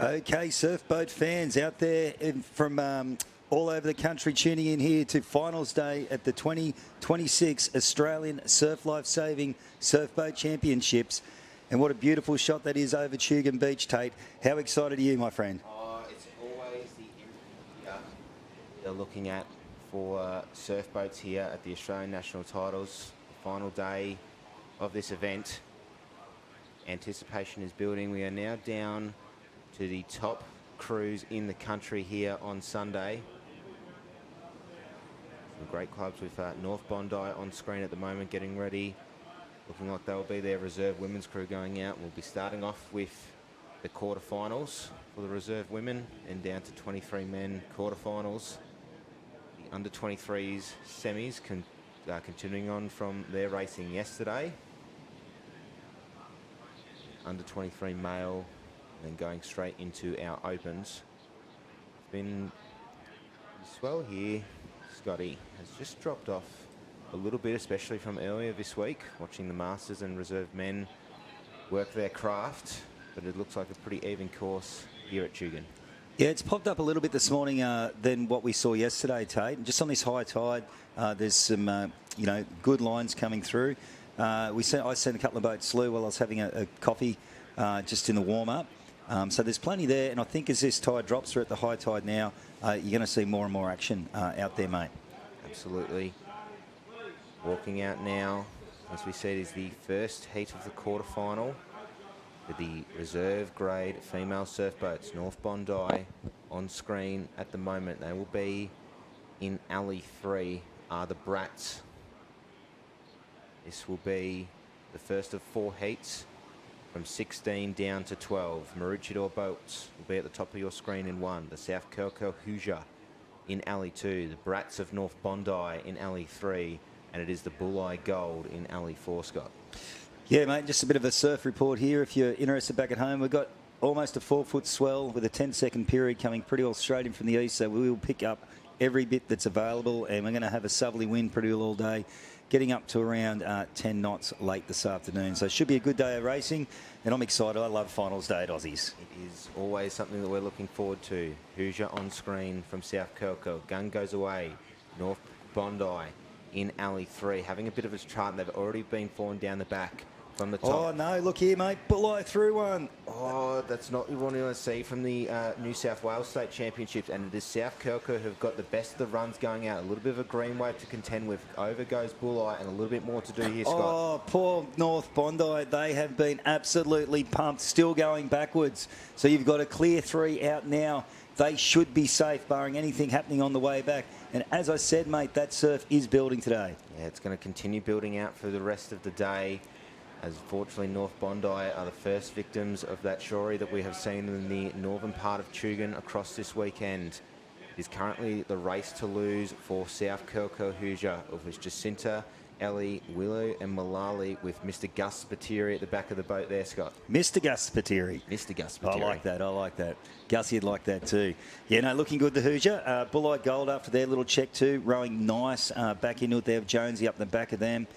Okay, surfboat fans out there from all over the country tuning in here to finals day at the 2026 Australian Surf Life Saving Surfboat Championships. And what a beautiful shot that is over Tugun Beach, Tate. How excited are you, my friend? It's always the end they're looking at for surfboats here at the Australian National Titles, the final day of this event. Anticipation is building. We are now down to the top crews in the country here on Sunday. Some great clubs with North Bondi on screen at the moment, getting ready. Looking like they'll be their reserve women's crew going out. We'll be starting off with the quarterfinals for the reserve women and down to 23 men quarterfinals. The under 23s semis continuing on from their racing yesterday. Under 23 male, and then going straight into our opens. It's been swell here. Scotty has just dropped off a little bit, especially from earlier this week, watching the Masters and reserve men work their craft, but it looks like a pretty even course here at Tugun. Yeah, it's popped up a little bit this morning than what we saw yesterday, Tate. And just on this high tide, there's some good lines coming through. I sent a couple of boats slew while I was having a coffee just in the warm-up. So there's plenty there, and I think as this tide drops, we're at the high tide now, you're going to see more and more action out there, mate. Absolutely. Walking out now, as we said, is the first heat of the quarterfinal for the reserve grade female surfboats. North Bondi on screen at the moment. They will be in Alley 3, are the Brats. This will be the first of 4 heats from 16 down to 12. Maroochydore boats will be at the top of your screen in 1. The South Kelko Hoosier in Alley 2. The Brats of North Bondi in Alley 3. And it is the Bulleye Gold in Alley 4, Scott. Yeah, mate, just a bit of a surf report here. If you're interested back at home, we've got almost a 4-foot swell with a 10-second period coming pretty well straight in from the east. So we will pick up every bit that's available, and we're going to have a southerly wind pretty well all day, getting up to around 10 knots late this afternoon. So it should be a good day of racing, and I'm excited. I love finals day at Aussies. It is always something that we're looking forward to. Hoosier on screen from South Kelko. Gun goes away. North Bondi in Alley 3, having a bit of a chart. They've already been falling down the back from the top. Oh, no, look here, mate. Bulleye through one. Oh, that's not what you want to see from the New South Wales State Championships. And it is South Kelko who've got the best of the runs going out. A little bit of a green wave to contend with. Over goes Bulleye, and a little bit more to do here, Scott. Oh, poor North Bondi. They have been absolutely pumped, still going backwards. So you've got a clear 3 out now. They should be safe, barring anything happening on the way back. And as I said, mate, that surf is building today. Yeah, it's going to continue building out for the rest of the day, as fortunately North Bondi are the first victims of that shory that we have seen in the northern part of Tugun across this weekend. It is currently the race to lose for South Kelko Hoosier, of which Jacinta, Ellie, Willow and Malali, with Mr. Gus Spateri at the back of the boat there, Scott. Mr. Gus Spateri. Mr. Gus Spateri. I like that. I like that. Gussie'd like that too. Yeah, no, looking good, the Hoosier. Bulleye Gold after their little check too. Rowing nice back into it. They have Jonesy up the back of them,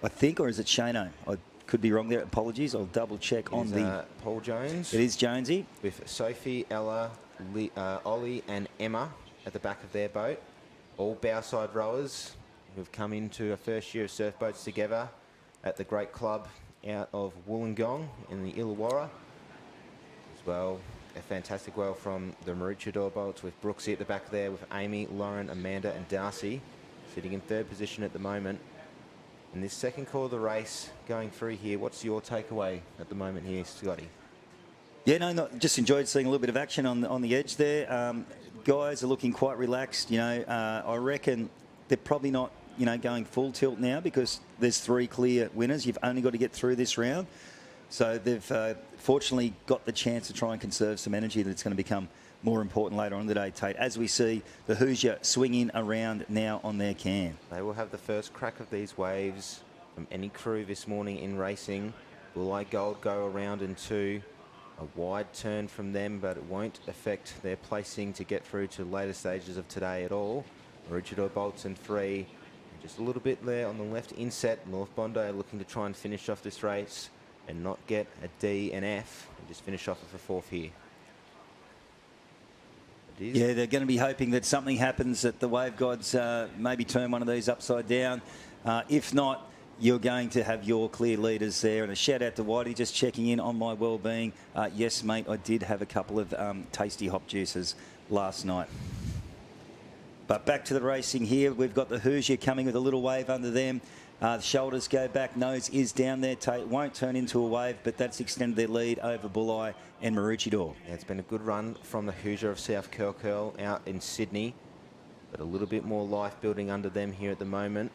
I think, or is it Shano? I could be wrong there. Apologies. I'll double check on the... Paul Jones. It is Jonesy. With Sophie, Ella, Ollie and Emma at the back of their boat. All bowside rowers who've come into a first year of surf boats together at the great club out of Wollongong in the Illawarra. As well, a fantastic well from the Maroochydore boats with Brooksy at the back there, with Amy, Lauren, Amanda and Darcy sitting in 3rd position at the moment. In this second call of the race going through here, what's your takeaway at the moment here, Scotty? Yeah, no, just enjoyed seeing a little bit of action on the edge there. Guys are looking quite relaxed. I reckon they're probably not going full tilt now, because there's 3 clear winners. You've only got to get through this round. So they've fortunately got the chance to try and conserve some energy that's going to become more important later on in the day, Tate, as we see the Hoosier swinging around now on their can. They will have the first crack of these waves from any crew this morning in racing. Bulleye Gold go around in 2. A wide turn from them, but it won't affect their placing to get through to later stages of today at all. Maroochydore bolts in 3. Just a little bit there on the left inset. North Bondi looking to try and finish off this race and not get a D and F, and just finish off with a 4th here. It is. Yeah, they're going to be hoping that something happens, that the wave gods maybe turn one of these upside down. If not, you're going to have your clear leaders there. And a shout out to Whitey, just checking in on my well-being. Yes, mate, I did have a couple of tasty hop juices last night. But back to the racing here. We've got the Hoosier coming with a little wave under them. The shoulders go back, nose is down there. Won't turn into a wave, but that's extended their lead over Bulleye and Maroochydore. Yeah, it's been a good run from the Hoosier of South Curl out in Sydney, but a little bit more life building under them here at the moment.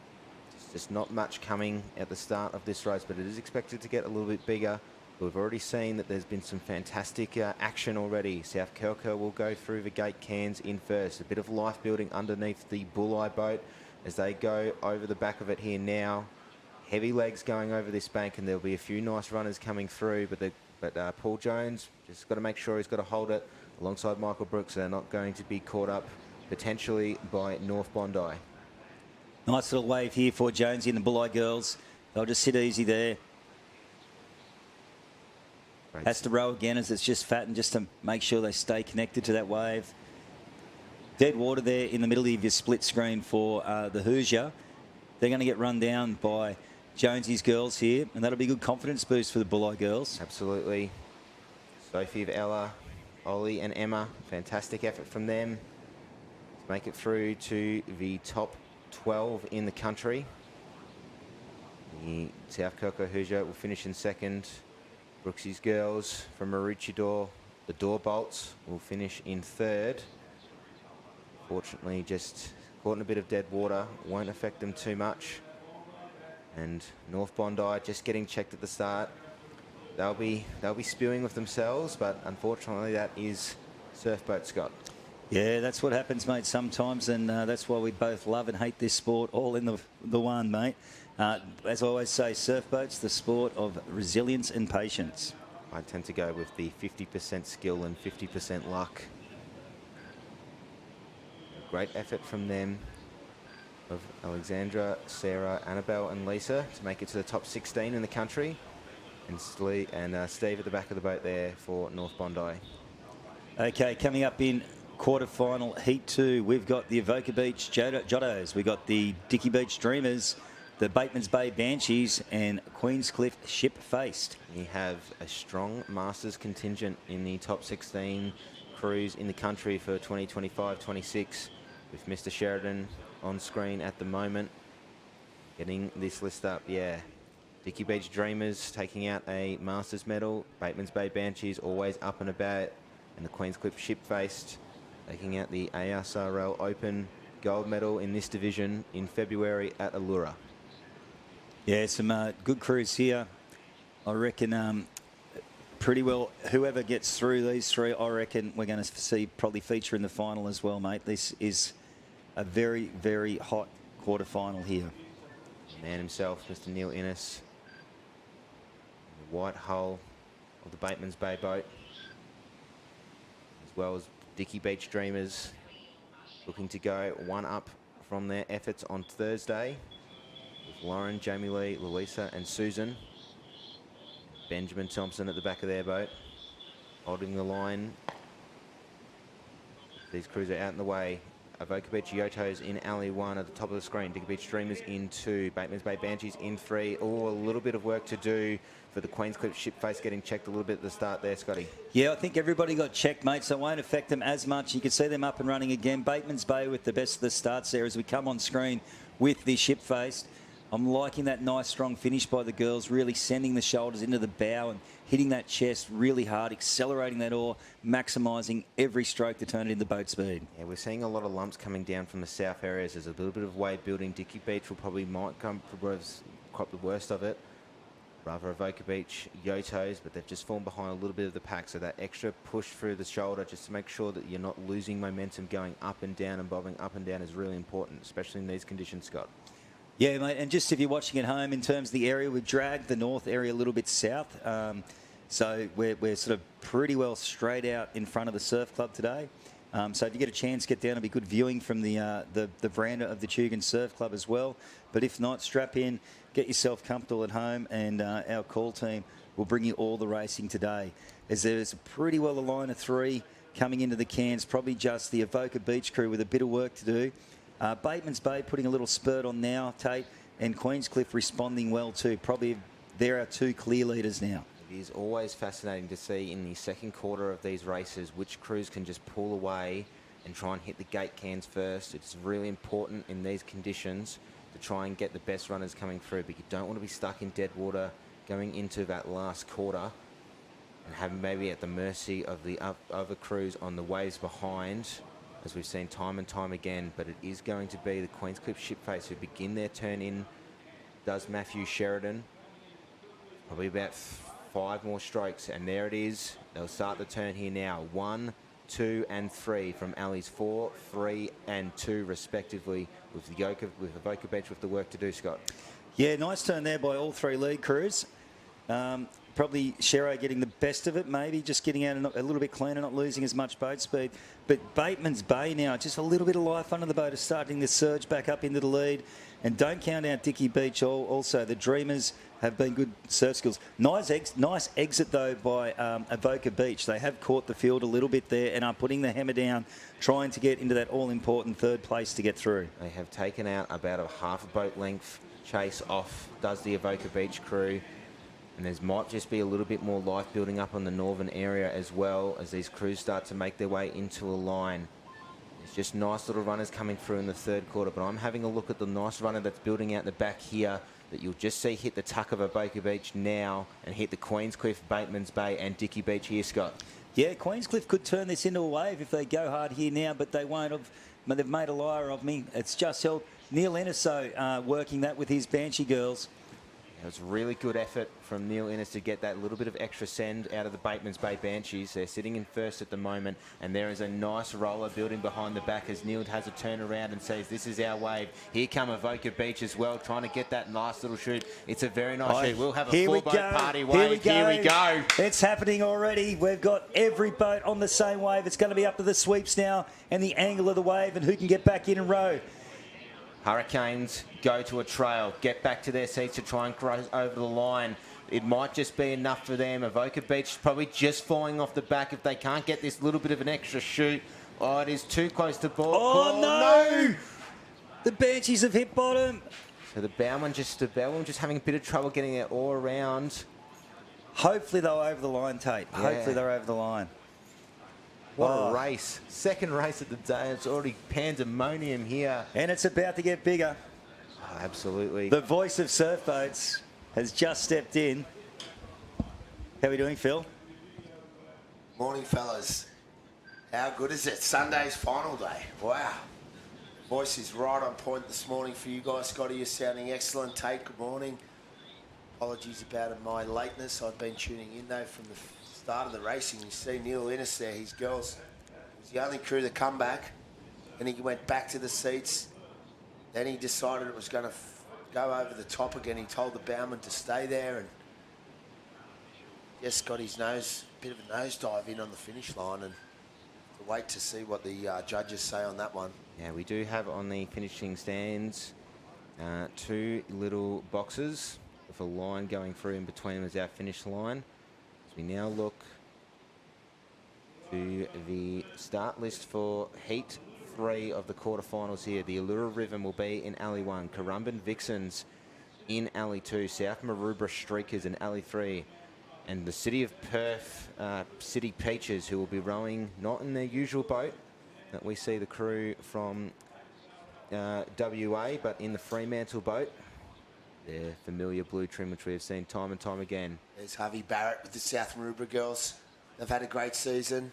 There's not much coming at the start of this race, but it is expected to get a little bit bigger. We've already seen that there's been some fantastic action already. South Curl will go through the gate cans in first. A bit of life building underneath the Bulleye boat as they go over the back of it here now. Heavy legs going over this bank, and there'll be a few nice runners coming through, but Paul Jones just got to make sure he's got to hold it alongside Michael Brooks. They're not going to be caught up potentially by North Bondi. Nice little wave here for Jonesy and the Bulleye girls. They'll just sit easy there. Great. Has to row again as it's just fat, and just to make sure they stay connected to that wave. Dead water there in the middle of your split screen for the Hoosier. They're going to get run down by Jonesy's girls here, and that'll be a good confidence boost for the Bulleye girls. Absolutely. Sophie of Ella, Ollie and Emma, fantastic effort from them to make it through to the top 12 in the country. The South Kirko Hoosier will finish in second. Brooksy's girls from Maroochydore, the Door Bolts, will finish in third. Fortunately, just caught in a bit of dead water, won't affect them too much. And North Bondi just getting checked at the start. They'll be spewing with themselves, but unfortunately that is Surfboat Scott. Yeah, that's what happens, mate, sometimes, and that's why we both love and hate this sport, all in the one, mate. As I always say, surfboats, the sport of resilience and patience. I tend to go with the 50% skill and 50% luck. A great effort from them, of Alexandra, Sarah, Annabelle and Lisa, to make it to the top 16 in the country. And Steve at the back of the boat there for North Bondi. Okay, coming up in quarterfinal Heat 2, we've got the Avoca Beach Jottos, we've got the Dicky Beach Dreamers, the Bateman's Bay Banshees and Queenscliff Ship Faced. We have a strong Masters contingent in the top 16 crews in the country for 2025-26, with Mr. Sheridan on screen at the moment. Getting this list up, yeah. Dicky Beach Dreamers taking out a Masters medal, Bateman's Bay Banshees always up and about, and the Queenscliff Ship Faced taking out the ASRL Open gold medal in this division in February at Allura. Yeah, some good crews here. I reckon pretty well, whoever gets through these three, I reckon we're going to see probably feature in the final as well, mate. This is a very, very hot quarterfinal here. Man himself, Mr. Neil Innes. The white hull of the Bateman's Bay boat, as well as Dicky Beach Dreamers, looking to go one up from their efforts on Thursday, with Lauren, Jamie Lee, Louisa and Susan. Benjamin Thompson at the back of their boat, holding the line. These crews are out in the way. Avoca Beach Yotos in alley 1 at the top of the screen. Dicky Beach Dreamers in 2. Bateman's Bay Banshees in 3. Oh, a little bit of work to do for the Queenscliff Ship Face, getting checked a little bit at the start there, Scotty. Yeah, I think everybody got checked, mate, so it won't affect them as much. You can see them up and running again. Bateman's Bay with the best of the starts there as we come on screen with the Ship Face. I'm liking that nice strong finish by the girls, really sending the shoulders into the bow and hitting that chest really hard, accelerating that oar, maximising every stroke to turn it into boat speed. Yeah, we're seeing a lot of lumps coming down from the south areas. There's a little bit of wave building. Dicky Beach might crop the worst of it. Rather Avoca Beach Yotos, but they've just fallen behind a little bit of the pack, so that extra push through the shoulder just to make sure that you're not losing momentum going up and down and bobbing up and down is really important, especially in these conditions, Scott. Yeah, mate, and just if you're watching at home, in terms of the area, we've dragged the north area a little bit south. So we're sort of pretty well straight out in front of the surf club today. So if you get a chance, get down. It'll be good viewing from the veranda of the Tugun Surf Club as well. But if not, strap in, get yourself comfortable at home, and our call team will bring you all the racing today. As there's pretty well a line of 3 coming into the cans. Probably just the Avoca Beach crew with a bit of work to do. Bateman's Bay putting a little spurt on now, Tate, and Queenscliff responding well too. Probably there are 2 clear leaders now. It is always fascinating to see in the second quarter of these races which crews can just pull away and try and hit the gate cans first. It's really important in these conditions to try and get the best runners coming through, but you don't want to be stuck in dead water going into that last quarter and have maybe at the mercy of the other crews on the waves behind, as we've seen time and time again. But it is going to be the Queenscliff Shipface who begin their turn in. Does Matthew Sheridan. Probably about 5 more strokes, and there it is. They'll start the turn here now. 1, 2 and 3 from alleys 4, 3 and 2 respectively, with the Avoca Beach with the work to do, Scott. Yeah, nice turn there by all 3 lead crews. Probably Shero getting the best of it, maybe just getting out a little bit cleaner, not losing as much boat speed. But Bateman's Bay now, just a little bit of life under the boat, is starting to surge back up into the lead. And don't count out Dicky Beach also. The Dreamers have been good surf skills. Nice exit, though, by Avoca Beach. They have caught the field a little bit there and are putting the hammer down, trying to get into that all-important 3rd place to get through. They have taken out about a half a boat length chase off, does the Avoca Beach crew. And there might just be a little bit more life building up on the northern area as well as these crews start to make their way into a line. It's just nice little runners coming through in the 3rd quarter, but I'm having a look at the nice runner that's building out the back here that you'll just see hit the tuck of Avoca Beach now and hit the Queenscliff, Bateman's Bay and Dicky Beach here, Scott. Yeah, Queenscliff could turn this into a wave if they go hard here now, but they won't have. They've made a liar of me. It's just held. Neil Enniso working that with his Banshee girls. It was really good effort from Neil Innes to get that little bit of extra send out of the Bateman's Bay Banshees. They're sitting in first at the moment, and there is a nice roller building behind the back as Neil has a turn around and says, this is our wave. Here come Avoca Beach as well, trying to get that nice little shoot. It's a very nice shoot. We'll have a 4-boat party wave. Here we go. It's happening already. We've got every boat on the same wave. It's going to be up to the sweeps now and the angle of the wave and who can get back in and row. Hurricanes go to a trail, get back to their seats to try and cross over the line. It might just be enough for them. Avoca Beach probably just falling off the back if they can't get this little bit of an extra shoot. Oh, it is too close to ball. Oh, no! The Banshees have hit bottom. So the Bowman just having a bit of trouble getting it all around. Hopefully they're over the line, Tate. Yeah. Hopefully they're over the line. What a race. 2nd race of the day. It's already pandemonium here. And it's about to get bigger. Oh, absolutely. The voice of surf boats has just stepped in. How are we doing, Phil? Morning, fellas. How good is it? Sunday's final day. Wow. Voice is right on point this morning for you guys. Scotty, you're sounding excellent. Tate, good morning. Apologies about my lateness. I've been tuning in, though, from the start of the racing. You see Neil Innes there, his girls. He was the only crew to come back. Then he went back to the seats. Then he decided it was going to go over the top again. He told the bowman to stay there and just got his bit of a nosedive in on the finish line, and to wait to see what the judges say on that one. Yeah, we do have on the finishing stands 2 little boxes with a line going through in between them as our finish line. We now look to the start list for Heat 3 of the quarterfinals here. The Allura Ribbon will be in Alley 1. Currumbin Vixens in Alley 2. South Maroubra Streakers in Alley 3. And the City of Perth City Peaches, who will be rowing not in their usual boat that we see the crew from WA, but in the Fremantle boat. Their familiar blue trim, which we have seen time and time again. There's Harvey Barrett with the South Maroubra girls. They've had a great season.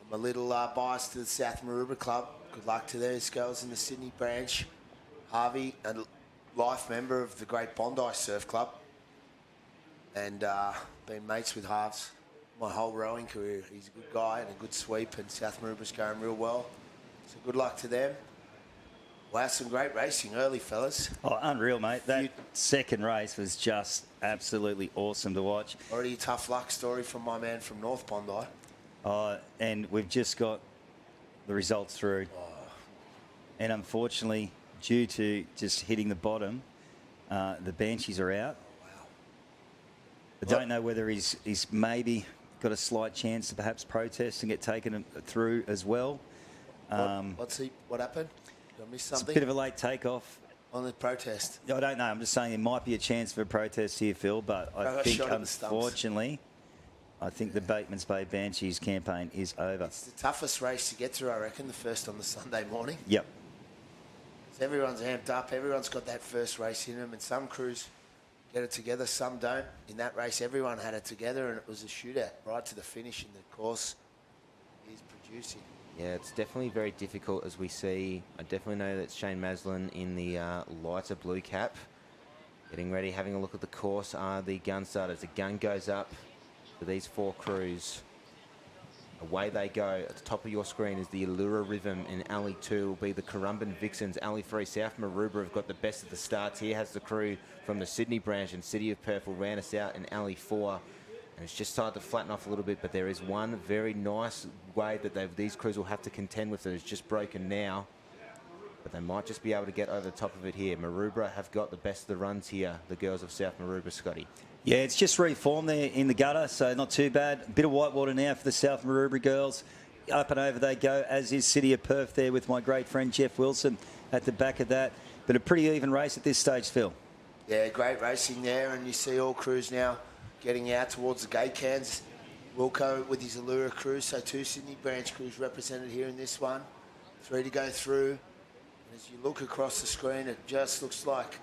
I'm a little biased to the South Maroubra club. Good luck to those girls in the Sydney branch. Harvey, a life member of the great Bondi Surf Club. And been mates with Harves my whole rowing career. He's a good guy and a good sweep, and South Maroubra's going real well. So good luck to them. Wow, some great racing early, fellas. Oh, unreal, mate. That 2nd race was just absolutely awesome to watch. Already a tough luck story from my man from North Bondi. And we've just got the results through. And unfortunately, due to just hitting the bottom, the Banshees are out. Wow. I don't know whether he's maybe got a slight chance to perhaps protest and get taken through as well. What happened? Did I miss It's something? a bit of a late takeoff. On the protest. I don't know. I'm just saying there might be a chance for a protest here, Phil, but I think, unfortunately, I think the Bateman's Bay Banshees campaign is over. It's the toughest race to get through, I reckon, the first on the Sunday morning. Yep. So everyone's amped up. Everyone's got that first race in them, and some crews get it together, some don't. In that race, everyone had it together, and it was a shootout right to the finish, and the course is producing. Yeah, it's definitely very difficult, as we see. I definitely know that Shane Maslin in the lighter blue cap. Getting ready, having a look at the course are the gun starters. The gun goes up for these 4 crews. Away they go. At the top of your screen is the Allura Rhythm. In Alley 2 will be the Currumbin Vixens. Alley 3, South Maroubra have got the best of the starts. Here has the crew from the Sydney branch, and City of Perth will round us out in Alley 4. And it's just started to flatten off a little bit, but there is one very nice wave that these crews will have to contend with that is just broken now. But they might just be able to get over the top of it here. Maroubra have got the best of the runs here, the girls of South Maroubra, Scotty. Yeah, it's just reformed there in the gutter, so not too bad. A bit of whitewater now for the South Maroubra girls. Up and over they go, as is City of Perth there with my great friend Jeff Wilson at the back of that. But a pretty even race at this stage, Phil. Yeah, great racing there, and you see all crews now getting out towards the gate cans. Wilco with his Allura crew, so 2 Sydney branch crews represented here in this one. 3 to go through. And as you look across the screen, it just looks like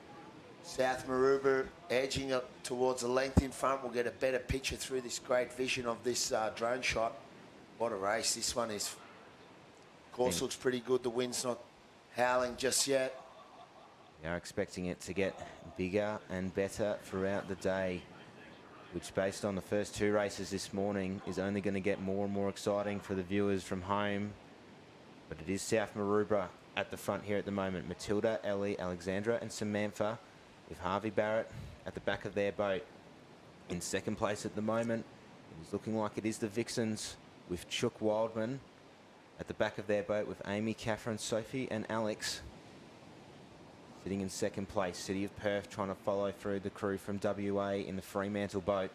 South Maroubra edging up towards the length in front. We'll get a better picture through this great vision of this drone shot. What a race this one is. Course looks pretty good. The wind's not howling just yet. We are expecting it to get bigger and better throughout the day, which, based on the first 2 races this morning, is only going to get more and more exciting for the viewers from home. But it is South Maroubra at the front here at the moment. Matilda, Ellie, Alexandra and Samantha, with Harvey Barrett at the back of their boat. In second place at the moment, it is looking like it is the Vixens, with Chuck Wildman at the back of their boat with Amy, Catherine, Sophie and Alex. Sitting in second place, City of Perth trying to follow through the crew from WA in the Fremantle boat.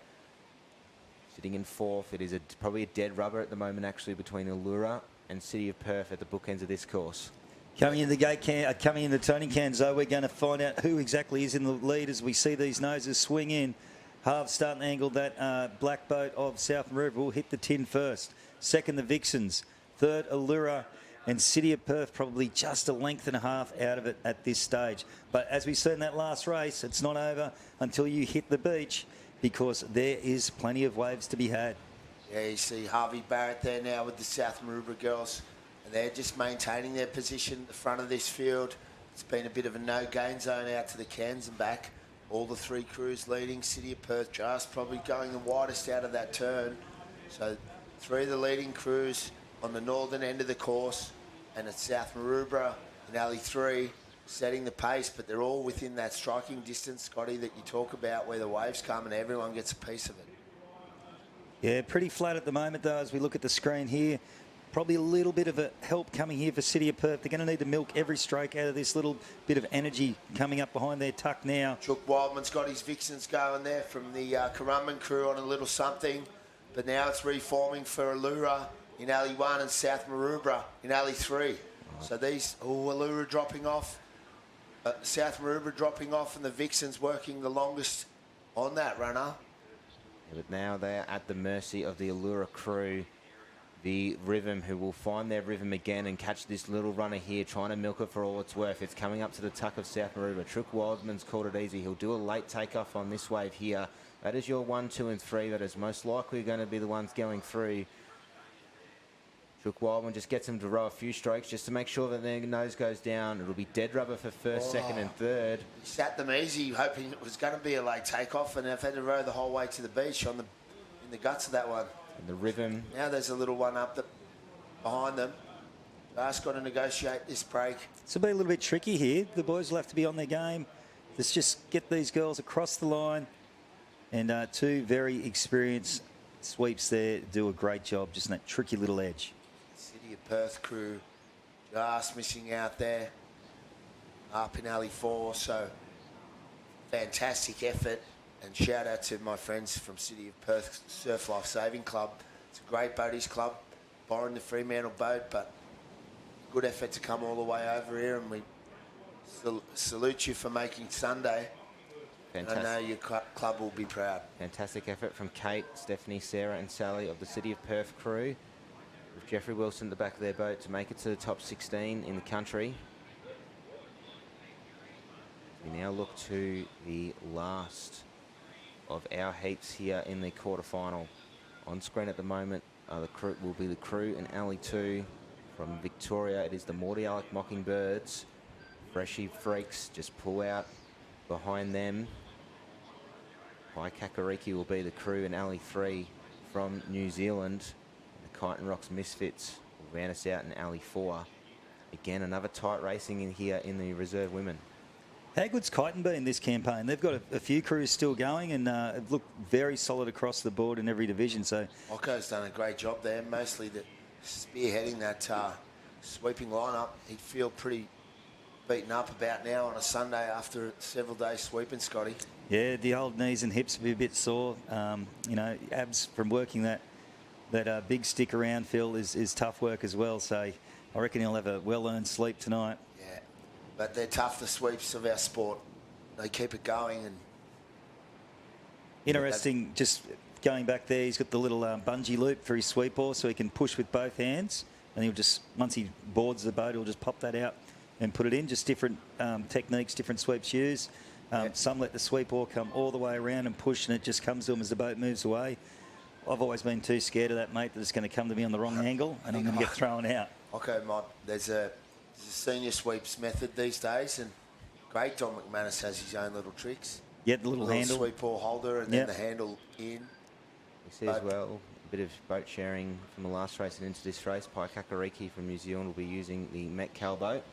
Sitting in fourth, it is probably a dead rubber at the moment actually between Allura and City of Perth at the bookends of this course. Coming in the gate can, coming in the toning cans, though, we're going to find out who exactly is in the lead as we see these noses swing in. Harv starting to angle that black boat of South Maroubra. Will hit the tin first. Second, the Vixens. Third, Allura. And City of Perth probably just a length and a half out of it at this stage. But as we said in that last race, it's not over until you hit the beach, because there is plenty of waves to be had. Yeah, you see Harvey Barrett there now with the South Maroubra girls. And they're just maintaining their position at the front of this field. It's been a bit of a no-gain zone out to the cans and back. All the 3 crews leading. City of Perth just probably going the widest out of that turn. So 3 of the leading crews on the northern end of the course, and it's South Maroubra in Alley 3 setting the pace, but they're all within that striking distance, Scotty, that you talk about, where the waves come and everyone gets a piece of it. Yeah, pretty flat at the moment, though, as we look at the screen here. Probably a little bit of a help coming here for City of Perth. They're going to need to milk every stroke out of this little bit of energy coming up behind their tuck now. Chuck Wildman's got his Vixens going there from the Currumbin crew on a little something, but now it's reforming for Allura in Alley 1 and South Maroubra in Alley 3. So these, Allura dropping off, South Maroubra dropping off, and the Vixens working the longest on that runner. Yeah, but now they're at the mercy of the Allura crew. The Rhythm, who will find their rhythm again and catch this little runner here, trying to milk it for all it's worth. It's coming up to the tuck of South Maroubra. Truck Wildman's called it easy. He'll do a late takeoff on this wave here. That is your 1, 2 and 3 that is most likely going to be the ones going through. Truck Wildman just gets him to row a few strokes just to make sure that their nose goes down. It'll be dead rubber for first, second and third. He sat them easy, hoping it was going to be a late takeoff, and they've had to row the whole way to the beach in the guts of that one. And the Rhythm. Now there's a little one up behind them. Just got to negotiate this break. It's a little bit tricky here. The boys will have to be on their game. Let's just get these girls across the line. And 2 very experienced sweeps there do a great job, just in that tricky little edge. City of Perth crew just missing out there. Up in Alley 4, so fantastic effort And shout out to my friends from City of Perth Surf Life Saving Club. It's a great boaties club, borrowing the Fremantle boat, but good effort to come all the way over here, and we salute you for making Sunday. Fantastic. I know your club will be proud. Fantastic effort from Kate, Stephanie, Sarah and Sally of the City of Perth crew, with Jeffrey Wilson at the back of their boat to make it to the top 16 in the country. We now look to the last of our heats here in the quarterfinal. On screen at the moment the crew will be the crew and alley 2 from Victoria. It is the Morty Alec Mockingbirds. Freshie Freaks just pull out behind them. Pai Kakariki will be the crew and alley 3 from New Zealand. The Kite and Rocks Misfits will round us out in alley 4. Again, another tight racing in here in the reserve women. How good's Kyneton been this campaign? They've got a few crews still going and have looked very solid across the board in every division. So Occo's done a great job there, mostly spearheading that sweeping lineup. He'd feel pretty beaten up about now on a Sunday after several days sweeping, Scotty. yeah, the old knees and hips will be a bit sore. You know, abs from working that big stick around, Phil, is tough work as well. So I reckon he'll have a well-earned sleep tonight. Yeah, but they're tough, the sweeps of our sport. They keep it going. And interesting, just going back there, he's got the little bungee loop for his sweep oar so he can push with both hands. And he'll just, once he boards the boat, he'll just pop that out and put it in. Just different techniques, different sweeps used. Some let the sweep oar come all the way around and push, and it just comes to them as the boat moves away. I've always been too scared of that, mate, that it's going to come to me on the wrong angle and I'm going to get thrown out. Okay, Mike, there's a senior sweeps method these days, and great. Don McManus has his own little tricks. Yeah, the little handle. Sweep oar holder and then the handle in. We see as well a bit of boat sharing from the last race and into this race. Pai Kakariki from New Zealand will be using the Metcal boat.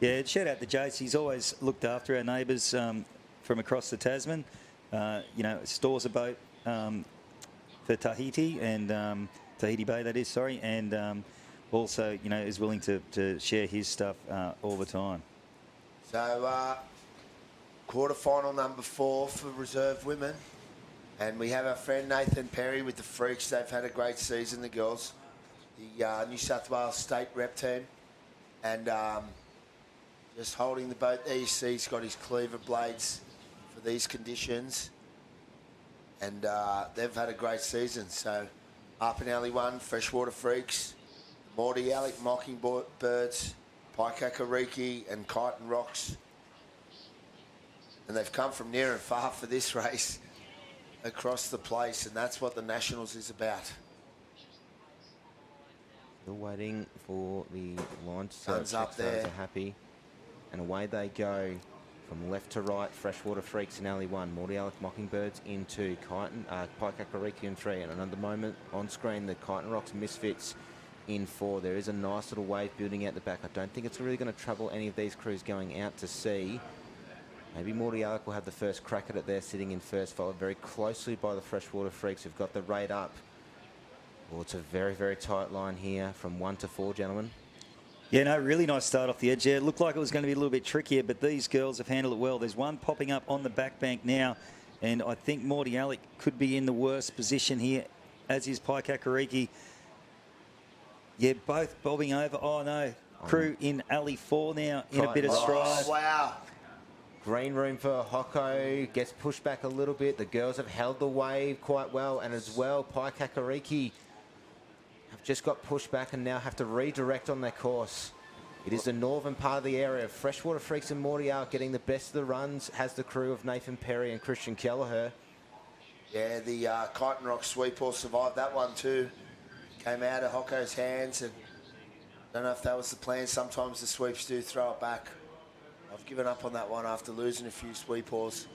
Yeah, shout out to Jace. He's always looked after our neighbours from across the Tasman. You know, stores a boat for Tahiti and Tahiti Bay, that is, sorry, and also, you know, is willing to share his stuff all the time. So, quarterfinal number 4 for reserve women. And we have our friend Nathan Perry with the Freaks. They've had a great season, the girls. The New South Wales State rep team. And just holding the boat there, you see he's got his cleaver blades for these conditions. And they've had a great season. So up in alley 1, Freshwater Freaks, Morty Alec Mockingbirds, Pai Kakariki and Kyneton Rocks. And they've come from near and far for this race across the place, and that's what the Nationals is about. Still waiting for the line to Guns up there. Are happy. And away they go from left to right. Freshwater Freaks in alley 1. Morty Alec Mockingbirds in 2. Pai Kakariki in 3. And another moment on screen, the Kyneton Rocks Misfits in 4. There is a nice little wave building out the back. I don't think it's really going to trouble any of these crews going out to sea. Maybe Morty Alec will have the first crack at it there, sitting in first, followed very closely by the Freshwater Freaks who've got the rate up. Well, it's a very, very tight line here from 1 to 4, gentlemen. Yeah, no, really nice start off the edge there. It looked like it was going to be a little bit trickier, but these girls have handled it well. There's one popping up on the back bank now, and I think Morty Alec could be in the worst position here, as is Pai Kakariki. Yeah, both bobbing over. Oh, no. Crew in alley 4 now, in a bit of stride. Oh, wow. Green room for Hoko, gets pushed back a little bit. The girls have held the wave quite well, and as well, Pai Kakariki have just got pushed back and now have to redirect on their course. It is the northern part of the area. Freshwater Freaks and Morty Alec getting the best of the runs, has the crew of Nathan Perry and Christian Kelleher. Yeah, the Kyneton Rock sweep all survived that one too. Came out of Hoko's hands, and I don't know if that was the plan. Sometimes the sweeps do throw it back. I've given up on that one after losing a few sweep oars.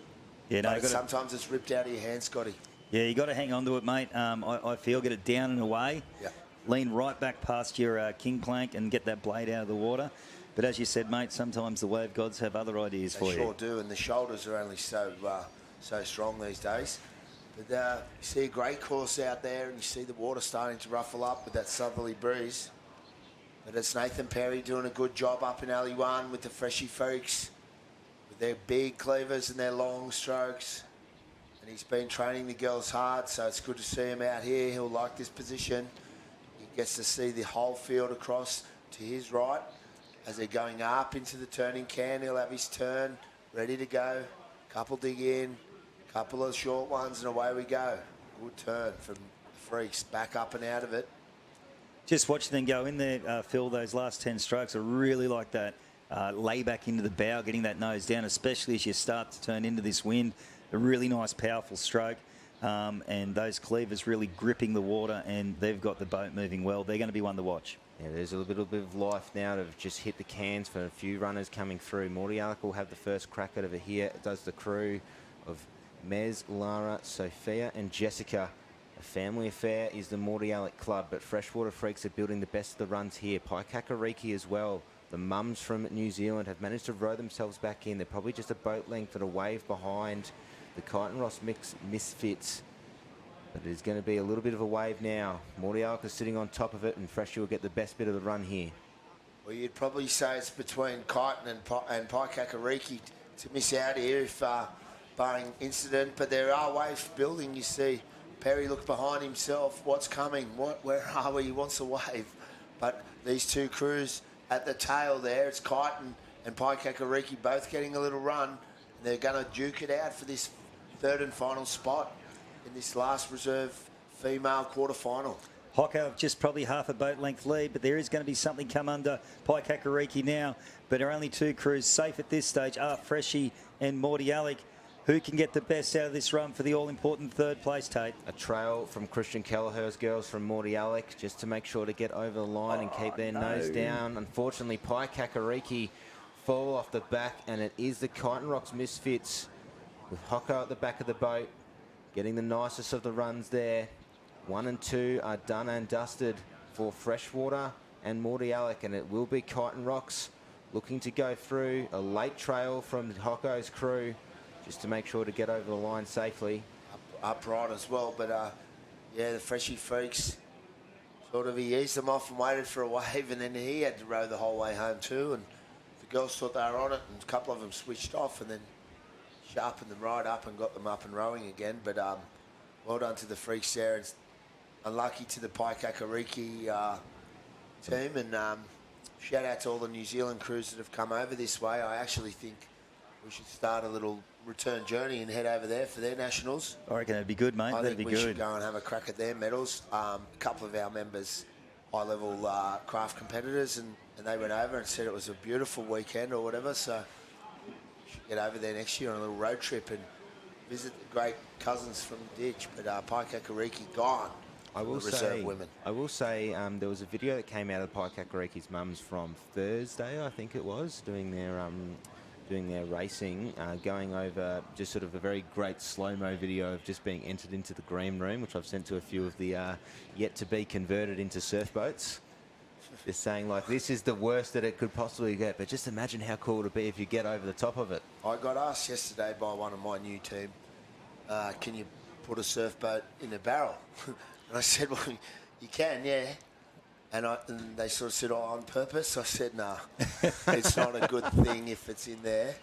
Yeah, no, sometimes it's ripped out of your hands, Scotty. Yeah, you got to hang on to it, mate. I feel get it down and away. Yeah. Lean right back past your king plank and get that blade out of the water. But as you said, mate, sometimes the wave gods have other ideas for you. They sure do, and the shoulders are only so strong these days. But you see a great course out there, and you see the water starting to ruffle up with that southerly breeze. But it's Nathan Perry doing a good job up in alley 1 with the Freshie Freaks, with their big cleavers and their long strokes. and he's been training the girls hard, so it's good to see him out here. He'll like this position. He gets to see the whole field across to his right. As they're going up into the turning can, he'll have his turn, ready to go. Couple dig in, couple of short ones, and away we go. Good turn from the Freaks, back up and out of it. Just watching them go in there, Phil, those last 10 strokes, I really like that lay back into the bow, getting that nose down, especially as you start to turn into this wind. A really nice, powerful stroke. And those cleavers really gripping the water, and they've got the boat moving well. They're going to be one to watch. Yeah, there's a little bit of life now to just hit the cans for a few runners coming through. Morty Alec will have the first crack at it here. It does the crew of Mez, Lara, Sophia and Jessica. A family affair is the Morty Alec Club, but Freshwater Freaks are building the best of the runs here. Paikakariki as well. The mums from New Zealand have managed to row themselves back in. They're probably just a boat length and a wave behind the Kyneton Ross Misfits. But there's going to be a little bit of a wave now. Morty Alec is sitting on top of it, and Freshie will get the best bit of the run here. Well, you'd probably say it's between Kyneton and Paikakariki to miss out here if barring incident. But there are waves building, you see. Perry looked behind himself. What's coming? Where are we? He wants a wave. But these two crews at the tail there, it's Kyneton and Paikakariki both getting a little run. And they're going to duke it out for this third and final spot in this last reserve female quarterfinal. Hocko just probably half a boat length lead, but there is going to be something come under Paikakariki now. But our only two crews safe at this stage are Freshie and Morty Alec. Who can get the best out of this run for the all-important third place, Tate? A trail from Christian Kelleher's girls from Morty Alec, just to make sure to get over the line and keep their nose down. Unfortunately, Paikakariki fall off the back, and it is the Kyneton Rocks Misfits with Hocko at the back of the boat, getting the nicest of the runs there. 1 and 2 are done and dusted for Freshwater and Morty Alec, and it will be Kyneton Rocks looking to go through. A late trail from Hocko's crew just to make sure to get over the line safely. Upright as well, but yeah, the Freshie Freaks, sort of he eased them off and waited for a wave, and then he had to row the whole way home too, and the girls thought they were on it, and a couple of them switched off and then sharpened them right up and got them up and rowing again. But well done to the Freaks there. It's unlucky to the Paikakariki team, and shout out to all the New Zealand crews that have come over this way. I actually think we should start a little return journey and head over there for their nationals. I reckon that'd be good, mate. I That'd think be we good. should go and have a crack at their medals. A couple of our members, high-level craft competitors, and they went over and said it was a beautiful weekend or whatever, so we should get over there next year on a little road trip and visit the great cousins from the ditch. But Paikakariki gone. I will say there was a video that came out of Paikakariki's mums from Thursday, I think it was, doing their racing, going over just sort of a very great slow-mo video of just being entered into the green room, which I've sent to a few of the yet to be converted into surf boats. Just saying, like, this is the worst that it could possibly get, but just imagine how cool it would be if you get over the top of it. I got asked yesterday by one of my new team, can you put a surf boat in a barrel? And I said, well, you can, yeah. And they sort of said, oh, on purpose? I said, no, it's not a good thing if it's in there.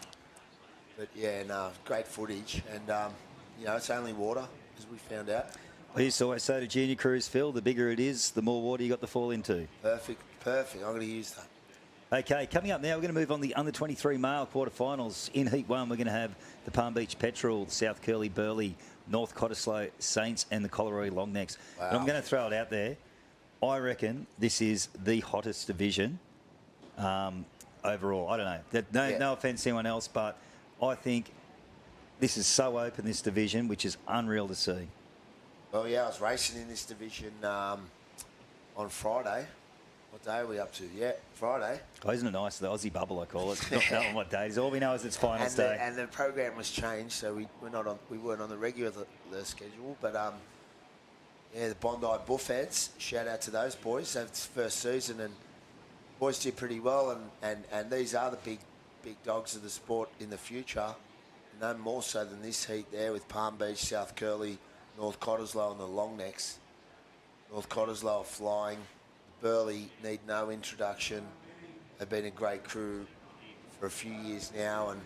But yeah, no, great footage. And, you know, it's only water, as we found out. I used to always say to junior crews, Phil, the bigger it is, the more water you got to fall into. Perfect. I'm going to use that. Okay, coming up now, we're going to move on the under-23 male quarterfinals. In Heat 1, we're going to have the Palm Beach Petrel, South Curly Burley, North Cottesloe Saints, and the Collaroy Longnecks. Wow. And I'm going to throw it out there. I reckon this is the hottest division overall. I don't know. No offence to anyone else, but I think this is so open, this division, which is unreal to see. Well, yeah, I was racing in this division on Friday. What day are we up to? Yeah, Friday. Oh, isn't it nice? The Aussie bubble, I call it. Not knowing what day it is. All we know is it's finals day. And the program was changed, so we weren't on the regular schedule. But yeah, the Bondi Buffheads. Shout out to those boys. That's first season, and boys did pretty well. And these are the big dogs of the sport in the future. No more so than this heat there with Palm Beach, South Curly, North Cottesloe, and the Longnecks. North Cottesloe are flying. Burley need no introduction. They've been a great crew for a few years now, and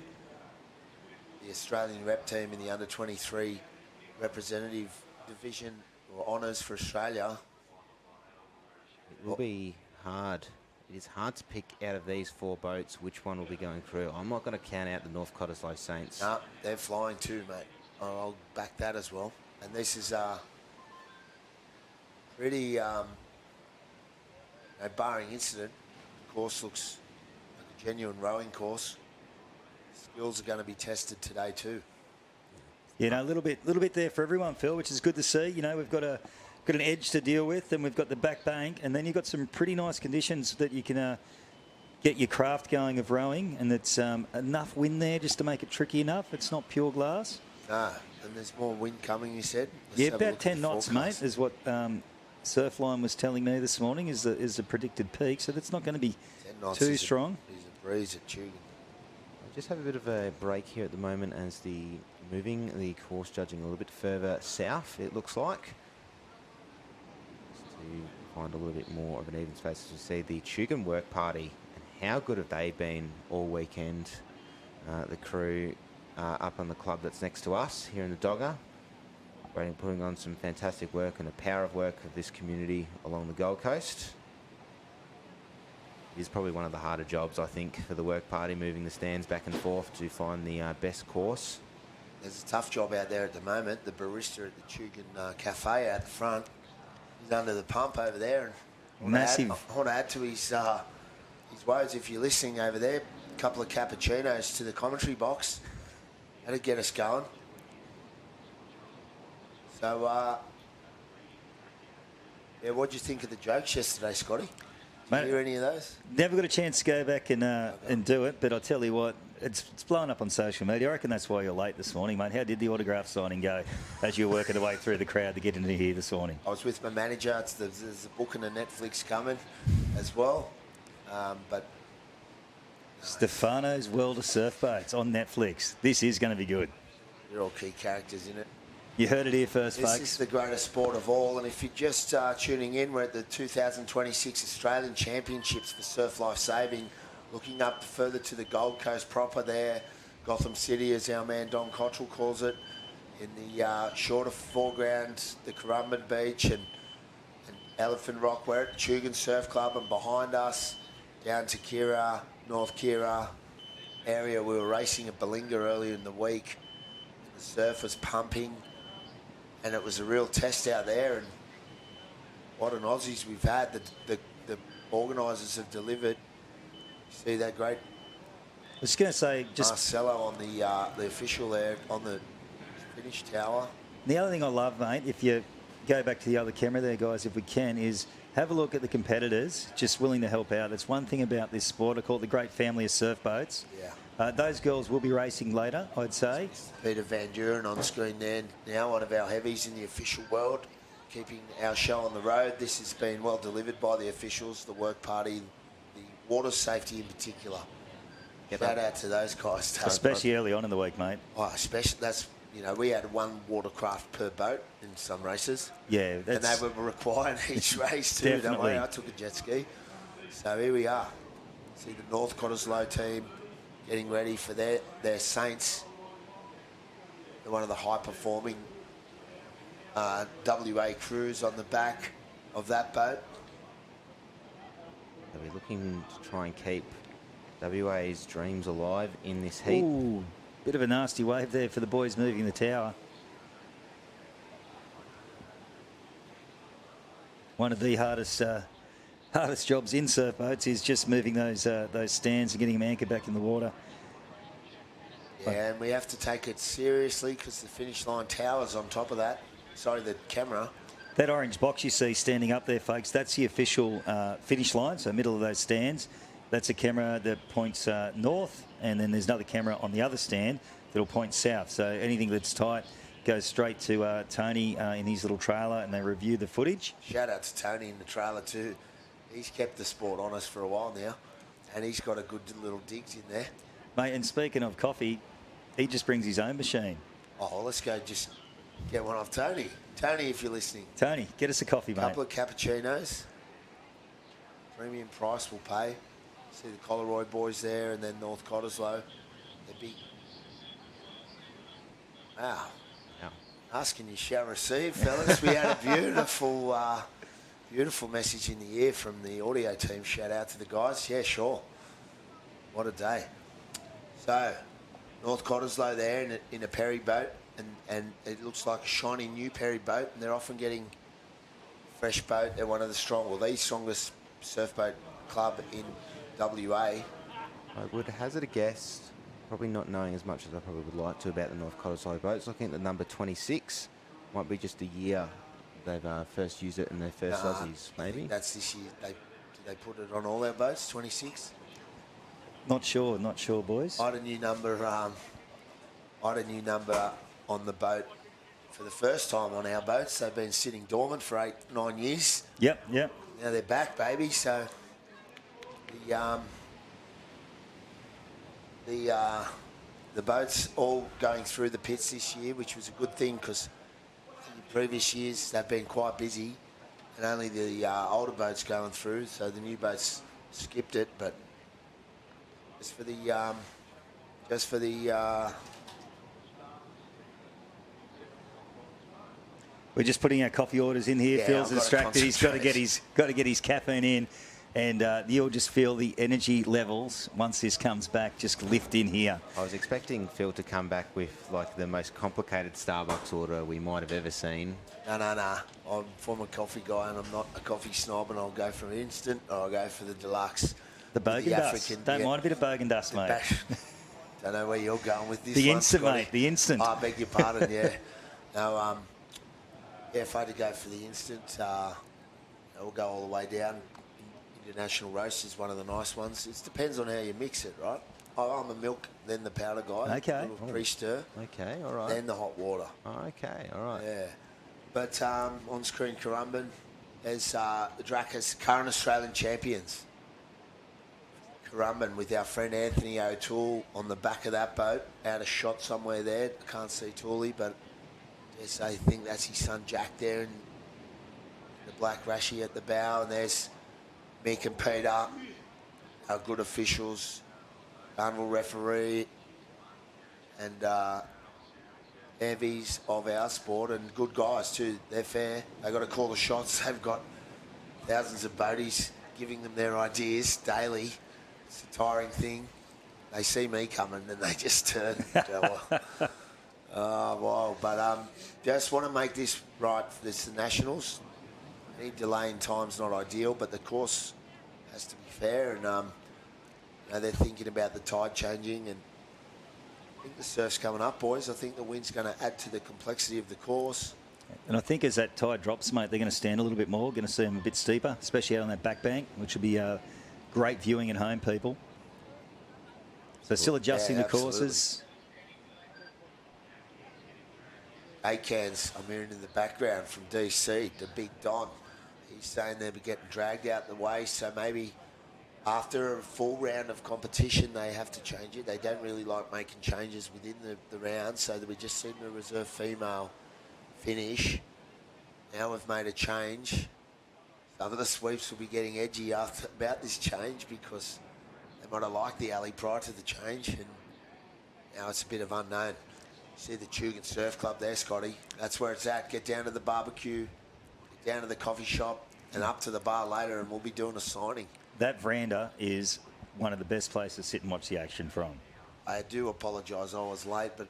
the Australian rep team in the under-23 representative division or honours for Australia. It will be hard. It is hard to pick out of these 4 boats which one will be going through. I'm not going to count out the North Cottesloe Saints. No, they're flying too, mate. I'll back that as well. And this is pretty, barring incident, the course looks like a genuine rowing course. Skills are going to be tested today too. You know, a little bit there for everyone, Phil, which is good to see. You know, we've got an edge to deal with, and we've got the back bank, and then you've got some pretty nice conditions that you can get your craft going of rowing, and it's enough wind there just to make it tricky enough. It's not pure glass. Ah, and there's more wind coming, you said? Yeah, about 10 knots, mate, is what Surfline was telling me this morning is the predicted peak, so that's not going to be too strong. Is a breeze at Tugan. Just have a bit of a break here at the moment as moving the course judging a little bit further south, it looks like. Just to find a little bit more of an even space as we see the Tugan work party and how good have they been all weekend. The crew up on the club that's next to us here in the Dogger, putting on some fantastic work and the power of work of this community along the Gold Coast. It is probably one of the harder jobs, I think, for the work party, moving the stands back and forth to find the best course. There's a tough job out there at the moment. The barista at the Tugan Cafe out the front, he's under the pump over there. And Massive. I want to add to his woes, if you're listening over there, a couple of cappuccinos to the commentary box. That'd get us going. So, yeah, what do you think of the jokes yesterday, Scotty? Did you hear any of those? Never got a chance to go back and do it, but I'll tell you what, it's blowing up on social media. I reckon that's why you're late this morning, mate. How did the autograph signing go as you were working your way through the crowd to get into here this morning? I was with my manager. There's a book and a Netflix coming as well. But Stefano's World of Surf Boats on Netflix. This is going to be good. they're all key characters in it. You heard it here first, This folks. is the greatest sport of all, and if you're just tuning in, we're at the 2026 Australian Championships for Surf Life Saving, looking up further to the Gold Coast proper there, Gotham City, as our man Don Cottrell calls it, in the shorter foreground, the Currumbin Beach and Elephant Rock. We're at Tugan Surf Club, and behind us, down to Kirra, North Kirra area, we were racing at Balinga earlier in the week. The surf was pumping. And it was a real test out there, and what an Aussies we've had. The organisers have delivered. See that great I was going to say, just Marcelo on the official there on the finish tower. the other thing I love, mate, if you go back to the other camera there, guys, if we can, is have a look at the competitors just willing to help out. That's one thing about this sport. I call it the great family of surf boats. Yeah. Those girls will be racing later, I'd say. Peter Van Duren on screen there now, one of our heavies in the official world, keeping our show on the road. This has been well delivered by the officials, the work party, the water safety in particular. Shout out to those guys. Especially early on in the week, mate. Oh, especially, that's, you know, we had one watercraft per boat in some races. Yeah, And that's... they were required each race too, don't Definitely. we? I took a jet ski. So here we are. See the North Cottesloe team getting ready for their Saints. They're one of the high-performing WA crews on the back of that boat. They'll be looking to try and keep WA's dreams alive in this heat. Ooh, bit of a nasty wave there for the boys moving the tower. One of the hardest jobs in surf boats is just moving those stands and getting them anchored back in the water. Yeah, and we have to take it seriously because the finish line tower's on top of that. Sorry, the camera. That orange box you see standing up there, folks, that's the official finish line, so middle of those stands. That's a camera that points north, and then there's another camera on the other stand that'll point south. So anything that's tight goes straight to Tony in his little trailer, and they review the footage. Shout out to Tony in the trailer too. He's kept the sport on us for a while now, and he's got a good little digs in there. Mate, and speaking of coffee, he just brings his own machine. Oh, well, let's go just get one off Tony. Tony, if you're listening. Tony, get us a coffee, mate. Couple of cappuccinos. Premium price we'll pay. See the Collaroy boys there, and then North Cottesloe. They're big. Wow. Yeah. Asking you shall receive, fellas. We had a beautiful, beautiful message in the ear from the audio team. Shout out to the guys. Yeah, sure. What a day. So, North Cottesloe there in a Perry boat, and it looks like a shiny new Perry boat, and they're often getting fresh boat. They're one of the the strongest surf boat club in WA. I would hazard a guess, probably not knowing as much as I probably would like to about the North Cottesloe boats. Looking at the number 26, might be just a year they've first used it in their first Aussies, maybe. That's this year. Did they put it on all their boats, 26? Not sure, boys. I had a new number. On the boat for the first time on our boats. They've been sitting dormant for 8-9 years. Yep. Now they're back, baby. So the boats all going through the pits this year, which was a good thing because in previous years they've been quite busy, and only the older boats going through. So the new boats skipped it, but just for the. We're just putting our coffee orders in here. Yeah, Phil's I've got to distracted. He's got to get his caffeine in, and you'll just feel the energy levels once this comes back just lift in here. I was expecting Phil to come back with like the most complicated Starbucks order we might have ever seen. No. I'm a former coffee guy, and I'm not a coffee snob, and I'll go for an instant, or I'll go for the deluxe. The Bogan Dust. Don't mind a bit of Bogan Dust, mate. Don't know where you're going with this. The one, instant, Scotty. mate. The instant. I beg your pardon. Yeah. No. Yeah, if I had to go for the instant, we'll go all the way down. International Roast is one of the nice ones. It depends on how you mix it, right? I'm a milk, then the powder guy. Okay. Pre-stir. Okay, all right. Then the hot water. Okay, all right. Yeah. But on screen, Currumbin is the Drakkars current Australian champions. Currumbin with our friend Anthony O'Toole on the back of that boat, out of shot somewhere there. I can't see Tooley, but yes, I think that's his son Jack there, and the black Rashi at the bow, and there's Mick and Peter, our good officials, honourable referee, and Evvies of our sport, and good guys too. They're fair. They got to call the shots. They've got thousands of boaties giving them their ideas daily. It's a tiring thing. They see me coming and they just turn. Oh, wow. But just want to make this right. This is the Nationals. Any delay in time's not ideal, but the course has to be fair. And they're thinking about the tide changing. And I think the surf's coming up, boys. I think the wind's going to add to the complexity of the course. And I think as that tide drops, mate, they're going to stand a little bit more. Going to see them a bit steeper, especially out on that back bank, which will be great viewing at home, people. So still adjusting the courses. Akans, I'm hearing in the background from DC, the big Don. He's saying they'll be getting dragged out the way, so maybe after a full round of competition, they have to change it. They don't really like making changes within the round, so that we just seen the reserve female finish. Now we've made a change. Some of the sweeps will be getting edgy about this change because they might have liked the alley prior to the change, and now it's a bit of unknown. See the Tugan Surf Club there, Scotty. That's where it's at. Get down to the barbecue, get down to the coffee shop, and up to the bar later, and we'll be doing a signing. That veranda is one of the best places to sit and watch the action from. I do apologise, I was late, but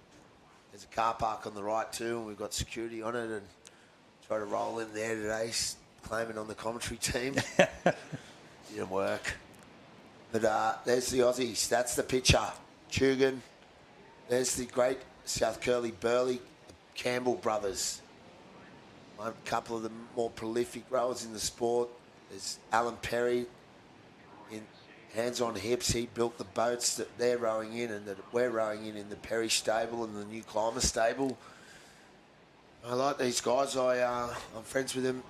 there's a car park on the right too, and we've got security on it, and try to roll in there today, claiming on the commentary team. Didn't work. But there's the Aussies. That's the picture. Tugan. There's the great South Curly Burley, the Campbell brothers. A couple of the more prolific rowers in the sport. There's Alan Perry in Hands on Hips. He built the boats that they're rowing in and that we're rowing in the Perry stable and the new Climber stable. I like these guys. I'm friends with them.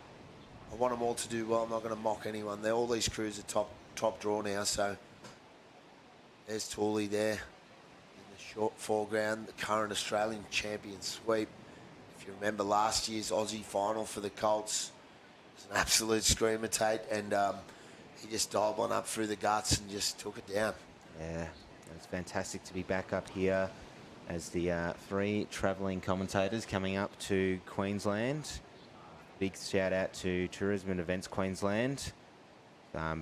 I want them all to do well. I'm not going to mock anyone. All these crews are top draw now. So there's Tooley there. Short foreground, the current Australian champion sweep. If you remember last year's Aussie final for the Colts, it was an absolute screamer, Tate, and he just dialed one up through the guts and just took it down. Yeah, it's fantastic to be back up here as the 3 travelling commentators coming up to Queensland. Big shout out to Tourism and Events Queensland,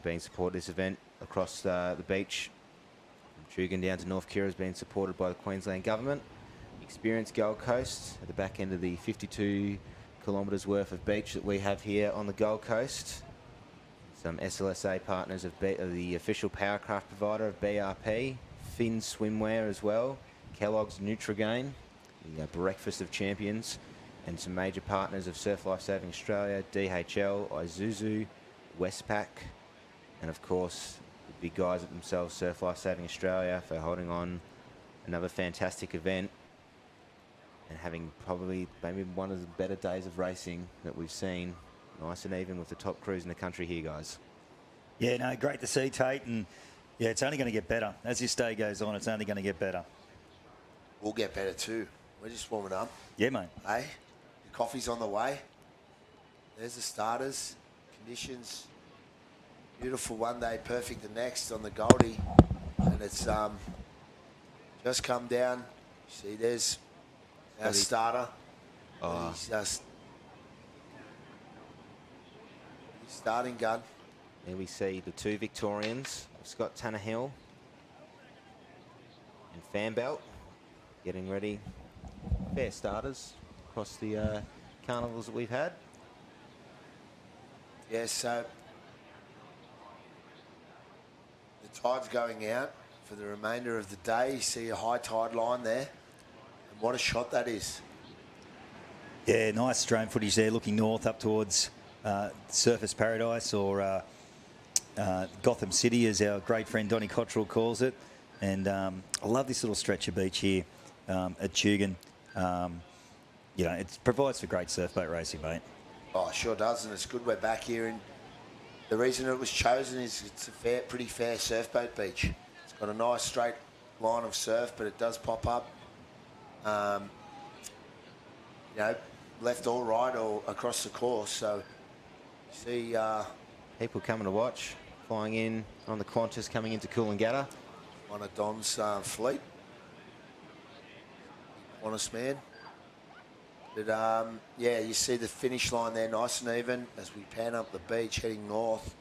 being supported this event across the beach from Tugun down to North Kira has been supported by the Queensland Government. Experience Gold Coast at the back end of the 52 kilometres worth of beach that we have here on the Gold Coast. Some SLSA partners of the official powercraft provider of BRP, Finn Swimwear as well, Kellogg's Nutrigain, the Breakfast of Champions, and some major partners of Surf Life Saving Australia, DHL, Isuzu, Westpac, and of course the big guys themselves, Surf Life Saving Australia, for holding on another fantastic event and having probably maybe one of the better days of racing that we've seen. Nice and even with the top crews in the country here, guys. Yeah, no, great to see, Tate, and yeah, it's only going to get better. As this day goes on, it's only going to get better. We'll get better too. We're just warming up. Yeah, mate. Hey, the coffee's on the way. There's the starters, conditions. Beautiful one day, perfect the next on the Goldie. And it's just come down. See, there's our starter. He's just starting gun. There we see the 2 Victorians, Scott Tannehill and Fanbelt, getting ready. Fair starters across the carnivals that we've had. Yeah, so the tide's going out for the remainder of the day. You see a high tide line there. And what a shot that is. Yeah, nice drone footage there, looking north up towards Surface Paradise, or Gotham City, as our great friend Donny Cottrell calls it. And I love this little stretch of beach here at Tugun. You know, it provides for great surf boat racing, mate. Oh, it sure does, and it's good we're back here. And the reason it was chosen is it's a pretty fair surf boat beach. It's got a nice straight line of surf, but it does pop up, you know, left or right or across the course. So you see people coming to watch, flying in on the Qantas, coming into Coolangatta. One of Don's fleet. Honest man. But yeah, you see the finish line there, nice and even as we pan up the beach, heading north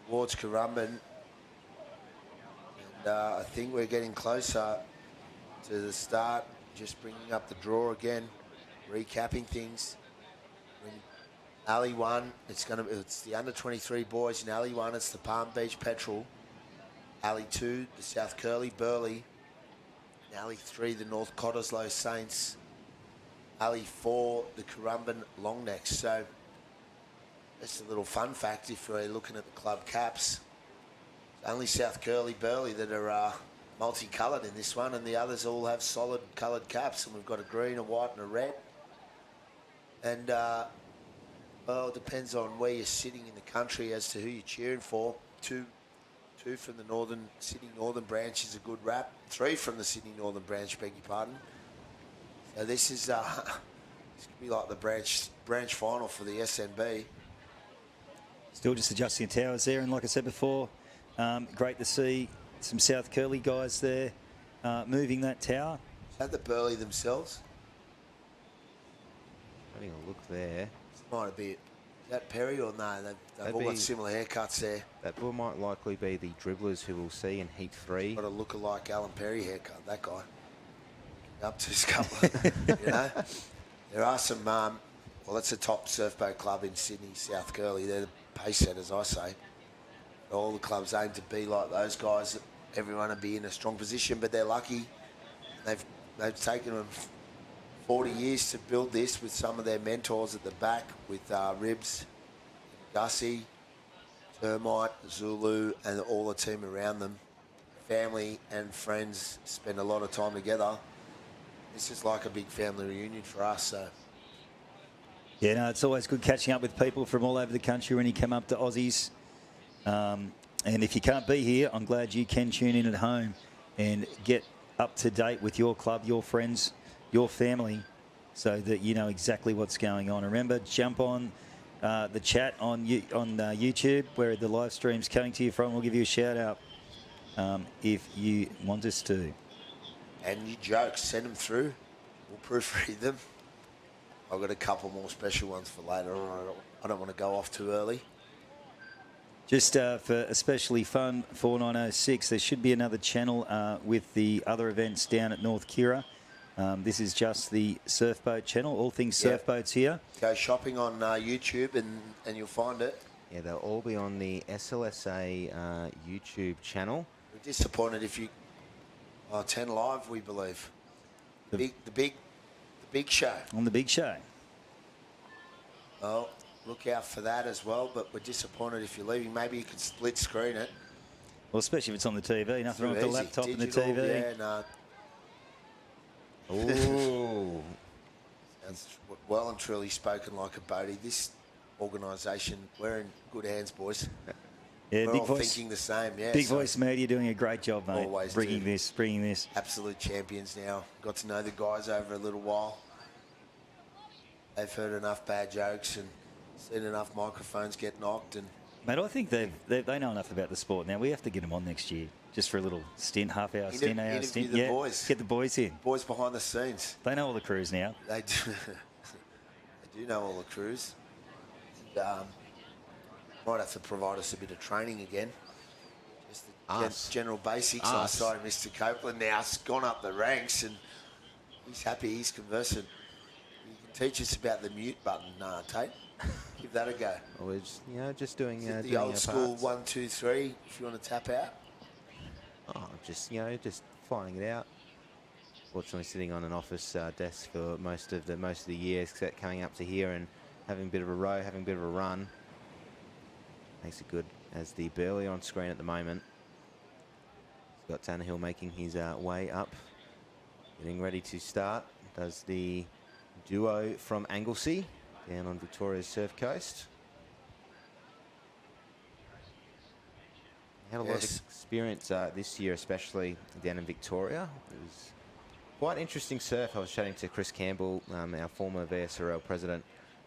towards Currumbin. And I think we're getting closer to the start. Just bringing up the draw again, recapping things. When Alley 1, it's the under 23 boys. In Alley 1, it's the Palm Beach Petrel. Alley 2, the South Curly Burley. In Alley 3, the North Cottesloe Saints. Alley 4, the Currumbin Longnecks. So that's a little fun fact if we're looking at the club caps. It's only South Curly Burley that are multicoloured in this one, and the others all have solid coloured caps. And we've got a green, a white, and a red. And well, it depends on where you're sitting in the country as to who you're cheering for. Two from the Sydney Northern branch is a good rap. 3 from the Sydney Northern branch, beg your pardon. So this is this could be like the branch final for the SNB. Still just adjusting the towers there, and like I said before, great to see some South Curly guys there moving that tower. Is that the Burley themselves? Having a look there. This might be it. Is that Perry or no? They've all got similar haircuts there. That will might likely be the dribblers who we'll see in Heat 3. Got a look-alike Alan Perry haircut, that guy. Up to his couple, you know. There are some, well, that's a top surf boat club in Sydney, South Curly. They're the pace setters, I say. All the clubs aim to be like those guys. Everyone will be in a strong position, but they're lucky. They've taken them 40 years to build this with some of their mentors at the back, with Ribs, Gussie, Termite, Zulu, and all the team around them. Family and friends spend a lot of time together. This is like a big family reunion for us. So. Yeah, no, it's always good catching up with people from all over the country when you come up to Aussies. And if you can't be here, I'm glad you can tune in at home and get up to date with your club, your friends, your family, so that you know exactly what's going on. Remember, jump on the chat on YouTube, where the live stream's coming to you from. We'll give you a shout out if you want us to. And your jokes, send them through. We'll proofread them. I've got a couple more special ones for later on. I don't want to go off too early. Just for especially fun 4906, there should be another channel with the other events down at North Kira. This is just the surfboat channel, all things surfboats here. Go shopping on YouTube and you'll find it. Yeah, they'll all be on the SLSA YouTube channel. We're disappointed if you... 10 live, we believe. The big show. On the big show. Well, look out for that as well, but we're disappointed if you're leaving. Maybe you could split screen it. Well, especially if it's on the TV. Nothing wrong with the laptop Digital, and the TV. Yeah, no. Ooh. Sounds well and truly spoken like a boatie. This organisation, we're in good hands, boys. Yeah, we're Big all Voice, thinking the same, yeah. Big Voice Media doing a great job, mate. Always bringing do. this. Absolute champions now. Got to know the guys over a little while. They've heard enough bad jokes and seen enough microphones get knocked. And Mate, I think they know enough about the sport now. We have to get them on next year, just for a little stint, half-hour stint, hour stint. The boys. Get the boys in. Boys behind the scenes. They know all the crews now. They do. They do know all the crews. And, might have to provide us a bit of training again. Just the general basics. Oh, sorry, Mr. Copeland now has gone up the ranks and he's happy, he's conversant. You can teach us about the mute button, Tate. Give that a go. Well, we're just doing the old school 1, 2, 3 if you want to tap out. Oh, just finding it out. Fortunately, sitting on an office desk for most of the year, except coming up to here and having a bit of a row, having a bit of a run. Makes it good as the Burley on screen at the moment. Scott Tannehill making his way up, getting ready to start. Does the duo from Anglesey down on Victoria's surf coast. Had a lot of experience this year, especially down in Victoria. It was quite interesting surf. I was chatting to Chris Campbell, our former VSRL president,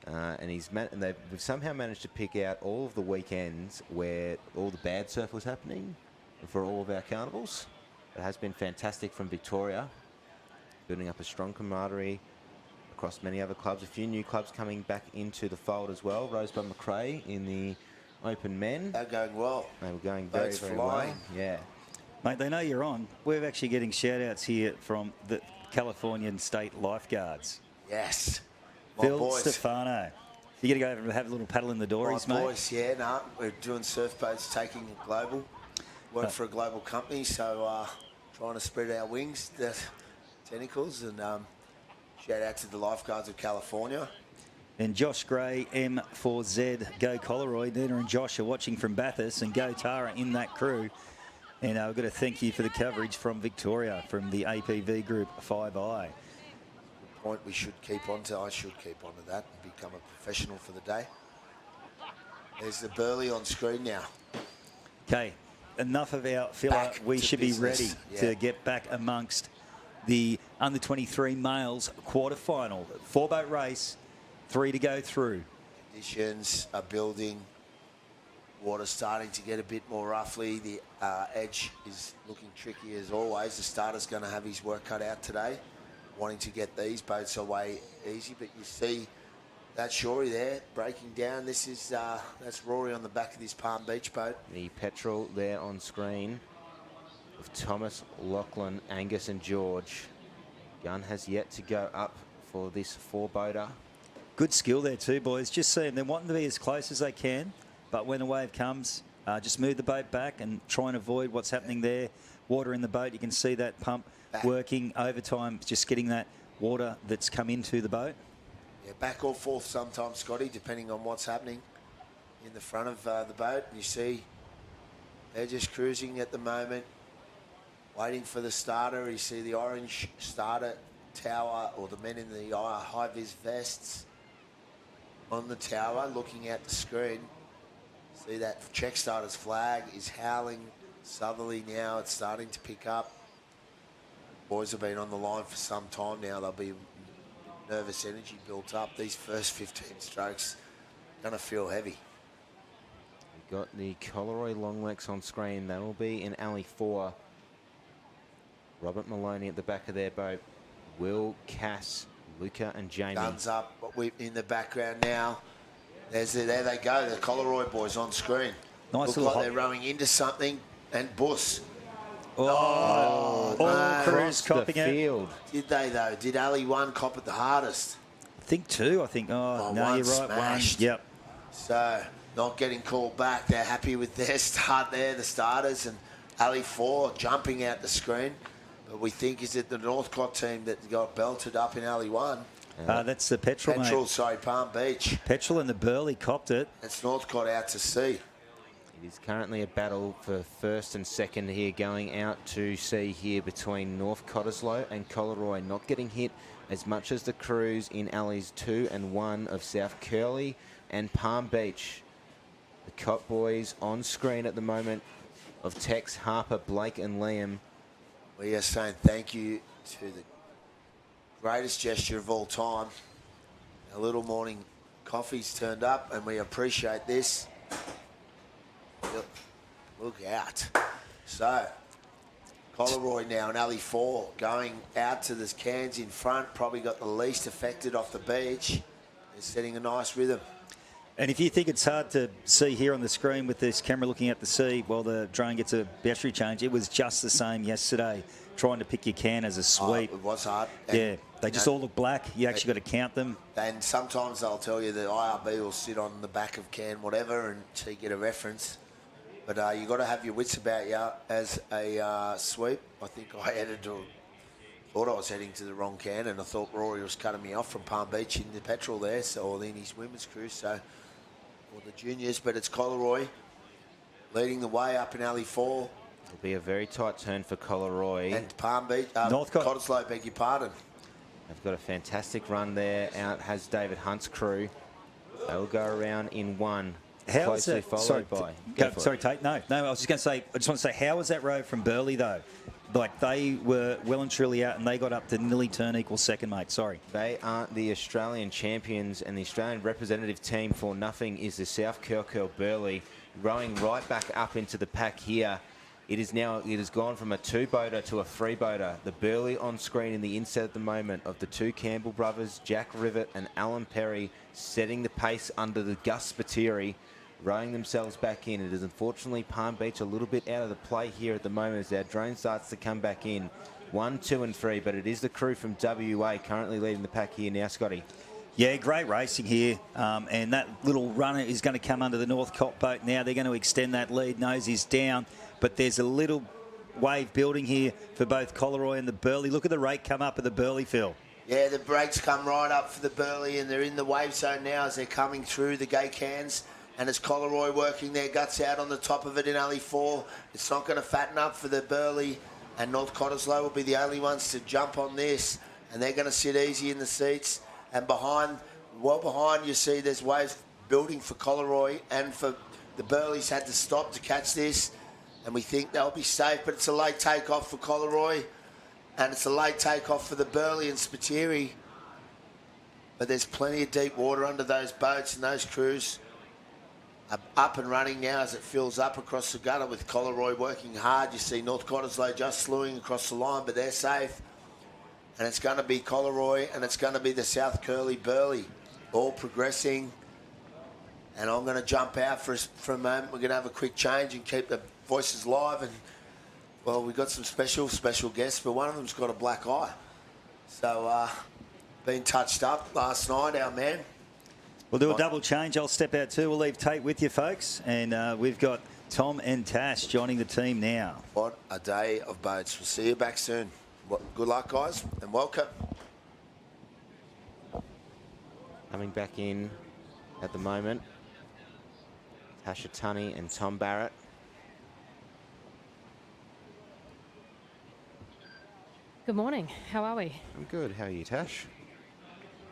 and we've somehow managed to pick out all of the weekends where all the bad surf was happening for all of our carnivals. It has been fantastic from Victoria, building up a strong camaraderie across many other clubs. A few new clubs coming back into the fold as well. Rosebud McRae in the Open Men. They're going well. They were going very, very well. Yeah. Mate, they know you're on. We're actually getting shout-outs here from the Californian State Lifeguards. Yes. Phil Stefano. You going to go over and have a little paddle in the dories, mate? Boys, yeah, no. We're doing surf boats, taking it global. Work for a global company, so trying to spread our wings, the tentacles, and shout out to the Lifeguards of California. And Josh Gray, M4Z, Go Coleroy. Nina and Josh are watching from Bathurst, and Go Tara in that crew. And we've got to thank you for the coverage from Victoria, from the APV group 5i. Point we should keep on to. I should keep on to that and become a professional for the day. There's the Burley on screen now. Okay, enough of our filler. We should be ready to get back amongst the under-23 males quarterfinal. 4-boat race, 3 to go through. Conditions are building. Water starting to get a bit more roughly. The edge is looking tricky as always. The starter's going to have his work cut out today, wanting to get these boats away easy. But you see that Shorey there breaking down. This is that's Rory on the back of this Palm Beach boat. The petrol there on screen of Thomas, Lachlan, Angus and George. Gun has yet to go up for this 4-boater. Good skill there too, boys. Just seeing they're wanting to be as close as they can, but when a wave comes, just move the boat back and try and avoid what's happening there. Water in the boat, you can see that pump working overtime, just getting that water that's come into the boat. Yeah, back or forth sometimes, Scotty, depending on what's happening in the front of the boat. You see they're just cruising at the moment, waiting for the starter. You see the orange starter tower, or the men in the high-vis vests on the tower looking at the screen. See that check starter's flag is howling southerly now. It's starting to pick up. Boys have been on the line for some time now. There'll be nervous energy built up. These first 15 strokes going to feel heavy. We've got the Coleroy Longlegs on screen. That will be in alley 4. Robert Maloney at the back of their boat. Will, Cass, Luca and Jamie. Guns up in the background now. There they go, the Coleroy boys on screen. Nice Look like they're rowing into something. And Buss. All crews copping it. Field. Did they, though? Did Ali 1 cop it the hardest? I think 2. I think, no, you're right. Smashed. 1. Yep. So, not getting called back. They're happy with their start there, the starters. And Ali 4 jumping out the screen. But we think is it the Northcott team that got belted up in Ali 1. That's the Petrol, mate. Sorry, Palm Beach. Petrol and the Burley copped it. It's Northcott out to sea. It is currently a battle for first and second here, going out to sea here between North Cottesloe and Coleroy. Not getting hit as much as the crews in alleys 2 and 1 of South Curly and Palm Beach. The Cot boys on screen at the moment of Tex, Harper, Blake and Liam. We are saying thank you to the greatest gesture of all time. A little morning coffee's turned up and we appreciate this. Look out. So, Coleroy now in alley 4 going out to the cans in front. Probably got the least affected off the beach. They're setting a nice rhythm. And if you think it's hard to see here on the screen with this camera looking at the sea while the drone gets a battery change, it was just the same yesterday, trying to pick your can as a sweep. It was hard. Yeah, they just all look black. You actually got to count them. And sometimes they'll tell you that IRB will sit on the back of can, whatever, and so you get a reference. But you got to have your wits about you as a sweep. I think I thought I was heading to the wrong can, and I thought Rory was cutting me off from Palm Beach in the Petrol there, or in his women's crew, or the juniors. But it's Coleroy leading the way up in alley 4. It'll be a very tight turn for Coleroy. And Palm Beach, Cottesloe, beg your pardon. They've got a fantastic run there. Out has David Hunt's crew. They'll go around in 1. How is closely that? followed by. Sorry, Tate. No, I was just going to say. I just want to say, how was that row from Burley though? Like they were well and truly out, and they got up to nearly turn equal second, mate. Sorry. They aren't the Australian champions, and the Australian representative team for nothing is the South Curl Burley, rowing right back up into the pack here. It has gone from a 2-boater to a 3-boater. The Burley on screen in the inset at the moment of the 2 Campbell brothers, Jack Rivet and Alan Perry, setting the pace under the Gus Spiteri, rowing themselves back in. It is unfortunately Palm Beach a little bit out of the play here at the moment as our drone starts to come back in. 1, 2 and 3, but it is the crew from WA currently leading the pack here now, Scotty. Yeah, great racing here. And that little runner is going to come under the Northcott boat now. They're going to extend that lead. Nose is down, but there's a little wave building here for both Coleroy and the Burley. Look at the rate come up at the Burley, Phil. Yeah, the brakes come right up for the Burley, and they're in the wave zone now as they're coming through the gay cans. And it's Coleroy working their guts out on the top of it in alley 4. It's not going to fatten up for the Burley, and North Cottesloe will be the only ones to jump on this, and they're going to sit easy in the seats. And well behind, you see there's waves building for Coleroy, and for the Burleys had to stop to catch this, and we think they'll be safe, but it's a late takeoff for Coleroy, and it's a late takeoff for the Burley and Spiteri. But there's plenty of deep water under those boats, and those crews are up and running now as it fills up across the gutter with Coleroy working hard. You see North Cottesloe just slewing across the line, but they're safe. And it's going to be Coleroy, and it's going to be the South Curly Burley, all progressing. And I'm going to jump out for a moment. We're going to have a quick change and keep the voices live. And, well, we've got some special guests, but one of them's got a black eye. So, been touched up last night, our man. We'll do a double change. I'll step out too. We'll leave Tate with you, folks. And we've got Tom and Tash joining the team now. What a day of boats. We'll see you back soon. Good luck, guys, and welcome. Coming back in at the moment, Tasha Tunney and Tom Barrett. Good morning. How are we? I'm good. How are you, Tash?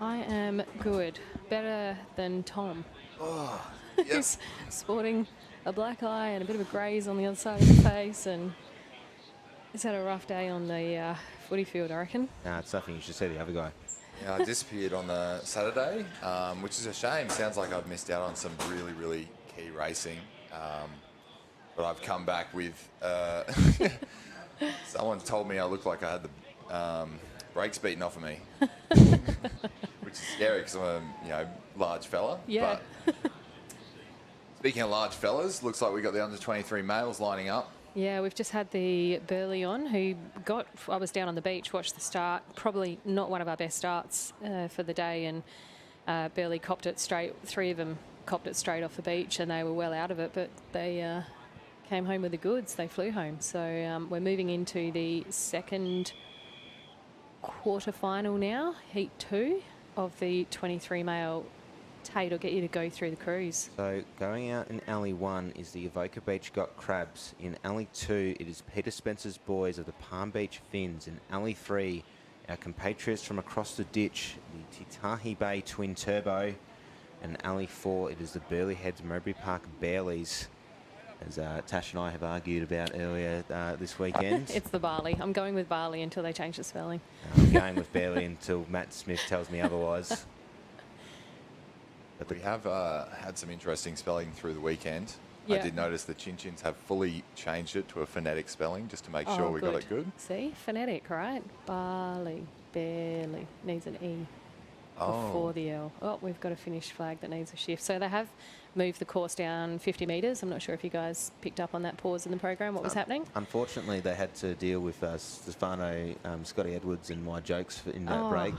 I am good. Better than Tom. Oh, Who's sporting a black eye and a bit of a graze on the other side of the face, and he's had a rough day on the footy field, I reckon. Nah, it's nothing. You should see the other guy. Yeah, I disappeared on the Saturday, which is a shame. Sounds like I've missed out on some really, really key racing. But I've come back with Someone told me I looked like I had the brakes beaten off of me, which is scary because I'm a large fella. Yeah. But speaking of large fellas, looks like we got the under 23 males lining up. Yeah, we've just had the Burley on who I was down on the beach, watched the start. Probably not one of our best starts for the day, and Burley copped it straight. 3 of them copped it straight off the beach, and they were well out of it, but they came home with the goods. They flew home. So we're moving into the second quarterfinal now, heat 2 of the 23 male. Tate will get you to go through the cruise. So going out in alley 1 is the Avoca Beach Got Crabs. In alley 2, it is Peter Spencer's boys of the Palm Beach Fins. In alley 3, our compatriots from across the ditch, the Titahi Bay Twin Turbo. And alley 4, it is the Burleigh Heads Mowbray Park Bairleys, as Tash and I have argued about earlier this weekend. It's the barley. I'm going with barley until they change the spelling. I'm going with Bailey until Matt Smith tells me otherwise. But we have had some interesting spelling through the weekend. Yeah. I did notice the Chin Chins have fully changed it to a phonetic spelling just to make sure we got it good. See, phonetic, right? Barley, barely needs an E before the L. Oh, we've got a finished flag that needs a shift. So they have moved the course down 50 metres. I'm not sure if you guys picked up on that pause in the program. What was happening? Unfortunately, they had to deal with Stefano, Scotty Edwards and my jokes in that break.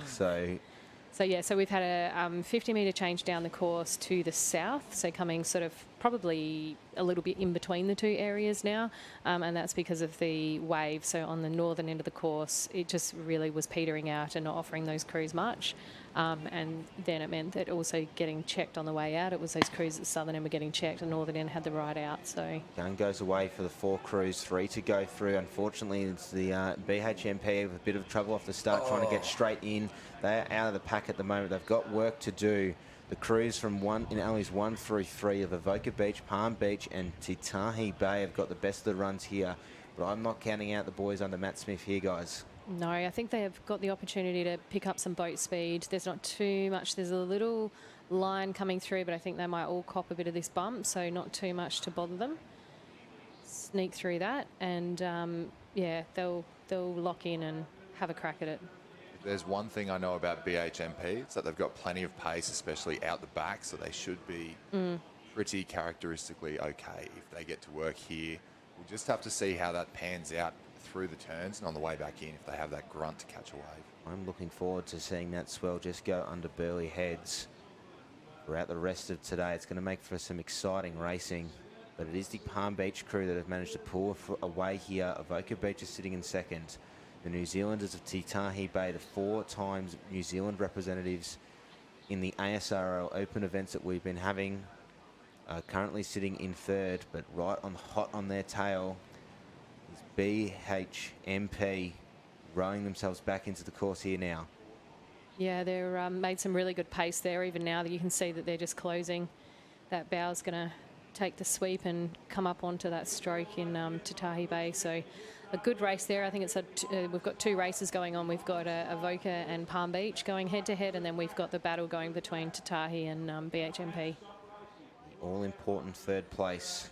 So yeah, so we've had a 50-metre change down the course to the south, so coming sort of probably a little bit in between the 2 areas now, and that's because of the wave. So on the northern end of the course, it just really was petering out and not offering those crews much. And then it meant that also getting checked on the way out. It was those crews at the southern end were getting checked, and northern end had the ride out. So gun goes away for the 4 crews, 3 to go through. Unfortunately, it's the BHMP with a bit of trouble off the start, trying to get straight in. They're out of the pack at the moment. They've got work to do. The crews from in alleys 1 through 3 of Avoca Beach, Palm Beach, and Titahi Bay have got the best of the runs here. But I'm not counting out the boys under Matt Smith here, guys. no, I think they have got the opportunity to pick up some boat speed. There's not too much. There's a little line coming through, but I think they might all cop a bit of this bump, so not too much to bother them. Sneak through that, and yeah, they'll lock in and have a crack at it. There's one thing I know about BHMP, it's that they've got plenty of pace, especially out the back, so they should be pretty characteristically okay if they get to work here. We'll just have to see how that pans out through the turns and on the way back in if they have that grunt to catch a wave. I'm looking forward to seeing that swell just go under Burleigh Heads. Throughout the rest of today, it's going to make for some exciting racing. But it is the Palm Beach crew that have managed to pull away here. Avoca Beach is sitting in second. The New Zealanders of Titahi Bay, the 4 times New Zealand representatives in the ASRL Open events that we've been having, are currently sitting in third, but right on hot on their tail is BHMP rowing themselves back into the course here now. Yeah, they're made some really good pace there. Even now that you can see that they're just closing. That bow's going to take the sweep and come up onto that stroke in Titahi Bay. So a good race there. I think it's we've got 2 races going on. We've got Avoca and Palm Beach going head-to-head, and then we've got the battle going between Titahi and BHMP. The all-important third place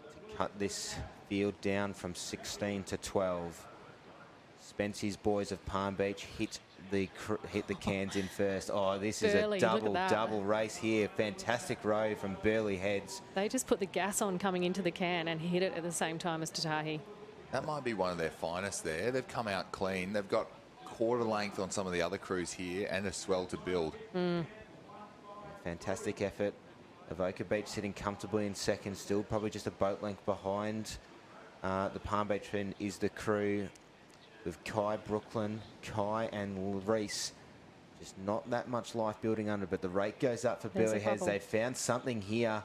to cut this field down from 16 to 12. Spence's boys of Palm Beach hit the cans in first. Oh, this is Burleigh, a double race here. Fantastic row from Burleigh Heads. They just put the gas on coming into the can and hit it at the same time as Titahi. That might be one of their finest there. They've come out clean. They've got quarter length on some of the other crews here and a swell to build. Fantastic effort. Avoca Beach sitting comfortably in second, still probably just a boat length behind. The Palm Beach fin is the crew with Kai Brooklyn, Kai and Reese. Just not that much life building under, but the rate goes up for Burleigh Heads. They found something here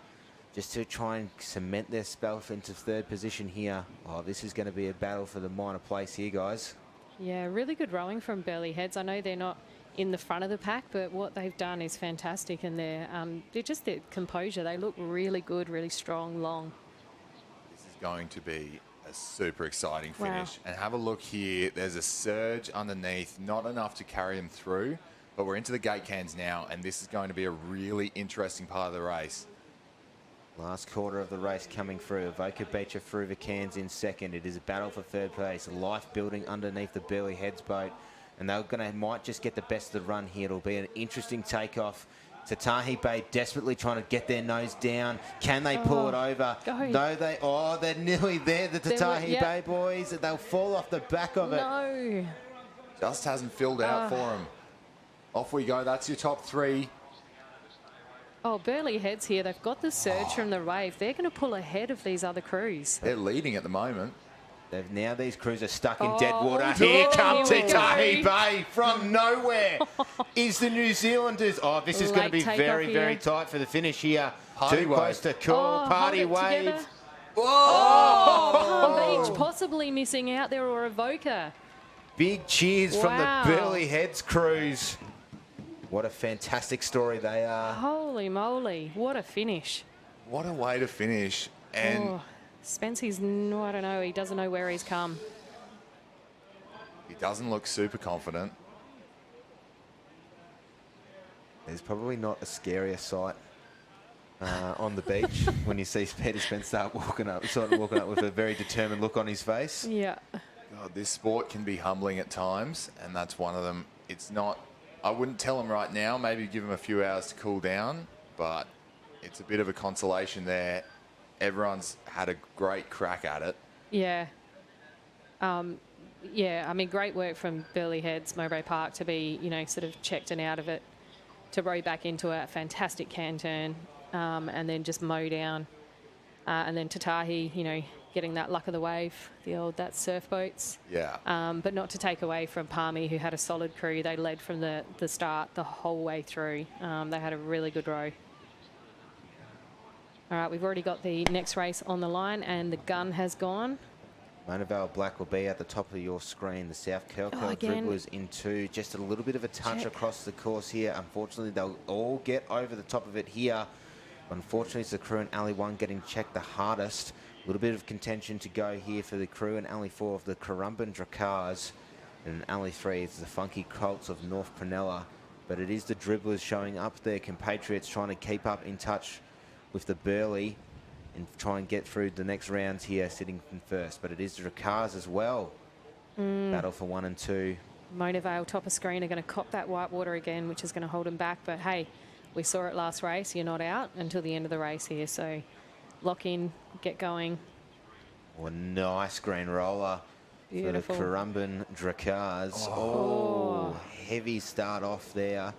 just to try and cement their spell into third position here. Oh, this is going to be a battle for the minor place here, guys. Yeah, really good rowing from Burleigh Heads. I know they're not in the front of the pack, but what they've done is fantastic, and they're just their composure. They look really good, really strong, long. This is going to be a super exciting finish. Wow. And have a look here. There's a surge underneath, not enough to carry them through, but we're into the gate cans now, and this is going to be a really interesting part of the race. Last quarter of the race coming through. Avoca Beecher through the cans in second. It is a battle for third place. Life building underneath the Burley Heads boat. And they're might just get the best of the run here. It'll be an interesting takeoff. Tatahi Bay desperately trying to get their nose down. Can they pull it over? Go. No, they're nearly there. The Tatahi Bay boys, they'll fall off the back of it. No. Just hasn't filled out for them. Off we go. That's your top three. Oh, Burley Heads here. They've got the surge from the wave. They're going to pull ahead of these other crews. They're leading at the moment. Now these crews are stuck in dead water. Here Here we comes go. Tatahi Bay from nowhere. Is the New Zealanders. Oh, this is going to be Late very, takeoff very here. tight for the finish here. Party Too wave. close to call. Oh, Party hold it wave. together. Oh! Palm Beach possibly missing out there, or Avoca. Big cheers from the Wow. Burley Heads crews. What a fantastic story they are. Holy moly, what a finish. What a way to finish. And Spency's, I don't know, he doesn't know where he's come. he doesn't look super confident. There's probably not a scarier sight on the beach when you see Peter Spence start walking up with a very determined look on his face. Yeah. God, this sport can be humbling at times, and that's one of them. It's not, I wouldn't tell him right now, maybe give him a few hours to cool down, but it's a bit of a consolation there. Everyone's had a great crack at it. Yeah. Yeah, I mean, great work from Burley Heads, Mowbray Park, to be, sort of checked and out of it, to row back into a fantastic can turn, and then just mow down. And then Tatahi, getting that luck of the wave, that's surf boats. Yeah. But not to take away from Palmy, who had a solid crew. They led from the start the whole way through. They had a really good row. All right, we've already got the next race on the line, and the gun has gone. Mona Vale Black will be at the top of your screen. The South Kelco again. dribblers in two. Just a little bit of a touch Check. across the course here. Unfortunately, they'll all get over the top of it here. Unfortunately, it's the crew in Alley 1 getting checked the hardest. A little bit of contention to go here for the crew in Alley 4 of the Currumbin Dracars. And in Alley 3, it's the Funky Colts of North Prunella. But it is the dribblers showing up there, compatriots trying to keep up in touch with the Burley and try and get through the next rounds here, sitting in first. But it is the Dracars as well. Battle for 1 and 2. Mona Vale, top of screen, are going to cop that white water again, which is going to hold them back. But hey, we saw it last race. You're not out until the end of the race here. So lock in, get going. Oh, a nice green roller Beautiful. for the Currumbin Dracars. Oh, heavy start off there.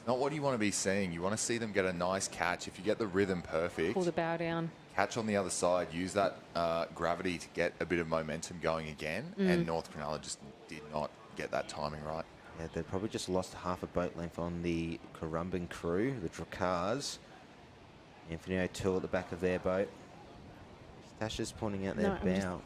Not what you want to be seeing. You want to see them get a nice catch. If you get the rhythm perfect, Pull the bow down. catch on the other side, use that gravity to get a bit of momentum going again. And North Cronulla just did not get that timing right. Yeah, they probably just lost half a boat length on the Currumbin crew, the Dracars. Anthony O'Toole at the back of their boat. Stasha's pointing out their No, I'm bow.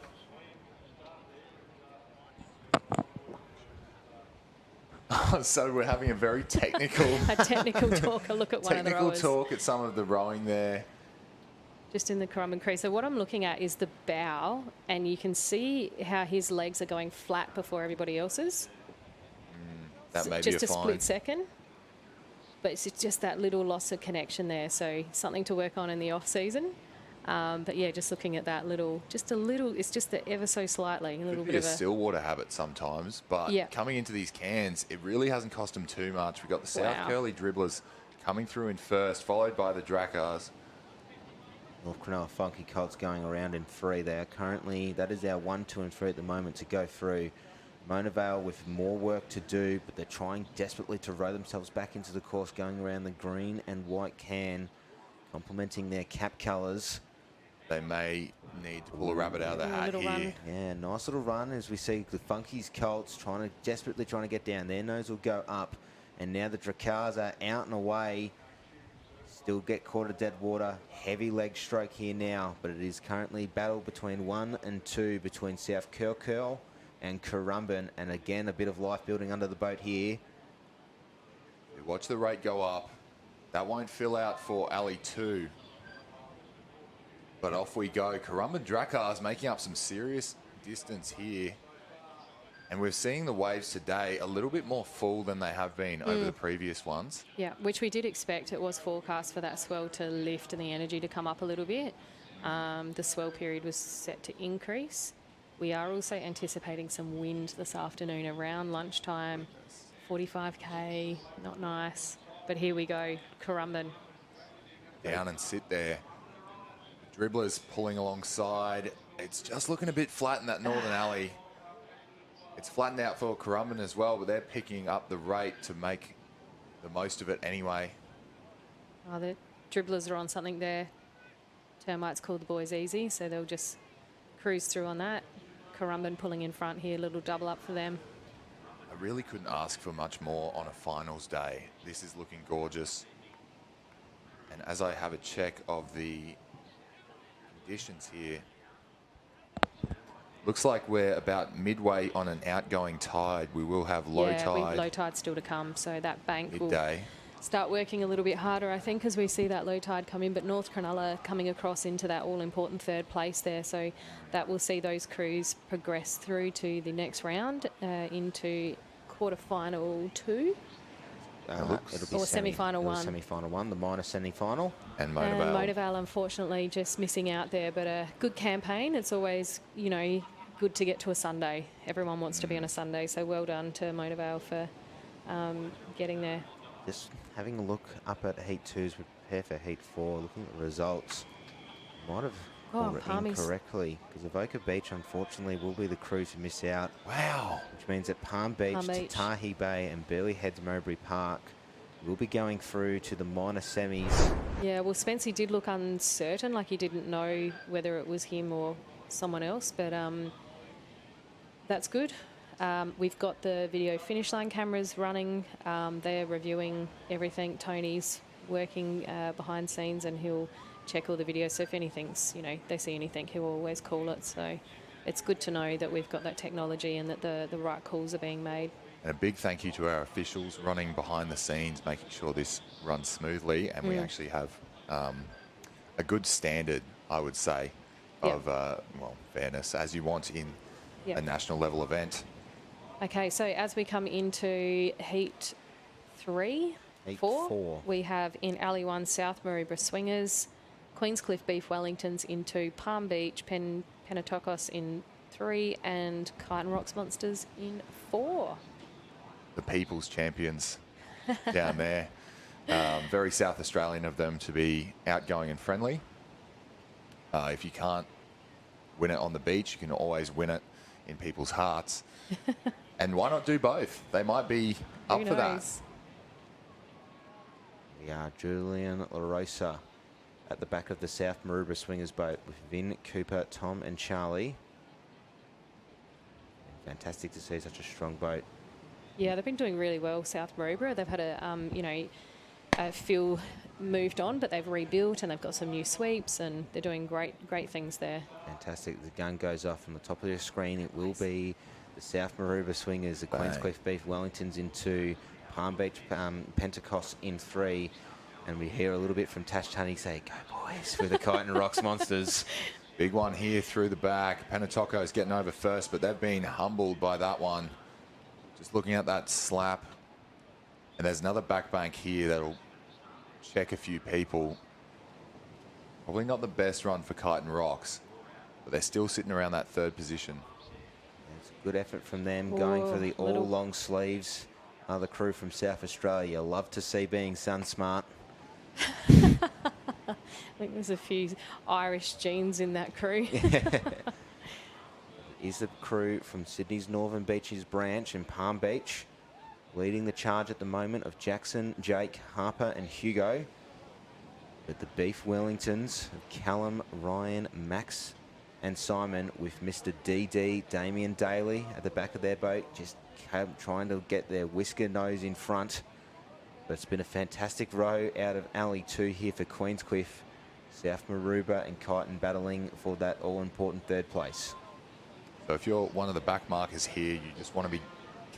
So we're having a very technical, A technical talk, a look at one of the technical rowers. talk at some of the rowing there. Just in the Currumbin crew. So what I'm looking at is the bow, and you can see how his legs are going flat before everybody else's. That may be Just a a fine. split second. But it's just that little loss of connection there. So something to work on in the off season. But yeah, just looking at that it's just the ever so slightly, a little Could be bit a of a... Stillwater habit sometimes, but Yeah. coming into these cans, it really hasn't cost them too much. We've got the South Wow. Curly dribblers coming through in first, followed by the Dracars. North Cronulla Funky Colts going around in 3 there. Currently, that is our 1, 2 and 3 at the moment to go through. Mona Vale with more work to do, but they're trying desperately to row themselves back into the course, going around the green and white can, complementing their cap colours. They may need to pull a rabbit out of the A hat little here. run. Yeah, nice little run as we see the Funkies Colts desperately trying to get down. Their nose will go up, and now the Dracars are out and away. Still get caught at dead water. Heavy leg stroke here now, but it is currently battle between 1 and 2 between South Curl and Currumbin, and again a bit of life building under the boat here. Watch the rate go up. That won't fill out for Alley 2. But off we go. Currumbin Dracars making up some serious distance here. And we're seeing the waves today a little bit more full than they have been over the previous ones. Yeah, which we did expect. It was forecast for that swell to lift and the energy to come up a little bit. The swell period was set to increase. We are also anticipating some wind this afternoon around lunchtime. 45k, not nice. But here we go, Currumbin. Down and sit there. The dribbler's pulling alongside. It's just looking a bit flat in that northern alley. It's flattened out for Currumbin as well, but they're picking up the rate to make the most of it anyway. Oh, the dribblers are on something there. Termites called the boys easy, so they'll just cruise through on that. Currumbin pulling in front here, little double up for them. I really couldn't ask for much more on a finals day. This is looking gorgeous. And as I have a check of the conditions here, looks like we're about midway on an outgoing tide. We will have low tide. Low tide still to come, so that bank midday. Will start working a little bit harder, I think, as we see that low tide come in. But North Cronulla coming across into that all-important third place there, so that will see those crews progress through to the next round into quarterfinal 2. It'll be or semi-final 1. Semi-final 1, the minor semi-final. And Motorvale. Motorvale, unfortunately, just missing out there. But a good campaign. It's always, you know, good to get to a Sunday. Everyone wants to be on a Sunday, so well done to Motorvale for getting there. Just having a look up at Heat 2 as we prepare for Heat 4, looking at the results. Might have called it incorrectly, because Avoca Beach, unfortunately, will be the crews who miss out. Wow. Which means that Palm Beach, Tahi Bay and Burleigh Heads Mowbray Park will be going through to the minor semis. Yeah, well, Spency did look uncertain, like he didn't know whether it was him or someone else, but that's good. We've got the video finish line cameras running. They're reviewing everything. Tony's working behind scenes, and he'll check all the videos. So if anything's, you know, they see anything, he'll always call it. So it's good to know that we've got that technology and that the right calls are being made. And a big thank you to our officials running behind the scenes, making sure this runs smoothly, and we actually have a good standard, I would say, of well, fairness, as you want in a national level event. Okay, so as we come into Heat 4, we have in Alley 1 South Maroubra Swingers, Queenscliff Beef Wellingtons in 2, Palm Beach Penatokos in 3, and Kite and Rocks Monsters in 4. The people's champions down there. Very South Australian of them to be outgoing and friendly. If you can't win it on the beach, you can always win it in people's hearts. And why not do both? They might be up for that. We are Julian LaRosa at the back of the South Maroubra Swingers boat with Vin, Cooper, Tom and Charlie. Fantastic to see such a strong boat. Yeah, they've been doing really well, South Maroubra. They've had a Phil moved on, but they've rebuilt and they've got some new sweeps and they're doing great things there. Fantastic. The gun goes off on the top of your screen. It will be the South Maroubra Swingers, the Queenscliff Beef Wellingtons in 2, Palm Beach Pentecost in 3, and we hear a little bit from Tash Tunney say, "Go boys," with the Kite and Rocks Monsters. Big one here through the back. Penatoko's getting over first, but they've been humbled by that one. Just looking at that slap. And there's another back bank here that'll check a few people. Probably not the best run for Kite and Rocks, but they're still sitting around that 3rd position. It's a good effort from them, going for the all long sleeves. Another crew from South Australia. Love to see being sun smart. I think there's a few Irish genes in that crew. Is the crew from Sydney's Northern Beaches branch in Palm Beach, leading the charge at the moment of Jackson, Jake, Harper and Hugo. But the Beef Wellingtons of Callum, Ryan, Max and Simon, with Mr. DD, Damien Daly at the back of their boat, just trying to get their whisker nose in front. But it's been a fantastic row out of Alley 2 here for Queenscliff. South Maroubra and Kyneton battling for that all-important 3rd place. So if you're one of the back markers here, you just want to be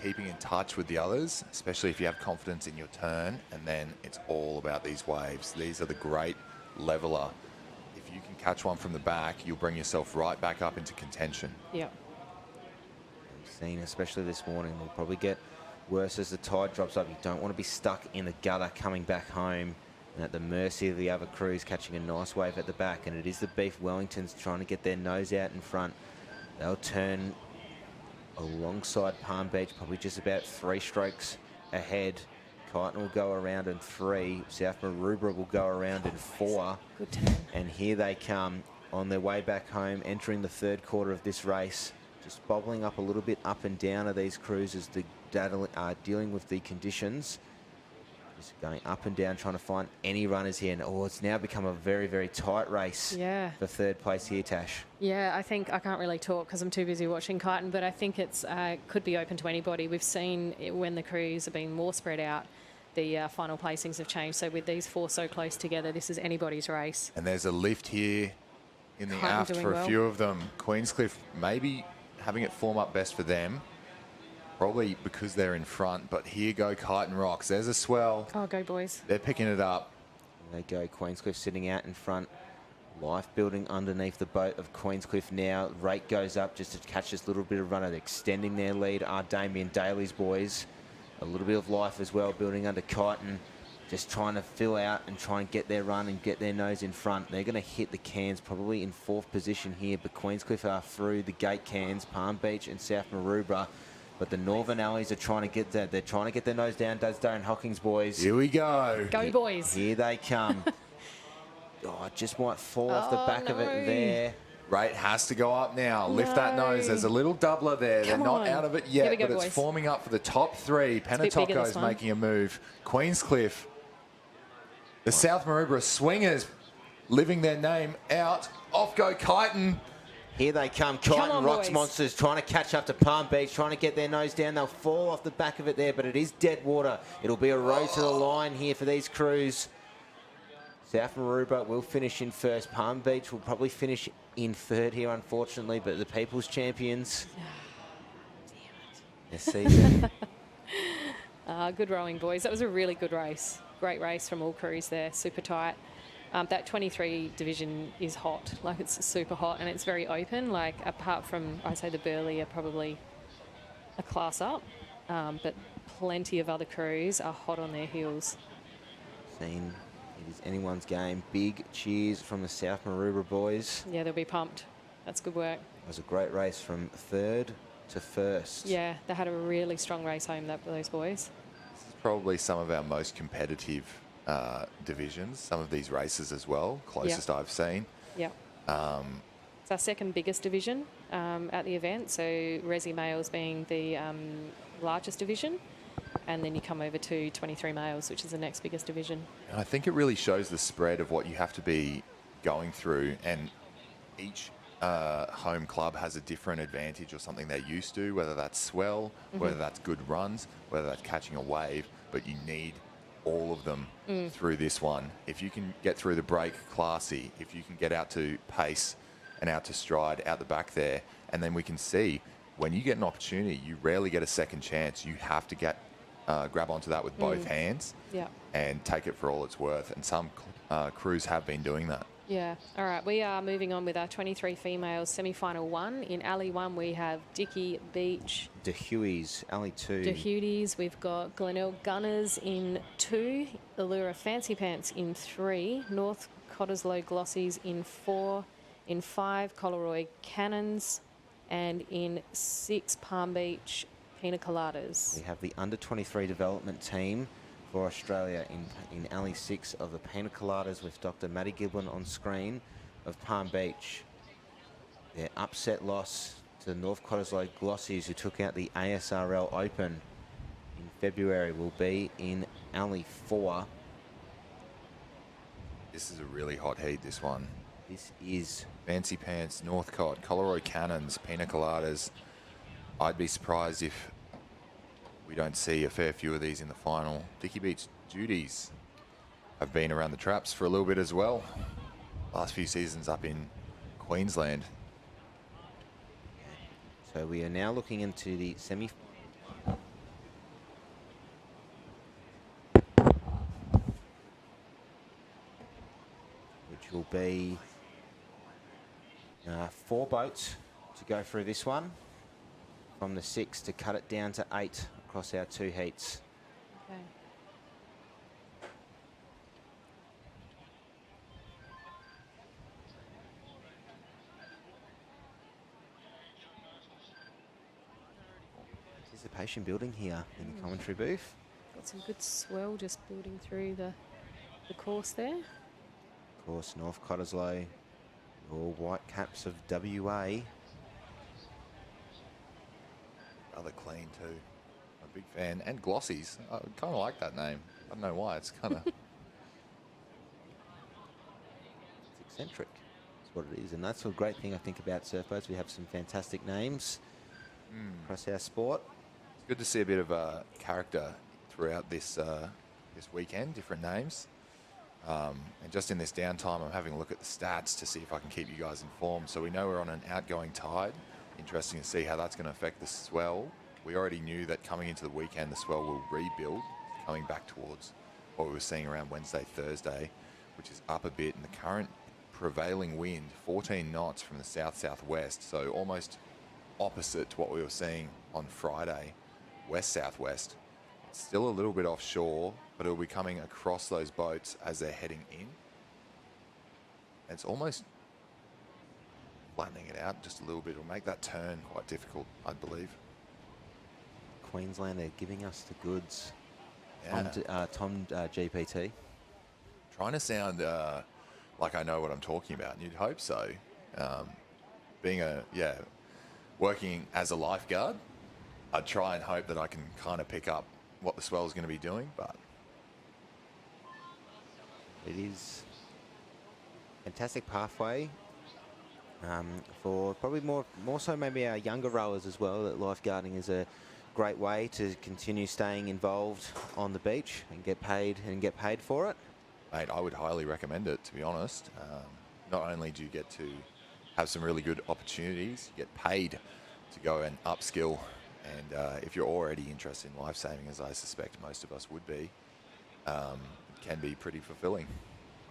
keeping in touch with the others, especially if you have confidence in your turn, and then it's all about these waves. These are the great leveler. If you can catch one from the back, you'll bring yourself right back up into contention. Yep. Seen, especially this morning, will probably get worse as the tide drops up. You don't want to be stuck in the gutter coming back home and at the mercy of the other crews catching a nice wave at the back. And it is the Beef Wellingtons trying to get their nose out in front. They'll turn alongside Palm Beach, probably just about 3 strokes ahead. Kyneton will go around in 3. South Maroubra will go around in 4. Good turn. And here they come on their way back home, entering the 3rd quarter of this race. Just bobbling up a little bit up and down of these crews as they're dealing with the conditions. Just going up and down, trying to find any runners here. And it's now become a very, very tight race for 3rd place here, Tash. Yeah, I think I can't really talk because I'm too busy watching Kyneton, but I think it's could be open to anybody. We've seen it when the crews have been more spread out, the final placings have changed. So with these 4 so close together, this is anybody's race. And there's a lift here in the Kyneton aft doing for a well. few of them. Queenscliff maybe having it form up best for them, probably because they're in front. But here go Kyneton Rocks. There's a swell. Oh, go boys. They're picking it up. There they go. Queenscliff sitting out in front. Life building underneath the boat of Queenscliff now. Rate goes up just to catch this little bit of runner. They're extending their lead are Damien Daly's boys. A little bit of life as well building under Kyneton. Just trying to fill out and try and get their run and get their nose in front. They're going to hit the cans probably in 4th position here, but Queenscliff are through the gate cans, Palm Beach and South Maroubra. But the Northern Alleys are trying to get that. They're trying to get their nose down. Does Darren Hockings, boys. Here we go. Go boys. Here they come. It just might fall off the back of it there. Rate has to go up now. Lift that nose. There's a little doubler there. Come They're not on. out of it Here yet, we go, but it's boys. forming up for the top 3. bit bigger, Penatoko's this one. making a move. Queenscliff. The South Maroubra Swingers living their name out. Off go Kyneton. Here they come. Come Kyneton on, Rocks boys. Monsters trying to catch up to Palm Beach, trying to get their nose down. They'll fall off the back of it there, but it is dead water. It'll be a row to the line here for these crews. South Maroubra will finish in 1st. Palm Beach will probably finish in 3rd here, unfortunately, but the People's Champions. This season. Good rowing, boys. That was a really good race. Great race from all crews there. Super tight. That 23 division is hot. Like, it's super hot and it's very open. Like, apart from, I'd say the Burleigh are probably a class up, but plenty of other crews are hot on their heels. Seen. It is anyone's game. Big cheers from the South Maroubra boys. Yeah, they'll be pumped. That's good work. It was a great race from 3rd to 1st. Yeah, they had a really strong race home, those boys. This is probably some of our most competitive divisions, some of these races as well, closest I've seen. Yeah. It's our 2nd biggest division at the event, so Resi Males being the largest division, and then you come over to 23 Males, which is the next biggest division. And I think it really shows the spread of what you have to be going through, and each home club has a different advantage or something they're used to, whether that's swell, whether that's good runs, whether that's catching a wave, but you need all of them through this one. If you can get through the break, classy. If you can get out to pace and out to stride out the back there, and then we can see when you get an opportunity, you rarely get a second chance. You have to get grab onto that with both hands and take it for all it's worth. And some crews have been doing that. Yeah. All right. We are moving on with our 23 females semi-final 1. In Alley 1, we have Dickey Beach, De Huey's, Alley 2. De Hudies. We've got Glenelg Gunners in 2. Allura Fancy Pants in 3. North Cottesloe Glossies in 4. In 5, Coleroy Cannons. And in 6, Palm Beach Pina Coladas. We have the under-23 development team for Australia in Alley 6 of the Pina Coladas with Dr. Matty Giblin on screen of Palm Beach. Their upset loss to the North Cottesloe Glossies, who took out the ASRL Open in February, will be in Alley 4. This is a really hot heat, this one. This is Fancy Pants, Northcott, Coleroy Cannons, Pina Coladas. I'd be surprised if we don't see a fair few of these in the final. Dickey Beach Duties have been around the traps for a little bit as well. Last few seasons up in Queensland. So we are now looking into the semi. Which will be 4 boats to go through this one. from the 6 to cut it down to 8 across our 2 heats. Okay. Anticipation building here in the commentary booth. Got some good swell just building through the course there. Of course, North Cottesloe, all white caps of WA. Rather clean too. I'm a big fan. And Glossies. I kind of like that name. I don't know why. It's kind of... It's eccentric. That's what it is. And that's a great thing I think about surf boats. We have some fantastic names across our sport. It's good to see a bit of character throughout this this weekend, different names. And just in this downtime, I'm having a look at the stats to see if I can keep you guys informed. So we know we're on an outgoing tide. Interesting to see how that's going to affect the swell. We already knew that coming into the weekend, the swell will rebuild, coming back towards what we were seeing around Wednesday, Thursday, which is up a bit. And the current prevailing wind, 14 knots from the south-southwest, so almost opposite to what we were seeing on Friday, west-southwest. It's still a little bit offshore, but it'll be coming across those boats as they're heading in. It's almost flattening it out just a little bit. It'll make that turn quite difficult, I believe. Queensland, they're giving us the goods. Yeah. Tom GPT. Trying to sound like I know what I'm talking about, and you'd hope so. Working as a lifeguard, I'd try and hope that I can kind of pick up what the swell is going to be doing, but It is fantastic pathway for probably more so maybe our younger rowers as well. That lifeguarding is a great way to continue staying involved on the beach and get paid for it. mate, I would highly recommend it, to be honest. Not only do you get to have some really good opportunities, you get paid to go and upskill. And if you're already interested in lifesaving, as I suspect most of us would be, it can be pretty fulfilling.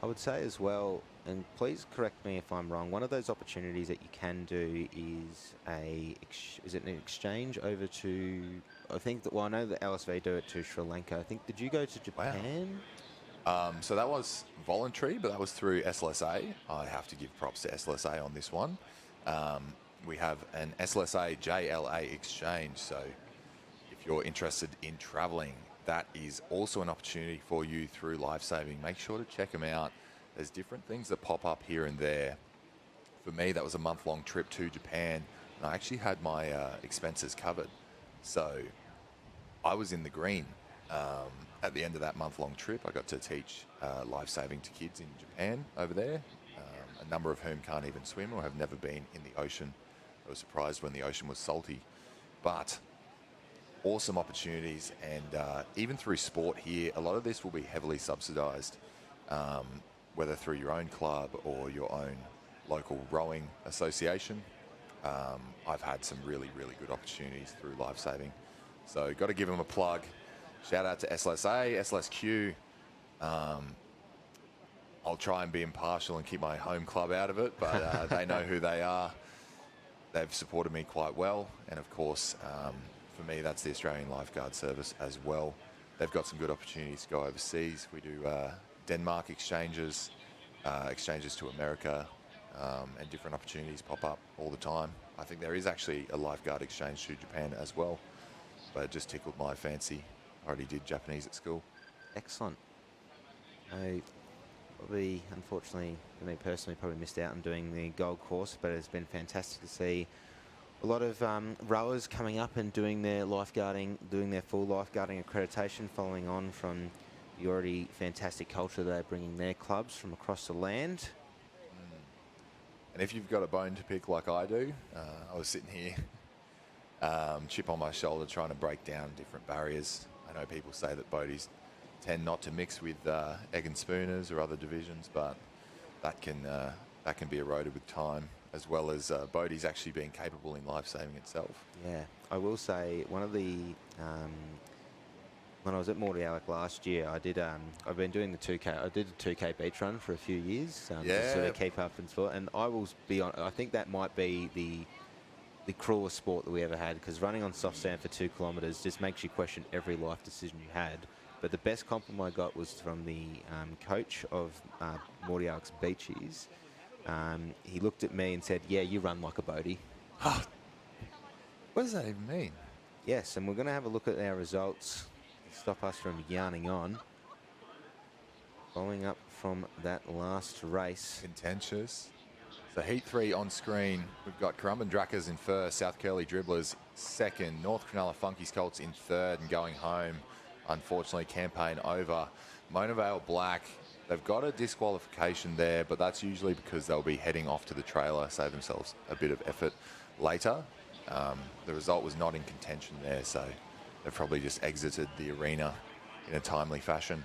I would say as well, and please correct me if I'm wrong, one of those opportunities that you can do is is it an exchange over to, I think that, well, I know that LSV do it to Sri Lanka. I think, did you go to Japan? Wow. So that was voluntary, but that was through SLSA. I have to give props to SLSA on this one. We have an SLSA JLA exchange. So if you're interested in traveling, that is also an opportunity for you through lifesaving. Make sure to check them out. There's different things that pop up here and there. For me, that was a month-long trip to Japan, and I actually had my expenses covered. So I was in the green. At the end of that month-long trip, I got to teach lifesaving to kids in Japan over there, a number of whom can't even swim or have never been in the ocean. I was surprised when the ocean was salty. But awesome opportunities, and even through sport here, a lot of this will be heavily subsidised, whether through your own club or your own local rowing association. I've had some really, really good opportunities through lifesaving. So got to give them a plug. Shout out to SLSA, SLSQ. I'll try and be impartial and keep my home club out of it, but they know who they are. They've supported me quite well, and of course, for me, that's the Australian Lifeguard Service as well. They've got some good opportunities to go overseas. We do Denmark exchanges, exchanges to America, and different opportunities pop up all the time. I think there is actually a lifeguard exchange to Japan as well, but it just tickled my fancy. I already did Japanese at school. Excellent. I probably, unfortunately, for me personally, probably missed out on doing the Gold Course, but it's been fantastic to see a lot of rowers coming up and doing their lifeguarding, doing their full lifeguarding accreditation, following on from the already fantastic culture they're bringing their clubs from across the land. And if you've got a bone to pick like I do, I was sitting here, chip on my shoulder, trying to break down different barriers. I know people say that boaties tend not to mix with egg and spooners or other divisions, but that can be eroded with time, as well as boaties actually being capable in lifesaving itself. Yeah, I will say one of the when I was at Mordialloc last year, I did. I've been doing the 2K. I did a 2K beach run for a few years to sort of keep up in sport. And I will be on. I think that might be the cruelest sport that we ever had, because running on soft sand for 2 kilometres just makes you question every life decision you had. But the best compliment I got was from the coach of Mordialk's Beaches. He looked at me and said, "Yeah, you run like a boatie." What does that even mean? Yes, and we're going to have a look at our results to stop us from yarning on. Following up from that last race. Contentious. So heat 3 on screen. We've got Currumbin Drakkars in first, South Curly Dribblers second, North Cronulla Funky Colts in third and going home. Unfortunately, campaign over. Mona Vale Black, they've got a disqualification there, but that's usually because they'll be heading off to the trailer, save themselves a bit of effort later. The result was not in contention there, so they've probably just exited the arena in a timely fashion.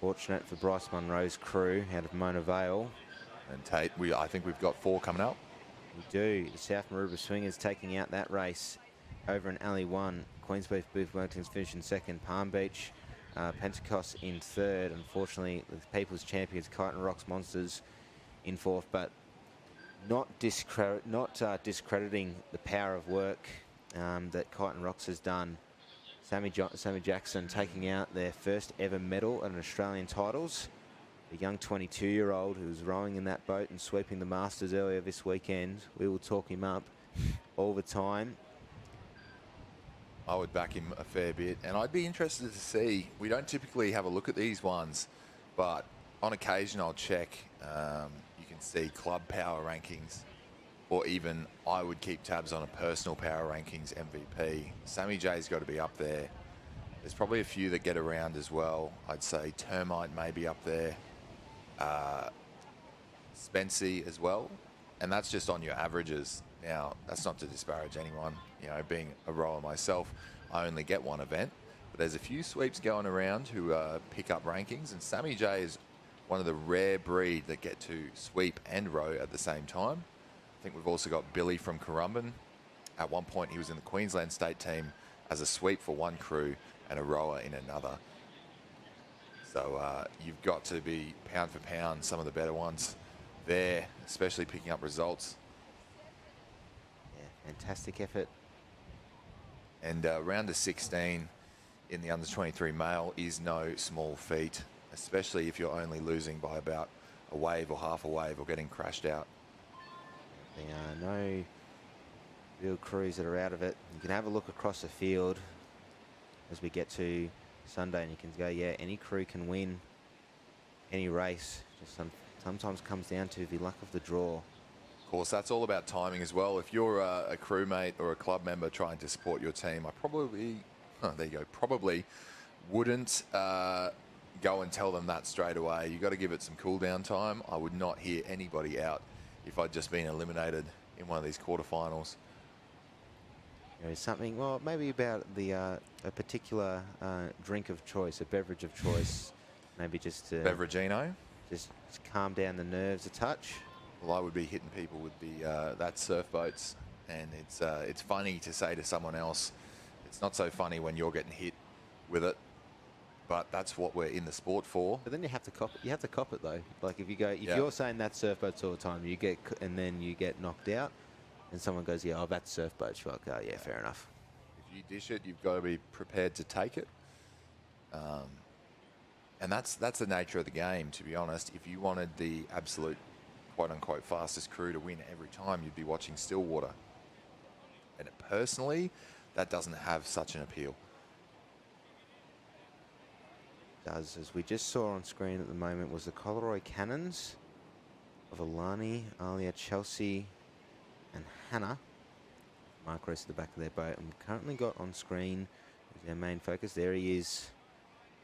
Fortunate for Bryce Munro's crew out of Mona Vale. And Tate, I think we've got 4 coming up. We do. The South Maroubra Swingers taking out that race over in Alley 1. Queensbeef Booth Wellington's finishing second. Palm Beach, Pentecost in third. Unfortunately, the People's Champions, Kyneton Rocks Monsters in fourth, but not discrediting the power of work that Kyneton Rocks has done. Sammy Jackson taking out their first ever medal at an Australian titles. The young 22-year-old who was rowing in that boat and sweeping the Masters earlier this weekend. We will talk him up all the time. I would back him a fair bit, and I'd be interested to see. We don't typically have a look at these ones, but on occasion I'll check. You can see club power rankings, or even I would keep tabs on a personal power rankings MVP. Sammy J's got to be up there. There's probably a few that get around as well. I'd say Termite may be up there. Spency as well. And that's just on your averages. Now, that's not to disparage anyone. You know, being a rower myself, I only get one event. But there's a few sweeps going around who pick up rankings. And Sammy J is one of the rare breed that get to sweep and row at the same time. I think we've also got Billy from Currumbin. At one point, he was in the Queensland state team as a sweep for one crew and a rower in another. So you've got to be pound for pound some of the better ones there, especially picking up results. Yeah, fantastic effort. And round of 16 in the under-23 male is no small feat, especially if you're only losing by about a wave or half a wave or getting crashed out. There are no real crews that are out of it. You can have a look across the field as we get to Sunday, and you can go, yeah, any crew can win any race. Just sometimes comes down to the luck of the draw. Of course, that's all about timing as well. If you're a crewmate or a club member trying to support your team, I probably, there you go, probably wouldn't go and tell them that straight away. You've got to give it some cool down time. I would not hear anybody out if I'd just been eliminated in one of these quarterfinals. There is something, well, maybe about the a particular drink of choice, a beverage of choice, maybe just to Beveragino? just calm down the nerves a touch. Well, I would be hitting people with that surf boats, and it's funny to say to someone else. It's not so funny when you're getting hit with it, but that's what we're in the sport for. But then you have to cop it. You have to cop it though. Like if you're saying that surf boats all the time, and then you get knocked out. And someone goes, yeah, that's surf boats. You're like, oh, yeah, fair enough. If you dish it, you've got to be prepared to take it. And that's the nature of the game, to be honest. If you wanted the absolute, quote-unquote, fastest crew to win every time, you'd be watching Stillwater. And personally, that doesn't have such an appeal. It does. As we just saw on screen at the moment was the Coleroy Cannons of Alani, Alia, Chelsea, and Hannah. Mark Reese at the back of their boat. And currently got on screen is their main focus. There he is,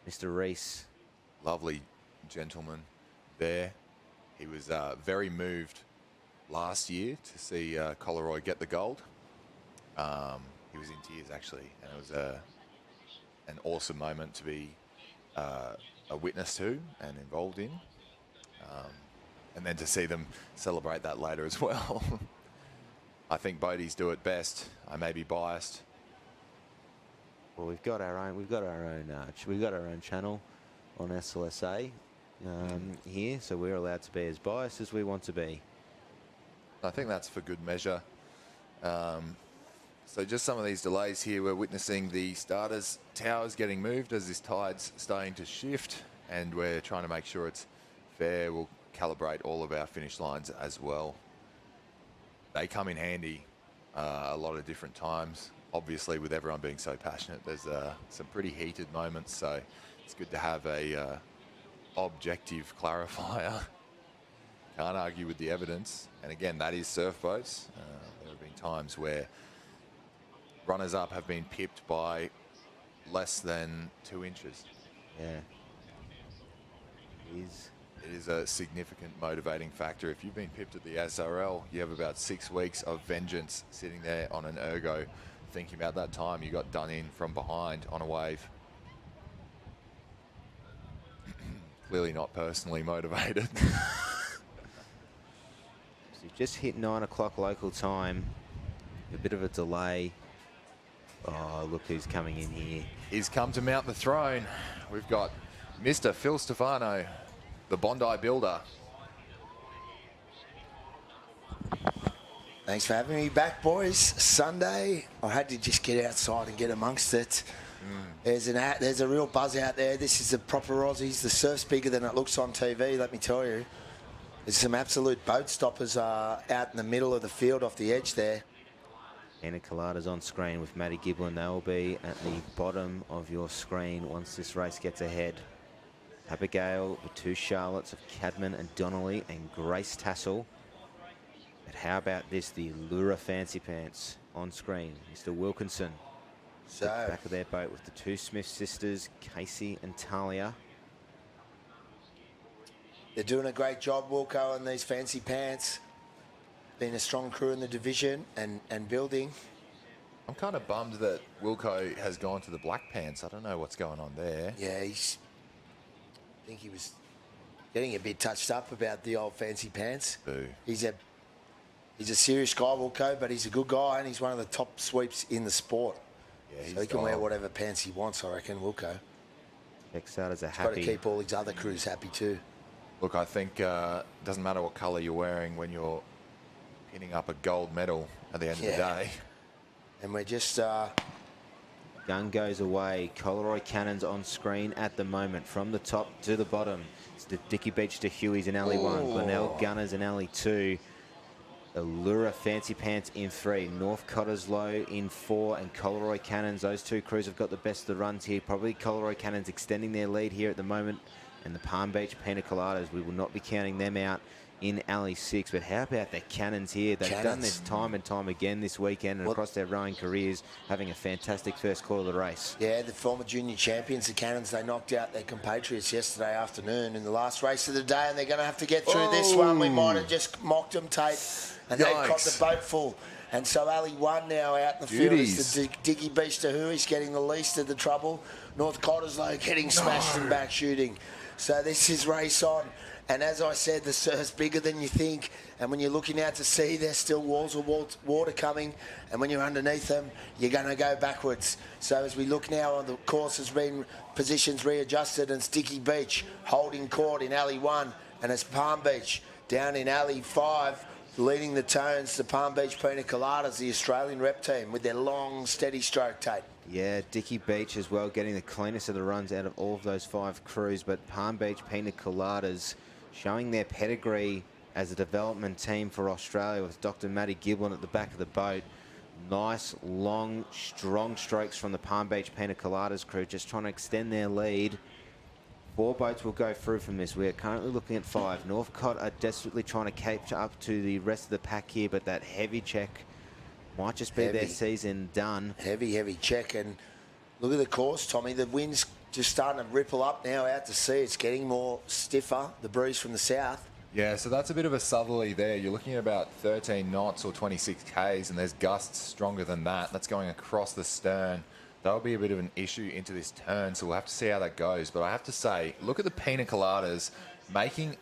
Mr. Reese. Lovely gentleman there. He was very moved last year to see Coleroy get the gold. He was in tears, actually, and it was an awesome moment to be a witness to and involved in. And then to see them celebrate that later as well. I think boaties do it best. I may be biased. Well, we've got our own channel on SLSA here, so we're allowed to be as biased as we want to be. I think that's for good measure. So just some of these delays here. We're witnessing the starters' towers getting moved as this tide's starting to shift, and we're trying to make sure it's fair. We'll calibrate all of our finish lines as well. They come in handy a lot of different times. Obviously, with everyone being so passionate, there's some pretty heated moments, so it's good to have a objective clarifier. Can't argue with the evidence. And again, that is surf boats. There have been times where runners-up have been pipped by less than 2 inches. Yeah. It is a significant motivating factor. If you've been pipped at the SRL, you have about 6 weeks of vengeance sitting there on an ergo, thinking about that time you got done in from behind on a wave. Clearly not personally motivated. So you've just hit 9 o'clock local time. A bit of a delay. Oh, look who's coming in here. He's come to mount the throne. We've got Mr. Phil Stefano, the Bondi builder. Thanks for having me back, boys. Sunday, I had to just get outside and get amongst it. There's a real buzz out there. This is the proper Aussies. The surf's bigger than it looks on TV, let me tell you. There's some absolute boat stoppers out in the middle of the field off the edge there. Pina Coladas on screen with Matty Giblin. They'll be at the bottom of your screen once this race gets ahead. Abigail, the 2 Charlottes of Cadman and Donnelly, and Grace Tassel. But how about this, the Allura Fancy Pants on screen. Mr. Wilkinson, So, at the back of their boat with the 2 Smith sisters, Casey and Talia. they're doing a great job, Wilco, and these fancy pants. Been a strong crew in the division and building. I'm kind of bummed that Wilco has gone to the black pants. I don't know what's going on there. Yeah, I think he was getting a bit touched up about the old fancy pants. Boo. He's a serious guy, Wilco, but he's a good guy and he's one of the top sweeps in the sport. Yeah, So he can wear whatever pants he wants, I reckon, Wilco. Checks out as a Got to happy. keep all his other crews happy too. Look, I think it doesn't matter what colour you're wearing when you're pinning up a gold medal at the end of the day. And we're just... Gun goes away. Coleroy Cannons on screen at the moment. From the top to the bottom. It's the Dicky Beach to Huey's in alley 1. Glenelg Gunners in alley 2. Allura Fancy Pants in 3. North Cottesloe in 4. And Coleroy Cannons. Those 2 crews have got the best of the runs here. Probably Coleroy Cannons extending their lead here at the moment. And the Palm Beach Pina Coladas, we will not be counting them out in alley 6. But how about the Cannons here? They've done this time and time again this weekend and across their rowing careers, having a fantastic first quarter of the race. Yeah, the former junior champions, the Cannons, they knocked out their compatriots yesterday afternoon in the last race of the day, and they're going to have to get through this one. We might have just mocked them, Tate, and they've got the boat full. And so alley 1 now out in the field is the Dicky Beach to Huey's getting the least of the trouble. North Cottesloe getting smashed and back shooting. So this is race on. And as I said, the surf's bigger than you think. And when you're looking out to sea, there's still walls of water coming. And when you're underneath them, you're going to go backwards. So as we look now, the course has been positions readjusted, and it's Dicky Beach holding court in alley 1. And it's Palm Beach down in alley 5, leading the tones, the Palm Beach Pina Coladas, the Australian rep team, with their long, steady stroke, Tate. Yeah, Dicky Beach as well, getting the cleanest of the runs out of all of those 5 crews. But Palm Beach Pina Coladas showing their pedigree as a development team for Australia with Dr. Matty Giblin at the back of the boat. Nice, long, strong strokes from the Palm Beach Pina Coladas crew, just trying to extend their lead. 4 boats will go through from this. We're currently looking at 5. Northcott are desperately trying to catch up to the rest of the pack here, but that heavy check might just be their season done. Heavy check. And look at the course, Tommy. The wind's just starting to ripple up now out to sea. It's getting more stiffer, the breeze from the south. Yeah, so that's a bit of a southerly there. You're looking at about 13 knots or 26 Ks, and there's gusts stronger than that. That's going across the stern. That'll be a bit of an issue into this turn, so we'll have to see how that goes. But I have to say, look at the Pina Coladas making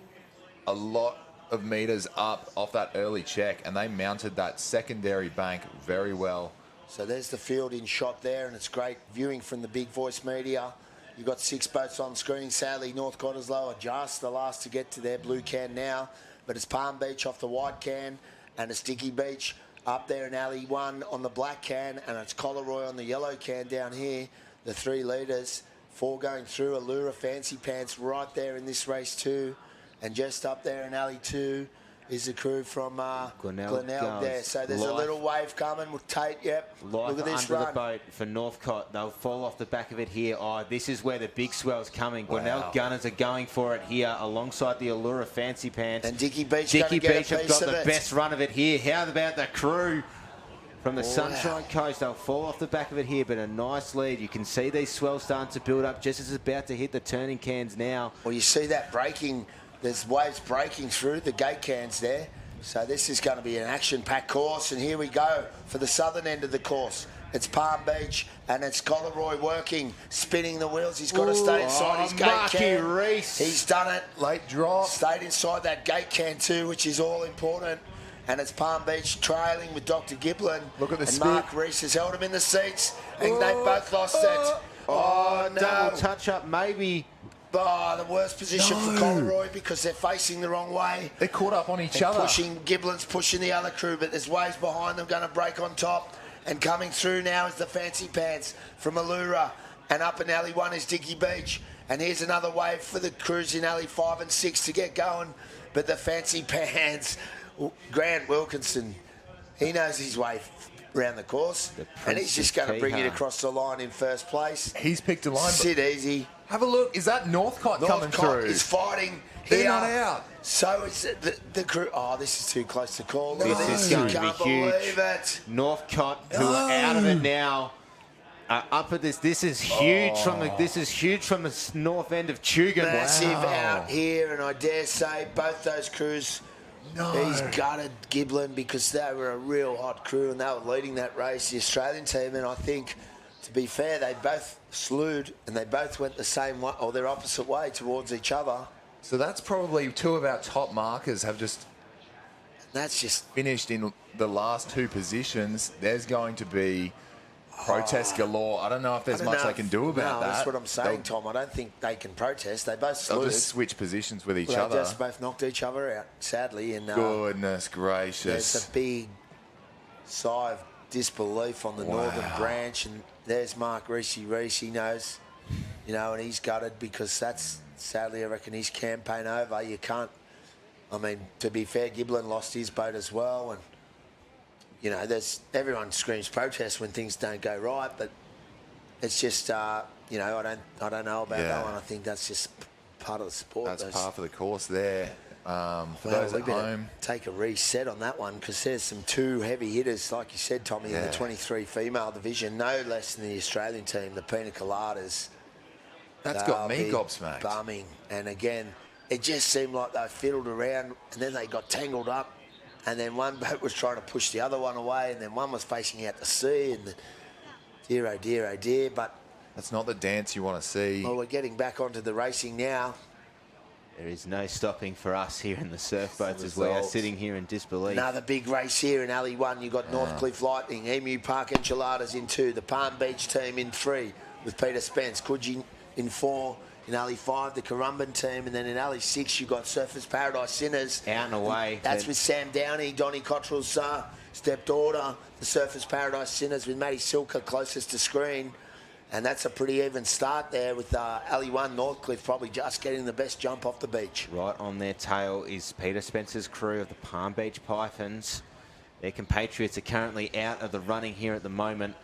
a lot of meters up off that early check, and they mounted that secondary bank very well. So there's the field in shot there, and it's great viewing from the Big Voice Media. You've got 6 boats on screen. Sadly, North Cottesloe are just the last to get to their blue can now, but it's Palm Beach off the white can, and it's Dicky Beach up there in alley 1 on the black can, and it's Collaroy on the yellow can down here. The 3 leaders, 4 going through. Allura, Fancy Pants right there in this race too, and just up there in alley 2 is the crew from Glenelg there. So there's a little wave coming with Tate. Yep. Look at this under run. the boat for Northcott. They'll fall off the back of it here. Oh, this is where the big swell's coming. Glenelg Gunners are going for it here alongside the Allura Fancy Pants. And Dicky Beach have got the best run of it here. How about the crew from the Sunshine Coast? They'll fall off the back of it here, but a nice lead. You can see these swells starting to build up just as it's about to hit the turning cans now. Well, you see that breaking. There's waves breaking through the gate cans there. So this is going to be an action-packed course, and here we go for the southern end of the course. It's Palm Beach, and it's Collaroy working, spinning the wheels. He's got to stay inside his gate can. Reese. He's done it. Late drop. Stayed inside that gate can too, which is all important. And it's Palm Beach trailing with Dr. Giblin. Look at the and spin. Mark Reese has held him in the seats, and they both lost it. Oh, no. Double touch-up, maybe. Oh, the worst position for Collaroy because they're facing the wrong way. They're caught up on each other. Giblin's pushing the other crew, but there's waves behind them going to break on top. And coming through now is the Fancy Pants from Allura. And up in alley 1 is Dicky Beach. And here's another wave for the crews in alley 5 and 6 to get going. But the Fancy Pants, Grant Wilkinson, he knows his way around the course. And he's just going to bring it across the line in first place. He's picked a line. Sit easy. Have a look. Is that Northcott coming through? Northcott is fighting. They're not out. So it's the crew. Oh, this is too close to call. This is going to be huge. Northcott, who are out of it now, are up at this. This is huge from the north end of Tugan. Massive out here, and I dare say both those crews. He's gutted Giblin because they were a real hot crew and they were leading that race, the Australian team. And I think, to be fair, they both slewed and they both went the same way, or their opposite way towards each other. So that's probably 2 of our top markers have just finished in the last 2 positions. There's going to be protest galore. I don't know if there's much they can do about that. That's what I'm saying, Tom. I don't think they can protest. They both slewed. They'll just switch positions with each other. They just both knocked each other out, sadly. And goodness gracious. There's a big sigh of disbelief on the northern branch, and there's Mark Reese. He knows, and he's gutted because that's, sadly, I reckon, his campaign over. You can't, to be fair, Giblin lost his boat as well, and everyone screams protest when things don't go right, but it's just, I don't know about that one. I think that's just part of the sport. That's par for the course there. For those at home, take a reset on that one because there's some 2 heavy hitters, like you said, Tommy, in the 23 female division, no less than the Australian team, the Pina Coladas. That's got me gobsmacked. Bumming, and again, it just seemed like they fiddled around, and then they got tangled up. And then one boat was trying to push the other one away, and then one was facing out to sea, and dear, oh dear, oh dear. But that's not the dance you want to see. Well, we're getting back onto the racing now. There is no stopping for us here in the surf boats as we are sitting here in disbelief. Another big race here in alley 1. You've got Northcliffe Lightning, Emu Park Enchiladas in 2, the Palm Beach team in 3 with Peter Spence, Coogee in 4. In alley 5, the Currumbin team, and then in alley 6, you've got Surfers Paradise Sinners. Out and away. That's with Sam Downey, Donnie Cottrell's stepped order. The Surfers Paradise Sinners with Matty Silka closest to screen. And that's a pretty even start there with alley 1, Northcliffe probably just getting the best jump off the beach. Right on their tail is Peter Spencer's crew of the Palm Beach Pythons. Their compatriots are currently out of the running here at the moment.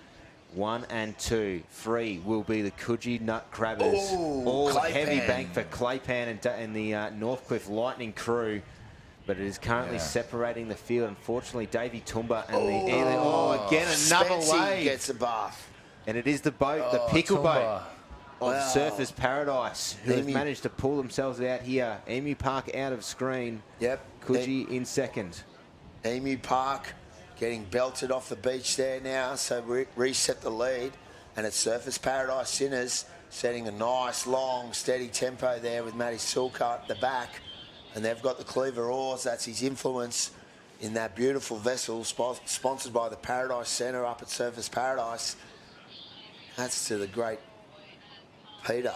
1 and 2. 3 will be the Coogee Nut Crabbers. All heavy bank for Claypan and the Northcliffe Lightning crew. But it is currently separating the field. Unfortunately, Davey Tumba and again another wave. Gets a bath. And it is the boat, the pickle boat of Surfers Paradise, who have managed to pull themselves out here. Emu Park out of screen. Yep. Coogee in second. Emu Park getting belted off the beach there now, so reset the lead. And it's Surfers Paradise Sinners setting a nice, long, steady tempo there with Matty Silka at the back. And they've got the Cleaver oars. That's his influence in that beautiful vessel sponsored by the Paradise Centre up at Surfers Paradise. That's to the great Peter.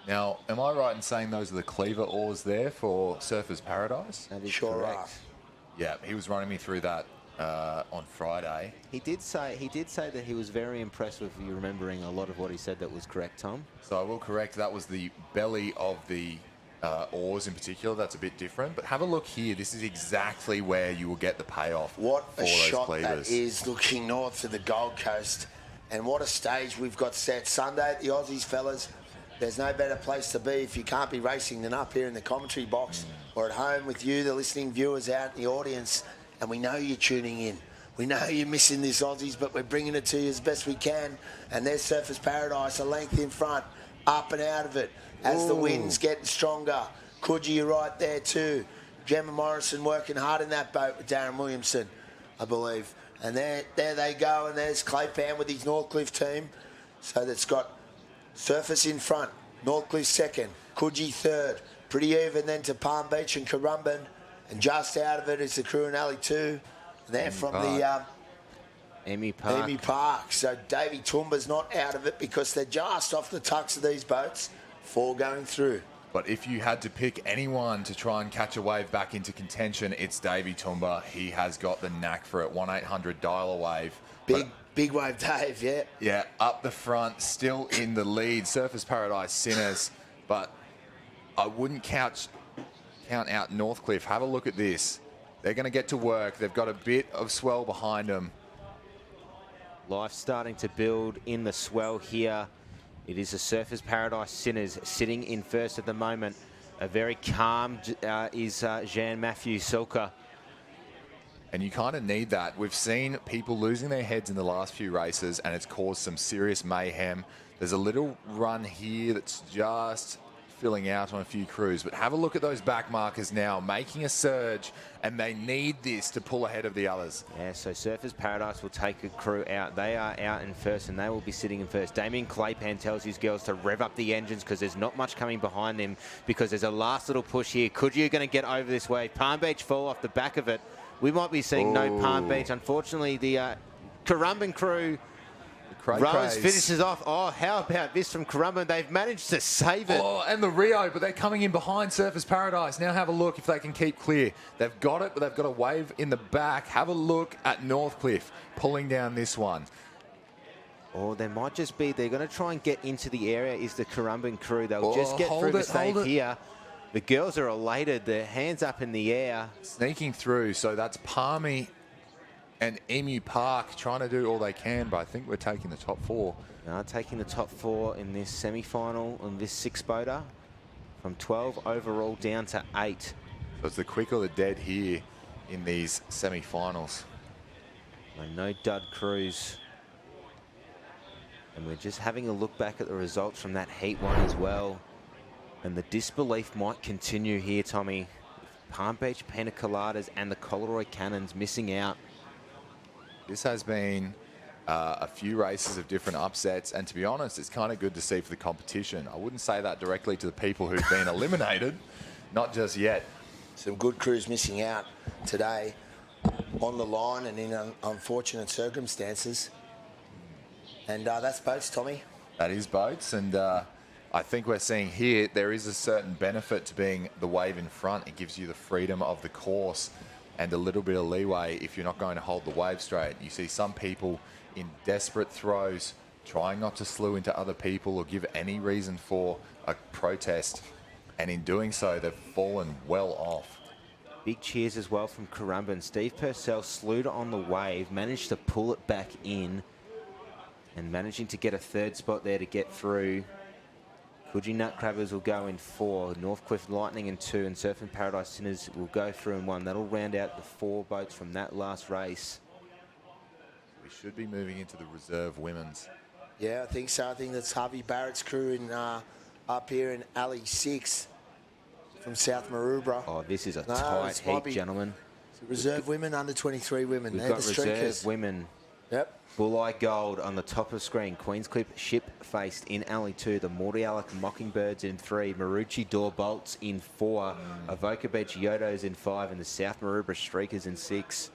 Now, am I right in saying those are the Cleaver oars there for Surfers Paradise? That is sure correct. Yeah, he was running me through that on Friday. He did say that he was very impressed with you remembering a lot of what he said that was correct, Tom. So I will correct, that was the belly of the oars in particular. That's a bit different. But have a look here. This is exactly where you will get the payoff. What for a those shot cleavers. that is, looking north to the Gold Coast. And what a stage we've got set. Sunday at the Aussies, fellas. There's no better place to be if you can't be racing than up here in the commentary box or at home with you, the listening viewers out in the audience. And we know you're tuning in. We know you're missing this Aussies, but we're bringing it to you as best we can. And there's Surfers Paradise, a length in front, up and out of it as the wind's getting stronger. Coogee, you're right there too. Gemma Morrison working hard in that boat with Darren Williamson, I believe. And there they go, and there's Claypan with his Northcliffe team. So that's got Surfers in front, Northcliffe second, Coogee third. Pretty even then to Palm Beach and Currumbin. And just out of it is the crew in Alley 2. And they're from the Emu Park. Emu Park. So Davey Toomba's not out of it because they're just off the tucks of these boats, 4 going through. But if you had to pick anyone to try and catch a wave back into contention, it's Davey Toomba. He has got the knack for it. 1-800 dial a wave. Big wave Dave, yeah. Yeah, up the front, still in the lead. Surfers Paradise Sinners, but I wouldn't count out Northcliffe. Have a look at this. They're going to get to work. They've got a bit of swell behind them. Life starting to build in the swell here. It is the Surfers Paradise Sinners sitting in first at the moment. A very calm is Jean-Matthew Silka. And you kind of need that. We've seen people losing their heads in the last few races, and it's caused some serious mayhem. There's a little run here that's just filling out on a few crews, but have a look at those back markers now, making a surge, and they need this to pull ahead of the others. Yeah, so Surfers Paradise will take a crew out. They are out in first, and they will be sitting in first. Damien Claypan tells his girls to rev up the engines because there's not much coming behind them because there's a last little push here. Coogee going to get over this wave. Palm Beach fall off the back of it. We might be seeing no Palm Beach. Unfortunately, the Currumbin crew Rose finishes off. Oh, how about this from Currumbin? They've managed to save it. Oh, and the Rio, but they're coming in behind Surfers Paradise. Now have a look if they can keep clear. They've got it, but they've got a wave in the back. Have a look at Northcliffe pulling down this one. Or they might just be, they're going to try and get into the area, is the Currumbin crew. They'll just get through the save here. The girls are elated, their hands up in the air. Sneaking through, so that's Palmy and Emu Park trying to do all they can, but I think we're taking the top 4. Taking the top 4 in this semi-final on this 6-boater from 12 overall down to 8. So it's the quick or the dead here in these semi-finals. No dud crews. And we're just having a look back at the results from that heat 1 as well. And the disbelief might continue here, Tommy. Palm Beach Pina Coladas and the Coleroy Cannons missing out. This has been a few races of different upsets, and to be honest, it's kind of good to see for the competition. I wouldn't say that directly to the people who've been eliminated, not just yet. Some good crews missing out today on the line and in unfortunate circumstances. And that's boats, Tommy. That is boats, and I think we're seeing here there is a certain benefit to being the wave in front. It gives you the freedom of the course and a little bit of leeway if you're not going to hold the wave straight. You see some people in desperate throws trying not to slew into other people or give any reason for a protest, and in doing so they've fallen well off. Big cheers as well from Currumbin. Steve Purcell slewed on the wave, managed to pull it back in and managing to get a 3rd spot there to get through. Coogee Nutcrabbers will go in 4, Northcliffe Lightning in 2, and Surfing Paradise Sinners will go through in 1. That'll round out the 4 boats from that last race. We should be moving into the reserve women's. Yeah, I think so. I think that's Harvey Barrett's crew in up here in Alley 6 from South Maroubra. Oh, this is a tight heat, gentlemen. Reserve women, under 23 women. We've They're got the reserve streakers. women. Yep. Bulleye Gold on the top of screen. Queenscliff Ship-Faced in Alley 2. The Mordialloc Mockingbirds in 3. Marucci Door Bolts in 4. Avoca Beach Yodos in 5. And the South Maroubra Streakers in 6.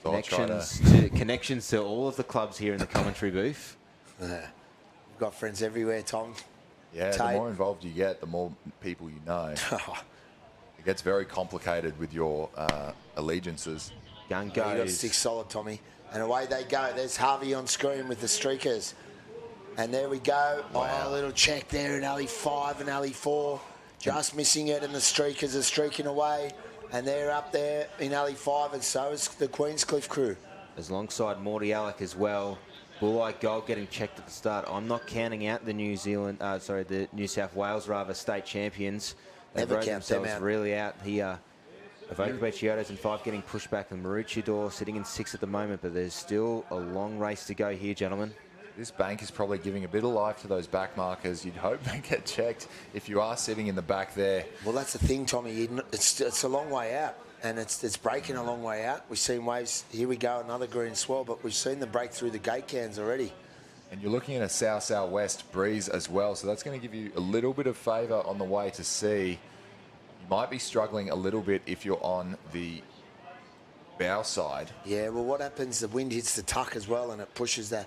So Connections to all of the clubs here in the commentary booth. We've got friends everywhere, Tom. Yeah, the more involved you get, the more people you know. It gets very complicated with your allegiances. Gun You got to goes. stick solid, Tommy. And away they go. There's Harvey on screen with the streakers. And there we go. Wow. Oh, a little check there in alley 5 and alley 4. Just missing it, and the streakers are streaking away. And they're up there in alley 5, and so is the Queenscliff crew. Alongside Morty Alec as well. Bulleye Gold getting checked at the start. I'm not counting out the New South Wales state champions. They Never rode count them themselves out. really out here. Avoca Becchiotos in 5 getting pushed back, and Maroochydore sitting in 6 at the moment, but there's still a long race to go here, gentlemen. This bank is probably giving a bit of life to those back markers. You'd hope they get checked if you are sitting in the back there. Well, that's the thing, Tommy. It's a long way out, and it's breaking a long way out. We've seen waves. Here we go, another green swell, but we've seen them break through the gate cans already. And you're looking at a south-southwest breeze as well, so that's going to give you a little bit of favour on the way to sea. You might be struggling a little bit if you're on the bow side. Yeah, well, what happens, the wind hits the tuck as well, and it pushes the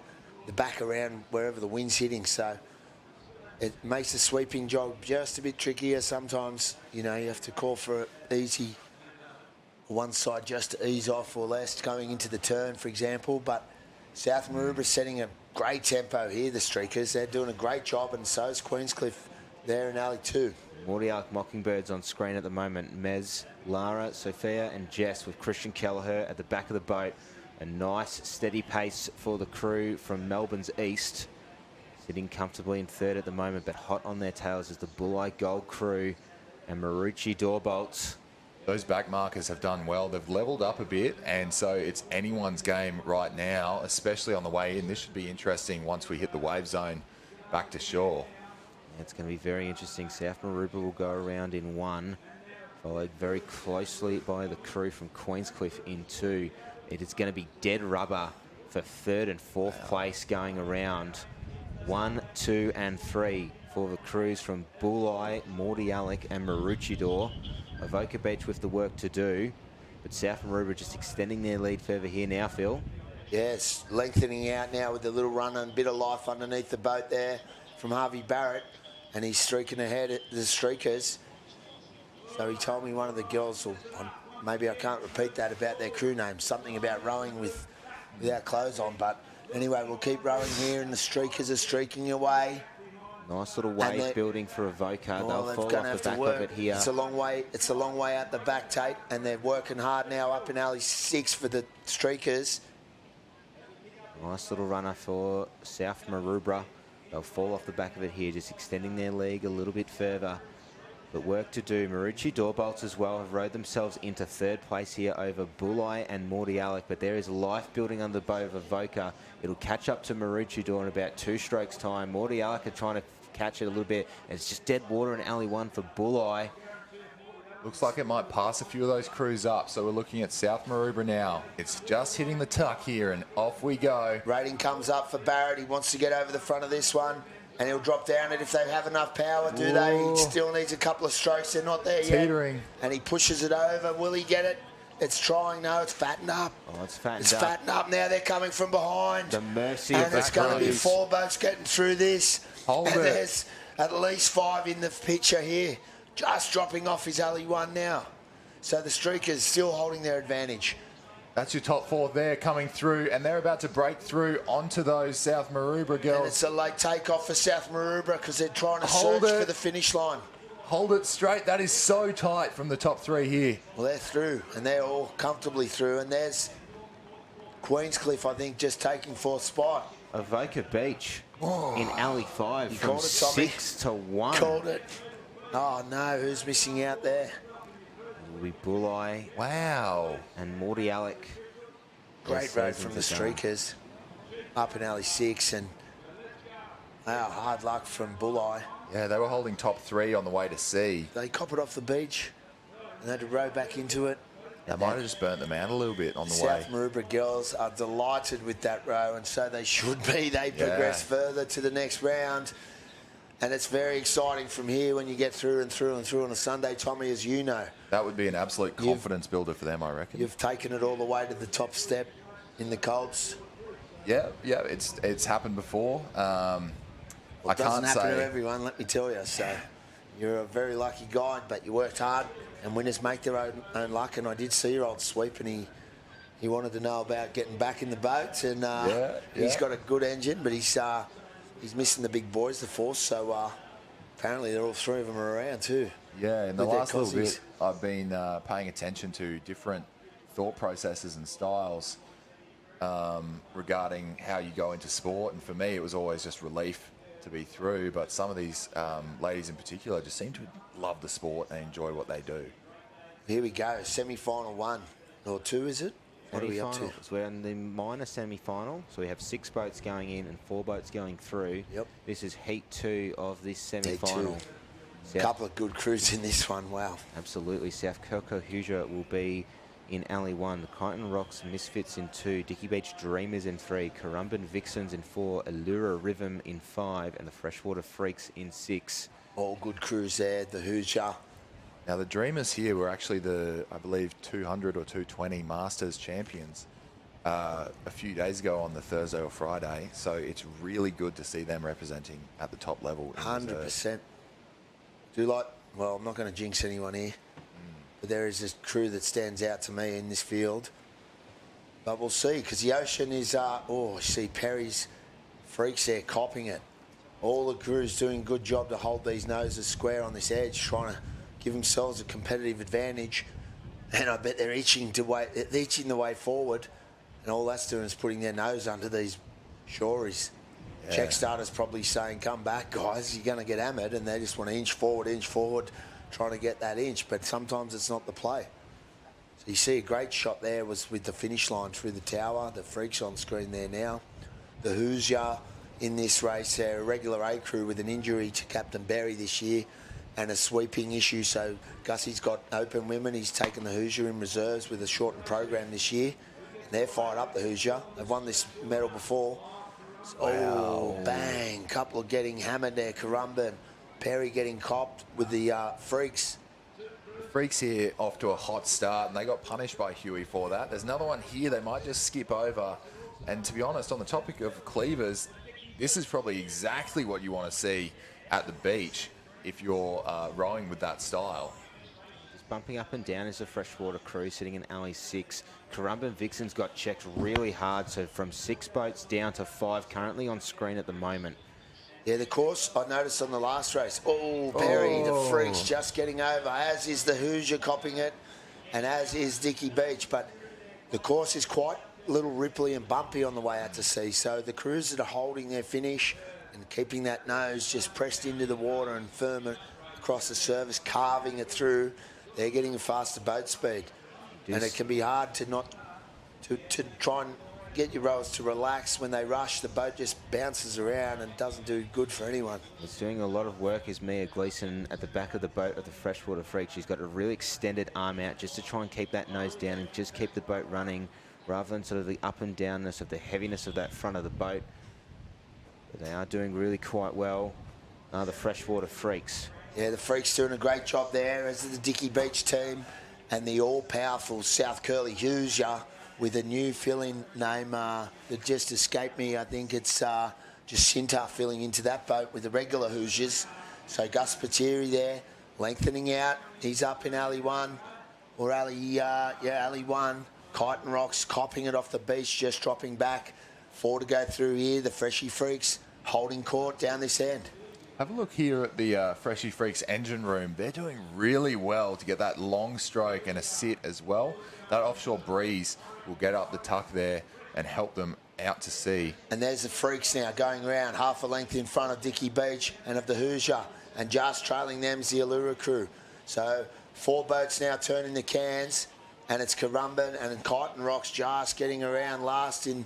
back around wherever the wind's hitting, so it makes the sweeping job just a bit trickier sometimes. You know, you have to call for it easy, one side just to ease off or less going into the turn, for example, but South Maroubra setting a great tempo here, the streakers. They're doing a great job, and so is Queenscliff there in alley 2. Morty Alec Mockingbirds on screen at the moment. Mez, Lara, Sophia and Jess with Christian Kelleher at the back of the boat. A nice steady pace for the crew from Melbourne's east. Sitting comfortably in 3rd at the moment, but hot on their tails is the Bulleye Gold crew and Maroochydore Bolts. Those back markers have done well. They've levelled up a bit, and so it's anyone's game right now, especially on the way in. This should be interesting once we hit the wave zone back to shore. It's going to be very interesting. South Maroubra will go around in 1, followed very closely by the crew from Queenscliff in 2. It is going to be dead rubber for 3rd and 4th place going around. 1, 2 and 3 for the crews from Bulleye, Morty Alec and Maroochydore. Avoca Beach with the work to do, but South Maroubra just extending their lead further here now, Phil. Yes, lengthening out now with the little run and bit of life underneath the boat there from Harvey Barrett, and he's streaking ahead at the streakers. So he told me one of the girls, or maybe I can't repeat that about their crew name, something about rowing without clothes on, but anyway, we'll keep rowing here, and the streakers are streaking away. Nice little wave building for Avoca. Well, they'll fall off the back of it here. It's a long way out the back, Tate, and they're working hard now up in alley 6 for the streakers. Nice little runner for South Maroubra. They'll fall off the back of it here, just extending their league a little bit further. But work to do. Maroochydore Bolts as well have rode themselves into 3rd place here over Bulleye and Morty Alec, but there is life building under the boat of Avoca. It'll catch up to Maroochydore in about 2 strokes time. Morty Alec are trying to catch it a little bit, and it's just dead water in alley 1 for Bulleye. Looks like it might pass a few of those crews up, so we're looking at South Maroubra now. It's just hitting the tuck here, and off we go. Rating comes up for Barrett. He wants to get over the front of this one, and he'll drop down it if they have enough power, do they? He still needs a couple of strokes. They're not there yet. Teetering. And he pushes it over. Will he get it? It's trying. No, it's fattened up. Oh, it's fattened It's up. fattened up now. They're coming from behind. The mercy and of it's that going to be cruise. 4 boats getting through this. Hold and it. there's at least 5 in the picture here. Just dropping off his alley 1 now. So the streakers still holding their advantage. That's your top 4 there coming through, and they're about to break through onto those South Maroubra girls. And it's a late takeoff for South Maroubra because they're trying to Hold search it. for the finish line. Hold it straight. That is so tight from the top 3 here. Well, they're through, and they're all comfortably through. And there's Queenscliff, I think, just taking 4th spot. Avoca Beach in alley 5 You from called it, Tommy. 6 to 1. Called it. Oh, no, who's missing out there? Will be Bulleye Wow. and Morty Alec. Great road from the streakers. Up in alley 6, and wow, hard luck from Bulleye. Yeah, they were holding top 3 on the way to sea. They cop it off the beach, and they had to row back into it. That might have just burnt them out a little bit on the way. South Maroubra girls are delighted with that row, and so they should be. They progress further to the next round, and it's very exciting from here when you get through and through and through on a Sunday, Tommy, as you know. That would be an absolute confidence builder for them, I reckon. You've taken it all the way to the top step in the Colts. Yeah, it's happened before. Well, I it doesn't can't happen say. to everyone, let me tell you. So you're a very lucky guy, but you worked hard. and winners make their own luck. And I did see your old sweep, and he wanted to know about getting back in the boats, and he's got a good engine, but he's missing the big boys, the force. So apparently they're all three of them are around too. Yeah, in the last little bit, I've been paying attention to different thought processes and styles regarding how you go into sport. And for me, it was always just relief to be through. But some of these ladies in particular just seem to love the sport and enjoy what they do. Here we go, semi-final 1 or 2, is it? What are we up to? We're in the minor semi-final, so we have 6 boats going in and 4 boats going through. Yep. This is heat 2 of this semi-final. A couple of good crews in this one, wow. Absolutely. South Coco Hoosier will be in Alley 1, the Kyneton Rocks Misfits in 2, Dicky Beach Dreamers in 3, Currumbin Vixens in 4, Allura Rhythm in 5, and the Freshwater Freaks in 6. All good crews there, the Hoosier. Now, the Dreamers here were actually the, I believe, 200 or 220 Masters champions a few days ago on the Thursday or Friday. So it's really good to see them representing at the top level. 100%. Well, I'm not going to jinx anyone here, but there is this crew that stands out to me in this field. But we'll see, because the Ocean is, you see Perry's Freaks there copping it. All the crews doing a good job to hold these noses square on this edge, trying to give themselves a competitive advantage, and I bet they're itching the way forward, and all that's doing is putting their nose under these shories. Yeah. Check starter's probably saying, come back, guys, you're going to get hammered, and they just want to inch forward, trying to get that inch, but sometimes it's not the play. So you see a great shot there was with the finish line through the tower. The Freaks on screen there now. The Hoosier in this race, they're a regular A crew with an injury to Captain Berry this year, and a sweeping issue, so Gussie's got open women. He's taken the Hoosier in reserves with a shortened program this year. And they're fired up, the Hoosier. They've won this medal before. Wow. Oh, bang. Couple of getting hammered there. Currumbin, Perry getting copped with the Freaks. The Freaks here off to a hot start, and they got punished by Huey for that. There's another one here they might just skip over. And to be honest, on the topic of cleavers, this is probably exactly what you want to see at the beach if you're rowing with that style. Just bumping up and down is the Freshwater crew sitting in Alley 6. Currumbin Vixen's got checked really hard, so from 6 boats down to 5 currently on screen at the moment. Yeah, the course, I noticed on the last race. Oh, Perry, the Freaks just getting over, as is the Hoosier copping it, and as is Dicky Beach. But the course is quite a little ripply and bumpy on the way out to sea, so the crews that are holding their finish and keeping that nose just pressed into the water and firm across the surface, carving it through, they're getting a faster boat speed. And it can be hard to try and get your rowers to relax. When they rush, the boat just bounces around and doesn't do good for anyone. It's doing a lot of work is Mia Gleason at the back of the boat of the Freshwater Freak. She's got a really extended arm out just to try and keep that nose down and just keep the boat running rather than sort of the up and downness of the heaviness of that front of the boat. But they are doing really quite well, the Freshwater Freaks. Yeah, the Freaks doing a great job there, as the Dicky Beach team, and the all-powerful South Curly Hoosier with a new filling name that just escaped me. I think it's Jacinta filling into that boat with the regular Hoosiers. So Gus Patiri there, lengthening out. He's up in Alley 1, or Alley 1. Kyneton Rocks copping it off the beach, just dropping back. 4 to go through here. The Freshie Freaks holding court down this end. Have a look here at the Freshie Freaks engine room. They're doing really well to get that long stroke and a sit as well. That offshore breeze will get up the tuck there and help them out to sea. And there's the Freaks now going around half a length in front of Dicky Beach and of the Hoosier. And just trailing them is the Allura crew. So 4 boats now turning the cans. And it's Currumbin and Kyneton Rocks just getting around last in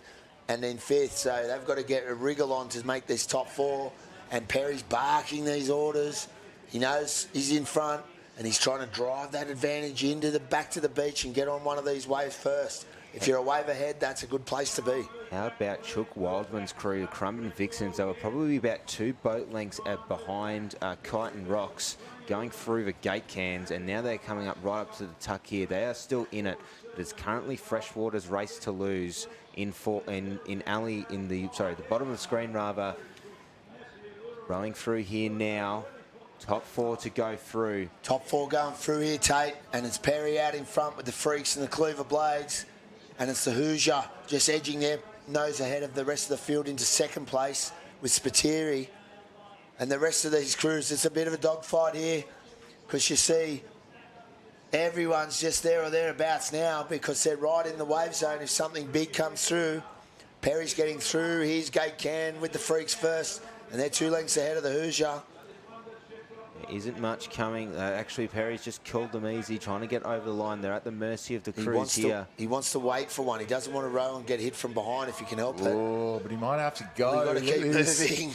and then 5th. So they've got to get a wriggle on to make this top 4. And Perry's barking these orders. He knows he's in front and he's trying to drive that advantage into the back to the beach and get on one of these waves first. If you're a wave ahead, that's a good place to be. How about Chook Wildman's crew, the Currumbin Vixens? They were probably about 2 boat lengths behind Kyneton Rocks going through the gate cans, and now they're coming up right up to the tuck here. They are still in it, but it's currently Freshwater's race to lose in Alley in the bottom of the screen rather. Rowing through here now Top 4 to go through. Top 4 going through here, Tate, and it's Perry out in front with the Freaks and the Cleaver Blades, and it's the Hoosier just edging their nose ahead of the rest of the field into second place with Spiteri. And the rest of these crews, it's a bit of a dogfight here because you see everyone's just there or thereabouts now because they're right in the wave zone if something big comes through. Perry's getting through. Here's Gate Can with the Freaks first, and they're 2 lengths ahead of the Hoosier. There isn't much coming. Actually, Perry's just killed them easy, trying to get over the line. They're at the mercy of the crews here. He wants to wait for one. He doesn't want to row and get hit from behind if he can help it. Oh, but he might have to go. We've got to keep moving.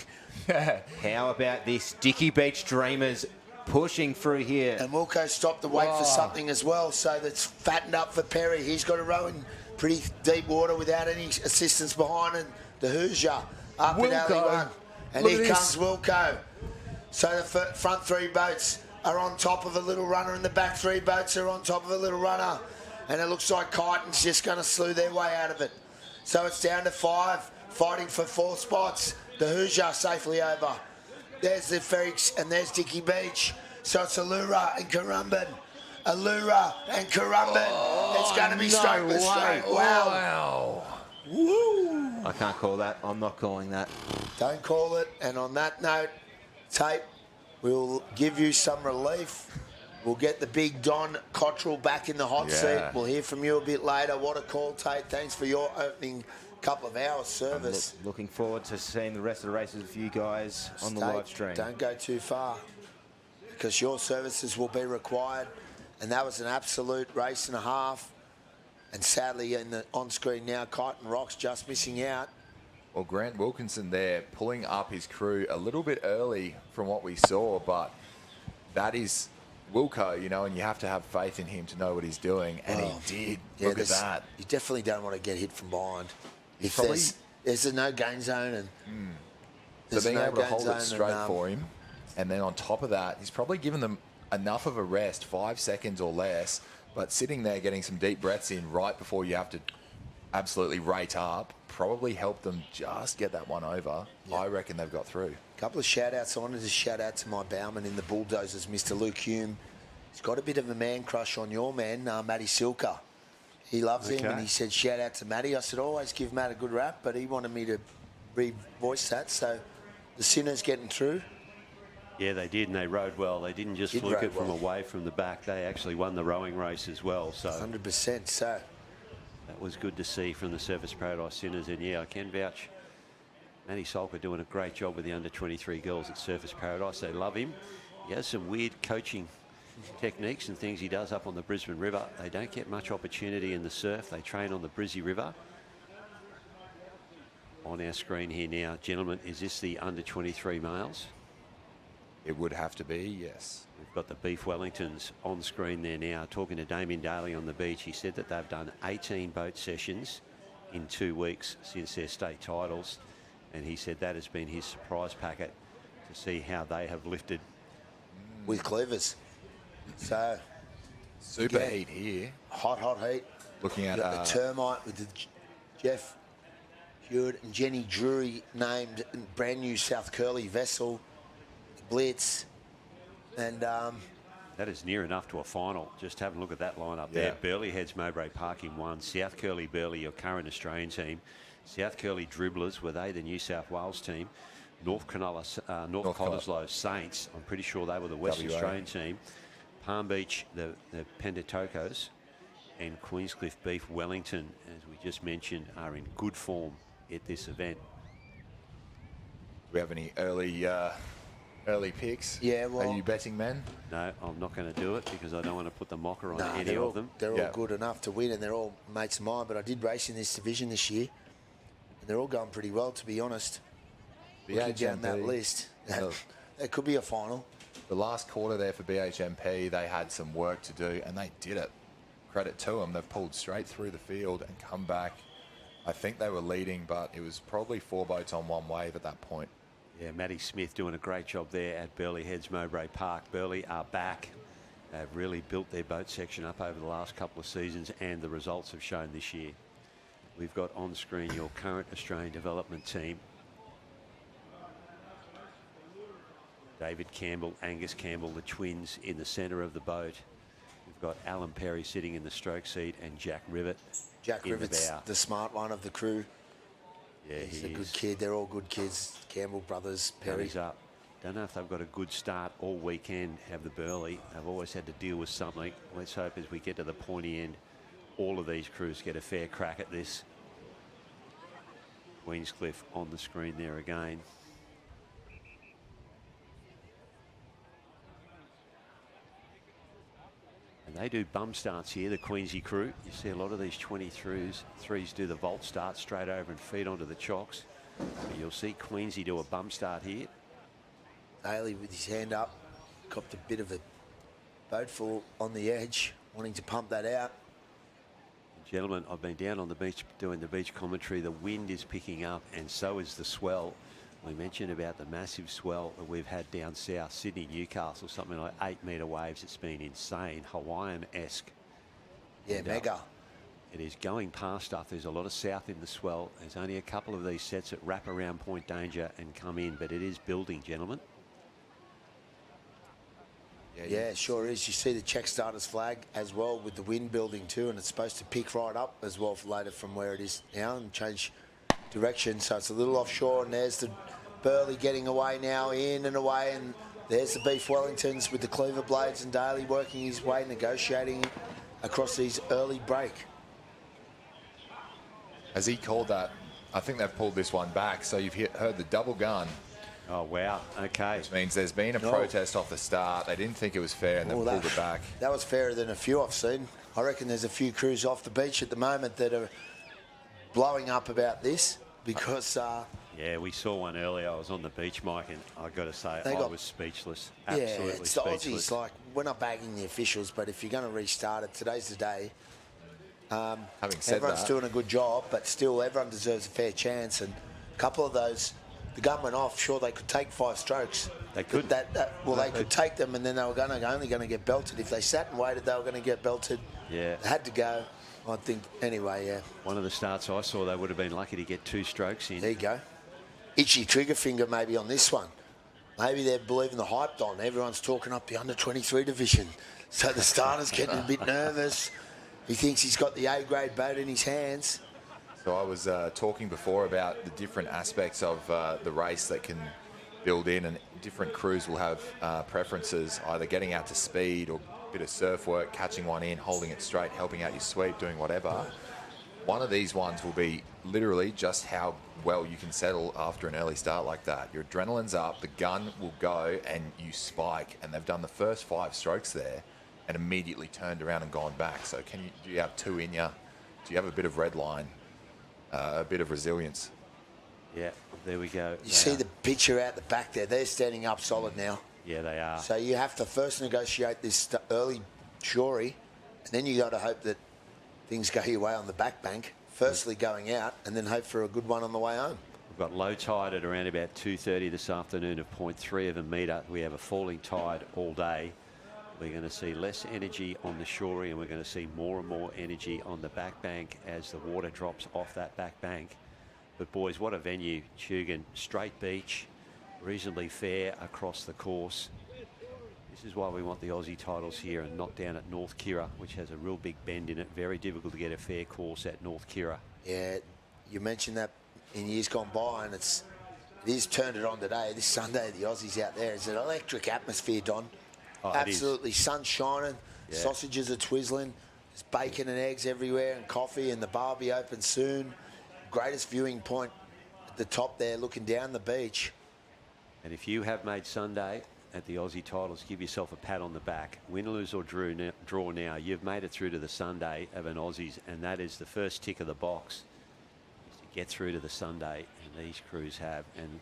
Yeah. How about this? Dicky Beach Dreamers pushing through here. And Wilco stopped to wait for something as well, so that's fattened up for Perry. He's got to row in pretty deep water without any assistance behind him. The Hoosier up in alley 1. And here comes Wilco. So the front 3 boats are on top of a little runner and the back 3 boats are on top of a little runner. And it looks like Kyneton's just going to slew their way out of it. So it's down to 5, fighting for 4 spots. The Hoosier safely over. There's the Freaks and there's Dicky Beach. So it's Allura and Currumbin. Allura and Currumbin. It's going to be straight with straight. Wow. Woo. I can't call that. I'm not calling that. Don't call it. And on that note, Tate, we'll give you some relief. We'll get the big Don Cottrell back in the hot seat. We'll hear from you a bit later. What a call, Tate. Thanks for your opening couple of hours service. Looking forward to seeing the rest of the races with you guys on the live stream. Don't go too far because your services will be required. And that was an absolute race and a half. And sadly, on screen now, Kyneton Rocks just missing out. Well, Grant Wilkinson there pulling up his crew a little bit early from what we saw, but that is Wilco, you know, and you have to have faith in him to know what he's doing, and he did. Yeah, look at that. You definitely don't want to get hit from behind. If probably, there's a no gain zone, and so being able to hold it straight for him, and then on top of that, he's probably given them enough of a rest, 5 seconds or less, but sitting there getting some deep breaths in right before you have to absolutely rate up probably helped them just get that one over. Yep. I reckon they've got through. A couple of shout-outs. I wanted to shout out to my bowman in the Bulldozers, Mr. Luke Hume. He's got a bit of a man crush on your man, Matty Silka. He loves him, and he said, shout out to Matty. I said, always give Matt a good rap, but he wanted me to re-voice that. So the Sinners getting through. Yeah, they did, and they rowed well. They didn't just fluke it from away from the back. They actually won the rowing race as well. So 100%. So that was good to see from the Surfers Paradise Sinners. And yeah, I can vouch. Matty Solka doing a great job with the under-23 girls at Surfers Paradise. They love him. He has some weird coaching techniques and things he does up on the Brisbane River. They don't get much opportunity in the surf. They train on the Brizzy River. On our screen here now, gentlemen, is this the under-23 males? It would have to be, yes. We've got the Beef Wellingtons on screen there now. Talking to Damien Daly on the beach, he said that they've done 18 boat sessions in 2 weeks since their state titles. And he said that has been his surprise packet to see how they have lifted. With cleavers. So super heat here. Hot heat. Looking at the Termite with the Jeff Hewitt and Jenny Drury named brand new South Curly vessel. Blitz. And that is near enough to a final. Just have a look at that lineup there. Burley Heads Mowbray Park in 1. South Curly Burley, your current Australian team. South Curly Dribblers, were they the New South Wales team? North Cottesloe Saints, I'm pretty sure they were the West Australian team. Palm Beach, the Pentatokos, and Queenscliff Beef Wellington, as we just mentioned, are in good form at this event. Do we have any early picks? Yeah, well, are you betting men? No, I'm not going to do it because I don't want to put the mocker on any of them. They're all good enough to win, and they're all mates of mine. But I did race in this division this year, and they're all going pretty well, to be honest. Looking down that list, it could be a final. The last quarter there for BHMP, they had some work to do, and they did it. Credit to them. They've pulled straight through the field and come back. I think they were leading, but it was probably 4 boats on one wave at that point. Yeah, Matty Smith doing a great job there at Burley Heads Mowbray Park. Burley are back. They've really built their boat section up over the last couple of seasons, and the results have shown this year. We've got on screen your current Australian development team. David Campbell, Angus Campbell, the twins in the centre of the boat. We've got Alan Perry sitting in the stroke seat and Jack Rivet. Jack Rivet's the smart one of the crew. Yeah, he's a good kid. They're all good kids. Campbell brothers, Perry. He's up. Don't know if they've got a good start all weekend, have the Burley. They've always had to deal with something. Let's hope as we get to the pointy end, all of these crews get a fair crack at this. Queenscliff on the screen there again. And they do bum starts here, the Queensy crew. You see a lot of these 23s do the vault start straight over and feed onto the chocks. But you'll see Queensy do a bum start here. Daly with his hand up, copped a bit of a boatful on the edge, wanting to pump that out. Gentlemen, I've been down on the beach doing the beach commentary. The wind is picking up and so is the swell. We mentioned about the massive swell that we've had down south, Sydney, Newcastle, something like 8-metre waves. It's been insane, Hawaiian-esque. Yeah, mega. It is going past us. There's a lot of south in the swell. There's only a couple of these sets that wrap around point danger and come in, but it is building, gentlemen. Yeah, it sure is. You see the check starters flag as well with the wind building too, and it's supposed to pick right up as well for later from where it is now and change direction. So it's a little offshore, and there's the Burley getting away now, in and away, and there's the Beef Wellingtons with the cleaver blades and Daly working his way, negotiating across these early break. As he called that, I think they've pulled this one back, so you've heard the double gun. Oh, wow. Okay. Which means there's been a protest off the start. They didn't think it was fair and they pulled it back. That was fairer than a few I've seen. I reckon there's a few crews off the beach at the moment that are blowing up about this because... yeah, we saw one earlier. I was on the beach, Mike, and I got to say, I was speatless. Absolutely it's speechless. the Aussies. Like, we're not bagging the officials, but if you're going to restart it, today's the day. Having said everyone's doing a good job, but still everyone deserves a fair chance. And a couple of those, the gun went off. Sure, they could take 5 strokes. They could. They could take them, and then they were only going to get belted. If they sat and waited, they were going to get belted. Yeah. They had to go. I think, anyway, yeah. One of the starts I saw, they would have been lucky to get 2 strokes in. There you go. Itchy trigger finger maybe on this one. Maybe they're believing the hype on. Everyone's talking up the under-23 division. So the starter's getting a bit nervous. He thinks he's got the A-grade boat in his hands. So I was talking before about the different aspects of the race that can build in, and different crews will have preferences, either getting out to speed or a bit of surf work, catching one in, holding it straight, helping out your sweep, doing whatever. One of these ones will be literally just how well you can settle after an early start like that. Your adrenaline's up, the gun will go, and you spike. And they've done the first 5 strokes there and immediately turned around and gone back. So do you have 2 in you? Do you have a bit of red line, a bit of resilience? Yeah, there we go. You see the picture out the back there. They're standing up solid now. Yeah, they are. So you have to first negotiate this early shory, and then you got to hope that things go your way on the back bank. Firstly going out, and then hope for a good one on the way home. We've got low tide at around about 2:30 this afternoon of 0.3 of a metre. We have a falling tide all day. We're going to see less energy on the shory, and we're going to see more and more energy on the back bank as the water drops off that back bank. But boys, what a venue, Tugan. Straight beach, reasonably fair across the course. This is why we want the Aussie titles here and not down at North Kirra, which has a real big bend in it. Very difficult to get a fair course at North Kirra. Yeah, you mentioned that in years gone by, and it is turned it on today. This Sunday, the Aussies out there. It's an electric atmosphere, Don. Oh, absolutely, sun shining, sausages are twizzling, there's bacon and eggs everywhere, and coffee, and the bar will be open soon. Greatest viewing point at the top there, looking down the beach. And if you have made Sunday at the Aussie titles, give yourself a pat on the back. Win, lose or draw now. You've made it through to the Sunday of an Aussies, and that is the first tick of the box is to get through to the Sunday, and these crews have. And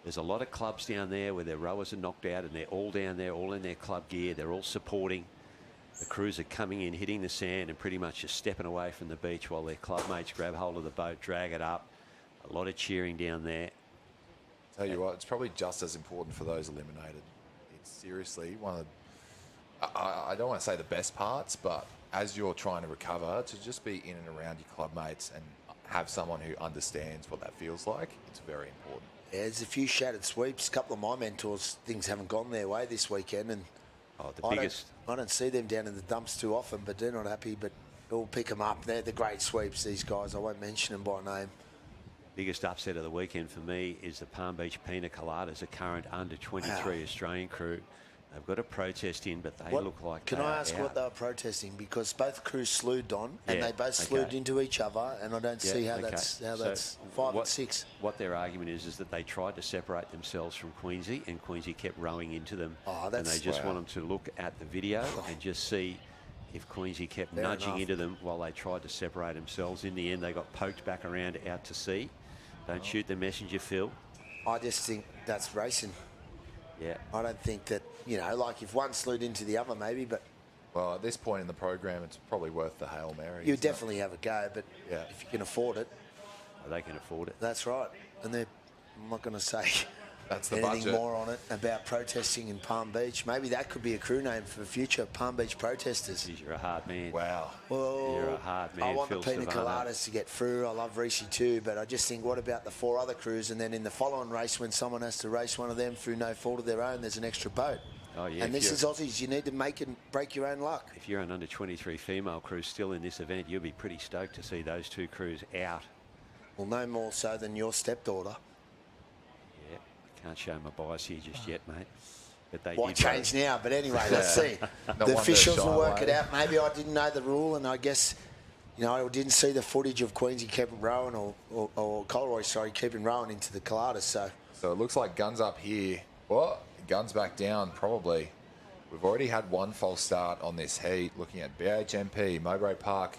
there's a lot of clubs down there where their rowers are knocked out, and they're all down there, all in their club gear. They're all supporting. The crews are coming in, hitting the sand, and pretty much just stepping away from the beach while their club mates grab hold of the boat, drag it up. A lot of cheering down there. Tell you what, it's probably just as important for those eliminated. It's seriously one of the, I don't want to say the best parts, but as you're trying to recover, to just be in and around your club mates and have someone who understands what that feels like, it's very important. Yeah, there's a few shattered sweeps. A couple of my mentors, things haven't gone their way this weekend, and I don't see them down in the dumps too often, but they're not happy. But we'll pick them up. They're the great sweeps, these guys. I won't mention them by name. Biggest upset of the weekend for me is the Palm Beach Pina Coladas, a current under 23 Australian crew. They've got a protest in, but they look like Can I ask what they were protesting? Because both crews slewed on, and they both slewed into each other, and I don't see how that's 5 and 6. What their argument is that they tried to separate themselves from Queensy, and Queensy kept rowing into them. Oh, and they just want them to look at the video and just see if Queensy kept nudging into them while they tried to separate themselves. In the end, they got poked back around out to sea. Don't shoot the messenger, Phil. I just think that's racing. Yeah. I don't think that, like if one slewed into the other maybe, but... Well, at this point in the program, it's probably worth the Hail Mary. You definitely have a go, but if you can afford it... They can afford it. That's right. And I'm not going to say that's the anything budget. more on it about protesting in Palm Beach. Maybe that could be a crew name for the future, Palm Beach protesters. Jeez, you're a hard man. Wow. Well, you're a hard man, I want Phil the Pina Savano. Coladas to get through. I love Rishi too, but I just think, what about the 4 other crews? And then in the following race, when someone has to race one of them through no fault of their own, there's an extra boat. Oh, yeah, and this is Aussies. You need to make and break your own luck. If you're an under 23 female crew still in this event, you'll be pretty stoked to see those 2 crews out. Well, no more so than your stepdaughter. Yeah, I can't show my bias here just yet, mate. But they Why change now? But anyway, let's see. The officials will work it out. Maybe I didn't know the rule, and I guess, I didn't see the footage of Queensy keeping rowing or Colroy, keeping rowing into the Coladas. So it looks like guns up here. What? Guns back down, probably. We've already had one false start on this heat. Looking at BHMP, Mowbray Park,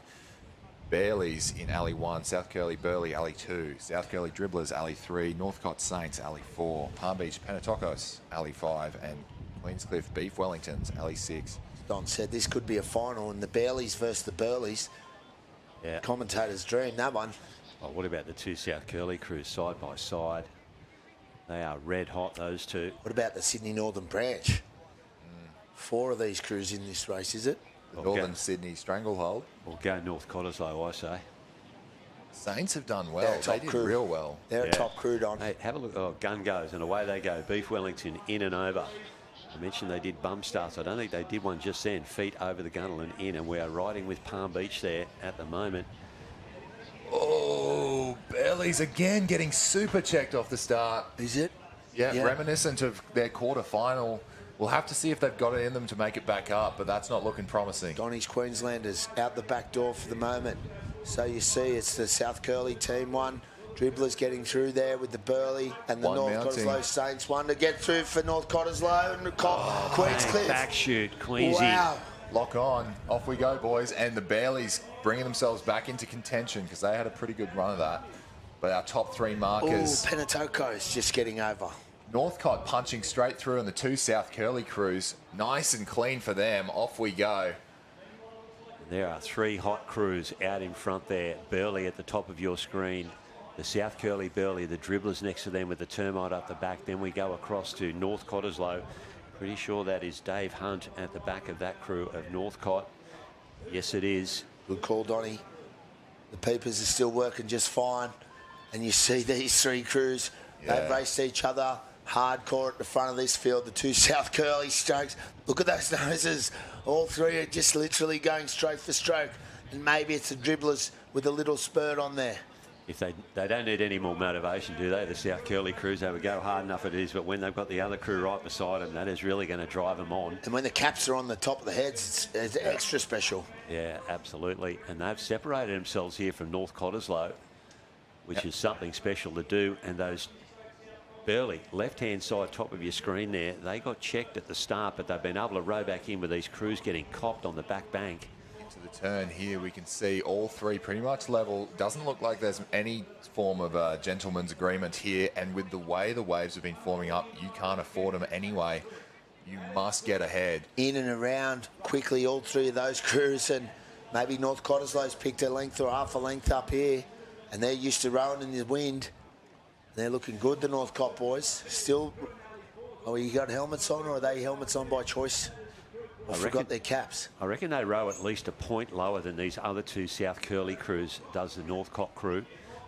Bailey's in Alley 1, South Curly Burley Alley 2, South Curly Dribblers Alley 3, Northcott Saints Alley 4, Palm Beach Penatocos Alley 5, and Queenscliff Beef Wellingtons Alley 6. Don said this could be a final, and the Baileys versus the Burleys. Yeah. Commentators' dream, that one. Oh, what about the 2 South Curly crews side by side? They are red hot, those 2. What about the Sydney Northern Branch? 4 of these crews in this race, is it? Northern Sydney Stranglehold. Or go North Cottesloe, I say. Saints have done well. They did real well. They're a top crew, Don. Hey, have a look. Oh, gun goes, and away they go. Beef Wellington in and over. I mentioned they did bum starts. I don't think they did one just then. Feet over the gunnel and in, and we are riding with Palm Beach there at the moment. Oh, Bailey's again getting super checked off the start. Is it? Yeah, reminiscent of their quarterfinal. We'll have to see if they've got it in them to make it back up, but that's not looking promising. Donny's Queenslanders out the back door for the moment. So you see it's the South Curly team one. Dribblers getting through there with the Burley and the North Cottesloe Saints. One to get through for North Cottesloe and Queenscliff. Back shoot, Queensy. Wow. Lock on. Off we go, boys. And the Baileys bringing themselves back into contention because they had a pretty good run of that. But our top 3 markers. Oh, Penatocos just getting over. Northcott punching straight through and the 2 South Curly crews. Nice and clean for them. Off we go. There are 3 hot crews out in front there. Burley at the top of your screen. The South Curly Burley, the Dribblers next to them with the Termite up the back. Then we go across to North Cottesloe. Pretty sure that is Dave Hunt at the back of that crew of Northcott. Yes, it is. Good call, Donny. The Peepers are still working just fine. And you see these 3 crews. They've raced each other hardcore at the front of this field. The 2 South Curly strokes. Look at those noses. All 3 are just literally going stroke for stroke. And maybe it's the Dribblers with a little spurt on there. If they don't need any more motivation, do they? The South Curly crews, they would go hard enough it is, but when they've got the other crew right beside them, that is really going to drive them on. And when the caps are on the top of the heads, it's extra special. Yeah, absolutely. And they've separated themselves here from North Cottesloe, which is something special to do. And those Burley, left-hand side top of your screen there, they got checked at the start, but they've been able to row back in with these crews getting copped on the back bank. Into the turn here, we can see all 3 pretty much level. Doesn't look like there's any form of a gentleman's agreement here. And with the way the waves have been forming up, you can't afford them anyway. You must get ahead. In and around quickly, all 3 of those crews. And maybe North Cottesloe's picked a length or half a length up here. And they're used to rowing in the wind. They're looking good, the Northcott boys. Still, you got helmets on, or are they helmets on by choice? I forgot their caps. I reckon they row at least a point lower than these other 2 South Curly crews, does the Northcott crew.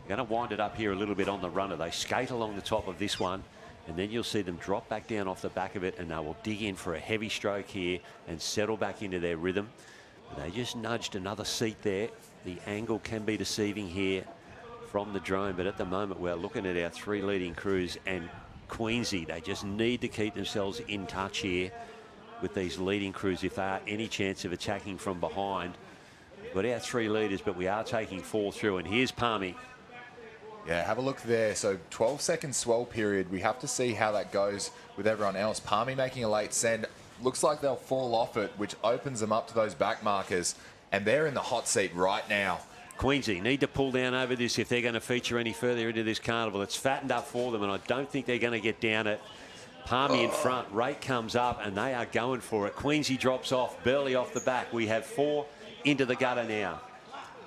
They're going to wind it up here a little bit on the runner. They skate along the top of this one, and then you'll see them drop back down off the back of it, and they will dig in for a heavy stroke here and settle back into their rhythm. But they just nudged another seat there. The angle can be deceiving here from the drone, but at the moment we're looking at our 3 leading crews, and Queensy, they just need to keep themselves in touch here with these leading crews if they are any chance of attacking from behind. We've got our 3 leaders, but we are taking 4 through, and here's Palmy. Yeah, have a look there. So 12-second swell period. We have to see how that goes with everyone else. Palmy making a late send. Looks like they'll fall off it, which opens them up to those back markers. And they're in the hot seat right now. Queensy need to pull down over this if they're going to feature any further into this carnival. It's fattened up for them, and I don't think they're going to get down it. Palmy in front. Rate comes up, and they are going for it. Queensy drops off, Burley off the back. We have 4 into the gutter now.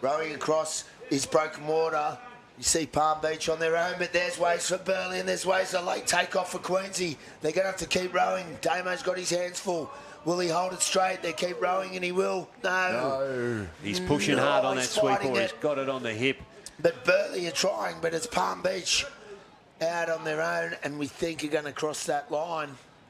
Rowing across is Broken Water. You see Palm Beach on their own, but there's ways for Burley and there's ways for late takeoff for Queensy. They're going to have to keep rowing. Damo's got his hands full. Will he hold it straight? They keep rowing and he will. No. He's pushing hard on that sweep, or he's got it on the hip. But Burley are trying, but it's Palm Beach out on their own, and we think are going to cross that line.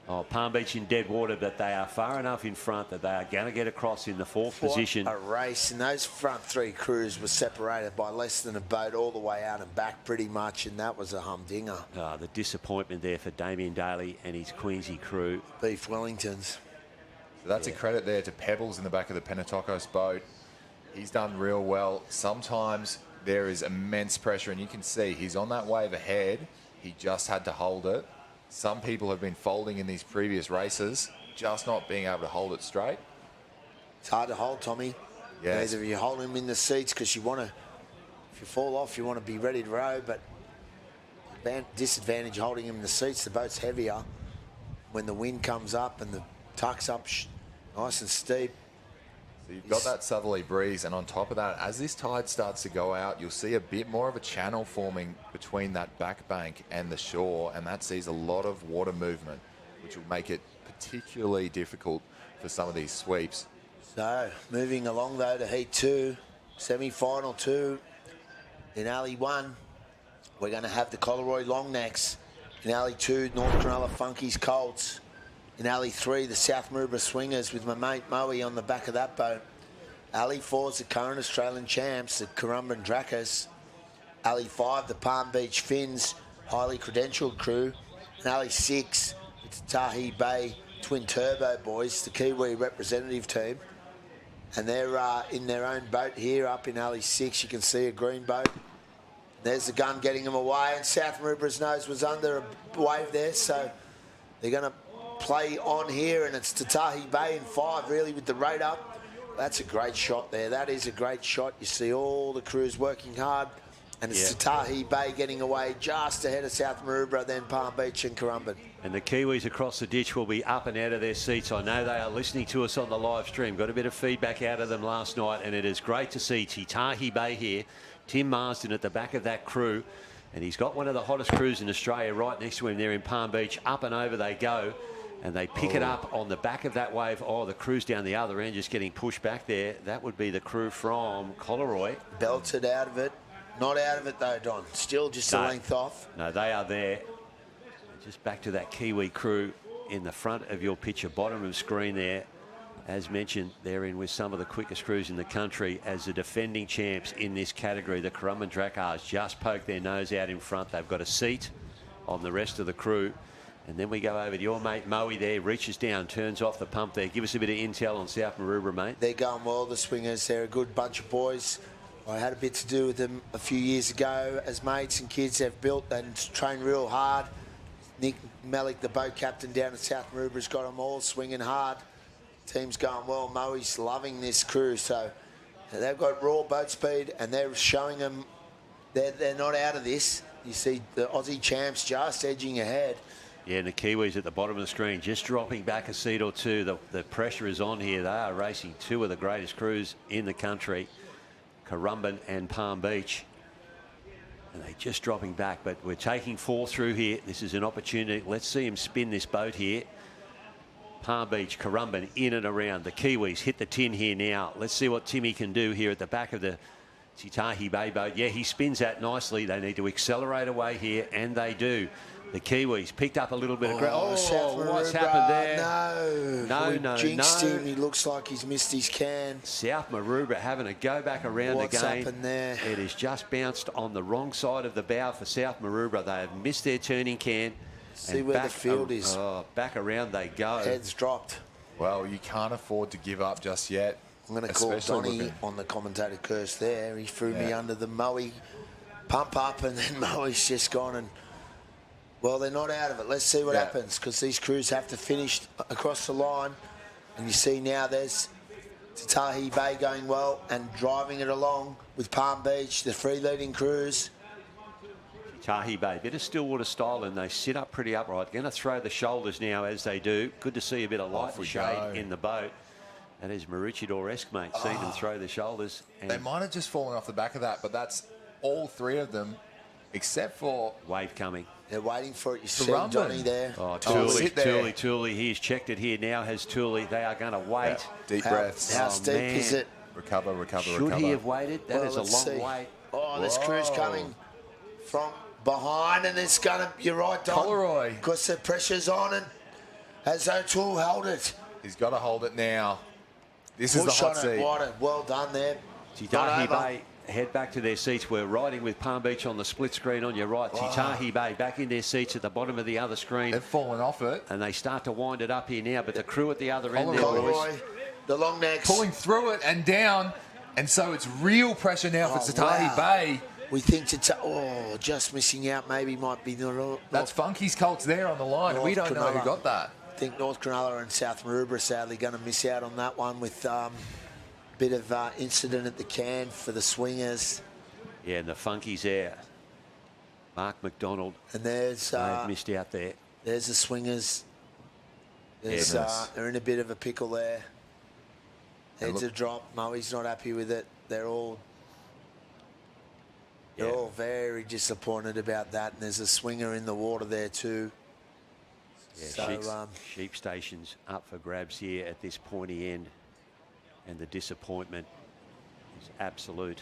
Oh, Palm Beach in dead water, but they are far enough in front that they are going to get across in the 4th position. A race, and those front 3 crews were separated by less than a boat all the way out and back pretty much, and that was a humdinger. Oh, the disappointment there for Damien Daly and his Queensy crew. Beef Wellingtons. So that's a credit there to Pebbles in the back of the Pentatokos boat. He's done real well. Sometimes there is immense pressure, and you can see he's on that wave ahead. He just had to hold it. Some people have been folding in these previous races, just not being able to hold it straight. It's hard to hold, Tommy. Yeah. Either you hold him in the seats because you want to, if you fall off, you want to be ready to row, but disadvantage holding him in the seats, the boat's heavier. When the wind comes up and the tuck's up nice and steep. So you've got that southerly breeze, and on top of that, as this tide starts to go out, you'll see a bit more of a channel forming between that back bank and the shore, and that sees a lot of water movement, which will make it particularly difficult for some of these sweeps. So, moving along though to Heat 2, Semi-Final 2. In Alley 1, we're going to have the Collaroy Longnecks. In Alley 2, North Cronulla Funkies Colts. In Alley 3, the South Maroubra Swingers with my mate Moe on the back of that boat. Alley 4 is the current Australian champs, the Currumbin Drakkars. Alley 5, the Palm Beach Finns, highly credentialed crew. And Alley 6, it's Tahi Bay Twin Turbo Boys, the Kiwi representative team. And they're in their own boat here up in Alley 6. You can see a green boat. There's the gun getting them away, and South Maroubra's nose was under a wave there, so they're going to play on here, and it's Tatahi Bay in 5, really, with the rate up. That's a great shot there. That is a great shot. You see all the crews working hard, and it's Tatahi Bay getting away just ahead of South Maroubra, then Palm Beach and Currumbin. And the Kiwis across the ditch will be up and out of their seats. I know they are listening to us on the live stream. Got a bit of feedback out of them last night, and it is great to see Tatahi Bay here. Tim Marsden at the back of that crew, and he's got one of the hottest crews in Australia right next to him there in Palm Beach. Up and over they go, and they pick it up on the back of that wave. Oh, the crew's down the other end just getting pushed back there. That would be the crew from Collaroy. Belted out of it. Not out of it though, Don. Still just a length off. No, they are there. Just back to that Kiwi crew in the front of your picture, bottom of screen there. As mentioned, they're in with some of the quickest crews in the country as the defending champs in this category. The Currumbin Drakkars just poked their nose out in front. They've got a seat on the rest of the crew. And then we go over to your mate Moe there, reaches down, turns off the pump there. Give us a bit of intel on South Maroubra, mate. They're going well, the Swingers. They're a good bunch of boys. I had a bit to do with them a few years ago as mates and kids. They've built and trained real hard. Nick Malik, the boat captain down at South Maroubra, has got them all swinging hard. Team's going well. Moe's loving this crew. So they've got raw boat speed, and they're showing them they're not out of this. You see the Aussie champs just edging ahead. Yeah, and the Kiwis at the bottom of the screen just dropping back a seat or two. The pressure is on here. They are racing two of the greatest crews in the country, Currumbin and Palm Beach. And they're just dropping back, but we're taking 4 through here. This is an opportunity. Let's see him spin this boat here. Palm Beach, Currumbin in and around. The Kiwis hit the tin here now. Let's see what Timmy can do here at the back of the Titahi Bay boat. Yeah, he spins that nicely. They need to accelerate away here, and they do. The Kiwis picked up a little bit of ground. Oh, what's happened there? No. Jinxed him. He looks like he's missed his can. South Maroubra having a go back around What's again. happened there? It has just bounced on the wrong side of the bow for South Maroubra. They have missed their turning can. See where the field is. Back around they go. Heads dropped. Well, you can't afford to give up just yet. I'm going to call Donnie on the commentator curse there. He threw me under the Moe pump up, and then Moe's just gone and... Well, they're not out of it. Let's see what happens, because these crews have to finish across the line. And you see now there's Titahi Bay going well and driving it along with Palm Beach, the three leading crews. Tahi Bay, bit of Stillwater style, and they sit up pretty upright. Going to throw the shoulders now as they do. Good to see a bit of light and shade in the boat. That is Maroochydore-esque, mate. Seeing them throw the shoulders. They might have just fallen off the back of that, but that's all three of them, except for... Wave coming. They're waiting for it. You see Donnie there. Oh, Tooley. He's checked it here now. Has Tooley. They are going to wait. Yeah. Deep breaths. How steep is it? Recover. Should he have waited? That is a long wait. Oh, this crew's coming from behind, and it's going to... You're right, Don. Coleroy. Because the pressure's on, and has O'Toole held it? He's got to hold it now. This is the hot seat. Well done there. Titahi Bay head back to their seats. We're riding with Palm Beach on the split screen on your right. Titahi Bay back in their seats at the bottom of the other screen. They've fallen off it. And they start to wind it up here now, but the crew at the other end there, Coleroy, boys. the long necks. Pulling through it and down. And so it's real pressure now for Titahi Bay. We think just missing out maybe might be the... That's Funky's Colts there on the line. We don't know who got that. I think North Cronulla and South Maroubra are sadly going to miss out on that one with bit of incident at the can for the swingers. Yeah, and the Funkies there. Mark McDonald. And there's... they've missed out there. There's the swingers. There's, they're in a bit of a pickle there. Heads a drop. Moe's not happy with it. They're all very disappointed about that. And there's a swinger in the water there too. Yeah, so, sheep stations up for grabs here at this pointy end. And the disappointment is absolute.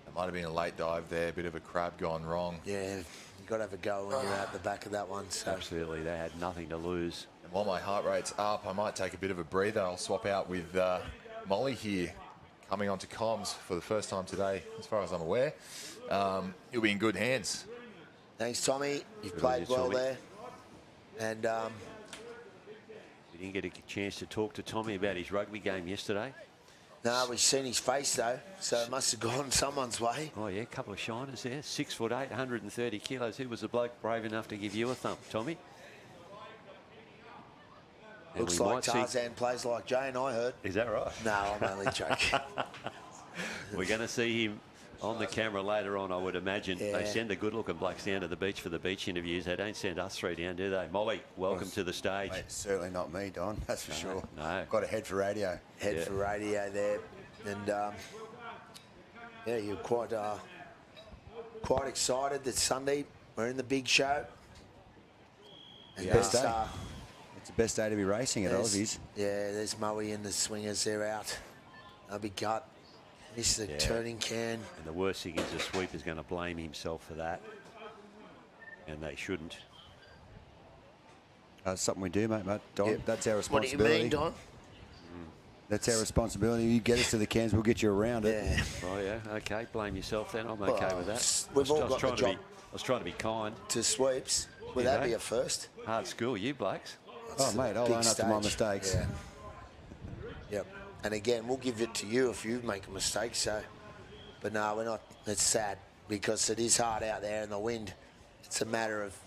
It might have been a late dive there, a bit of a crab gone wrong. Yeah, you've got to have a go when you're out the back of that one. So. Absolutely, they had nothing to lose. And while my heart rate's up, I might take a bit of a breather. I'll swap out with Molly here, coming onto comms for the first time today, as far as I'm aware. You'll be in good hands. Thanks, Tommy. You've played well there. And... we didn't get a chance to talk to Tommy about his rugby game yesterday. No, we've seen his face though, so it must have gone someone's way. Oh yeah, a couple of shiners there. 6'8", 130 kilos. Who was the bloke brave enough to give you a thump, Tommy? Looks like Tarzan plays like Jane, I heard. Is that right? No, I'm only joking. We're going to see him on the camera later on, I would imagine. Yeah. They send the good-looking blokes down to the beach for the beach interviews. They don't send us three down, do they? Molly, welcome to the stage. Mate, certainly not me, Don. That's for sure. No. Got a head for radio. Head for radio there. And, yeah, you're quite excited that Sunday we're in the big show. And Best day. It's the best day to be racing at Aussies. Yeah, there's Moe and the swingers. They're out. They'll be gut. Miss the turning can. And the worst thing is the sweeper's going to blame himself for that. And they shouldn't. That's something we do, mate, Don. Yep. That's our What do you responsibility. mean, Don? That's our responsibility. You get us to the cans, we'll get you around it. Yeah. Oh, yeah. Okay, blame yourself then. I'm okay with that. We've all got the job. I was trying to be kind. To sweeps. Would that be a first? Hard school, you blokes. Oh, mate, I'll own up to my mistakes. Yeah. Yep. And again, we'll give it to you if you make a mistake. So, but no, we're not. It's sad because it is hard out there in the wind. It's a matter of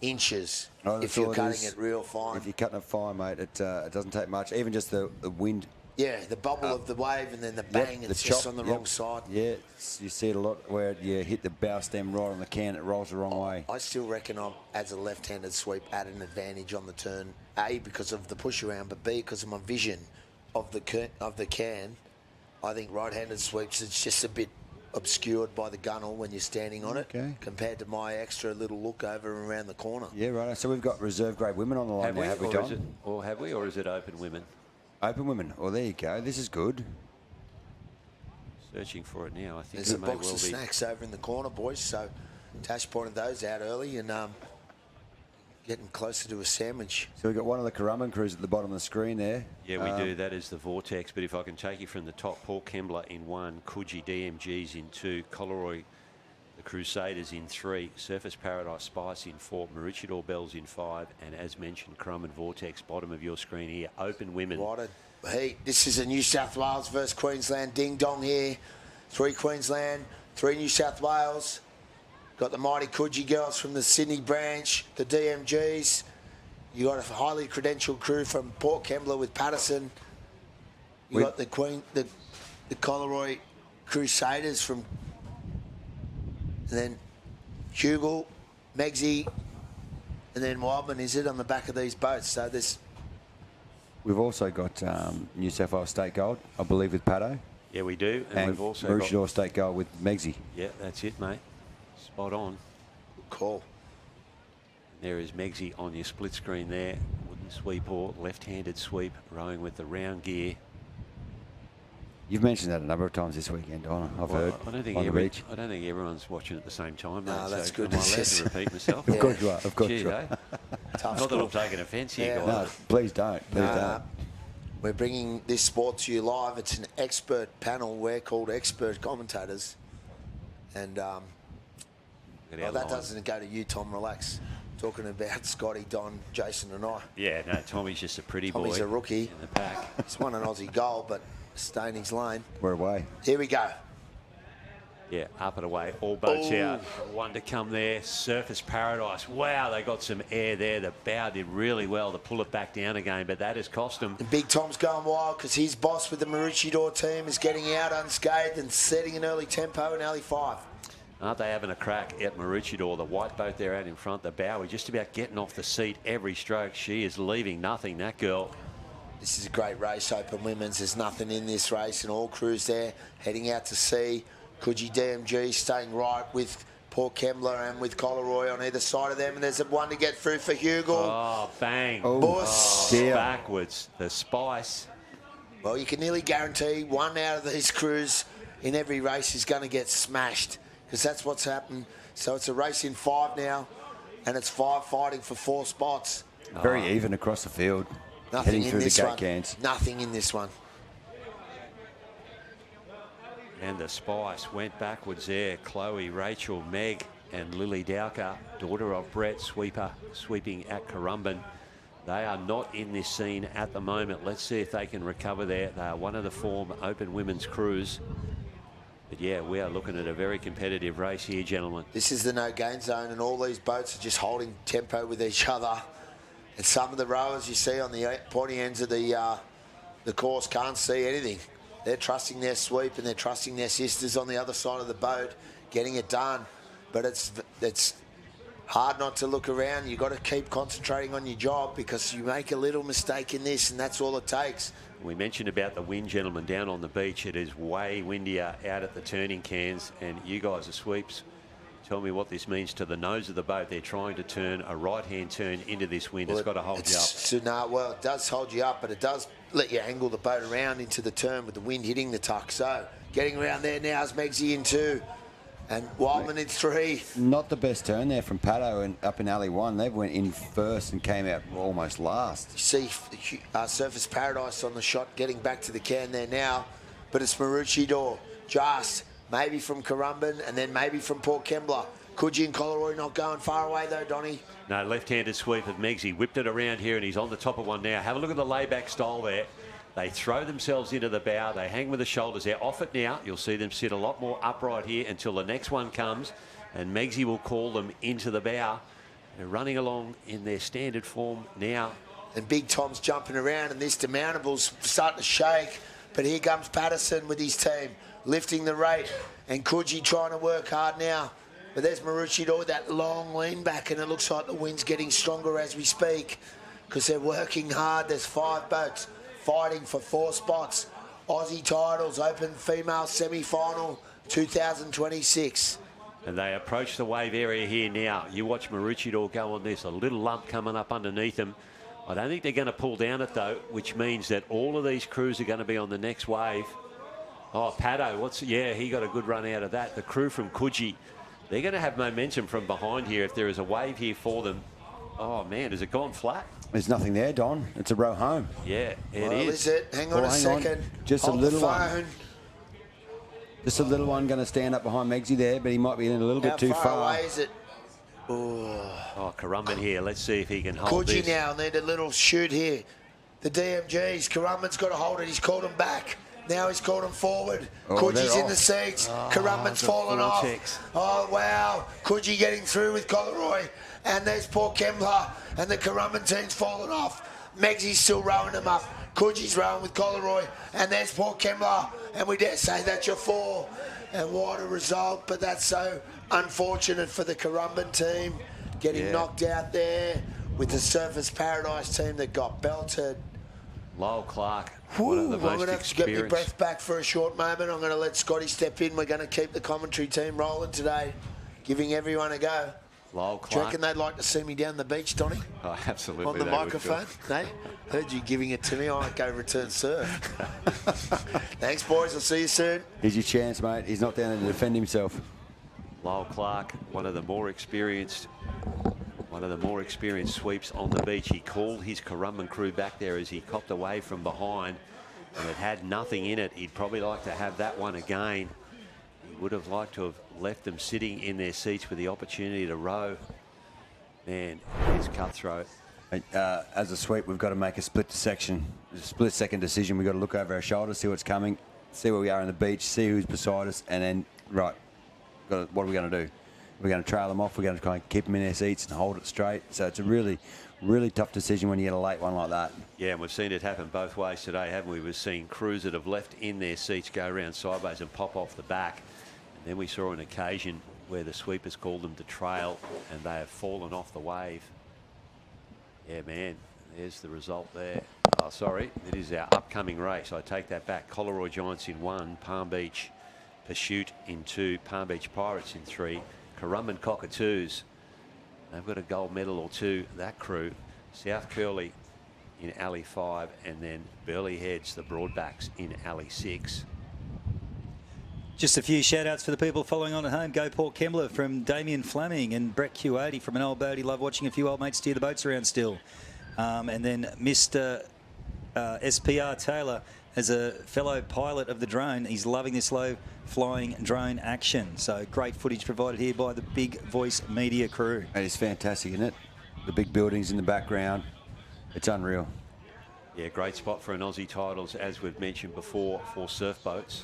inches if you're cutting it real fine. If you're cutting it fine, mate, it doesn't take much. Even just the wind. Yeah, the bubble of the wave and then the bang. It's just on the wrong side. Yeah, you see it a lot where you hit the bow stem right on the can. It rolls the wrong way. I still reckon I'm, as a left-handed sweep, at an advantage on the turn. A, because of the push around, but B, because of my vision of the can. I think right-handed sweeps, it's just a bit obscured by the gunnel when you're standing on it, compared to my extra little look over and around the corner. Yeah, right. So we've got reserve grade women on the line now, have we, Don? Or is it open women? Open women. Well, there you go. This is good. Searching for it now. I think There's a it may box well of be. snacks over in the corner, boys. So Tash pointed those out early and getting closer to a sandwich. So we've got one of the Currumbin crews at the bottom of the screen there. Yeah, we do. That is the Vortex. But if I can take you from the top, Paul Kembler in 1, Coogee DMGs in 2, Coleroy the Crusaders in 3, Surface Paradise Spice in 4, Maroochydore Bells in 5, and as mentioned, Currumbin Vortex, bottom of your screen here, Open Women. Right. Hey, this is a New South Wales versus Queensland ding-dong here. 3 Queensland, 3 New South Wales. Got the mighty Coogee girls from the Sydney branch, the DMGs. You got a highly credentialed crew from Port Kembla with Patterson. You got the Coleroy Crusaders from, and then Hugel, Megsy, and then Wildman is it on the back of these boats. So there's. We've also got New South Wales State Gold, I believe, with Pato. Yeah, we do. And we've also Maroochydore got State Gold with Megsy. Yeah, that's it, mate. Spot on. Cool. There is Megsy on your split screen there. Wooden sweep or left-handed sweep, rowing with the round gear. You've mentioned that a number of times this weekend, Donna. I've heard I don't think on the beach. I don't think everyone's watching at the same time. No, mate, that's so good. Am I allowed to repeat myself? Of course you are. Of course Gee, you are. Not that I'm taking offence here, Yeah. guys. No, please don't. Please don't. We're bringing this sport to you live. It's an expert panel. We're called expert commentators. And Look at our that line. doesn't go to you, Tom. Relax. Talking about Scotty, Don, Jason and I. Yeah, no, Tommy's just a pretty boy. Tommy's a rookie. In the pack. He's won an Aussie goal, but staying his lane. We're away. Here we go. Yeah, up and away. All boats Ooh. out. One to come there. Surface Paradise. Wow, they got some air there. The bow did really well to pull it back down again, but that has cost them. And Big Tom's going wild because his boss with the Maroochydore team is getting out unscathed and setting an early tempo in alley 5. Aren't they having a crack at Maroochydore? The white boat there out in front. The bow, just about getting off the seat every stroke. She is leaving nothing, that girl. This is a great race, Open Women's. There's nothing in this race, and all crews there heading out to sea. Coogee DMG staying right with Port Kembla and with Coleroy on either side of them. And there's a one to get through for Hugel. Oh, bang. Bus. dear. Backwards. The Spice. Well, you can nearly guarantee one out of these crews in every race is going to get smashed because that's what's happened. So it's a race in 5 now, and it's 5 fighting for 4 spots. Very even across the field. Nothing heading in through this the gate one. cans. Nothing in this one. And the Spice went backwards there. Chloe, Rachel, Meg and Lily Dowker, daughter of Brett, sweeping at Currumbin. They are not in this scene at the moment. Let's see if they can recover there. They are one of the form Open Women's crews. But yeah, we are looking at a very competitive race here, gentlemen. This is the no-gain zone, and all these boats are just holding tempo with each other. And some of the rowers you see on the pointy ends of the course can't see anything. They're trusting their sweep and they're trusting their sisters on the other side of the boat, getting it done. But it's hard not to look around. You've got to keep concentrating on your job because you make a little mistake in this, and that's all it takes. We mentioned about the wind, gentlemen, down on the beach. It is way windier out at the turning cans, and you guys are sweeps. Tell me what this means to the nose of the boat. They're trying to turn a right-hand turn into this wind. It's got to hold you up. So, no, well, it does hold you up, but it does let you angle the boat around into the turn with the wind hitting the tuck. So getting around there now is Megsy in 2 and Wildman in 3. Not the best turn there from Pato and up in alley 1. They went in first and came out almost last. You see Surface Paradise on the shot getting back to the can there now, but it's Maroochydore just maybe from Currumbin and then maybe from Port Kembla. Coogee and Coleroy not going far away though, Donny. No, left-handed sweep of Megsy. Whipped it around here and he's on the top of one now. Have a look at the layback style there. They throw themselves into the bow. They hang with the shoulders. They're off it now. You'll see them sit a lot more upright here until the next one comes. And Megsy will call them into the bow. They're running along in their standard form now. And Big Tom's jumping around and this demountable's starting to shake. But here comes Patterson with his team, lifting the rate. And Coogee trying to work hard now. But there's Maroochydore with that long lean back, and it looks like the wind's getting stronger as we speak because they're working hard. There's 5 boats fighting for 4 spots. Aussie titles, Open Female Semi-Final 2026. And they approach the wave area here now. You watch Maroochydore go on this. A little lump coming up underneath them. I don't think they're going to pull down it, though, which means that all of these crews are going to be on the next wave. Oh, Paddo, he got a good run out of that. The crew from Coogee, they're going to have momentum from behind here if there is a wave here for them. Oh, man, has it gone flat? There's nothing there, Don. It's a row home. Yeah, it Well, is. is it? Hang on a second. Just Hold a little the one. phone. Just a little one going to stand up behind Meggsy there, but he might be in a little bit too How far away is it? Oh, Currumbin here. Let's see if he can hold Coogee this. now need a little shoot here. The DMGs. Currumbin's got to hold it. He's called him back. Now he's called him forward. Coogie's in the seats. Currumbin's fallen off. Oh, wow. Coogee getting through with Coleroy. And there's poor Kembler. And the Currumbin team's fallen off. Meggsy's still rowing him up. Coogie's rowing with Coleroy. And there's poor Kembler. And we dare say that's your 4. And what a result. But that's so unfortunate for the Currumbin team. Getting knocked out there with the Surfers Paradise team that got belted. Lowell Clark, one of the I'm most going to have to get my experienced. breath back for a short moment. I'm going to let Scotty step in. We're going to keep the commentary team rolling today, giving everyone a go. Lowell Do you Clark. reckon they'd like to see me down the beach, Donny? Oh, absolutely. On the they would, microphone? Phil. Hey, heard you giving it to me. I might go return serve. Thanks, boys. I'll see you soon. Here's your chance, mate. He's not down there to defend himself. Lowell Clark, one of the more experienced sweeps on the beach. He called his Currumbin crew back there as he copped away from behind, and it had nothing in it. He'd probably like to have that one again. He would have liked to have left them sitting in their seats with the opportunity to row. Man, it's cutthroat. As a sweep, we've got to make a split-second decision. We've got to look over our shoulders, see what's coming, see where we are on the beach, see who's beside us, and then, right, what are we going to do? We're going to trail them off. We're going to try and keep them in their seats and hold it straight. So it's a really, really tough decision when you get a late one like that. Yeah, and we've seen it happen both ways today, haven't we? We've seen crews that have left in their seats go around sideways and pop off the back. And then we saw an occasion where the sweepers called them to trail and they have fallen off the wave. Yeah, man, there's the result there. Oh, sorry, it is our upcoming race. I take that back. Coleroy Giants in 1, Palm Beach Pursuit in 2, Palm Beach Pirates in 3, Currumbin Cockatoos. They've got a gold medal or 2, that crew. South Curly in Alley 5, and then Burleigh Heads, the Broadbacks, in Alley 6. Just a few shout-outs for the people following on at home. Go Port Kembler from Damien Fleming and Brett Q80 from an old boat. He loved watching a few old mates steer the boats around still. And then Mr. SPR Taylor, as a fellow pilot of the drone, he's loving this low-flying drone action. So great footage provided here by the Big Voice Media crew. It is fantastic, isn't it? The big buildings in the background. It's unreal. Yeah, great spot for an Aussie titles, as we've mentioned before, for surf boats.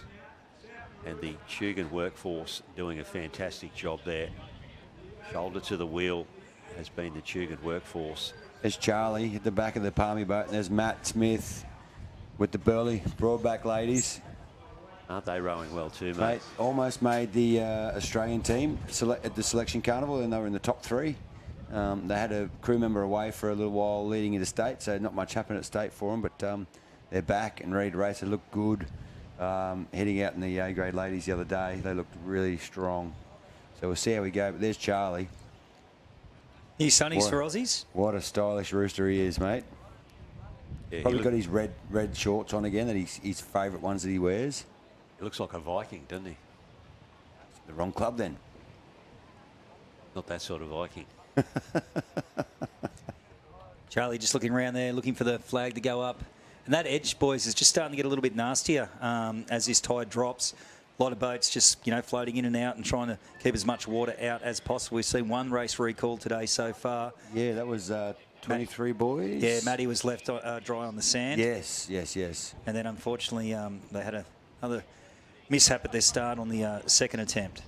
And the Tugan workforce doing a fantastic job there. Shoulder to the wheel has been the Tugan workforce. There's Charlie at the back of the Palmy boat, and there's Matt Smith with the Burleigh Broadback ladies. Aren't they rowing well too, mate? Mate, almost made the Australian team at the selection carnival, and they were in the top 3. They had a crew member away for a little while leading into state, so not much happened at state for them, but they're back and ready to race. They look good. Heading out in the A-grade ladies the other day, they looked really strong. So we'll see how we go. But there's Charlie. New sunnies for Aussies. What a stylish rooster he is, mate. Yeah, Probably got his red shorts on again, that his favourite ones that he wears. He looks like a Viking, doesn't he? The wrong club then. Not that sort of Viking. Charlie just looking around there, looking for the flag to go up. And that edge, boys, is just starting to get a little bit nastier as this tide drops. A lot of boats just, floating in and out and trying to keep as much water out as possible. We've seen one race recalled today so far. Yeah, that was 23 boys. Yeah, Matty was left dry on the sand. Yes. And then, unfortunately, they had another mishap at their start on the second attempt.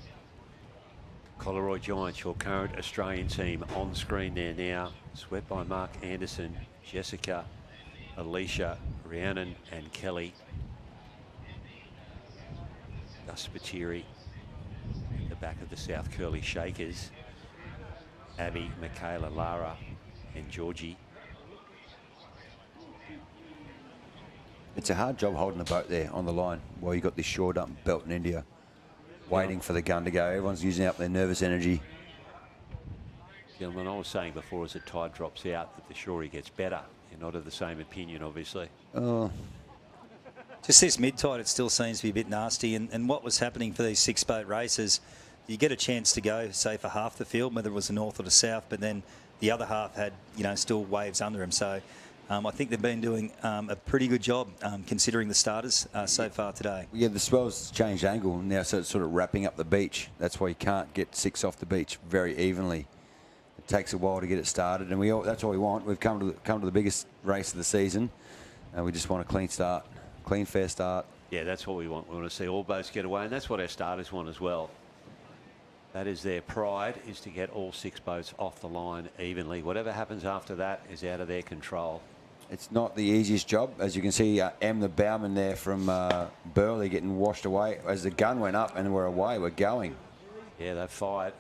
Coleroy Giants, your current Australian team, on screen there now. Swept by Mark Anderson, Jessica, Alicia, Rhiannon and Kelly. Gus Spiteri at the back of the South Curly Shakers. Abby, Michaela, Lara and Georgie. It's a hard job holding the boat there on the line while you've got this shore dump belt in India, waiting for the gun to go. Everyone's using up their nervous energy. Gentlemen, I was saying before, as the tide drops out, that the shorey gets better. You're not of the same opinion, obviously. Oh, Just this mid-tide, it still seems to be a bit nasty. And what was happening for these 6-boat races, you get a chance to go, say, for half the field, whether it was the north or the south, but then the other half had, still waves under them. So I think they've been doing a pretty good job considering the starters so far today. Yeah, the swell's changed angle now, so it's sort of wrapping up the beach. That's why you can't get 6 off the beach very evenly. It takes a while to get it started, and that's all we want. We've come to the biggest race of the season, and we just want a clean start, clean, fair start. Yeah, that's what we want. We want to see all boats get away, and that's what our starters want as well. That is their pride, is to get all 6 boats off the line evenly. Whatever happens after that is out of their control. It's not the easiest job. As you can see, the bowman there from Burleigh getting washed away. As the gun went up and we're away, we're going. Yeah, they fired.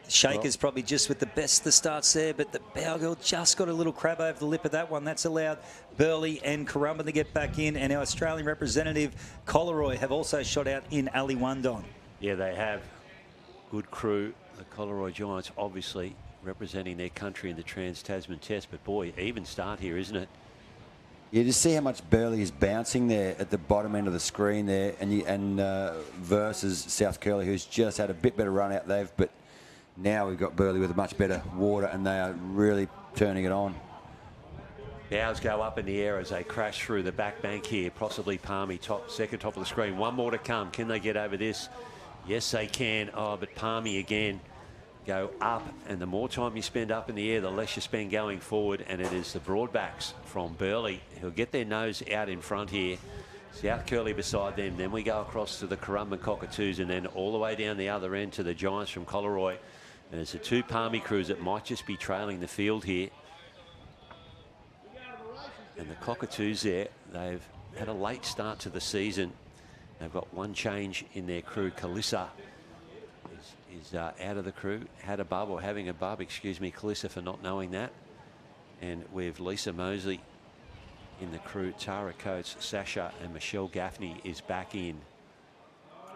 Shaker's probably just with the best of the starts there, but the bow girl just got a little crab over the lip of that one. That's allowed Burleigh and Currumbin to get back in, and our Australian representative, Coleroy, have also shot out in Ali Wandon. Yeah, they have. Good crew. The Coleroy Giants, obviously, representing their country in the Trans-Tasman Test. But, boy, even start here, isn't it? Yeah, just see how much Burleigh is bouncing there at the bottom end of the screen there, and versus South Curly, who's just had a bit better run out there. But now we've got Burleigh with a much better water, and they are really turning it on. Bows go up in the air as they crash through the back bank here. Possibly Palmy, second top of the screen. One more to come. Can they get over this? Yes, they can. Oh, but Palmy again go up, and the more time you spend up in the air, the less you spend going forward, and it is the broadbacks from Burleigh who'll get their nose out in front here. South Curly beside them. Then we go across to the Currumbin Cockatoos, and then all the way down the other end to the Giants from Coleroy. And it's the 2 Palmy crews that might just be trailing the field here. And the Cockatoos there, they've had a late start to the season. They've got one change in their crew. Calissa is out of the crew. Had a bub, or having a bub, excuse me, Calissa, for not knowing that. And we've Lisa Mosley in the crew. Tara Coates, Sasha, and Michelle Gaffney is back in.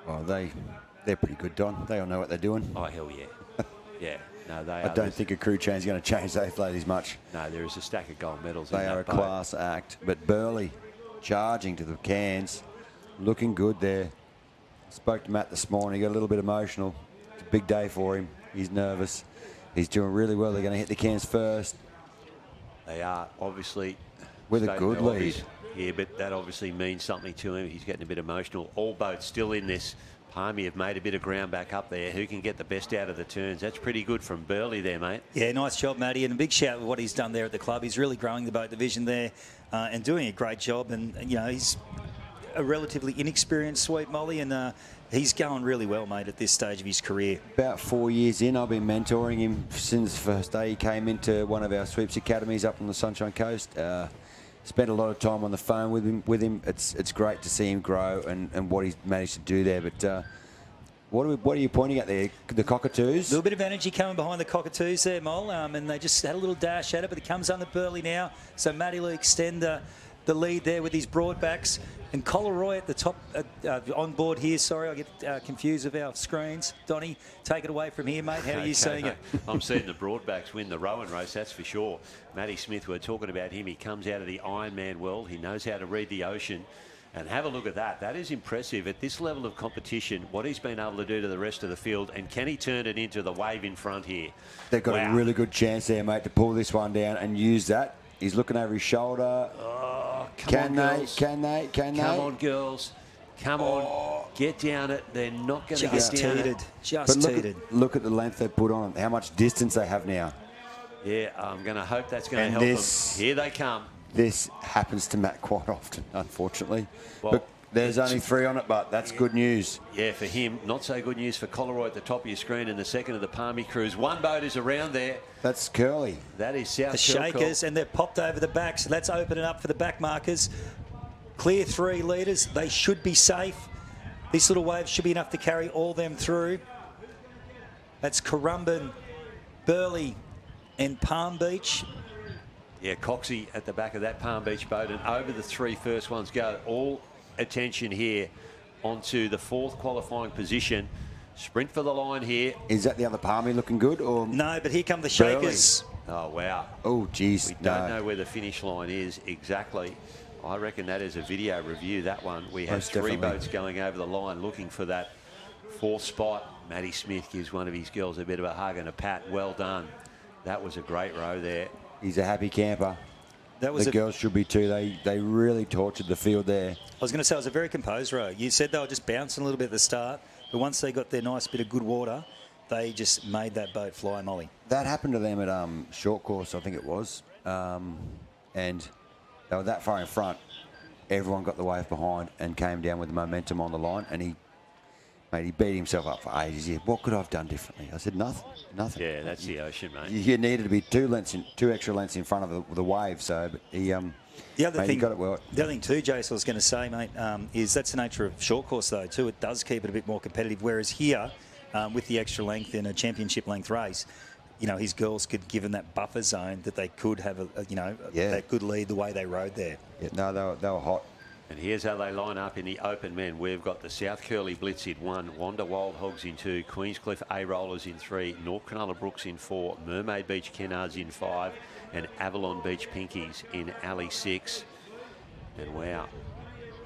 Oh, they're pretty good, Don. They all know what they're doing. Oh, hell yeah. Yeah. No, they are. I don't think a crew change is going to change those ladies much. No, there is a stack of gold medals. They are a class act. But Burleigh charging to the cans. Looking good there. Spoke to Matt this morning. He got a little bit emotional. It's a big day for him. He's nervous. He's doing really well. They're going to hit the cans first. They are, obviously. With a good lead. Yeah, but that obviously means something to him. He's getting a bit emotional. All boats still in this. Palmy have made a bit of ground back up there. Who can get the best out of the turns? That's pretty good from Burleigh there, mate. Yeah, nice job, Matty. And a big shout for what he's done there at the club. He's really growing the boat division there and doing a great job. And he's a relatively inexperienced sweep Molly, and he's going really well, mate, at this stage of his career. About 4 years in, I've been mentoring him since the first day he came into one of our sweeps academies up on the Sunshine Coast. Spent a lot of time on the phone with him. It's great to see him grow and what he's managed to do there. But what are you pointing at there? The Cockatoos? A little bit of energy coming behind the Cockatoos there, Mol, and they just had a little dash at it, but it comes under Burleigh now. So Matty will extend the lead there with his broadbacks. And Coleroy at the top, on board here. Sorry, I get confused with our screens. Donnie, take it away from here, mate. How are you seeing it? I'm seeing the broadbacks win the Rowan race, that's for sure. Matty Smith, we're talking about him. He comes out of the Ironman world. He knows how to read the ocean. And have a look at that. That is impressive at this level of competition, what he's been able to do to the rest of the field. And can he turn it into the wave in front here? They've got a really good chance there, mate, to pull this one down and use that. He's looking over his shoulder. Oh, Can they? Come on, girls. Come on. Get down it. They're not going to get down it. Just teetered. Look at the length they put on, how much distance they have now. Yeah, I'm going to hope that's going to help them. Here they come. This happens to Matt quite often, unfortunately. Well, but there's only 3 on it, but that's good news. Yeah, for him. Not so good news for Coleroy at the top of your screen in the second of the Palmy crews. One boat is around there. That's Curly. That is South The Shakers, and they're popped over the back, so that's opening up for the back markers. Clear 3 leaders. They should be safe. This little wave should be enough to carry all them through. That's Currumbin, Burleigh, and Palm Beach. Yeah, Coxie at the back of that Palm Beach boat, and over the 3 first ones go. All attention here onto the 4th qualifying position. Sprint for the line here. Is that the other Palmy looking good? Or no, but here come the Shakers. Oh, wow. Oh, geez. We don't know where the finish line is exactly. I reckon that is a video review, that one. We had Most three definitely. boats going over the line looking for that fourth spot. Matty Smith gives one of his girls a bit of a hug and a pat. Well done. That was a great row there. He's a happy camper. That was The girls should be too. They really tortured the field there. I was going to say it was a very composed row. You said they were just bouncing a little bit at the start, but once they got their nice bit of good water, they just made that boat fly, Molly. That happened to them at short course, I think it was, and they were that far in front. Everyone got the wave behind and came down with the momentum on the line, and he beat himself up for ages. He said, what could I have done differently? I said, nothing. Yeah, that's the ocean, mate. You needed to be two extra lengths in front of the wave, so but he The other thing, he got it well. The other thing too, Jace, I was going to say, mate, is that's the nature of short course though too. It does keep it a bit more competitive. Whereas here, with the extra length in a championship length race, you know, his girls could give him that buffer zone that they could have that could lead the way they rode there. Yeah, no, they were hot. And here's how they line up in the open men. We've got the South Curly Blitz in 1, Wanda Wild Hogs in 2, Queenscliff A-Rollers in 3, North Cronulla Brooks in 4, Mermaid Beach Kennards in 5, and Avalon Beach Pinkies in Alley 6. And wow,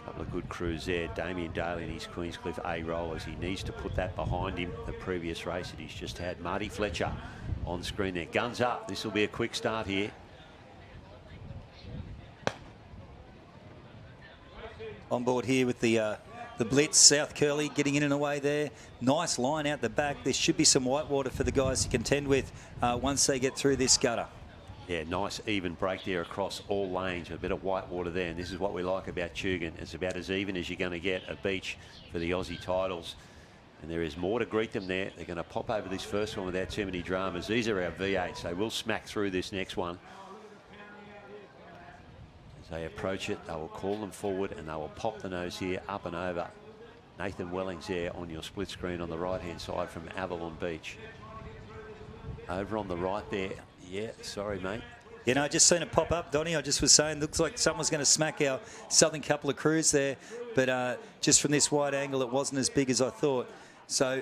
a couple of good crews there. Damien Daly and his Queenscliff A-Rollers. He needs to put that behind him. The previous race that he's just had. Marty Fletcher on screen there. Guns up. This will be a quick start here. On board here with the Blitz, South Curly getting in and away there. Nice line out the back. There should be some white water for the guys to contend with once they get through this gutter. Yeah, nice even break there across all lanes. A bit of white water there, and this is what we like about Tugun. It's about as even as you're going to get a beach for the Aussie titles. And there is more to greet them there. They're going to pop over this first one without too many dramas. These are our V8s. They will smack through this next one. They approach it, they will call them forward and they will pop the nose here up and over. Nathan Wellings there on your split screen on the right hand side from Avalon Beach. Over on the right there. Yeah, sorry mate. You know, I just seen it pop up, Donnie. I just was saying, looks like someone's going to smack our southern couple of crews there. But just from this wide angle, it wasn't as big as I thought. So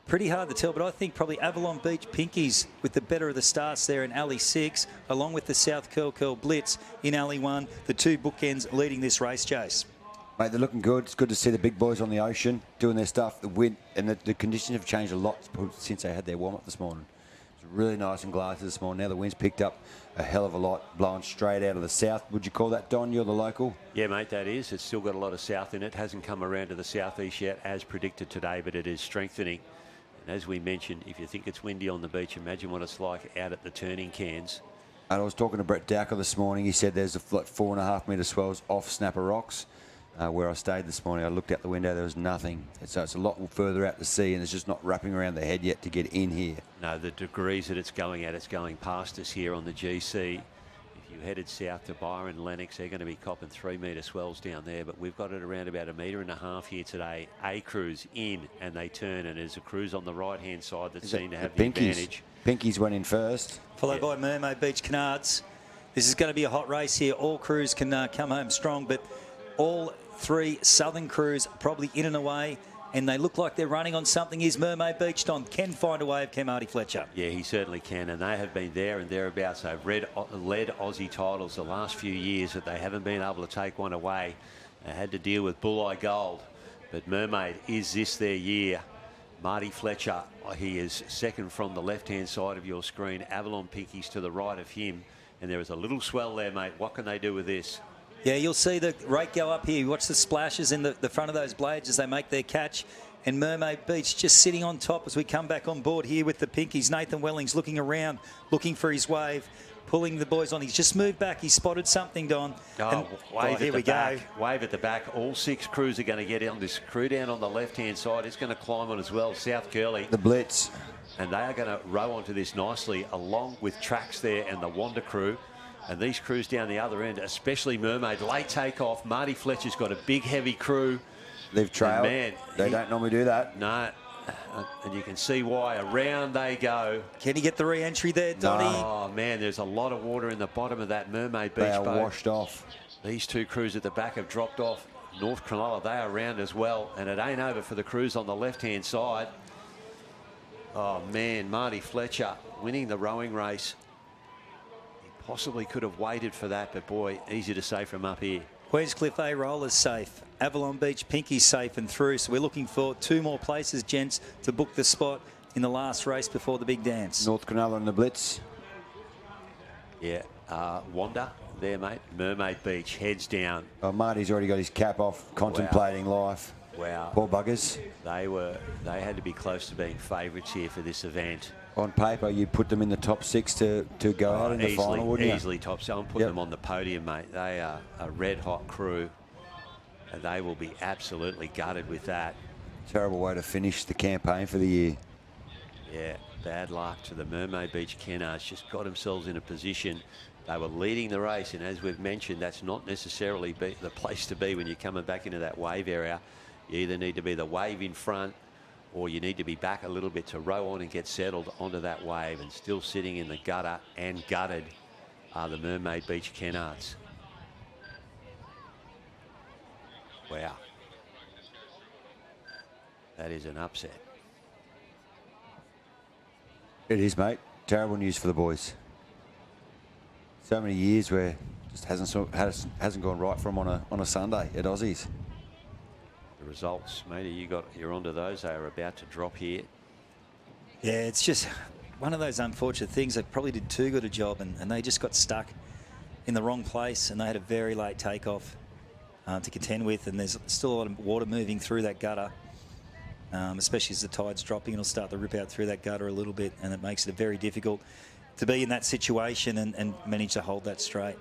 pretty hard to tell, but I think probably Avalon Beach Pinkies with the better of the starts there in Alley 6, along with the South Curl Blitz in Alley 1, the two bookends leading this race, Jace. Mate, they're looking good. It's good to see the big boys on the ocean doing their stuff. The wind and the conditions have changed a lot since they had their warm-up this morning. It's really nice and glassy this morning. Now the wind's picked up a hell of a lot, blowing straight out of the south. Would you call that, Don? You're the local? Yeah, mate, that is. It's still got a lot of south in it. Hasn't come around to the southeast yet, as predicted today, but it is strengthening. And as we mentioned, if you think it's windy on the beach, imagine what it's like out at the turning cans. And I was talking to Brett Dowker this morning. He said there's like 4.5 metre swells off Snapper Rocks. Where I stayed this morning, I looked out the window, there was nothing. So it's a lot further out to sea, and it's just not wrapping around the head yet to get in here. No, the degrees that it's going at, it's going past us here on the GC. If you headed south to Byron, Lennox, they're going to be copping 3 metre swells down there, but we've got it around about 1.5 metres here today. A cruise in, and they turn, and there's a cruise on the right-hand side that seem to have the advantage. Pinkies went in first. Followed by Mermaid Beach Kennards. This is going to be a hot race here. All crews can come home strong, but all three southern crews probably in and away, and they look like they're running on something. Is Mermaid Beach Don can find a way of Marty Fletcher? Yeah, he certainly can, and they have been there and thereabouts. They've led Aussie titles the last few years, but they haven't been able to take one away. They had to deal with Bulleye Gold, but Mermaid, is this their year? Marty Fletcher, he is second from the left-hand side of your screen. Avalon Pinkies to the right of him, and there is a little swell there, mate. What can they do with this? Yeah, you'll see the rate go up here. Watch the splashes in the front of those blades as they make their catch. And Mermaid Beach just sitting on top as we come back on board here with the Pinkies. Nathan Wellings looking around, looking for his wave, pulling the boys on. He's just moved back. He spotted something, Don. Wave at the back. Wave at the back. All 6 crews are going to get on this crew down on the left-hand side. It's going to climb on as well. South Curly. The Blitz. And they are going to row onto this nicely, along with Tracks there and the Wanda crew. And these crews down the other end, especially Mermaid, late takeoff. Marty Fletcher's got a big, heavy crew. They've trailed. Man, they don't normally do that. No. And you can see why. Around they go. Can he get the re-entry there, Donnie? Oh, man, there's a lot of water in the bottom of that Mermaid Beach boat. They are washed off. These 2 crews at the back have dropped off. North Cronulla, they are around as well. And it ain't over for the crews on the left-hand side. Oh, man, Marty Fletcher winning the rowing race. Possibly could have waited for that, but boy, easy to say from up here. Queenscliff A Rollers safe. Avalon Beach Pinky safe and through. So we're looking for 2 more places, gents, to book the spot in the last race before the big dance. North Cronulla and the Blitz. Yeah, Wanda there, mate. Mermaid Beach, heads down. Oh, Marty's already got his cap off, contemplating life. Wow. Poor buggers. They had to be close to being favourites here for this event. On paper, you put them in the top 6 to go out in the final, wouldn't you? Easily top 6. I'm putting them on the podium, mate. They are a red-hot crew, and they will be absolutely gutted with that. Terrible way to finish the campaign for the year. Yeah, bad luck to the Mermaid Beach Kennards. Just got themselves in a position. They were leading the race, and as we've mentioned, that's not necessarily the place to be when you're coming back into that wave area. You either need to be the wave in front, or you need to be back a little bit to row on and get settled onto that wave. And still sitting in the gutter and gutted are the Mermaid Beach Kennards. Wow. That is an upset. It is, mate. Terrible news for the boys. So many years where it just hasn't gone right for them on a Sunday at Aussies. The results, matey, you're onto those. They are about to drop here. Yeah, it's just one of those unfortunate things. They probably did too good a job, and they just got stuck in the wrong place, and they had a very late takeoff to contend with, and there's still a lot of water moving through that gutter, especially as the tide's dropping. It'll start to rip out through that gutter a little bit, and it makes it very difficult to be in that situation and manage to hold that straight.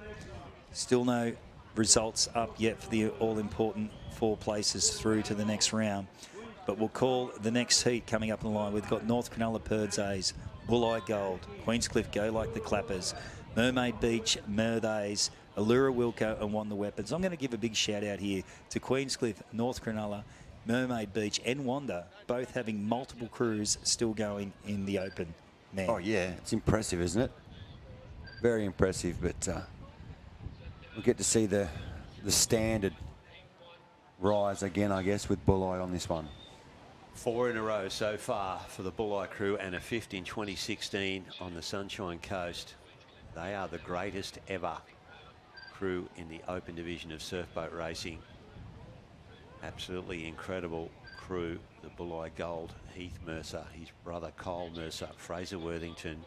Still no results up yet for the all-important 4 places through to the next round. But we'll call the next heat coming up in the line. We've got North Cronulla Purds A's, Bulleye Gold, Queenscliff Go Like the Clappers, Mermaid Beach Merdays, Allura Wilco and Won the Weapons. I'm going to give a big shout out here to Queenscliff, North Cronulla, Mermaid Beach and Wanda, both having multiple crews still going in the open now. Oh, yeah. It's impressive, isn't it? Very impressive, but we'll get to see the standard rise again, I guess, with Bulleye on this one. 4 in a row so far for the Bulleye crew, and a 5th in 2016 on the Sunshine Coast. They are the greatest ever crew in the open division of surfboat racing. Absolutely incredible crew. The Bulleye Gold, Heath Mercer, his brother Cole Mercer, Fraser Worthington,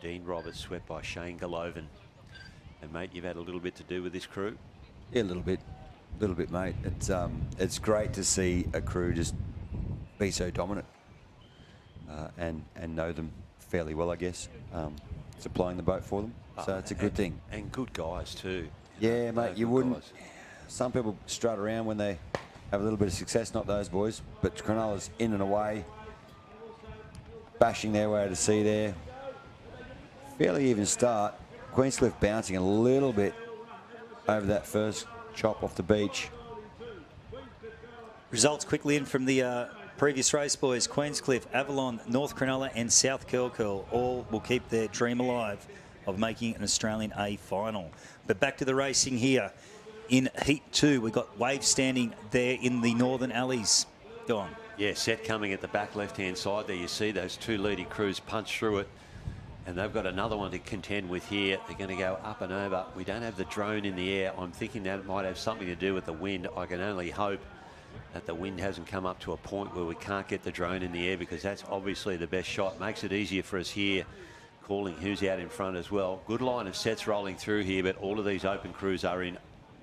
Dean Roberts, swept by Shane Golovin. And mate, you've had a little bit to do with this crew. Yeah, a little bit, mate. It's great to see a crew just be so dominant and know them fairly well, I guess. Supplying the boat for them, so it's a good thing. And good guys too. Yeah, mate. You wouldn't. Guys. Some people strut around when they have a little bit of success. Not those boys, but Cronulla's in and away, bashing their way to sea there. Fairly even start. Queenscliff bouncing a little bit over that first chop off the beach. Results quickly in from the previous race, boys. Queenscliff, Avalon, North Cronulla and South Curl all will keep their dream alive of making an Australian A final. But back to the racing here. In Heat 2, we've got Wave standing there in the northern alleys. Go on. Yeah, set coming at the back left-hand side there. You see those 2 leading crews punch through it. And they've got another one to contend with here. They're going to go up and over. We don't have the drone in the air. I'm thinking that it might have something to do with the wind. I can only hope that the wind hasn't come up to a point where we can't get the drone in the air, because that's obviously the best shot. Makes it easier for us here, calling who's out in front as well. Good line of sets rolling through here, but all of these open crews are in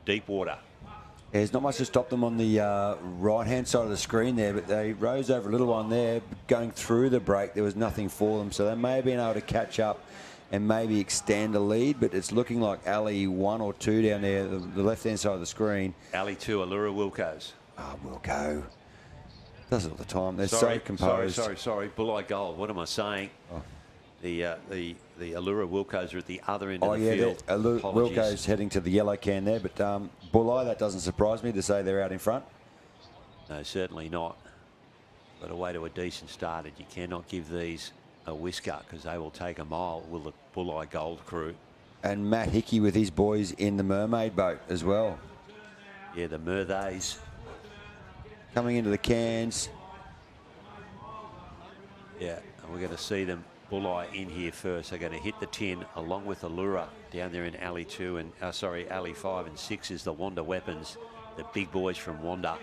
deep water. Yeah, there's not much to stop them on the right-hand side of the screen there, but they rose over a little one there. Going through the break, there was nothing for them, so they may have been able to catch up and maybe extend a lead, but it's looking like alley 1 or 2 down there, the left-hand side of the screen. Alley 2, Allura Wilco's. Oh, Wilco. Does it all the time. They're so composed. Sorry. Bulleye Gold. What am I saying? Oh. The Allura Wilco's are at the other end of the field. Wilco's heading to the yellow can there, but Bulleye, that doesn't surprise me to say they're out in front. No, certainly not. But away to a decent start, and you cannot give these a whisker, because they will take a mile with the Bulleye Gold crew. And Matt Hickey with his boys in the Mermaid boat as well. Yeah, the Merdays. Coming into the cans. Yeah, and we're going to see them Bulleye in here first. They're going to hit the 10 along with Allura down there in alley 2 and alley 5 and 6 is the Wanda Weapons, the big boys from Wanda.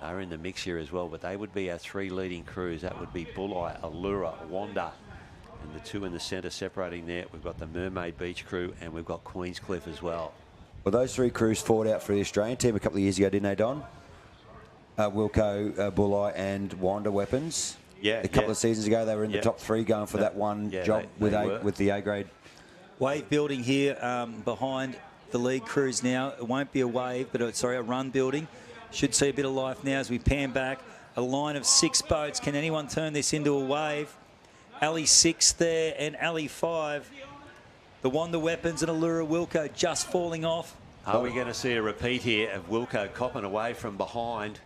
They're in the mix here as well, but they would be our 3 leading crews. That would be Bulleye, Allura, Wanda, and the 2 in the centre separating there. We've got the Mermaid Beach crew and we've got Queenscliff as well. Well, those 3 crews fought out for the Australian team a couple of years ago, didn't they, Don? Wilco, Bulleye and Wanda Weapons. Yeah, a couple of seasons ago, they were in the top 3 going for that one job with the A grade. Wave building here behind the lead crews now. It won't be a wave, but a run building. Should see a bit of life now as we pan back. A line of 6 boats. Can anyone turn this into a wave? Alley 6 there and alley 5. The Wanda Weapons and Allura Wilco just falling off. Are we going to see a repeat here of Wilco copping away from behind?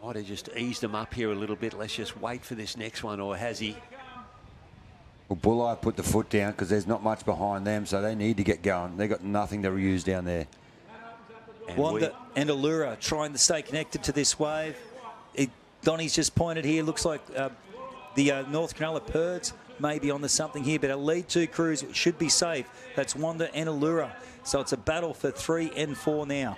Might have just eased him up here a little bit. Let's just wait for this next one, or has he? Well, Bulleye put the foot down because there's not much behind them, so they need to get going. They've got nothing to use down there. And Wanda and Allura trying to stay connected to this wave. Donnie's just pointed here. Looks like the North Cronulla Purds may be on to something here, but our lead 2 crews should be safe. That's Wanda and Allura. So it's a battle for 3 and 4 now.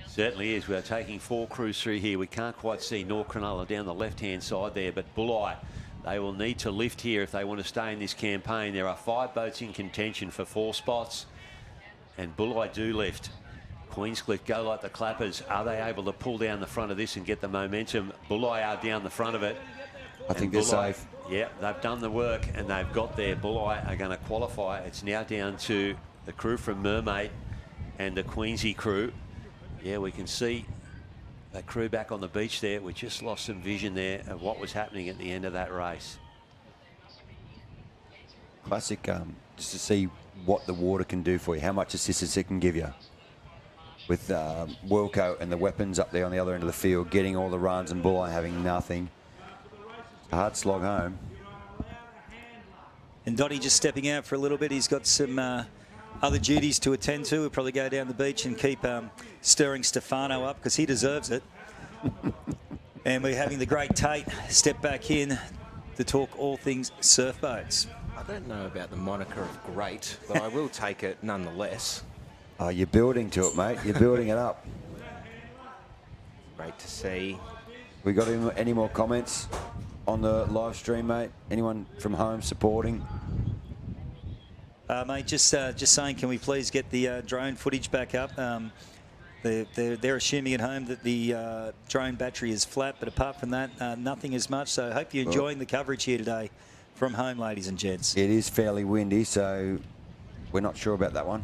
Certainly is. We're taking 4 crews through here. We can't quite see North Cronulla down the left-hand side there, but Bulleye, they will need to lift here if they want to stay in this campaign. There are 5 boats in contention for 4 spots, and Bulleye do lift. Queenscliff go like the clappers. Are they able to pull down the front of this and get the momentum? Bulleye are down the front of it. I think they're safe. Yeah, they've done the work and they've got there. Bulleye are going to qualify. It's now down to the crew from Mermaid and the Queensy crew. Yeah, we can see that crew back on the beach there. We just lost some vision there of what was happening at the end of that race. Classic, just to see what the water can do for you, how much assistance it can give you. With Wilco and the Weapons up there on the other end of the field, getting all the runs and Bulleye having nothing. A hard slog home. And Dottie just stepping out for a little bit. He's got some other duties to attend to. We'll probably go down the beach and keep stirring Stefano up because he deserves it. And we're having the great Tate step back in to talk all things surf boats. I don't know about the moniker of great, but I will take it nonetheless. Oh, you're building to it, mate. You're building it up. Great to see. We got any more comments on the live stream, mate? Anyone from home supporting? Mate, just saying, can we please get the drone footage back up? They're assuming at home that the drone battery is flat, but apart from that, nothing as much. So I hope you're enjoying the coverage here today from home, ladies and gents. It is fairly windy, so we're not sure about that one.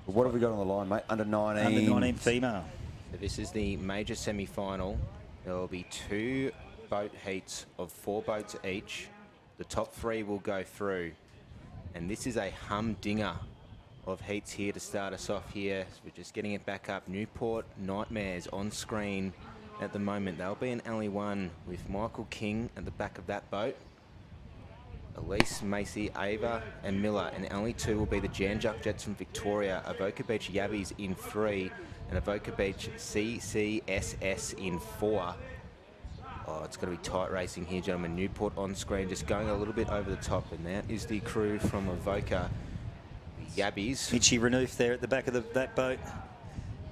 But what have we got on the line, mate? Under 19. Under 19 female. So this is the major semi-final. There will be 2 boat heats of 4 boats each. The top 3 will go through. And this is a humdinger of heats here to start us off here. So we're just getting it back up. Newport Nightmares on screen at the moment. They'll be in alley 1 with Michael King at the back of that boat. Elise, Macy, Ava and Miller. And alley 2 will be the Janjuk Jets from Victoria. Avoca Beach Yabbies in 3 and Avoca Beach CCSS in 4. Oh, it's going to be tight racing here, gentlemen. Newport on screen, just going a little bit over the top. And that is the crew from Avoca, the Yabbies. Mitchie Renouf there at the back of that boat.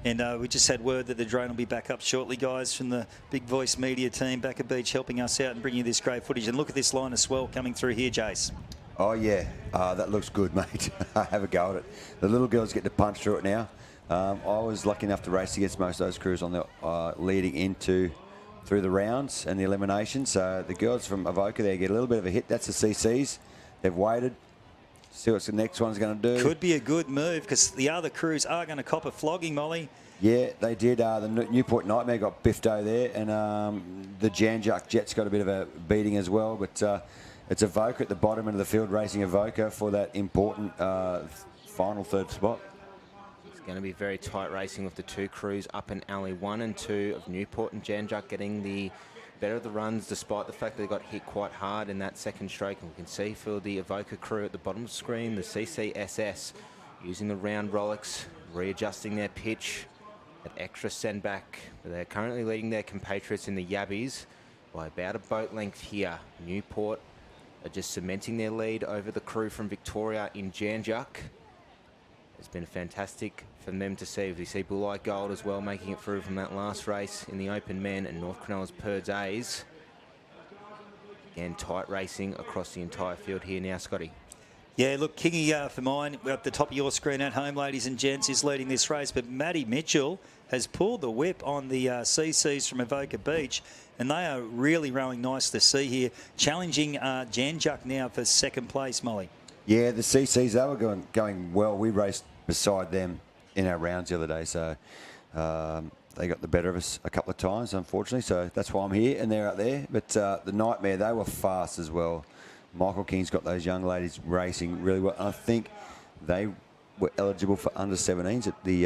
And we just had word that the drone will be back up shortly, guys, from the Big Voice Media team back at beach, helping us out and bringing you this great footage. And look at this line of swell coming through here, Jace. Oh, yeah. That looks good, mate. Have a go at it. The little girls get to punch through it now. I was lucky enough to race against most of those crews on the leading into through the rounds and the elimination. So the girls from Avoca there get a little bit of a hit. That's the CCs. They've waited. See what the next one's going to do. Could be a good move because the other crews are going to cop a flogging, Molly. Yeah, they did. The Newport Nightmare got biffed there, and the Janjuk Jets got a bit of a beating as well. But it's Avoca at the bottom end of the field racing Avoca for that important final 3rd spot. It's going to be very tight racing with the 2 crews up in alley 1 and 2 of Newport and Janjuk getting the better of the runs despite the fact they got hit quite hard in that second stroke. And we can see for the Avoca crew at the bottom of the screen, the CCSS using the round Rolex, readjusting their pitch, that extra send back. They're currently leading their compatriots in the Yabbies. by about a boat length here. Newport are just cementing their lead over the crew from Victoria in Janjuk. It's been fantastic for them to see. We see Bulleye Gold as well making it through from that last race in the Open Men, and North Cronulla's Purds A's. Again, tight racing across the entire field here now, Scotty. Yeah, look, Kingy for mine, we're up the top of your screen at home, ladies and gents, is leading this race. But Maddie Mitchell has pulled the whip on the CCs from Avoca Beach, and they are really rowing nice to see here. Challenging Janjuk now for second place, Molly. Yeah, the CCs, they were going well. We raced beside them in our rounds the other day, so they got the better of us a couple of times, unfortunately. So that's why I'm here, and they're out there. But the Nightmare, they were fast as well. Michael King's got those young ladies racing really well. I think they were eligible for under 17s at the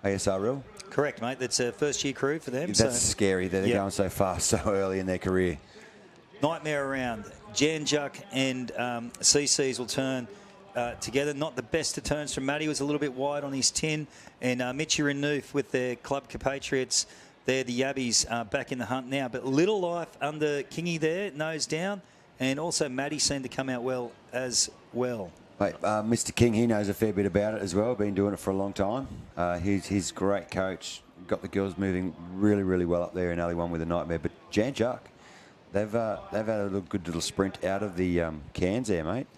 ASRL. Correct, mate. That's a first-year crew for them. That's scary that they're going so fast so early in their career. Nightmare around. Janjuk and CCs will turn together. Not the best of turns from Matty. Was a little bit wide on his tin. And Mitchie Renouf with their club compatriots. They're the Yabbies back in the hunt now. But Little Life under Kingy there, nose down. And also Matty seemed to come out well as well. Mate, Mr. King, he knows a fair bit about it as well. Been doing it for a long time. He's a great coach. Got the girls moving really, really well up there in Alley 1 with a Nightmare. But Janjuk, they've had a good little sprint out of the cans there, mate.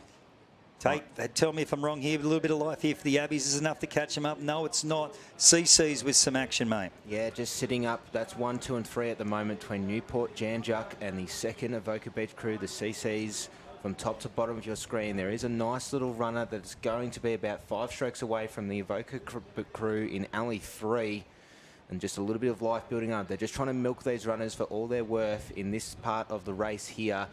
Tate, tell me if I'm wrong here, but a little bit of life here for the Abbeys is enough to catch them up. No, it's not. CC's with some action, mate. Yeah, just sitting up. That's 1, 2 and 3 at the moment between Newport, Janjuk and the second Avoca Beach crew, the CC's. From top to bottom of your screen, there is a nice little runner that's going to be about 5 strokes away from the Avoca crew in Alley 3. And just a little bit of life building up. They're just trying to milk these runners for all their worth in this part of the race here.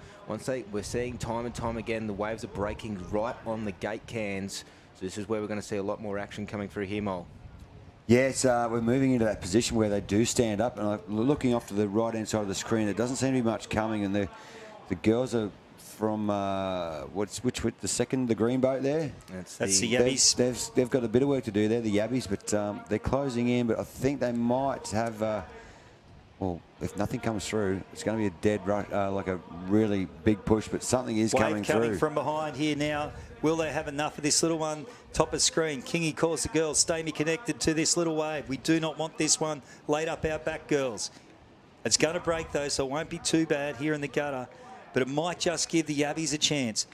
We're seeing time and time again, the waves are breaking right on the gate cans. So this is where we're going to see a lot more action coming through here, Mole. Yes, we're moving into that position where they do stand up. And looking off to the right-hand side of the screen, there doesn't seem to be much coming. And the girls are from, the second, the green boat there? That's the Yabbies. They've got a bit of work to do there, the Yabbies, but they're closing in. But I think they might have, well, if nothing comes through, it's going to be a dead rush, like a really big push, but something is coming through. From behind here now. Will they have enough of this little one? Top of screen. Kingy calls the girls. Stay me connected to this little wave. We do not want this one laid up our back, girls. It's going to break, though, so it won't be too bad here in the gutter. But it might just give the Yabbies a chance.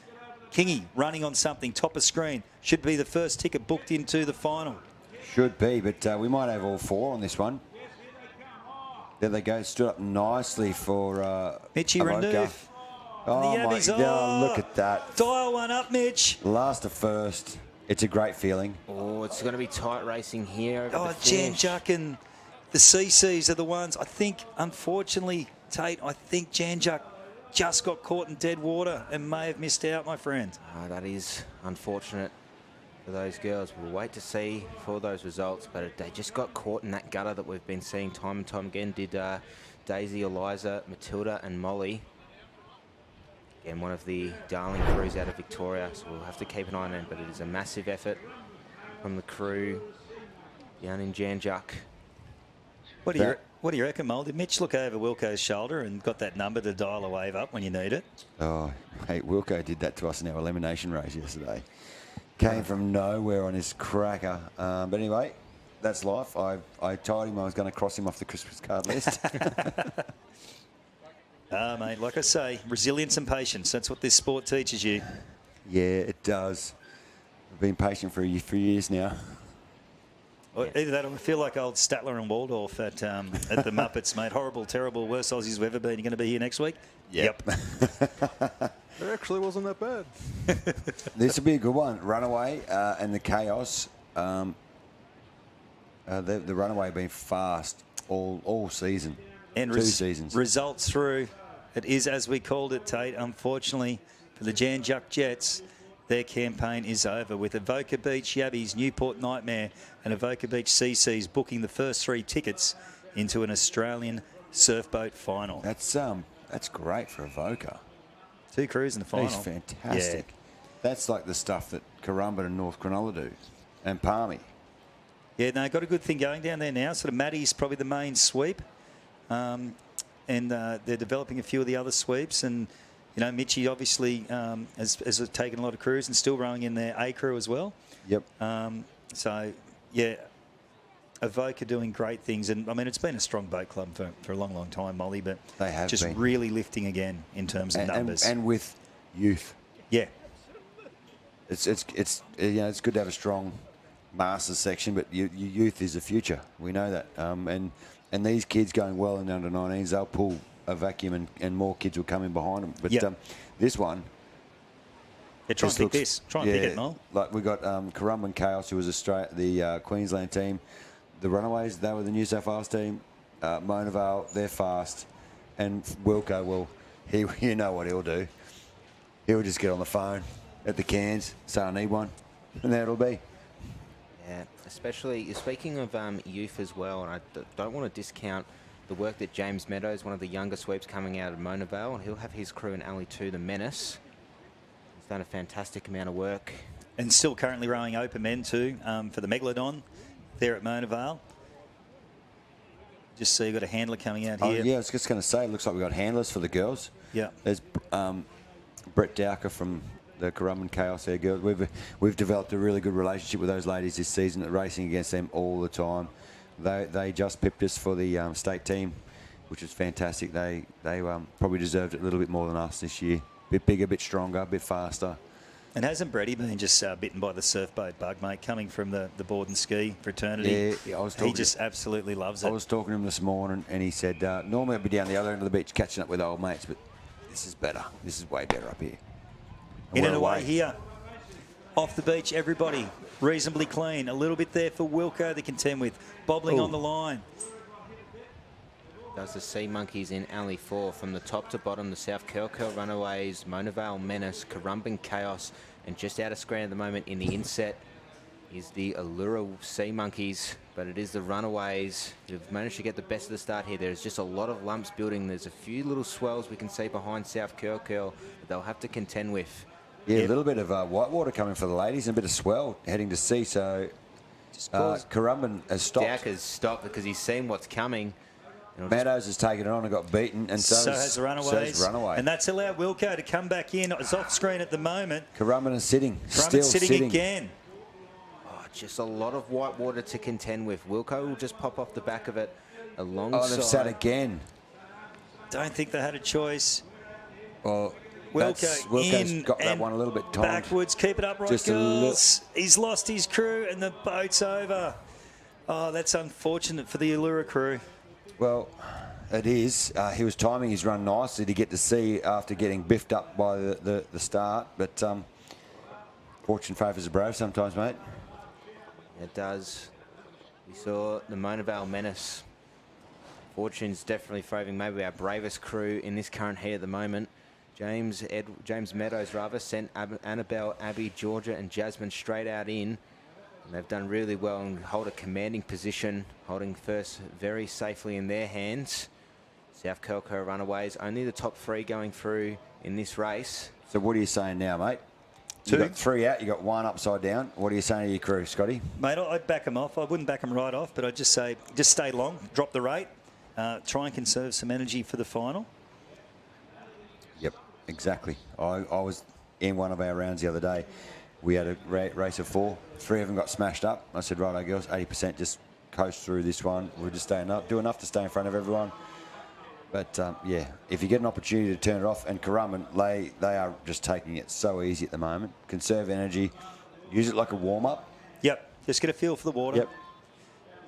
Kingy running on something, top of screen. Should be the first ticket booked into the final. Should be, but we might have all 4 on this one. There they go, stood up nicely for Mitchie Renouf. Oh, my God, look at that. Dial one up, Mitch. Last to first. It's a great feeling. Oh, it's going to be tight racing here. Janjuk and the CCs are the ones. I think, unfortunately, Tate, I think Janjuk just got caught in dead water and may have missed out, my friend. Oh, that is unfortunate for those girls. We'll wait to see for those results, but they just got caught in that gutter that we've been seeing time and time again. Did Daisy, Eliza, Matilda and Molly. Again, one of the darling crews out of Victoria, so we'll have to keep an eye on it, but it is a massive effort from the crew down in Janjuk. What do you reckon, Mole? Did Mitch look over Wilco's shoulder and got that number to dial a wave up when you need it? Oh, hey, Wilco did that to us in our elimination race yesterday. Came from nowhere on his cracker. But anyway, that's life. I told him I was going to cross him off the Christmas card list. Mate, like I say, resilience and patience. That's what this sport teaches you. Yeah, it does. I've been patient for years now. Well, either that or I feel like old Statler and Waldorf at the Muppets, mate. Horrible, terrible, worst Aussies we've ever been. You're going to be here next week? Yep. It actually wasn't that bad. This will be a good one. Runaway and the Chaos. The Runaway have been fast all season. And 2 seasons. Results through. It is as we called it, Tate. Unfortunately, for the Janjuk Jets, their campaign is over with Avoca Beach Yabbies, Newport Nightmare and Avoca Beach CCs booking the first 3 tickets into an Australian surfboat final. That's great for Avoca. 2 crews in the final. That's fantastic. Yeah. That's like the stuff that Currumbin and North Cronulla do, and Palmy. Yeah, no, got a good thing going down there now. Sort of Maddie's probably the main sweep. and they're developing a few of the other sweeps. And you know, Mitchie obviously has taken a lot of crews and still rowing in their A crew as well. Yep. So yeah, Evoke are doing great things, and I mean it's been a strong boat club for a long, long time, Molly. But They have just been. really lifting again in terms of numbers and with youth. Yeah. It's you know, it's good to have a strong masters section, but your youth is the future. We know that. And these kids going well in the under-19s, they'll pull a vacuum, and more kids will come in behind them. But this one. Yeah, try and pick this. Try and pick it, Noel. Like we got Currumbin Chaos, who was the Queensland team. The Runaways, they were the New South Wales team. Mona Vale, they're fast. And Wilco, well, you know what he'll do. He'll just get on the phone at the Cairns, say I need one, and there it'll be. Yeah, especially speaking of youth as well, and I don't want to discount the work that James Meadows, one of the younger sweeps coming out of Mona Vale, and he'll have his crew in Alley 2, the Menace. He's done a fantastic amount of work. And still currently rowing open men too for the Megalodon there at Mona Vale. Just so you've got a handler coming out here. Yeah, I was just going to say, it looks like we've got handlers for the girls. Yeah. There's Brett Dowker from the Currumbin Chaos there, girls. We've developed a really good relationship with those ladies this season, racing against them all the time. They just pipped us for the state team, which is fantastic. They probably deserved it a little bit more than us this year. Bit bigger, bit stronger, bit faster. And hasn't Brady been just bitten by the surf boat bug, mate, coming from the board and ski fraternity? Yeah, I was he just absolutely loves it. I was talking to him this morning, and he said, normally I'd be down the other end of the beach catching up with old mates, but this is better. This is way better up here. In and away here. Off the beach, everybody. Reasonably clean. A little bit there for Wilco to contend with. Bobbling on the line. Does the Sea Monkeys in Alley 4 from the top to bottom, the South Curl Runaways, Mona Vale Menace, Currumbin Chaos, and just out of screen at the moment in the inset is the Allura Sea Monkeys, but it is the Runaways who've managed to get the best of the start here. There's just a lot of lumps building. There's a few little swells we can see behind South Curl that they'll have to contend with. Yeah, a little bit of whitewater coming for the ladies and a bit of swell heading to sea, so Currumbin has stopped. Dak has stopped because he's seen what's coming. Meadows has taken it on and got beaten, and so has the Runaways. Runaway. And that's allowed Wilco to come back in. It's off screen at the moment. Currumbin is sitting. Currumbin sitting again. Oh, just a lot of white water to contend with. Wilco will just pop off the back of it alongside. Oh, they've sat again. Don't think they had a choice. Well, Wilco's got that one a little bit timed. Backwards, keep it upright, Just girls. He's lost his crew and the boat's over. Oh, that's unfortunate for the Allura crew. Well, it is. He was timing his run nicely to get to sea after getting biffed up by the start. But fortune favours the brave sometimes, mate. It does. We saw the Mona Vale Menace. Fortune's definitely favouring maybe our bravest crew in this current heat at the moment. James Meadows, rather, sent Annabelle, Abby, Georgia and Jasmine straight out in. And they've done really well and hold a commanding position, holding first very safely in their hands. South Kelco Runaways, only the top 3 going through in this race. So what are you saying now, mate? You got 3 out, you got 1 upside down. What are you saying to your crew, Scotty? Mate, I'd back them off. I wouldn't back them right off, but I'd just say, just stay long, drop the rate, try and conserve some energy for the final. Yep, exactly. I was in one of our rounds the other day. We had a race of 4. 3 of them got smashed up. I said, righto, girls, 80%, just coast through this one. We're just staying up, do enough to stay in front of everyone. But, yeah, if you get an opportunity to turn it off, and Currumbin, they are just taking it so easy at the moment. Conserve energy. Use it like a warm-up. Yep, just get a feel for the water. Yep.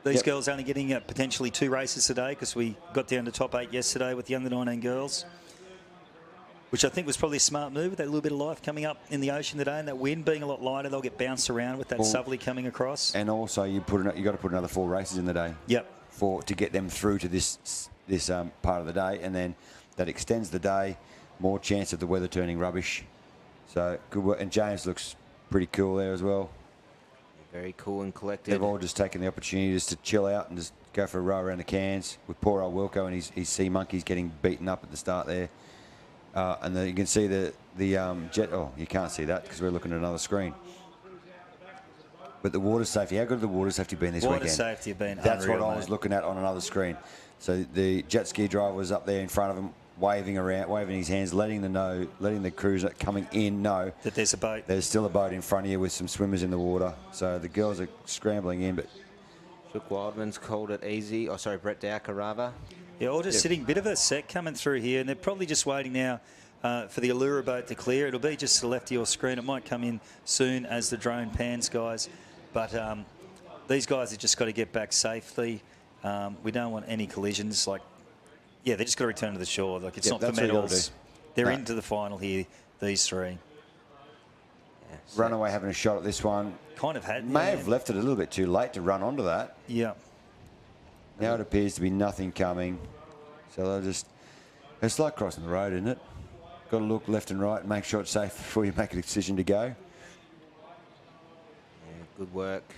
These girls only getting potentially 2 races today because we got down to top 8 yesterday with the under-19 girls, which I think was probably a smart move with that little bit of life coming up in the ocean today, and that wind being a lot lighter. They'll get bounced around with that southerly coming across. And also, you got to put another 4 races in the day. Yep. To get them through to this part of the day, and then that extends the day. More chance of the weather turning rubbish. So good work. And James looks pretty cool there as well. Very cool and collected. They've all just taken the opportunity just to chill out and just go for a row around the Cairns with poor old Wilco and his Sea Monkeys getting beaten up at the start there. And then you can see the jet. Oh, you can't see that because we're looking at another screen. But the water safety, how good have the water safety been this Water weekend? safety have been That's unreal, what I was mate. looking at on another screen. So the jet ski driver was up there in front of him, waving around, waving his hands, letting the crews coming in know That there's a boat. there's still a boat in front of you with some swimmers in the water. So the girls are scrambling in, but Shook Wildman's called it easy. Oh, sorry, Brett Dowker, rather. Yeah, all just sitting, bit of a set coming through here, and they're probably just waiting now for the Allura boat to clear. It'll be just to the left of your screen. It might come in soon as the drone pans, guys. But these guys have just got to get back safely. We don't want any collisions. They just got to return to the shore. It's not for that's what you gotta medals. do. They're No. into the final here, these three. Yeah, so Runaway having a shot at this one. Kind of had. May have left it a little bit too late to run onto that. Yeah. Now it appears to be nothing coming. So they'll just... It's like crossing the road, isn't it? Got to look left and right and make sure it's safe before you make a decision to go. Yeah, good work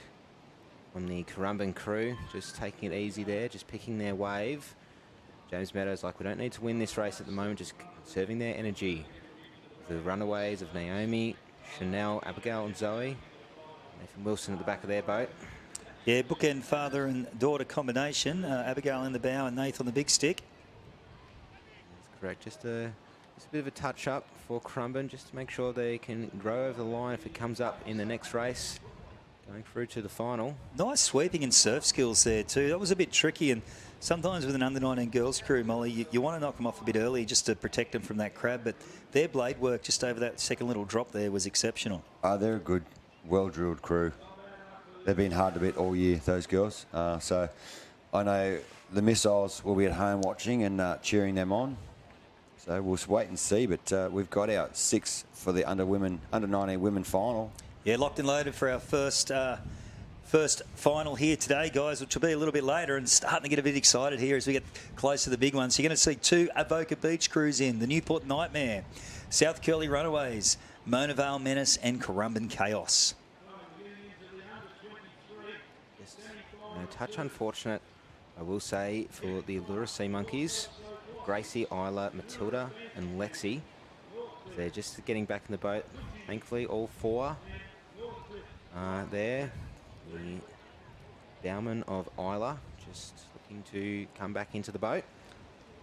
on the Currumbin crew, just taking it easy there, just picking their wave. James Meadows we don't need to win this race at the moment, just conserving their energy. The runaways of Naomi, Chanel, Abigail and Zoe. Nathan Wilson at the back of their boat. Yeah, bookend father and daughter combination. Abigail in the bow and Nath on the big stick. That's correct. Just a bit of a touch-up for Currumbin, just to make sure they can grow over the line if it comes up in the next race, going through to the final. Nice sweeping and surf skills there too. That was a bit tricky, and sometimes with an under-19 girls crew, Molly, you want to knock them off a bit early just to protect them from that crab, but their blade work just over that second little drop there was exceptional. They're a good, well-drilled crew. They've been hard to beat all year, those girls. So I know the missiles will be at home watching and cheering them on. So we'll wait and see, but we've got our 6 for the under-19 women final. Yeah, locked and loaded for our first final here today, guys, which will be a little bit later, and starting to get a bit excited here as we get close to the big ones. So you're going to see 2 Avoca Beach crews in, the Newport Nightmare, South Curly Runaways, Mona Vale Menace and Currumbin Chaos. Just a touch unfortunate, I will say, for the Allura Sea Monkeys. Gracie, Isla, Matilda and Lexi. They're just getting back in the boat. Thankfully, all 4 there. The bowman of Isla just looking to come back into the boat.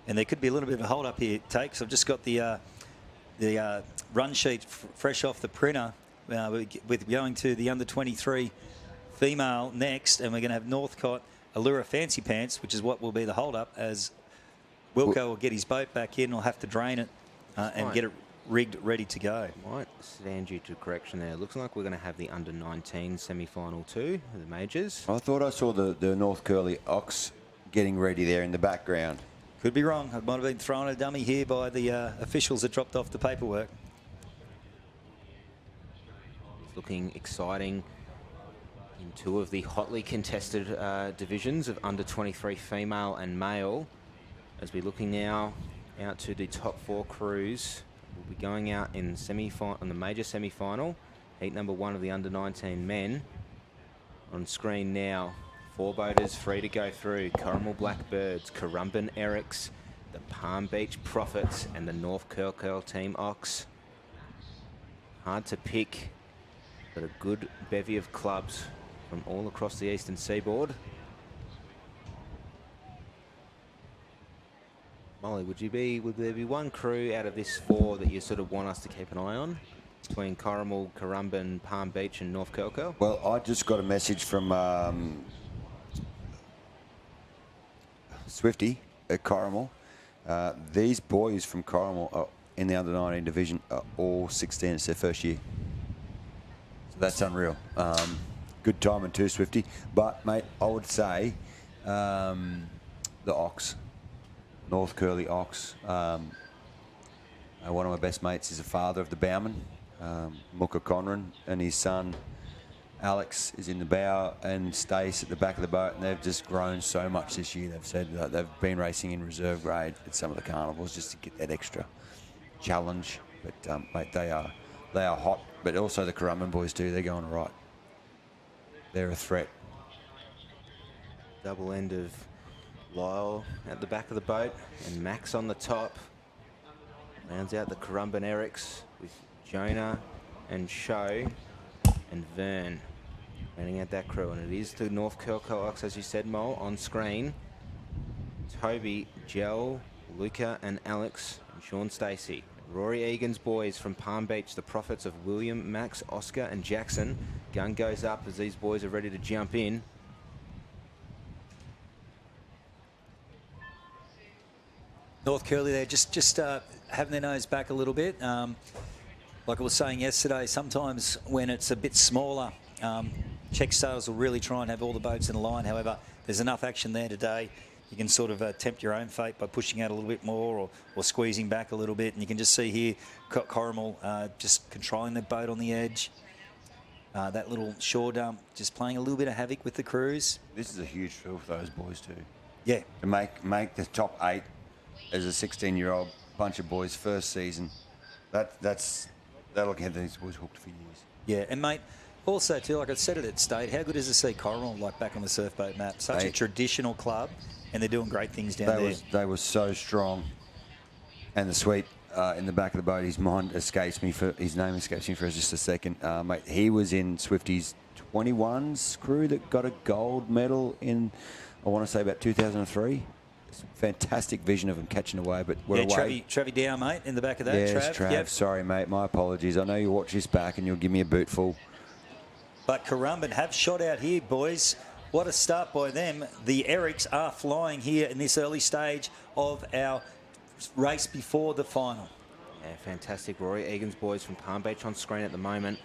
And there could be a little bit of a hold up here, Takes. I've just got the run sheet fresh off the printer with going to the under-23 female next, and we're going to have Northcott Allura Fancy Pants, which is what will be the hold up, as Wilco will get his boat back in. We'll have to drain it and get it rigged, ready to go. Might stand you to correction there. Looks like we're going to have the under-19 semi-final too, the majors. I thought I saw the North Curly Ox getting ready there in the background. Could be wrong. I might have been thrown a dummy here by the officials that dropped off the paperwork. It's looking exciting in 2 of the hotly contested divisions of under-23 female and male. As we're looking now out to the top 4 crews, we'll be going out in the major semi-final, heat number 1 of the under-19 men. On screen now, 4 boaters free to go through: Corrimal Blackbirds, Currumbin Erics, the Palm Beach Prophets and the North Curl Team Ox. Hard to pick, but a good bevy of clubs from all across the eastern seaboard. Molly, would there be one crew out of this 4 that you sort of want us to keep an eye on, between Corrimal, Currumbin, Palm Beach and North Curl? Well, I just got a message from Swifty at Corrimal. These boys from Corrimal in the under-19 division are all 16. It's their first year. So that's unreal. Good timing too, Swifty. But, mate, I would say the Ox. North Curly Ox. One of my best mates is a father of the bowman, Mooka Conran, and his son Alex is in the bow and Stace at the back of the boat, and they've just grown so much this year. They've said that they've been racing in reserve grade at some of the carnivals just to get that extra challenge. But mate, they are hot. But also the Currumbin boys too. They're going right. They're a threat. Double end of Lyle at the back of the boat and Max on the top. Rounds out the Currumbin Erics with Jonah and Show and Vern. Running out that crew, and it is the North Curl Ox, as you said, Mole, on screen. Toby, Gel, Luca and Alex, and Sean Stacey. Rory Egan's boys from Palm Beach, the Prophets of William, Max, Oscar and Jackson. Gun goes up as these boys are ready to jump in. North Curly there, just having their nose back a little bit. Like I was saying yesterday, sometimes when it's a bit smaller, check sails will really try and have all the boats in a line. However, there's enough action there today. You can sort of tempt your own fate by pushing out a little bit more or squeezing back a little bit. And you can just see here, Corrimal just controlling the boat on the edge. That little shore dump just playing a little bit of havoc with the crews. This is a huge thrill for those boys too. Yeah. To make the top 8 as a 16-year-old bunch of boys first season, that'll get these boys hooked for years. Yeah, and mate, also too, like I said it at State, how good is to see Corrimal like back on the surfboat map? Such a traditional club, and they're doing great things down there. They were so strong, and the sweep in the back of the boat. His name escapes me for just a second. Mate, he was in Swifty's 21s crew that got a gold medal in, I want to say about 2003. Fantastic vision of him catching away, but we're away. Travie down, mate, in the back of that. Yes, Trav. Yep. Sorry, mate. My apologies. I know you watch this back and you'll give me a bootful. But Currumbin have shot out here, boys. What a start by them. The Erics are flying here in this early stage of our race before the final. Yeah, fantastic. Rory Egan's boys from Palm Beach on screen at the moment.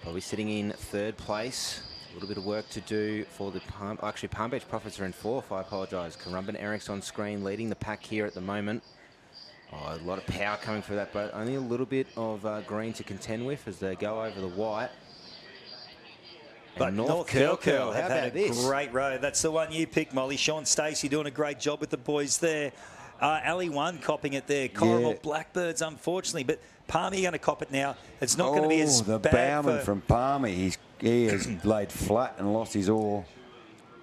Probably sitting in 3rd place. A little bit of work to do for the Palm Beach Profits are in 4th, I apologise. Currumbin Erics on screen, leading the pack here at the moment. Oh, a lot of power coming through that boat. Only a little bit of green to contend with as they go over the white. But North Curl have had a great row. That's the one you picked, Molly. Sean Stacey doing a great job with the boys there. Ali 1 copping it there. Corrimal Blackbirds, unfortunately. But Palmy going to cop it now. It's not going to be as the bad bowman from Palmy. He has laid flat and lost his oar.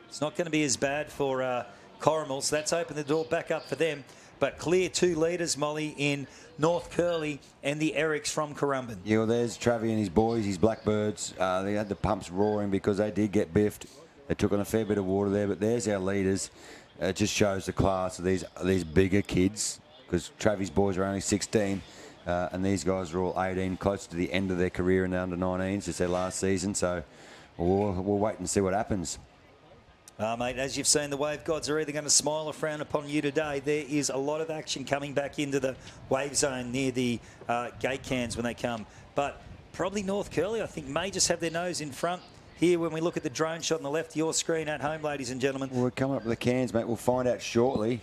It's not going to be as bad for Corrimal, so that's opened the door back up for them. But clear 2 leaders, Molly, in North Curly and the Erics from Currumbin. Yeah, well, there's Travi and his boys, his Blackbirds. They had the pumps roaring because they did get biffed. They took on a fair bit of water there, but there's our leaders. It just shows the class of these bigger kids, because Travi's boys are only 16, and these guys are all 18, close to the end of their career in the under-19s. It's their last season, so we'll wait and see what happens. Mate, as you've seen, the wave gods are either going to smile or frown upon you today. There is a lot of action coming back into the wave zone near the gate cans when they come. But probably North Curly, I think, may just have their nose in front here when we look at the drone shot on the left of your screen at home, ladies and gentlemen. Well, we're coming up with the cans, mate. We'll find out shortly.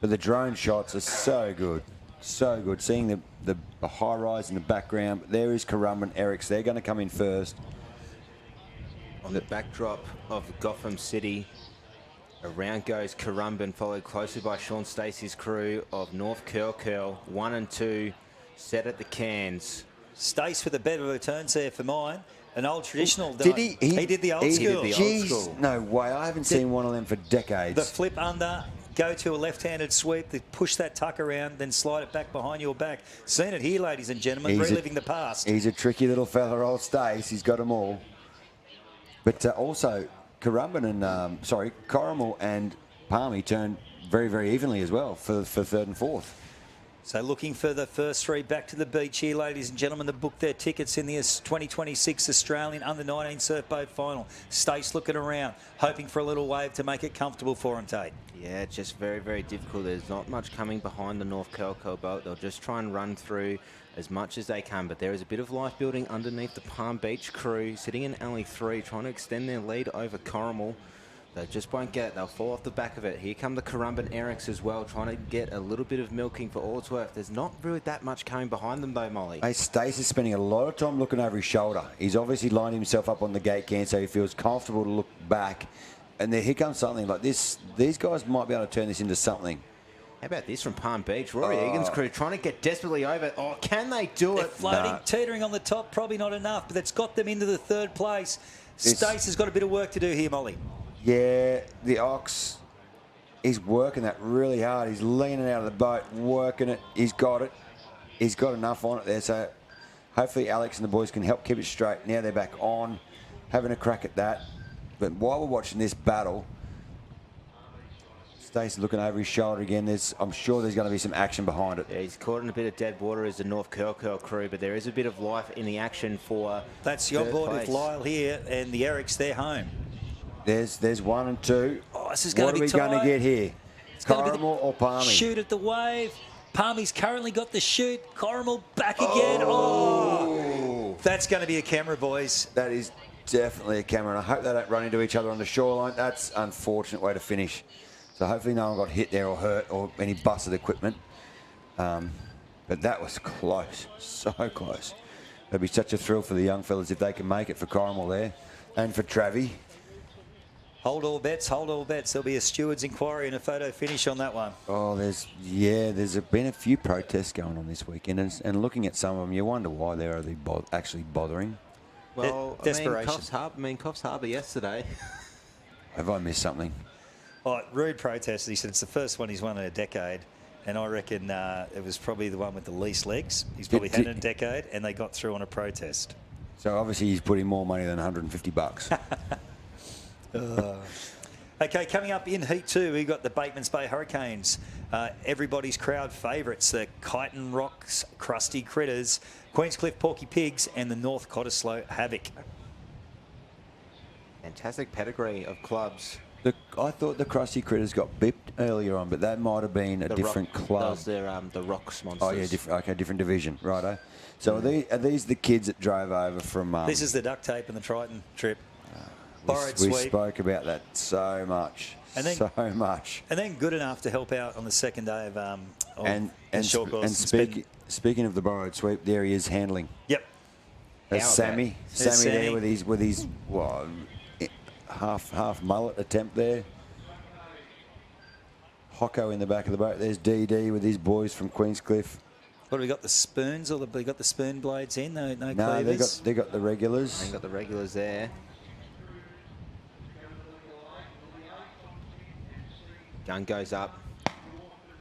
But the drone shots are so good. So good. Seeing the high rise in the background. There is Currumbin Erics. They're going to come in first. On the backdrop of Gotham City, around goes Currumbin, followed closely by Sean Stacey's crew of North Curl, 1 and 2, set at the cans. Stace with a better returns there for mine. An old traditional. Did he? He did the old school. Jeez, no way. I haven't seen one of them for decades. The flip under, go to a left-handed sweep, push that tuck around, then slide it back behind your back. Seen it here, ladies and gentlemen, reliving the past. He's a tricky little fella, old Stace. He's got them all. But also, Currumbin and, Corrimal and Palmy turned very, very evenly as well for 3rd and 4th. So looking for the first 3 back to the beach here, ladies and gentlemen, to book their tickets in the 2026 Australian Under-19 Surfboat Final. Stace looking around, hoping for a little wave to make it comfortable for him, Tate. Yeah, it's just very, very difficult. There's not much coming behind the North Curl boat. They'll just try and run through as much as they can, but there is a bit of life building underneath the Palm Beach crew, sitting in alley 3, trying to extend their lead over Corrimal. They just won't get it. They'll fall off the back of it. Here come the Currumbin Erics as well, trying to get a little bit of milking for all it's worth. There's not really that much coming behind them though, Molly. Hey, Stace is spending a lot of time looking over his shoulder. He's obviously lined himself up on the gate can so he feels comfortable to look back. And here comes something like this. These guys might be able to turn this into something. How about this from Palm Beach? Rory Egan's crew trying to get desperately over. Oh, can they do They're it? floating, teetering on the top, probably not enough, but that's got them into the 3rd place. Stace has got a bit of work to do here, Molly. Yeah, the Ox, he's working that really hard. He's leaning out of the boat, working it. He's got it. He's got enough on it there. So hopefully Alex and the boys can help keep it straight. Now they're back on. having a crack at that. But while we're watching this battle, Stacey looking over his shoulder again. I'm sure there's going to be some action behind it. Yeah, he's caught in a bit of dead water as the North Curl crew, but there is a bit of life in the action for That's your third board place. with Lyle here, and the Erics, they're home. There's 1 and 2. Oh, this is going to be tight. What are we going to get here? It's gonna be Caramel or Palmy? Shoot at the wave. Palmy's currently got the shoot. Caramel back again. Oh, that's going to be a camera, boys. That is definitely a camera, and I hope they don't run into each other on the shoreline. That's an unfortunate way to finish. So hopefully no one got hit there or hurt or any busted equipment. But that was close, so close. It'd be such a thrill for the young fellas if they can make it for Caramel there and for Travie. Hold all bets, hold all bets. There'll be a steward's inquiry and a photo finish on that one. Oh, there's been a few protests going on this weekend, and looking at some of them, you wonder why they're actually bothering. Well, Desperation. Coffs Harbour yesterday. Have I missed something? Oh, rude protest. He said it's the first one he's won in a decade. And I reckon it was probably the one with the least legs. He's probably had in a decade, and they got through on a protest. So obviously he's put in more money than 150 bucks. Okay, coming up in Heat 2, we've got the Batemans Bay Hurricanes. Everybody's crowd favourites, the Kyneton Rocks Crusty Critters, Queenscliff Porky Pigs, and the North Cottesloe Havoc. Fantastic pedigree of clubs. I thought the Crusty Critters got bipped earlier on, but that might have been a different club. Those are the Rocks Monsters. Oh, yeah, different division, righto. So are these the kids that drove over from... This is the duct tape and the Triton trip. We spoke about that so much. So much. And then good enough to help out on the second day of speaking of the borrowed sweep, there he is handling. Yep. There's Sammy there with his half mullet attempt there. Hocko in the back of the boat. There's DD with his boys from Queenscliff. What have we got? The spoons, or we got the spoon blades in? No they cleavers. got the regulars. They got the regulars there. Gun goes up.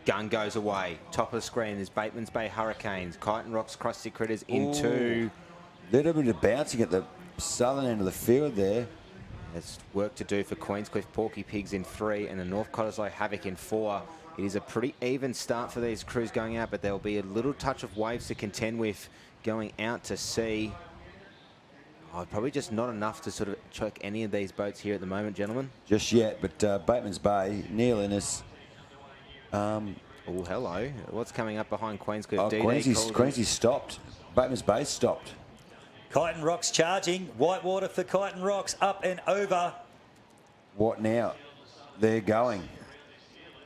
Gun goes away. Top of the screen is Batemans Bay Hurricanes. Kyneton Rocks Crusty Critters in 2. Little bit of bouncing at the southern end of the field there. There's work to do for Queenscliff Porky Pigs in 3 and the North Cottesloe Havoc in 4. It is a pretty even start for these crews going out, but there'll be a little touch of waves to contend with going out to sea. Oh, probably just not enough to sort of choke any of these boats here at the moment, gentlemen. Just yet, but Batemans Bay, Neil Innes. Oh, hello. What's coming up behind Queenscliff? Oh, Queensy's stopped. Batemans Bay stopped. Kyneton Rocks charging. Whitewater for Kyneton Rocks. Up and over. What now? They're going.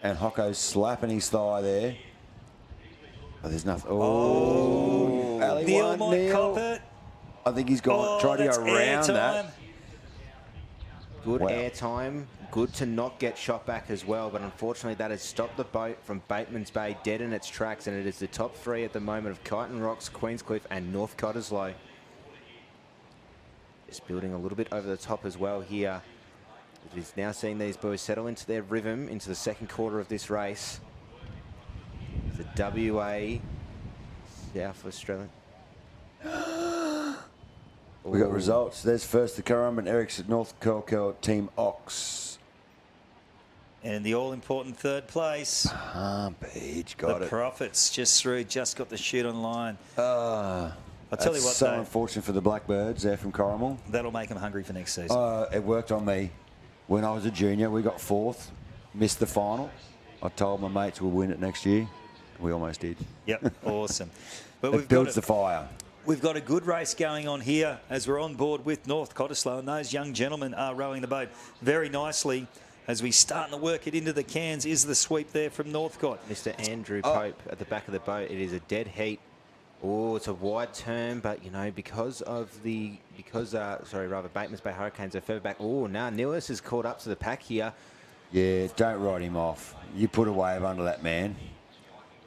And Hocko's slapping his thigh there. Oh, there's nothing. Oh, Neil might cop it. I think he's gone. Tried to go around that. Good air time. Good to not get shot back as well, but unfortunately that has stopped the boat from Batemans Bay dead in its tracks, and it is the top 3 at the moment of Kyneton Rocks, Queenscliff and North Cottesloe. Just building a little bit over the top as well here. It is now seeing these boys settle into their rhythm into the second quarter of this race. The WA South Australian. We got results. There's first the Currum and Eric's at North Curl Team Ox. And the all-important third place. Page got the it. Profits just through, just got the shoot on line. I'll tell you what, so though, unfortunate for the Blackbirds there from Corrimal. That'll make them hungry for next season. It worked on me. When I was a junior, we got 4th, missed the final. I told my mates we'll win it next year. We almost did. Yep, awesome. But it builds the fire. We've got a good race going on here as we're on board with North Cottesloe, and those young gentlemen are rowing the boat very nicely. As we start to work it into the cans, is the sweep there from Northcott. Mr. Andrew Pope at the back of the boat. It is a dead heat. Oh, it's a wide turn, but you know, because Batemans Bay Hurricanes are further back. Oh, now Nilis is caught up to the pack here. Yeah, don't write him off. You put a wave under that man.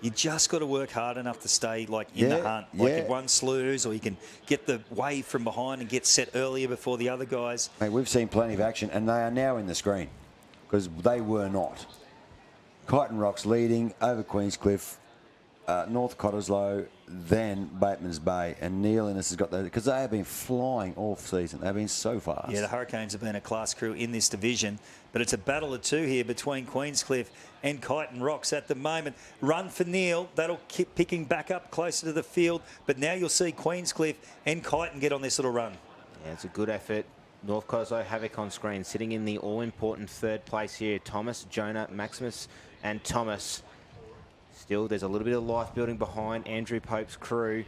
You just got to work hard enough to stay like in the hunt. Like if one slews, or you can get the wave from behind and get set earlier before the other guys. Mate, we've seen plenty of action, and they are now in the screen because they were not. Kyneton Rocks leading over Queenscliff. North Cottesloe then Bateman's Bay, and Neil Innes has got those because they have been flying all season. They've been so fast. Yeah, the Hurricanes have been a class crew in this division, but it's a battle of two here between Queenscliff and Kyneton Rocks at the moment. Run for Neil, that'll keep picking back up closer to the field, but now you'll see Queenscliff and Kyneton get on this little run. Yeah, it's a good effort. North Coso Havoc on screen, sitting in the all-important third place here. Thomas, Jonah, Maximus and Thomas. Still, there's a little bit of life building behind Andrew Pope's crew.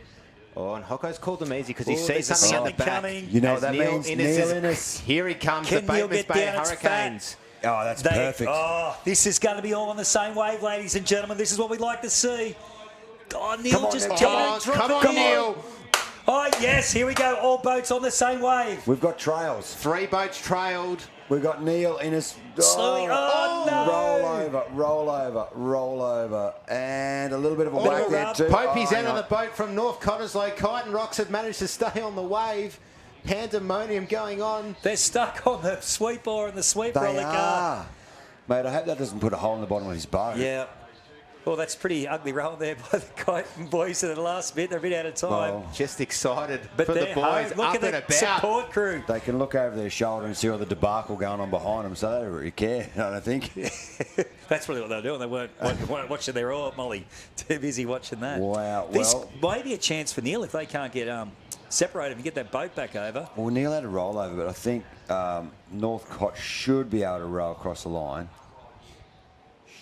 Oh, and Hocko's called them easy because he sees something at the back. Coming. You know what that means? Neil Innes. Here he comes, Can the Neil Bateman's get Bay down? It's Hurricanes. Oh, that's perfect. Oh, this is going to be all on the same wave, ladies and gentlemen. This is what we'd like to see. Oh, Neil Come on, just Neil. Come on, Neil. Oh, yes, here we go. All boats on the same wave. We've got trails. 3 boats trailed. We've got Neil Innes. Slowing. Oh, no. Roll over. And a little bit of a whack there too. Popey's Oh, out hang on on. the boat from North Cottesloe. Kyneton Rocks have managed to stay on the wave. Pandemonium going on. They're stuck on the sweep oar and the sweep They roller car. are. Mate, I hope that doesn't put a hole in the bottom of his boat. Yeah. Well, that's pretty ugly roll there by the Kyneton boys at the last bit. They're a bit out of time. Well, Just excited but for the they're boys home. Look up at and the about. support crew. they can look over their shoulder and see all the debacle going on behind them, so they don't really care, I don't think. That's really what they're doing. They weren't watching their oil, Molly. Too busy watching that. Wow, This well- may be a chance for Neil if they can't get separated and get that boat back over. Well, Neil had a roll over, but I think Northcott should be able to row across the line.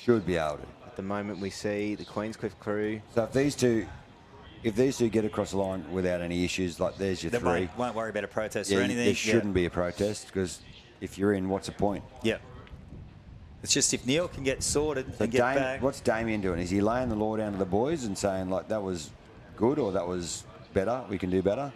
Should be able to. At the moment, we see the Queenscliff crew. So if these two get across the line without any issues, like there's your They three. won't worry about a protest Yeah, or anything. there shouldn't be a protest because if you're in, what's the point? Yeah. It's just if Neil can get sorted So and get back. what's Damien doing? Is he laying the law down to the boys and saying like that was good or that was better? We can do better.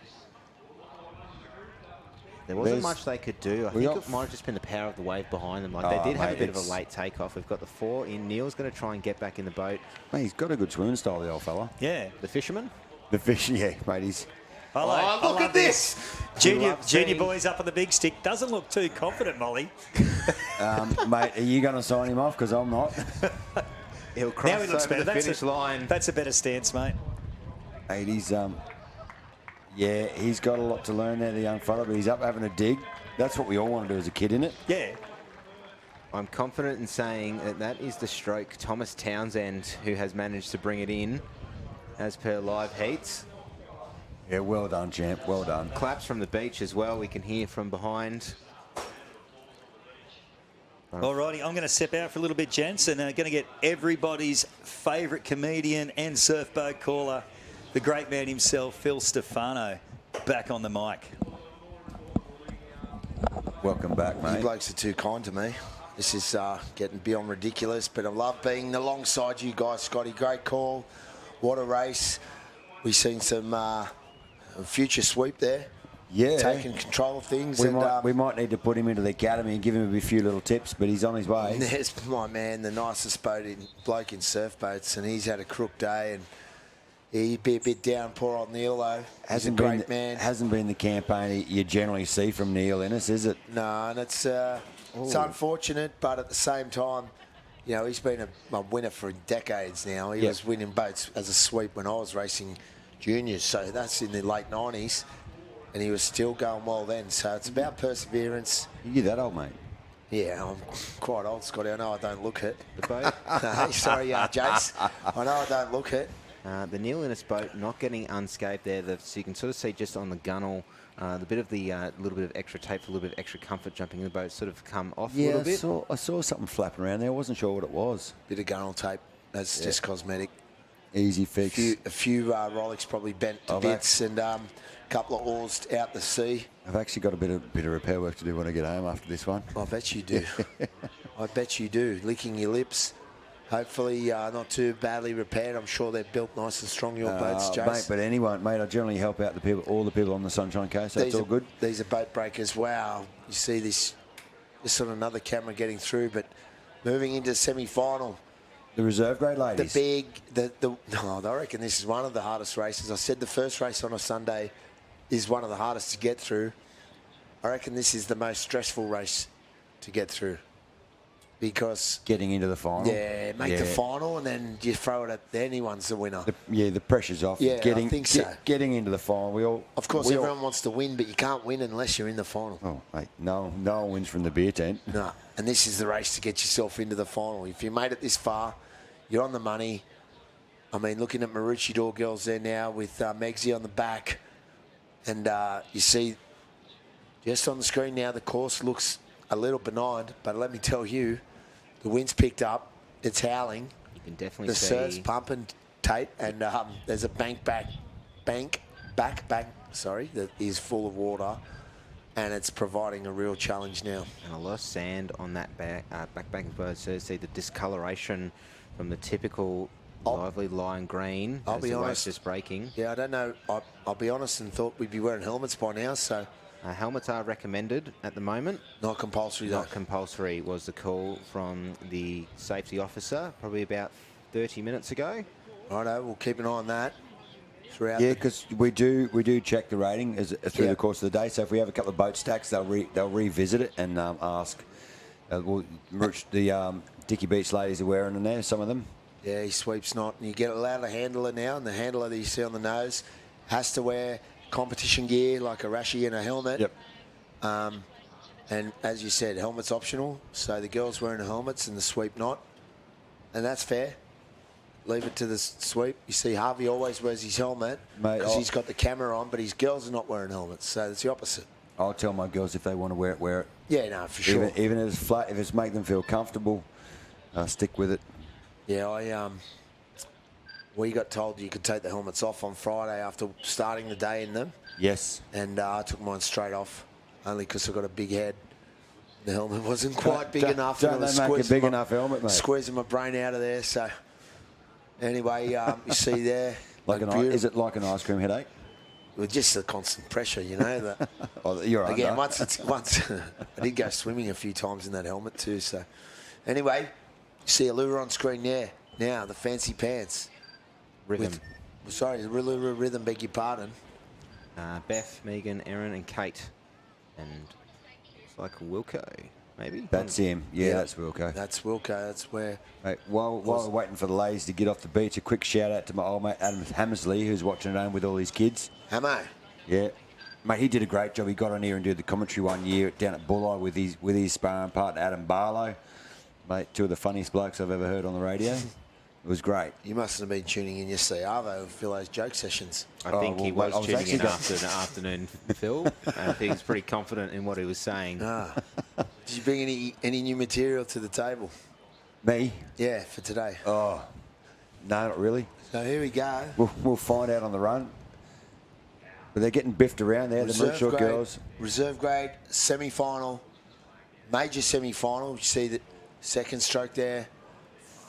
There wasn't There's- much they could do. I we think got- it might have just been the power of the wave behind them. Like they Oh, did have mate, a bit of a it's- late takeoff. We've got the 4 in. Neil's going to try and get back in the boat. Mate, he's got a good swimming style, the old fella. Yeah. The fisherman. The fish, yeah, mate. He's I Look love at this. Junior Love seeing- boys up on the big stick. Doesn't look too confident, Molly. mate. Are you going to sign him off? Because I'm not. He'll cross Now he looks over better. the finish line. That's a better stance, mate. Mate, he's yeah, he's got a lot to learn there, the young fella. But he's up having a dig. That's what we all want to do as a kid, innit? Yeah. I'm confident in saying that that is the stroke Thomas Townsend who has managed to bring it in as per live heats. Yeah, well done, champ. Well done. Claps from the beach as well. We can hear from behind. Alrighty, I'm going to step out for a little bit, gents, and going to get everybody's favourite comedian and surfboat caller, the great man himself, Phil Stefano, back on the mic. Welcome back, You mate. blokes are too kind to me. This is getting beyond ridiculous, but I love being alongside you guys, Scotty. Great call. What a race. We've seen some future sweep there. Yeah. Taking control of things. We might need to put him into the academy and give him a few little tips, but he's on his way. There's my man, the nicest bloke in surf boats, and he's had a crook day, and he'd be a bit down. Poor old Neil, though. He's a great man. Hasn't been the campaign you generally see from Neil Innes, is it? No, and it's unfortunate, but at the same time, you know, he's been a winner for decades now. He was winning boats as a sweep when I was racing juniors, so that's in the late 90s, and he was still going well then. So it's about perseverance. You that old, mate? Yeah, I'm quite old, Scotty. I know I don't look it. The boat. No, sorry, Jace. I know I don't look it. The Neil Innes boat not getting unscathed there. So you can sort of see just on the gunnel, the bit of the little bit of extra tape, a little bit of extra comfort jumping in the boat sort of come off a little bit. I saw something flapping around there. I wasn't sure what it was. Bit of gunnel tape. That's just cosmetic. Easy fix. A few Rolex probably bent to bits, and a couple of oars out the sea. I've actually got a bit of repair work to do when I get home after this one. I bet you do. I bet you do. Licking your lips. Hopefully not too badly repaired. I'm sure they're built nice and strong, your boats, Jace. Mate, but anyone, mate, I generally help out the people, all the people on the Sunshine Coast. So it's all good. These are boat breakers. Wow. You see this just on another camera getting through, but moving into the semi-final. The reserve grade ladies. I reckon this is one of the hardest races. I said the first race on a Sunday is one of the hardest to get through. I reckon this is the most stressful race to get through. because Getting into the final. yeah, make the final and then you throw it at anyone's the winner. The pressure's off. Yeah, I think so. Getting into the final. Of course, everyone wants to win, but you can't win unless you're in the final. Oh, mate, no one wins from the beer tent. No, and this is the race to get yourself into the final. If you made it this far, you're on the money. I mean, looking at Maroochydore girls there now with Megsy on the back, and you see just on the screen now the course looks a little benign, but let me tell you, the wind's picked up. It's howling. You can definitely the see. surf's pumping, Tate, and there's a bank back, sorry, that is full of water, and it's providing a real challenge now. And a lot of sand on that back as well. So see the discoloration from the typical lively lime green. I'll be honest, just breaking. Yeah, I don't know. I'll be honest and thought we'd be wearing helmets by now, so. Helmets are recommended at the moment. Not compulsory, though. Not compulsory was the call from the safety officer probably about 30 minutes ago. Righto, we'll keep an eye on that throughout. Yeah, because we do check the rating through the course of the day. So if we have a couple of boat stacks, they'll revisit it and ask. The Dicky Beach ladies are wearing them there, some of them. Yeah, he sweeps not. And you get allowed a handler now, and the handler that you see on the nose has to wear competition gear like a rashi and a helmet. Yep. And as you said, helmet's optional. So the girls wearing the helmets and the sweep not. And that's fair. Leave it to the sweep. You see Harvey always wears his helmet because he's got the camera on, but his girls are not wearing helmets. So it's the opposite. I'll tell my girls if they want to wear it, wear it. Yeah, no, for sure. Even if it's flat, if it's make them feel comfortable, stick with it. Yeah, we got told you could take the helmets off on Friday after starting the day in them. Yes. And I took mine straight off, only because I've got a big head. The helmet wasn't quite big enough. Don't they make a big enough helmet, mate? Squeezing my brain out of there. So anyway, you see there. Is it like an ice cream headache? With just the constant pressure, you know. You're again, once I did go swimming a few times in that helmet too. So anyway, you see Allura on screen there. Now the fancy pants. Rhythm. Sorry, Allura Rhythm, beg your pardon. Beth, Megan, Erin and Kate. And looks like Wilco, maybe? That's him. Yeah, that's Wilco. That's Wilco. That's where... Mate, while we're waiting for the ladies to get off the beach, a quick shout out to my old mate Adam Hammersley, who's watching at home with all his kids. Hammo? Yeah. Mate, he did a great job. He got on here and did the commentary one year down at Bulleye with his sparring partner, Adam Barlow. Mate, two of the funniest blokes I've ever heard on the radio. It was great. You must have been tuning in yesterday, Arvo, for those joke sessions. I think he was tuning in after the afternoon, Phil. I think he was pretty confident in what he was saying. Did you bring any new material to the table? Me? Yeah, for today. Oh, no, not really. So here we go. We'll find out on the run. But they're getting biffed around there, the Moochshore girls. Reserve grade, semi-final, major semi-final. You see the second stroke there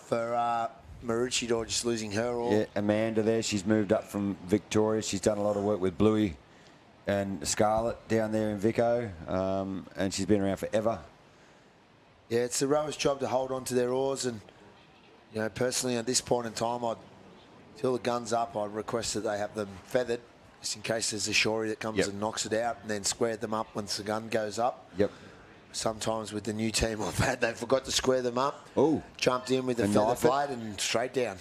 for... Maroochydore just losing her all. Yeah, Amanda there. She's moved up from Victoria. She's done a lot of work with Bluey and Scarlett down there in Vico, and she's been around forever. Yeah, it's the rowers' job to hold on to their oars, and you know, personally, at this point in time, till the gun's up, I'd request that they have them feathered, just in case there's a shorey that comes and knocks it out, and then square them up once the gun goes up. Yep. Sometimes with the new team I've had, they forgot to square them up. Oh. Jumped in with the feather blade and straight down.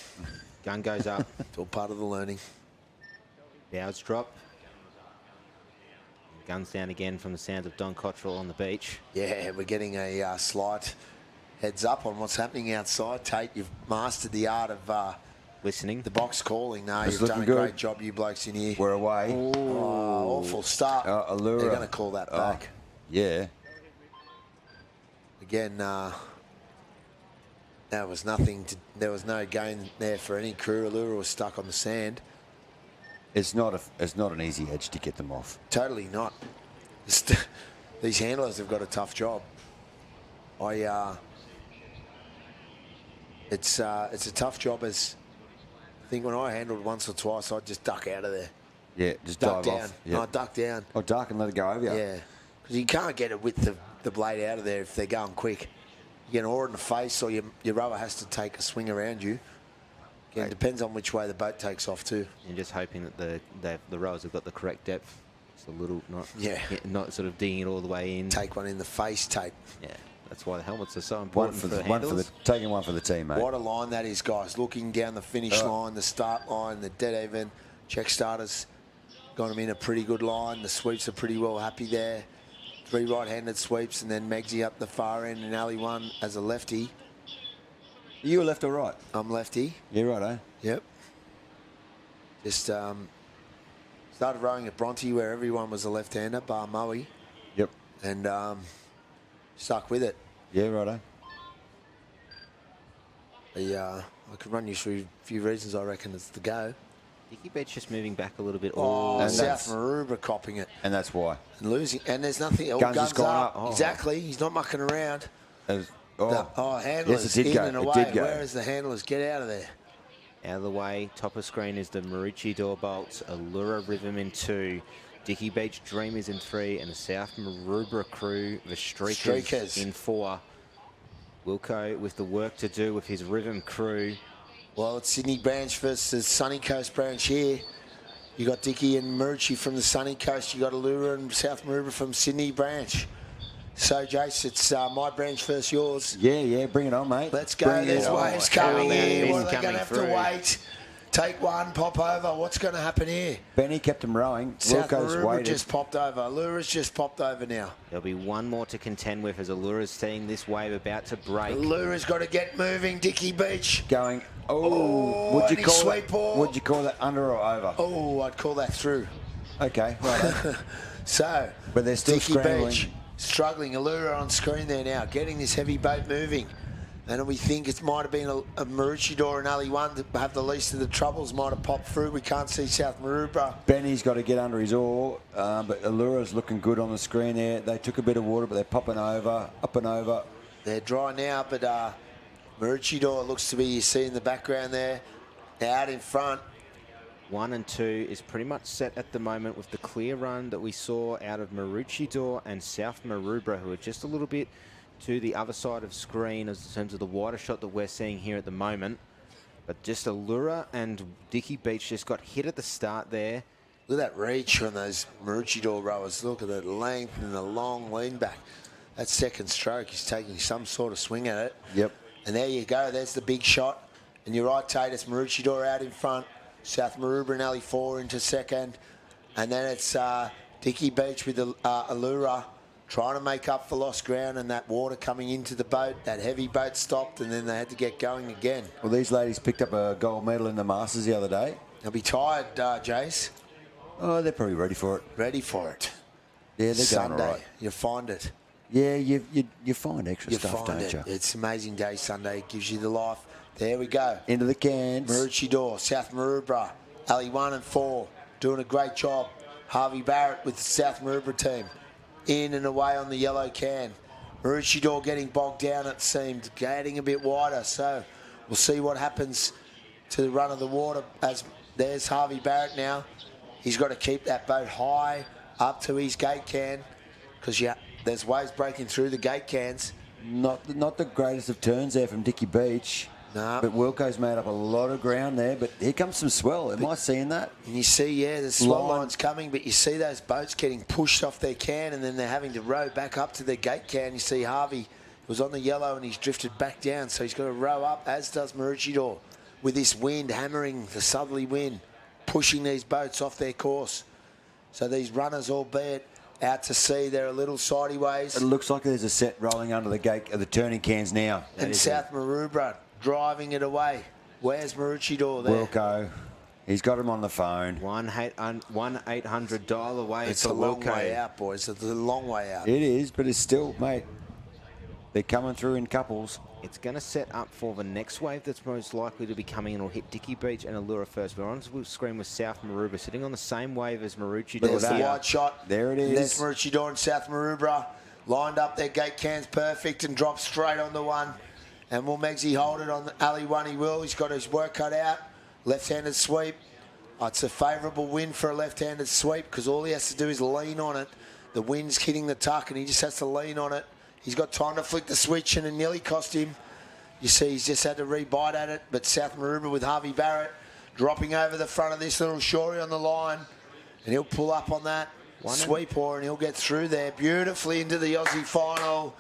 Gun goes up. It's all part of the learning. Bows drop. Guns down again from the sounds of Don Cottrell on the beach. Yeah, we're getting a slight heads up on what's happening outside. Tate, you've mastered the art of listening. The box calling. No, you've done a great job, you blokes in here. We're away. Oh, awful start. Allura. They're going to call that back. Yeah. Again, there was nothing. There was no gain there for any crew. Allura was stuck on the sand. It's not an easy edge to get them off. Totally not. These handlers have got a tough job. It's a tough job. As I think when I handled once or twice, I'd just duck out of there. Yeah, just duck dive down. off. Yeah. No, duck down. Oh, duck and let it go over you. Yeah, because you can't get it with the blade out of there if they're going quick. You get an oar in the face, or your rower has to take a swing around you. Again, it depends on which way the boat takes off too. And just hoping that the rowers have got the correct depth. It's a little not sort of digging it all the way in. Take one in the face, Tate. Yeah, That's why the helmets are so One important for for the the, one for handles. the taking one for the team, mate. What a line that is, guys. Looking down the finish line, the start line, the dead even. Check starters got them in a pretty good line. The sweeps are pretty well happy there. 3 right-handed sweeps, and then Megsy up the far end, and Ali one as a lefty. Are you a left or right? I'm lefty. Yeah, right, eh? Yep. Just started rowing at Bronte where everyone was a left-hander, bar Moe, Yep. and stuck with it. Yeah, right, eh? I could run you through a few reasons I reckon it's the go. Dicky Beach just moving back a little bit. Oh, And South that's- Maroubra copping it And that's why. and losing. And there's nothing. Guns has Guns gone up. up. Oh. Exactly. He's not mucking around. Handlers yes, it did in go. and It away. did go. Where is the handlers? Get out of there. Out of the way, top of screen is the Maroochydore Bolts, Allura Rhythm in 2, Dicky Beach Dreamers in 3, and the South Maroubra crew, the Streakers, in 4. Wilco with the work to do with his Rhythm crew. Well, it's Sydney Branch versus Sunny Coast Branch here. You got Dicky and Marucci from the Sunny Coast. You got Allura and South Maroubra from Sydney Branch. So, Jace, it's my branch versus yours. Yeah, bring it on, mate. Let's go. Bring There's it on. waves coming in. Mist What are they coming going to have through. to wait? Take one, pop over. What's going to happen here? Benny kept him rowing. South Wilco's Maroubra waited. just popped over. Allura's just popped over now. There'll be one more to contend with as Allura's seeing this wave about to break. Allura's got to get moving. Dicky Beach. Going, Oh, would you and call his that, sweep ball. would you call that under or over? Oh, I'd call that through. Okay, right. So, But they're still Dicky scrambling. Beach struggling. Allura on screen there now, getting this heavy boat moving. And we think it might have been a Maroochydore and Ali one to have the least of the troubles. Might have popped through. We can't see South Maroubra. Benny's got to get under his oar, but Allura's looking good on the screen there. They took a bit of water, but they're popping over, up and over. They're dry now, but Maroochydore looks to be, you see in the background there, out in front. 1 and 2 is pretty much set at the moment with the clear run that we saw out of Maroochydore and South Maroubra, who are just a little bit to the other side of screen as in terms of the wider shot that we're seeing here at the moment. But just Allura and Dicky Beach just got hit at the start there. Look at that reach on those Maroochydore rowers. Look at that length and the long lean back. That second stroke, he's taking some sort of swing at it. Yep. And there you go. There's the big shot. And you're right, Tate. It's Maroochydore out in front. South Maroubra and Ali 4 into second. And then it's Dicky Beach with Allura trying to make up for lost ground, and that water coming into the boat. That heavy boat stopped, and then they had to get going again. Well, these ladies picked up a gold medal in the Masters the other day. They'll be tired, Jace. Oh, they're probably ready for it. Ready for it. Yeah, they're Sunday, going all right. you find it. Yeah, you find extra You stuff, find don't it. you? It's an amazing day, Sunday. It gives you the life. There we go. Into the cans. Maroochydore, South Maroubra, Ali 1 and 4, doing a great job. Harvey Barrett with the South Maroubra team. In and away on the yellow can. Maroochydore getting bogged down, it seemed, getting a bit wider. So we'll see what happens to the run of the water as there's Harvey Barrett now. He's got to keep that boat high up to his gate can because there's waves breaking through the gate cans. Not the greatest of turns there from Dicky Beach. No. But Wilco's made up a lot of ground there. But here comes some swell. Am I seeing that? And you see, yeah, the swell Line. line's coming, but you see those boats getting pushed off their can and then they're having to row back up to their gate can. You see Harvey was on the yellow and he's drifted back down, so he's got to row up, as does Maroochydore, with this wind hammering, the southerly wind, pushing these boats off their course. So these runners, albeit out to sea, they're a little sideways. It looks like there's a set rolling under the gate of the turning cans now. And South Maroubra driving it away. Where's Maroochydore there? Wilco. He's got him on the phone. 1-800 dial away. It's for a long Wilco. way out, boys. It's a long way out. It is, but it's still, mate, they're coming through in couples. It's going to set up for the next wave that's most likely to be coming and will hit Dicky Beach and Allura first. We're on the screen with South Maroubra sitting on the same wave as Maroochydore. There's the wide shot. There it is. And there's Maroochydore and South Maroubra lined up their gate cans perfect and dropped straight on the one. And will Megsy hold it on the Ali one? He will. He's got his work cut out. Left-handed sweep. Oh, it's a favourable win for a left-handed sweep because all he has to do is lean on it. The wind's hitting the tuck and he just has to lean on it. He's got time to flick the switch and it nearly cost him. You see, he's just had to rebite at it. But South Maroubra with Harvey Barrett dropping over the front of this little shorey on the line. And he'll pull up on that sweep or and he'll get through there beautifully into the Aussie final.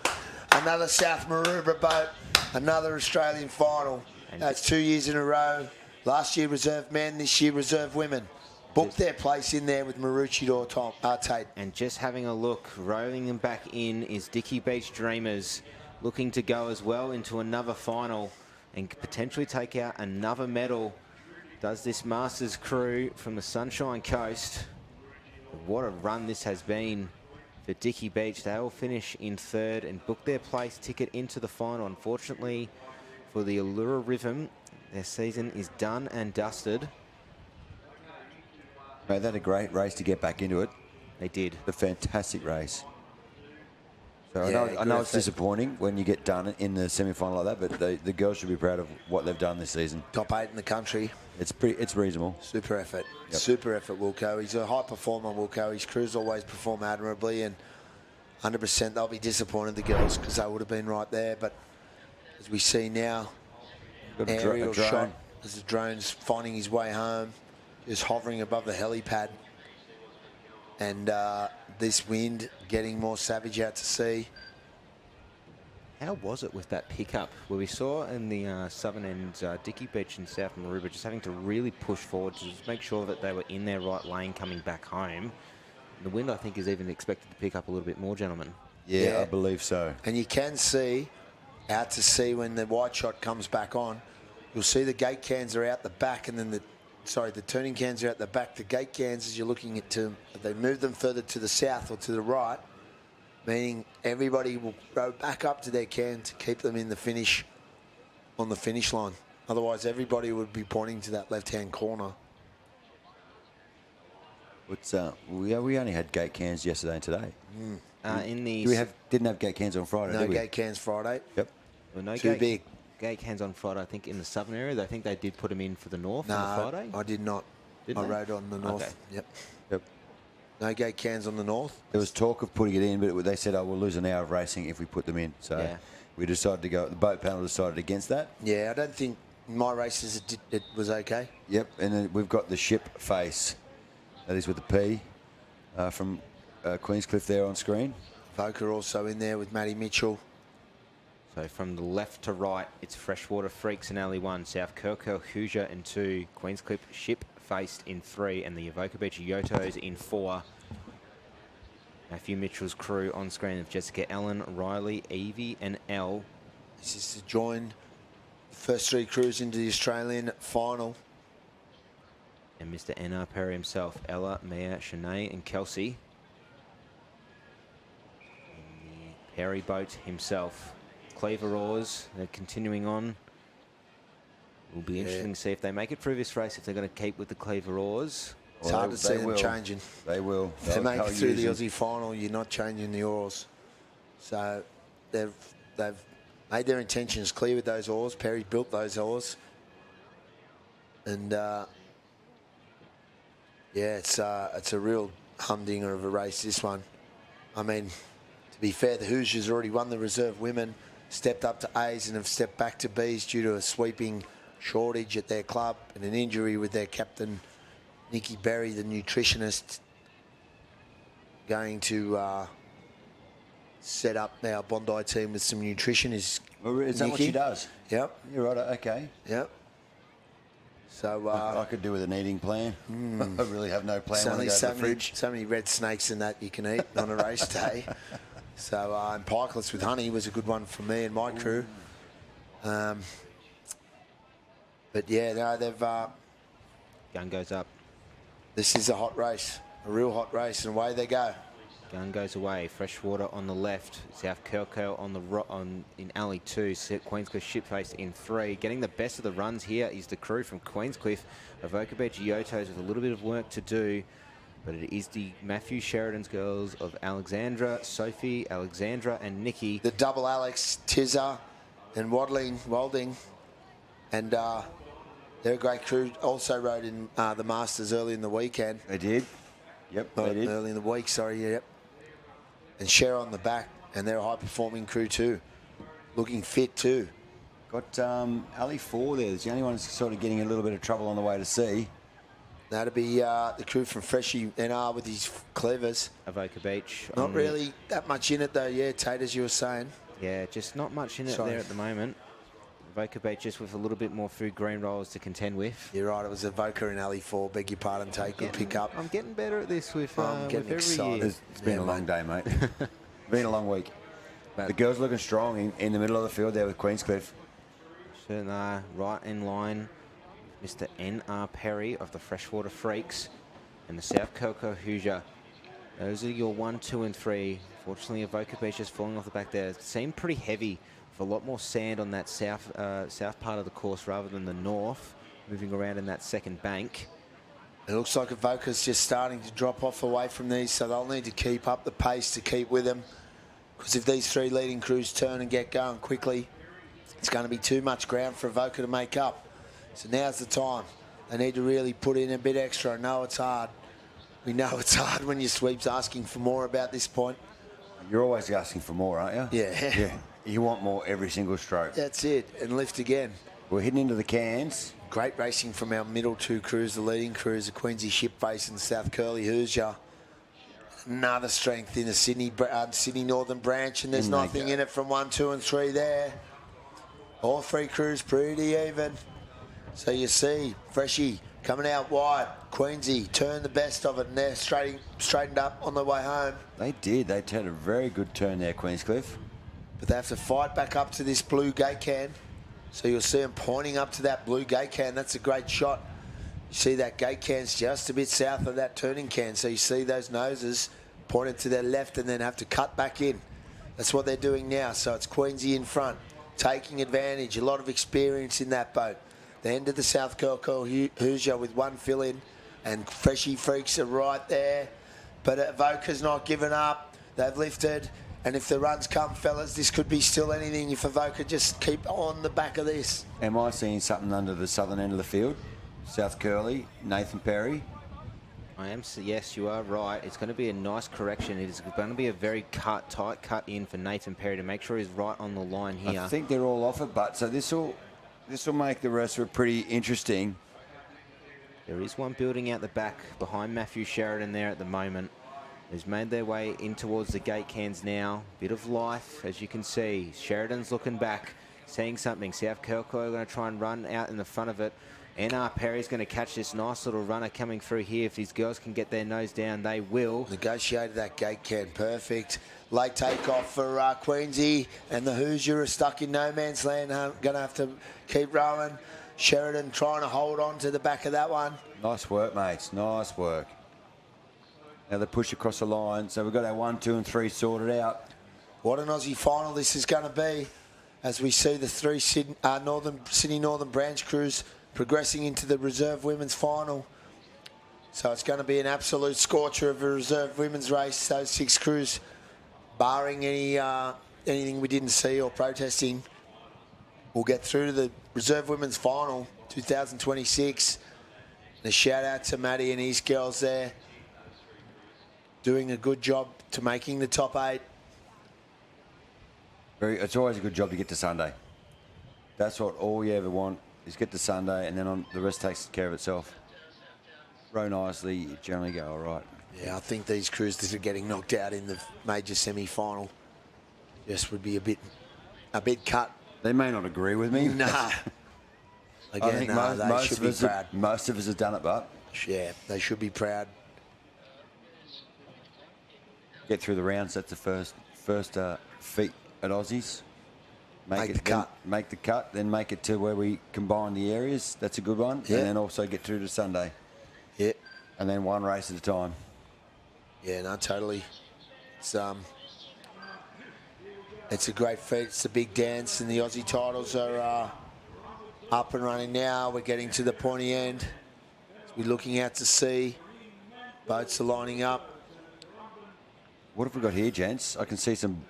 Another South Maroubra boat, another Australian final. That's 2 years in a row. Last year reserve men, this year reserve women. Booked their place in there with Maroochydore Tate. And just having a look, rolling them back in is Dicky Beach Dreamers, looking to go as well into another final and potentially take out another medal. Does this Masters crew from the Sunshine Coast. What a run this has been for Dicky Beach. They will finish in third and book their place ticket into the final. Unfortunately for the Allura Rhythm, their season is done and dusted. Mate, they had a great race to get back into it. They did. A fantastic race. So Yeah, I know it's disappointing when you get done in the semi-final like that, but the girls should be proud of what they've done this season. Top 8 in the country. It's reasonable. Super effort. Yep. Super effort, Wilco. He's a high performer, Wilco. His crews always perform admirably, and 100% they'll be disappointed, the girls, because they would have been right there. But as we see now, Got a aerial drone. shot as the drone's finding his way home, just hovering above the helipad. And this wind getting more savage out to sea. How was it with that pickup where we saw in the southern end, Dicky Beach and South Maroubra just having to really push forward to just make sure that they were in their right lane coming back home? The wind, I think, is even expected to pick up a little bit more, gentlemen. Yeah, I believe so. And you can see out to sea when the wide shot comes back on, you'll see the gate cans are out the back, and then the turning cans are out the back. The gate cans, as you're looking at them, they move them further to the south or to the right, meaning everybody will row back up to their can to keep them in the finish, on the finish line. Otherwise, everybody would be pointing to that left-hand corner. We only had gate cans yesterday and today. Didn't have gate cans on Friday, No did we? gate cans Friday. Yep. Well, no Too big. Gate cans on Friday, I think, in the southern area. I think they did put them in for the north on the Friday. I did not. Didn't I they? rode on the north. Okay. Yep. No gate cans on the north. There was talk of putting it in, but they said, we'll lose an hour of racing if we put them in. So Yeah. we decided to go. The boat panel decided against that. Yeah, I don't think in my races it was okay. Yep, and then we've got the ship face. That is with the P from Queenscliff there on screen. Voker also in there with Matty Mitchell. So from the left to right, it's Freshwater Freaks in alley 1, South Kirkhill Hoosier in 2, Queenscliff Ship Faced in 3, and the Avoca Beach Yotos in 4. Matthew Mitchell's crew on screen of Jessica Ellen, Riley, Evie and Elle. This is to join the first 3 crews into the Australian final. And Mr. N.R. Perry himself, Ella, Mia, Shanae and Kelsey. And the Perry boat himself. Cleaver oars, they're continuing on. Will be interesting to see if they make it through this race, if they're going to keep with the Cleaver ours. It's hard to see them changing. They will. If they make it through the Aussie final, you're not changing the oars. So they've made their intentions clear with those oars. Perry built those oars. And yeah, it's a real humdinger of a race, this one. I mean, to be fair, the Hoosiers already won the reserve women, stepped up to A's and have stepped back to B's due to a sweeping shortage at their club and an injury with their captain, Nikki Berry, the nutritionist, going to set up our Bondi team with some nutrition. Is that what she does? Yep. You're right, okay. Yep. So I could do with an eating plan. I really have no plan when I go to the fridge. so many red snakes in that you can eat on a race day. So, and pikelets with honey was a good one for me and my crew. But yeah, no, they've... Gun goes up. This is a hot race, a real hot race, and away they go. Gun goes away. Freshwater on the left. South Kirkhill on the in alley 2. Queenscliff Shipface in 3. Getting the best of the runs here is the crew from Queenscliff. Avoca Beach Yotos with a little bit of work to do. But it is the Matthew Sheridan's girls of Alexandra, Sophie, Alexandra and Nikki. The double Alex, Tizza and Walding. And they're a great crew. Also rode in the Masters early in the weekend. They did. Yep, they did. Early in the week, sorry, yep. And Cher on the back, and they're a high-performing crew too. Looking fit too. Got Ali 4 there. It's the only one that's sort of getting a little bit of trouble on the way to sea. That'll be the crew from Freshie NR with his clevers. Avoca Beach. Not really that much in it though, yeah, Tate, as you were saying. Yeah, just not much in it there at the moment. Evoca Bait just with a little bit more food green rolls to contend with. You're right, it was Evoca in alley 4. Beg your pardon, take good pick up. I'm getting better at this with, I'm getting with every excited. year. It's been a long day, mate. Been a long week. But the girls looking strong in the middle of the field there with Queenscliff. Certainly right in line, Mr. N.R. Perry of the Freshwater Freaks and the South Coco Hoosier. Those are your 1, 2, and 3. Fortunately, Evoca Beach just falling off the back there. It seemed pretty heavy with a lot more sand on that south part of the course rather than the north, moving around in that second bank. It looks like Evoca's just starting to drop off away from these, so they'll need to keep up the pace to keep with them. Because if these 3 leading crews turn and get going quickly, it's going to be too much ground for Evoca to make up. So now's the time. They need to really put in a bit extra. I know it's hard. We know it's hard when your sweep's asking for more about this point. You're always asking for more, aren't you? Yeah. Yeah. You want more every single stroke. That's it. And lift again. We're heading into the cans. Great racing from our middle 2 crews. The leading crews, the Queensy Shipface and South Curly Hoosier. Another strength in the Sydney Northern Branch, and there's nothing in it from 1, 2, and 3 there. All 3 crews pretty even. So you see, Freshie coming out wide. Queensy turned the best of it, and they're straightened up on the way home. They did. They had a very good turn there, Queenscliff. But they have to fight back up to this blue gate can. So you'll see them pointing up to that blue gate can. That's a great shot. You see that gate can's just a bit south of that turning can. So you see those noses pointed to their left and then have to cut back in. That's what they're doing now. So it's Queensy in front, taking advantage. A lot of experience in that boat. The end of the South Coco Hoosier with 1 fill-in, and Freshie Freaks are right there. But Evoca's not given up. They've lifted. And if the runs come, fellas, this could be still anything if Evoca just keep on the back of this. Am I seeing something under the southern end of the field? South Curly, Nathan Perry. I am. Yes, you are right. It's going to be a nice correction. It is going to be a very tight cut in for Nathan Perry to make sure he's right on the line here. I think they're all off it, but so this will make the rest of it pretty interesting. There is one building out the back behind Matthew Sheridan there at the moment. He's made their way in towards the gate cans now. Bit of life, as you can see. Sheridan's looking back, seeing something. South Coco are going to try and run out in the front of it. N.R. Perry's going to catch this nice little runner coming through here. If these girls can get their nose down, they will. Negotiated that gate can perfect. Late takeoff for Queensy, and the Hoosier are stuck in no man's land. Going to have to keep rowing. Sheridan trying to hold on to the back of that one. Nice work, mates. Nice work. Now they push across the line. So we've got our 1, 2, and 3 sorted out. What an Aussie final this is going to be, as we see the 3 Sydney Northern Branch crews progressing into the reserve women's final. So it's going to be an absolute scorcher of a reserve women's race. Those 6 crews, barring anything we didn't see or protesting, will get through to the reserve women's final 2026. And a shout out to Matty and his girls there, doing a good job to making the top 8. It's always a good job to get to Sunday. That's what all you ever want, is get to Sunday, and then the rest takes care of itself. Row nicely, you generally go all right. Yeah, I think these crews that are getting knocked out in the major semi-final just would be a bit cut. They may not agree with me. Nah. Again, I think they should be proud. Most of us have done it, but yeah, they should be proud. Get through the rounds. That's the first feat at Aussies. Make the cut. Make the cut, then make it to where we combine the areas. That's a good one. Yeah. And then also get through to Sunday. Yeah. And then 1 race at a time. Yeah, no, totally. It's a great feat. It's a big dance, and the Aussie titles are up and running now. We're getting to the pointy end. We're looking out to sea. Boats are lining up. What have we got here, gents? I can see some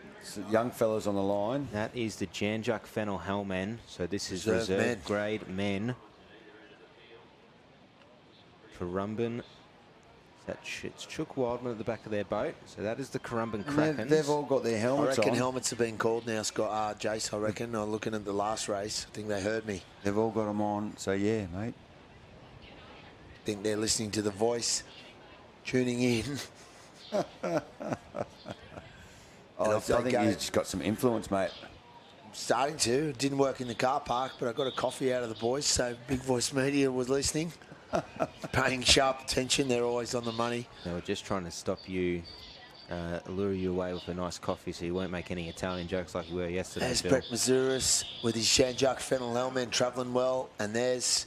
young fellas on the line. That is the Janjuk Fennel Hellmen. So this is Reserve men. reserve grade men. Currumbin. It's Chook Wildman at the back of their boat. So that is the Currumbin Krakens. They've all got their helmets I reckon on. helmets have been called now, Scott. Jace, I reckon. I'm looking at the last race. I think they heard me. They've all got them on. So, yeah, mate. I think they're listening to the voice, tuning in. I think he's just got some influence, mate. Starting to. It didn't work in the car park, but I got a coffee out of the boys, so Big Voice Media was listening. Paying sharp attention. They're always on the money. They were just trying to stop you, lure you away with a nice coffee so you won't make any Italian jokes like you were yesterday. There's Bill. Brett Mazuris with his Jean-Jacques Fennel helmet travelling well. And there's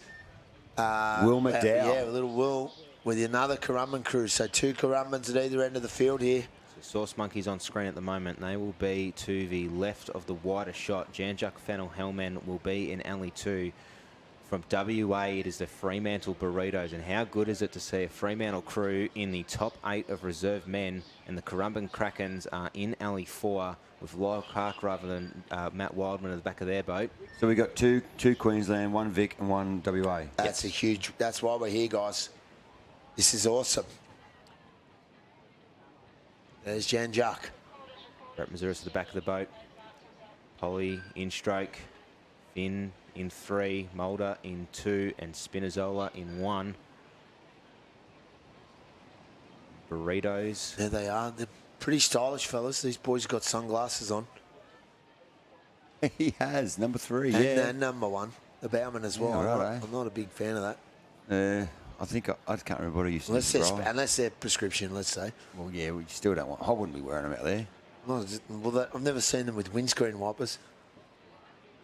Will McDowell. Yeah, little Will with another Currumbin crew. So 2 Currumbins at either end of the field here. Source Monkeys on screen at the moment. They will be to the left of the wider shot. Jean-Jacques Fennel Hellman will be in alley 2. From WA, it is the Fremantle Burritos. And how good is it to see a Fremantle crew in the top 8 of reserve men, and the Currumbin Krakens are in alley 4 with Lyle Clark rather than Matt Wildman at the back of their boat. So we got two Queensland, 1 Vic and 1 WA. That's a huge... That's why we're here, guys. This is awesome. There's Jean-Jacques. Brett Mazuris at the back of the boat. Polly in stroke. Finn in 3. Mulder in 2. And Spinazzola in 1. Burritos. There they are. They're pretty stylish, fellas. These boys got sunglasses on. He has, number 3, And number 1, the Bowman as well. Yeah, right, I'm not a big fan of that. I think I can't remember what he used to do. Unless they're prescription, let's say. Well, yeah, we still don't want... I wouldn't be wearing them out there. I've never seen them with windscreen wipers.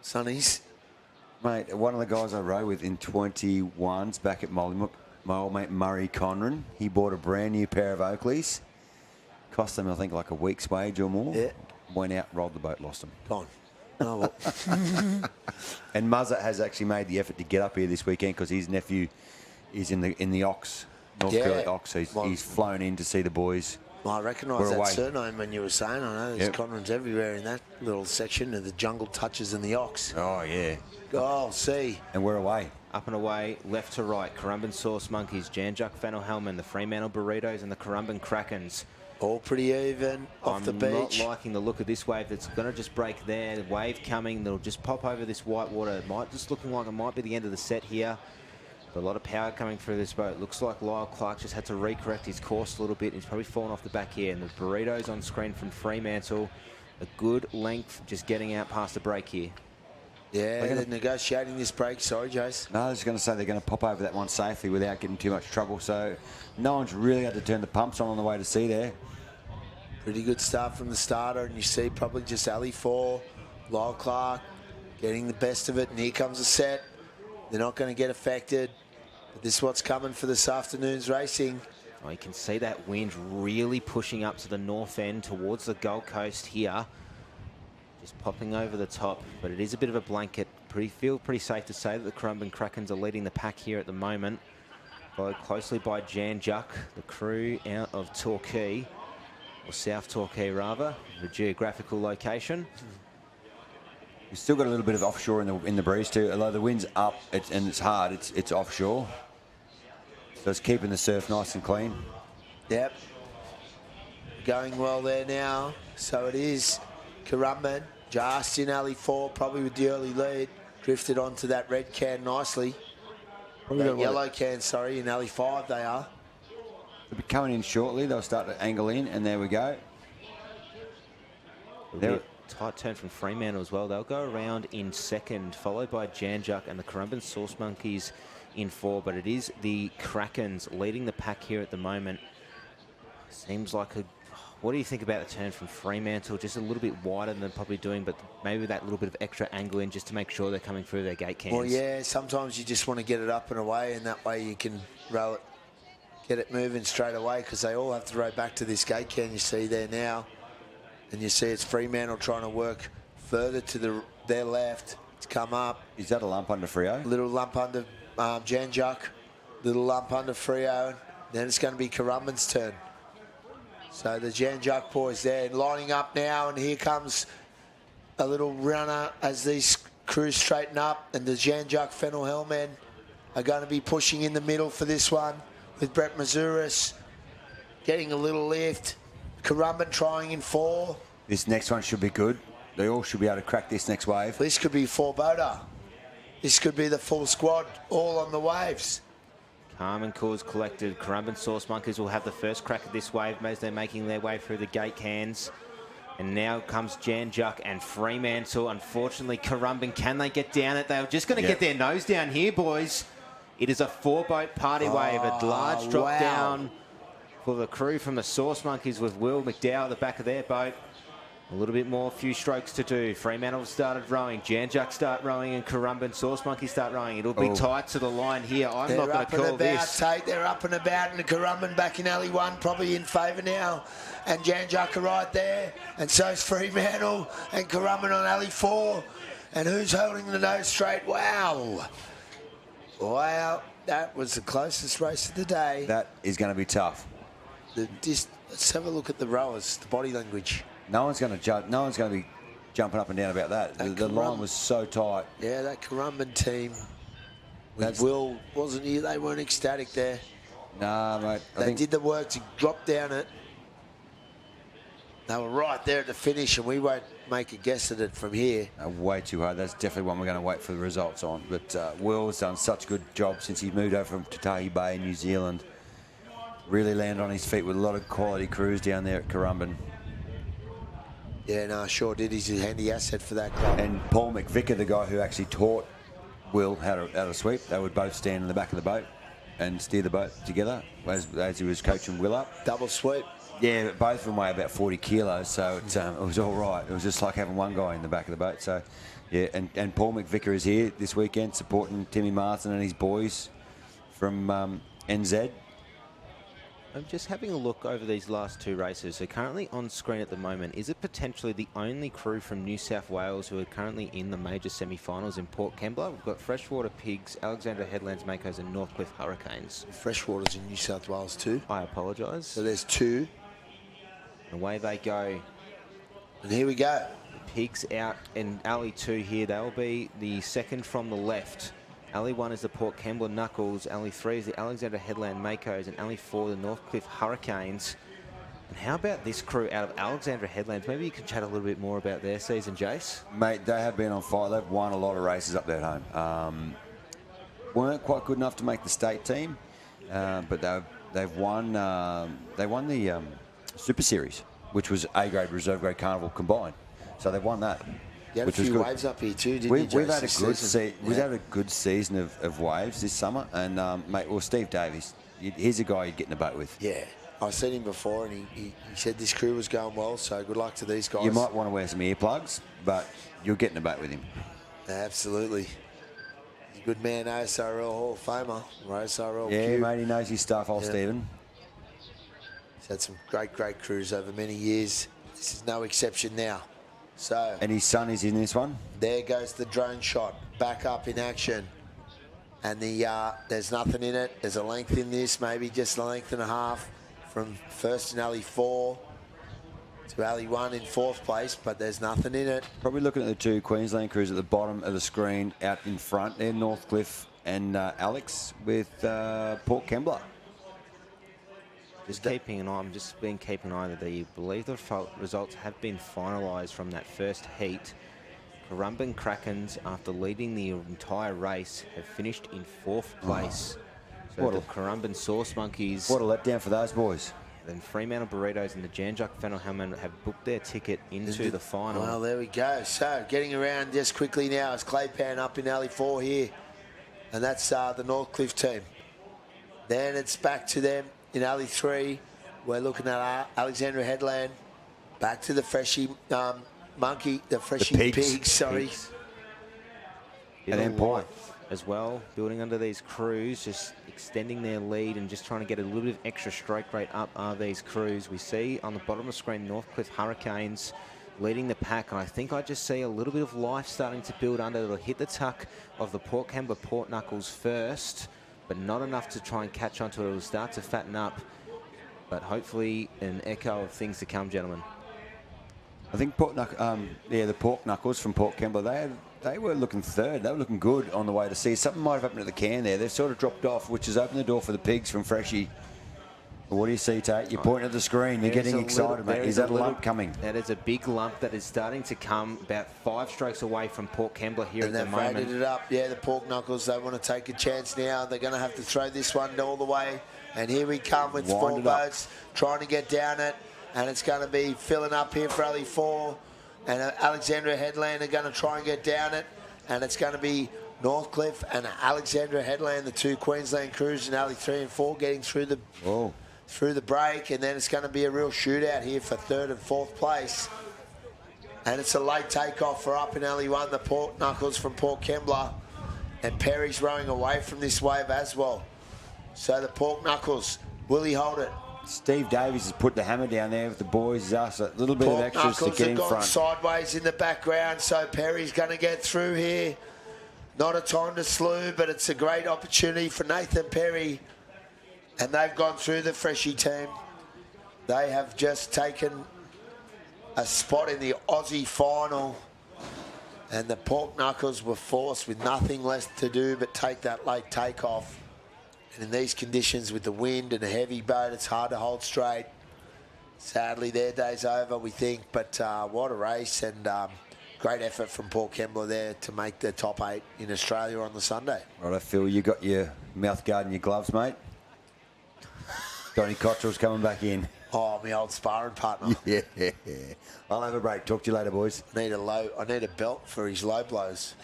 Sunnies. Mate, one of the guys I rode with in 21s back at Mollymook, my old mate Murray Conran, he bought a brand new pair of Oakleys. Cost them, I think, like a week's wage or more. Yeah. Went out, rolled the boat, lost them. Gone. Oh, well. And Muzza has actually made the effort to get up here this weekend because his nephew is in the Ox, North Curly Ox. So he's flown in to see the boys. Well, I recognise that surname when you were saying. I know there's Conrans everywhere in that little section of the Jungle Touches and the Ox. Oh, yeah. Oh, see. And we're away. Up and away, left to right. Currumbin Source Monkeys, Jean-Jacques Fennel Hellman, the Fremantle Burritos and the Currumbin Krakens. All pretty even off the beach. I'm not liking the look of this wave that's going to just break there. The wave coming, that'll just pop over this white water. It might just looking like it might be the end of the set here. But a lot of power coming through this boat. Looks like Lyle Clark just had to recorrect his course a little bit. He's probably fallen off the back here. And the Burritos on screen from Fremantle. A good length just getting out past the break here. Yeah, they're negotiating this break. Sorry, Jace. No, I was going to say they're going to pop over that one safely without getting too much trouble. So no one's really had to turn the pumps on the way to sea there. Pretty good start from the starter. And you see probably just alley 4, Lyle Clark getting the best of it. And here comes the set. They're not going to get affected. But this is what's coming for this afternoon's racing. Oh, you can see that wind really pushing up to the north end towards the Gold Coast here. Just popping over the top, but it is a bit of a blanket. Feel pretty safe to say that the Currumbin Krakens are leading the pack here at the moment. Followed closely by Jean-Jacques, the crew out of Torquay, or South Torquay rather, the geographical location. We've still got a little bit of offshore in the breeze too. Although the wind's up and it's hard, it's offshore. So it's keeping the surf nice and clean. Yep. Going well there now. So it is Currumbin just in alley 4, probably with the early lead. Drifted onto that red can nicely. That yellow can, sorry, in alley 5 they are. They'll be coming in shortly. They'll start to angle in, and there we go. Tight turn from Fremantle as well. They'll go around in second, followed by Jean-Jacques and the Currumbin Source Monkeys in 4. But it is the Krakens leading the pack here at the moment. Seems like a... What do you think about the turn from Fremantle? Just a little bit wider than they're probably doing, but maybe that little bit of extra angle in just to make sure they're coming through their gate cans. Well, yeah, sometimes you just want to get it up and away, and that way you can row it, get it moving straight away, because they all have to row back to this gate can you see there now. And you see it's Fremantle trying to work further to their left to come up. Is that a lump under Freo? Little lump under Jean-Jacques, little lump under Freo. Then it's going to be Currumbin's turn. So the Jean-Jacques boys there lining up now, and here comes a little runner as these crews straighten up, and the Jean-Jacques Fennel Hellmen are going to be pushing in the middle for this one with Brett Mazuris getting a little lift. Currumbin trying in 4. This next one should be good. They all should be able to crack this next wave. This could be 4-boater. This could be the full squad all on the waves. Calm cause collected. Currumbin Source Monkeys will have the first crack at this wave as they're making their way through the gate cans. And now comes Jan Juck and Fremantle. Unfortunately, Currumbin, can they get down it? They were just going to get their nose down here, boys. It is a 4-boat party wave. A large drop down for the crew from the Sauce Monkeys with Will McDowell at the back of their boat. A little bit more, few strokes to do. Fremantle started rowing. Jan Juck start rowing and Currumbin Sauce Monkeys start rowing. It'll be tight to the line here. I'm not going to call this. They're up and about, and the Currumbin back in alley 1, probably in favour now. And Jan Juck are right there, and so's Fremantle, and Currumbin on alley 4. And who's holding the nose straight? Wow. Wow, that was the closest race of the day. That is going to be tough. Let's have a look at the rowers, the body language. No one's going to be jumping up and down about that. The line was so tight. Yeah, that Currumbin team with Will, wasn't he? They weren't ecstatic there. Nah, mate. They did the work to drop down it. They were right there at the finish, and we won't make a guess at it from here. Way too hard. That's definitely one we're going to wait for the results on. But Will's done such a good job since he moved over from Tatahi Bay in New Zealand. Really landed on his feet with a lot of quality crews down there at Currumbin. Yeah, no, sure did. He's a handy asset for that club. And Paul McVicker, the guy who actually taught Will how to sweep, they would both stand in the back of the boat and steer the boat together as he was coaching Will up. Double sweep. Yeah, but both of them weigh about 40 kilos, so it was all right. It was just like having one guy in the back of the boat. So, yeah, and Paul McVicker is here this weekend supporting Timmy Martin and his boys from NZ. I'm just having a look over these last 2 races. So currently on screen at the moment, is it potentially the only crew from New South Wales who are currently in the major semi-finals in Port Kembla? We've got Freshwater Pigs, Alexandra Headlands Makos and Northcliffe Hurricanes. Freshwater's in New South Wales too. I apologise. So there's 2. Away they go. And here we go. The Pigs out in alley 2 here. They'll be the second from the left. Alley 1 is the Port Kembla Knuckles. Alley 3 is the Alexandra Headland Makos. And alley 4, the Northcliffe Hurricanes. And how about this crew out of Alexandra Headlands? Maybe you can chat a little bit more about their season, Jace. Mate, they have been on fire. They've won a lot of races up there at home. Weren't quite good enough to make the state team, but they've won. They won the Super Series, which was A-grade, reserve grade, carnival combined. So they've won that. You had a few waves up here too, didn't you, We've had a good season of waves this summer, and mate, well, Steve Davies, he's a guy you'd get in a boat with. Yeah, I've seen him before, and he said this crew was going well, so good luck to these guys. You might want to wear some earplugs, but you'll get in a boat with him. Absolutely. He's a good man, OSRL Hall of Famer, OSRL. Yeah, mate, he knows his stuff, old Stephen. He's had some great crews over many years. This is no exception now. So, and his son is in this one. There goes the drone shot, back up in action. And there's nothing in it. There's a length in this, maybe just a length and a half from first in alley 4 to alley 1 in 4th place, but there's nothing in it. Probably looking at the 2 Queensland crews at the bottom of the screen out in front there, Northcliffe and Alex with Port Kembla. Just keeping an eye. I'm just been keeping an eye that I believe the results have been finalised from that first heat. Currumbin Krakens, after leading the entire race, have finished in 4th place. So the Currumbin Sauce Monkeys. What a letdown for those boys. Then Fremantle Burritos and the Jan Juck Fennel Helmet have booked their ticket into the final. Well, there we go. So getting around just quickly now is Claypan up in alley 4 here, and that's the Northcliffe team. Then it's back to them. In alley 3, we're looking at Alexandra Headland. Back to the Freshie Monkey, the Freshie Pigs, sorry. Pigs. And then point as well, building under these crews, just extending their lead and just trying to get a little bit of extra stroke rate up are these crews. We see on the bottom of the screen Northcliffe Hurricanes leading the pack, and I think I just see a little bit of life starting to build under. It'll hit the tuck of the Port Kembla Port Knuckles first, but not enough to try and catch onto it. It'll start to fatten up, but hopefully an echo of things to come, gentlemen. I think the Port Knuckles from Port Kembla, they were looking third. They were looking good on the way to see. Something might have happened at the can there. They've sort of dropped off, which has opened the door for the Pigs from Freshie. What do you see, Tate? You're pointing at the screen. You're getting excited, mate. Is that a lump coming? That is a big lump that is starting to come about 5 strokes away from Port Kembla here at the moment. And they've rated it up. Yeah, the Pork Knuckles, they want to take a chance now. They're going to have to throw this one all the way. And here we come with 4 boats trying to get down it. and it's going to be filling up here for alley 4. And Alexandra Headland are going to try and get down it, and it's going to be Northcliffe and Alexandra Headland, the 2 Queensland crews in alley 3 and 4, getting through the break, and then it's going to be a real shootout here for 3rd and 4th place. And it's a late takeoff for up in alley 1, the Port Knuckles from Port Kembla, and Perry's rowing away from this wave as well. So the Port Knuckles, will he hold it? Steve Davies has put the hammer down there with the boys. He's asked a little bit of extras to get in front. Sideways in the background, so Perry's going to get through here. Not a time to slew, but it's a great opportunity for Nathan Perry. And they've gone through the Freshie team. They have just taken a spot in the Aussie final. And the Pork Knuckles were forced with nothing less to do but take that late takeoff. And in these conditions with the wind and a heavy boat, it's hard to hold straight. Sadly, their day's over, we think. But what a race, and great effort from Port Kembla there to make the top 8 in Australia on the Sunday. Right, Phil, you got your mouth guard and your gloves, mate. Got any Cottrells coming back in? Oh, my old sparring partner. Yeah. I'll have a break. Talk to you later, boys. I need a belt for his low blows.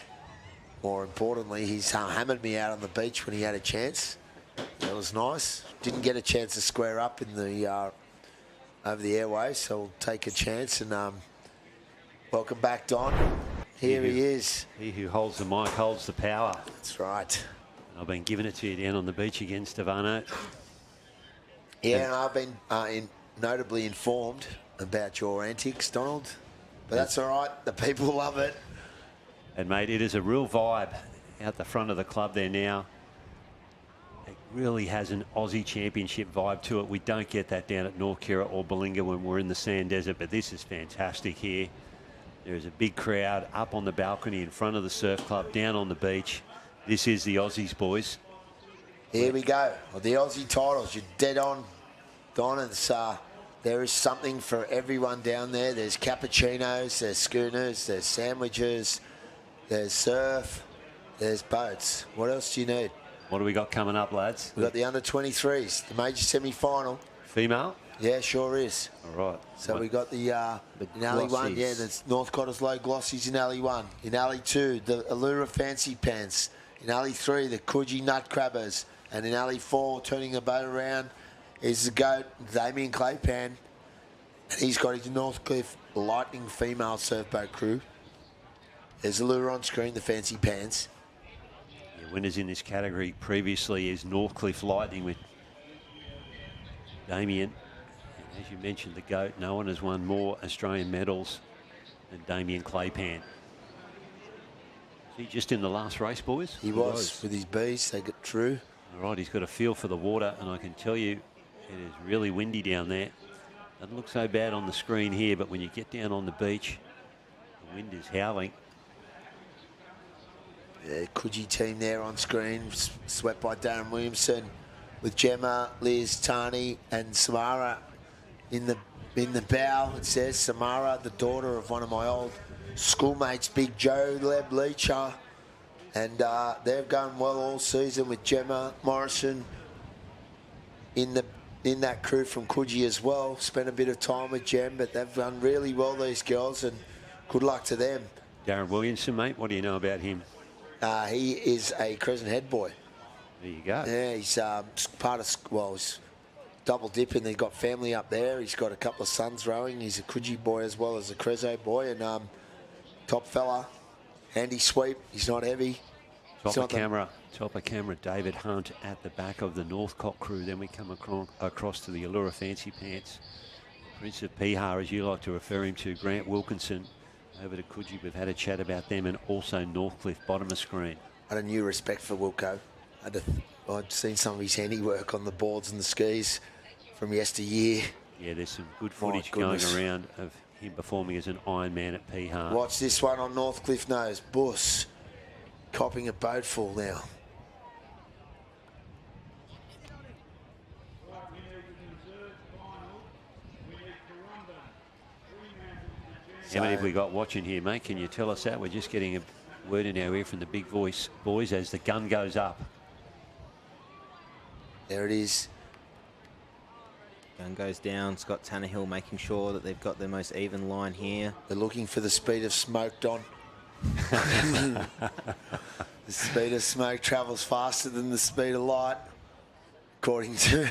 More importantly, he's hammered me out on the beach when he had a chance. That was nice. Didn't get a chance to square up in the over the airways, so we'll take a chance. And welcome back, Don. Here he is. He who holds the mic holds the power. That's right. I've been giving it to you down on the beach again, Stefano. Yeah, and I've been notably informed about your antics, Donald. But that's all right. The people love it. And, mate, it is a real vibe out the front of the club there now. It really has an Aussie Championship vibe to it. We don't get that down at North Kira or Balinga when we're in the sand desert, but this is fantastic here. There is a big crowd up on the balcony in front of the surf club, down on the beach. This is the Aussies, boys. Here we go. Well, the Aussie titles, you're dead on, Don. There is something for everyone down there. There's cappuccinos, there's schooners, there's sandwiches, there's surf, there's boats. What else do you need? What do we got coming up, lads? We've got the under-23s, the major semi-final. Female? Yeah, sure is. All right. So we got the in alley 1, yeah, there's North Cottesloe Glossies in alley 1. In alley 2, the Allura Fancy Pants. In alley 3, the Coogee Nut Crabbers. And in alley 4, turning the boat around, is the GOAT, Damien Claypan. And he's got his Northcliffe Lightning female surfboat crew. There's Allura on screen, the Fancy Pants. Yeah, winners in this category previously is Northcliffe Lightning with Damien. And as you mentioned, the GOAT, no one has won more Australian medals than Damien Claypan. Is he just in the last race, boys? He was with his bees, they got through. All right, he's got a feel for the water, and I can tell you it is really windy down there. Doesn't look so bad on the screen here, but when you get down on the beach, the wind is howling. The Coogee team there on screen, swept by Darren Williamson, with Gemma, Liz, Tani, and Samara in the bow. It says Samara, the daughter of one of my old schoolmates, Big Joe Leb Leacher. And they've gone well all season with Gemma Morrison in that crew from Coogee as well. Spent a bit of time with Gem, but they've done really well, these girls, and good luck to them. Darren Williamson, mate, what do you know about him? He is a Crescent Head boy. There you go. Yeah, he's part of, well, he's double dipping. They've got family up there. He's got a couple of sons rowing. He's a Coogee boy as well as a Crezo boy, and top fella. Handy sweep. He's not heavy. Top of camera, David Hunt at the back of the Northcote crew. Then we come across to the Allura Fancy Pants. Prince of Pihar, as you like to refer him to, Grant Wilkinson. Over to Coogee, we've had a chat about them, and also Northcliffe, bottom of screen. I had a new respect for Wilco. I'd seen some of his handiwork on the boards and the skis from yesteryear. Yeah, there's some good footage going around of him performing as an Ironman at Pihar. Watch this one on Northcliffe nose. Bus copping a boat full now. How many have we got watching here, mate? Can you tell us that? We're just getting a word in our ear from the big voice, boys, as the gun goes up. There it is. Gun goes down. Scott Tannehill making sure that they've got the most even line here. They're looking for the speed of smoke, Don. The speed of smoke travels faster than the speed of light, according to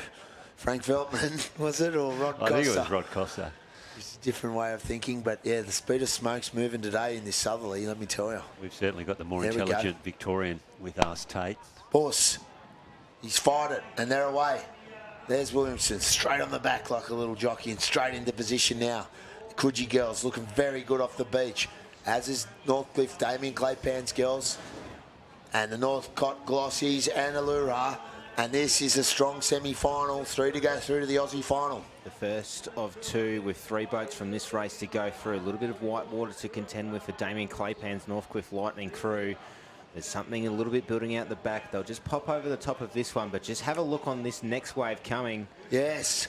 Frank Veltman, was it, or Rod Costa? I think it was Rod Costa. It's a different way of thinking, but yeah, the speed of smoke's moving today in this southerly, let me tell you. We've certainly got the more There we go. intelligent Victorian with us, Tate. Boss, he's fired it, and they're away. There's Williamson, straight on the back like a little jockey, and straight into position now. The Coogee girls looking very good off the beach, as is Northcliffe, Damien Claypan's girls, and the Northcott Glossies and Allura. And this is a strong semi-final, 3 to go through to the Aussie final. The first of 2 with 3 boats from this race to go through. A little bit of white water to contend with for Damien Claypan's Northcliffe Lightning crew. There's something a little bit building out the back. They'll just pop over the top of this one, but just have a look on this next wave coming. Yes.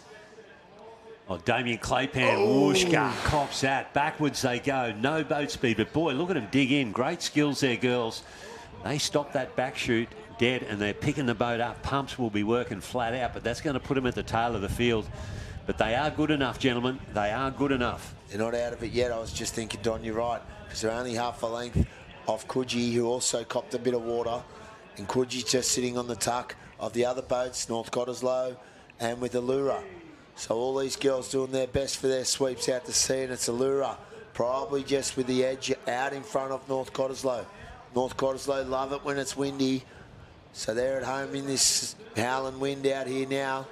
Oh, Damien Claypan, whooshka, cops that. Backwards they go. No boat speed, but boy, look at them dig in. Great skills there, girls. They stop that back chute dead, and they're picking the boat up. Pumps will be working flat out, but that's going to put them at the tail of the field. But they are good enough, gentlemen. They are good enough. They're not out of it yet. I was just thinking, Don, you're right, because they're only half a length off Coogee, who also copped a bit of water. And Coogee just sitting on the tuck of the other boats, North Cottesloe and with Allura. So all these girls doing their best for their sweeps out to sea, and it's Allura probably just with the edge out in front of North Cottesloe. North Cottesloe love it when it's windy. So they're at home in this howling wind out here now.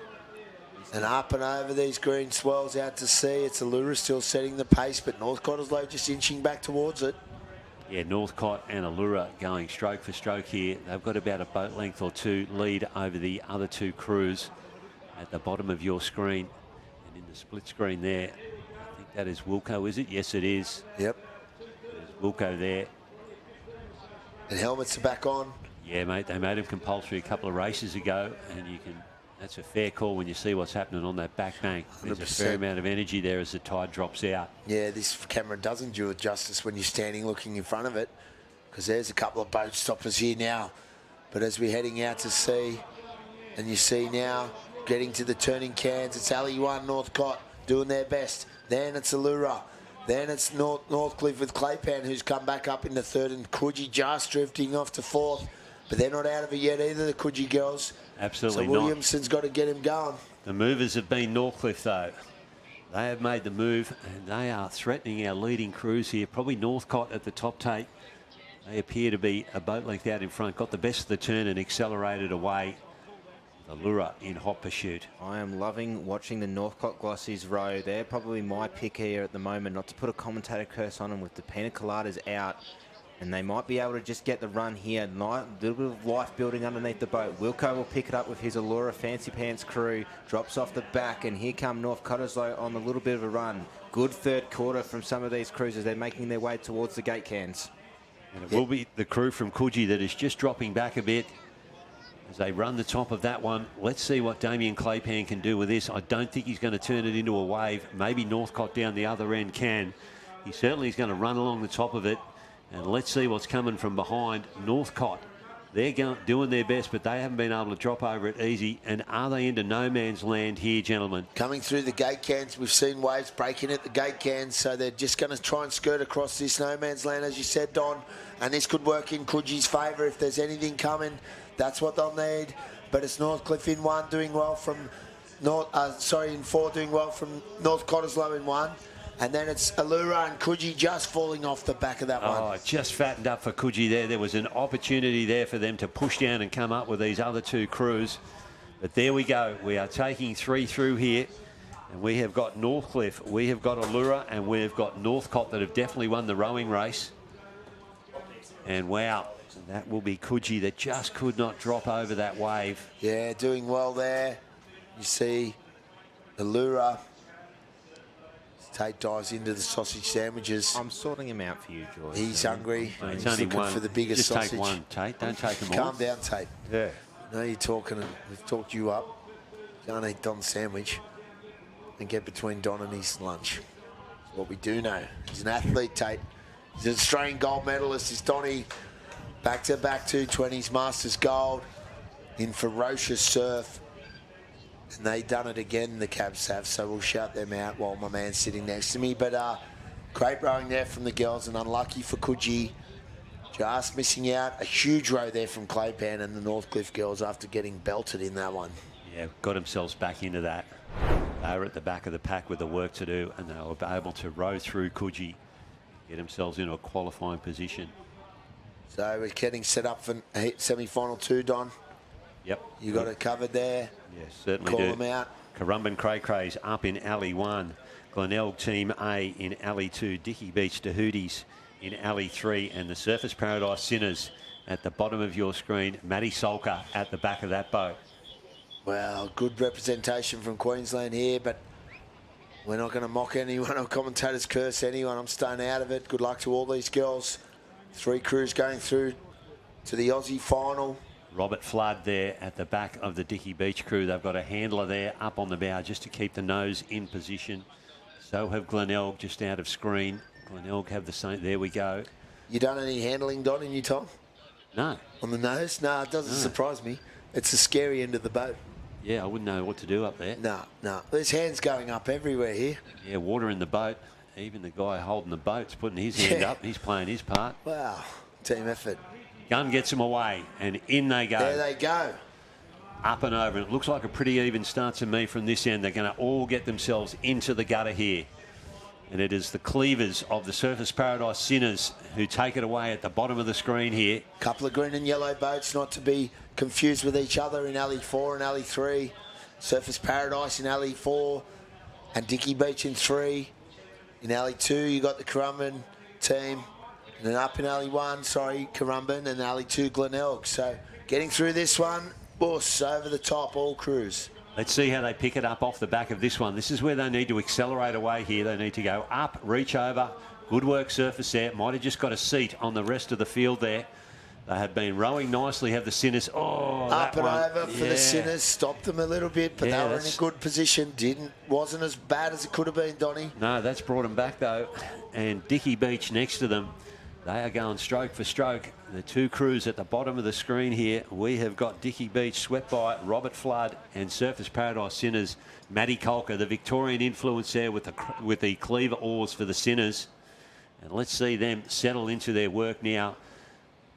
And up and over these green swells out to sea. It's Allura still setting the pace, but North Cottesloe just inching back towards it. Yeah, Northcott and Allura going stroke for stroke here. They've got about a boat length or 2 lead over the other 2 crews at the bottom of your screen. And in the split screen there, I think that is Wilco, is it? Yes, it is. Yep. There's Wilco there. And helmets are back on. Yeah, mate, they made them compulsory a couple of races ago, and you can. That's a fair call when you see what's happening on that back bank. There's a fair amount of energy there as the tide drops out. Yeah, this camera doesn't do it justice when you're standing looking in front of it, because there's a couple of boat stoppers here now. But as we're heading out to sea, and you see now getting to the turning cans, it's Ali 1, Northcott doing their best. Then it's Allura. Then it's Northcliffe with Claypan, who's come back up into 3rd, and Coogee just drifting off to 4th. But they're not out of it yet either, the Coogee girls. Absolutely not. So Williamson's got to get him going. The movers have been Northcliffe, though. They have made the move, and they are threatening our leading crews here. Probably Northcott at the top, Tate. They appear to be a boat length out in front. Got the best of the turn and accelerated away. Allura in hot pursuit. I am loving watching the Northcott Glossies row. They're probably my pick here at the moment, not to put a commentator curse on them with the pina coladas out. And they might be able to just get the run here. A little bit of life building underneath the boat. Wilco will pick it up with his Allura Fancy Pants crew. Drops off the back, and here come North Cottesloe on a little bit of a run. Good 3rd quarter from some of these crews as they're making their way towards the gate cans. And it will be the crew from Coogee that is just dropping back a bit as they run the top of that one. Let's see what Damien Claypan can do with this. I don't think he's going to turn it into a wave. Maybe Northcott down the other end can. He certainly is going to run along the top of it. And let's see what's coming from behind. Northcott, they're doing their best, but they haven't been able to drop over it easy. And are they into no man's land here, gentlemen? Coming through the gate cans, we've seen waves breaking at the gate cans, so they're just going to try and skirt across this no man's land, as you said, Don. And this could work in Coogie's favour if there's anything coming. That's what they'll need. But it's Northcliffe in 1 doing well from in 4 doing well from North Cottesloe in 1. And then it's Allura and Coogee just falling off the back of that one. Oh, just fattened up for Coogee there. There was an opportunity there for them to push down and come up with these other 2 crews. But there we go. We are taking 3 through here. And we have got Northcliffe, we have got Allura, and we have got Northcott that have definitely won the rowing race. And wow, that will be Coogee that just could not drop over that wave. Yeah, doing well there. You see Allura. Tate dives into the sausage sandwiches. I'm sorting him out for you, George. He's hungry. It's He's only looking one. for the biggest Just sausage. take one, Tate. Don't take them all. Calm down, Tate. Yeah. No, you're talking. We've talked you up. Don't eat Don's sandwich and get between Don and his lunch. That's what we do know. He's an athlete, Tate. He's an Australian gold medalist. He's Donny. Back-to-back 220s, Masters gold in ferocious surf. And they done it again, the Cabs have, so we'll shout them out while my man's sitting next to me. But great rowing there from the girls, and unlucky for Coogee. Just missing out. A huge row there from Claypan and the Northcliffe girls after getting belted in that one. Yeah, got themselves back into that. They were at the back of the pack with the work to do, and they were able to row through Coogee, get themselves into a qualifying position. So we're getting set up for semi-final 2, Don. Yep. You got it covered there. Yeah, certainly Call do. them out. Currumbin Cray Crays up in Alley 1. Glenelg Team A in Alley 2. Dicky Beach Tahooties in Alley 3. And the Surfers Paradise Sinners at the bottom of your screen. Matty Solka at the back of that boat. Well, good representation from Queensland here, but we're not going to mock anyone or commentators curse anyone. I'm staying out of it. Good luck to all these girls. 3 crews going through to the Aussie final. Robert Flood there at the back of the Dicky Beach crew. They've got a handler there up on the bow just to keep the nose in position. So have Glenelg just out of screen. Glenelg have the same. There we go. You done any handling, Don, in your time? No. On the nose? No, it doesn't surprise me. It's the scary end of the boat. Yeah, I wouldn't know what to do up there. No. There's hands going up everywhere here. Yeah, water in the boat. Even the guy holding the boat's putting his hand up. He's playing his part. Wow. Team effort. Gun gets them away, and in they go. There they go. Up and over. It looks like a pretty even start to me from this end. They're going to all get themselves into the gutter here. And it is the cleavers of the Surfers Paradise Sinners who take it away at the bottom of the screen here. Couple of green and yellow boats, not to be confused with each other in Alley 4 and Alley 3. Surfers Paradise in Alley 4 and Dicky Beach in 3. In Alley 2, you got the Currumbin team. And then up in Alley 1, Currumbin, and Alley 2, Glenelg. So getting through this one, Buss over the top, all crews. Let's see how they pick it up off the back of this one. This is where they need to accelerate away here. They need to go up, reach over. Good work, Surface there. Might have just got a seat on the rest of the field there. They have been rowing nicely, have the Sinners. Oh, up and one. over for the Sinners. Stopped them a little bit, but they were in a good position. Wasn't as bad as it could have been, Donny. No, that's brought them back, though. And Dicky Beach next to them. They are going stroke for stroke. The 2 crews at the bottom of the screen here. We have got Dicky Beach swept by Robert Flood and Surfers Paradise Sinners. Matty Colker, the Victorian influence there with the cleaver oars for the Sinners. And let's see them settle into their work now.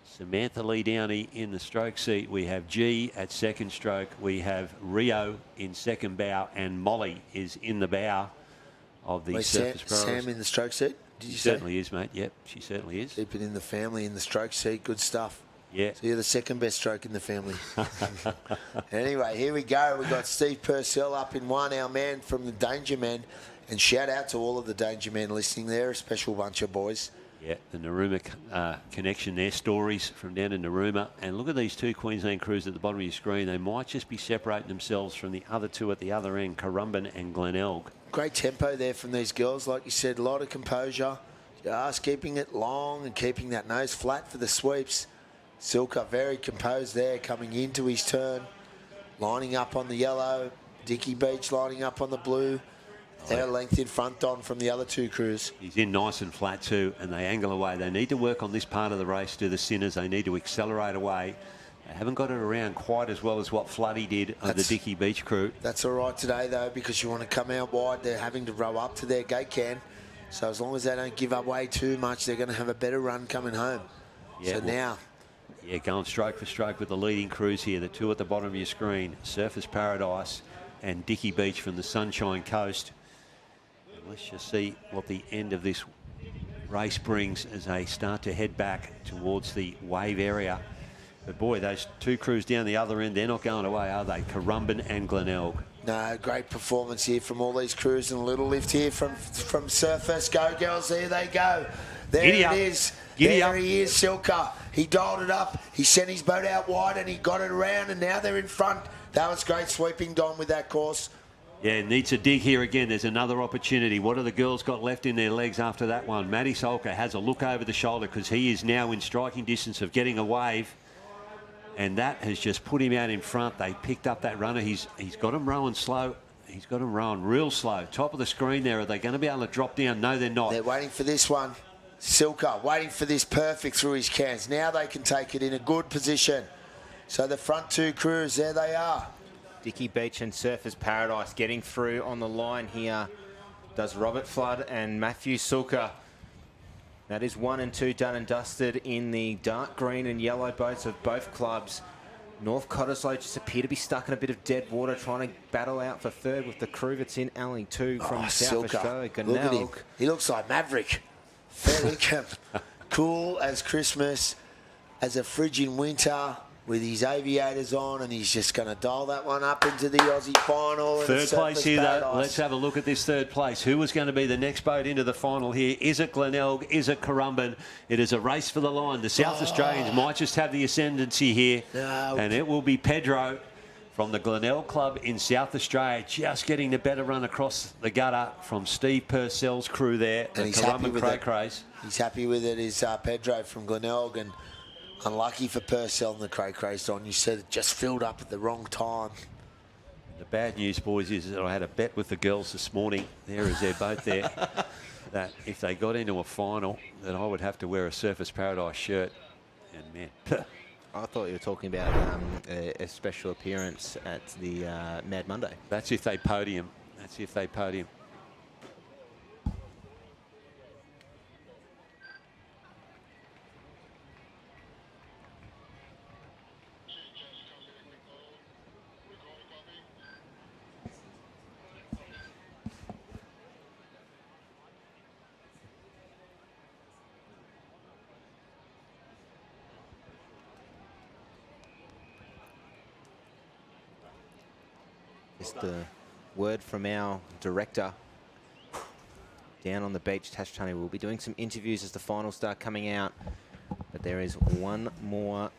Samantha Lee Downey in the stroke seat. We have G at second stroke. We have Rio in second bow, and Molly is in the bow of the Surfers Paradise. Sam in the stroke seat? Did you She say? certainly is, mate. Yep, she certainly is. Keep it in the family, in the stroke seat. Good stuff. Yeah. So you're the second best stroke in the family. Anyway, here we go. We've got Steve Purcell up in 1, our man from the Danger Men. And shout out to all of the Danger Men listening there. A special bunch of boys. Yeah, the Narooma connection there. Stories from down in Narooma. And look at these 2 Queensland crews at the bottom of your screen. They might just be separating themselves from the other 2 at the other end, Currumbin and Glenelg. Great tempo there from these girls. Like you said, a lot of composure. Just keeping it long and keeping that nose flat for the sweeps. Silka very composed there, coming into his turn. Lining up on the yellow. Dicky Beach lining up on the blue. They're length in front, Don, from the other 2 crews. He's in nice and flat too, and they angle away. They need to work on this part of the race, do the Sinners. They need to accelerate away. They haven't got it around quite as well as what Floody did of the Dicky Beach crew. That's all right today, though, because you want to come out wide. They're having to row up to their gate can. So as long as they don't give up way too much, they're going to have a better run coming home. Yeah, so now... Yeah, going stroke for stroke with the leading crews here. The 2 at the bottom of your screen, Surfers Paradise and Dicky Beach from the Sunshine Coast. And let's just see what the end of this race brings as they start to head back towards the wave area. But boy, those 2 crews down the other end, they're not going away, are they? Currumbin and Glenelg. No, great performance here from all these crews, and a little lift here from Surfers. Go, girls, there they go. There Giddy it up. is. Giddy there up. he is, Silka. He dialed it up. He sent his boat out wide, and he got it around, and now they're in front. That was great sweeping, Don, with that course. Yeah, needs a dig here again. There's another opportunity. What have the girls got left in their legs after that one? Matty Solka has a look over the shoulder because he is now in striking distance of getting a wave. And that has just put him out in front. They picked up that runner. He's got him rowing slow. He's got him rowing real slow. Top of the screen there. Are they going to be able to drop down? No, they're not. They're waiting for this one. Silka waiting for this perfect through his cans. Now they can take it in a good position. So the front 2 crews, there they are. Dicky Beach and Surfers Paradise getting through on the line here. Does Robert Flood and Matthew Sulker. That is 1 and 2 done and dusted in the dark green and yellow boats of both clubs. North Cottesloe just appear to be stuck in a bit of dead water, trying to battle out for third with the crew that's in alley 2 from South Australia. Look at him. He looks like Maverick. Fairly cool as Christmas, as a frigid winter, with his aviators on, and he's just going to dial that one up into the Aussie final. Third place here, though. Let's have a look at this third place. Who was going to be the next boat into the final here? Is it Glenelg? Is it Currumbin? It is a race for the line. The South Australians might just have the ascendancy here, and it will be Pedro from the Glenelg Club in South Australia, just getting the better run across the gutter from Steve Purcell's crew there. And he's happy with it. He's happy with it. Is Pedro from Glenelg, and unlucky for Purcell and the cray-crays on. You said it just filled up at the wrong time. The bad news, boys, is that I had a bet with the girls this morning. There is their boat there. That if they got into a final, that I would have to wear a Surfers Paradise shirt. And man, I thought you were talking about a special appearance at the Mad Monday. That's if they podium. That's if they podium. Just a word from our director down on the beach, Tash Tunney. We'll be doing some interviews as the finals start coming out, but there is one more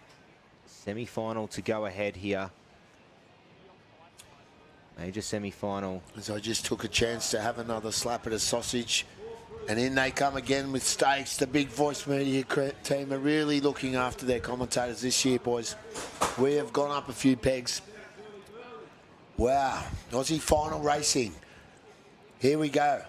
semi-final to go ahead here. Major semi-final. As I just took a chance to have another slap at a sausage, and in they come again with stakes. The Big Voice Media team are really looking after their commentators this year, boys. We have gone up a few pegs. Wow, Aussie final racing. Here we go.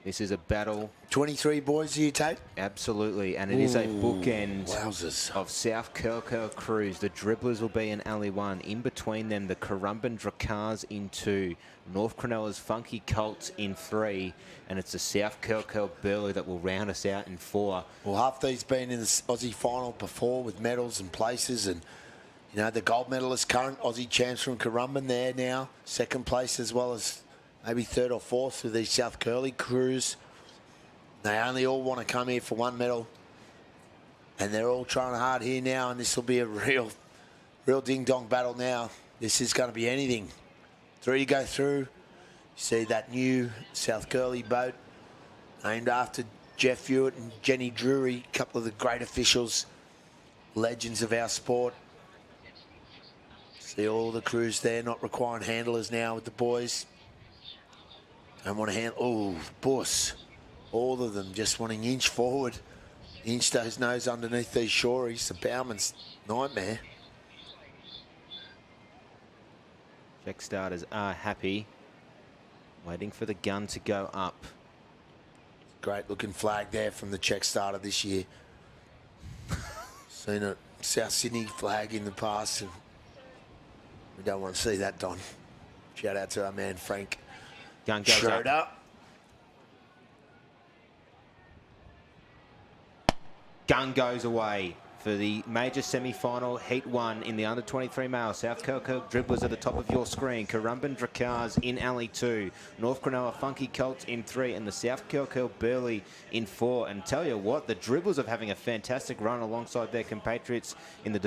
This is a battle. 23 boys here, Tate? Absolutely, and it is a bookend Wowzers. of South Curl crews. The Dribblers will be in alley 1. In between them, the Currumbin Drakars in 2. North Cronulla's Funky Colts in 3. And it's the South Curl Burley that will round us out in 4. Well, half these been in the Aussie final before with medals and places, and you know, the gold medalist, current Aussie champs from Currumbin there now, second place, as well as maybe third or fourth for these South Curly crews. They only all want to come here for one medal, and they're all trying hard here now, and this will be a real ding-dong battle now. This is going to be anything. 3 to go through. You see that new South Curly boat named after Jeff Hewitt and Jenny Drury, a couple of the great officials, legends of our sport. See all the crews there not requiring handlers now with the boys. Don't want to handle. Oh, Buss. All of them just wanting inch forward. Inch those nose underneath these shories. The bowman's nightmare. Check starters are happy. Waiting for the gun to go up. Great looking flag there from the check starter this year. Seen a South Sydney flag in the past, and we don't want to see that, Don. Shout out to our man Frank. Gun goes Schroeder. Gun goes away for the major semi-final, Heat 1 in the under-23 male. South Curl Dribblers at the top of your screen. Currumbin Drakars in alley 2. North Cronulla Funky Colts in 3. And the South Curl Burley in 4. And tell you what, the Dribblers are having a fantastic run alongside their compatriots in the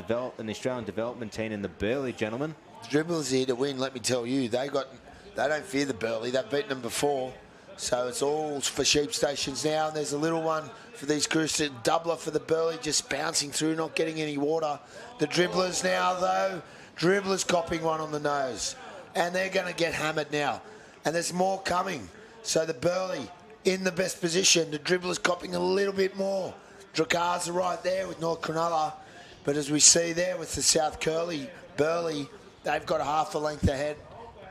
Australian development team in the Burley, gentlemen. Dribblers here to win, let me tell you. They don't fear the Burley. They've beaten them before. So it's all for sheep stations now. And there's a little one for these crews. Doubler for the Burley, just bouncing through, not getting any water. The Dribblers now, though. Dribblers copping one on the nose. And they're going to get hammered now. And there's more coming. So the Burley in the best position. The Dribblers copping a little bit more. Drakars are right there with North Cronulla. But as we see there with the South Curly Burley, they've got a half a length ahead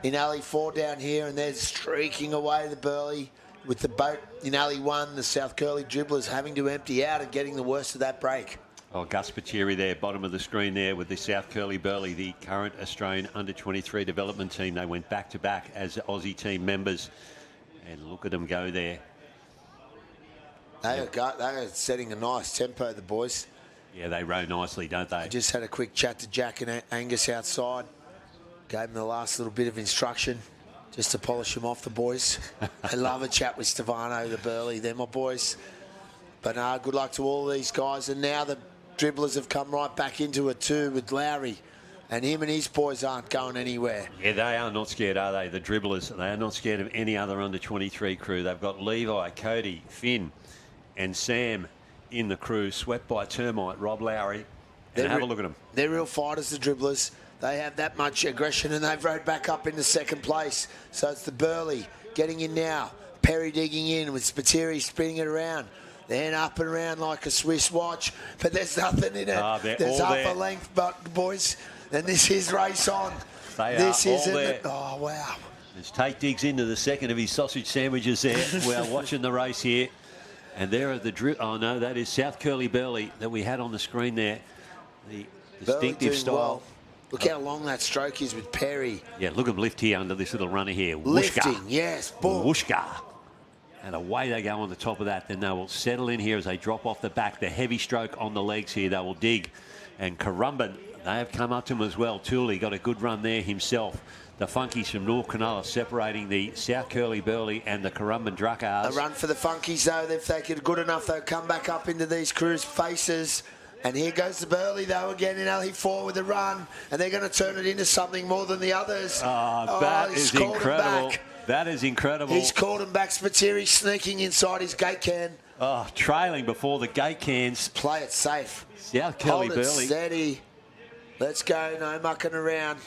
in alley 4 down here, and they're streaking away the Burley with the boat in alley 1. The South Curly Dribblers having to empty out and getting the worst of that break. Oh, Gus Pateri there, bottom of the screen there with the South Curly Burley, the current Australian under-23 development team. They went back-to-back as Aussie team members. And look at them go there. They are setting a nice tempo, the boys. Yeah, they row nicely, don't they? I just had a quick chat to Jack and Angus outside. Gave them the last little bit of instruction just to polish them off, the boys. I love a chat with Stefano, the Burley. They're my boys. But good luck to all these guys. And now the dribblers have come right back into it too with Lowry. And him and his boys aren't going anywhere. Yeah, they are not scared, are they? The dribblers, they are not scared of any other under-23 crew. They've got Levi, Cody, Finn and Sam in the crew, swept by Termite, Rob Lowry. And have a look at them. They're real fighters, the dribblers. They have that much aggression and they've rode back up into second place. So it's the Burley getting in now. Perry digging in with Spiteri spinning it around. Then up and around like a Swiss watch. But there's nothing in it. There's half a length, but boys. And this is race on. This isn't it. Oh, wow. As Tate digs into the second of his sausage sandwiches there. We're watching the race here. And there are the oh no, that is South Curly Burley that we had on the screen there. The distinctive style. Well. Look how long that stroke is with Perry. Yeah, look at him lift here under this little runner here. Lifting, Whooshka. yes. Boom. Whooshka. And away they go on the top of that. Then they will settle in here as they drop off the back. The heavy stroke on the legs here. They will dig. And Currumbin, they have come up to him as well. Tooley got a good run there himself. The Funkies from North Cronulla separating the South Curly Burley and the Currumbin Druckars. A run for the Funkies, though. If they get good enough, they'll come back up into these crews' faces. And here goes the Burley, though, again in LE4 with a run. And they're going to turn it into something more than the others. That is incredible. That is incredible. He's called him back. Spiteri sneaking inside his gate can. Oh, trailing before the gate cans. Play it safe. South Curly Hold it Burley. Steady. Let's go. No mucking around.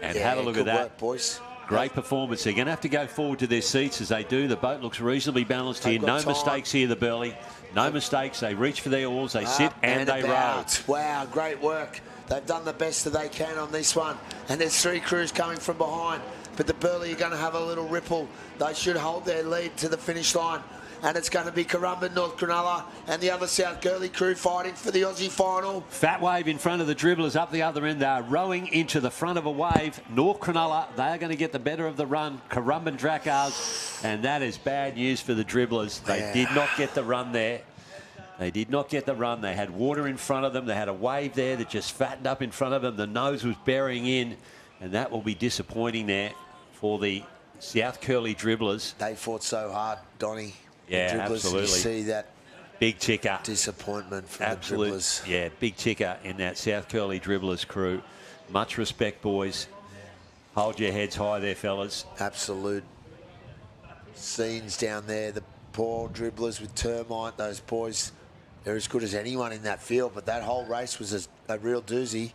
And have a look at that. Work, boys. Great performance. They're going to have to go forward to their seats as they do. The boat looks reasonably balanced here. No mistakes here, the Burley. No mistakes. They reach for their oars. They sit and they row. Wow, great work. They've done the best that they can on this one. And there's three crews coming from behind. But the Burley are going to have a little ripple. They should hold their lead to the finish line. And it's going to be Currumbin, North Cronulla, and the other South Curly crew fighting for the Aussie final. Fat wave in front of the dribblers up the other end. They are rowing into the front of a wave. North Cronulla, they are going to get the better of the run. Currumbin Druckars, and that is bad news for the dribblers. They did not get the run there. They did not get the run. They had water in front of them. They had a wave there that just fattened up in front of them. The nose was burying in, and that will be disappointing there for the South Curly dribblers. They fought so hard, Donnie. Yeah, absolutely. You see that big ticker. Disappointment from the dribblers. Yeah, big ticker in that South Curly dribblers crew. Much respect, boys. Hold your heads high there, fellas. Absolute scenes down there. The poor dribblers with Termite, those boys, they're as good as anyone in that field. But that whole race was a real doozy.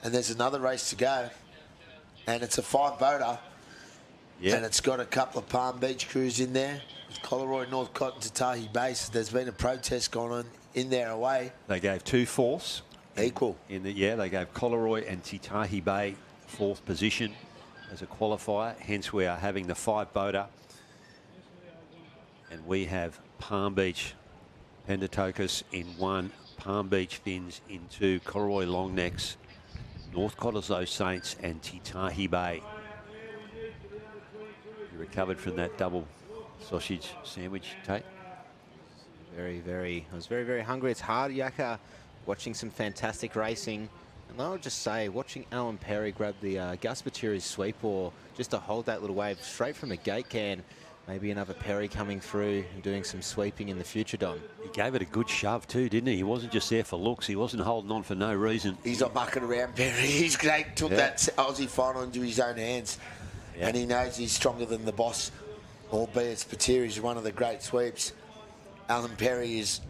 And there's another race to go. And it's a 5-boater. Yep. And it's got a couple of Palm Beach crews in there. Collaroy, North Cotton, Tatahi Base. There's been a protest going on in there away. They gave 2 fourths. Equal. They gave Collaroy and Titahi Bay 4th position as a qualifier. Hence, we are having the 5-boater. And we have Palm Beach Pentatocus in 1, Palm Beach Fins in 2, Collaroy Longnecks, North Cottesloe Saints and Titahi Bay. You recovered from that double sausage sandwich, Tate? I was very, very hungry. It's hard, Yaka, watching some fantastic racing. And I'll just say, watching Alan Perry grab the Gus Pateri's sweep oar just to hold that little wave straight from a gate can. Maybe another Perry coming through and doing some sweeping in the future, Don. He gave it a good shove too, didn't he? He wasn't just there for looks. He wasn't holding on for no reason. He's not mucking around, Perry. He's great. Took that Aussie final into his own hands. Yeah. And he knows he's stronger than the boss. Albeit Spateri's one of the great sweeps. Alan Perry is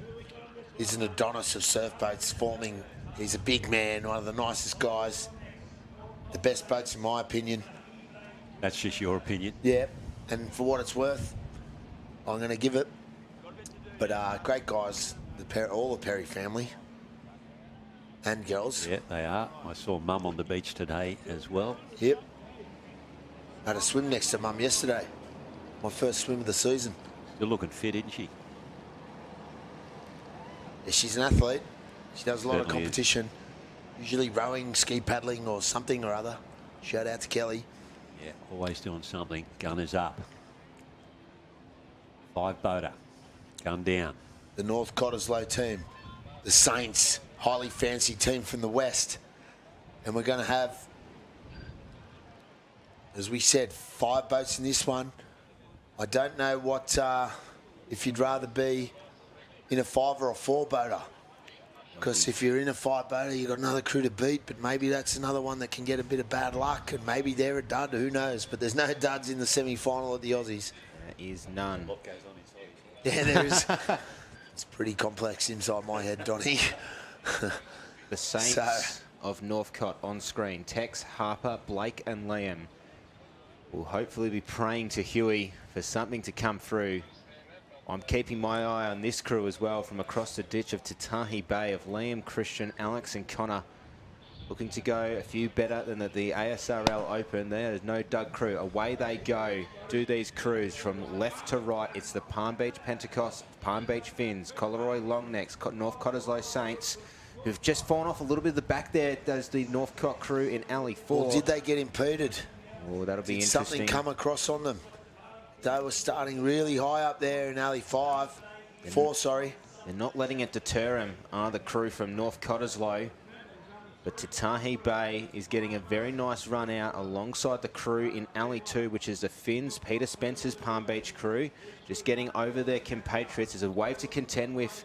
an Adonis of surf boats forming. He's a big man, one of the nicest guys. The best boats, in my opinion. That's just your opinion? Yeah, and for what it's worth, I'm going to give it. But great guys, all the Perry family and girls. Yeah, they are. I saw Mum on the beach today as well. Yep. I had a swim next to Mum yesterday. My first swim of the season. You're looking fit, isn't she? Yeah, she's an athlete. She does a lot of Certainly is. competition. Usually rowing, ski paddling or something or other. Shout out to Kelly. Yeah, always doing something. Gun is up. 5-boater. Gun down. The North Cottesloe team. The Saints, highly fancy team from the West. And we're going to have, as we said, 5 boats in this one. I don't know what, if you'd rather be in a 5 or a 4-boater. Because if you're in a 5-boater, you've got another crew to beat, but maybe that's another one that can get a bit of bad luck, and maybe they're a dud, who knows? But there's no duds in the semi-final of the Aussies. There is none. Yeah, there is. It's pretty complex inside my head, Donny. The Saints of Northcott on screen. Tex, Harper, Blake and Liam will hopefully be praying to Huey for something to come through. I'm keeping my eye on this crew as well from across the ditch of Tatahi Bay of Liam, Christian, Alex and Connor. Looking to go a few better than at the ASRL Open. There's no Doug crew. Away they go. Do these crews from left to right. It's the Palm Beach Pentecost, Palm Beach Finns, Collaroy Longnecks, North Cottesloe Saints, who've just fallen off a little bit of the back there. Does the Northcott crew in Alley 4. Well, did they get impeded? Oh, that'll be Did interesting. something come across on them? They were starting really high up there in Alley 4, sorry. They're not letting it deter them, are the crew from North Cottesloe. But Tatahi Bay is getting a very nice run out alongside the crew in Alley 2, which is the Finns, Peter Spencer's Palm Beach crew. Just getting over their compatriots. There's a wave to contend with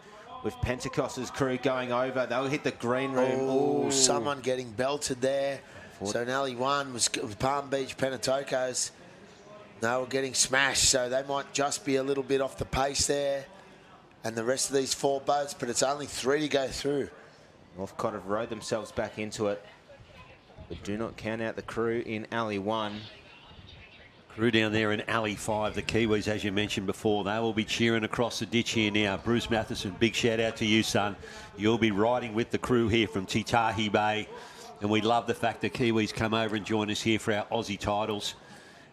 Pentecost's crew going over. They'll hit the green room. Oh, Ooh. someone getting belted there. So in Alley 1 was Palm Beach Pentatokos. They were getting smashed, so they might just be a little bit off the pace there. And the rest of these 4 boats, but it's only 3 to go through. Northcott have rowed themselves back into it. But do not count out the crew in Alley 1. Crew down there in Alley 5, the Kiwis, as you mentioned before, they will be cheering across the ditch here now. Bruce Matheson, big shout out to you, son. You'll be riding with the crew here from Titahi Bay. And we love the fact that Kiwis come over and join us here for our Aussie titles.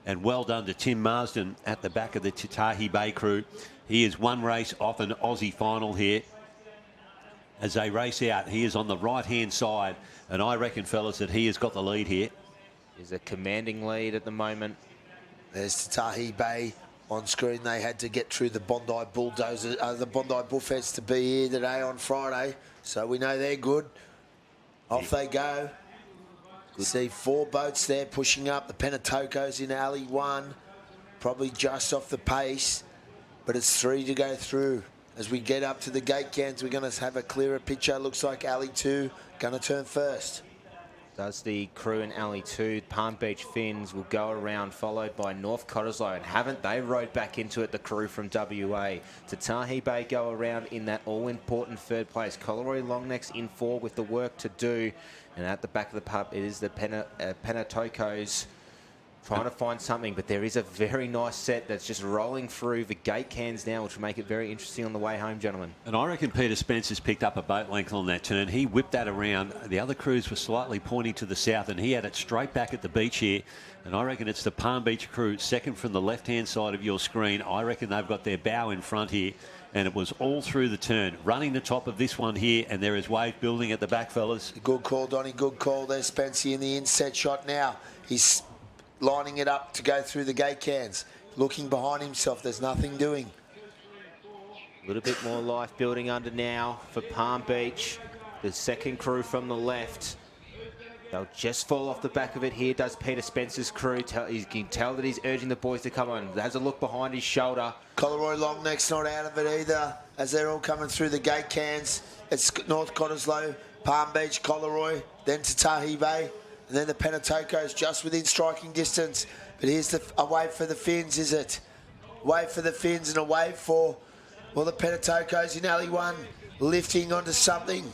And well done to Tim Marsden at the back of the Titahi Bay crew. He is 1 race off an Aussie final here. As they race out, he is on the right-hand side. And I reckon, fellas, that he has got the lead here. There's a commanding lead at the moment. There's Tatahi Bay on screen. They had to get through the Bondi Bulldozers, the Bondi Bullfeds to be here today on Friday. So we know they're good. Off they go. You see 4 boats there pushing up. The Pentatokos in Alley 1. Probably just off the pace. But it's 3 to go through. As we get up to the gate cans, we're going to have a clearer picture. Looks like Alley 2 going to turn first. Does the crew in Alley 2, Palm Beach Finns, will go around, followed by North Cottesloe. And haven't they rode back into it, the crew from WA? Tatahi Bay go around in that all-important 3rd place. Collaroy Longnecks in 4 with the work to do. And at the back of the pub, it is the Pentatokos trying to find something. But there is a very nice set that's just rolling through the gate cans now, which will make it very interesting on the way home, gentlemen. And I reckon Peter Spencer's picked up a boat length on that turn. He whipped that around. The other crews were slightly pointing to the south, and he had it straight back at the beach here. And I reckon it's the Palm Beach crew, second from the left-hand side of your screen. I reckon they've got their bow in front here. And it was all through the turn. Running the top of this one here, and there is wave building at the back, fellas. Good call, Donny. Good call. There's Spencer in the inset shot now. He's lining it up to go through the gate cans. Looking behind himself. There's nothing doing. A little bit more life building under now for Palm Beach. The second crew from the left. They'll just fall off the back of it here, does Peter Spencer's crew. You can tell that he's urging the boys to come on. Has a look behind his shoulder. Collaroy Longneck's not out of it either, as they're all coming through the gate cans. It's North Cottesloe, Palm Beach, Collaroy, then Tatahi Bay, and then the Pentatokos just within striking distance. But here's a wave for the Finns, is it? Wave for the Finns and a wave for, well, the Pentatokos in Alley 1, lifting onto something.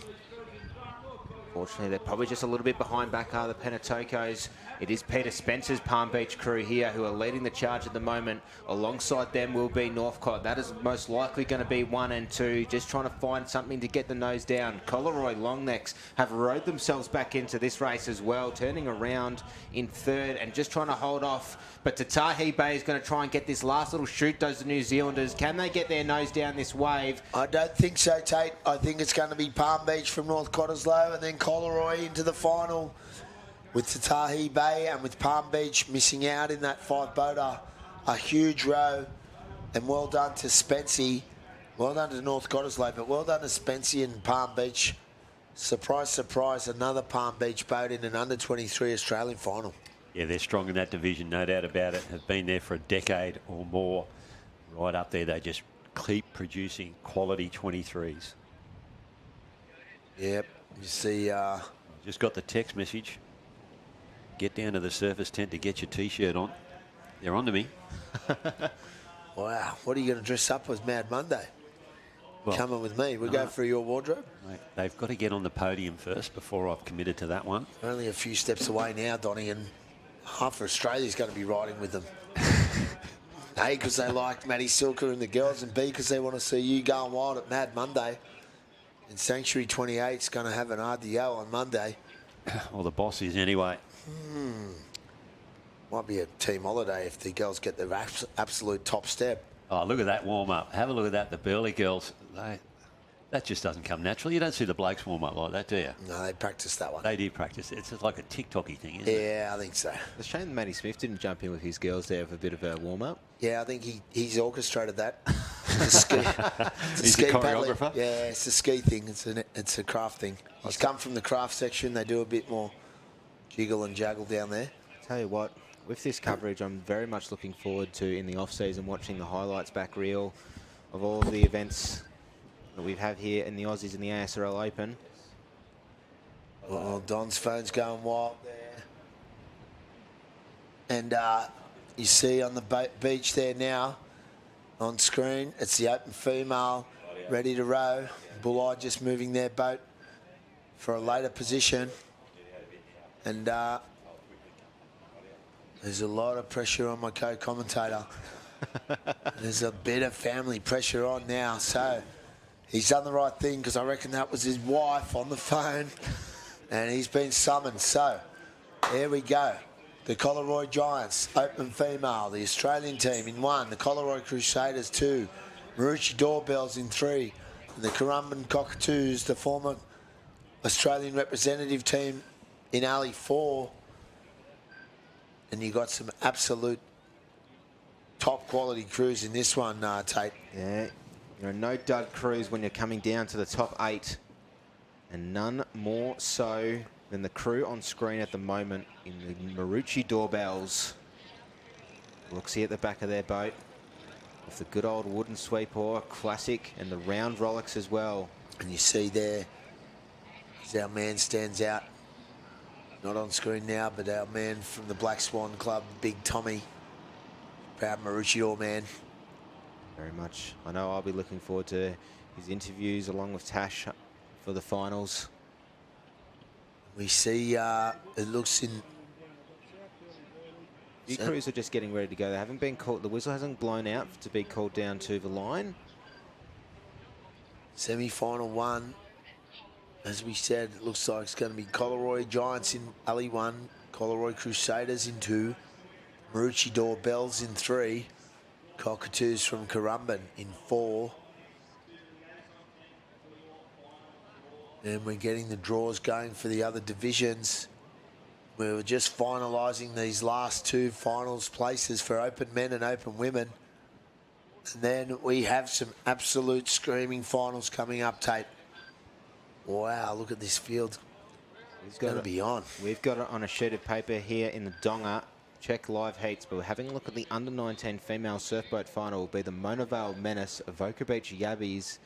Fortunately, they're probably just a little bit behind back are the Pentatokos. It is Peter Spencer's Palm Beach crew here who are leading the charge at the moment. Alongside them will be Northcott. That is most likely going to be 1 and 2, just trying to find something to get the nose down. Coleroy Longnecks have rode themselves back into this race as well, turning around in third and just trying to hold off. But Tatahi Bay is going to try and get this last little shoot, those New Zealanders. Can they get their nose down this wave? I don't think so, Tate. I think it's going to be Palm Beach from North Cottesloe and then Coleroy into the final with Tatahi Bay, and with Palm Beach missing out in that 5-boater. A huge row, and well done to Spency. Well done to North Cottesloe, but well done to Spency and Palm Beach. Surprise, surprise, another Palm Beach boat in an under-23 Australian final. Yeah, they're strong in that division, no doubt about it. Have been there for a decade or more. Right up there, they just keep producing quality 23s. Yep, you see... Just got the text message. Get down to the surface tent to get your T-shirt on. They're on to me. Wow, what are you going to dress up as Mad Monday? Well, coming with me. We'll go through your wardrobe. Mate, they've got to get on the podium first before I've committed to that one. We're only a few steps away now, Donny, and half of Australia's going to be riding with them. A, because they like Matty Silker and the girls, and B, because they want to see you going wild at Mad Monday. And Sanctuary 28's going to have an RDO on Monday. Well, the boss is anyway. Might be a team holiday if the girls get their absolute top step. Oh, look at that warm-up. Have a look at that. The Burley girls, that just doesn't come natural. You don't see the blokes warm up like that, do you? No, they practice that one. They do practice. It's just like a TikTok-y thing, isn't it? Yeah, I think so. It's a shame that Matty Smith didn't jump in with his girls there for a bit of a warm-up. Yeah, I think he's orchestrated that. He's a choreographer? Yeah, it's a ski thing. It's a craft thing. He's come from the craft section. They do a bit more jiggle and jaggle down there. Tell you what, with this coverage, I'm very much looking forward to, in the off-season, watching the highlights back reel of all of the events that we have here in the Aussies and the ASRL Open. Oh, Don's phone's going wild there. And you see on the beach there now, on screen, it's the open female, ready to row. Bull Eye just moving their boat for a later position. And there's a lot of pressure on my co-commentator. There's a bit of family pressure on now. So he's done the right thing, because I reckon that was his wife on the phone. And he's been summoned. So there we go. The Coleroy Giants, open female. The Australian team in 1. The Coleroy Crusaders 2. Marucci Doorbells in 3. And the Currumbin Cockatoos, the former Australian representative team, in alley 4. And you got some absolute top quality crews in this one, Tate. Yeah, there are no dud crews when you're coming down to the top 8. And none more so than the crew on screen at the moment in the Marucci Doorbells. Looksy at the back of their boat with the good old wooden sweep oar, classic, and the round Rolex as well. And you see there, as our man stands out, not on screen now, but our man from the Black Swan Club, Big Tommy, proud Marucci oar man. Very much. I know I'll be looking forward to his interviews along with Tash for the finals. We see it looks in... The crews are just getting ready to go. They haven't been called. The whistle hasn't blown out to be called down to the line. Semi-final 1. As we said, it looks like it's going to be Coleroy Giants in alley 1, Coleroy Crusaders in 2, Marucci Doorbells in 3, Cockatoos from Currumbin in 4. And we're getting the draws going for the other divisions. We were just finalising these last 2 finals places for open men and open women. And then we have some absolute screaming finals coming up, Tate. Wow, look at this field. It's going to be on. We've got it on a sheet of paper here in the Donga. Check live heats, but we're having a look at the under-19 female surfboat final. Will be the Mona Vale Menace, Avoca Beach Yabbies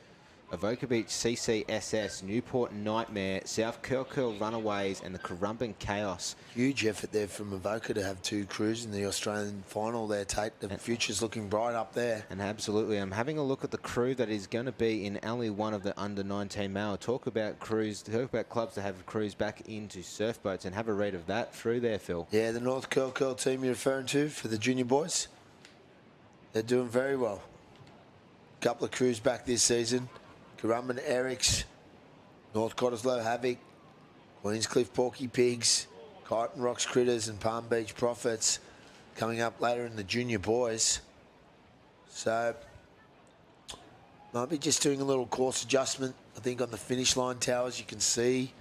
Avoca Beach CCSS, Newport Nightmare, South Curl Runaways, and the Currumbin Chaos. Huge effort there from Avoca to have 2 crews in the Australian final there, Tate. The future's looking bright up there. And absolutely, I'm having a look at the crew that is going to be in only one of the under-19 male. Talk about crews, talk about clubs that have crews back into surf boats, and have a read of that through there, Phil. Yeah, the North Curl team you're referring to for the junior boys, they're doing very well. Couple of crews back this season. Currumbin Erics, North Cottesloe Havoc, Queenscliff Porky Pigs, Kyneton Rocks Critters and Palm Beach Prophets coming up later in the junior boys. So, might be just doing a little course adjustment. I think on the finish line towers you can see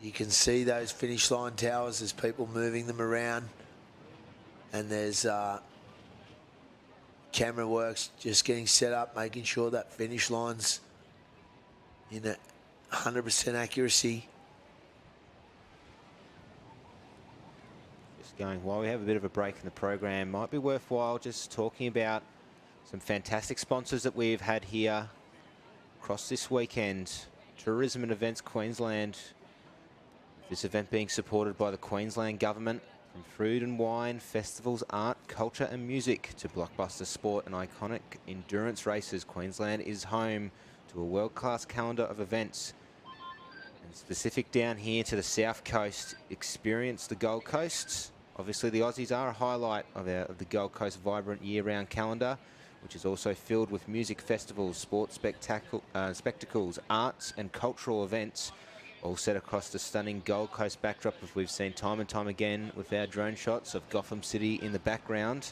those finish line towers. There's people moving them around. And there's camera works just getting set up, making sure that finish line's in a 100% accuracy. Just going, while we have a bit of a break in the program, might be worthwhile just talking about some fantastic sponsors that we've had here across this weekend. Tourism and Events Queensland. This event being supported by the Queensland Government. From food and wine, festivals, art, culture and music to blockbuster sport and iconic endurance races, Queensland is home to a world-class calendar of events. And specific down here to the South Coast, experience the Gold Coast. Obviously the Aussies are a highlight of the Gold Coast vibrant year-round calendar, which is also filled with music festivals, sports spectacles, arts and cultural events, all set across the stunning Gold Coast backdrop, as we've seen time and time again with our drone shots of Gotham City in the background.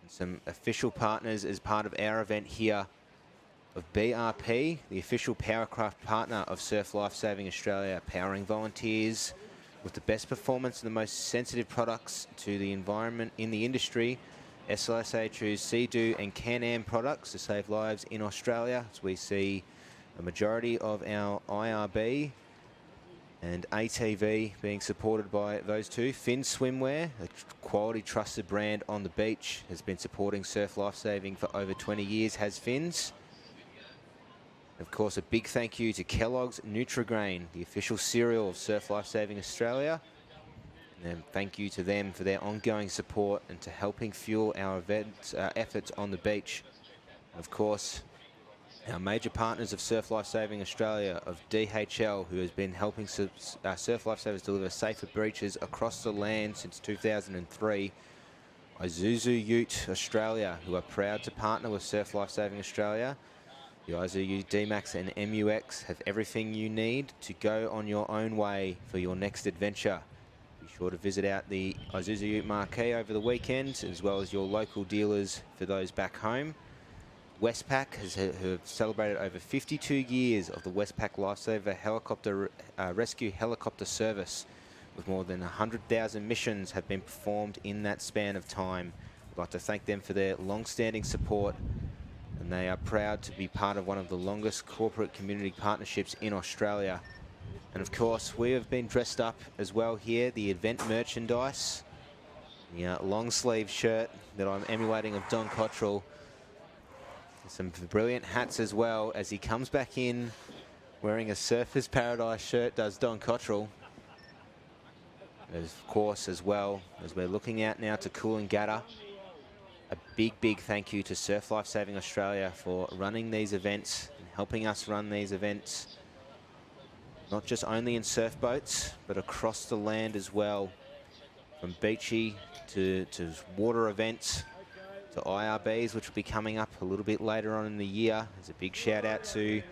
And some official partners as part of our event here of BRP, the official powercraft partner of Surf Life Saving Australia, powering volunteers with the best performance and the most sensitive products to the environment in the industry. SLSA choose Sea-Doo and Can-Am products to save lives in Australia, as we see a majority of our IRB and ATV being supported by those two. Finn Swimwear, a quality trusted brand on the beach, has been supporting surf lifesaving for over 20 years, has Finn's. Of course, a big thank you to Kellogg's Nutrigrain, the official cereal of Surf Lifesaving Australia. And thank you to them for their ongoing support and to helping fuel our events, efforts on the beach. Of course, our major partners of Surf Lifesaving Australia, of DHL, who has been helping Surf Lifesavers deliver safer beaches across the land since 2003. Isuzu Ute Australia, who are proud to partner with Surf Lifesaving Australia. The Isuzu D-Max and MUX have everything you need to go on your own way for your next adventure. Be sure to visit out the Isuzu Ute marquee over the weekend, as well as your local dealers for those back home. Westpac have celebrated over 52 years of the Westpac Lifesaver helicopter rescue helicopter service, with more than 100,000 missions have been performed in that span of time. We'd like to thank them for their long-standing support, and they are proud to be part of one of the longest corporate community partnerships in Australia. And of course, we have been dressed up as well here, the event merchandise, the long sleeve shirt that I'm emulating of Don Cottrell. Some brilliant hats as well, as he comes back in wearing a Surfers Paradise shirt, does Don Cottrell. Of course, as well, as we're looking out now to Coolangatta, a big thank you to Surf Lifesaving Australia for running these events and helping us run these events, not just only in surf boats, but across the land as well, from beachy to water events, to IRBs, which will be coming up a little bit later on in the year. There's a big shout out to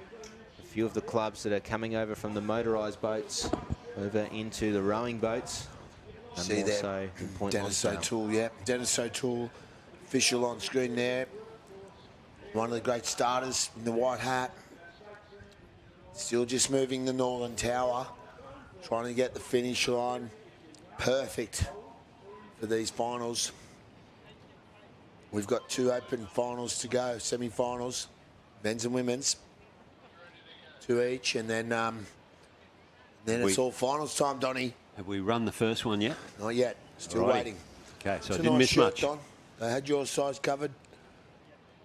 a few of the clubs that are coming over from the motorised boats over into the rowing boats. And see there, also Dennis O'Toole, yeah. Dennis O'Toole, official on screen there. One of the great starters in the white hat. Still just moving the Northern Tower, trying to get the finish line perfect for these finals. We've got 2 open finals to go, semi-finals, men's and women's, 2 each, and then it's all finals time, Donny. Have we run the first one yet? Not yet, still Alrighty. waiting. Okay, so It's I a didn't nice miss shirt, much. Don. They had your size covered.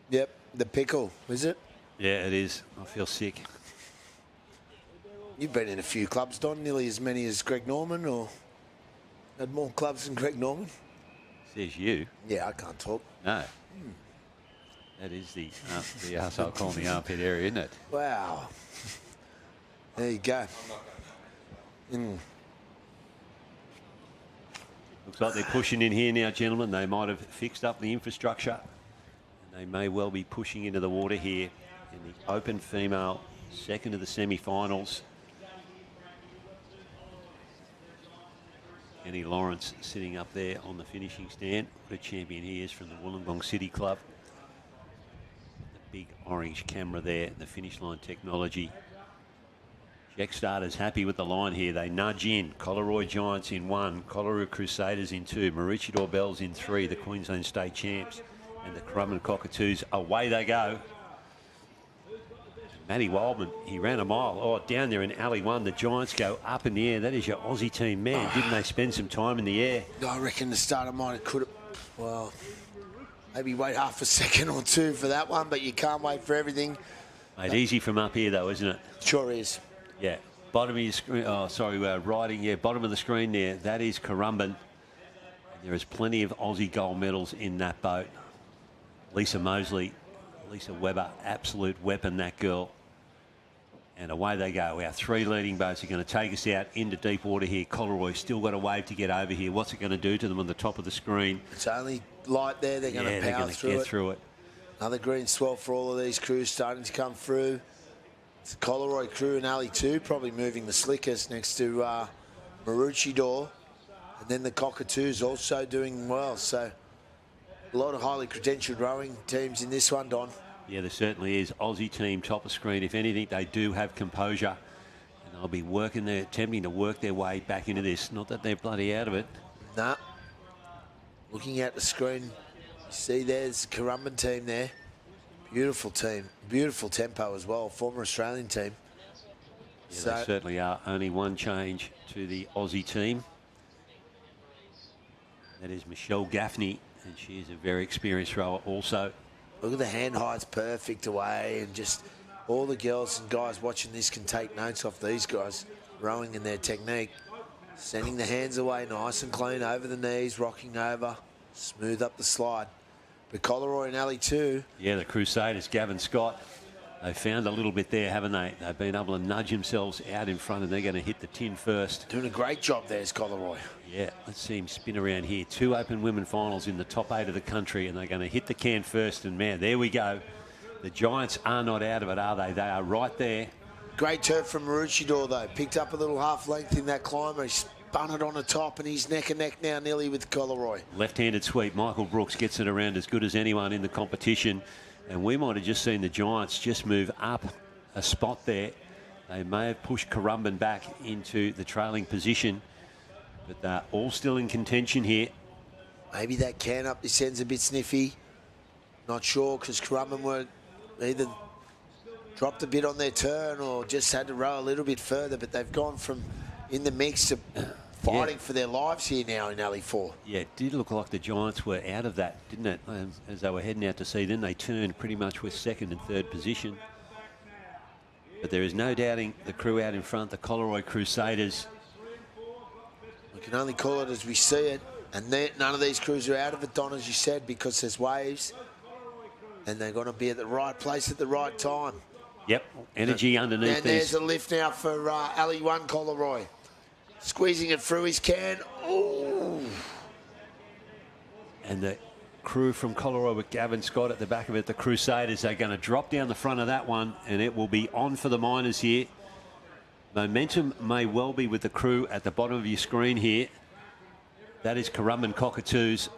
Yep, the pickle, is it? Yeah, it is. I feel sick. You've been in a few clubs, Don, nearly as many as Greg Norman, or had more clubs than Greg Norman? Says you. Yeah, I can't talk. No. That is the arsehole calling the armpit area, isn't it? Wow. There you go. Looks like they're pushing in here now, gentlemen. They might have fixed up the infrastructure. And they may well be pushing into the water here in the open female second of the semi-finals. Kenny Lawrence sitting up there on the finishing stand. What a champion he is from the Wollongong City Club. The big orange camera there, the finish line technology. Jack Starter's happy with the line here. They nudge in. Collaroy Giants in 1, Collaroy Crusaders in 2, Maroochydore Bells in 3, the Queensland State Champs, and the Currumbin Cockatoos. Away they go. Matty Wildman, he ran a mile. Oh, down there in alley 1, the Giants go up in the air. That is your Aussie team, man. Didn't they spend some time in the air? I reckon the starter might have could have, well, maybe wait half a second or two for that one, but you can't wait for everything. Mate, easy from up here, though, isn't it? Sure is. Yeah. Bottom of your screen. Oh, sorry, riding. Yeah, bottom of the screen there. That is Currumbin. And there is plenty of Aussie gold medals in that boat. Lisa Mosley, Lisa Webber, absolute weapon, that girl. And away they go. Our 3 leading boats are going to take us out into deep water here. Collaroy still got a wave to get over here. What's it going to do to them on the top of the screen? It's only light there. They're going to power through it. Another green swell for all of these crews starting to come through. It's the Collaroy crew and alley 2 probably moving the slickest next to Maroochydore. And then the Cockatoos also doing well. So a lot of highly credentialed rowing teams in this one, Don. Yeah, there certainly is. Aussie team top of screen. If anything, they do have composure. And they'll be working there, attempting to work their way back into this. Not that they're bloody out of it. Nah. Looking at the screen, you see there's the Currumbin team there. Beautiful team. Beautiful tempo as well. Former Australian team. Yeah, so they certainly are. Only one change to the Aussie team. That is Michelle Gaffney. And she is a very experienced rower also. Look at the hand heights, perfect away, and just all the girls and guys watching this can take notes off these guys rowing in their technique. Sending the hands away nice and clean over the knees, rocking over, smooth up the slide. But Collaroy and alley 2. Yeah, the Crusaders, Gavin Scott, they found a little bit there, haven't they? They've been able to nudge themselves out in front, and they're going to hit the tin first. Doing a great job there's Collaroy. Yeah, let's see him spin around here. 2 open women finals in the top 8 of the country, and they're going to hit the can first. And, man, there we go. The Giants are not out of it, are they? They are right there. Great turn from Maroochydore, though. Picked up a little half length in that climber. He spun it on the top, and he's neck and neck now nearly with Collaroy. Left-handed sweep. Michael Brooks gets it around as good as anyone in the competition. And we might have just seen the Giants just move up a spot there. They may have pushed Currumbin back into the trailing position. But they're all still in contention here. Maybe that can up this end's a bit sniffy. Not sure, because Currumbin were either dropped a bit on their turn or just had to row a little bit further. But they've gone from in the mix to fighting for their lives here now in alley 4. Yeah, it did look like the Giants were out of that, didn't it? As they were heading out to sea, then they turned pretty much with 2nd and 3rd position. But there is no doubting the crew out in front, the Collaroy Crusaders. We can only call it as we see it. And none of these crews are out of it, Don, as you said, because there's waves. And they're going to be at the right place at the right time. Yep, energy underneath and there's a lift now for alley 1, Collaroy. Squeezing it through his can. Ooh. And the crew from Collaroy with Gavin Scott at the back of it, the Crusaders, are going to drop down the front of that one, and it will be on for the Miners here. Momentum may well be with the crew at the bottom of your screen here. That is Currumbin Cockatoos.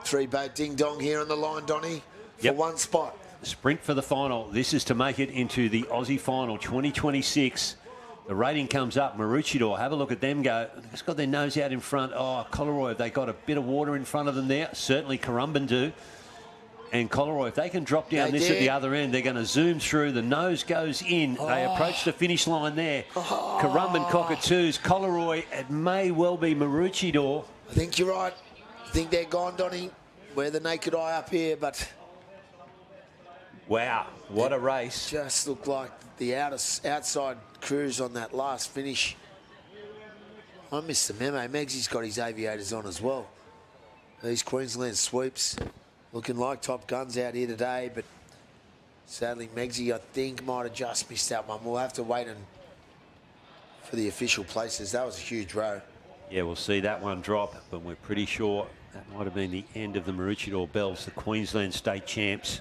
3-boat ding-dong here on the line, Donny, for one spot. Sprint for the final. This is to make it into the Aussie final 2026. The rating comes up. Maroochydore, have a look at them go. They've just got their nose out in front. Oh, Collaroy, have they got a bit of water in front of them there? Certainly Currumbin do. And Collaroy, if they can drop down at the other end, they're going to zoom through. The nose goes in. They approach the finish line there. Currumbin Cockatoos, Collaroy, it may well be Maroochydore. I think you're right. I think they're gone, Donny. We're the naked eye up here, but Wow, what a race. Just looked like the outside cruise on that last finish. I missed the memo. Meggsy's got his aviators on as well. These Queensland sweeps looking like top guns out here today, but sadly Meggsy, I think, might have just missed that one. We'll have to wait for the official places. That was a huge row. Yeah, we'll see that one drop, but we're pretty sure that might have been the end of the Maroochydore Bells. The Queensland State champs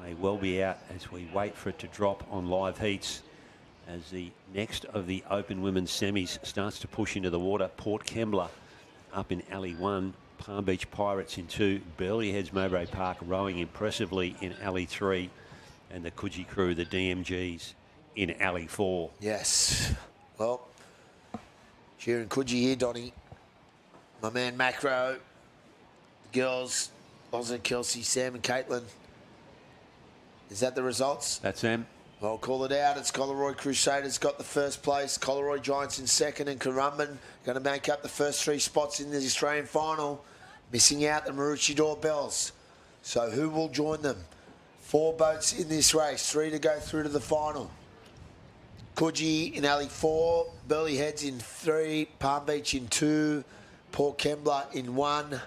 may well be out as we wait for it to drop on live heats. As the next of the Open Women's semis starts to push into the water, Port Kembla up in Alley 1, Palm Beach Pirates in 2, Burleigh Heads Mowbray Park rowing impressively in Alley 3, and the Coogee crew, the DMGs, in Alley 4. Yes. Well, cheering Coogee here, Donny. My man Macro, the girls, Oz and Kelsey, Sam and Caitlin. Is that the results? That's them. I'll call it out. It's Collaroy Crusaders got the first place. Collaroy Giants in second, and Currumbin going to make up the first 3 spots in the Australian final. Missing out the Maroochydore Bells. So who will join them? 4 boats in this race, 3 to go through to the final. Coogee in Alley 4, Burleigh Heads in 3, Palm Beach in 2, Port Kembla in 1,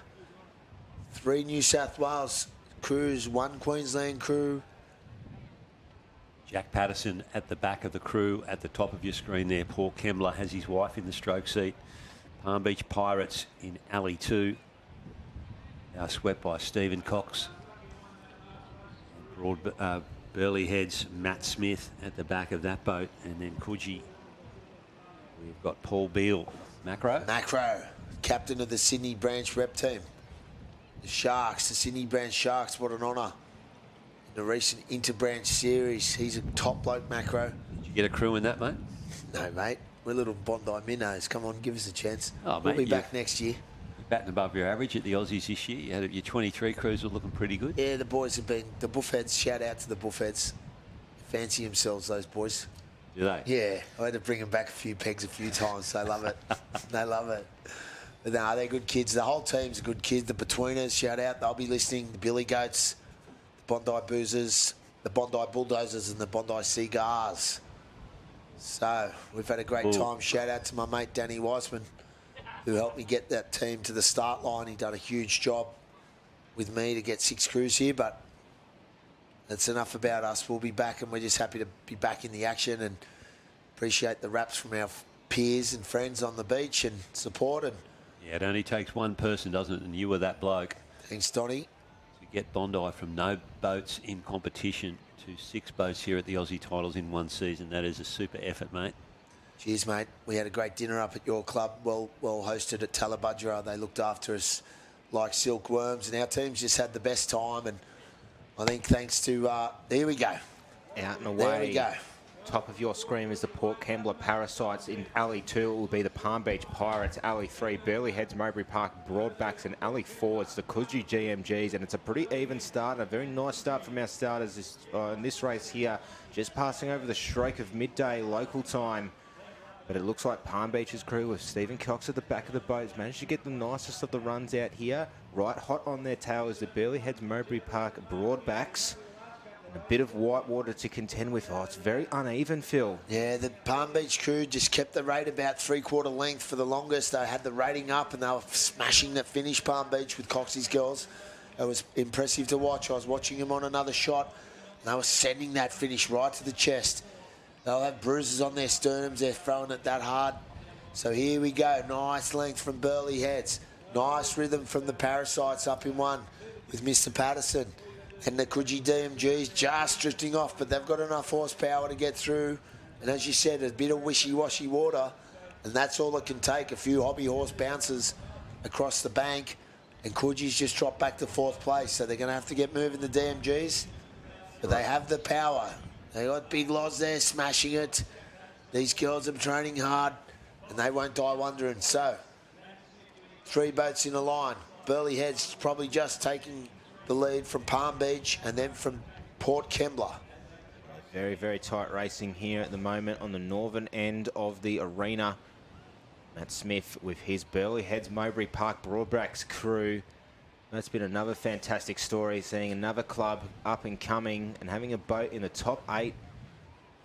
3 New South Wales crews, 1 Queensland crew. Jack Patterson at the back of the crew at the top of your screen there. Paul Kembla has his wife in the stroke seat. Palm Beach Pirates in Alley 2. Now swept by Stephen Cox. Burleigh Heads, Matt Smith at the back of that boat. And then Coogee, we've got Paul Beale. Macro? Macro, captain of the Sydney branch rep team. The Sharks, the Sydney branch Sharks, what an honour. In the recent interbranch series, he's a top bloke, Macro. Did you get a crew in that, mate? No, mate. We're little Bondi minnows. Come on, give us a chance. Oh, we'll mate, be back next year. You're batting above your average at the Aussies this year. You had your 23 crews were looking pretty good. Yeah, the boys have been, the Buffheads, shout out to the Buffheads. Fancy themselves, those boys. Do they? Yeah, I had to bring them back a few pegs a few times. They love it. They love it. But no, they're good kids. The whole team's good kids. The Betweeners, shout out. They'll be listening. The Billy Goats, the Bondi Boozers, the Bondi Bulldozers, and the Bondi Cigars. So we've had a great time. Shout out to my mate Danny Weissman, who helped me get that team to the start line. He done a huge job with me to get 6 crews here, but that's enough about us. We'll be back, and we're just happy to be back in the action and appreciate the raps from our peers and friends on the beach and support. And yeah, it only takes one person, doesn't it? And you were that bloke. Thanks, Donny. To get Bondi from no boats in competition to 6 boats here at the Aussie titles in 1 season. That is a super effort, mate. Cheers, mate. We had a great dinner up at your club, well hosted at Talabudgera. They looked after us like silkworms, and our team's just had the best time. And I think thanks to, there we go. Out and away. There we go. Top of your screen is the Port Kembla Parasites. In Alley 2, it will be the Palm Beach Pirates. Alley 3, Burleigh Heads, Mowbray Park, Broadbacks. And Alley 4, it's the Coogee GMGs. And it's a pretty even start, a very nice start from our starters in this race here. Just passing over the stroke of midday local time. But it looks like Palm Beach's crew with Stephen Cox at the back of the boat has managed to get the nicest of the runs out here. Right hot on their tail is the Burleigh Heads, Mowbray Park, Broadbacks. And a bit of white water to contend with. Oh, it's very uneven, Phil. Yeah, the Palm Beach crew just kept the rate about 3/4 length for the longest. They had the rating up and they were smashing that finish, Palm Beach, with Coxie's girls. It was impressive to watch. I was watching them on another shot, and they were sending that finish right to the chest. They'll have bruises on their sternums. They're throwing it that hard. So here we go. Nice length from Burleigh Heads. Nice rhythm from the Parasites up in 1 with Mr. Patterson. And the Coogee DMG's just drifting off, but they've got enough horsepower to get through. And as you said, a bit of wishy-washy water, and that's all it can take, a few hobby horse bounces across the bank. And Coogee's just dropped back to 4th place, so they're going to have to get moving, the DMGs. But they have the power. They got Big Loz there smashing it. These girls are training hard, and they won't die wondering. So, 3 boats in a line. Burleigh Heads probably just taking the lead from Palm Beach and then from Port Kembla. Very, very tight racing here at the moment on the northern end of the arena. Matt Smith with his Burleigh Heads, Mowbray Park Broadbacks crew That's been another fantastic story, seeing another club up and coming and having a boat in the top 8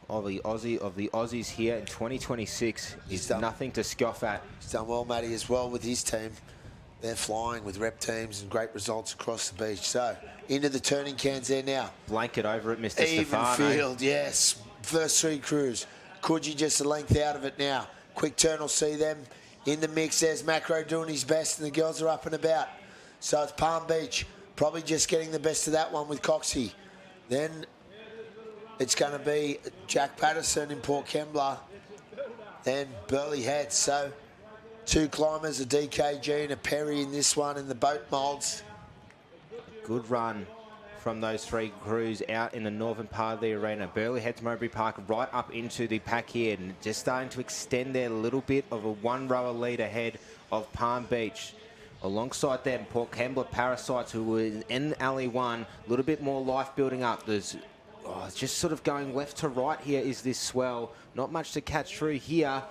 of the Aussies here in 2026 is nothing to scoff at. He's done well, Matty, as well with his team. They're flying with rep teams and great results across the beach. So, into the turning cans there now. Blanket over it, Mr. Even Stefano. field, yes. First 3 crews. Coogee just a length out of it now. Quick turn will see them in the mix. There's Macro doing his best, and the girls are up and about. So it's Palm Beach, probably just getting the best of that one with Coxie. Then it's going to be Jack Patterson in Port Kembla. Then Burleigh Head. So 2 climbers, a DKG and a Perry in this one in the boat moulds. Good run from those 3 crews out in the northern part of the arena. Burleigh Head's Mowbray Park right up into the pack here and just starting to extend their little bit of a 1-rower lead ahead of Palm Beach. Alongside them, Port Kembla Parasites, who were in Alley 1, a little bit more life building up. There's it's just sort of going left to right here is this swell. Not much to catch through here.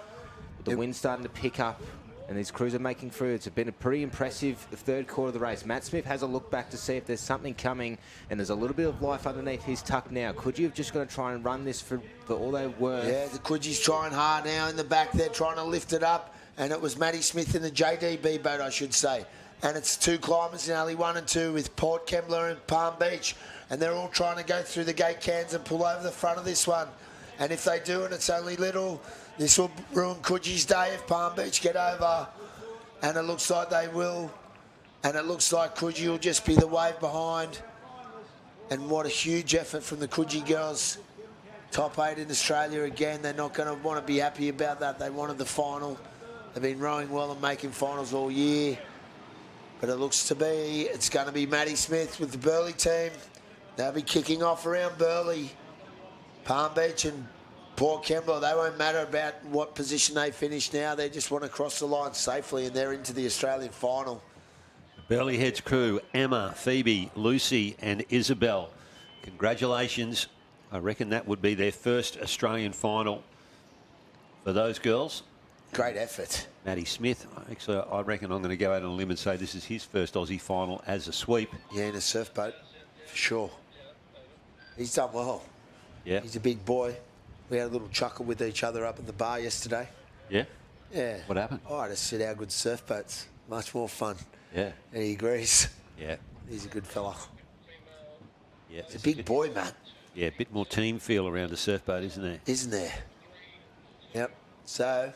But the wind's starting to pick up and these crews are making through. It's been a pretty impressive third quarter of the race. Matt Smith has a look back to see if there's something coming, and there's a little bit of life underneath his tuck now. Could you have just got to try and run this for all they're worth? Yeah, the Coogie's trying hard now in the back there, trying to lift it up. And it was Matty Smith in the JDB boat, I should say. And it's 2 climbers in Alley 1 and 2 with Port Kembla and Palm Beach. And they're all trying to go through the gate cans and pull over the front of this one. And if they do, and it's only little, this will ruin Coogie's day if Palm Beach get over. And it looks like they will. And it looks like Coogee will just be the wave behind. And what a huge effort from the Coogee girls. Top 8 in Australia again. They're not going to want to be happy about that. They wanted the final. They've been rowing well and making finals all year. But it looks to be, it's going to be Matty Smith with the Burleigh team. They'll be kicking off around Burleigh. Palm Beach and Port Kembla, they won't matter about what position they finish now. They just want to cross the line safely, and they're into the Australian final. Burleigh Head's crew, Emma, Phoebe, Lucy and Isabel. Congratulations. I reckon that would be their first Australian final for those girls. Great effort. Matty Smith, actually, I reckon I'm going to go out on a limb and say this is his first Aussie final as a sweep. Yeah, in a surf boat, for sure. He's done well. Yeah. He's a big boy. We had a little chuckle with each other up at the bar yesterday. Yeah? Yeah. What happened? Oh, I just said how good surf boats. Much more fun. Yeah. And he agrees. Yeah. He's a good fella. Yeah. He's a big boy, man. Yeah, a bit more team feel around a surf boat, isn't there? Isn't there? Yep. So,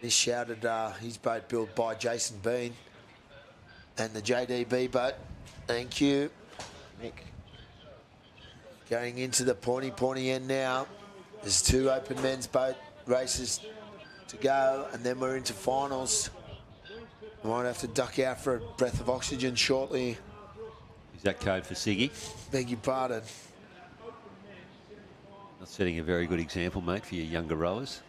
this shouted his boat built by Jason Bean and the JDB boat. Thank you, Nick. Going into the pointy end now. There's 2 open men's boat races to go, and then we're into finals. We might have to duck out for a breath of oxygen shortly. Is that code for Siggy? Beg your pardon. Not setting a very good example, mate, for your younger rowers.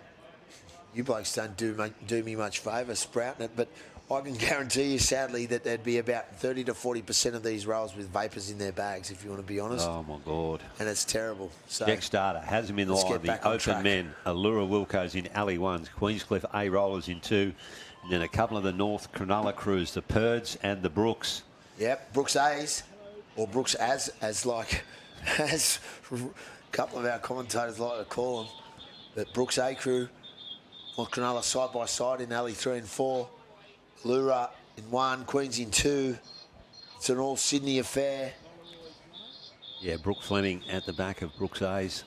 You blokes don't do me much favour sprouting it, but I can guarantee you, sadly, that there'd be about 30 to 40% of these rowers with vapours in their bags, if you want to be honest. Oh, my God. And it's terrible. So Jack Starter has him in the line. The open men, Allura Wilco's in Alley 1s, Queenscliff A Rollers in 2, and then a couple of the North Cronulla crews, the Purds and the Brooks. Yep, Brooks A's, or Brooks as a couple of our commentators like to call them. But Brooks A crew, North Cronulla side by side in Alley 3 and 4. Allura in 1, Queens in 2. It's an all Sydney affair. Yeah, Brooke Fleming at the back of Brooks A's.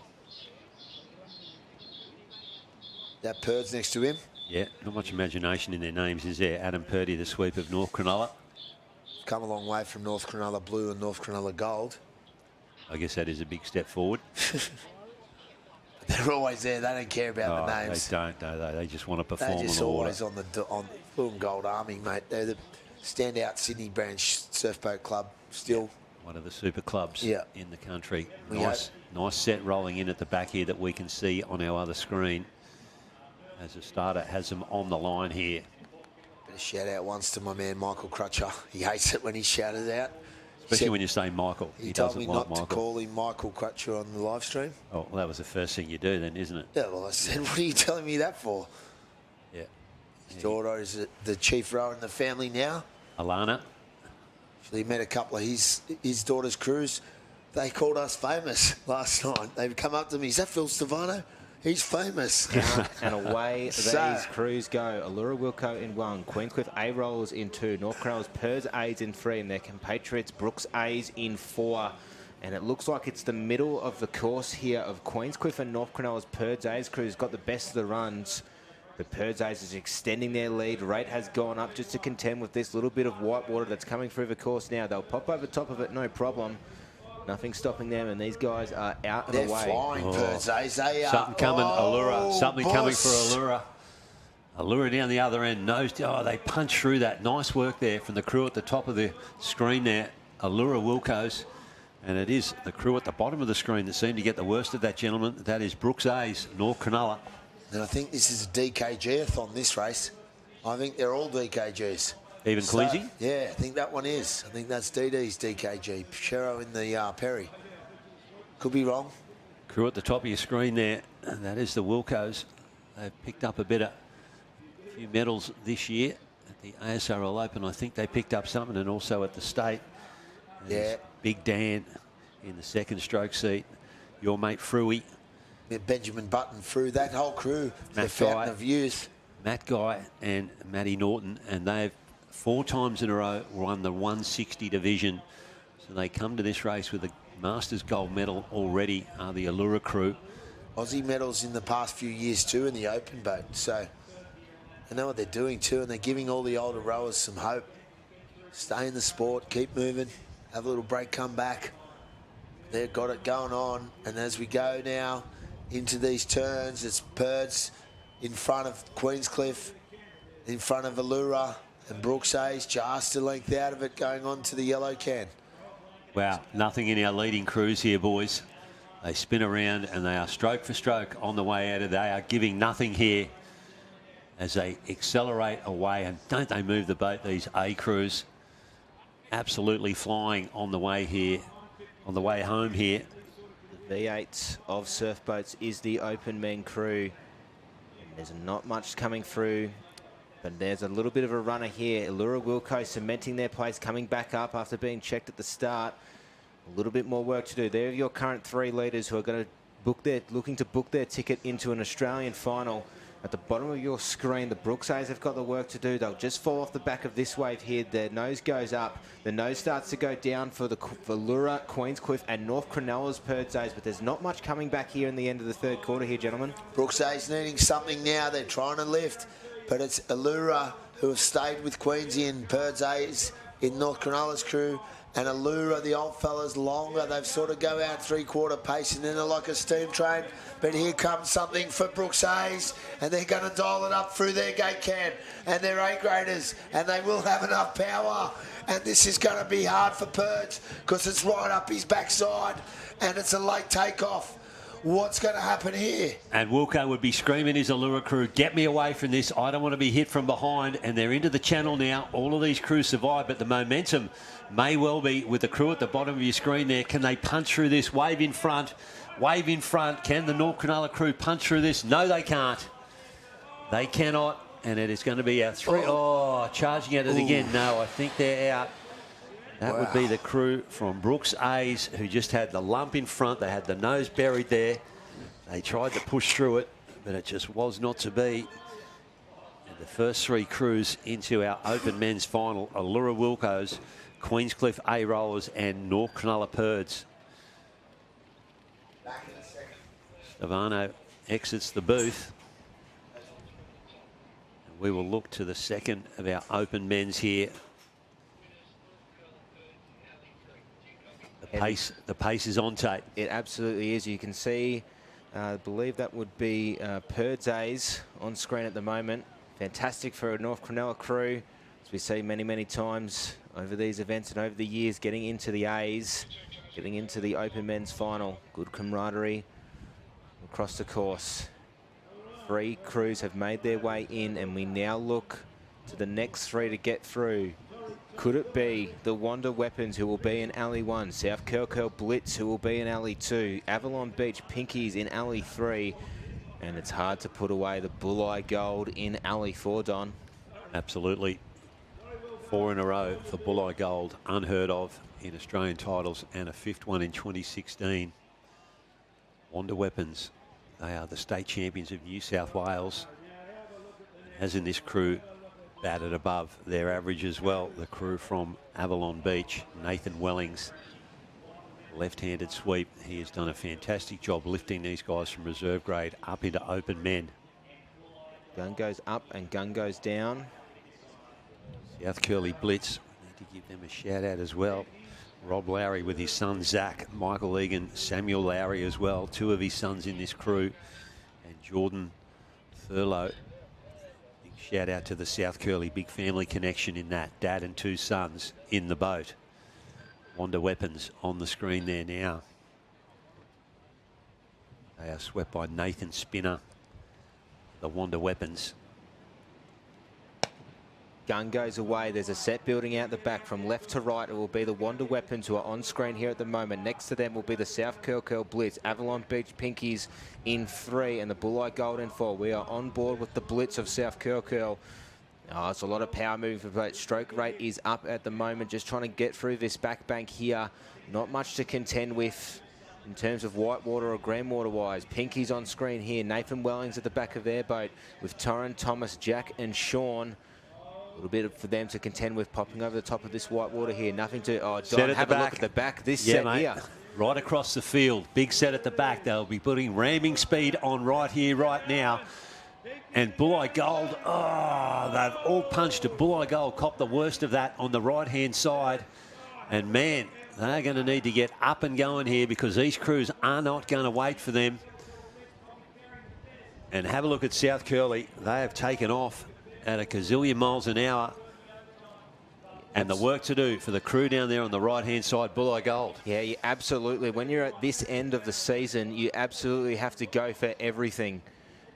That Purd's next to him. Yeah, not much imagination in their names, is there? Adam Purdy, the sweep of North Cronulla. Come a long way from North Cronulla Blue and North Cronulla Gold. I guess that is a big step forward. They're always there. They don't care about the names. They don't, do they? They just want to perform on the water. They're just always on Blue and Gold Army, mate. They're the standout Sydney branch surfboat club still. One of the super clubs in the country. Nice set rolling in at the back here that we can see on our other screen. As a starter has them on the line here. Bit of shout out once to my man Michael Crutcher. He hates it when he's shouted out. Especially when you say Michael. He doesn't told me like not Michael. to call him Michael Crutcher on the live stream. Oh, well, that was the first thing you do then, isn't it? Yeah, well, I said, what are you telling me that for? Yeah. His daughter is the chief rower in the family now. Alana. Actually met a couple of his daughter's crews. They called us famous last night. They've come up to me. Is that Phil Stefano? He's famous. And away So- these crews go. Allura Wilco in 1, Queenscliff A-Rollers in 2, North Cronulla's Pers A's in 3, and their compatriots Brooks A's in 4. And it looks like it's the middle of the course here of Queenscliff and North Cronulla's Pers A's crews got the best of the runs. The Pers A's is extending their lead. Rate has gone up just to contend with this little bit of white water that's coming through the course now. They'll pop over top of it, no problem. Nothing stopping them, and these guys are out of the way. They're flying, Pers A's. They are. Something coming, Allura. Something coming for boss. Allura. Allura down the other end. They punch through that. Nice work there from the crew at the top of the screen there. Allura Wilco's. And it is the crew at the bottom of the screen that seem to get the worst of that, gentleman. That is Brooks A's, North Cronulla. And I think this is a DKG-a-thon, this race. I think they're all DKGs. Even Cleasy? Yeah, I think that one is. I think that's DD's DKG. Shero in the Perry. Could be wrong. Crew at the top of your screen there. And that is the Wilcos. They've picked up a few medals this year at the ASRL Open. I think they picked up something, and also at the state. Yeah. Big Dan in the second stroke seat. Your mate Fruey. Benjamin Button through that whole crew. Matt The fountain Guy. of youth. Matt Guy and Matty Norton, and they've 4 times in a row won the 160 division. So they come to this race with a Masters gold medal already, are the Allura crew. Aussie medals in the past few years too in the open boat. So I know what they're doing too, and they're giving all the older rowers some hope. Stay in the sport, keep moving, have a little break, come back. They've got it going on, and as we go now into these turns, it's Pers in front of Queenscliff, in front of Allura, and Brooks A's just a length out of it, going on to the yellow can. Wow, nothing in our leading crews here, boys. They spin around and they are stroke for stroke on the way out of. They are giving nothing here as they accelerate away. And don't they move the boat, these A crews. Absolutely flying on the way here, on the way home here. The V8 of surf boats is the open men crew. And there's not much coming through, but there's a little bit of a runner here. Allura Wilco cementing their place, coming back up after being checked at the start. A little bit more work to do. They're your current 3 leaders who are going to looking to book their ticket into an Australian final. At the bottom of your screen, the Brooks A's have got the work to do. They'll just fall off the back of this wave here. Their nose goes up. The nose starts to go down for Allura, Queenscliff, and North Cronulla's Pers A's, but there's not much coming back here in the end of the third quarter here, gentlemen. Brooks A's needing something now. They're trying to lift, but it's Allura who have stayed with Queensy and Pers A's in North Cronulla's crew, and Allura, the old fellas, longer. They've sort of go out 3/4 pace, and then they're like a steam train. But here comes something for Brooks A's, and they're going to dial it up through their gate can and their A-graders, and they will have enough power. And this is going to be hard for Pers because it's right up his backside, and it's a late takeoff. What's going to happen here? And Wilco would be screaming his Allura crew, get me away from this. I don't want to be hit from behind. And they're into the channel now. All of these crews survive, but the momentum may well be with the crew at the bottom of your screen there. Can they punch through this? Wave in front. Wave in front. Can the North Cronulla crew punch through this? No, they can't. They cannot. And it is going to be a 3. Oh, charging at it again. No, I think they're out. That would be the crew from Brooks A's, who just had the lump in front. They had the nose buried there. They tried to push through it, but it just was not to be. And the first 3 crews into our open men's final, Allura Wilco's, Queenscliff A-Rollers, and North Cronulla Pers. Stavano exits the booth. And we will look to the second of our open men's here. The pace is on tape. It absolutely is. You can see, I believe that would be Pers A's on screen at the moment. Fantastic for a North Cronulla crew, as we see many, many times over these events and over the years, getting into the A's, getting into the open men's final. Good camaraderie across the course. 3 crews have made their way in, and we now look to the next 3 to get through. Could it be the Wonder Weapons, who will be in Alley 1, South Curl Blitz, who will be in Alley 2, Avalon Beach Pinkies in Alley 3, and it's hard to put away the Bulleye Gold in Alley 4, Don? Absolutely. 4 in a row for Bulleye Gold, unheard of in Australian titles, and a 5th one in 2016. Wonder Weapons, they are the state champions of New South Wales. As in this crew, batted above their average as well. The crew from Avalon Beach, Nathan Wellings, left-handed sweep. He has done a fantastic job lifting these guys from reserve grade up into open men. Gun goes up and gun goes down. South Curly Blitz, we need to give them a shout out as well. Rob Lowry with his son Zach, Michael Egan, Samuel Lowry as well, 2 of his sons in this crew, and Jordan Thurlow. Big shout out to the South Curly, big family connection in that. Dad and 2 sons in the boat. Wonder Weapons on the screen there now. They are swept by Nathan Spinner, the Wonder Weapons. Gun goes away. There's a set building out the back from left to right. It will be the Wonder Weapons who are on screen here at the moment. Next to them will be the South Curl Blitz. Avalon Beach Pinkies in 3 and the Bulleye Gold in 4. We are on board with the Blitz of South Curl. Oh, it's a lot of power moving, but stroke rate is up at the moment. Just trying to get through this back bank here. Not much to contend with in terms of whitewater or grandwater wise. Pinkies on screen here. Nathan Wellings at the back of their boat with Torrin, Thomas, Jack and Sean. A little bit for them to contend with, popping over the top of this whitewater here. Nothing to... Oh, Don, have a look at the back. This set mate, here. Right across the field. Big set at the back. They'll be putting ramming speed on right here, right now. And Bulleye Gold, oh, they've all punched it. Bulleye Gold copped the worst of that on the right-hand side. And, man, they're going to need to get up and going here because these crews are not going to wait for them. And have a look at South Curly. They have taken off at a gazillion miles an hour. And the work to do for the crew down there on the right-hand side, Bulleye Gold. Yeah, you absolutely. When you're at this end of the season, you absolutely have to go for everything.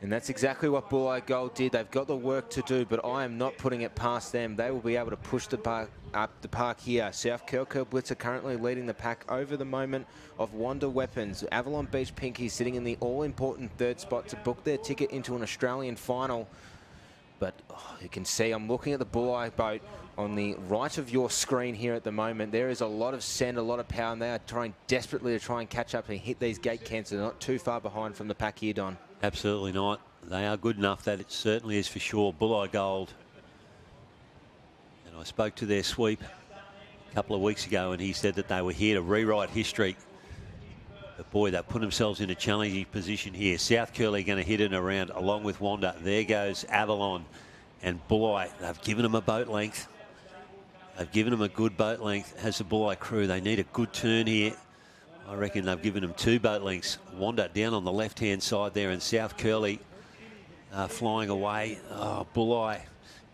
And that's exactly what Bulleye Gold did. They've got the work to do, but I am not putting it past them. They will be able to push the park up the park here. South Curl Blitz are currently leading the pack over the moment of Wonder Weapons. Avalon Beach Pinkies sitting in the all-important 3rd spot to book their ticket into an Australian final. But you can see, I'm looking at the Bulleye boat on the right of your screen here at the moment. There is a lot of send, a lot of power, and they are trying desperately to try and catch up and hit these gate cans. They're not too far behind from the pack here, Don. Absolutely not. They are good enough, that it certainly is for sure. Bulleye Gold. And I spoke to their sweep a couple of weeks ago, and he said that they were here to rewrite history. But boy, they put themselves in a challenging position here. South Curly going to hit it around along with Wanda. There goes Avalon and Bulleye. They've given them a boat length. They've given them a good boat length as the Bulleye crew. They need a good turn here. I reckon they've given them 2 boat lengths. Wanda down on the left-hand side there, and South Curly flying away. Oh, Bulleye,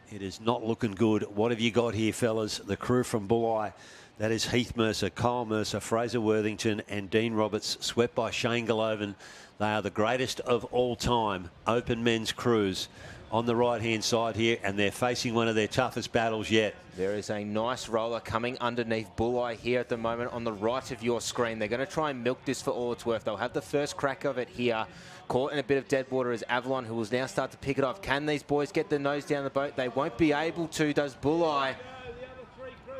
it is not looking good. What have you got here, fellas? The crew from Bulleye. That is Heath Mercer, Kyle Mercer, Fraser Worthington and Dean Roberts, swept by Shane Golovin. They are the greatest of all time open men's crews on the right-hand side here, and they're facing one of their toughest battles yet. There is a nice roller coming underneath Bulleye here at the moment on the right of your screen. They're going to try and milk this for all it's worth. They'll have the first crack of it here. Caught in a bit of dead water is Avalon, who will now start to pick it off. Can these boys get their nose down the boat? They won't be able to, does Bulleye.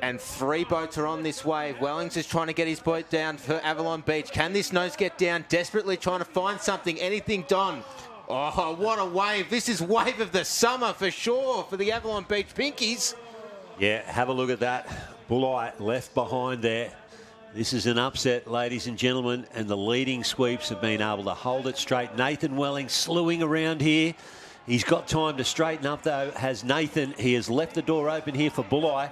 And 3 boats are on this wave. Wellings is trying to get his boat down for Avalon Beach. Can this nose get down? Desperately trying to find something. Anything done? Oh, what a wave. This is wave of the summer for sure for the Avalon Beach Pinkies. Yeah, have a look at that. Bulleye left behind there. This is an upset, ladies and gentlemen, and the leading sweeps have been able to hold it straight. Nathan Welling slewing around here. He's got time to straighten up, though, has Nathan. He has left the door open here for Bulleye.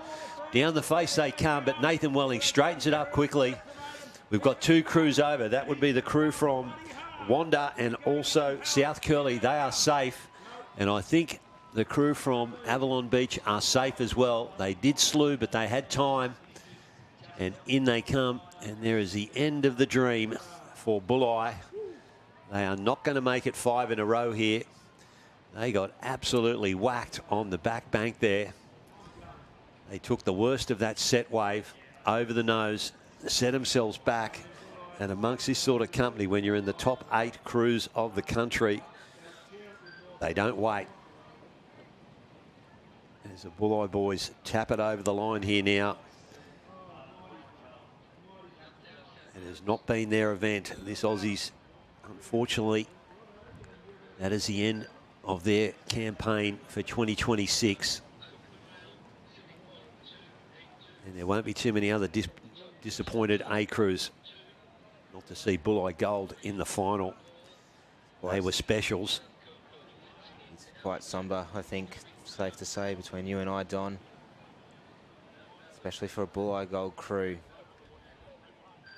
Down the face they come, but Nathan Welling straightens it up quickly. We've got 2 crews over. That would be the crew from Wanda and also South Curly. They are safe, and I think the crew from Avalon Beach are safe as well. They did slew, but they had time, and in they come, and there is the end of the dream for Bulleye. They are not going to make it 5 in a row here. They got absolutely whacked on the back bank there. They took the worst of that set wave over the nose, set themselves back, and amongst this sort of company, when you're in the top 8 crews of the country, they don't wait. As the Bulleye boys tap it over the line here now. It has not been their event, this Aussies. Unfortunately, that is the end of their campaign for 2026. And there won't be too many other disappointed A crews not to see Bulleye Gold in the final. They were specials. It's quite sombre, I think, safe to say, between you and I, Don. Especially for a Bulleye Gold crew.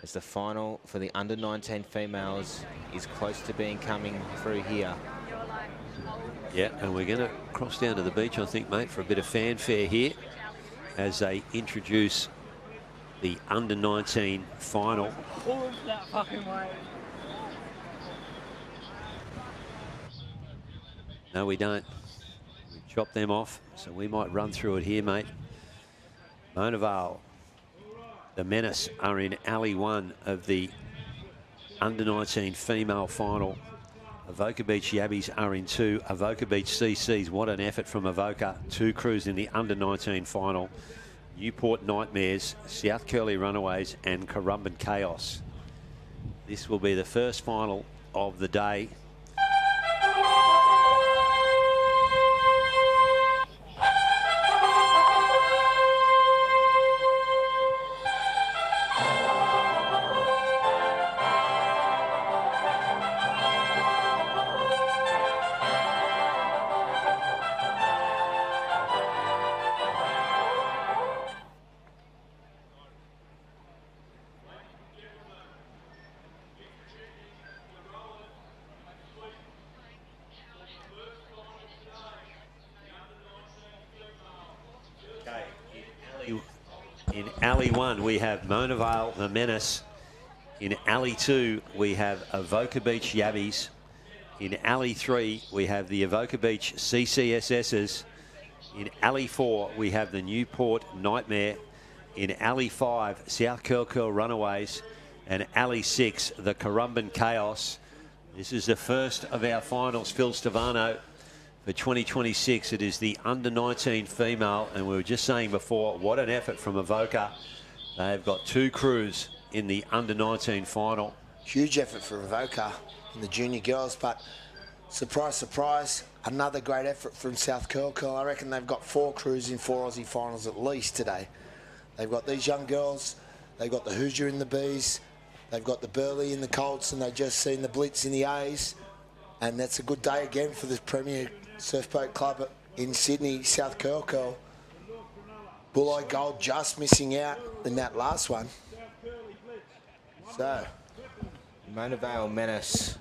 As the final for the under-19 females is close to being coming through here. Yeah, and we're going to cross down to the beach, I think, mate, for a bit of fanfare here as they introduce the under-19 final. That fucking way. No, we don't. We chop them off, so we might run through it here, mate. Mona Vale, the Menace are in alley 1 of the under-19 female final. Avoca Beach Yabbies are in 2. Avoca Beach CCs, what an effort from Avoca. 2 crews in the under-19 final. Newport Nightmares, South Curly Runaways and Currumbin Chaos. This will be the first final of the day. In alley 1, we have Mona Vale, the Menace. In alley 2, we have Avoca Beach Yabbies. In alley 3, we have the Avoca Beach CCSSs. In alley 4, we have the Newport Nightmare. In alley 5, South Curl Runaways. And alley 6, the Currumbin Chaos. This is the first of our finals, Phil Stevano. For 2026, it is the under-19 female, and we were just saying before, what an effort from Avoca. They've got 2 crews in the under-19 final. Huge effort for Avoca in the junior girls, but surprise, surprise, another great effort from South Curl. I reckon they've got 4 crews in 4 Aussie finals at least today. They've got these young girls, they've got the Hoosier in the Bs, they've got the Burley in the Colts, and they've just seen the Blitz in the A's. And that's a good day again for the Premier Surfboat Club in Sydney, South Curl. Bulleye Gold just missing out in that last one. So, Mona Vale Menace,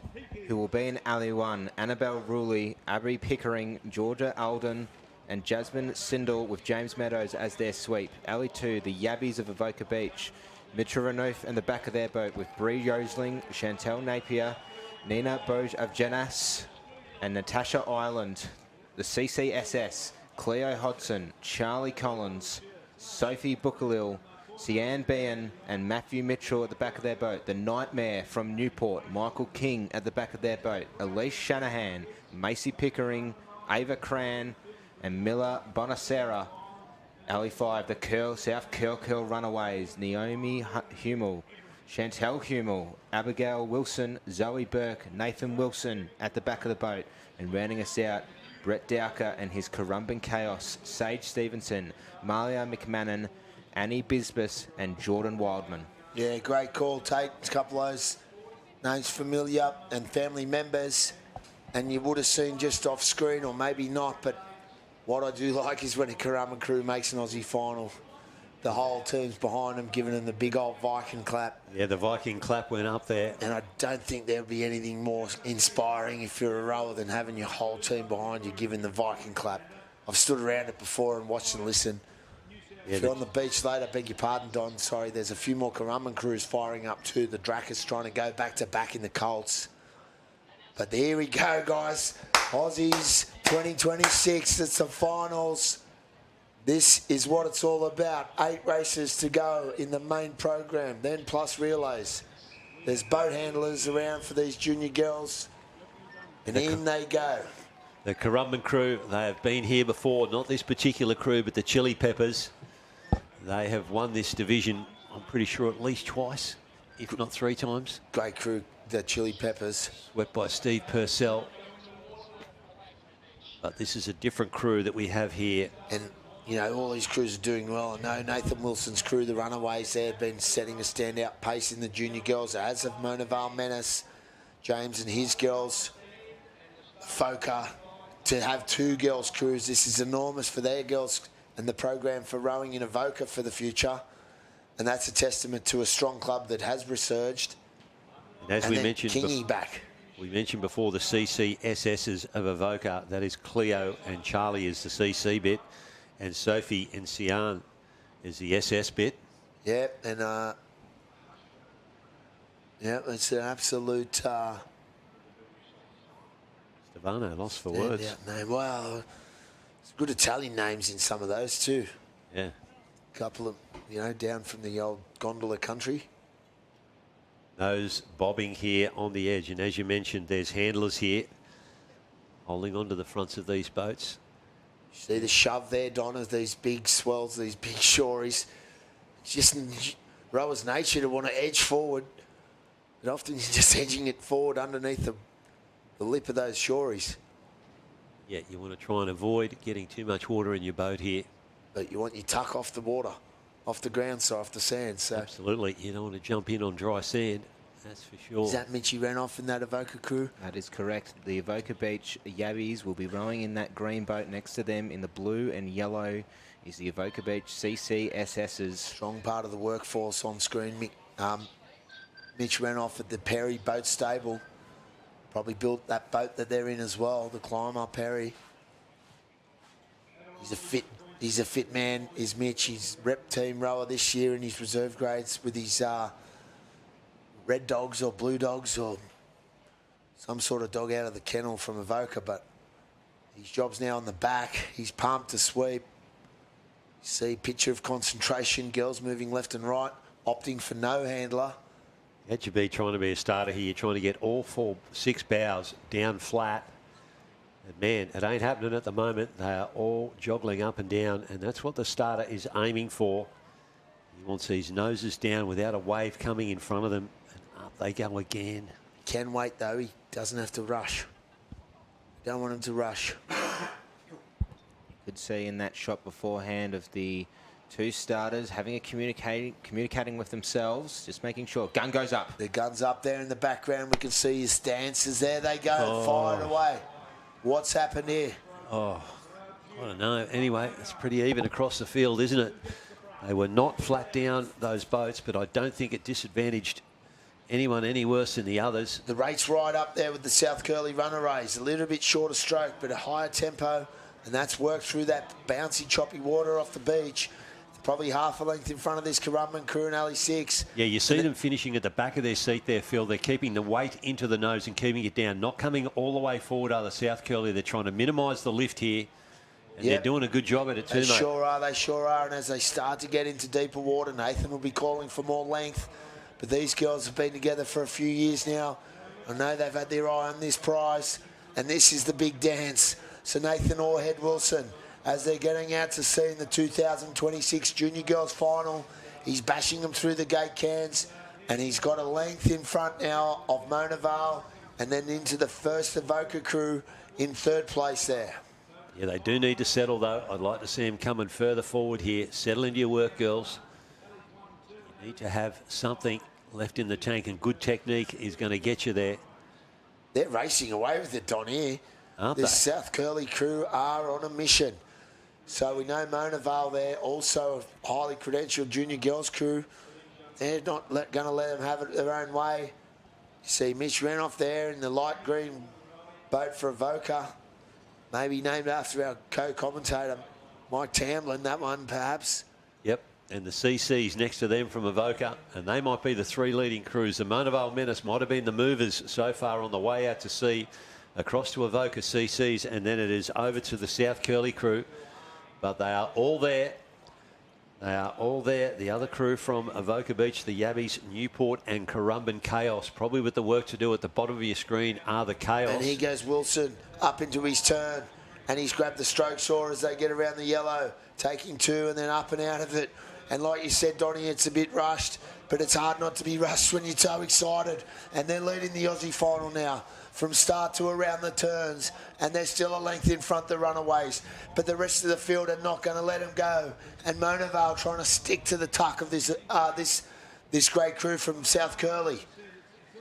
who will be in alley 1. Annabelle Ruley, Abby Pickering, Georgia Alden, and Jasmine Sindel with James Meadows as their sweep. Alley 2, the Yabbies of Avoca Beach. Mitra Renouf in the back of their boat with Bree Yosling, Chantel Napier, Nina Boj of Jenas, and Natasha Ireland. The CCSS, Cleo Hodson, Charlie Collins, Sophie Bukalil, Sian Bean and Matthew Mitchell at the back of their boat. The Nightmare from Newport, Michael King at the back of their boat. Elise Shanahan, Macy Pickering, Ava Cran and Miller Bonacera. Alley 5, the South Curl Runaways, Naomi Hummel, Chantel Hummel, Abigail Wilson, Zoe Burke, Nathan Wilson at the back of the boat. And rounding us out, Brett Dowker and his Currumbin Chaos, Sage Stevenson, Malia McMahon, Annie Bisbus and Jordan Wildman. yeah, great call, Tate. A couple of those names familiar and family members. And you would have seen just off screen, or maybe not, but what I do like is when a Currumbin crew makes an Aussie final, the whole team's behind them, giving them the big old Viking clap. Yeah, the Viking clap went up there. And I don't think there would be anything more inspiring if you're a rower than having your whole team behind you giving the Viking clap. I've stood around it before and watched and listened. Yeah, if you're on the beach late, I beg your pardon, Don. Sorry, there's a few more Currumbin crews firing up too. The Drakkers trying to go back to back in the Colts. But here we go, guys. Aussies 2026, it's the finals. This is what it's all about. 8 races to go in the main program, then plus relays. There's boat handlers around for these junior girls. And in they go. The Currumbin crew, they have been here before, not this particular crew, but the Chili Peppers. They have won this division, I'm pretty sure, at least twice, if not 3 times. Great crew, the Chili Peppers. Swept by Steve Purcell. But this is a different crew that we have here. And, you know, all these crews are doing well. I know Nathan Wilson's crew, the Runaways there, have been setting a standout pace in the junior girls, as have Mona Vale Menace, James and his girls, Foka. To have 2 girls' crews, this is enormous for their girls and the program for rowing in Avoca for the future. And that's a testament to a strong club that has resurged. And as we mentioned, Kingy back. We mentioned before the CCSSs of Avoca. That is Cleo and Charlie is the CC bit, and Sophie and Sian is the SS bit. Yeah, and yeah, it's an absolute Stefano lost for words. Name. Wow, it's good Italian names in some of those too. Yeah, a couple of, you know, down from the old gondola country. Nose bobbing here on the edge, and as you mentioned, there's handlers here holding onto the fronts of these boats. See the shove there, Don, of these big swells, these big shories. It's just in rowers' nature to want to edge forward, but often you're just edging it forward underneath the lip of those shories. Yeah, you want to try and avoid getting too much water in your boat here. But you want your tuck off the water, off the ground, so off the sand. So absolutely, you don't want to jump in on dry sand, that's for sure. Is that Mitchie Renoff in that Avoca crew? That is correct. The Avoca Beach Yabbies will be rowing in that green boat next to them. In the blue and yellow is the Avoca Beach CCSSs. Strong part of the workforce on screen. Mitch Renoff at the Perry boat stable. Probably built that boat that they're in as well, the Climber Perry. He's a fit man, is Mitch. He's rep team rower this year in his reserve grades with his Red Dogs or Blue Dogs or some sort of dog out of the kennel from Avoca, but his job's now on the back. He's pumped to sweep. You see picture of concentration, girls moving left and right, opting for no handler. Had you be trying to be a starter here, you're trying to get all 6 bows down flat. And man, it ain't happening at the moment. They are all joggling up and down, and that's what the starter is aiming for. He wants these noses down without a wave coming in front of them, and up they go again. Can wait though, he doesn't have to rush. Don't want him to rush. You could see in that shot beforehand of the 2 starters having a communicating with themselves, just making sure. Gun goes up. The gun's up there in the background. We can see his stances. There they go, fired away. What's happened here? Oh, I don't know. Anyway, it's pretty even across the field, isn't it? They were not flat down, those boats, but I don't think it disadvantaged anyone any worse than the others. The rate's right up there with the South Curly Runaways. A little bit shorter stroke, but a higher tempo, and that's worked through that bouncy, choppy water off the beach. Probably half a length in front of this Currumbin crew in alley 6. Yeah, you see them finishing at the back of their seat there, Phil. They're keeping the weight into the nose and keeping it down, not coming all the way forward are the South Curly. They're trying to minimise the lift here, and they're doing a good job at it too, They mate. sure are, they sure are. And as they start to get into deeper water, Nathan will be calling for more length. But these girls have been together for a few years now. I know they've had their eye on this prize, and this is the big dance. So Nathan Orhead Wilson, as they're getting out to sea in the 2026 Junior Girls Final, he's bashing them through the gate cans, and he's got a length in front now of Mona Vale, and then into the first Avoca crew in 3rd place there. Yeah, they do need to settle, though. I'd like to see them coming further forward here. Settle into your work, girls. You need to have something left in the tank, and good technique is going to get you there. They're racing away with it, Don, here. Aren't The they? South Curly crew are on a mission. So we know Mona Vale there, also a highly credentialed junior girls crew. They're not going to let them have it their own way. You see Mitch Renoff there in the light green boat for Avoca. Maybe named after our co-commentator, Mike Tamlin, that one perhaps. Yep, and the CC's next to them from Avoca, and they might be the 3 leading crews. The Mona Vale Menace might have been the movers so far on the way out to sea, across to Avoca CC's, and then it is over to the South Curly crew. But they are all there. They are all there. The other crew from Avoca Beach, the Yabbies, Newport and Currumbin Chaos. Probably with the work to do at the bottom of your screen are the Chaos. And here goes Wilson up into his turn. And he's grabbed the stroke saw as they get around the yellow, taking 2 and then up and out of it. And like you said, Donnie, it's a bit rushed, but it's hard not to be rushed when you're so excited. And they're leading the Aussie final now from start to around the turns, and they're still a length in front, the runaways. But the rest of the field are not going to let them go. And Mona Vale trying to stick to the tuck of this great crew from South Curly.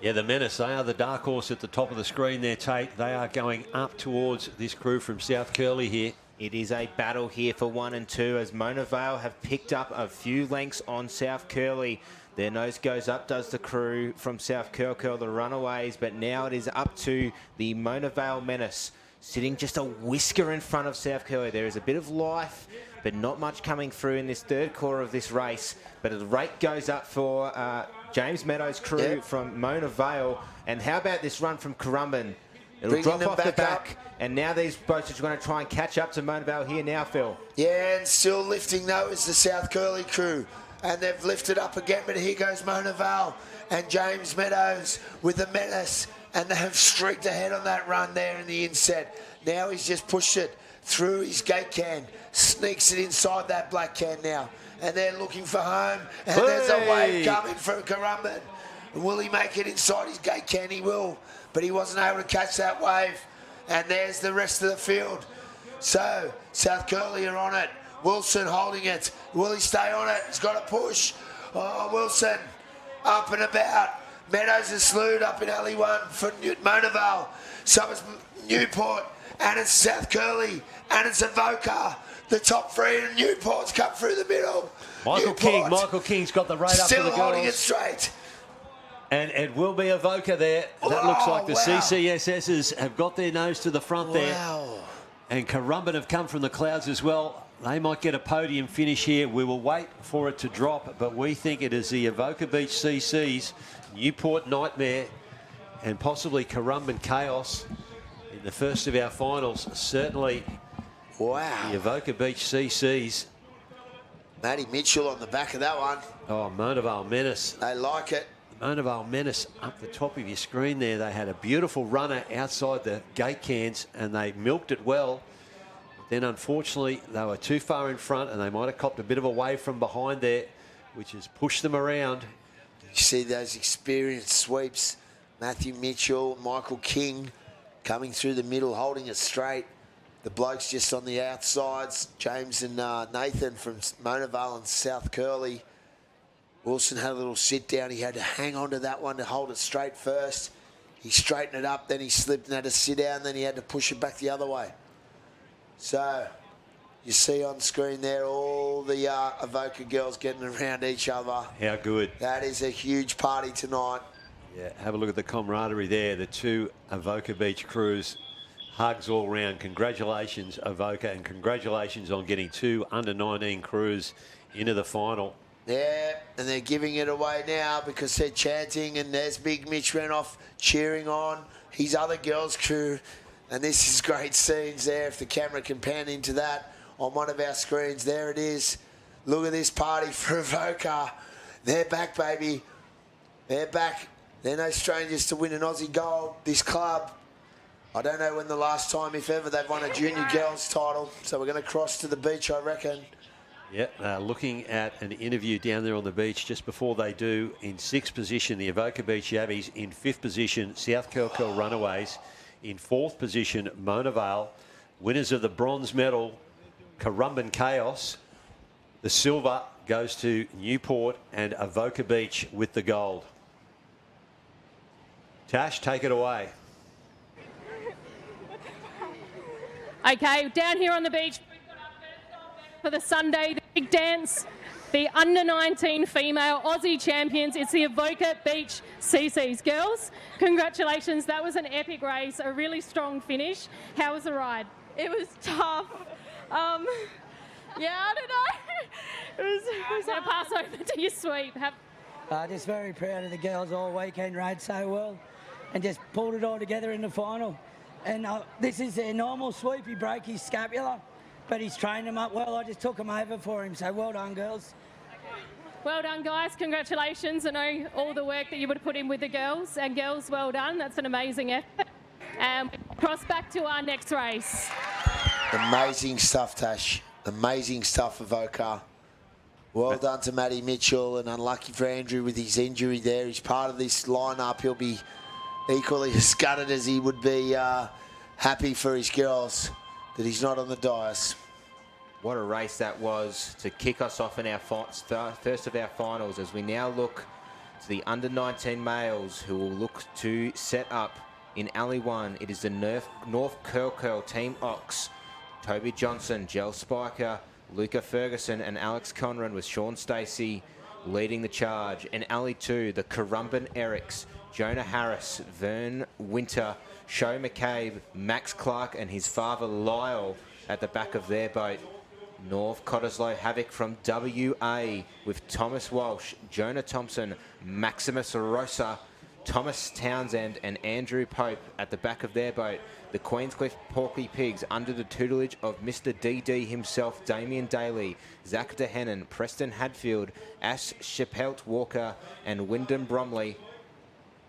Yeah, the Menace, they are the dark horse at the top of the screen there, Tate. They are going up towards this crew from South Curly here. It is a battle here for 1 and 2 as Mona Vale have picked up a few lengths on South Curly. Their nose goes up, does the crew from South Curl, the runaways, but now it is up to the Mona Vale Menace, sitting just a whisker in front of South Curly. There is a bit of life, but not much coming through in this third quarter of this race. But the rate goes up for James Meadows' crew from Mona Vale. And how about this run from Currumbin? It'll drop off the back, and now these boats are going to try and catch up to Mona Vale here now, Phil. Yeah, and still lifting though is the South Curly crew. And they've lifted up again, but here goes Mona Vale and James Meadows with the Menace. And they have streaked ahead on that run there in the inset. Now he's just pushed it through his gate can, sneaks it inside that black can now. And they're looking for home. And there's a wave coming from Currumbin. Will he make it inside his gate can? He will. But he wasn't able to catch that wave. And there's the rest of the field. So, South Curly are on it. Wilson holding it. Will he stay on it? He's got to push. Oh, Wilson up and about. Meadows is slewed up in alley 1 for Mona Vale. So it's Newport, and it's South Curly, and it's Avoca. The top 3, and Newport's cut through the middle. Michael King's got the rate up for the girls. Still holding it straight. And it will be Avoca there. That looks like the CCSSs have got their nose to the front there. And Currumbin have come from the clouds as well. They might get a podium finish here. We will wait for it to drop, but we think it is the Avoca Beach CCs, Newport Nightmare, and possibly Currumbin Chaos in the first of our finals. Certainly, the Avoca Beach CCs. Matty Mitchell on the back of that one. Oh, Mona Vale Menace. They like it. Mona Vale Menace up the top of your screen there. They had a beautiful runner outside the gate cans, and they milked it well. Then, unfortunately, they were too far in front, and they might have copped a bit of a wave from behind there, which has pushed them around. You see those experienced sweeps. Matthew Mitchell, Michael King coming through the middle, holding it straight. The blokes just on the outsides. James and Nathan from Mona Vale and South Curly. Wilson had a little sit down. He had to hang on to that one to hold it straight first. He straightened it up, then he slipped and had to sit down, then he had to push it back the other way. So, you see on screen there all the Avoca girls getting around each other. How good. That is a huge party tonight. Yeah, have a look at the camaraderie there. The two Avoca Beach crews. Hugs all round. Congratulations, Avoca, and congratulations on getting 2 under-19 crews into the final. Yeah, and they're giving it away now because they're chanting, and there's Big Mitch Renoff cheering on his other girls' crew. And this is great scenes there. If the camera can pan into that on one of our screens, there it is. Look at this party for Avoca. They're back, baby. They're back. They're no strangers to win an Aussie gold. This club, I don't know when the last time, if ever, they've won a junior girls title. So we're going to cross to the beach, I reckon. Yeah, looking at an interview down there on the beach just before they do. In 6th position, the Avoca Beach Yabbies. In 5th position, South Curl Runaways. In 4th position, Mona Vale. Winners of the bronze medal, Currumbin Chaos. The silver goes to Newport and Avoca Beach with the gold. Tash, take it away. Okay, down here on the beach, we've got our first gold medal for the Sunday, the big dance. The under-19 female Aussie champions. It's the Avoca Beach CCs. Girls, congratulations. That was an epic race, a really strong finish. How was the ride? It was tough. Yeah, I don't know. It was going to pass over to your sweep. Just very proud of the girls all weekend, rode so well and just pulled it all together in the final. And this is their normal sweep. He broke his scapula but he's trained them up well. I just took them over for him, so well done, girls. Well done, guys. Congratulations. I know all the work that you would have put in with the girls. And girls, well done. That's an amazing effort. Cross back to our next race. Amazing stuff, Tash. Amazing stuff for Vokar. Well done to Matty Mitchell, and unlucky for Andrew with his injury there. He's part of this lineup. He'll be equally as gutted as he would be happy for his girls that he's not on the dais. What a race that was to kick us off in our first of our finals, as we now look to the under-19 males who will look to set up in Alley 1. It is the North Curl Team Ox. Toby Johnson, Jel Spiker, Luca Ferguson and Alex Conran, with Sean Stacey leading the charge. In Alley 2, the Currumbin Erics, Jonah Harris, Vern Winter, Sho McCabe, Max Clark and his father Lyle at the back of their boat. North Cottesloe Havoc from WA with Thomas Walsh, Jonah Thompson, Maximus Rosa, Thomas Townsend and Andrew Pope at the back of their boat. The Queenscliff Porky Pigs under the tutelage of Mr. DD himself, Damien Daly, Zach DeHennon, Preston Hadfield, Ash Chappelt Walker and Wyndham Bromley.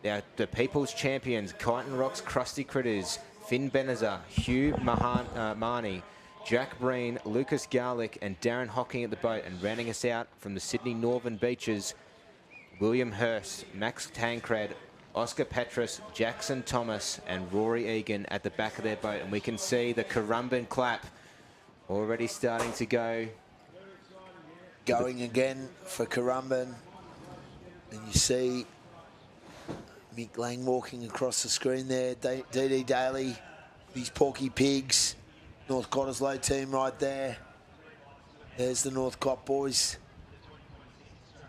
Now, the People's Champions, Kyneton Rocks Krusty Critters, Finn Benezer, Hugh Marnie, Jack Breen, Lucas Garlick and Darren Hocking at the boat, and rounding us out from the Sydney Northern Beaches, William Hurst, Max Tancred, Oscar Petrus, Jackson Thomas and Rory Egan at the back of their boat. And we can see the Currumbin clap already starting to go. Going again for Currumbin. And you see Mick Lang walking across the screen there. DD Daly, these Porky Pigs. North Cottesloe team right there. There's the North Cott boys.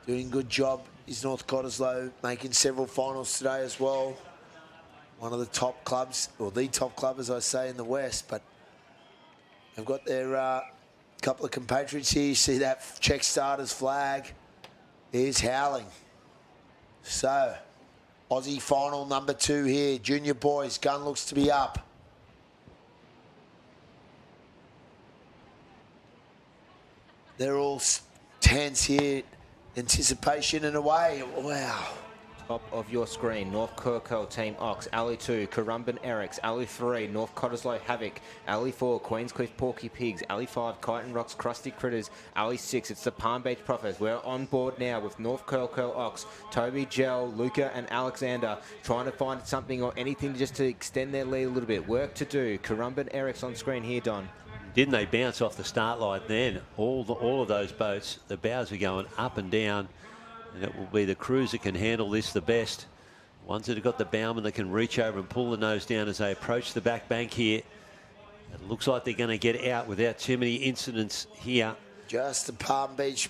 Doing a good job is North Cottesloe, making several finals today as well. One of the top clubs, or the top club as I say in the West, but they've got their couple of compatriots here. You see that Czech starters flag is howling. So, Aussie final number 2 here. Junior boys, gun looks to be up. They're all tense here. Anticipation and away. Wow. Top of your screen, North Curl Team Ox, Alley 2, Currumbin Erics, Alley 3, North Cottesloe Havoc, Alley 4, Queenscliff Porky Pigs, Alley 5, Kyneton Rocks Krusty Critters, Alley 6, it's the Palm Beach Prophets. We're on board now with North Curl Ox, Toby, Gel, Luca and Alexander trying to find something or anything just to extend their lead a little bit. Work to do. Currumbin Erics on screen here, Don. Didn't they bounce off the start line then? All of those boats, the bows are going up and down, and it will be the crews that can handle this the best. Ones that have got the bowmen that can reach over and pull the nose down as they approach the back bank here. It looks like they're going to get out without too many incidents here. Just the Palm Beach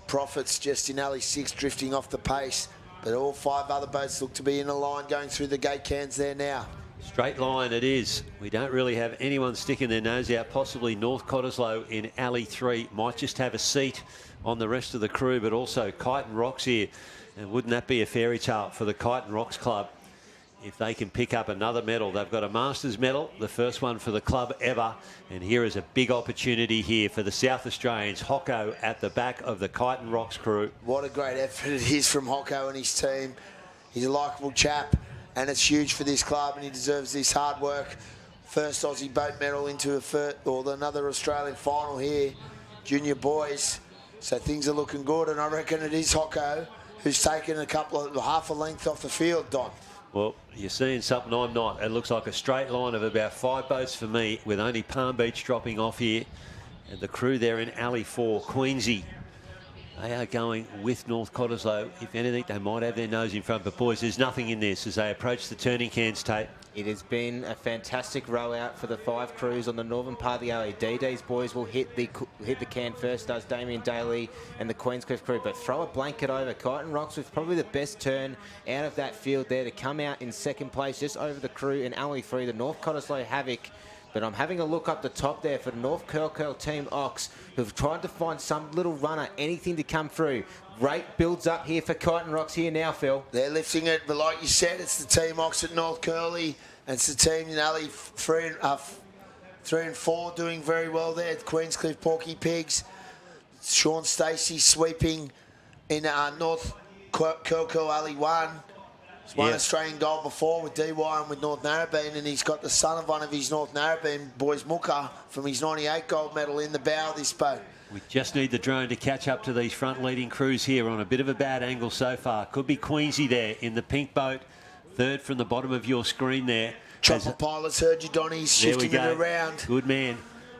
Prophets just in Alley 6 drifting off the pace, but all 5 other boats look to be in a line going through the gate cans there now. Straight line it is. We don't really have anyone sticking their nose out. Possibly North Cottesloe in Alley 3 might just have a seat on the rest of the crew, but also Kyneton Rocks here. And wouldn't that be a fairy tale for the Kyneton Rocks Club if they can pick up another medal? They've got a Masters medal, the first one for the club ever. And here is a big opportunity here for the South Australians. Hocko at the back of the Kyneton Rocks crew. What a great effort it is from Hocko and his team. He's a likeable chap, and it's huge for this club, and he deserves this hard work. First Aussie boat medal into another Australian final here, junior boys. So things are looking good, and I reckon it is Hocko who's taken half a length off the field, Don. Well, you're seeing something I'm not. It looks like a straight line of about 5 boats for me, with only Palm Beach dropping off here. And the crew there in Alley 4, Queensy. They are going with North Cottesloe. If anything, they might have their nose in front. But, boys, there's nothing in this as they approach the turning cans, Tate. It has been a fantastic row out for the 5 crews on the northern part of the alley. DD's boys will hit the can first, does Damien Daly and the Queenscliff crew. But throw a blanket over. Kyneton Rocks with probably the best turn out of that field there to come out in second place, just over the crew in Alley 3, the North Cottesloe Havoc. But I'm having a look up the top there for the North Curl Team Ox, who've tried to find some little runner, anything to come through. Rate builds up here for Kyneton Rocks here now, Phil. They're lifting it, but like you said, it's the Team Ox at North Curly, and it's the team in Alley 3 3 and 4 doing very well there. Queenscliff Porky Pigs. Sean Stacey sweeping in North Curl Alley 1. He's won Australian gold before with DY and with North Narrabeen, and he's got the son of one of his North Narrabeen boys, Mooka, from his 98 gold medal in the bow of this boat. We just need the drone to catch up to these front leading crews here on a bit of a bad angle so far. Could be Queensy there in the pink boat. Third from the bottom of your screen there. Chopper Pilots heard you, Donny. He's shifting it around. Good man.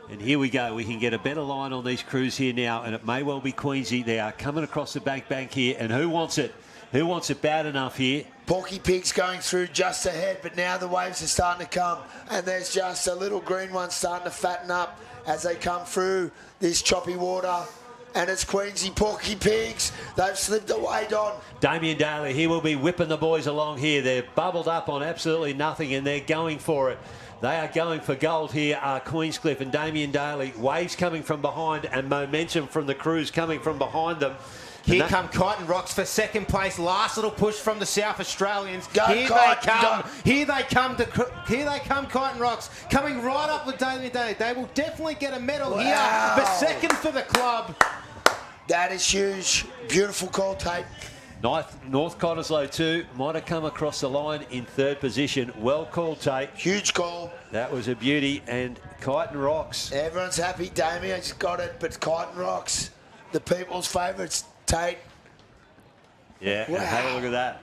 And here we go. We can get a better line on these crews here now, and it may well be Queensy. They are coming across the bank here, and who wants it? Who wants it bad enough here? Porky Pig's going through just ahead, but now the waves are starting to come, and there's just a little green one starting to fatten up as they come through this choppy water. And it's Queensy Porky Pigs. They've slipped away, Don. Damien Daly, he will be whipping the boys along here. They're bubbled up on absolutely nothing, and they're going for it. They are going for gold here, Queenscliff and Damien Daly. Waves coming from behind and momentum from the crews coming from behind them. Here come Kyneton Rocks for second place. Last little push from the South Australians. Go here Kyneton, they come. Here they come. Here they come. Kyneton Rocks coming right up with Damien Daly. They will definitely get a medal here. The second for the club. That is huge. Beautiful call, Tate. North Cottesloe too might have come across the line in third position. Well called, Tate. Huge call. That was a beauty. And Kyneton Rocks. Everyone's happy. Damien's got it, but Kyneton Rocks, the people's favourites, Tate. Yeah, wow. Have a look at that.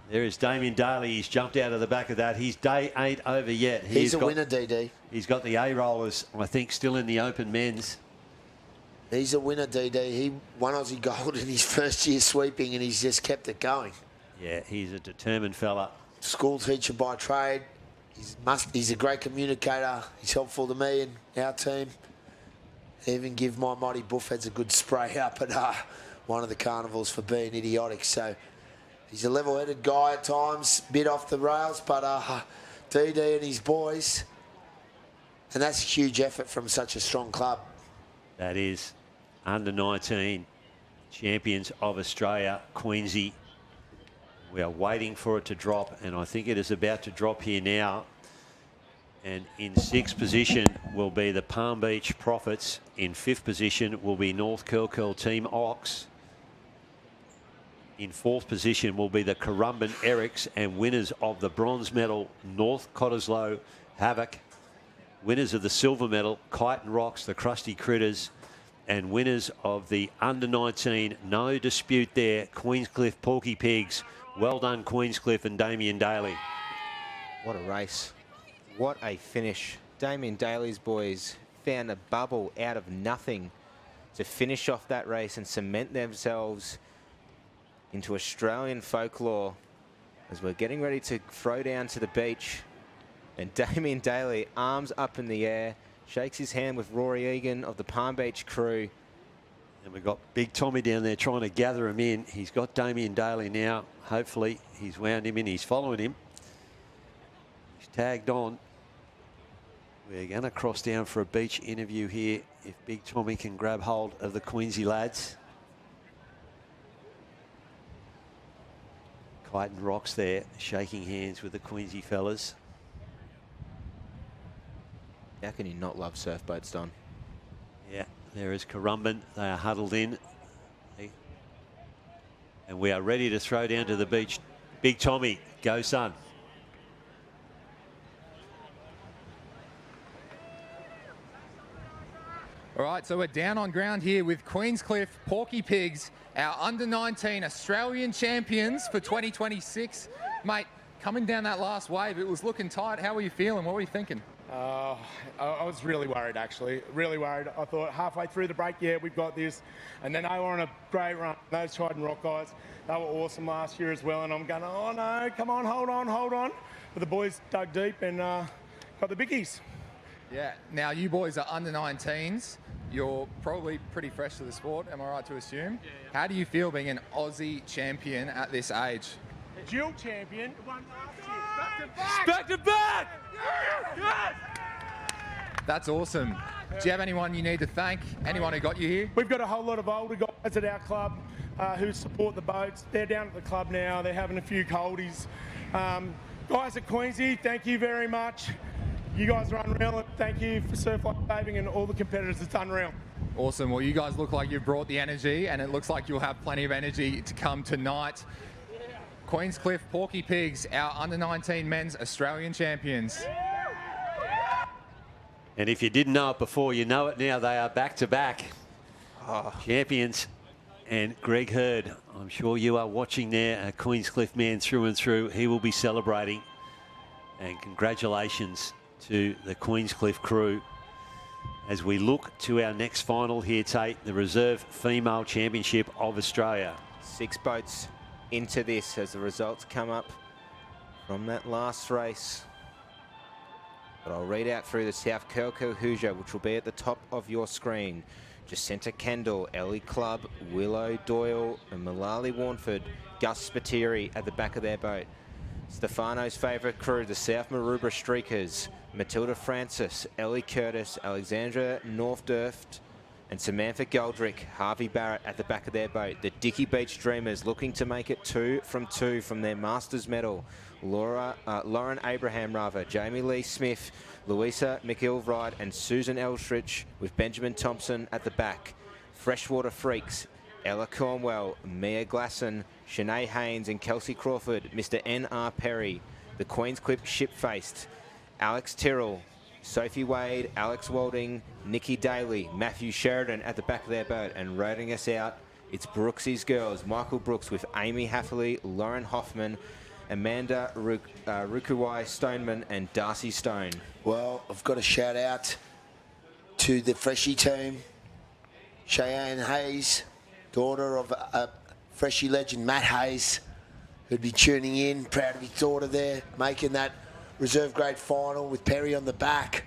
There is Damien Daly. He's jumped out of the back of that. His day ain't over yet. He's a winner, DD. He's got the A-rollers, I think, still in the open men's. He's a winner, DD. He won Aussie gold in his first year sweeping, and he's just kept it going. Yeah, he's a determined fella. School teacher by trade. He's a great communicator. He's helpful to me and our team. Even give my mighty buffheads a good spray up at one of the carnivals for being idiotic. So he's a level-headed guy at times, bit off the rails, but DD and his boys, and that's a huge effort from such a strong club. That is under 19 champions of Australia, Queensy. We are waiting for it to drop, and I think it is about to drop here now. And in sixth position will be the Palm Beach Prophets. In fifth position will be North Curl Team Ox. In fourth position will be the Currumbin Erics, and winners of the bronze medal, North Cottesloe Havoc. Winners of the silver medal, Kyneton Rocks, the Crusty Critters. And winners of the under-19, no dispute there, Queenscliff Porky Pigs. Well done, Queenscliff and Damien Daly. What a race. What a finish. Damien Daly's boys found a bubble out of nothing to finish off that race and cement themselves into Australian folklore as we're getting ready to throw down to the beach. And Damien Daly, arms up in the air, shakes his hand with Rory Egan of the Palm Beach crew. And we've got Big Tommy down there trying to gather him in. He's got Damien Daly now. Hopefully he's wound him in. He's following him. He's tagged on. We're going to cross down for a beach interview here if Big Tommy can grab hold of the Queensy lads. Kyneton Rocks there, shaking hands with the Queensy fellas. How can you not love surf boats, Don? Yeah, there is Currumbin. They are huddled in. And we are ready to throw down to the beach. Big Tommy, go son. All right, so we're down on ground here with Queenscliff Porky Pigs, our under-19 Australian champions for 2026. Mate, coming down that last wave, it was looking tight. How were you feeling? What were you thinking? I was really worried, actually. Really worried. I thought halfway through the break, yeah, we've got this. And then they were on a great run. Those Kyneton Rock guys, they were awesome last year as well. And I'm going, oh, no, come on, hold on. But the boys dug deep and got the biggies. Yeah, now you boys are under-19s. You're probably pretty fresh to the sport, am I right to assume? Yeah. How do you feel being an Aussie champion at this age? Dual champion. One last year. Back to back! Yes! That's awesome. Do you have anyone you need to thank? Anyone who got you here? We've got a whole lot of older guys at our club who support the boats. They're down at the club now. They're having a few coldies. Guys at Queensy, thank you very much. You guys are unreal. Thank you for Surf Life Saving and all the competitors. It's unreal. Awesome. Well, you guys look like you've brought the energy, and it looks like you'll have plenty of energy to come tonight. Queenscliff Porky Pigs, our under-19 men's Australian champions. And if you didn't know it before, you know it now. They are back-to-back champions. And Greg Hurd, I'm sure you are watching there, a Queenscliff man through and through. He will be celebrating. And congratulations to the Queenscliff crew as we look to our next final here, Tate, the Reserve Female Championship of Australia. 6 boats into this as the results come up from that last race. But I'll read out through the South Kelko Hoosier, which will be at the top of your screen. Jacinta Kendall, Ellie Clubb, Willow Doyle and Malali Warnford, Gus Spiteri at the back of their boat. Stefano's favourite crew, the South Maroubra Streakers, Matilda Francis, Ellie Curtis, Alexandra Northdurft and Samantha Goldrick, Harvey Barrett at the back of their boat. The Dicky Beach Dreamers looking to make it 2 from 2 from their Masters medal. Lauren Abraham, Jamie Lee Smith, Louisa McIlvride and Susan Eldridge with Benjamin Thompson at the back. Freshwater Freaks, Ella Cornwell, Mia Glasson, Shanae Haynes and Kelsey Crawford, Mr. N.R. Perry. The Queenscliff Ship-Faced, Alex Tyrrell, Sophie Wade, Alex Walding, Nikki Daly, Matthew Sheridan at the back of their boat. And roading us out, it's Brooksy's girls, Michael Brooks with Amy Hafferley, Lauren Hoffman, Amanda Rukuwai Stoneman and Darcy Stone. Well, I've got a shout out to the Freshie team. Cheyenne Hayes, daughter of a Freshie legend, Matt Hayes, who'd be tuning in. Proud of his daughter there, making that reserve grade final with Perry on the back.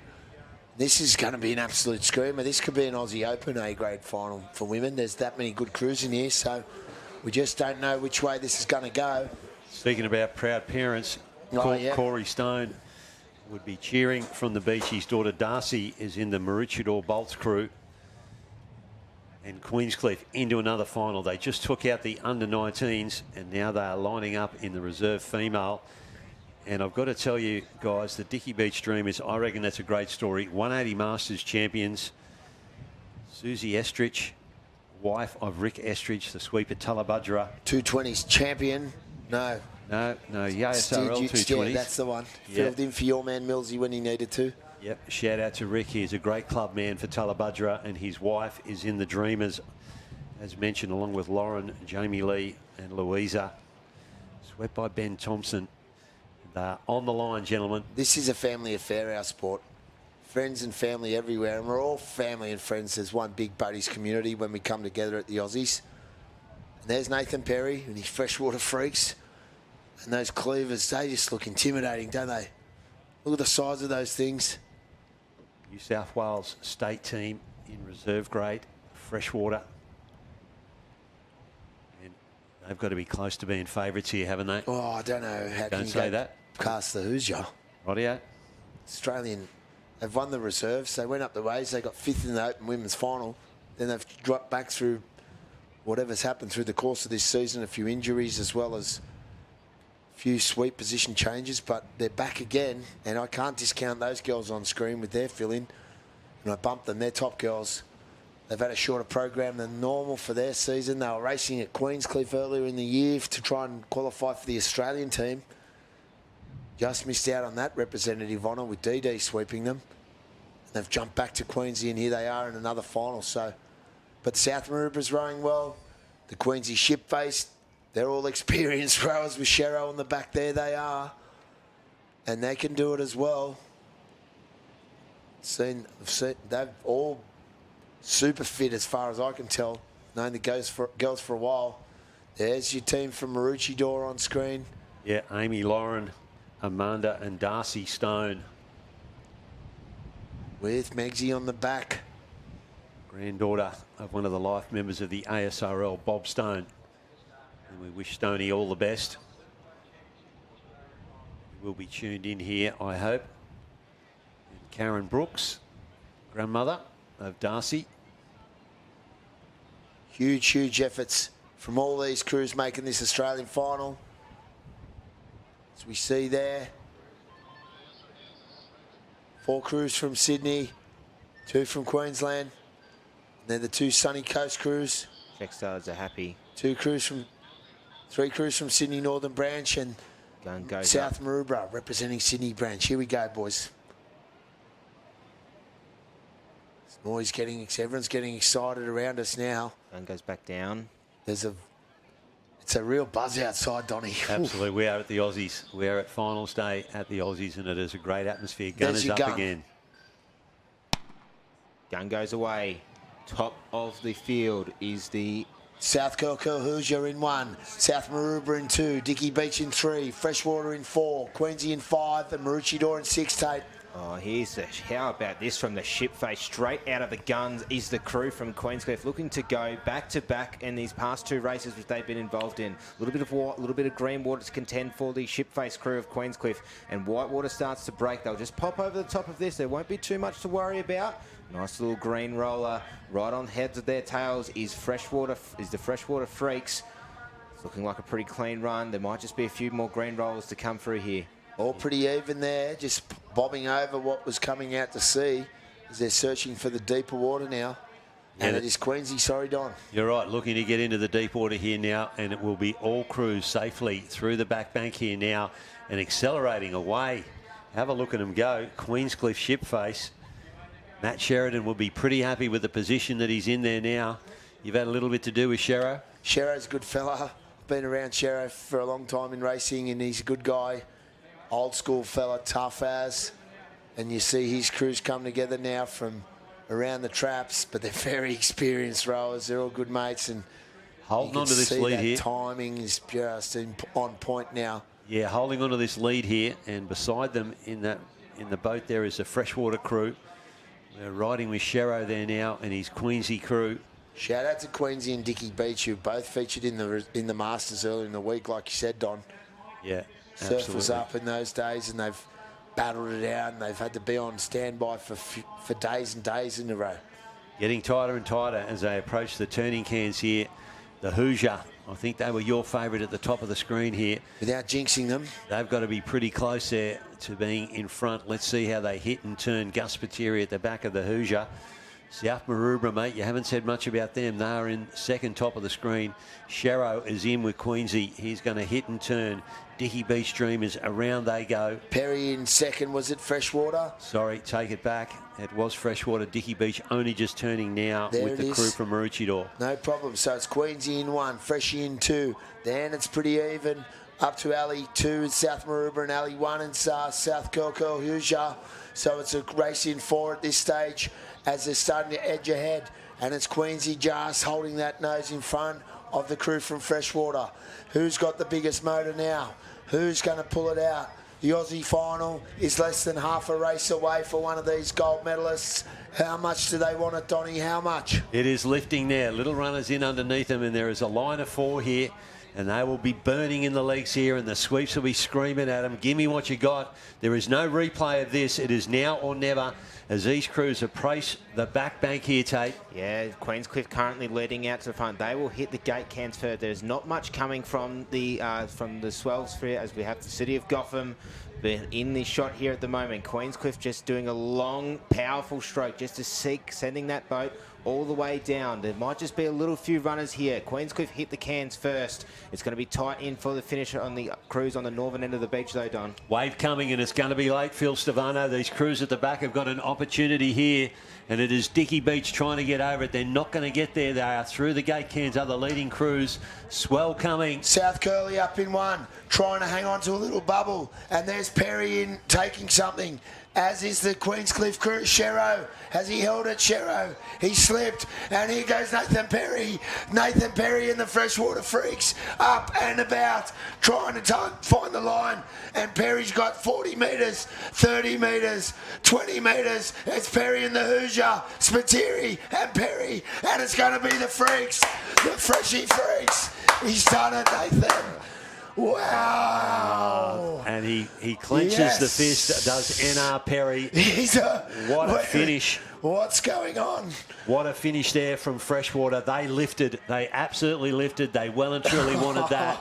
This is going to be an absolute screamer. This could be an Aussie Open A grade final for women. There's that many good crews in here, so we just don't know which way this is going to go. Speaking about proud parents, Corey Stone would be cheering from the beach. His daughter Darcy is in the Maroochydore Bolts crew. And Queenscliff into another final. They just took out the under-19s and now they are lining up in the reserve female. And I've got to tell you guys, the Dicky Beach Dreamers, I reckon that's a great story. 180 Masters champions. Susie Estrich, wife of Rick Estrich, the sweeper Tullabudgera. 220s champion. No, YSRL 220s. Yeah, that's the one. Filled in for your man Millsy when he needed to. Yep, shout out to Rick. He's a great club man for Tullabudgera, and his wife is in the Dreamers, as mentioned, along with Lauren, Jamie Lee and Louisa. Swept by Ben Thompson. They're on the line, gentlemen. This is a family affair, our sport. Friends and family everywhere, and we're all family and friends as one big buddies community when we come together at the Aussies. And there's Nathan Perry and his Freshwater Freaks. And those cleavers, they just look intimidating, don't they? Look at the size of those things. New South Wales state team in reserve grade, freshwater. And they've got to be close to being favourites here, haven't they? Oh, I don't know. How Don't say that. Past the Hoosier. Rightio. Australian, they've won the reserves. They went up the ways. They got 5th in the Open Women's Final. Then they've dropped back through whatever's happened through the course of this season, a few injuries as well as few sweep position changes, but they're back again, and I can't discount those girls on screen with their fill-in. And I bumped them, they're top girls. They've had a shorter program than normal for their season. They were racing at Queenscliff earlier in the year to try and qualify for the Australian team. Just missed out on that representative honour with DD sweeping them. And they've jumped back to Queensy, and here they are in another final. So, but South Maroobra's rowing well. The Queensy Ship-Faced, they're all experienced rowers with Shero on the back there. They are. And they can do it as well. They've all super fit as far as I can tell. Known the girls for a while. There's your team from Maroochydore on screen. Yeah, Amy, Lauren, Amanda and Darcy Stone. With Megsy on the back. Granddaughter of one of the life members of the ASRL, Bob Stone. And we wish Stoney all the best. He will be tuned in here, I hope. And Karen Brooks, grandmother of Darcy. Huge, huge efforts from all these crews making this Australian final. As we see there, 4 crews from Sydney, 2 from Queensland. And then the 2 Sunny Coast crews. Check Stars are happy. 3 crews from Sydney Northern Branch and Gun goes South up. Maroubra representing Sydney Branch. Here we go, boys. Everyone's getting excited around us now. Gun goes back down. It's a real buzz outside, Donny. Absolutely. We are at the Aussies. We are at finals day at the Aussies, and it is a great atmosphere. Gun is up again. Gun goes away. Top of the field is the South Curl Hoosier in 1, South Maroubra in 2, Dicky Beach in 3, Freshwater in 4, Queensy in 5, and Maroochydore in 6, Tate. Oh, how about this from the ship face? Straight out of the guns is the crew from Queenscliff, looking to go back-to-back in these past 2 races which they've been involved in. A little bit of white, a little bit of green water to contend for the ship face crew of Queenscliff. And Whitewater starts to break. They'll just pop over the top of this. There won't be too much to worry about. Nice little green roller. Right on heads of their tails is the Freshwater Freaks. It's looking like a pretty clean run. There might just be a few more green rollers to come through here. All pretty even there, just bobbing over what was coming out to sea as they're searching for the deeper water now. And it is Queensy, sorry, Don. You're right, looking to get into the deep water here now, and it will be all crews safely through the back bank here now and accelerating away. Have a look at them go. Queenscliff ship face. Matt Sheridan will be pretty happy with the position that he's in there now. You've had a little bit to do with Shero. Shero's a good fella. Been around Shero for a long time in racing, and he's a good guy. Old school fella, tough as. And you see his crews come together now from around the traps, but they're very experienced rowers. They're all good mates, and holding on to this lead here. Timing is just on point now. Yeah, holding on to this lead here, and beside them in the boat there is the Freshwater crew. They're riding with Shero there now and his Queensy crew. Shout out to Queensy and Dicky Beach, who both featured in the Masters earlier in the week, like you said, Don. Yeah, Surf was up in those days, and they've battled it out, and they've had to be on standby for days and days in a row. Getting tighter and tighter as they approach the turning cans here. The Hoosier, I think they were your favourite at the top of the screen here. Without jinxing them. They've got to be pretty close there to being in front. Let's see how they hit and turn. Gus Pateri at the back of the Hoosier. South Maroubra, mate, you haven't said much about them. They are in second top of the screen. Shero is in with Queensy. He's going to hit and turn. Dicky Beach Dreamers, around they go. Perry in second, was it Freshwater? Sorry, take it back. It was Freshwater. Dicky Beach only just turning now with the crew from Maroochydore. No problem. So it's Queensy in 1, Freshie in 2. Then it's pretty even. Up to Alley 2 in South Maroubra and Alley 1 in South Curl Hoosier. So it's a race in 4 at this stage as they're starting to edge ahead. And it's Queensy just holding that nose in front of the crew from Freshwater. Who's got the biggest motor now? Who's going to pull it out? The Aussie final is less than half a race away for one of these gold medalists. How much do they want it, Donny? How much? It is lifting now. Little runners in underneath them, and there is a line of 4 here. And they will be burning in the legs here, and the sweeps will be screaming at them. Give me what you got. There is no replay of this. It is now or never as these crews approach the back bank here, Tate. Yeah, Queenscliff currently leading out to the front. They will hit the gate cans first. There's not much coming from the swell sphere as we have the City of Gotham in this shot here at the moment. Queenscliff just doing a long, powerful stroke just to seek sending that boat all the way down. There might just be a little few runners here. Queenscliff hit the cans first. It's going to be tight in for the finisher on the crews on the northern end of the beach though, Don. Wave coming, and it's going to be late, Phil Stefano. These crews at the back have got an opportunity here, and it is Dicky Beach trying to get over it. They're not going to get there. They are through the gate cans, are the leading crews. Swell coming. South Curly up in 1, trying to hang on to a little bubble, and there's Perry in taking something, as is the Queenscliff crew. Shero, has he held it? Shero, he slipped, and here goes Nathan Perry. Nathan Perry and the Freshwater Freaks up and about, trying to find the line, and Perry's got 40 metres, 30 metres, 20 metres. It's Perry and the Hoosier, Spiteri and Perry, and it's going to be the Freaks, the Freshie Freaks. He's done it, Nathan. Wow. And he clenches the fist, does NR Perry. What a finish. What's going on? What a finish there from Freshwater. They lifted. They absolutely lifted. They well and truly wanted that.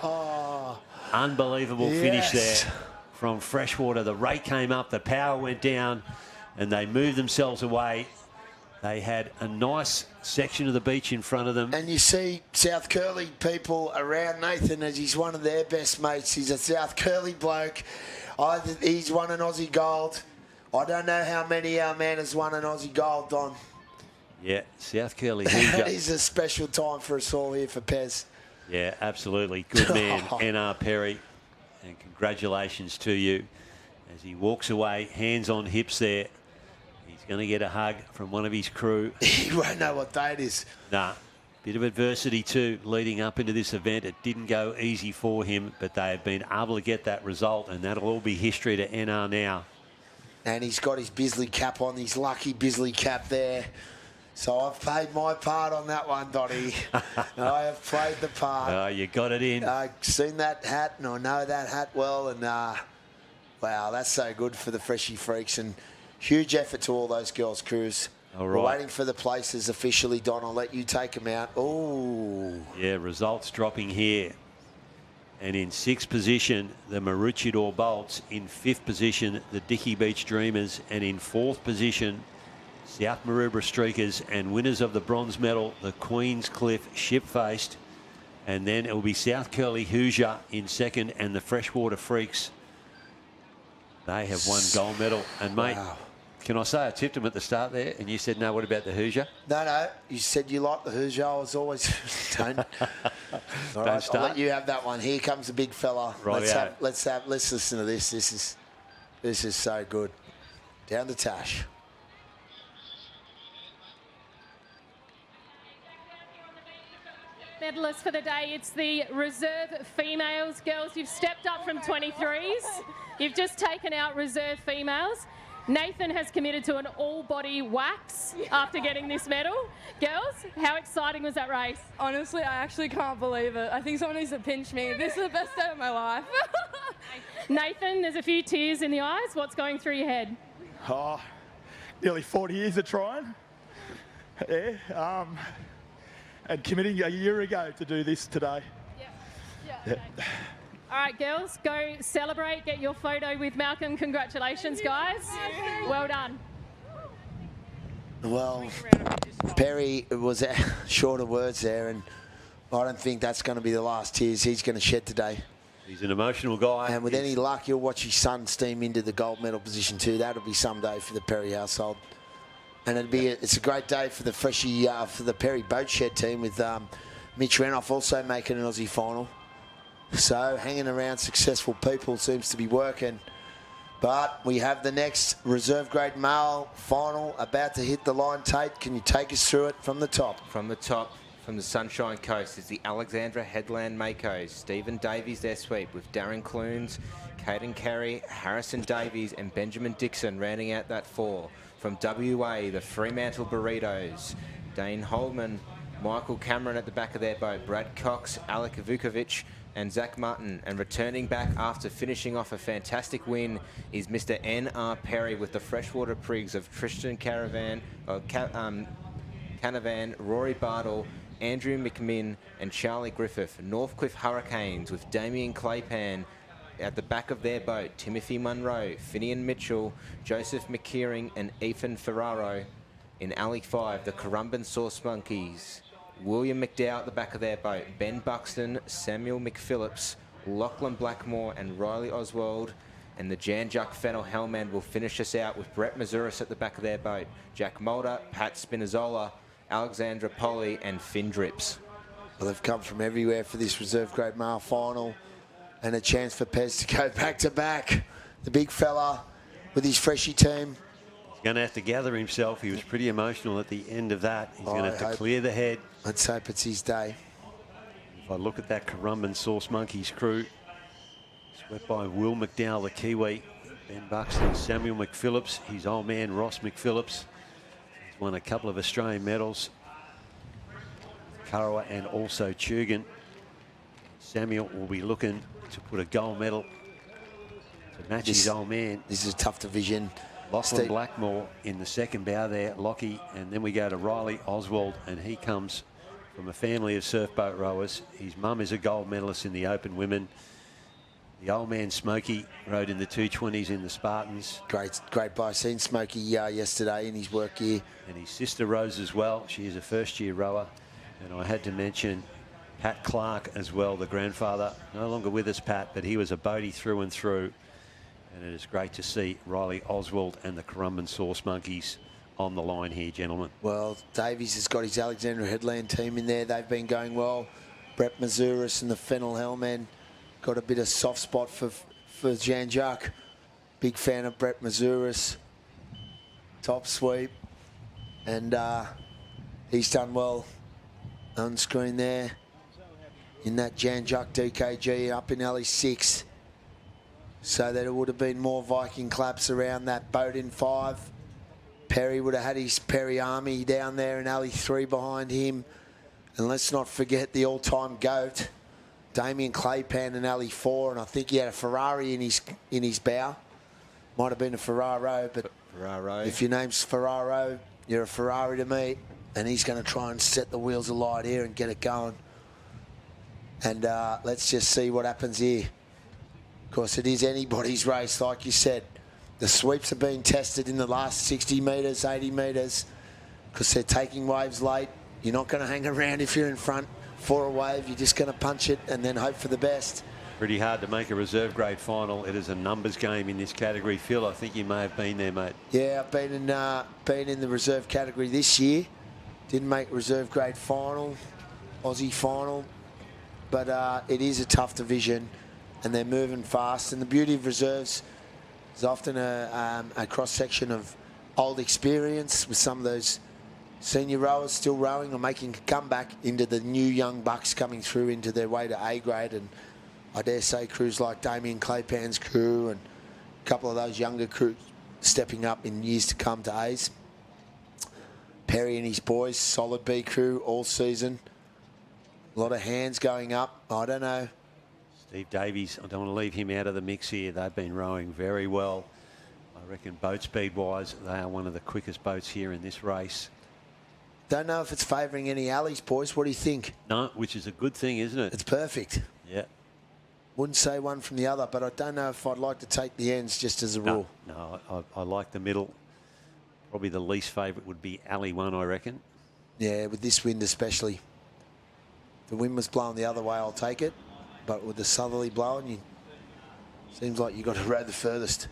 Unbelievable finish there from Freshwater. The rate came up. The power went down. and they moved themselves away. They had a nice section of the beach in front of them. And you see South Curly people around Nathan as he's one of their best mates. He's a South Curly bloke. He's won an Aussie gold. I don't know how many our man has won an Aussie gold, Don. Yeah, South Curly. It is a special time for us all here for Pez. Yeah, absolutely. Good man, N.R. Perry. And congratulations to you. As he walks away, hands on hips there. He's going to get a hug from one of his crew. He won't know what day it is. Nah. Bit of adversity too leading up into this event. It didn't go easy for him, but they have been able to get that result, and that'll all be history to NR now. And he's got his Bisley cap on, his lucky Bisley cap there. So I've played my part on that one, Dottie. I have played the part. Oh, you got it in. I've seen that hat, and I know that hat well. And, wow, that's so good for the Freshie Freaks. And huge effort to all those girls' crews. All right. We're waiting for the places officially, Don. I'll let you take them out. Oh. Yeah, results dropping here. And in 6th position, the Maroochydore Bolts. In 5th position, the Dickey Beach Dreamers. And in 4th position, South Maroubra Streakers. And winners of the bronze medal, the Queenscliff Ship-Faced. And then it will be South Curly Hoosier in 2nd, and the Freshwater Freaks. They have won gold medal. And, mate, wow. Can I say I tipped him at the start there, and you said, no, what about the Hoosier? No. You said you like the Hoosier. I was always... Don't. All right, start. I'll let you have that one. Here comes the big fella. Right, let's listen to this. This is so good. Down the Tash. Medalists for the day, it's the reserve females. Girls, you've stepped up from 23s. You've just taken out reserve females. Nathan has committed to an all-body wax after getting this medal. Girls, how exciting was that race? Honestly, I actually can't believe it. I think someone needs to pinch me. This is the best day of my life. Nathan, there's a few tears in the eyes. What's going through your head? Oh, nearly 40 years of trying. Yeah, and committing a year ago to do this today. Yeah. Okay. All right, girls, go celebrate. Get your photo with Malcolm. Congratulations, guys. Well done. Well, Perry was short of words there, and I don't think that's going to be the last tears he's going to shed today. He's an emotional guy. And with any luck, you'll watch his son steam into the gold medal position too. That'll be some day for the Perry household. And it's a great day for the Freshie, for the Perry Boat Shed team with Mitch Renoff also making an Aussie final. So hanging around successful people seems to be working. But we have the next reserve grade male final about to hit the line. Tate, can you take us through it from the top? From the top, from the Sunshine Coast, is the Alexandra Headland Makos. Stephen Davies their sweep with Darren Clunes, Caden Carey, Harrison Davies and Benjamin Dixon rounding out that 4. From WA, the Fremantle Burritos, Dane Holman, Michael Cameron at the back of their boat, Brad Cox, Alec Vukovic and Zach Martin. And returning back after finishing off a fantastic win is Mr. N.R. Perry with the Freshwater Prigs of Tristan Canavan, Rory Bartle, Andrew McMinn and Charlie Griffith. Northcliffe Hurricanes with Damien Claypan at the back of their boat, Timothy Munro, Finian Mitchell, Joseph McKeering and Ethan Ferraro. In Alley 5, the Currumbin Sauce Monkeys, William McDowell at the back of their boat, Ben Buxton, Samuel McPhillips, Lachlan Blackmore and Riley Oswald. And the Jan Juck Fennel Hellman will finish us out with Brett Mazuris at the back of their boat, Jack Mulder, Pat Spinazzola, Alexandra Polly and Finn Drips. Well, they've come from everywhere for this reserve grade male final. And a chance for Pez to go back to back. The big fella with his Freshie team. He's going to have to gather himself. He was pretty emotional at the end of that. He's going to have to clear the head. Let's hope it's his day. If I look at that Currumbin Sauce Monkeys crew, swept by Will McDowell, the Kiwi, Ben Buxton, Samuel McPhillips, his old man Ross McPhillips. He's won a couple of Australian medals. Kurrawa and also Tugan. Samuel will be looking to put a gold medal to match his old man. This is a tough division. Lachlan Blackmore in the second bow there, Lockie, and then we go to Riley Oswald, and he comes from a family of surfboat rowers. His mum is a gold medalist in the Open Women. The old man Smokey rode in the 220s in the Spartans. Great by seeing Smokey yesterday in his work year. And his sister Rose as well. She is a first-year rower. And I had to mention Pat Clark as well, the grandfather. No longer with us, Pat, but he was a boatie through and through. And it is great to see Riley Oswald and the Currumbin Sauce Monkeys on the line here, gentlemen. Well, Davies has got his Alexandra Headland team in there. They've been going well. Brett Mazuris and the Fennel Hellmen got a bit of soft spot for Jean-Jacques. Big fan of Brett Mazuris. Top sweep. And he's done well on screen there in that Jean-Jacques DKG up in alley 6. So that it would have been more Viking claps around that boat in 5. Perry would have had his Perry Army down there in alley 3 behind him. And let's not forget the all-time GOAT, Damien Claypan in alley 4, and I think he had a Ferrari in his bow. Might have been a Ferraro, but Ferraro. If your name's Ferraro, you're a Ferrari to me. And he's going to try and set the wheels alight here and get it going. And let's just see what happens here. Of course, it is anybody's race, like you said. The sweeps are being tested in the last 60 metres, 80 metres, because they're taking waves late. You're not going to hang around if you're in front for a wave. You're just going to punch it and then hope for the best. Pretty hard to make a reserve grade final. It is a numbers game in this category. Phil, I think you may have been there, mate. Yeah, I've been in the reserve category this year. Didn't make reserve grade final, Aussie final. But it is a tough division and they're moving fast. And the beauty of reserves is often a cross-section of old experience with some of those senior rowers still rowing or making a comeback into the new young bucks coming through into their way to A grade. And I dare say crews like Damien Claypan's crew and a couple of those younger crews stepping up in years to come to A's. Perry and his boys, solid B crew all season. A lot of hands going up. I don't know. Steve Davies, I don't want to leave him out of the mix here. They've been rowing very well. I reckon boat speed-wise, they are one of the quickest boats here in this race. Don't know if it's favouring any alleys, boys. What do you think? No, which is a good thing, isn't it? It's perfect. Yeah. Wouldn't say one from the other, but I don't know if I'd like to take the ends just as a rule. No, I like the middle. Probably the least favourite would be alley 1, I reckon. Yeah, with this wind especially. If the wind was blowing the other way, I'll take it. But with the southerly blowing, seems like you've got to row the furthest.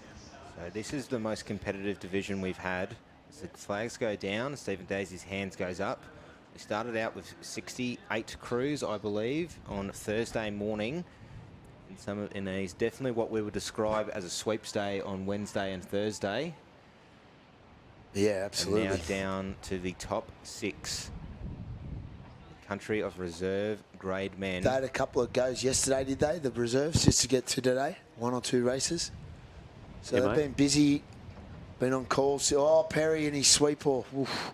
So this is the most competitive division we've had. As the flags go down, Stephen Daisy's hands goes up. We started out with 68 crews, I believe, on Thursday morning. And he's definitely what we would describe as a sweeps day on Wednesday and Thursday. Yeah, absolutely. And now down to the top 6. The country of reserve grade men. They had a couple of goes yesterday, did they? The reserves, just to get to today. 1 or 2 races. So yeah, they've been busy, been on calls. Oh, Perry and his sweeper. Oof,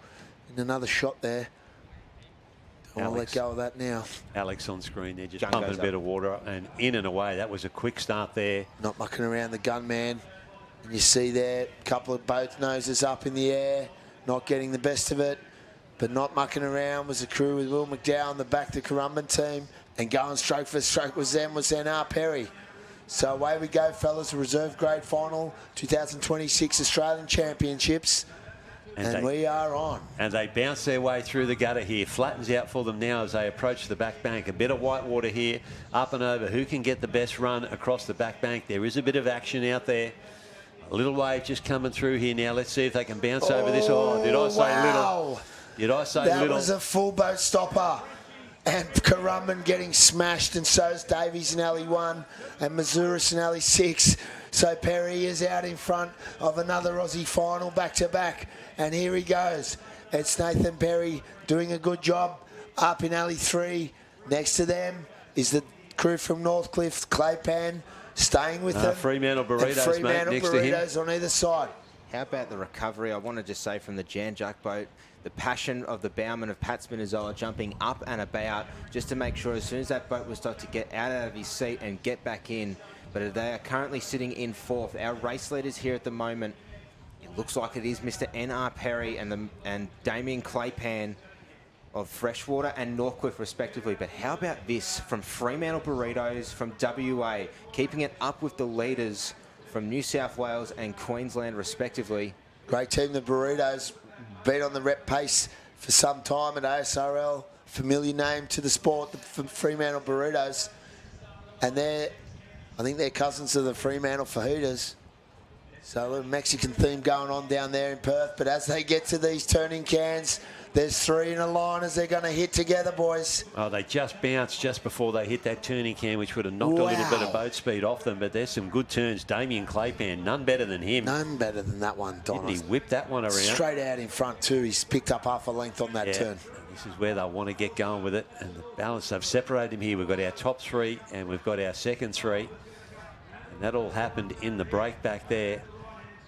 in another shot there. I'll let go of that now. Alex on screen there, just Gun pumping goes a bit up. of water and in and away. That was a quick start there. Not mucking around the gunman. And you see there, a couple of both noses up in the air, not getting the best of it, but not mucking around was the crew with Will McDowell in the back, the Currumbin team, and going stroke for stroke was N.R. Perry. So away we go, fellas, the reserve grade final, 2026 Australian Championships. And we are on. And they bounce their way through the gutter here. Flattens out for them now as they approach the back bank. A bit of white water here, up and over. Who can get the best run across the back bank? There is a bit of action out there. A little wave just coming through here now. Let's see if they can bounce over this. Oh, did I say little? Did I say little? That was a full boat stopper. And Currumbin getting smashed, and so's Davies in alley 1 and Mazuris in alley 6. So Perry is out in front of another Aussie final back-to-back. And here he goes. It's Nathan Perry doing a good job up in alley 3. Next to them is the crew from Northcliffe, Claypan, staying with them. Fremantle Burritos, and Fremantle mate, next to him. Burritos on either side. How about the recovery? I want to just say from the Jan-Jack boat, the passion of the bowman of Pat Spinazzola jumping up and about just to make sure as soon as that boat was starting to get out of his seat and get back in. But they are currently sitting in 4th. Our race leaders here at the moment, it looks like it is Mr. N.R. Perry and Damien Claypan of Freshwater and Northcliffe respectively. But how about this from Fremantle Burritos from WA, keeping it up with the leaders from New South Wales and Queensland respectively. Great team, the Burritos. Been on the rep pace for some time at ASRL. Familiar name to the sport, the Fremantle Burritos. And I think they're cousins of the Fremantle Fajitas. So a little Mexican theme going on down there in Perth. But as they get to these turning cans, there's 3 in a line as they're going to hit together, boys. Oh, they just bounced just before they hit that turning can, which would have knocked a little bit of boat speed off them. But there's some good turns. Damien Claypan, none better than him. None better than that one, Don. Didn't he whip that one around? Straight out in front, too. He's picked up half a length on that turn. This is where they want to get going with it. And the balance, they've separated him here. We've got our top 3 and we've got our second 3. And that all happened in the break back there.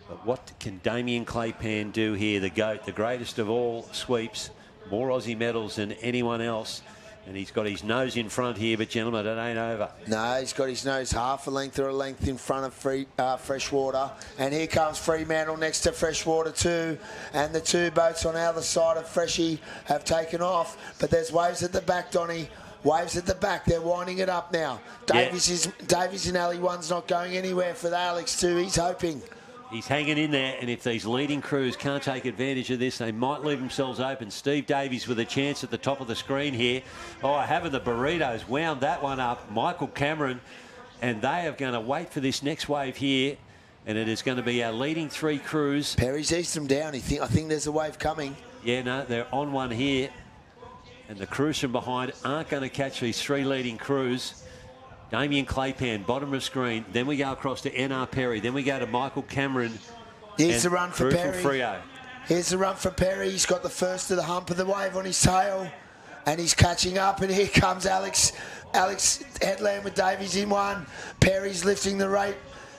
But what can Damien Claypan do here? The GOAT, the greatest of all sweeps. More Aussie medals than anyone else. And he's got his nose in front here, but gentlemen, it ain't over. No, he's got his nose half a length or a length in front of Freshwater. And here comes Fremantle next to Freshwater too. And the 2 boats on either side of Freshie have taken off. But there's waves at the back, Donny. Waves at the back. They're winding it up now. Davies in alley 1's not going anywhere for the Alex too. He's hoping. He's hanging in there, and if these leading crews can't take advantage of this, they might leave themselves open. Steve Davies with a chance at the top of the screen here. Oh, having the Burritos wound that one up. Michael Cameron, and they are going to wait for this next wave here, and it is going to be our leading 3 crews. Perry's eased them down. I think there's a wave coming. Yeah, no, they're on one here, and the crews from behind aren't going to catch these 3 leading crews. Damien Claypan, bottom of screen. Then we go across to N.R. Perry. Then we go to Michael Cameron. Here's the run for Perry. From Freo. Here's the run for Perry. He's got the first of the hump of the wave on his tail. And he's catching up. And here comes Alex. Alex Headland with Davies in 1. Perry's lifting the rate.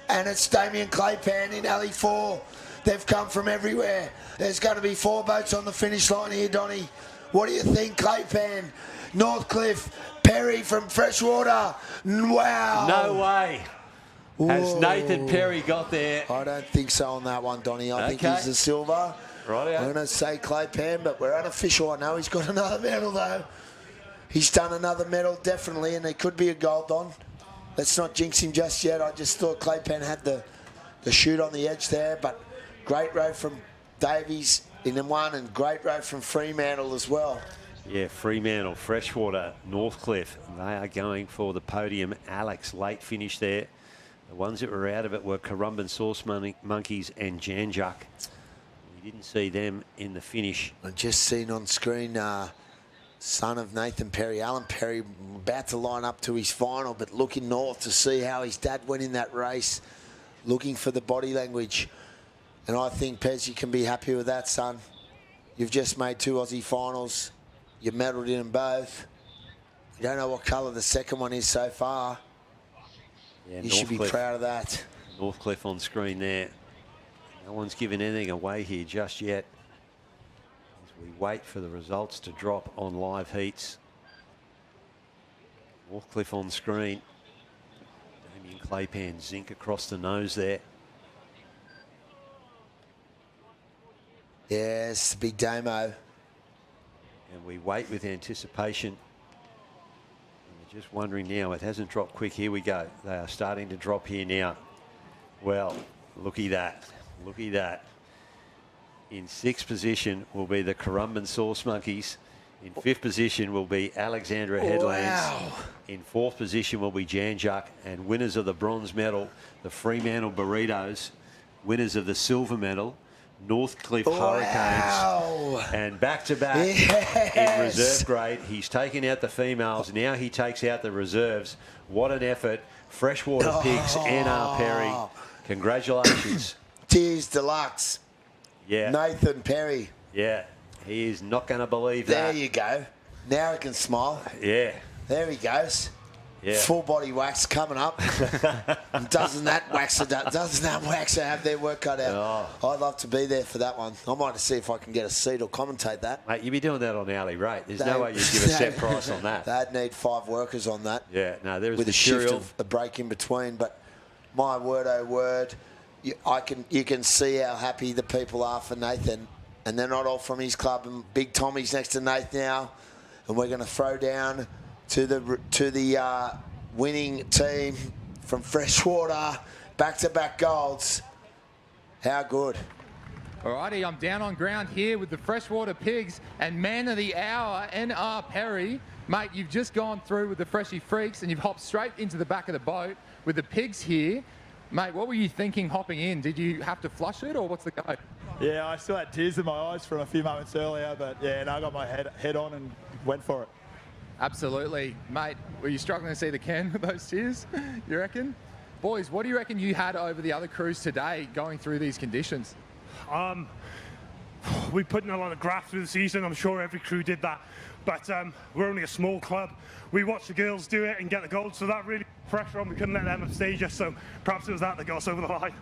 And it's Damien Claypan in alley 4. They've come from everywhere. There's going to be 4 boats on the finish line here, Donny. What do you think, Claypan? Northcliffe, Perry from Freshwater. Wow. No way. Has Nathan Perry got there? I don't think so on that one, Donny. I think he's the silver. Right. I'm going to say Claypan, but we're unofficial. I know he's got another medal, though. He's done another medal, definitely, and it could be a gold, Don. Let's not jinx him just yet. I just thought Claypan had the shoot on the edge there, but great row from Davies in the 1 and great row from Fremantle as well. Yeah, Fremantle, Freshwater, Northcliffe. They are going for the podium. Alex, late finish there. The ones that were out of it were Currumbin Sauce Monkeys and Janjuk. We didn't see them in the finish. I just seen on screen son of Nathan Perry, Alan Perry, about to line up to his final, but looking north to see how his dad went in that race, looking for the body language. And I think, Pez, you can be happy with that, son. You've just made 2 Aussie finals. You medalled in them both. You don't know what colour the second one is so far. Yeah, you should be proud of that. Northcliffe on screen there. No one's giving anything away here just yet. As we wait for the results to drop on live heats. Northcliffe on screen. Damien Claypan, zinc across the nose there. Yes, big Damo. And we wait with anticipation. And we're just wondering now, it hasn't dropped quick. Here we go. They are starting to drop here now. Well, looky that. Looky that. In 6th position will be the Currumbin Sauce Monkeys. In 5th position will be Alexandra Headlands. Wow. In 4th position will be Janjuk. And winners of the bronze medal, the Fremantle Burritos. Winners of the silver medal, Northcliffe Hurricanes, and back-to-back in reserve grade. He's taken out the females. Now he takes out the reserves. What an effort. Freshwater Pigs, N.R. Perry. Congratulations. Tears deluxe. Yeah. Nathan Perry. Yeah. He is not going to believe that. There you go. Now he can smile. Yeah. There he goes. Yeah. Full body wax coming up. Doesn't that waxer have their work cut out? Oh. I'd love to be there for that one. I might see if I can get a seat or commentate that. Mate, you'd be doing that on hourly rate. There's no way you'd give a set price on that. They'd need 5 workers on that. Yeah, no, there is with material. A shift of a break in between. But my word, oh word, you can see how happy the people are for Nathan. and they're not all from his club. And Big Tommy's next to Nath now, and we're going to throw down to the winning team from Freshwater, back-to-back golds. How good. Alrighty, I'm down on ground here with the Freshwater Pigs and man of the hour, N.R. Perry. Mate, you've just gone through with the Freshie Freaks and you've hopped straight into the back of the boat with the Pigs here. Mate, what were you thinking hopping in? Did you have to flush it or what's the go? Yeah, I still had tears in my eyes from a few moments earlier, but yeah, no, I got my head on and went for it. Absolutely. Mate, were you struggling to see the can with those tears, you reckon? Boys, what do you reckon you had over the other crews today going through these conditions? We put in a lot of graft through the season. I'm sure every crew did that. But we're only a small club. We watched the girls do it and get the gold, so that really pressure on. We couldn't let them upstage us, so perhaps it was that got us over the line.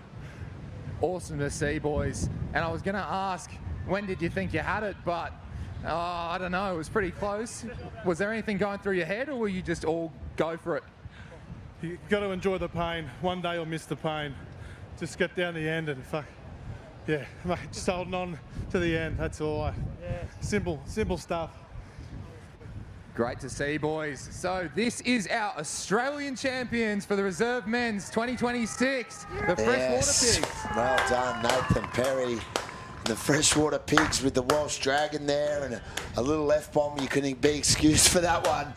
Awesome to see, boys. And I was going to ask, when did you think you had it? But I don't know, it was pretty close. Was there anything going through your head, or were you just all go for it? You got to enjoy the pain. One day you'll miss the pain. Just get down the end and fuck. Yeah, mate, just holding on to the end. That's all. Simple stuff. Great to see, boys. So this is our Australian champions for the reserve men's 2026, the Freshwater Pigs. Well done, Nathan Perry. The Freshwater Pigs with the Welsh Dragon there and a little F-bomb. You can be excused for that one.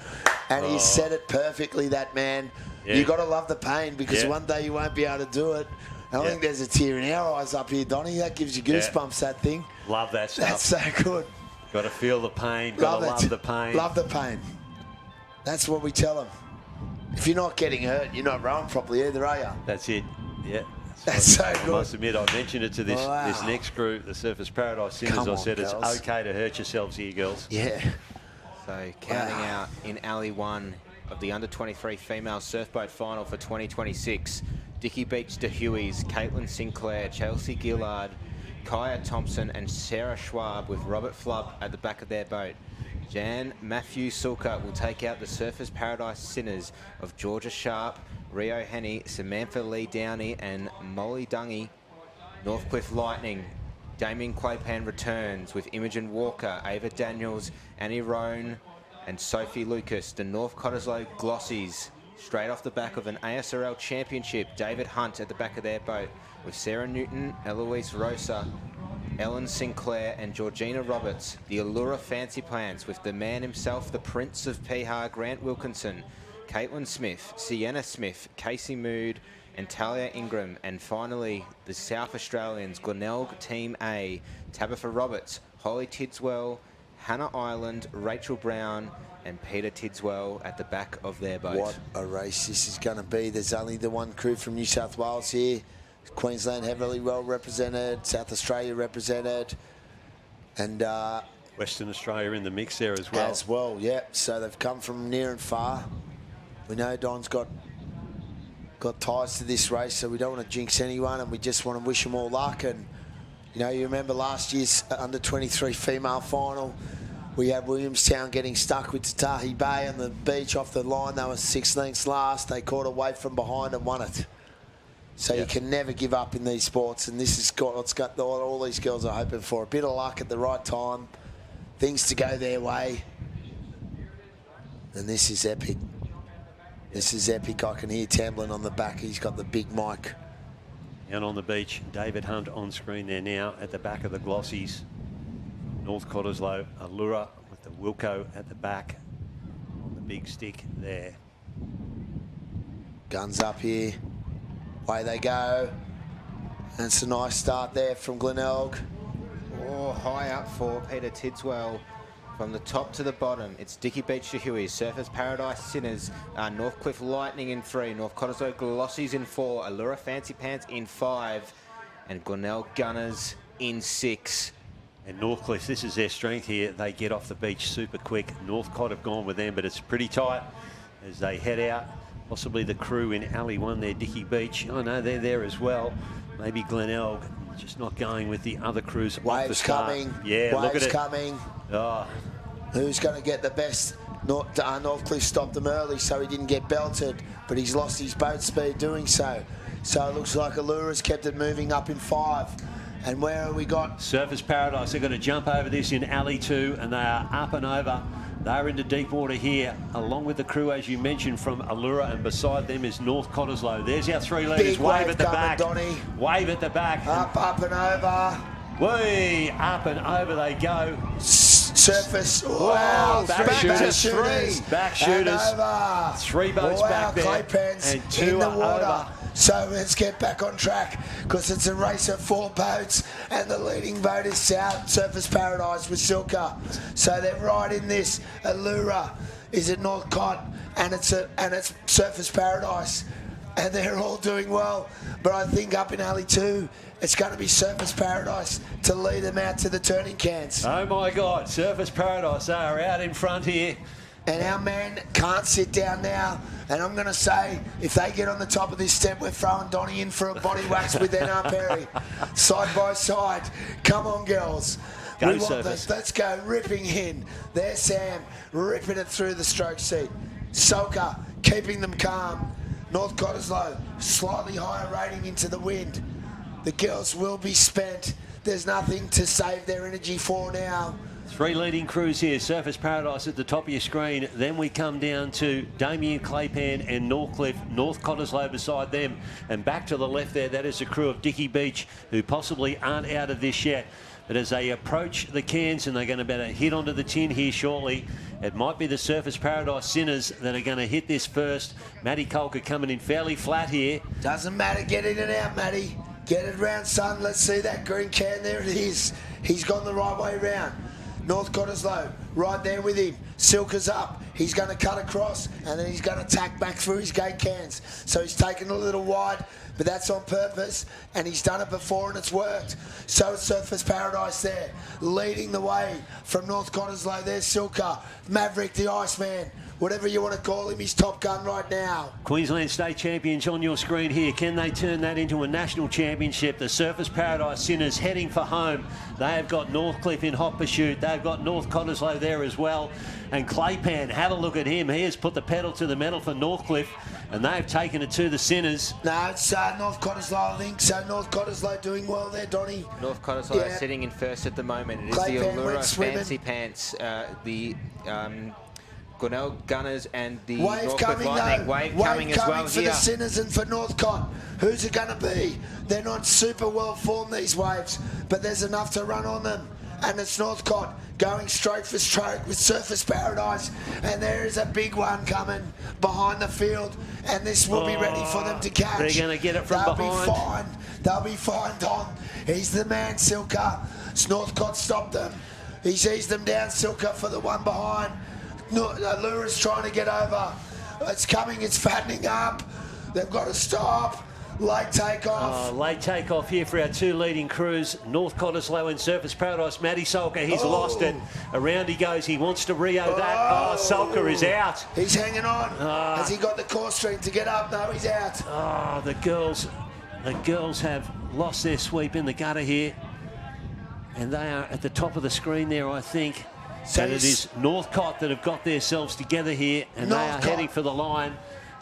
And he said it perfectly, that man. Yeah. You got to love the pain because one day you won't be able to do it. I think there's a tear in our eyes up here, Donnie. That gives you goosebumps, that thing. Love that stuff. That's so good. Got to feel the pain. Got to love the pain. Love the pain. That's what we tell them. If you're not getting hurt, you're not rowing properly either, are you? That's it. Yeah. That's so good. I must admit, I mentioned it to this next group, the Surfers Paradise Sinners. I said girls. it's okay to hurt yourselves here, girls. Yeah. So counting out in Alley 1 of the Under-23 Female Surfboat Final for 2026, Dickie Beach de Huey's, Caitlin Sinclair, Chelsea Gillard, Kaya Thompson and Sarah Schwab with Robert Flubb at the back of their boat. Jan Matthew Sulka will take out the Surfers Paradise Sinners of Georgia Sharp, Rio Henny, Samantha Lee Downey and Molly Dungy. Northcliffe Lightning, Damien Quaypan returns with Imogen Walker, Ava Daniels, Annie Roan and Sophie Lucas. The North Cottesloe Glossies, straight off the back of an ASRL Championship, David Hunt at the back of their boat with Sarah Newton, Eloise Rosa, Ellen Sinclair and Georgina Roberts. The Allura Fancy Plants with the man himself, the Prince of Piha, Grant Wilkinson, Caitlin Smith, Sienna Smith, Casey Mood and Talia Ingram. And finally, the South Australians, Glenelg Team A, Tabitha Roberts, Holly Tidswell, Hannah Ireland, Rachel Brown and Peter Tidswell at the back of their boat. What a race this is going to be. There's only the one crew from New South Wales here. Queensland heavily well represented, South Australia represented, and Western Australia in the mix there as well. As well, yeah. So they've come from near and far. We know Don's got ties to this race, so we don't want to jinx anyone, and we just want to wish them all luck. And you know, you remember last year's Under-23 female final. We had Williamstown getting stuck with Tatahi Bay on the beach off the line. They were 6 lengths last. They caught a wave from behind and won it. So you can never give up in these sports, and this is what's got all these girls are hoping for. A bit of luck at the right time, things to go their way. And this is epic. This is epic. I can hear Tamblin on the back. He's got the big mic. Down on the beach, David Hunt on screen there now at the back of the Glossies. North Cottesloe, Allura with the Wilco at the back on the big stick there. Guns up here. Away they go. And it's a nice start there from Glenelg. Oh, high up for Peter Tidswell. From the top to the bottom, it's Dickie Beach to Huey, Surfers Paradise Sinners, Northcliffe Lightning in 3, North Cottesloe Glossies in 4, Allura Fancy Pants in 5, and Glenelg Gunners in 6. And Northcliffe, this is their strength here. They get off the beach super quick. Northcott have gone with them, but it's pretty tight as they head out. Possibly the crew in Alley 1 there, Dickie Beach. Oh no, they're there as well. Maybe Glenelg just not going with the other crews. Waves coming. Yeah, Waves look at it. coming. Oh. Who's going to get the best? Northcliffe stopped him early, so he didn't get belted, but he's lost his boat speed doing so. So it looks like Allura's kept it moving up in 5. And where have we got? Surface Paradise. They're going to jump over this in alley 2, and they are up and over. They're into deep water here, along with the crew, as you mentioned, from Allura, and beside them is North Cottesloe. There's our 3 leaders. Big Wave at the back. Donny. Wave at the back. Up and over. Way up and over they go. Surface. Wow. Back shooters. Back shooters. And over. 3 boats back there. Claypans And 2 in the water. over. So let's get back on track because it's a race of 4 boats and the leading boat is Surface Paradise with Silka. So they're right in this. Allura is at North Cot and it's Surface Paradise. And they're all doing well. But I think up in Alley 2, it's going to be Surface Paradise to lead them out to the turning cans. Oh my God, Surface Paradise are out in front here. And our man can't sit down now. And I'm going to say, if they get on the top of this step, we're throwing Donny in for a body wax with N.R. Perry. Side by side. Come on, girls. Go we want Surface. this. Let's go ripping in. There's Sam ripping it through the stroke seat. Soka keeping them calm. North Cottesloe slightly higher rating into the wind. The girls will be spent. There's nothing to save their energy for now. 3 leading crews here. Surface Paradise at the top of your screen. Then we come down to Damien Claypan and Northcliffe. North Cottesloe beside them. And back to the left there, that is the crew of Dickie Beach, who possibly aren't out of this yet. But as they approach the cans, and they're going to better hit onto the tin here shortly, it might be the Surface Paradise Sinners that are going to hit this first. Matty Colker coming in fairly flat here. Doesn't matter, get in and out, Matty. Get it round, son. Let's see that green can. There it is. He's gone the right way round. North Cottesloe right there with him. Silka's up. He's going to cut across and then he's going to tack back through his gate cans. So he's taken a little wide, but that's on purpose and he's done it before and it's worked. So it's Surface Paradise there, leading the way from North Cottesloe. There's Silka, Maverick the Iceman, whatever you want to call him, he's Top Gun right now. Queensland State Champions on your screen here. Can they turn that into a national championship? The Surface Paradise Sinners heading for home. They have got Northcliffe in hot pursuit. They've got North Cottesloe there as well. And Claypan, have a look at him. He has put the pedal to the metal for Northcliffe, and they've taken it to the Sinners. No, it's North Cottesloe, I think. So North Cottesloe doing well there, Donny. North Cottesloe sitting in first at the moment. It is the Allura Fancy Pants, the Gwinnell Gunners and the Northcliffe Lightning. Wave coming as well for here. The Sinners and for Northcott. Who's it going to be? They're not super well formed, these waves, but there's enough to run on them. And it's Northcott going stroke for stroke with Surface Paradise. And there is a big one coming behind the field. And this will be ready for them to catch. They're going to get it from They'll behind. Be fine. They'll be fine, Don. He's the man, Silka. Northcott stopped them. He's eased them down, Silka, for the one behind. Allura's trying to get over. It's coming, it's fattening up. They've got to stop. Late takeoff. Late takeoff here for our 2 leading crews. North Cottesloe and Surface Paradise. Matty Sulker, he's lost it. Around he goes. He wants to Rio that. Sulker is out. He's hanging on. Has he got the core string to get up? No, he's out. The girls have lost their sweep in the gutter here. And they are at the top of the screen there, I think. So and it is Northcott that have got themselves together here, and Northcott. They are heading for the line.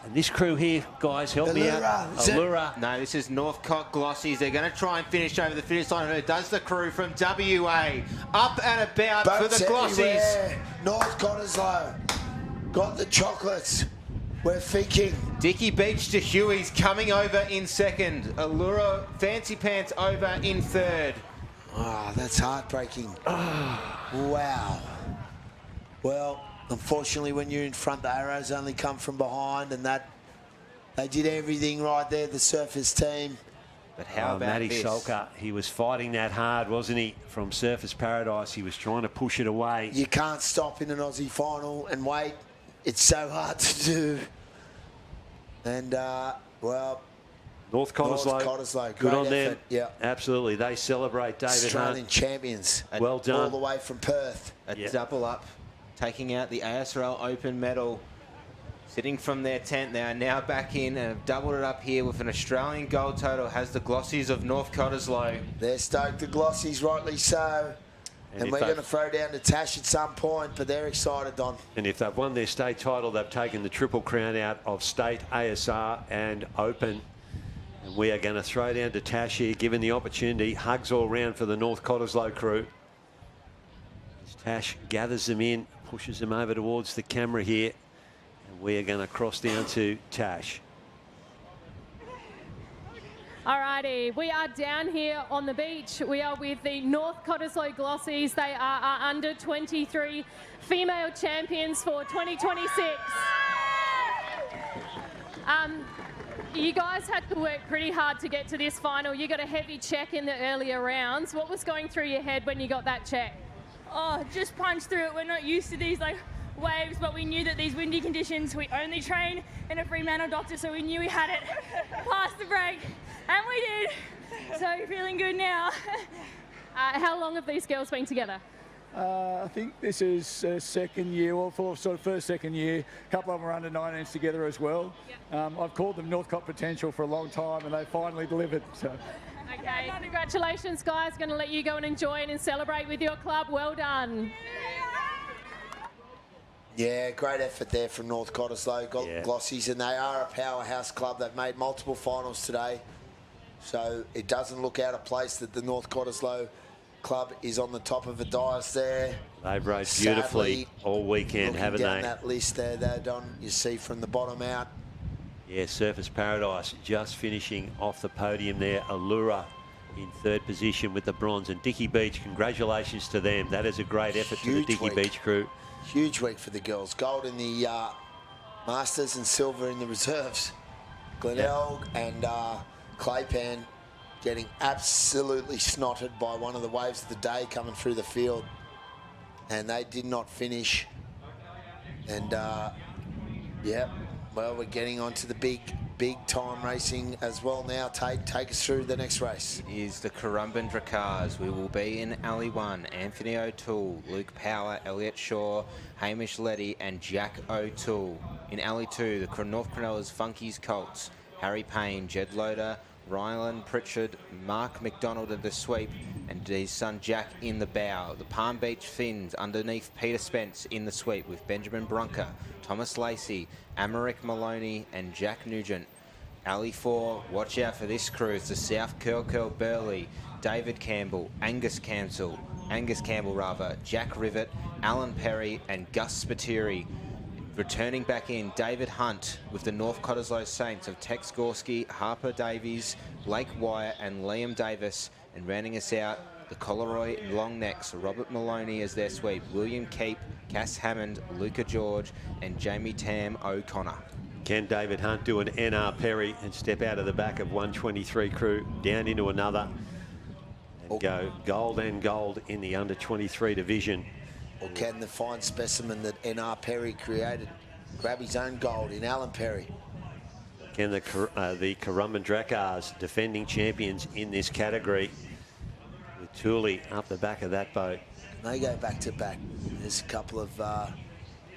And this crew here, guys, help me out. Allura. No, this is Northcott Glossies. They're going to try and finish over the finish line. Who does the crew from WA? Up and about Boats for the Glossies. Everywhere. North Cottesloe got the chocolates. We're thinking. Dickie Beach to Huey's coming over in second. Allura Fancy Pants over in third. That's heartbreaking. Wow. Well, unfortunately, when you're in front, the arrows only come from behind, and that they did everything right there, the Surface team. But how about Matty Sulker? He was fighting that hard, wasn't he? From Surface Paradise, he was trying to push it away. You can't stop in an Aussie final and wait. It's so hard to do. And, well... North Cottesloe, good on them. Yeah, absolutely. They celebrate David Australian Hunt. champions. Well done. All the way from Perth. A double up, taking out the ASRL Open medal. Sitting from their tent, they are now back in and have doubled it up here with an Australian gold total. Has the Glossies of North Cottesloe. They're stoked, the Glossies, rightly so. And we're going to throw down to Tash at some point, but they're excited, Don. And if they've won their state title, they've taken the Triple Crown out of state, ASR and Open. And we are going to throw down to Tash here, given the opportunity. Hugs all round for the North Cottesloe crew. As Tash gathers them in, pushes them over towards the camera here. And we are going to cross down to Tash. Alrighty, we are down here on the beach. We are with the North Cottesloe Glossies. They are our under 23 female champions for 2026. You guys had to work pretty hard to get to this final. You got a heavy check in the earlier rounds. What was going through your head when you got that check? Oh, just punch through it. We're not used to these waves, but we knew that these windy conditions, we only train in a Fremantle Doctor, so we knew we had it past the break, and we did. So feeling good now. How long have these girls been together? I think this is second year, well, for sort of first, second year. A couple of them are under 19s together as well. Yep. I've called them Northcott Potential for a long time, and they finally delivered. So. Okay, congratulations, guys. Going to let you go and enjoy it and celebrate with your club. Well done. Yeah, great effort there from North Cottesloe Glossies, and they are a powerhouse club. They've made multiple finals today, so it doesn't look out of place that the North Cottesloe club is on the top of the dais there. They've rode beautifully all weekend, haven't down they? That list there, Don, you see from the bottom out. Yeah, Surfers Paradise just finishing off the podium there. Allura in third position with the bronze. And Dicky Beach, congratulations to them. That is a great effort to the Dicky Beach crew. Huge week for the girls. Gold in the Masters and silver in the reserves. Glenelg and Claypan getting absolutely snotted by one of the waves of the day coming through the field. And they did not finish. And, yeah, well, we're getting on to the big time racing as well now. Take us through the next race. It is the Currumbin Dracars. We will be in Alley 1. Anthony O'Toole, Luke Power, Elliot Shaw, Hamish Letty and Jack O'Toole. In Alley 2, the North Cronulla's Funkies Colts, Harry Payne, Jed Loader, Rylan Pritchard, Mark McDonald at the sweep, and his son Jack in the bow. The Palm Beach Finns underneath Peter Spence in the sweep with Benjamin Brunker, Thomas Lacey, Amaric Maloney and Jack Nugent. Alley 4, watch out for this crew. It's the South Curl Burley, David Campbell, Angus Campbell, Jack Rivet, Alan Perry and Gus Spiteri. Returning back in, David Hunt with the North Cottesloe Saints of Tex Gorski, Harper Davies, Blake Wyatt and Liam Davis. And rounding us out, the Coleroy Longnecks, Robert Maloney as their sweep, William Keep, Cass Hammond, Luca George and Jamie Tam O'Connor. Can David Hunt do an NR Perry and step out of the back of 123 crew, down into another, and go gold and gold in the under 23 division? Or can the fine specimen that NR Perry created grab his own gold in Alan Perry? Can the Currumbin Dracars, defending champions in this category, with Tooley up the back of that boat? Can they go back to back? There's a couple of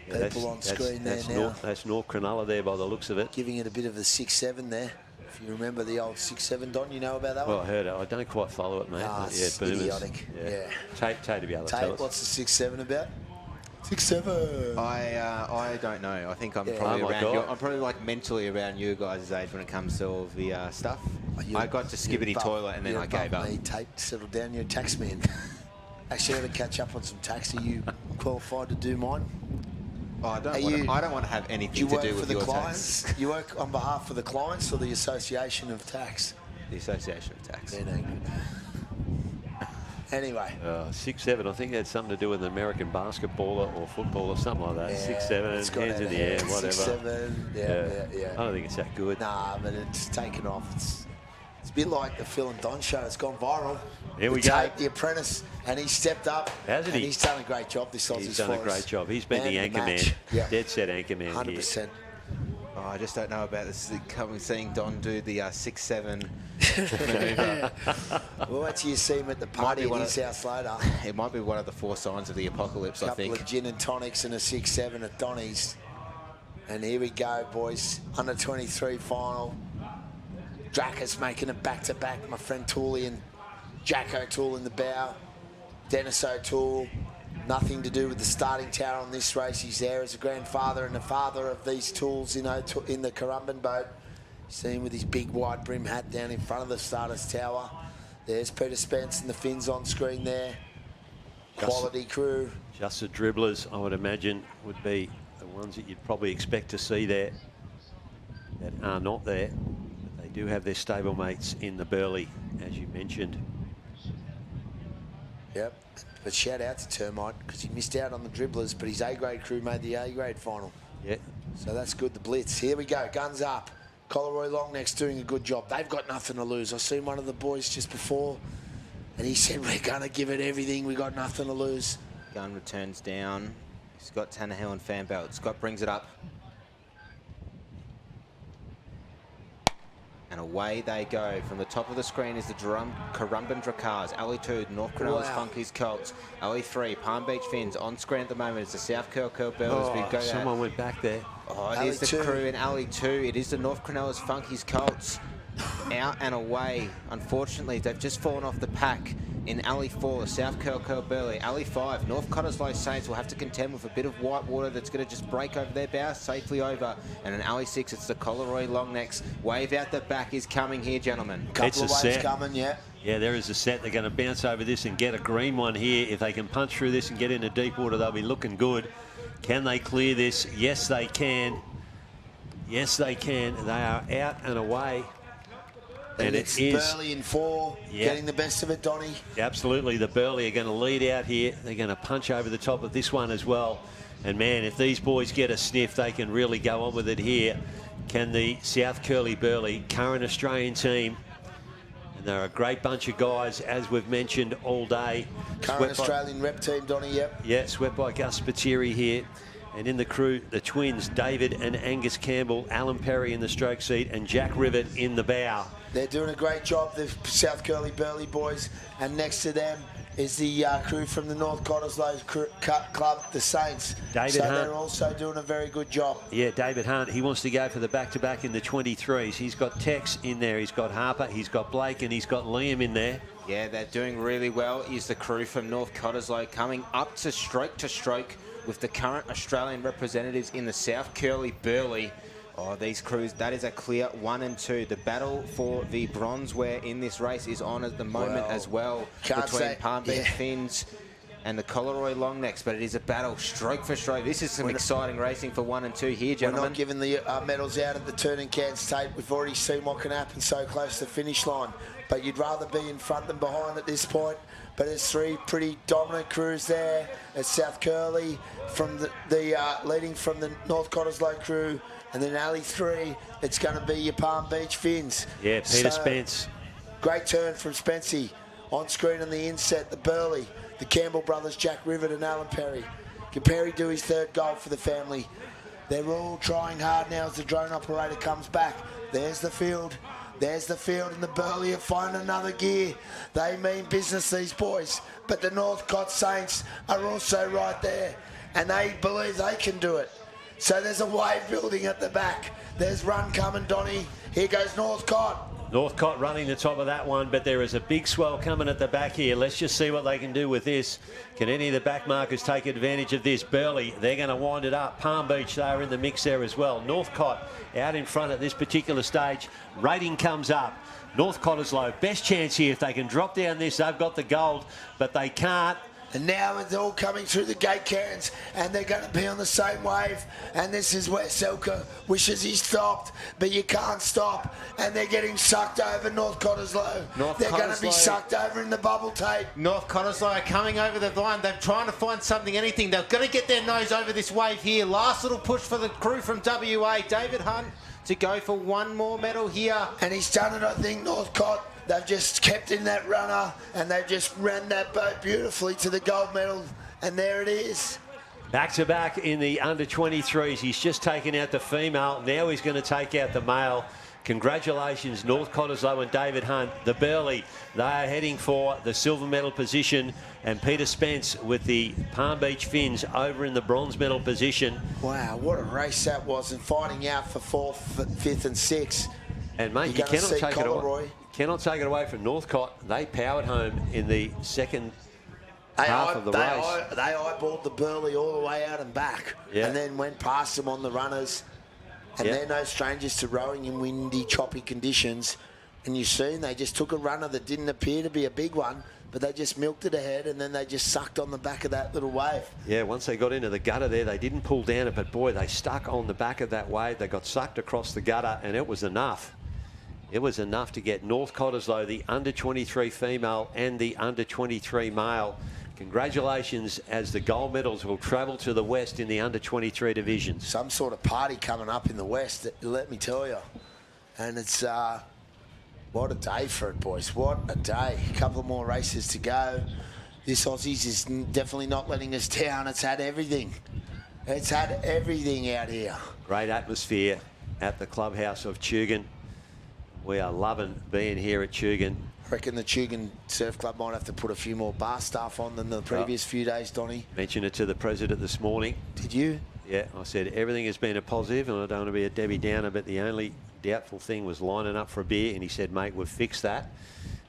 people on screen there now. That's North Cronulla there by the looks of it. Giving it a bit of the 6-7 there. If you remember the old 6-7, Don, you know about that one? Well, I heard it. I don't quite follow it, mate. It's idiotic. Yeah. Tate to be able to tell us. What's the 6-7 about? 6-7. I don't know. I think I'm probably I'm probably like mentally around you guys' age when it comes to all of the stuff. I got to skibbity toilet and then I gave up. Tate, settle down. You're a tax man. Actually, I got to catch up on some tax. Are you qualified to do mine? Oh, I don't want to have anything to do with your clients? Tax. You work on behalf of the clients or the Association of Tax? The Association of Tax. Yeah, no. Anyway. 6-7, I think that's something to do with an American basketballer or footballer, something like that. 6-7, hands in the air, whatever. 6-7, yeah. I don't think it's that good. Nah, but it's taken off. It's a bit like the Phil and Don show. It's gone viral. Here we go. The Apprentice, and he stepped up. Hasn't he? He's done a great job this Aussies. He's done a great job. He's been the anchor man. Dead set anchor man 100%. Here. Oh, I just don't know about this. Seeing Don do the 6-7 maneuver. Well, wait till you see him at the party at his house later. It might be one of the 4 signs of the apocalypse, I think. A couple of gin and tonics and a 6-7 at Donny's. And here we go, boys. Under 23 final. Dracars making it back-to-back. My friend Tooley and Jack O'Toole in the bow. Dennis O'Toole. Nothing to do with the starting tower on this race. He's there as a grandfather and the father of these tools in the Currumbin boat. See him with his big wide brim hat down in front of the starter's tower. There's Peter Spence and the Finns on screen there. Quality crew. Just the dribblers, I would imagine, would be the ones that you'd probably expect to see there that are not there. But they do have their stablemates in the Burley, as you mentioned. Yep. But shout out to Termite because he missed out on the dribblers, but his A-grade crew made the A-grade final. Yeah. So that's good, the blitz. Here we go, guns up. Coleroy Longneck's doing a good job. They've got nothing to lose. I seen one of the boys just before, and he said, we're going to give it everything. We got nothing to lose. Gun returns down. Scott Tannehill and fan belt. Scott brings it up. And away they go. From the top of the screen is the Currumbin Drakars. Alley 2, North Cronulla's Funkies Colts. Alley 3, Palm Beach Finns. On screen at the moment is the South Curl Burlers. Oh, someone went back there. Oh, it is the crew in Alley 2. It is the North Cronulla's Funkies Colts. Out and away. Unfortunately, they've just fallen off the pack. In Alley 4, South Curl Burley. Alley 5, North Cottesloe Saints will have to contend with a bit of white water that's going to just break over their bow safely over. And in Alley 6, it's the Coleroy Longnecks. Wave out the back is coming here, gentlemen. Couple of waves coming, yeah. Yeah, there is a set. They're going to bounce over this and get a green one here. If they can punch through this and get into deep water, they'll be looking good. Can they clear this? Yes, they can. Yes, they can. They are out and away. And it's is Burley in 4, getting the best of it, Donny. Absolutely, the Burley are going to lead out here. They're going to punch over the top of this one as well. And man, if these boys get a sniff, they can really go on with it here. Can the South Curly Burley, current Australian team, and they're a great bunch of guys, as we've mentioned all day. Current Australian rep team, Donny, yep. Yeah, swept by Gus Spiteri here. And in the crew, the twins, David and Angus Campbell, Alan Perry in the stroke seat, and Jack Rivet in the bow. They're doing a great job, the South Curly Burley boys. And next to them is the crew from the North Cottesloe Club, the Saints. David Hunt. They're also doing a very good job. Yeah, David Hunt, he wants to go for the back-to-back in the 23s. He's got Tex in there, he's got Harper, he's got Blake, and he's got Liam in there. Yeah, they're doing really well. Is the crew from North Cottesloe coming up to stroke with the current Australian representatives in the South Curly Burley. Oh, these crews, that is a clear 1 and 2. The battle for the bronzeware in this race is on at the moment as well between Palm Beach Finns and the Coleroy Longnecks, but it is a battle stroke for stroke. This is some exciting racing for 1 and 2 here, gentlemen. We're not giving the medals out at the turn in Cairns Tape. We've already seen what can happen so close to the finish line, but you'd rather be in front than behind at this point. But there's 3 pretty dominant crews there. It's South Curly from the leading from the North Cottesloe crew, and then Alley 3, it's going to be your Palm Beach Finns. Yeah, Peter Spence. Great turn from Spency. On screen on the inset, the Burley, the Campbell brothers, Jack Rivet and Alan Perry. Can Perry do his 3rd goal for the family? They're all trying hard now as the drone operator comes back. There's the field. There's the field, and the Burley have found another gear. They mean business, these boys. But the Northcott Saints are also right there, and they believe they can do it. So there's a wave building at the back. There's run coming, Donny. Here goes Northcott. Northcott running the top of that one, but there is a big swell coming at the back here. Let's just see what they can do with this. Can any of the back markers take advantage of this? Burley, they're going to wind it up. Palm Beach, they're in the mix there as well. Northcott out in front at this particular stage. Rating comes up. North Cottesloe, best chance here. If they can drop down this, they've got the gold, but they can't. And now it's all coming through the gate cans, and they're going to be on the same wave. And this is where Selka wishes he stopped, but you can't stop. And they're getting sucked over North Cottesloe. They're going to be sucked over in the bubble tape. North Cottesloe are coming over the line. They're trying to find something, anything. They're going to get their nose over this wave here. Last little push for the crew from WA. David Hunt to go for 1 more medal here. And he's done it, I think, Northcott. They've just kept in that runner, and they've just ran that boat beautifully to the gold medal, and there it is. Back-to-back in the under-23s. He's just taken out the female. Now he's going to take out the male. Congratulations, North Cottesloe and David Hunt. The Burley, they are heading for the silver medal position, and Peter Spence with the Palm Beach Finns over in the bronze medal position. Wow, what a race that was, and fighting out for 4th, 5th and 6th. And mate, you cannot take it away. Cannot take it away from Northcott. They powered home in the second half of the race. They eyeballed the Burley all the way out and back, and then went past them on the runners. And they're no strangers to rowing in windy, choppy conditions. And you've seen they just took a runner that didn't appear to be a big one, but they just milked it ahead, and then they just sucked on the back of that little wave. Yeah, once they got into the gutter there, they didn't pull down it, but boy, they stuck on the back of that wave. They got sucked across the gutter, and it was enough. It was enough to get North Cottesloe, the under-23 female and the under-23 male. Congratulations, as the gold medals will travel to the West in the under-23 divisions. Some sort of party coming up in the West, let me tell you. And it's, what a day for it, boys. What a day. A couple more races to go. This Aussies is definitely not letting us down. It's had everything. It's had everything out here. Great atmosphere at the clubhouse of Tugun. We are loving being here at Tugun. I reckon the Tugun Surf Club might have to put a few more bar staff on than the previous few days, Donny. Mentioned it to the president this morning. Did you? Yeah, I said everything has been a positive, and I don't want to be a Debbie Downer, but the only doubtful thing was lining up for a beer, and he said, mate, we've fixed that.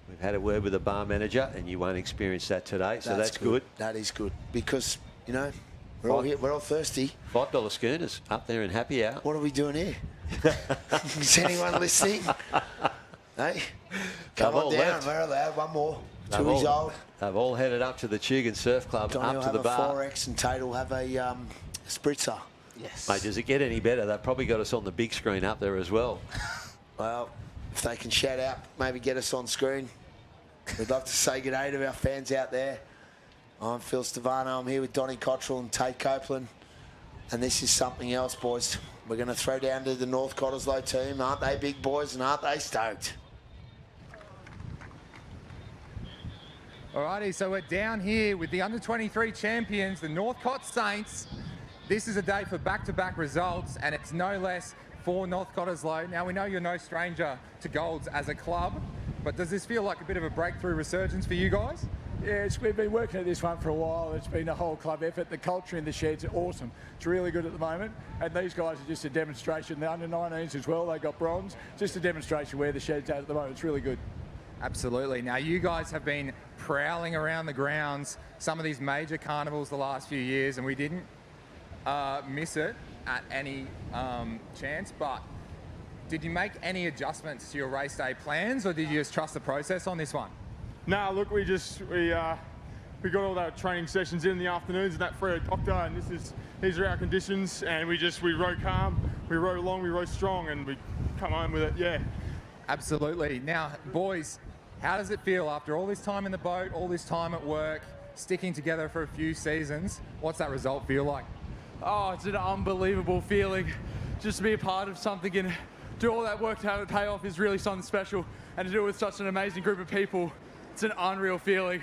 We've had a word with the bar manager, and you won't experience that today, so that's good. That is good, because, you know, we're all here, we're all thirsty. $5 schooners up there in happy hour. What are we doing here? Is anyone listening? Hey, come on down. We're allowed one more. Two years old. They've all headed up to the Tugun Surf Club, Donnie up to the bar. Will have a 4X and Tate will have a spritzer. Yes. Mate, does it get any better? They've probably got us on the big screen up there as well. Well, if they can shout out, maybe get us on screen. We'd love to say good day to our fans out there. I'm Phil Stavano. I'm here with Donnie Cottrell and Tate Copeland. And this is something else, boys. We're going to throw down to the North Cottesloe team. Aren't they big boys, and aren't they stoked? Alrighty, so we're down here with the under-23 champions, the Northcott Saints. This is a day for back-to-back results, and it's no less for North Cottesloe. Now, we know you're no stranger to golds as a club, but does this feel like a bit of a breakthrough resurgence for you guys? Yeah, we've been working at this one for a while. It's been a whole club effort. The culture in the shed's awesome. It's really good at the moment. And these guys are just a demonstration. The under-19s as well, they got bronze. Just a demonstration where the shed's at the moment. It's really good. Absolutely. Now, you guys have been prowling around the grounds, some of these major carnivals the last few years, and we didn't miss it at any chance, but did you make any adjustments to your race day plans, or did you just trust the process on this one? Nah, look, we got all our training sessions in the afternoons and that for our doctor, and these are our conditions, and we row calm, we row long, we row strong, and we come home with it, yeah. Absolutely. Now, boys, how does it feel after all this time in the boat, all this time at work, sticking together for a few seasons? What's that result feel like? Oh, it's an unbelievable feeling. Just to be a part of something and do all that work to have it pay off is really something special. And to do it with such an amazing group of people, it's an unreal feeling.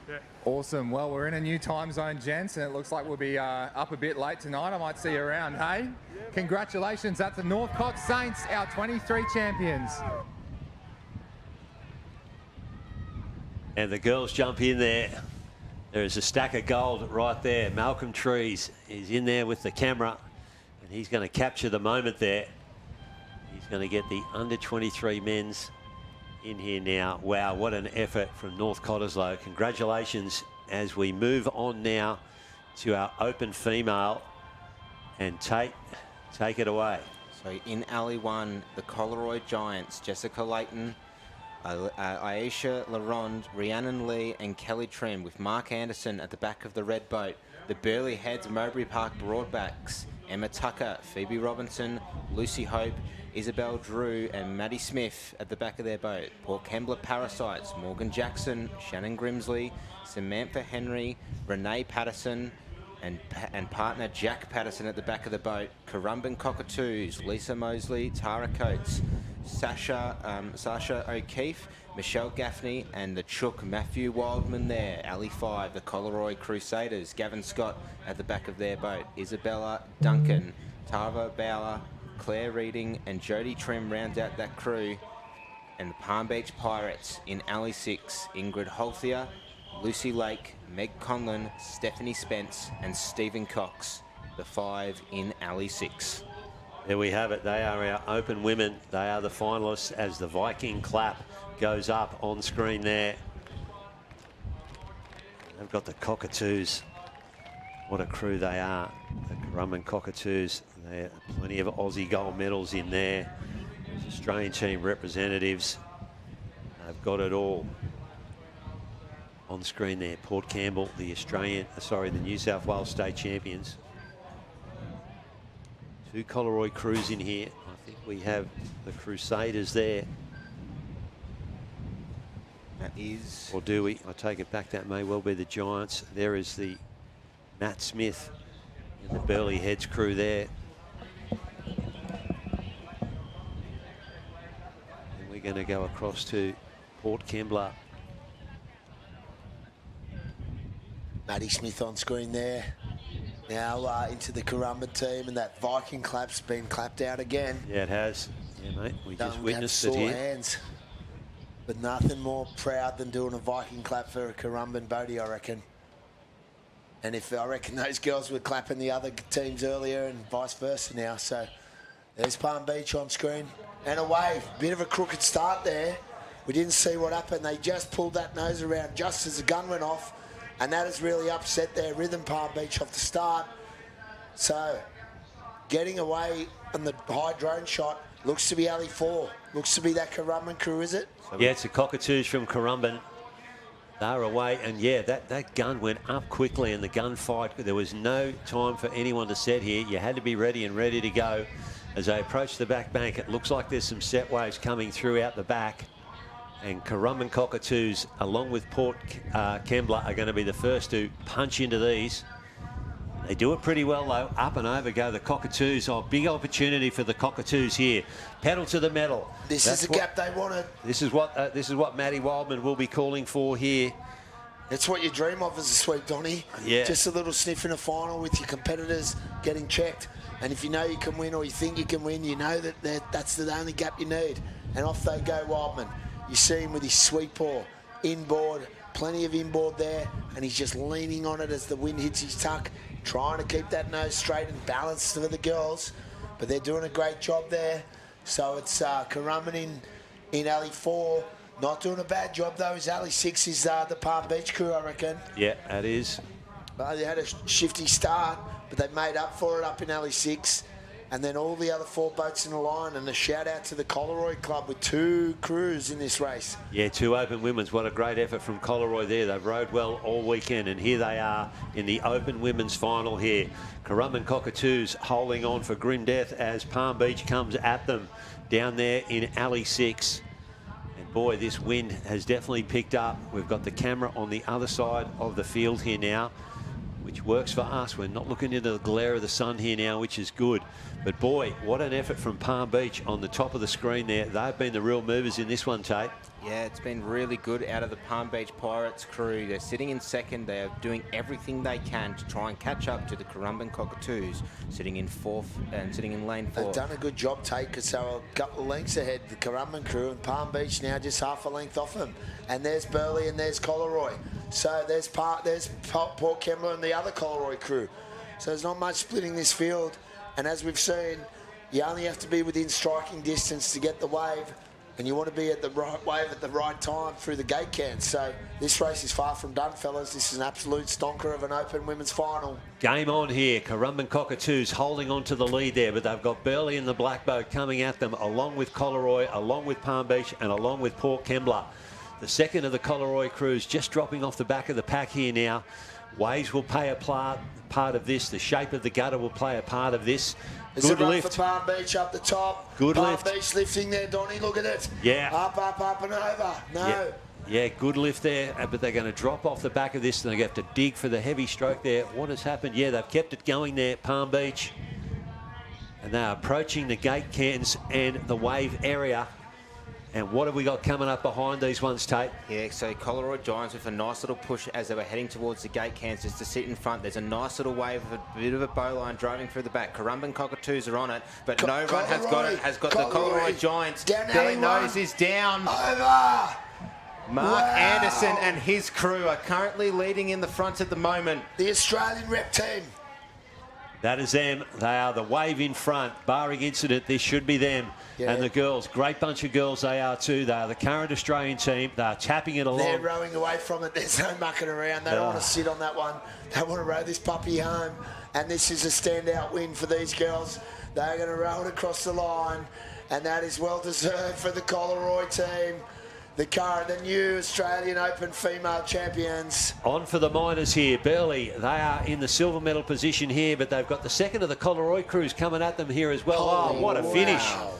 Yeah. Awesome. Well, we're in a new time zone, gents, and it looks like we'll be up a bit late tonight. I might see you around, hey? Yeah, congratulations. That's the Northcott Saints, our 23 champions. And the girls jump in there. There's a stack of gold right there. Malcolm Trees is in there with the camera, and he's going to capture the moment there. He's going to get the under-23 men's in here now. Wow, what an effort from North Cottesloe. Congratulations as we move on now to our open female. And take it away. So in alley one, the Collaroy Giants, Jessica Layton, Aisha LaRonde, Rhiannon Lee and Kelly Trim, with Mark Anderson at the back of the red boat. The Burleigh Heads Mowbray Park Broadbacks, Emma Tucker, Phoebe Robinson, Lucy Hope, Isabel Drew and Maddie Smith at the back of their boat. Port Kembla Parasites, Morgan Jackson, Shannon Grimsley, Samantha Henry, Renee Patterson and partner Jack Patterson at the back of the boat. Currumbin Cockatoos, Lisa Mosley, Tara Coates, Sasha O'Keefe, Michelle Gaffney and the Chook Matthew Wildman there. Alley 5, the Collaroy Crusaders, Gavin Scott at the back of their boat. Isabella Duncan, Tara Bowler, Claire Reading and Jodie Trim round out that crew. And the Palm Beach Pirates in alley 6, Ingrid Holthier, Lucy Lake, Meg Conlon, Stephanie Spence and Stephen Cox, the 5 in alley 6. There we have it. They are our open women. They are the finalists as the Viking clap goes up on screen there. They've got the Cockatoos. What a crew they are. The Currumbin Cockatoos. Plenty of Aussie gold medals in there. Australian team representatives. They've got it all. On screen there, Port Campbell, the New South Wales state champions. 2 Coleroy crews in here. I think we have the Crusaders there. That is... Or do we? I take it back, that may well be the Giants. There is the Matt Smith and the Burley Heads crew there. And we're going to go across to Port Kembla. Matty Smith on screen there. Now into the Currumbin team, and that Viking clap's been clapped out again. Yeah, it has. Yeah, mate, we just witnessed it sore here. Hands. But nothing more proud than doing a Viking clap for a Currumbin Bodie, I reckon. And I reckon those girls were clapping the other teams earlier and vice versa now. So there's Palm Beach on screen. And a wave. Bit of a crooked start there. We didn't see what happened. They just pulled that nose around just as the gun went off. And that has really upset their rhythm, Palm Beach, off the start. So getting away on the high drone shot looks to be Ali 4. Looks to be that Currumbin crew, is it? Yeah, it's the Cockatoos from Currumbin. They're away, and yeah, that gun went up quickly, and the gunfight, there was no time for anyone to set here. You had to be ready and ready to go. As they approach the back bank, it looks like there's some set waves coming through out the back. And Currumbin Cockatoos, along with Port Kembla, are going to be the first to punch into these. They do it pretty well, though. Up and over go the Cockatoos. Oh, big opportunity for the Cockatoos here. Pedal to the metal. This is the gap they wanted. This is what Matty Wildman will be calling for here. That's what you dream of as a sweep, Donny. Yeah. Just a little sniff in a final with your competitors getting checked. And if you know you can win or you think you can win, you know that's the only gap you need. And off they go, Wildman. You see him with his sweep paw, inboard, plenty of inboard there, and he's just leaning on it as the wind hits his tuck, trying to keep that nose straight and balanced for the girls. But they're doing a great job there. So it's Currumbin in Alley 4. Not doing a bad job, though. His Alley 6 is the Palm Beach crew, I reckon. Yeah, that is. They had a shifty start, but they made up for it up in Alley 6. And then all the other 4 boats in the line, and a shout out to the Coleroy Club with 2 crews in this race. Yeah, 2 open women's. What a great effort from Coleroy there. They've rode well all weekend, and here they are in the open women's final here. Currumbin Cockatoos holding on for grim death as Palm Beach comes at them down there in Alley 6. And boy, this wind has definitely picked up. We've got the camera on the other side of the field here now, which works for us. We're not looking into the glare of the sun here now, which is good. But boy, what an effort from Palm Beach on the top of the screen there. They've been the real movers in this one, Tate. Yeah, it's been really good out of the Palm Beach Pirates crew. They're sitting in second. They are doing everything they can to try and catch up to the Currumbin Cockatoos, sitting in 4th and sitting in lane 4. They've done a good job, Tate, because they were a couple of lengths ahead, the Currumbin crew, and Palm Beach now just half a length off them. And there's Burley and there's Coleroy. So there's Port Kembla and the other Coleroy crew. So there's not much splitting this field. And as we've seen, you only have to be within striking distance to get the wave, and you want to be at the right wave at the right time through the gate cans. So this race is far from done, fellas. This is an absolute stonker of an open women's final. Game on here. Currumbin Cockatoos holding on to the lead there, but they've got Burley and the Black Boat coming at them, along with Coleroy, along with Palm Beach, and along with Port Kembla. The second of the Coleroy crews just dropping off the back of the pack here now. Waves will play a part of this. The shape of the gutter will play a part of this. It's Good a run lift. for Palm Beach up the top. Good Palm lift. Beach lifting there, Donny. Look at it. Yeah. Up and over. No. Yeah, good lift there, but they're going to drop off the back of this, and they have to dig for the heavy stroke there. What has happened? Yeah, they've kept it going there, Palm Beach. And they're approaching the gate cans and the wave area. And what have we got coming up behind these ones, Tate? Yeah, so Coleroy Giants with a nice little push as they were heading towards the gate cans just to sit in front. There's a nice little wave of a bit of a bowline driving through the back. Currumbin Cockatoos are on it, but no one has got it. Has got the Coleroy Giants. Their nose is down. Over. Mark Anderson and his crew are currently leading in the front at the moment. The Australian rep team. That is them. They are the wave in front. Barring incident, this should be them. Yeah. And the girls, great bunch of girls they are too. They are the current Australian team. They are tapping it along. They're rowing away from it. There's no mucking around. They don't want to sit on that one. They want to row this puppy home. And this is a standout win for these girls. They're going to row it across the line. And that is well deserved for the Collaroy team. The new Australian Open female champions. On for the minors here. Burley, they are in the silver medal position here, but they've got the second of the Collaroy crews coming at them here as well. Holy what a finish. wow.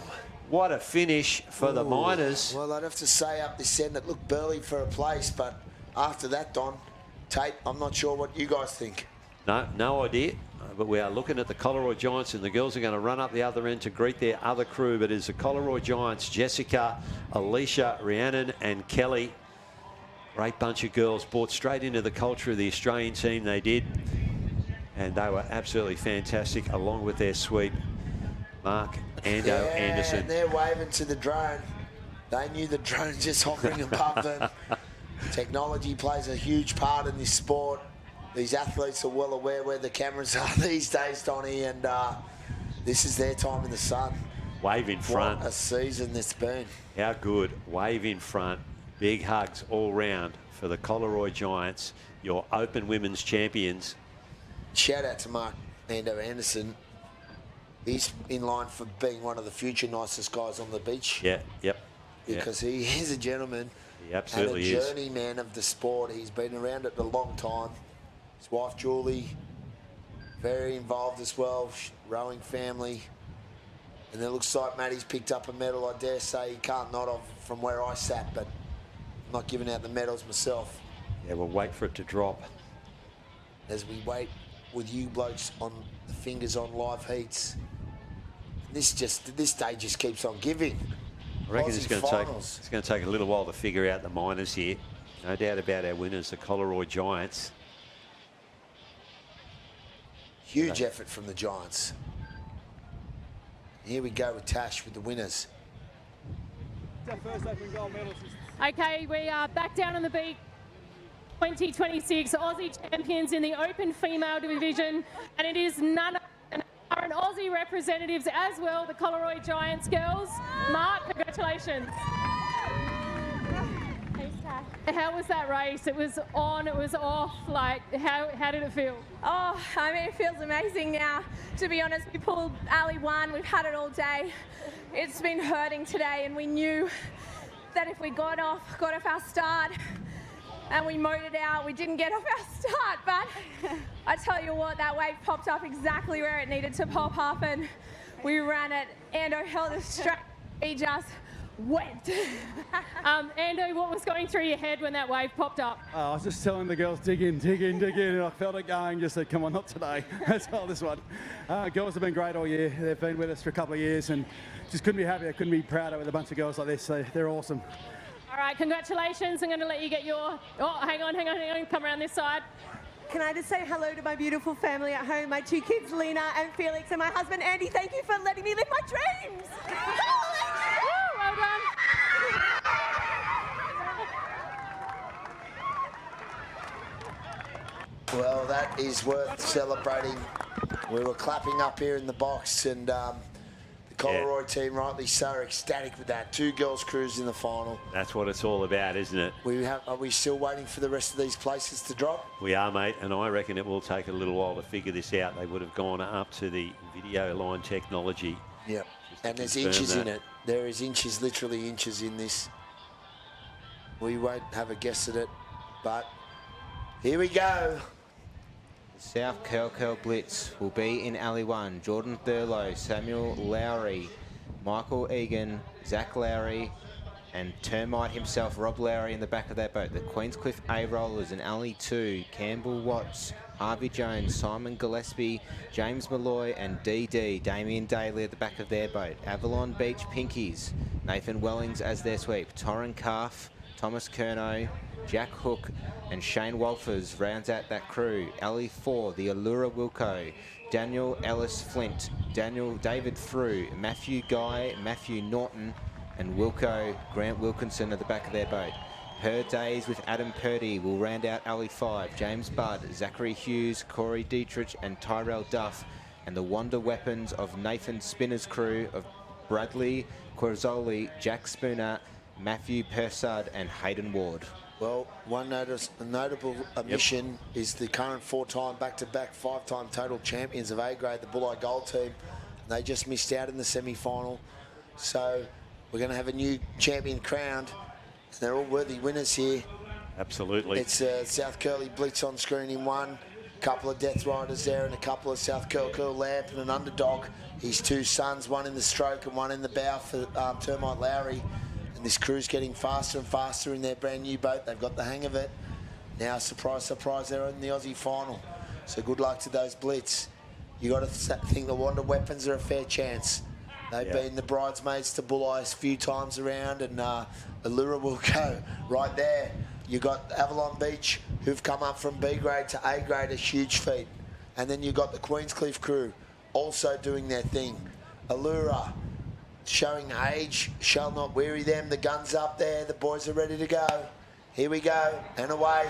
What a finish for the minors. Well, I'd have to say up this end it looked Burley for a place, but after that, Don, Tate, I'm not sure what you guys think. No idea. But we are looking at the Collaroy Giants, and the girls are going to run up the other end to greet their other crew. But it's the Collaroy Giants, Jessica, Alicia, Rhiannon and Kelly. Great bunch of girls, brought straight into the culture of the Australian team, they did. And they were absolutely fantastic, along with their sweep, Mark Anderson. And they're waving to the drone. They knew the drone just hovering above them. Technology plays a huge part in this sport. These athletes are well aware where the cameras are these days, Donnie, and this is their time in the sun. Wave in front. What a season it's been. How good. Wave in front. Big hugs all round for the Collaroy Giants, your Open Women's champions. Shout out to Mark Anderson. He's in line for being one of the future nicest guys on the beach. Yeah, yep. Because he is a gentleman. He absolutely and is. a journeyman of the sport. He's been around it a long time. His wife, Julie, very involved as well, rowing family. And it looks like Maddie's picked up a medal. I dare say he can't nod off from where I sat, but I'm not giving out the medals myself. Yeah, we'll wait for it to drop. As we wait with you blokes on the fingers on live heats. This day just keeps on giving. I reckon it's going Aussie to take a little while to figure out the minors here. No doubt about our winners, the Collaroy Giants. Huge effort from the Giants. Here we go with Tash with the winners. First open gold medal. Okay, we are back down on the beat. 2026 Aussie champions in the Open female division, and it is none other than our Aussie representatives as well, the Collaroy Giants girls. Mark, congratulations. How was that race? It was on, it was off. Like, how did it feel? Oh, I mean, it feels amazing now. To be honest, we pulled alley one. We've had it all day. It's been hurting today, and we knew that if we got off our start and we mowed it out, we didn't get off our start. But I tell you what, that wave popped up exactly where it needed to pop up, and we ran it. Ando held us straight. We just went. Ando, what was going through your head when that wave popped up? I was just telling the girls, dig in, dig in, dig in, and I felt it going, just said, come on, not today. That's all this one. Girls have been great all year. They've been with us for a couple of years, and just couldn't be happier, couldn't be prouder with a bunch of girls like this. So they're awesome. All right, congratulations. I'm going to let you get your... Oh, hang on. Come around this side. Can I just say hello to my beautiful family at home, my two kids, Lena and Felix, and my husband, Andy. Thank you for letting me live my dreams. Well done. Well, that is worth celebrating. We were clapping up here in the box, and the Collaroy team, rightly so, ecstatic with that. Two girls' crews in the final. That's what it's all about, isn't it? Are we still waiting for the rest of these places to drop? We are, mate, and I reckon it will take a little while to figure this out. They would have gone up to the video line technology. Yep. And there's inches in it. There is inches, literally inches in this. We won't have a guess at it, but here we go. South Curl Blitz will be in Alley 1. Jordan Thurlow, Samuel Lowry, Michael Egan, Zach Lowry, and Termite himself, Rob Lowry, in the back of that boat. The Queenscliff A-Rollers in Alley 2, Campbell Watts, Harvey Jones, Simon Gillespie, James Malloy, and DD, Damien Daly at the back of their boat. Avalon Beach Pinkies, Nathan Wellings as their sweep. Torrin Calf, Thomas Curnow, Jack Hook and Shane Wolfers rounds out that crew. Alley 4, the Allura Wilco, Daniel Ellis Flint, David Frew, Matthew Guy, Matthew Norton, and Wilco, Grant Wilkinson at the back of their boat. Her Days with Adam Purdy will round out Alley 5. James Budd, Zachary Hughes, Corey Dietrich and Tyrell Duff and the Wonder Weapons of Nathan Spinner's crew of Bradley Querzoli, Jack Spooner, Matthew Persad and Hayden Ward. Well, one notable omission is the current 4-time back-to-back 5-time total champions of A-grade, the Bulleye Gold team. They just missed out in the semi-final. So we're going to have a new champion crowned. They're all worthy winners here. Absolutely. It's South Curly Blitz on screen in one, a couple of Death Riders there and a couple of South Curl Lamp and an underdog. His two sons, one in the stroke and one in the bow for Termite Lowry. And this crew's getting faster and faster in their brand new boat. They've got the hang of it. Now, surprise, surprise, they're in the Aussie final. So good luck to those Blitz. You got to think the Wonder Weapons are a fair chance. They've been the bridesmaids to Bulleyes a few times around, and Allura will go right there. You got Avalon Beach, who've come up from B grade to A grade, a huge feat. And then you got the Queenscliff crew also doing their thing. Allura, showing age, shall not weary them. The gun's up there, the boys are ready to go. Here we go, and away.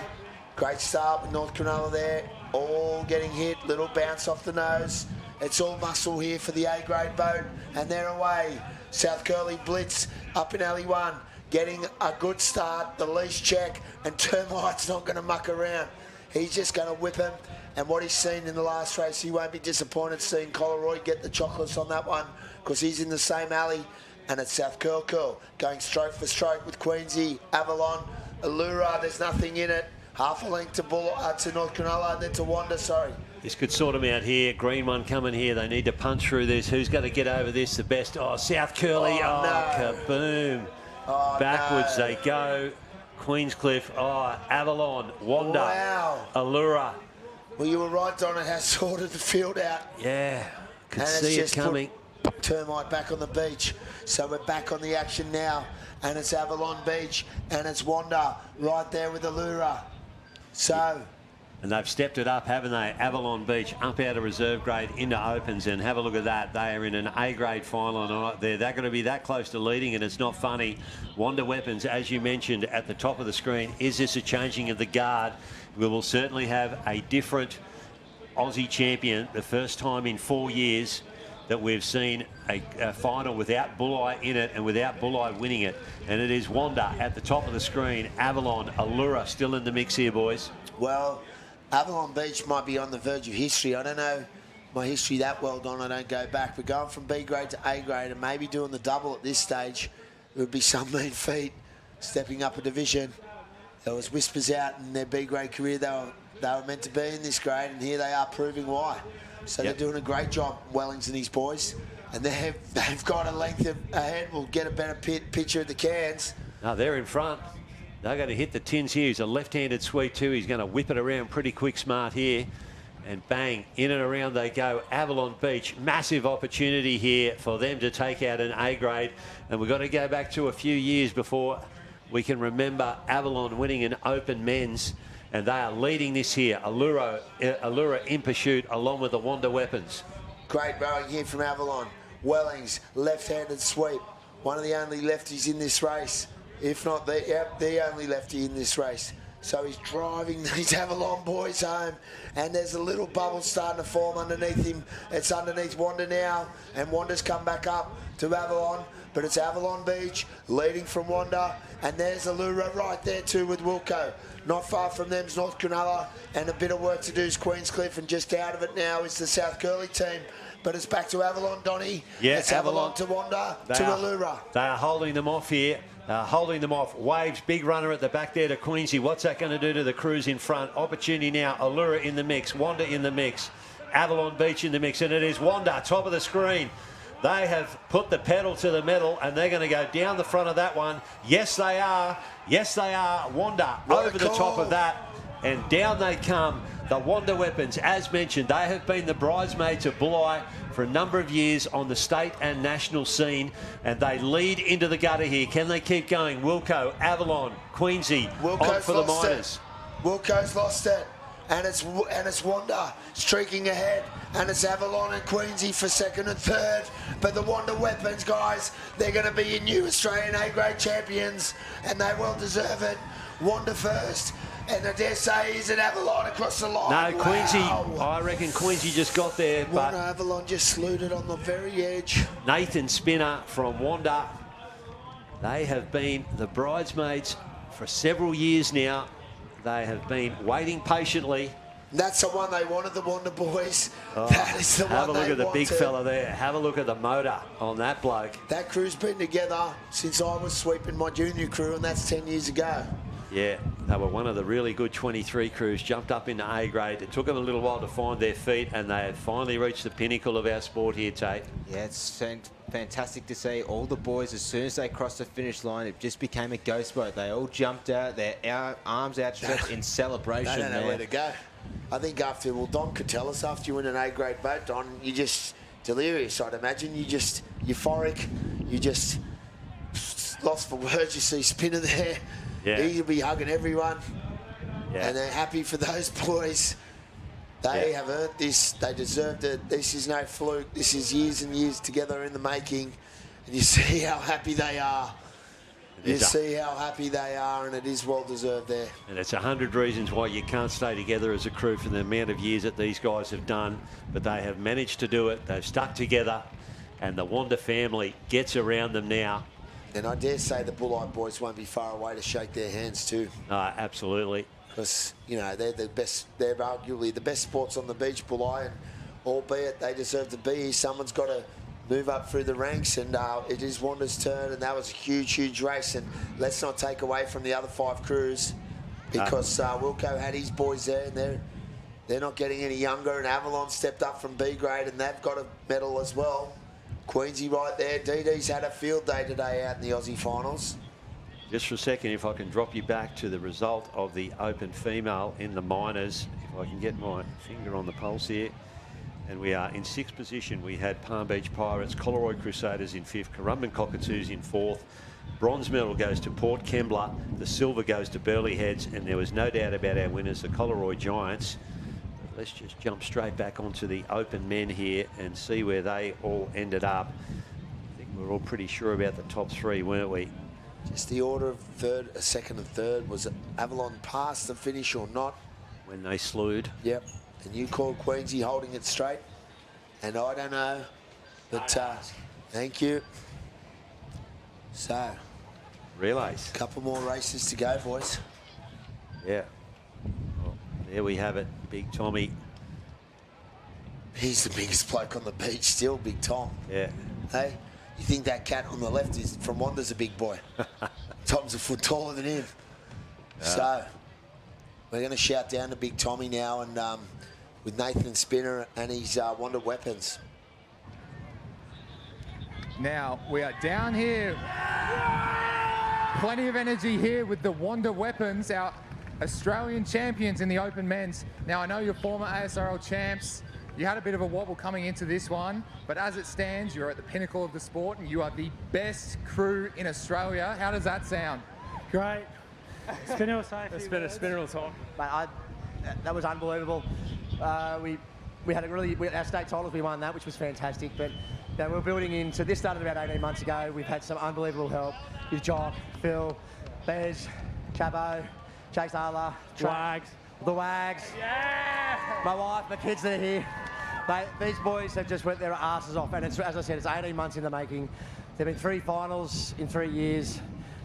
Great start with North Cronulla there, all getting hit, little bounce off the nose. It's all muscle here for the A-grade boat, and they're away. South Curly Blitz up in alley one, getting a good start, the leash check, and Termite's not going to muck around. He's just going to whip him, and what he's seen in the last race, he won't be disappointed seeing Coleroy get the chocolates on that one, because he's in the same alley, and it's South Curl going stroke for stroke with Queensy, Avalon, Allura, there's nothing in it. Half a length to North Cronulla and then to Wanda, sorry. This could sort them out here. Green one coming here. They need to punch through this. Who's going to get over this the best? Oh, South Curly. Oh, no. Kaboom. Oh, backwards no. they go. Queenscliff. Oh, Avalon. Wanda. Wow. Allura. Well, you were right, Donna, how sorted the field out. Yeah. Could and see it coming. Termite back on the beach. So we're back on the action now. And it's Avalon Beach. And it's Wanda right there with Allura. So... And they've stepped it up, haven't they? Avalon Beach up out of reserve grade into opens, and have a look at that. They are in an A-grade final tonight. They're going to be that close to leading, and it's not funny. Wonder Weapons, as you mentioned, at the top of the screen. Is this a changing of the guard? We will certainly have a different Aussie champion, the first time in 4 years that we've seen a final without Bulleye in it and without Bulleye winning it. And it is Wanda at the top of the screen. Avalon, Allura still in the mix here, boys. Well, Avalon Beach might be on the verge of history. I don't know my history that well, Don. I don't go back. But going from B grade to A grade and maybe doing the double at this stage, it would be some mean feat. Stepping up a division. There was whispers out in their B grade career they were meant to be in this grade, and here they are proving why. So they're doing a great job, Wellings and his boys. And they've got a length ahead. We'll get a better picture of the cans. No, they're in front. They're going to hit the tins here. He's a left-handed sweep too. He's going to whip it around pretty quick smart here. And bang, in and around they go. Avalon Beach, massive opportunity here for them to take out an A grade. And we've got to go back to a few years before we can remember Avalon winning an open men's. And they are leading this here. Allura in pursuit along with the Wanda Weapons. Great rowing here from Avalon. Wellings, left-handed sweep. One of the only lefties in this race. If not the only lefty in this race. So he's driving these Avalon boys home. And there's a little bubble starting to form underneath him. It's underneath Wanda now. And Wanda's come back up to Avalon. But it's Avalon Beach leading from Wanda. And there's Allura right there too with Wilco. Not far from them's North Cronulla. And a bit of work to do is Queenscliff. And just out of it now is the South Curly team. But it's back to Avalon, Donny. Yeah, it's Avalon to Wanda to Allura. They are holding them off here. Holding them off. Waves, big runner at the back there to Queensy. What's that going to do to the crews in front? Opportunity now. Allura in the mix. Wanda in the mix. Avalon Beach in the mix. And it is Wanda, top of the screen. They have put the pedal to the metal, and they're going to go down the front of that one. Yes, they are. Yes, they are. Wanda over the top of that. And down they come. The Wanda Weapons, as mentioned, they have been the bridesmaids of Bulleye for a number of years on the state and national scene, and they lead into the gutter here. Can they keep going? Wilco, Avalon, Queensy, on for the Miners. Wilco's lost it, and it's Wanda streaking ahead, and it's Avalon and Queensy for second and third. But the Wanda Weapons, guys, they're going to be your new Australian A-grade champions, and they well deserve it. Wanda first. And I dare say, is it Avalon across the line? No, Wow. Queensy, I reckon Queensy just got there, Wanda but Avalon just slewed it on the very edge. Nathan Spinner from Wanda, they have been the bridesmaids for several years now. They have been waiting patiently. That's the one they wanted, the Wanda boys. Oh, That is the one have a look they at the big wanted. fella there. Have a look at the motor on that bloke. That crew's been together since I was sweeping my junior crew, and that's 10 years ago. Yeah, they were one of the really good 23 crews, jumped up into A grade. It took them a little while to find their feet, and they have finally reached the pinnacle of our sport here, Tate. Yeah, it's fantastic to see all the boys, as soon as they crossed the finish line, it just became a ghost boat. They all jumped out, their arms outstretched in celebration. They don't know there. where to go. I think after, well, Don could tell us, after you win an A-grade boat, Don, you just delirious, I'd imagine. You just euphoric. You just lost for words. You see Spinner there. Yeah. He'll be hugging everyone. Yeah. And they're happy for those boys. They have earned this. They deserved it. This is no fluke. This is years and years together in the making. And you see how happy they are. You see how happy they are, and it is well deserved there. And it's 100 reasons why you can't stay together as a crew for the amount of years that these guys have done, but they have managed to do it. They've stuck together, and the Wanda family gets around them now. And I dare say the Bulleye boys won't be far away to shake their hands too. Absolutely. Because, you know, they're the best. They're arguably the best sports on the beach, Bulleye, and albeit they deserve to be here, someone's got to move up through the ranks, and it is Wanda's turn, and that was a huge, huge race. And let's not take away from the other 5 crews, because Wilco had his boys there, and they're not getting any younger. And Avalon stepped up from B grade, and they've got a medal as well. Queensy right there. DD's had a field day today out in the Aussie finals. Just for a second, if I can drop you back to the result of the open female in the minors, if I can get my finger on the pulse here. And we are in 6th position. We had Palm Beach Pirates, Collaroy Crusaders in 5th, Currumbin Cockatoos in 4th. Bronze medal goes to Port Kembla. The silver goes to Burleigh Heads. And there was no doubt about our winners, the Collaroy Giants. But let's just jump straight back onto the open men here and see where they all ended up. I think we're all pretty sure about the top 3, weren't we? Just the order of second and third. Was it Avalon past the finish or not? When they slewed. Yep. And you called Queensy holding it straight. And I don't know. But thank you. So. Relays. A couple more races to go, boys. Yeah. Well, there we have it. Big Tommy. He's the biggest bloke on the beach still, Big Tom. Yeah. Hey, you think that cat on the left is from Wanda's a big boy. Tom's a foot taller than him. So, we're going to shout down to Big Tommy now, and with Nathan Spinner and his Wanda weapons. Now, we are down here. Plenty of energy here with the Wanda weapons, our Australian champions in the open men's. Now, I know you're former ASRL champs. You had a bit of a wobble coming into this one, but as it stands, you're at the pinnacle of the sport and you are the best crew in Australia. How does that sound? Great. Spinner will say Spinner will talk. Mate, that was unbelievable. We had our state titles, we won that, which was fantastic. But we're building into this. Started about 18 months ago. We've had some unbelievable help with Jock, Phil, Bez, Chabo, Chase Arla, Wags. The Wags. Yeah. My wife, my kids that are here. These boys have just worked their asses off, and it's, as I said, it's 18 months in the making. There've been 3 finals in 3 years.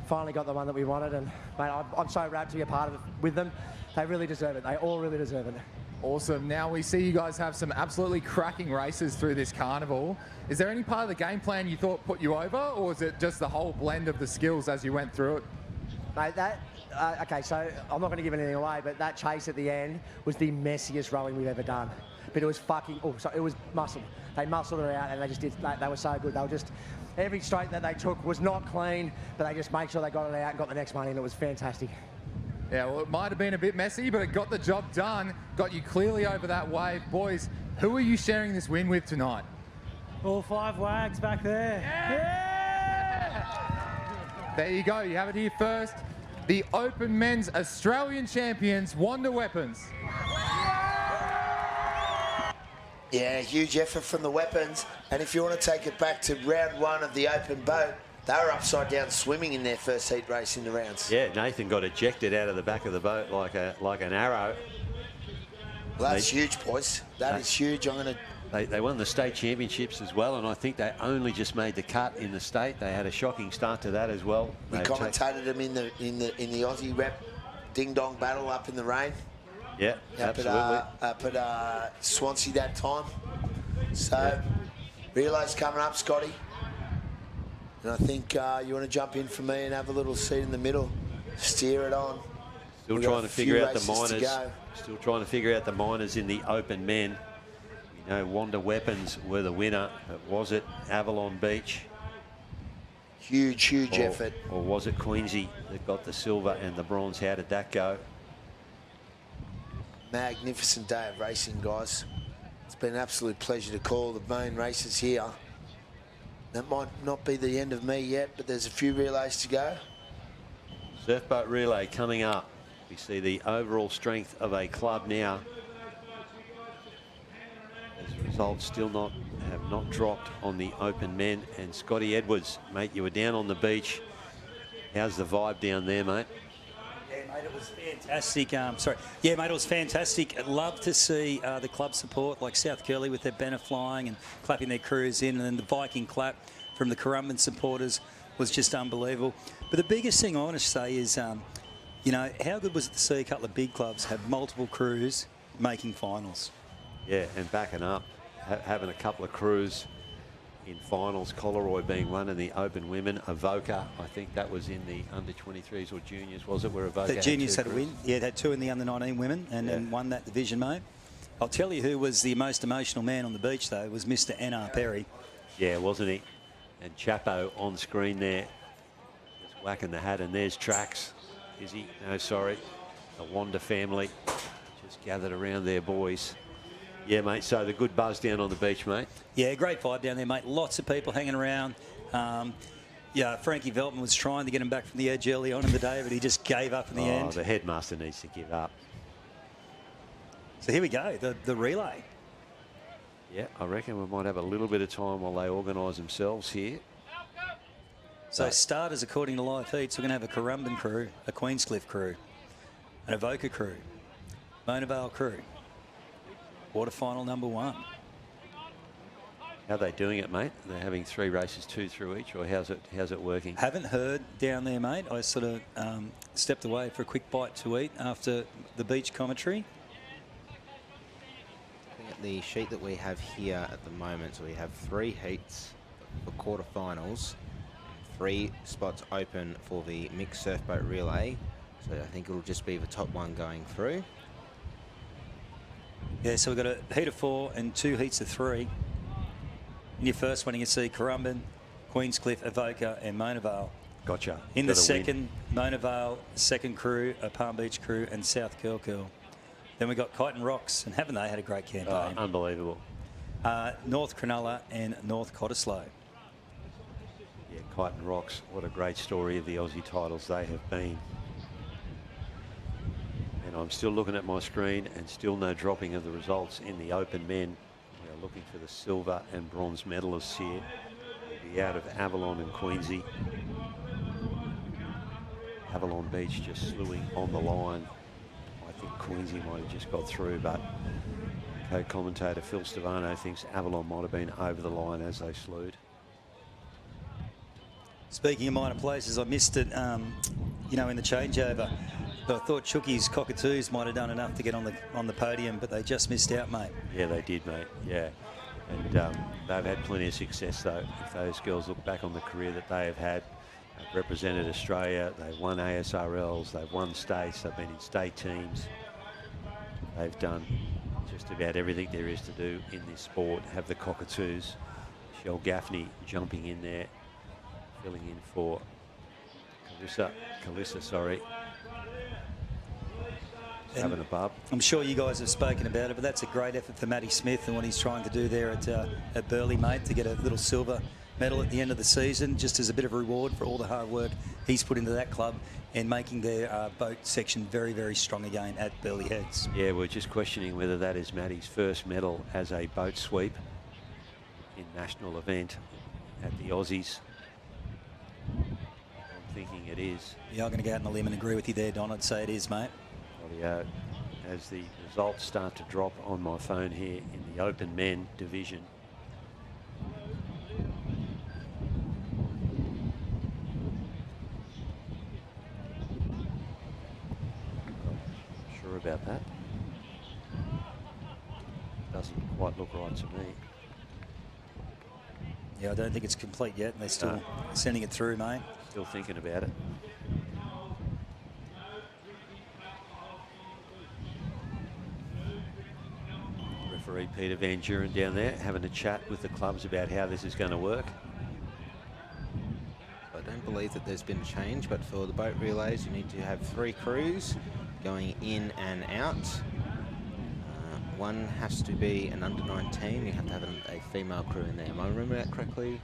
Finally got the one that we wanted, and mate, I'm so rapt to be a part of it with them. They really deserve it. They all really deserve it. Awesome. Now we see you guys have some absolutely cracking races through this carnival. Is there any part of the game plan you thought put you over, or was it just the whole blend of the skills as you went through it? Mate, okay, so I'm not going to give anything away, but that chase at the end was the messiest rowing we've ever done. But it was it was muscle. They muscled it out, and they just did. They were so good. They were just, every straight that they took was not clean, but they just made sure they got it out and got the next one in. It was fantastic. Yeah, well, it might have been a bit messy, but it got the job done. Got you clearly over that wave. Boys, who are you sharing this win with tonight? All 5 Wags back there. Yeah. There you go. You have it here first. The Open Men's Australian Champions, Wanda Weapons. Yeah, huge effort from the weapons. And if you want to take it back to round 1 of the open boat, They were upside down swimming in their first heat race in the rounds. Yeah, Nathan got ejected out of the back of the boat like an arrow. Well, that's huge, boys. That is huge. They won the state championships as well, and I think they only just made the cut in the state. They had a shocking start to that as well. We commentated them in the Aussie rep ding dong battle up in the rain. Yeah, absolutely. Up at Swansea that time. So, relays coming up, Scotty. And I think you want to jump in for me and have a little seat in the middle, steer it on. Still trying to figure out the minors. Still trying to figure out the minors in the open men. We know Wanda Weapons were the winner, but was it Avalon Beach? Huge effort. Or was it Queensy that got the silver and the bronze? How did that go? Magnificent day of racing, guys. It's been an absolute pleasure to call the main races here. That might not be the end of me yet, but there's a few relays to go. Surfboat relay coming up. We see the overall strength of a club now. As results still have not dropped on the open men. And Scotty Edwards, mate, you were down on the beach. How's the vibe down there, mate? Yeah, mate, it was fantastic. Yeah, mate, it was fantastic. I'd love to see the club support, like South Curly with their banner flying and clapping their crews in, and then the Viking clap from the Currumbin supporters was just unbelievable. But the biggest thing I want to say is, you know, how good was it to see a couple of big clubs have multiple crews making finals? Yeah, and backing up, having a couple of crews in finals, Coleroy being one in the open women, Avoca, I think that was in the under-23s or juniors, was it, where Avoca The juniors had a win. Yeah, they had two in the under-19 women and won that division, mate. I'll tell you who was the most emotional man on the beach, though, was Mr. N.R. Perry. Yeah, wasn't he? And Chapo on screen there, just whacking the hat, and there's Trax. Is he? No, sorry. The Wanda family just gathered around their boys. Yeah, mate, so the good buzz down on the beach, mate. Yeah, great vibe down there, mate. Lots of people hanging around. Yeah, Frankie Veltman was trying to get him back from the edge early on in the day, but he just gave up in the end. The headmaster needs to give up. So here we go, the relay. Yeah, I reckon we might have a little bit of time while they organise themselves here. So starters, according to live heats, we're going to have a Currumbin crew, a Queenscliff crew, an Avoca crew, Mona Vale crew. Quarterfinal number 1. How are they doing it, mate? They're having 3 races, 2 through each, or how's it working? Haven't heard down there, mate. I sort of stepped away for a quick bite to eat after the beach commentary. Looking at the sheet that we have here at the moment, so we have 3 heats for quarterfinals, 3 spots open for the mixed surfboat relay. So I think it'll just be the top one going through. Yeah, so we've got a heat of 4 and 2 heats of 3. In your first one, you can see Currumbin, Queenscliff, Avoca, and Mona Vale. Gotcha. In the second, Mona Vale, second crew, a Palm Beach crew, and South Curl. Then we got Kyneton Rocks, and haven't they had a great campaign? Oh, unbelievable. North Cronulla and North Cottesloe. Yeah, Kyneton Rocks, what a great story of the Aussie titles they have been. And I'm still looking at my screen and still no dropping of the results in the open men. We are looking for the silver and bronze medalists here. They'll be out of Avalon and Queensy. Avalon Beach just slewing on the line. I think Queensy might have just got through, but co-commentator Phil Stavano thinks Avalon might have been over the line as they slewed. Speaking of minor places, I missed it, you know, in the changeover. But I thought Chooky's Cockatoos might have done enough to get on the podium, but they just missed out, mate. Yeah, they did, mate. Yeah. And they've had plenty of success, though. If those girls look back on the career that they have had, they've represented Australia, they've won ASRLs, they've won states, they've been in state teams. They've done just about everything there is to do in this sport. Have the Cockatoos. Michelle Gaffney jumping in there, filling in for Calissa, sorry. Having a bub. I'm sure you guys have spoken about it, but that's a great effort for Matty Smith and what he's trying to do there at Burleigh, mate, to get a little silver medal at the end of the season, just as a bit of a reward for all the hard work he's put into that club and making their boat section very, very strong again at Burleigh Heads. Yeah, we're just questioning whether that is Matty's first medal as a boat sweep in national event at the Aussies. thinking it is. Yeah, I'm going to go out on a limb and agree with you there, Don. I'd say it is, mate. Rightio. As the results start to drop on my phone here in the open men division. Not sure about that. Doesn't quite look right to me. Yeah, I don't think it's complete yet. They're still sending it through, mate. Still thinking about it. Referee Peter Van Duren down there having a chat with the clubs about how this is going to work. I don't believe that there's been a change, but for the boat relays, you need to have 3 crews going in and out. One has to be an under-19. You have to have a female crew in there. Am I remembering that correctly,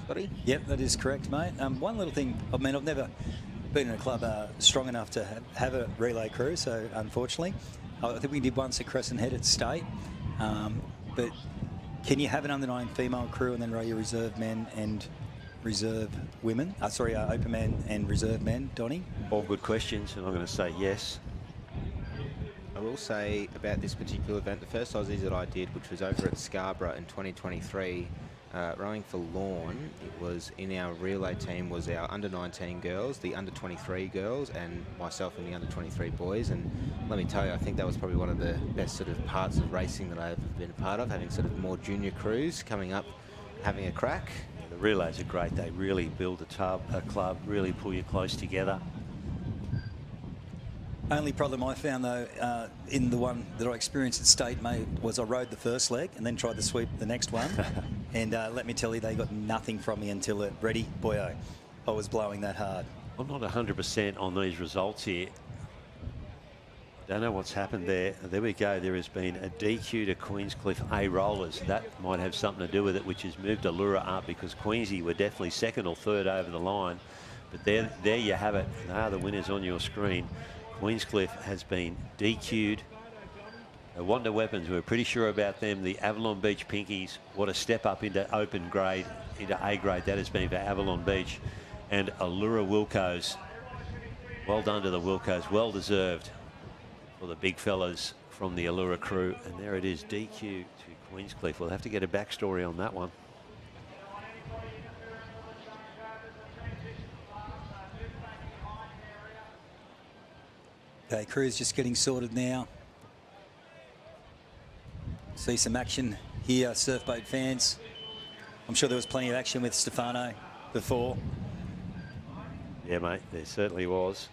Scotty? Yep, that is correct, mate. One little thing, I mean, I've never been in a club strong enough to have a relay crew, so unfortunately, I think we did once at Crescent Head at State. But can you have an under-9 female crew and then row your reserve men and reserve women? Open men and reserve men, Donnie? All good questions, and I'm going to say yes. I will say about this particular event, the first Aussies that I did, which was over at Scarborough in 2023, rowing for Lawn, it was in our relay team was our under-19 girls, the under-23 girls, and myself and the under-23 boys. And let me tell you, I think that was probably one of the best sort of parts of racing that I've been a part of, having sort of more junior crews coming up, having a crack. Yeah, the relays are great. They really build a club, really pull you close together. Only problem I found, though, in the one that I experienced at State, mate, was I rode the first leg and then tried to sweep the next one. And let me tell you, they got nothing from me until it ready. Boyo, I was blowing that hard. I'm not 100% on these results here. I don't know what's happened there. There we go. There has been a DQ to Queenscliff A rollers. That might have something to do with it, which has moved Allura up because Queensy were definitely second or third over the line. But there you have it. They are the winners on your screen. Queenscliff has been DQ'd. Wonder Weapons, we're pretty sure about them. The Avalon Beach Pinkies, what a step up into open grade, into A grade that has been for Avalon Beach. And Allura Wilco's, well done to the Wilco's, well deserved for the big fellas from the Allura crew. And there it is, DQ to Queenscliff. We'll have to get a backstory on that one. Okay, crew's just getting sorted now. See some action here, surfboat fans. I'm sure there was plenty of action with Stefano before. Yeah, mate, there certainly was.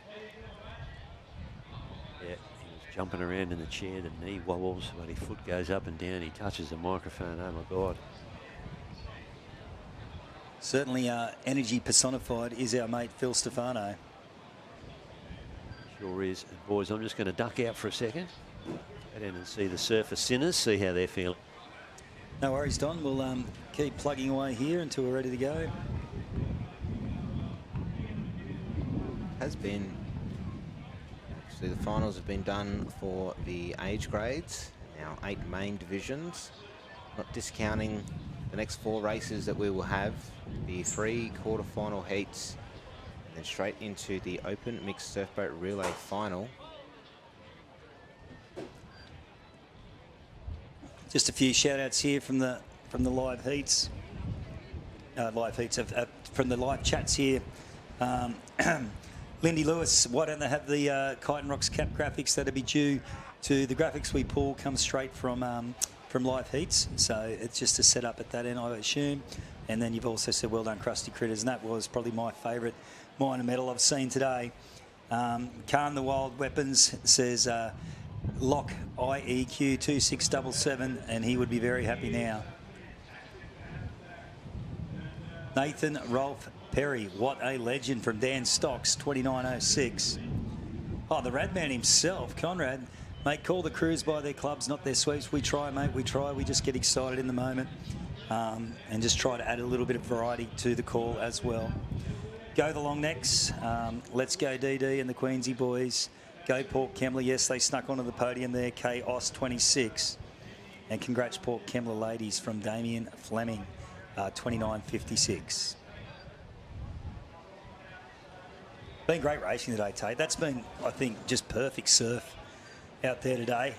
Yeah, he was jumping around in the chair, the knee wobbles, but his foot goes up and down. He touches the microphone, oh my God. Certainly energy personified is our mate Phil Stefano. Sure is. And boys, I'm just going to duck out for a second. Get in and see the Surfer Sinners, see how they're feeling. No worries, Don. We'll keep plugging away here until we're ready to go. Has been, actually the finals have been done for the age grades, now 8 main divisions. Not discounting the next 4 races that we will have, the 3 quarterfinal heats, and then straight into the open mixed surfboat relay final. Just a few shout outs here from the live heats. From the live chats here. Lindy Lewis, why don't they have the Kite and Rocks cap graphics that'll be due to the graphics we pull come straight from live heats. So it's just a setup at that end, I assume. And then you've also said, well done, Krusty Critters. And that was probably my favourite minor medal I've seen today. Khan the Wild Weapons says, lock IEQ 2677, and he would be very happy now. Nathan Rolf Perry, what a legend from Dan Stocks, 2906. Oh, the Radman himself, Conrad. Mate, call the crews by their clubs, not their sweeps. We try, mate, we try. We just get excited in the moment and just try to add a little bit of variety to the call as well. Go the long necks. Let's go DD and the Queensy boys. Go Port Kembla. Yes, they snuck onto the podium there. Chaos 26. And congrats Port Kembla ladies from Damien Fleming, 29.56. Been great racing today, Tate. That's been, I think, just perfect surf out there today.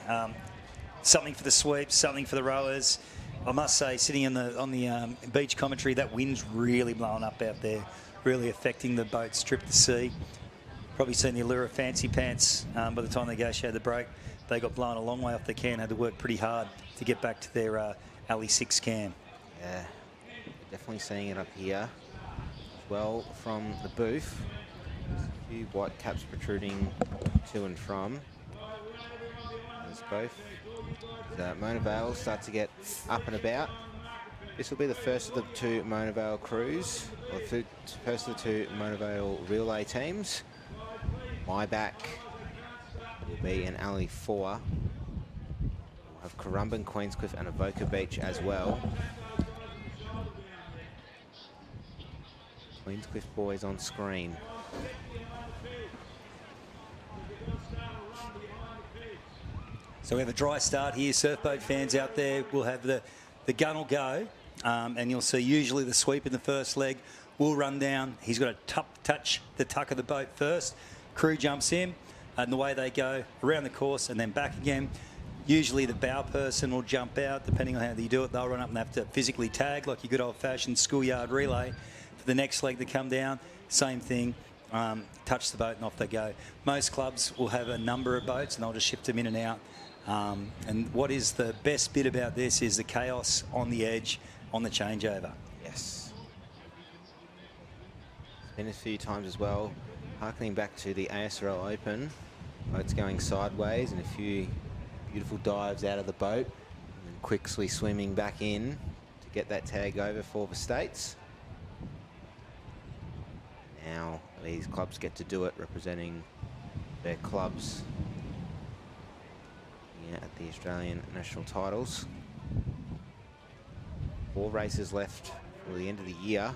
Something for the sweeps, something for the rowers. I must say, sitting on the beach commentary, that wind's really blowing up out there, really affecting the boats trip to sea. Probably seen the allure of Fancy Pants by the time they negotiated the break. They got blown a long way off the can, had to work pretty hard to get back to their alley 6 cam. Yeah, definitely seeing it up here as well from the booth. There's a few white caps protruding to and from. There's both. Mona Vale start to get up and about. This will be the first of the 2 Mona Vale crews, or the first of the 2 Mona Vale relay teams. My back will be in alley 4. We'll have Currumbin, Queenscliff and Avoca Beach as well. Queenscliff boys on screen. So we have a dry start here. Surfboat fans out there will have the gun will go, and you'll see usually the sweep in the first leg will run down. He's got to touch the tuck of the boat first. Crew jumps in, and the way they go around the course and then back again. Usually the bow person will jump out, depending on how you do it. They'll run up and have to physically tag like your good old-fashioned schoolyard relay. For the next leg to come down, same thing. Touch the boat and off they go. Most clubs will have a number of boats and they'll just shift them in and out. And what is the best bit about this is the chaos on the edge on the changeover. Yes. It's been a few times as well. Harkening back to the ASRL Open, boats going sideways and a few beautiful dives out of the boat and then quickly swimming back in to get that tag over for the States. Now these clubs get to do it, representing their clubs at the Australian national titles. 4 races left for the end of the year.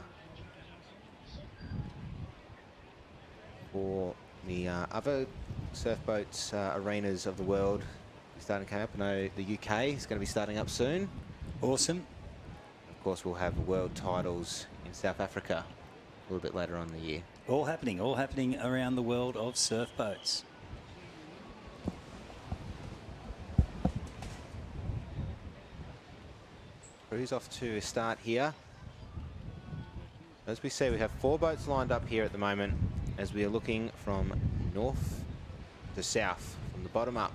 For the other surf boats arenas of the world starting to come up. I know the UK is going to be starting up soon. Awesome. Of course, we'll have world titles in South Africa a little bit later on in the year. All happening around the world of surf boats. Crews off to start here. As we see, we have 4 boats lined up here at the moment as we are looking from north to south, from the bottom up.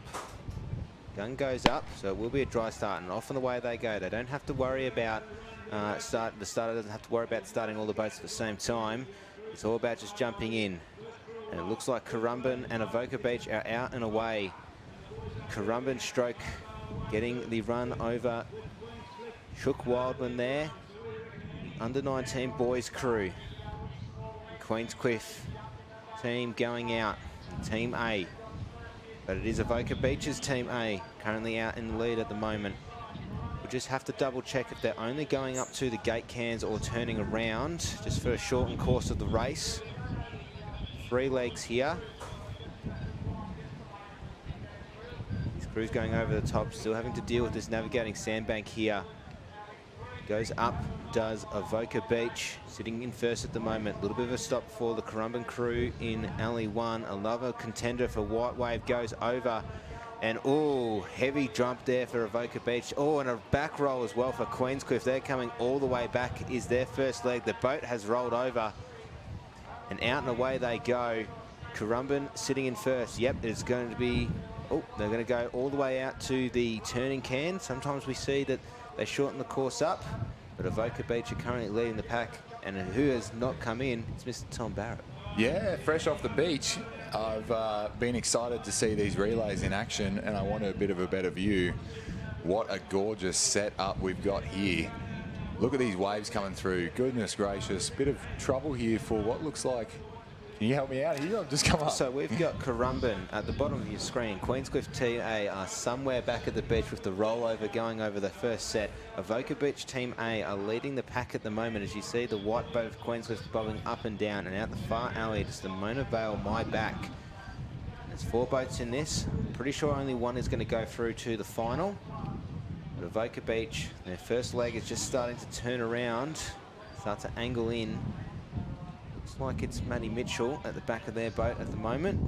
Gun goes up, so it will be a dry start, and off and away they go. They don't have to worry about the starter doesn't have to worry about starting all the boats at the same time. It's all about just jumping in. And it looks like Currumbin and Avoca Beach are out and away. Currumbin stroke getting the run over Shook Wildman there. The under-19 boys crew. Queenscliff team going out. Team A. But it is Avoca Beach's Team A currently out in the lead at the moment. We'll just have to double check if they're only going up to the gate cans or turning around just for a shortened course of the race. 3 legs here. This crew's going over the top, still having to deal with this navigating sandbank here. Goes up, does Avoca Beach, sitting in first at the moment. A little bit of a stop for the Currumbin crew in alley 1. Another contender for White Wave goes over. And, oh, heavy jump there for Avoca Beach. Oh, and a back roll as well for Queenscliff. They're coming all the way back, is their first leg. The boat has rolled over. And out and away they go. Currumbin sitting in first. Yep, it's going to be... Oh, they're going to go all the way out to the turning can. Sometimes we see that they shorten the course up, but Avoca Beach are currently leading the pack, and who has not come in, it's Mr. Tom Barrett. Yeah, fresh off the beach. I've been excited to see these relays in action, and I want a bit of a better view. What a gorgeous setup we've got here. Look at these waves coming through. Goodness gracious, bit of trouble here for what looks like... Can you help me out here? I've just come up. So we've got Currumbin at the bottom of your screen. Queenscliff Team A are somewhere back at the beach with the rollover going over the first set. Avoca Beach Team A are leading the pack at the moment as you see the white boat of Queenscliff bobbing up and down. And out the far alley, just the Mona Vale My Back. There's 4 boats in this. Pretty sure only one is going to go through to the final. But Avoca Beach, their first leg is just starting to turn around. Start to angle in. Looks like it's Maddie Mitchell at the back of their boat at the moment.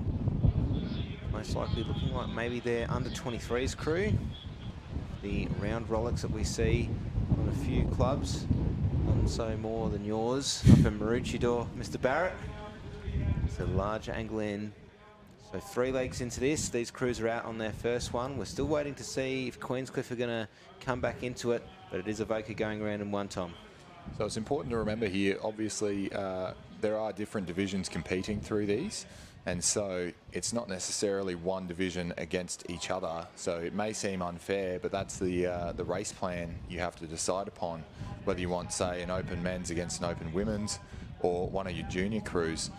Most likely looking like maybe their under-23s crew. The round Rolex that we see on a few clubs, none so more than yours up in Maroochydore, Mr. Barrett. It's a large angle in. So 3 legs into this. These crews are out on their first one. We're still waiting to see if Queenscliff are going to come back into it, but it is Avoca going around in one, Tom. So it's important to remember here, obviously, there are different divisions competing through these. And so it's not necessarily one division against each other. So it may seem unfair, but that's the race plan you have to decide upon, whether you want, say, an open men's against an open women's or one of your junior crews.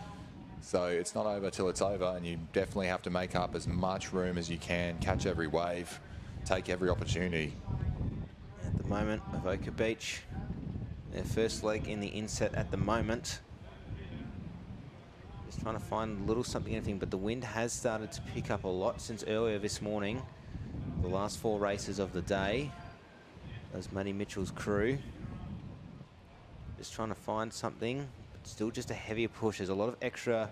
So it's not over till it's over, and you definitely have to make up as much room as you can, catch every wave, take every opportunity. At the moment, Avoca Beach, their first leg in the inset at the moment. Just trying to find a little something, anything, but the wind has started to pick up a lot since earlier this morning. The last 4 races of the day. There's Matty Mitchell's crew. Just trying to find something, but still just a heavier push. There's a lot of extra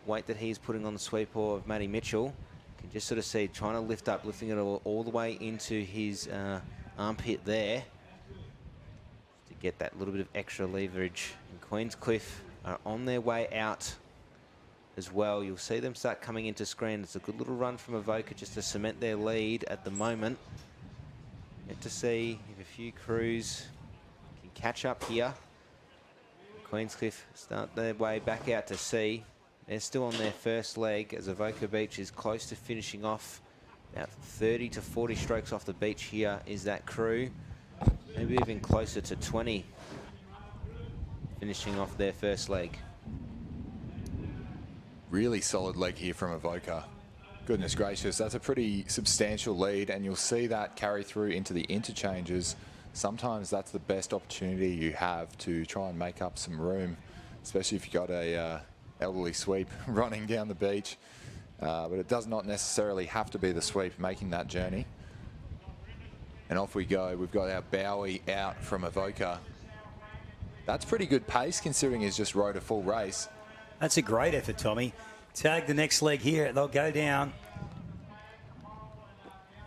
weight that he's putting on the sweep paw of Matty Mitchell. You can just sort of see trying to lift up, lifting it all the way into his armpit there to get that little bit of extra leverage. And Queenscliff are on their way out as well. You'll see them start coming into screen. It's a good little run from Avoca just to cement their lead at the moment. Yet to see if a few crews can catch up here. Queenscliff start their way back out to sea. They're still on their first leg as Avoca Beach is close to finishing off. About 30 to 40 strokes off the beach here is that crew. Maybe even closer to 20 finishing off their first leg. Really solid leg here from Avoca. Goodness gracious, that's a pretty substantial lead, and you'll see that carry through into the interchanges. Sometimes that's the best opportunity you have to try and make up some room, especially if you've got a elderly sweep running down the beach. But it does not necessarily have to be the sweep making that journey. And off we go. We've got our Bowie out from Avoca. That's pretty good pace considering he's just rode a full race. That's a great effort, Tommy. Tag the next leg here. They'll go down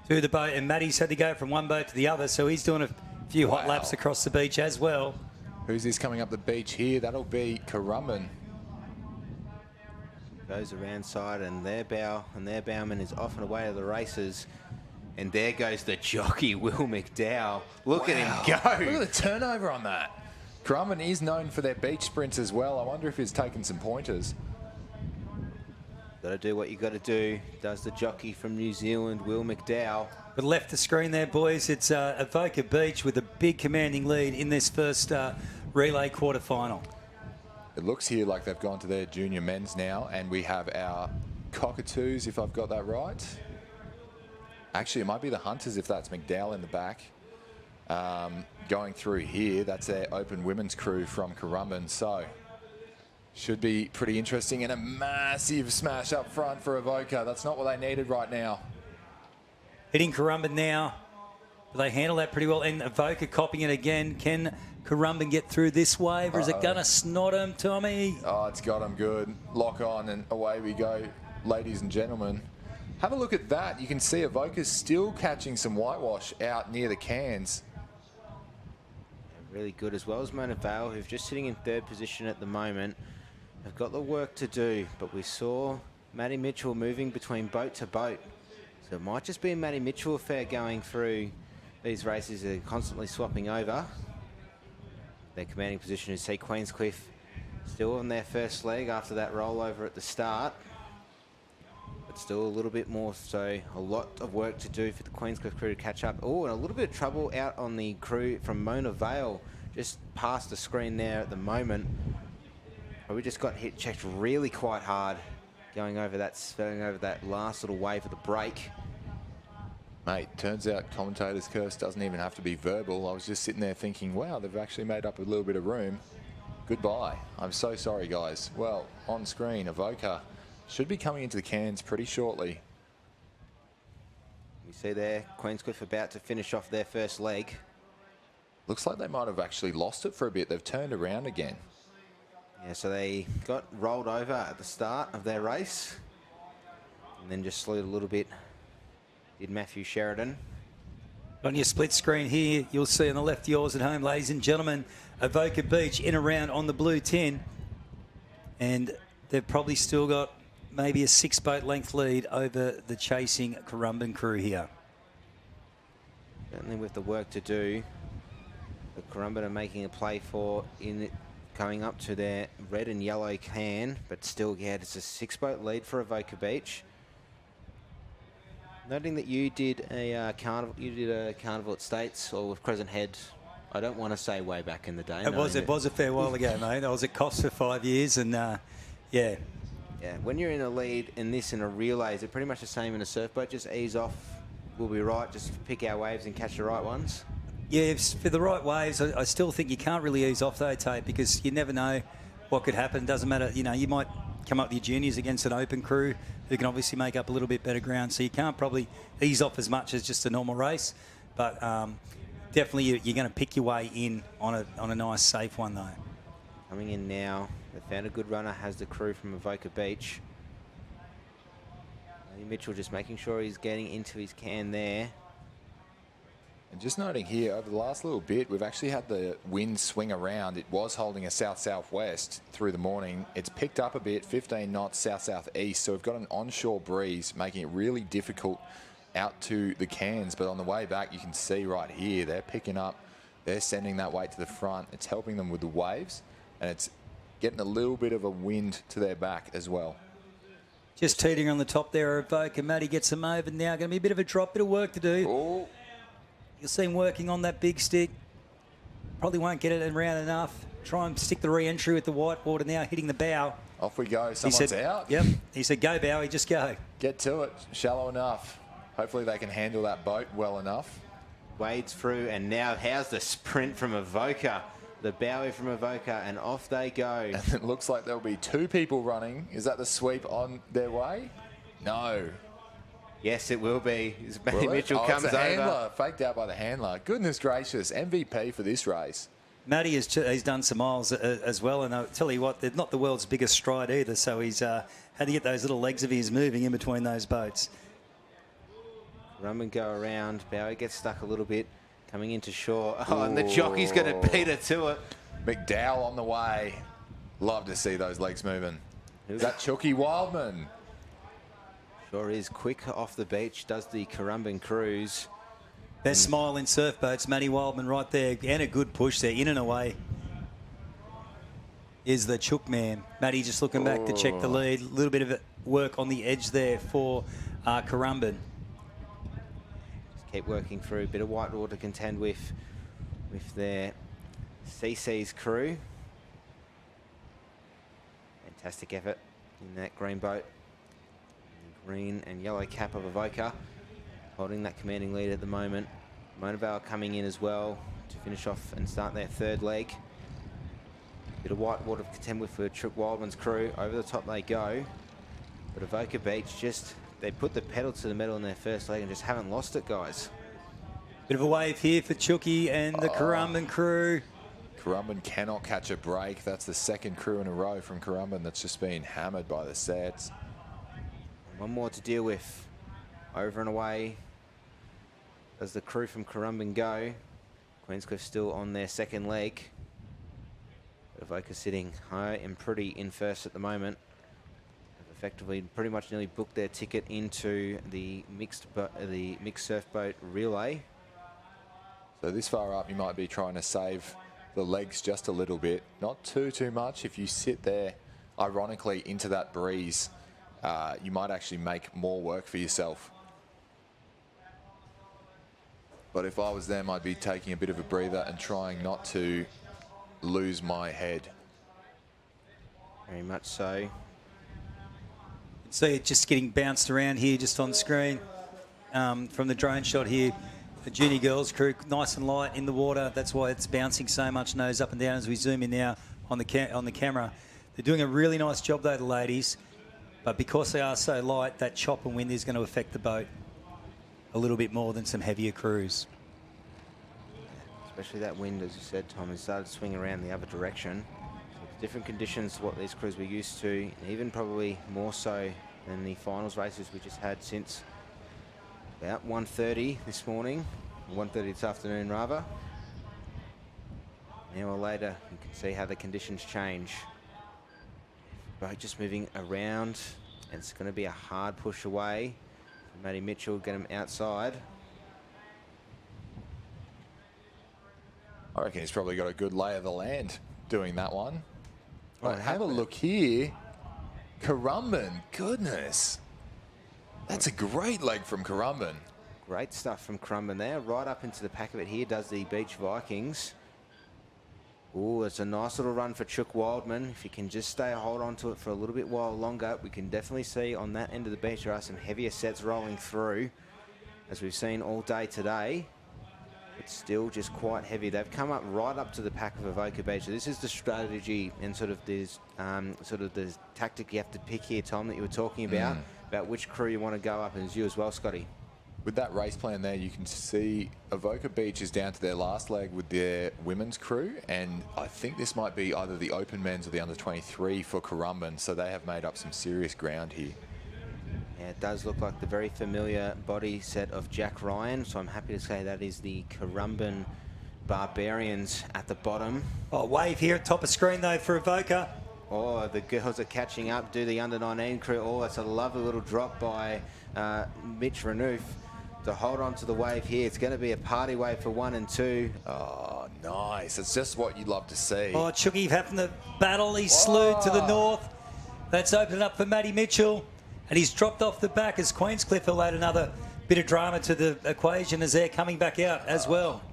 to the boat, and Matty's had to go from one boat to the other, so he's doing a few hot laps across the beach as well. Who's this coming up the beach here? That'll be Currumbin. Goes around side, and their bowman is off and away to the races. And there goes the jockey, Will McDowell. Look at him go. Look at the turnover on that. Currumbin is known for their beach sprints as well. I wonder if he's taken some pointers. Got to do what you got to do, does the jockey from New Zealand, Will McDowell. But left the screen there, boys. It's Avoca Beach with a big commanding lead in this first relay quarterfinal. It looks here like they've gone to their junior men's now, and we have our Cockatoos, if I've got that right. Actually, it might be the Hunters if that's McDowell in the back. Going through here, that's their open women's crew from Currumbin. So, should be pretty interesting, and a massive smash up front for Avoca. That's not what they needed right now. Hitting Currumbin now. They handle that pretty well, and Avoca copying it again. Can Currumbin get through this wave, or is it going to snot him, Tommy? Oh, it's got him good. Lock on, and away we go, ladies and gentlemen. Have a look at that. You can see Avoca's still catching some whitewash out near the cans. Really good, as well as Mona Vale, who's just sitting in 3rd position at the moment. They've got the work to do, but we saw Matty Mitchell moving between boat to boat. So it might just be a Matty Mitchell affair going through these races. They're constantly swapping over. Their commanding position is Queenscliff still on their first leg after that rollover at the start. But still a little bit more, so a lot of work to do for the Queenscliff crew to catch up. Oh, and a little bit of trouble out on the crew from Mona Vale, just past the screen there at the moment. But we just got checked really quite hard going over that last little wave of the break. Mate, turns out commentator's curse doesn't even have to be verbal. I was just sitting there thinking, wow, they've actually made up a little bit of room. Goodbye. I'm so sorry, guys. Well, on screen, Avoca should be coming into the cans pretty shortly. You see there, Queenscliff about to finish off their first leg. Looks like they might have actually lost it for a bit. They've turned around again. Yeah, so they got rolled over at the start of their race and then just slowed a little bit, did Matthew Sheridan. On your split screen here, you'll see on the left yours at home, ladies and gentlemen, Avoca Beach in around on the blue 10. And they've probably still got maybe a 6-boat length lead over the chasing Currumbin crew here. Certainly with the work to do, the Currumbin are making a play for in coming up to their red and yellow can, but still, yeah, it's a 6-boat lead for Avoca Beach. Noting that you did a carnival at States or with Crescent Head. I don't want to say way back in the day. It was a fair while ago, mate. I was at Coffs for 5 years, and yeah. Yeah, when you're in a lead in this in a relay, is it pretty much the same in a surfboat? Just ease off, we'll be right. Just pick our waves and catch the right ones. Yeah, for the right waves, I still think you can't really ease off though, Tate, because you never know what could happen. It doesn't matter, you know, you might come up with your juniors against an open crew who can obviously make up a little bit better ground, so you can't probably ease off as much as just a normal race, but definitely you're going to pick your way in on a nice, safe one though. Coming in now, they found a good runner, has the crew from Avoca Beach. Mitchell just making sure he's getting into his can there. And just noting here, over the last little bit, we've actually had the wind swing around. It was holding a south-southwest through the morning. It's picked up a bit, 15 knots south-southeast. So we've got an onshore breeze, making it really difficult out to the cans. But on the way back, you can see right here, they're picking up. They're sending that weight to the front. It's helping them with the waves. And it's getting a little bit of a wind to their back as well. Just teetering on the top there, Avoca. Matty gets them over now. Going to be a bit of a drop, bit of work to do. Oh. You'll see him working on that big stick. Probably won't get it around enough. Try and stick the re-entry with the whitewater now, hitting the bow. Off we go. Someone's out. Yep. He said, go, Bowie, just go. Get to it. Shallow enough. Hopefully they can handle that boat well enough. Wades through, and now how's the sprint from Avoca? The Bowie from Avoca, and off they go. And it looks like there'll be 2 people running. Is that the sweep on their way? No. Yes, it will be. Matty Mitchell comes it's a over. Handler, faked out by the handler. Goodness gracious, MVP for this race. Matty he's done some miles as well, and I'll tell you what, they're not the world's biggest stride either, so he's had to get those little legs of his moving in between those boats. Run and go around. Bowie gets stuck a little bit. Coming into shore. Oh, and the jockey's going to beat her to it. McDowell on the way. Love to see those legs moving. Is that Chucky Wildman? Sure is. Quick off the beach. Does the Currumbin cruise. Best smile in surf boats. Matty Wildman right there. And a good push there. In and away is the Chook man. Matty just looking back to check the lead. A little bit of work on the edge there for Currumbin. Keep working through. A bit of whitewater to contend with their CC's crew. Fantastic effort in that green boat. Green and yellow cap of Avoca holding that commanding lead at the moment. Monavale coming in as well to finish off and start their third leg. Bit of whitewater to contend with for Chook Wildman's crew. Over the top they go. But Avoca Beach just... They put the pedal to the metal in their first leg and just haven't lost it, guys. Bit of a wave here for Chucky and the Currumbin crew. Currumbin cannot catch a break. That's the second crew in a row from Currumbin that's just been hammered by the sets. One more to deal with. Over and away does the crew from Currumbin go. Queenscliff still on their second leg. Avoca sitting high and pretty in first at the moment. Effectively pretty much nearly booked their ticket into the mixed surf boat relay. So this far up you might be trying to save the legs just a little bit, not too much. If you sit there ironically into that breeze, you might actually make more work for yourself. But if I was them, I'd be taking a bit of a breather and trying not to lose my head. Very much so. See it just getting bounced around here just on screen from the drone shot here. The junior girls crew nice and light in the water. That's why it's bouncing so much nose up and down as we zoom in now on the camera. They're doing a really nice job though, the ladies. But because they are so light, that chop and wind is going to affect the boat a little bit more than some heavier crews. Especially that wind, as you said, Tom, has started to swing around the other direction. So it's different conditions to what these crews were used to, even probably more so than the finals races we just had since about 1:30 this morning, 1:30 this afternoon rather. An hour later, you can see how the conditions change. Boat just moving around, and it's going to be a hard push away for Matty Mitchell, get him outside. I reckon he's probably got a good lay of the land doing that one. Oh, Right, have a look here. Currumbin, goodness. That's a great leg from Currumbin. Great stuff from Currumbin there. Right up into the pack of it here does the Beach Vikings. Oh, it's a nice little run for Chook Wildman. If he can just stay a hold on to it for a little bit while longer, we can definitely see on that end of the beach there are some heavier sets rolling through, as we've seen all day today. It's still just quite heavy. They've come up right up to the pack of Avoca Beach. So this is the strategy and sort of the tactic you have to pick here, Tom, that you were talking about which crew you want to go up, and it's you as well, Scotty. With that race plan there, you can see Avoca Beach is down to their last leg with their women's crew, and I think this might be either the open men's or the under-23 for Currumbin, so they have made up some serious ground here. Yeah, it does look like the very familiar body set of Jack Ryan, so I'm happy to say that is the Currumbin Barbarians at the bottom. Oh, wave here at top of screen though for Avoca. Oh, the girls are catching up, do the under-19 crew. Oh, that's a lovely little drop by Mitch Renouf to hold on to the wave here. It's going to be a party wave for 1 and 2. Oh, nice. It's just what you'd love to see. Oh, Chookie having the battle. He's slewed to the north. That's opened up for Matty Mitchell. And he's dropped off the back as Queenscliff will add another bit of drama to the equation as they're coming back out as well.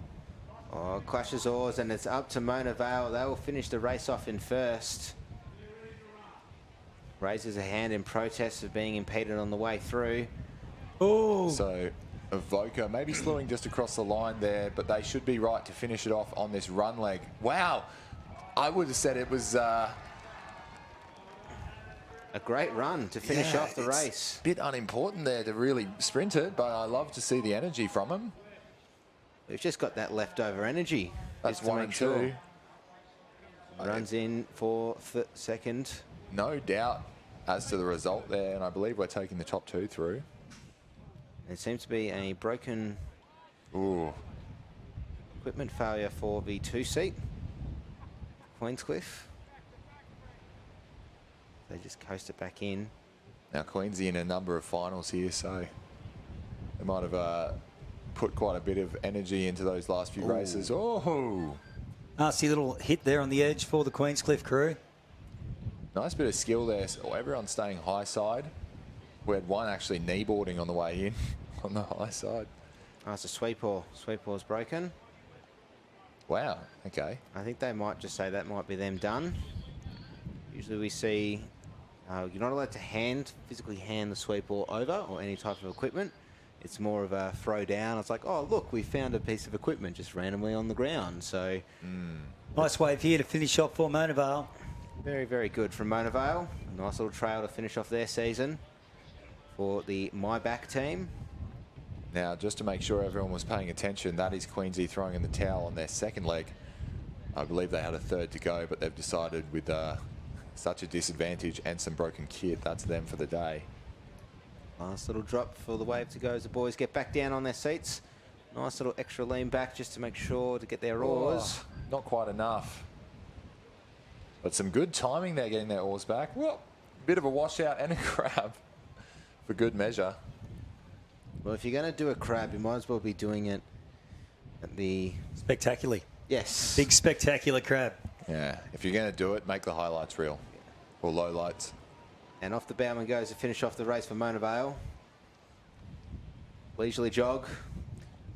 Oh, clashes oars, and it's up to Mona Vale. They will finish the race off in first. Raises a hand in protest of being impeded on the way through. Oh. So Avoca maybe slowing just across the line there, but they should be right to finish it off on this run leg. Wow. I would have said it was... a great run to finish off the race. It's a bit unimportant there to really sprint it, but I love to see the energy from him. We've just got that leftover energy. That's 1 and 2. Runs in for second. No doubt as to the result there, and I believe we're taking the top 2 through. There seems to be a broken equipment failure for the 2-seat. Queenscliff. They just coast it back in. Now, Queensy in a number of finals here, so they might have put quite a bit of energy into those last few races. Oh! Nasty little hit there on the edge for the Queenscliff crew. Nice bit of skill there. So everyone's staying high side. We had one actually kneeboarding on the way in on the high side. Oh, it's a sweep oar. Sweep oar's broken. Wow, okay. I think they might just say that might be them done. Usually we see you're not allowed to physically hand the sweep oar over or any type of equipment. It's more of a throw down. It's like, oh, look, we found a piece of equipment just randomly on the ground. So nice wave here to finish off for Mona Vale. Very, very good from Mona Vale. A nice little trail to finish off their season for the My Back team. Now, just to make sure everyone was paying attention, that is Queensy throwing in the towel on their second leg. I believe they had a third to go, but they've decided with such a disadvantage and some broken kit, that's them for the day. Last little drop for the wave to go as the boys get back down on their seats. Nice little extra lean back just to make sure to get their oars. Not quite enough. But some good timing there getting their oars back. Well, bit of a washout and a crab for good measure. Well, if you're going to do a crab, you might as well be doing it at the... Spectacularly. Yes. Big spectacular crab. Yeah, if you're going to do it, make the highlights real. Or lowlights. And off the bowman goes to finish off the race for Mona Vale. Leisurely jog.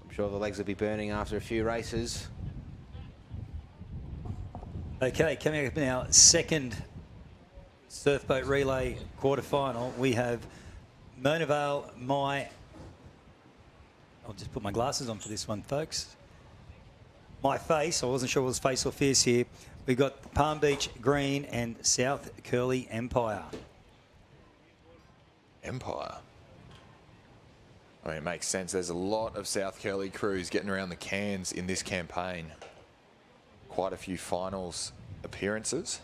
I'm sure the legs will be burning after a few races. Okay, coming up in our second surfboat relay quarterfinal, we have Mona Vale, I'll just put my glasses on for this one, folks. My face, I wasn't sure it was face or fierce here. We've got Palm Beach Green and South Curly Empire. Empire? I mean, it makes sense. There's a lot of South Curly crews getting around the Cairns in this campaign. Quite a few finals appearances.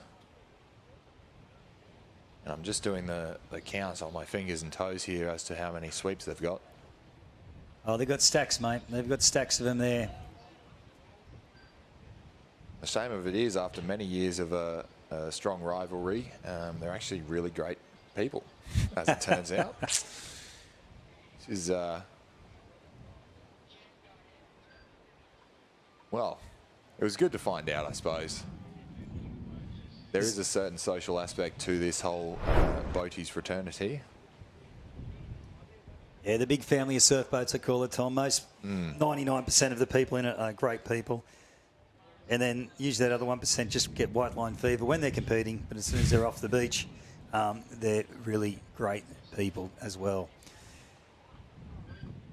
And I'm just doing the counts on my fingers and toes here as to how many sweeps they've got. Oh, they've got stacks, mate. They've got stacks of them there. The shame of it is, after many years of a strong rivalry, they're actually really great people, as it turns out. Which is, well, it was good to find out, I suppose. There is a certain social aspect to this whole boaties fraternity. Yeah, the big family of surf boats, I call it, Tom. Most 99% of the people in it are great people. And then usually that other 1% just get white line fever when they're competing, but as soon as they're off the beach, they're really great people as well.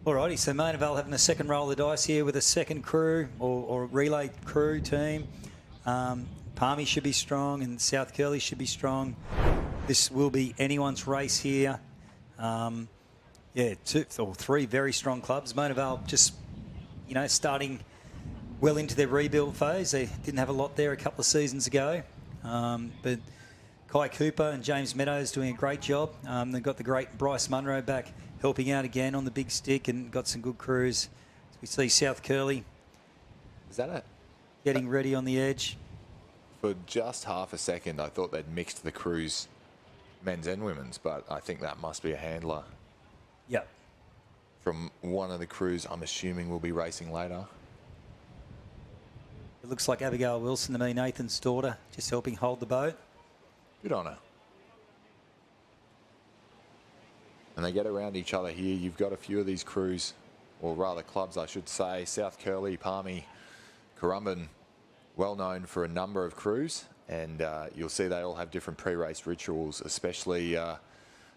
Alrighty, so Maynavale having a second roll of the dice here with a second crew or relay crew team. Palmy should be strong and South Curly should be strong. This will be anyone's race here. Yeah, 2 or 3 very strong clubs. Maynavale just, you know, starting well into their rebuild phase. They didn't have a lot there a couple of seasons ago. But Kai Cooper and James Meadows doing a great job. They've got the great Bryce Munro back helping out again on the big stick and got some good crews. We see South Curly. Is that it? Getting ready on the edge. For just half a second, I thought they'd mixed the crews, men's and women's, but I think that must be a handler. Yep. From one of the crews, I'm assuming will be racing later. It looks like Abigail Wilson, to me, Nathan's daughter, just helping hold the boat. Good on her. And they get around each other here. You've got a few of these crews, or rather clubs, I should say. South Curly, Palmy, Currumbin, well known for a number of crews. And you'll see they all have different pre-race rituals, especially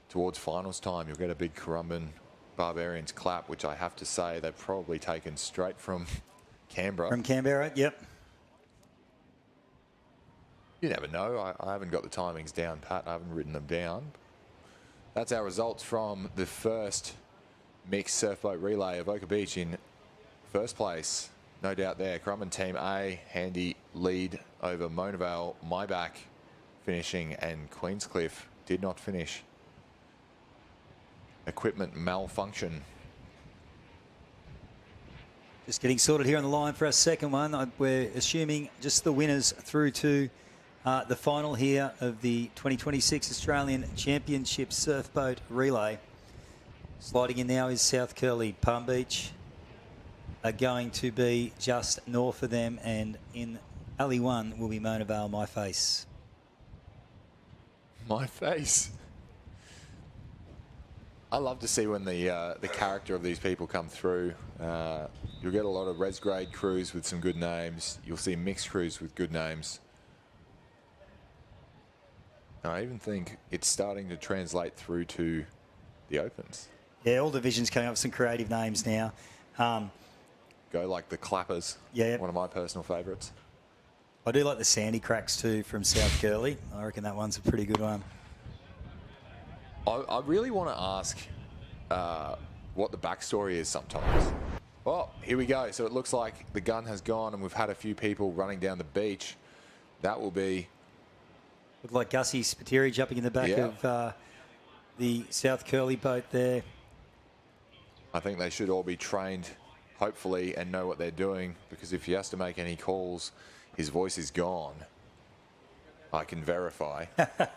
towards finals time. You'll get a big Currumbin Barbarians clap, which I have to say they've probably taken straight from Canberra. From Canberra, yep. You never know. I haven't got the timings down, Pat. I haven't written them down. That's our results from the first mixed surfboat relay of Oka Beach in first place. No doubt there. Currumbin Team A, handy lead over Maynavale, Myback finishing, and Queenscliff did not finish. Equipment malfunction. Just getting sorted here on the line for our second one. We're assuming just the winners through to the final here of the 2026 Australian Championship Surfboat Relay. Sliding in now is South Curly. Palm Beach are going to be just north of them, and in alley 1 will be Maynavale, My Face. My Face. I love to see when the character of these people come through. You'll get a lot of res grade crews with some good names. You'll see mixed crews with good names. And I even think it's starting to translate through to the Opens. Yeah, all divisions coming up with some creative names now. Go like the Clappers. Yeah. One of my personal favourites. I do like the Sandy Cracks too from South Curly. I reckon that one's a pretty good one. I really want to ask what the backstory is sometimes. Oh, here we go. So it looks like the gun has gone and we've had a few people running down the beach. That will be... Looked like Gussie Spiteri jumping in the back of the South Curly boat there. I think they should all be trained, hopefully, and know what they're doing, because if he has to make any calls, his voice is gone. I can verify. But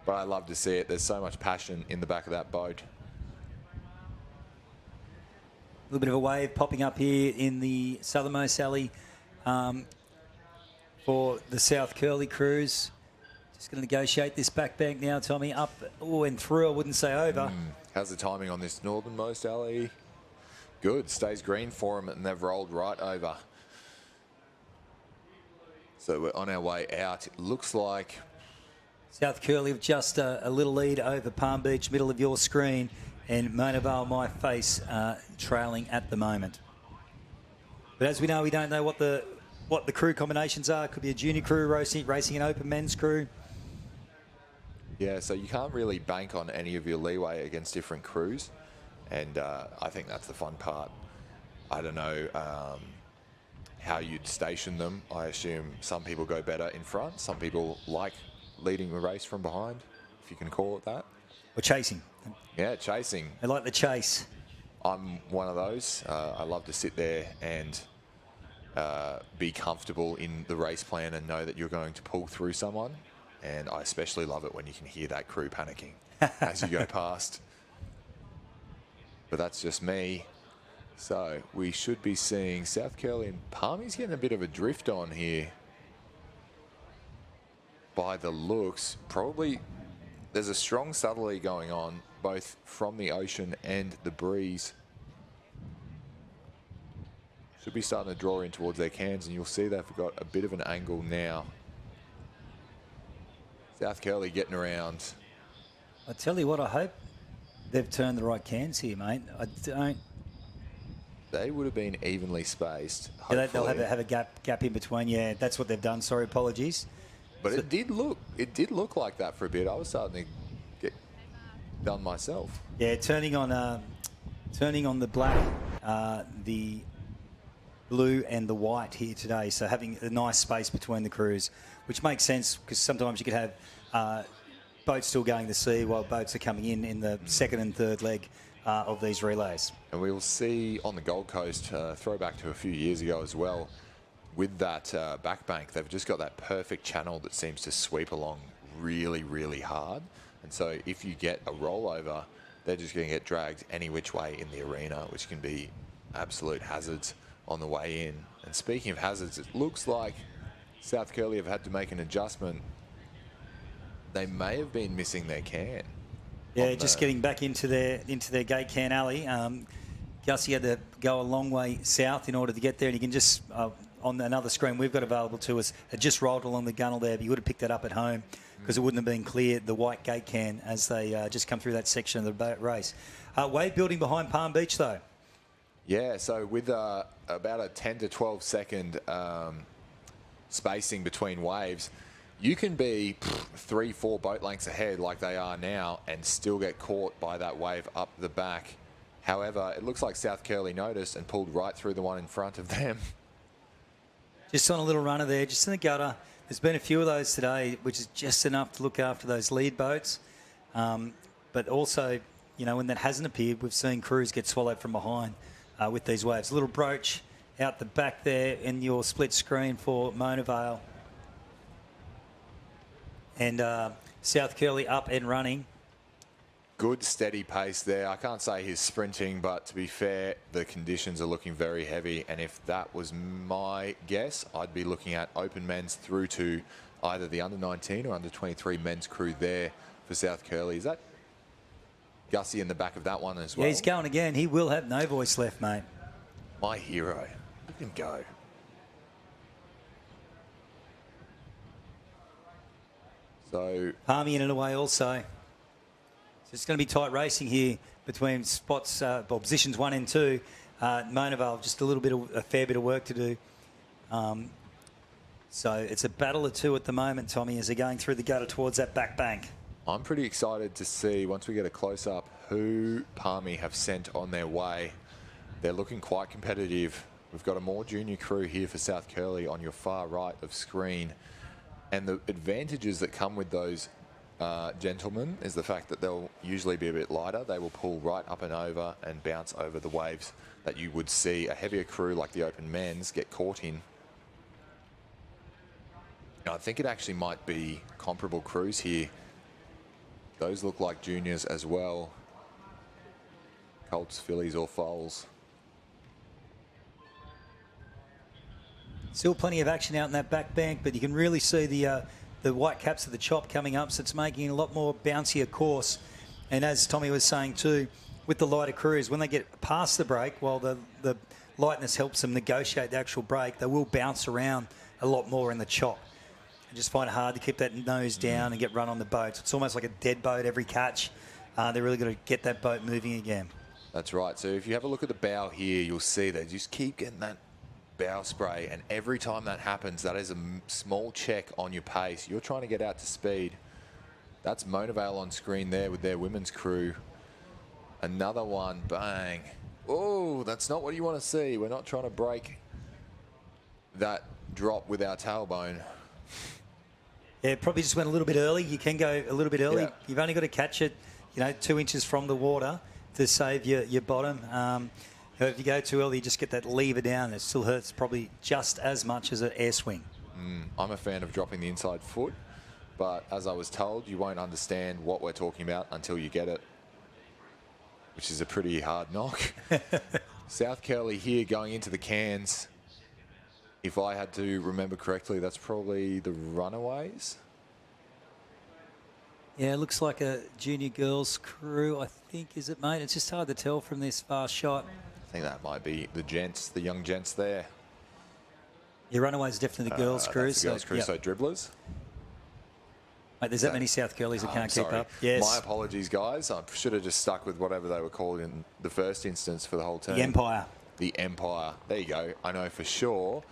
I love to see it. There's so much passion in the back of that boat. A little bit of a wave popping up here in the southernmost alley for the South Curly crews. Just going to negotiate this back bank now, Tommy. Up and through, I wouldn't say over. How's the timing on this northernmost alley? Good. Stays green for them, and they've rolled right over. So we're on our way out. It looks like... South Curly with just a little lead over Palm Beach, middle of your screen, and Maynavale, My Face, trailing at the moment. But as we know, we don't know what the crew combinations are. Could be a junior crew racing an open men's crew. Yeah, so you can't really bank on any of your leeway against different crews, and I think that's the fun part. I don't know how you'd station them. I assume some people go better in front. Some people like leading the race from behind, if you can call it that. Or chasing. Yeah, chasing. I like the chase. I'm one of those. I love to sit there and be comfortable in the race plan and know that you're going to pull through someone. And I especially love it when you can hear that crew panicking as you go past. But that's just me. So we should be seeing South Curly and Palmy's getting a bit of a drift on here. By the looks, probably there's a strong southerly going on, both from the ocean and the breeze. Should be starting to draw in towards their cans, and you'll see they've got a bit of an angle now. South Curly getting around. I tell you what, I hope they've turned the right cans here, mate. I don't. They would have been evenly spaced. Yeah, they'll have a gap in between. Yeah, that's what they've done. Sorry, apologies. But it did look like that for a bit. I was starting to get done myself. Yeah, turning on the black, the blue and the white here today. So having a nice space between the crews, which makes sense because sometimes you could have boats still going to sea while boats are coming in the second and third leg of these relays. And we'll see on the Gold Coast, throwback to a few years ago as well, with that back bank, they've just got that perfect channel that seems to sweep along really, really hard. And so if you get a rollover, they're just going to get dragged any which way in the arena, which can be absolute hazards on the way in. And speaking of hazards, it looks like South Curly have had to make an adjustment. They may have been missing their can. Yeah, just getting back into their gate can alley. Gussie had to go a long way south in order to get there, and you can just on another screen we've got available to us, it just rolled along the gunnel there, but you would have picked that up at home because it wouldn't have been clear, the white gate can, as they just come through that section of the boat race. Wave building behind Palm Beach, though. Yeah, so with about a 10 to 12 second spacing between waves, you can be 3-4 boat lengths ahead like they are now and still get caught by that wave up the back. However, it looks like South Curly noticed and pulled right through the one in front of them. Just on a little runner there, just in the gutter. There's been a few of those today, which is just enough to look after those lead boats. But also, you know, when that hasn't appeared, we've seen crews get swallowed from behind with these waves. A little broach out the back there in your split screen for Mona Vale. And South Curly up and running. Good steady pace there. I can't say he's sprinting, but to be fair, the conditions are looking very heavy. And if that was my guess, I'd be looking at open men's through to either the under-19 or under-23 men's crew there for South Curly. Is that Gussie in the back of that one as well? Yeah, he's going again. He will have no voice left, mate. My hero. Look at him go. So Palmy in it away also. So it's going to be tight racing here between spots, positions 1 and 2. Mona Vale, just a fair bit of work to do. So it's a battle of two at the moment, Tommy, as they're going through the gutter towards that back bank. I'm pretty excited to see, once we get a close-up, who Palmy have sent on their way. They're looking quite competitive. We've got a more junior crew here for South Curly on your far right of screen. And the advantages that come with those gentlemen is the fact that they'll usually be a bit lighter. They will pull right up and over and bounce over the waves that you would see a heavier crew like the open men's get caught in. I think it actually might be comparable crews here. Those look like juniors as well. Colts, fillies or foals. Still plenty of action out in that back bank, but you can really see the white caps of the chop coming up, so it's making a lot more bouncier course. And as Tommy was saying too, with the lighter crews, when they get past the break, while the lightness helps them negotiate the actual break, they will bounce around a lot more in the chop. I just find it hard to keep that nose down and get run on the boats. It's almost like a dead boat every catch. They're really going to get that boat moving again. That's right. So if you have a look at the bow here, you'll see they just keep getting that bow spray, and every time that happens, that is a small check on your pace. You're trying to get out to speed. That's Mona Vale on screen there with their women's crew. Another one, bang. Oh, that's not what you want to see. We're not trying to break that drop with our tailbone. Yeah, probably just went a little bit early. You can go a little bit early. Yeah. You've only got to catch it, 2 inches from the water to save your bottom. If you go too early, you just get that lever down. It still hurts probably just as much as an air swing. I'm a fan of dropping the inside foot, but as I was told, you won't understand what we're talking about until you get it, which is a pretty hard knock. South Curly here going into the cans. If I had to remember correctly, that's probably the Runaways. Yeah, it looks like a junior girls crew, I think, is it, mate? It's just hard to tell from this far shot. I think that might be the gents, the young gents there. Yeah, Runaways definitely the girls' crew. That's the girls' crew, so dribblers. Mate, there's that many South Curlies that can't keep Sorry. up. Yes. My apologies, guys. I should have just stuck with whatever they were called in the first instance for the whole team. The Empire. The Empire. There you go. I know for sure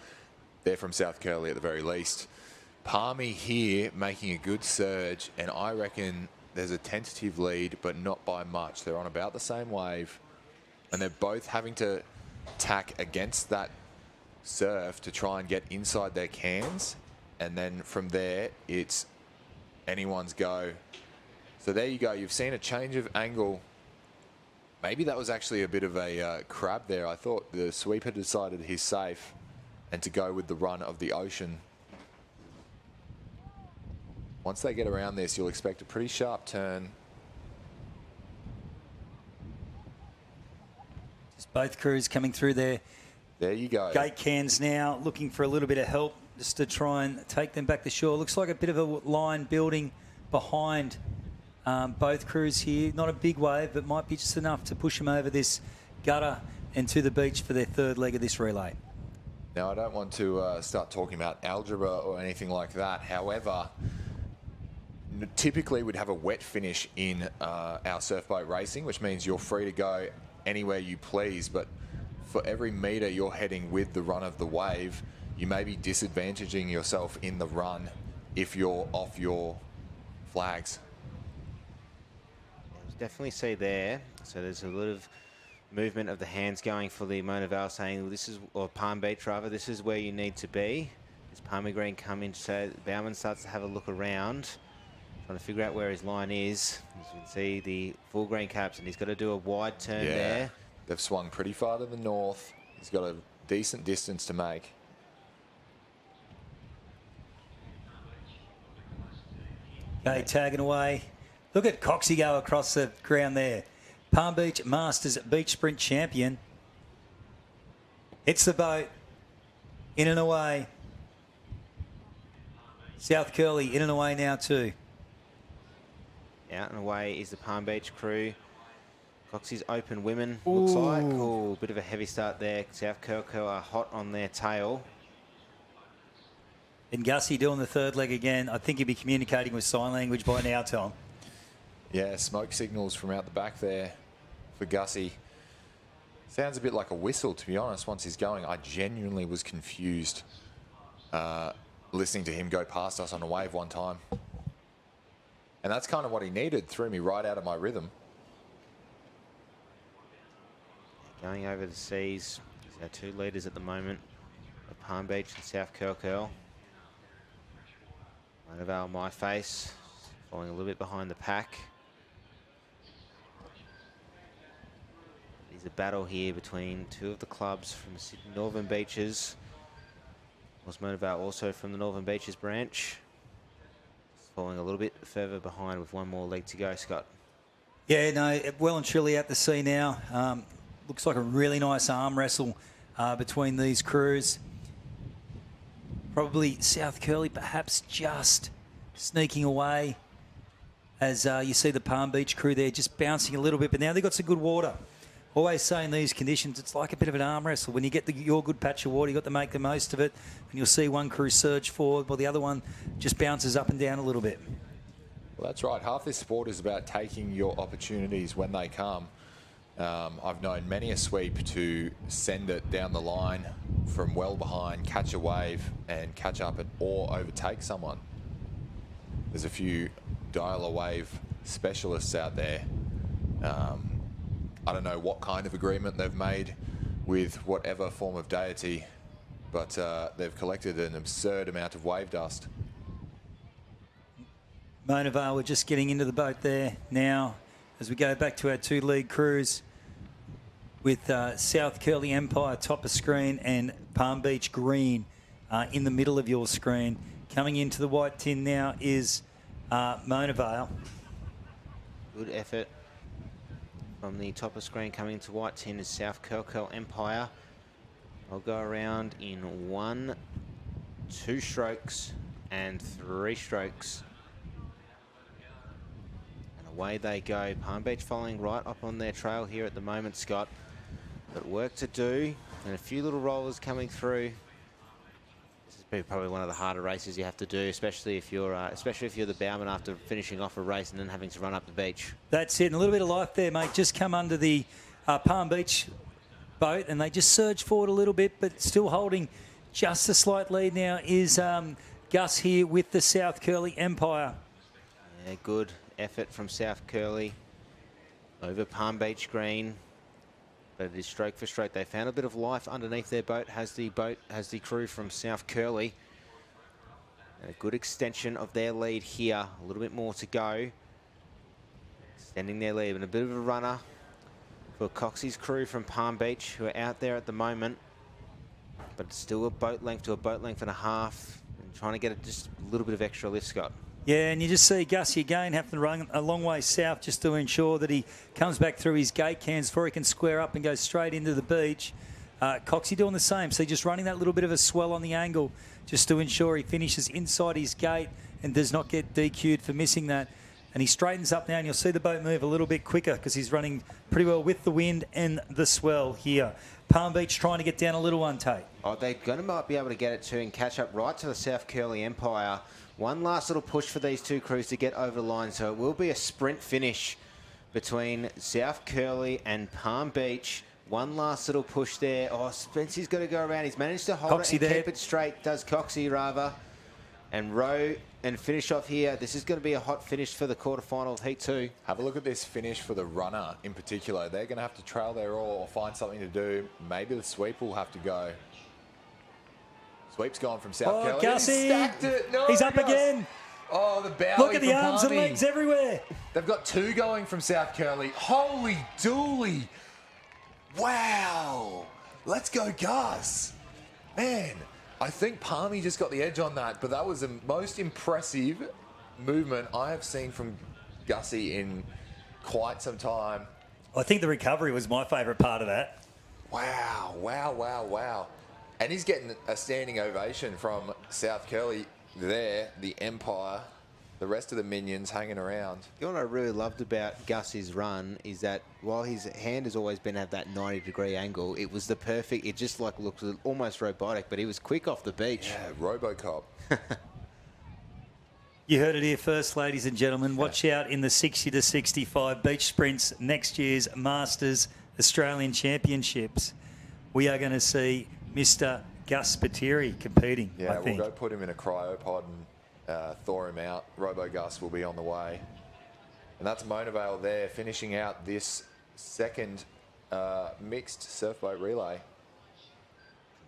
they're from South Curly at the very least. Palmy here making a good surge, and I reckon there's a tentative lead, but not by much. They're on about the same wave, and they're both having to tack against that surf to try and get inside their cans, and then from there, it's anyone's go. So there you go. You've seen a change of angle. Maybe that was actually a bit of a crab there. I thought the sweeper decided he's safe and to go with the run of the ocean. Once they get around this, you'll expect a pretty sharp turn. Just both crews coming through there. There you go. Gate cans now, looking for a little bit of help just to try and take them back to shore. Looks like a bit of a line building behind both crews here. Not a big wave, but might be just enough to push them over this gutter and to the beach for their third leg of this relay. Now, I don't want to start talking about algebra or anything like that. However, typically we'd have a wet finish in our surf boat racing, which means you're free to go anywhere you please. But for every metre you're heading with the run of the wave, you may be disadvantaging yourself in the run if you're off your flags. Definitely see there. So there's a lot of movement of the hands going for the Mona Vale, saying this is, or Palm Beach rather, this is where you need to be. As Palmy Green come in, so Bauman starts to have a look around, trying to figure out where his line is. As you can see, the full green caps, and he's got to do a wide turn there. They've swung pretty far to the north. He's got a decent distance to make. Okay, tagging away. Look at Coxie go across the ground there. Palm Beach Masters Beach Sprint champion. Hits the boat. In and away. South Curly in and away now too. Out and away is the Palm Beach crew. Coxie's Open Women, looks like. Oh, bit of a heavy start there. South Curly are hot on their tail. And Gussie doing the third leg again. I think he'd be communicating with sign language by now, Tom. Yeah, smoke signals from out the back there for Gussie. Sounds a bit like a whistle, to be honest, once he's going. I genuinely was confused listening to him go past us on a wave one time. And that's kind of what he needed. Threw me right out of my rhythm. Going over the seas. He's our two leaders at the moment. Palm Beach and South Curl. Mona Vale, My Face, falling a little bit behind the pack. There's a battle here between two of the clubs from the Sydney Northern Beaches. Mona Vale also from the Northern Beaches branch. Falling a little bit further behind with one more leg to go, Scott. Yeah, no, well and truly at the sea now. Looks like a really nice arm wrestle between these crews. Probably South Curly perhaps just sneaking away as you see the Palm Beach crew there just bouncing a little bit. But now they've got some good water. Always say in these conditions, it's like a bit of an arm wrestle. When you get your good patch of water, you've got to make the most of it. And you'll see one crew surge forward while the other one just bounces up and down a little bit. Well, that's right. Half this sport is about taking your opportunities when they come. I've known many a sweep to send it down the line from well behind, catch a wave and catch up or overtake someone. There's a few dial-a-wave specialists out there. I don't know what kind of agreement they've made with whatever form of deity, but they've collected an absurd amount of wave dust. Mona Vale, we're just getting into the boat there now as we go back to our 2 lead crews with South Curly Empire top of screen and Palm Beach Green in the middle of your screen. Coming into the white tin now is Mona Vale. Good effort from the top of screen. Coming into white tin is South Curly Empire. I'll go around in 1, 2 strokes and 3 strokes. And away they go. Palm Beach following right up on their trail here at the moment, Scott. But work to do and a few little rollers coming through. This is probably one of the harder races you have to do, especially if you're the bowman after finishing off a race and then having to run up the beach. That's it. And a little bit of life there, mate. Just come under the Palm Beach boat and they just surge forward a little bit, but still holding just a slight lead now is Gus here with the South Curly Empire. Yeah, good effort from South Curly over Palm Beach Green. But it is stroke for stroke. They found a bit of life underneath their boat. Has the crew from South Curly. And a good extension of their lead here. A little bit more to go. Extending their lead and a bit of a runner for Coxie's crew from Palm Beach, who are out there at the moment. But it's still a boat length to a boat length and a half. And trying to get just a little bit of extra lift, Scott. Yeah, and you just see Gussie again have to run a long way south just to ensure that he comes back through his gate cans before he can square up and go straight into the beach. Coxie doing the same, so just running that little bit of a swell on the angle just to ensure he finishes inside his gate and does not get DQ'd for missing that. And he straightens up now, and you'll see the boat move a little bit quicker because he's running pretty well with the wind and the swell here. Palm Beach trying to get down a little one, Tate. Oh, they're going to might be able to get it to and catch up right to the South Curly Empire. One last little push for these 2 crews to get over the line, so it will be a sprint finish between South Curly and Palm Beach. One last little push there. Oh, Spencer's got to go around. He's managed to hold Coxie it and there. keep it straight. Does Coxie, rather. And row and finish off here. This is going to be a hot finish for the quarterfinal of Heat 2. Have a look at this finish for the runner in particular. They're going to have to trail their oar or find something to do. Maybe the sweep will have to go. Sweep's gone from South Curly. Gussie! He stacked it. No, he's up Gus. again. Oh, the bowie. Look at the from arms and Palmy. legs everywhere. They've got 2 going from South Curly. Holy dooly. Wow. Let's go, Gus. Man, I think Palmy just got the edge on that, but that was the most impressive movement I have seen from Gussie in quite some time. I think the recovery was my favourite part of that. Wow, wow, wow, wow. And he's getting a standing ovation from South Curly there, the Empire, the rest of the minions hanging around. You know what I really loved about Gussie's run is that while his hand has always been at that 90-degree angle, it was the perfect, it just like looked almost robotic, but he was quick off the beach. Yeah, Robocop. You heard it here first, ladies and gentlemen. Watch out in the 60 to 65 beach sprints next year's Masters Australian Championships. We are going to see Mr. Gus Spiteri competing, Yeah, I think. we'll go put him in a cryopod and thaw him out. Robo-Gus will be on the way. And that's Mona Vale there, finishing out this second mixed surfboat relay.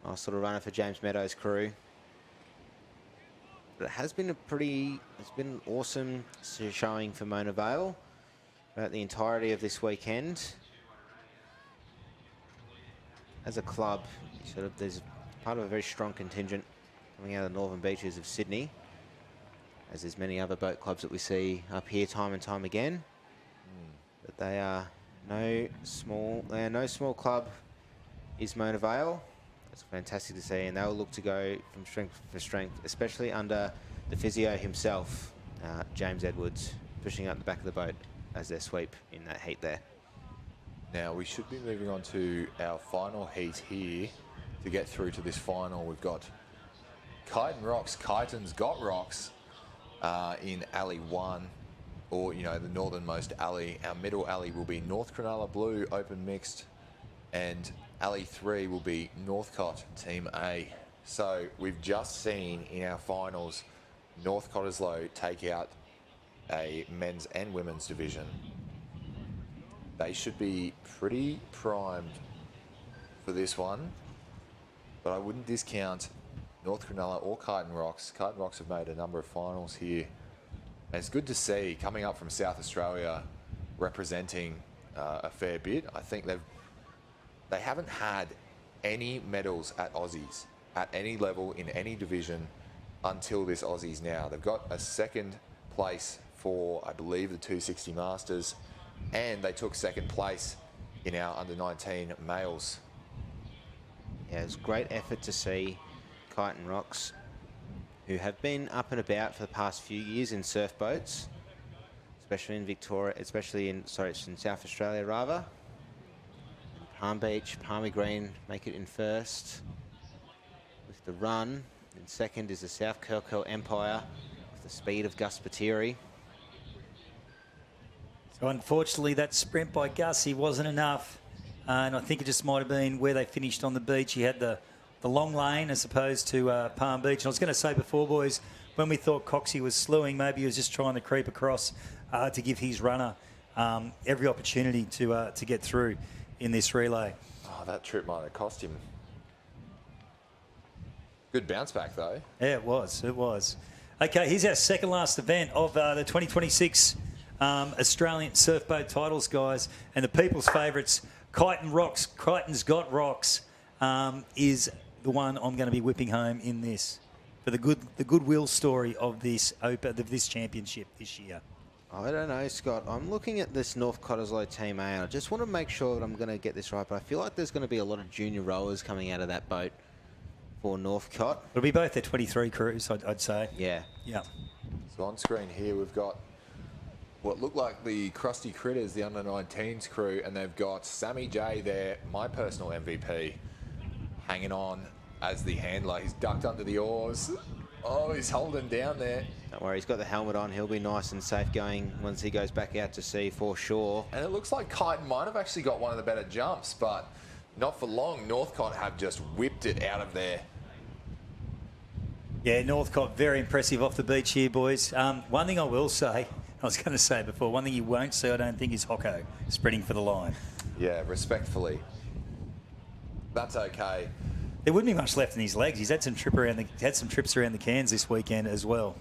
Nice little runner for James Meadows' crew. But it has been it's been an awesome showing for Mona Vale throughout the entirety of this weekend. As a club, there's part of a very strong contingent coming out of the northern beaches of Sydney, as there's many other boat clubs that we see up here time and time again. But they are no small club is Mona Vale. It's fantastic to see, and they'll look to go from strength to strength, especially under the physio himself, James Edwards, pushing up the back of the boat as their sweep in that heat there. Now, we should be moving on to our final heat here to get through to this final. We've got Kyneton Rocks. Kyneton's got rocks in Alley 1, or, the northernmost alley. Our middle alley will be North Cronulla Blue Open Mixed, and Alley 3 will be Northcott Team A. So we've just seen in our finals North Cottesloe take out a men's and women's division. They should be pretty primed for this one, but I wouldn't discount North Cronulla or Kyneton Rocks. Kyneton Rocks have made a number of finals here And it's good to see coming up from South Australia, representing a fair bit. I think they haven't had any medals at Aussies at any level in any division until this Aussies now. They've got a second place for, I believe, the 260 Masters, and they took second place in our under-19 males. Yeah, it's a great effort to see Kite and Rocks, who have been up and about for the past few years in surf boats, especially in Victoria, especially in South Australia rather. Palm Beach, Palmy Green make it in first with the run. In second is the South Curl Empire with the speed of Gus Patiri. So unfortunately, that sprint by Gussie wasn't enough. And I think it just might have been where they finished on the beach. He had the long lane as opposed to Palm Beach. And I was going to say before, boys, when we thought Coxie was slewing, maybe he was just trying to creep across to give his runner every opportunity to get through in this relay. Oh, that trip might have cost him. Good bounce back, though. Yeah, it was. It was. Okay, here's our second last event of the 2026 Australian surf boat titles, guys. And the people's favourites, Kite and Rocks, Kyten's Got Rocks, is the one I'm going to be whipping home in this for the goodwill story of this championship this year. I don't know, Scott. I'm looking at this North Cottesloe Team A, and I just want to make sure that I'm going to get this right, but I feel like there's going to be a lot of junior rowers coming out of that boat for Northcott. It'll be both their 23 crews, I'd say. Yeah. Yeah. So on screen here, we've got what look like the Crusty Critters, the under-19s crew, and they've got Sammy J there, my personal MVP, hanging on as the handler. He's ducked under the oars. Oh, he's holding down there. Don't worry, he's got the helmet on. He'll be nice and safe going once he goes back out to sea for sure. And it looks like Kyten might have actually got one of the better jumps, but not for long. Northcott have just whipped it out of there. Yeah, Northcott, very impressive off the beach here, boys. One thing I will say, I was going to say before, one thing you won't see, I don't think, is Hocko spreading for the line. Yeah, respectfully. That's okay. There wouldn't be much left in his legs. He's had some trips around the Cairns this weekend as well.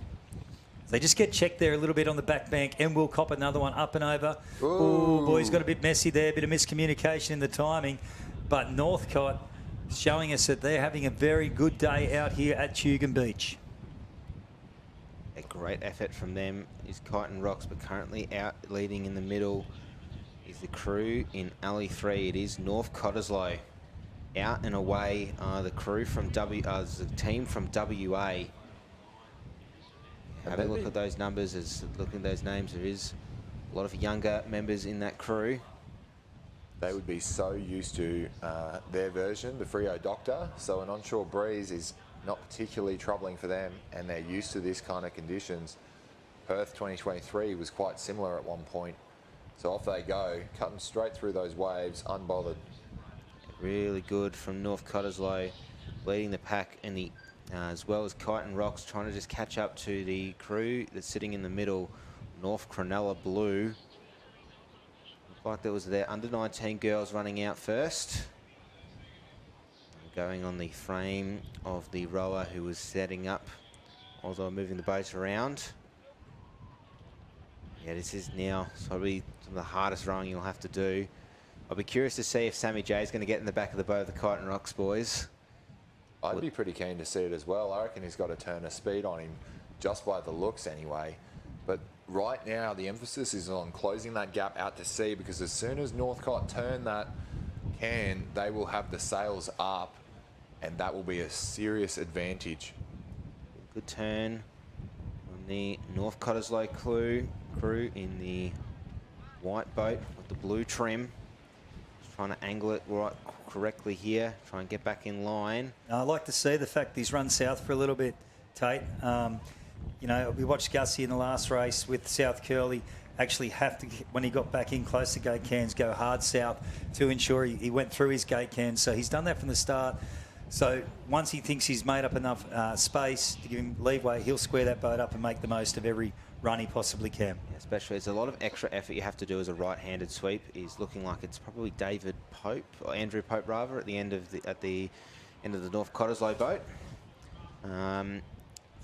They just get checked there a little bit on the back bank, and we'll cop another one up and over. Oh, boys, got a bit messy there, a bit of miscommunication in the timing. But Northcott showing us that they're having a very good day out here at Tugun Beach. A great effort from them is Kyten Rocks, but currently out leading in the middle is the crew in Alley 3. It is North Cottesloe. Out and away the crew from the team from WA. Have a look at those numbers, looking at those names. There is a lot of younger members in that crew. They would be so used to their version, the Frio Doctor, so an onshore breeze is not particularly troubling for them, and they're used to this kind of conditions. Perth 2023 was quite similar at one point. So off they go, cutting straight through those waves, unbothered. Really good from North Cottesloe, leading the pack in the as well as Kyten Rocks, trying to just catch up to the crew that's sitting in the middle. North Cronulla Blue. Looked like there was their under-19 girls running out first. Going on the frame of the rower who was setting up while they were moving the boat around. Yeah, this is now probably some of the hardest rowing you'll have to do. I'll be curious to see if Sammy J is going to get in the back of the boat of the Kyten Rocks boys. I'd be pretty keen to see it as well. I reckon he's got a turn of speed on him, just by the looks anyway. But right now, the emphasis is on closing that gap out to sea, because as soon as Northcott turn that can, they will have the sails up, and that will be a serious advantage. Good turn on the North Cottesloe crew in the white boat with the blue trim. Just trying to angle it right correctly here, try and get back in line. I like to see the fact he's run south for a little bit, Tate. You know, we watched Gussie in the last race with South Curly actually have to, when he got back in close to gate cans, go hard south to ensure he went through his gate cans. So he's done that from the start. So once he thinks he's made up enough space to give him leeway, he'll square that boat up and make the most of every run he possibly can. Yeah, especially, there's a lot of extra effort you have to do as a right-handed sweep. Is looking like it's probably David Pope, or Andrew Pope rather, at the end of the North Cottesloe boat.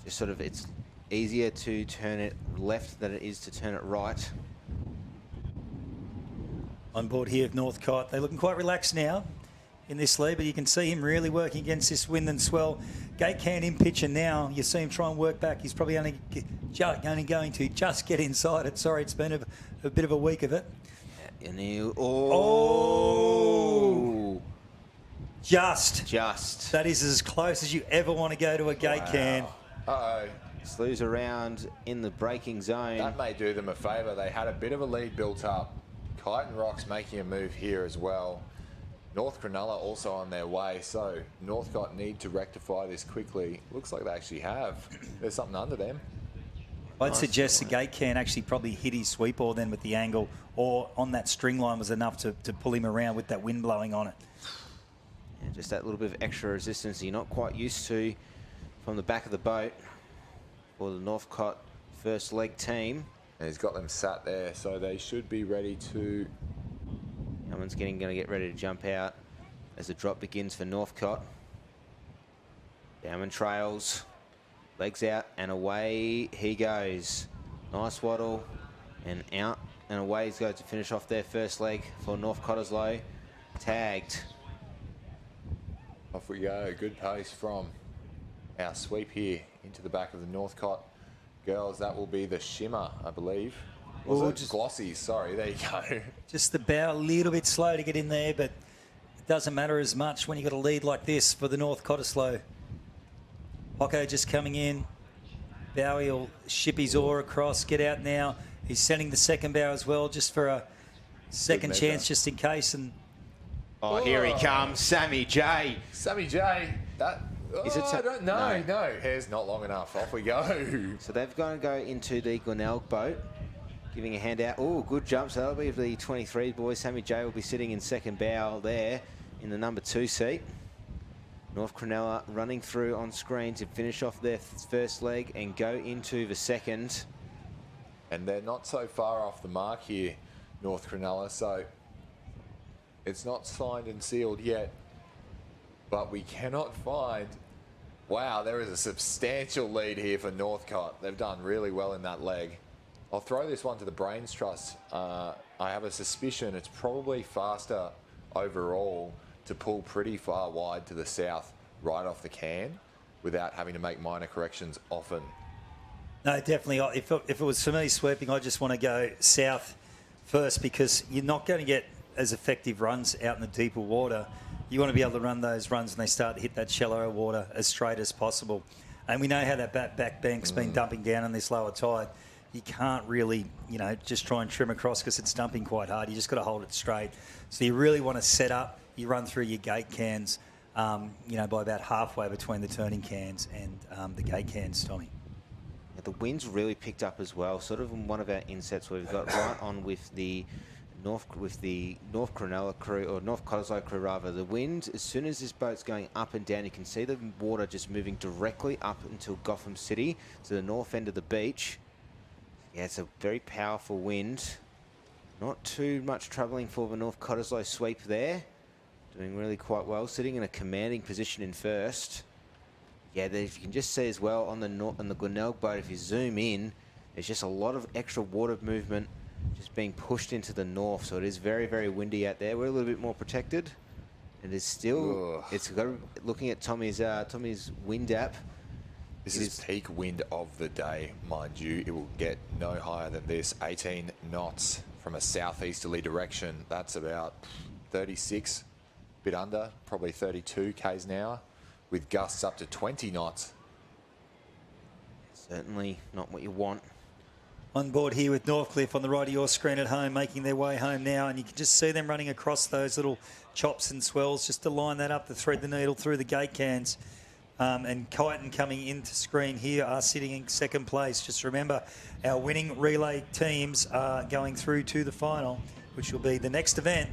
Just sort of, it's easier to turn it left than it is to turn it right. On board here of Northcott. They're looking quite relaxed now in this lead, but you can see him really working against this wind and swell. Gate can in pitcher now. You see him try and work back. He's probably only going to just get inside it. Sorry, it's been a bit of a week of it. And oh. Just. Just. That is as close as you ever want to go to a gate can. Uh-oh. Slews around in the braking zone. That may do them a favour. They had a bit of a lead built up. Kite and Rock's making a move here as well. North Cronulla also on their way, so Northcott need to rectify this quickly. Looks like they actually have. There's something under them. I'd suggest the gate can actually probably hit his sweep ball then with the angle, or on that string line was enough to pull him around with that wind blowing on it. Yeah, just that little bit of extra resistance you're not quite used to from the back of the boat for the Northcott first leg team. And he's got them sat there, so they should be ready to... Someone's going to get ready to jump out as the drop begins for Northcott. Bowman trails, legs out, and away he goes. Nice waddle, and out and away he's going to finish off their first leg for North Cottesloe. Tagged. Off we go. Good pace from our sweep here into the back of the Northcott girls. That will be the Shimmer, I believe. Was it? Just Glossy, sorry, there you go. Just the bow a little bit slow to get in there, but it doesn't matter as much when you've got a lead like this for the North Cottesloe. Hocko just coming in. Bowie will ship his oar across, get out now. He's sending the second bow as well, just for a second chance, just in case. And here he comes, Sammy J. Sammy J. That... Is it I don't know. No, hair's not long enough. Off we go. So they've got to go into the Glenelg boat, giving a hand out. Oh, good jump. So that'll be the 23 boys. Sammy J will be sitting in second bow there in the number 2 seat. North Cronulla running through on screen to finish off their first leg and go into the second. And they're not so far off the mark here, North Cronulla. So it's not signed and sealed yet. But we cannot find... Wow, there is a substantial lead here for Northcott. They've done really well in that leg. I'll throw this one to the Brains Trust. I have a suspicion it's probably faster overall to pull pretty far wide to the south right off the can without having to make minor corrections often. no, definitely. If it was for me sweeping, I just want to go south first, because you're not going to get as effective runs out in the deeper water. You want to be able to run those runs when they start to hit that shallower water as straight as possible. And we know how that back bank's been dumping down on this lower tide. You can't really, just try and trim across because it's dumping quite hard. You just got to hold it straight. So you really want to set up. You run through your gate cans, by about halfway between the turning cans and the gate cans, Tommy. Yeah, the wind's really picked up as well. Sort of in one of our insets where we've got right on with the North Cronulla crew, or North Cottesloe crew rather. The wind, as soon as this boat's going up and down, you can see the water just moving directly up until Gotham City, to the north end of the beach. Yeah, it's a very powerful wind. Not too much troubling for the North Cottesloe sweep there. Doing really quite well, sitting in a commanding position in first. Yeah, if you can just see as well on the Glenelg boat, if you zoom in, there's just a lot of extra water movement just being pushed into the north, so it is very, very windy out there. We're a little bit more protected. It is still, looking at Tommy's wind app. This is peak wind of the day, mind you. It will get no higher than this, 18 knots from a southeasterly direction. That's about 36, bit under, probably 32 k's an hour, with gusts up to 20 knots. Certainly not what you want. On board here with Northcliffe on the right of your screen at home, making their way home now, and you can just see them running across those little chops and swells just to line that up to thread the needle through the gate cans. And Kyneton coming into screen here are sitting in second place. Just remember, our winning relay teams are going through to the final, which will be the next event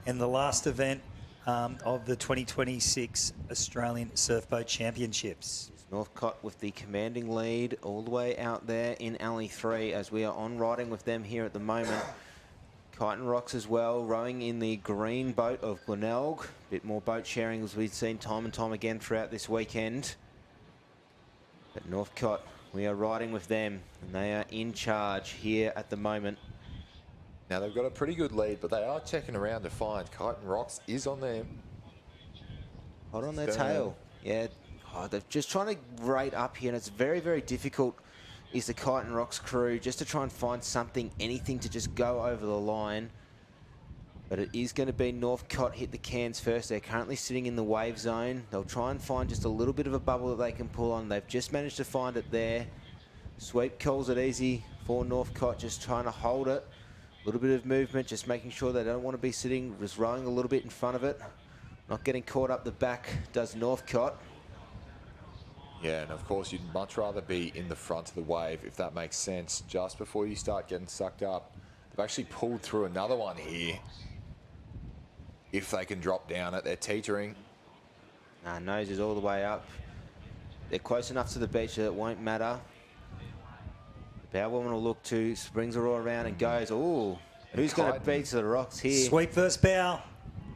and the last event of the 2026 Australian Surfboat Championships. Northcott with the commanding lead all the way out there in Alley 3 as we are on riding with them here at the moment. Kyneton Rocks as well, rowing in the green boat of Glenelg. Bit more boat sharing as we've seen time and time again throughout this weekend. But Northcott We are riding with them, and they are in charge here at the moment. Now they've got a pretty good lead, but they are checking around to find Kite and Rocks is on them. Hot on their tail. Yeah, they're just trying to rate up here, and it's very, very difficult. Is the Kite and Rocks crew just to try and find something, anything to just go over the line. But it is going to be Northcott hit the cans first. They're currently sitting in the wave zone. They'll try and find just a little bit of a bubble that they can pull on. They've just managed to find it there. Sweep calls it easy for Northcott, just trying to hold it. A little bit of movement, just making sure they don't want to be sitting, just rowing a little bit in front of it. Not getting caught up the back does Northcott. Yeah, and of course you'd much rather be in the front of the wave, if that makes sense, just before you start getting sucked up. They've actually pulled through another one here. If they can drop down it, they're teetering. Nah, nose is all the way up. They're close enough to the beach that it won't matter. The bow woman will look to, springs her all around and goes. Ooh, who's going to beat to the rocks here? Sweep first bow.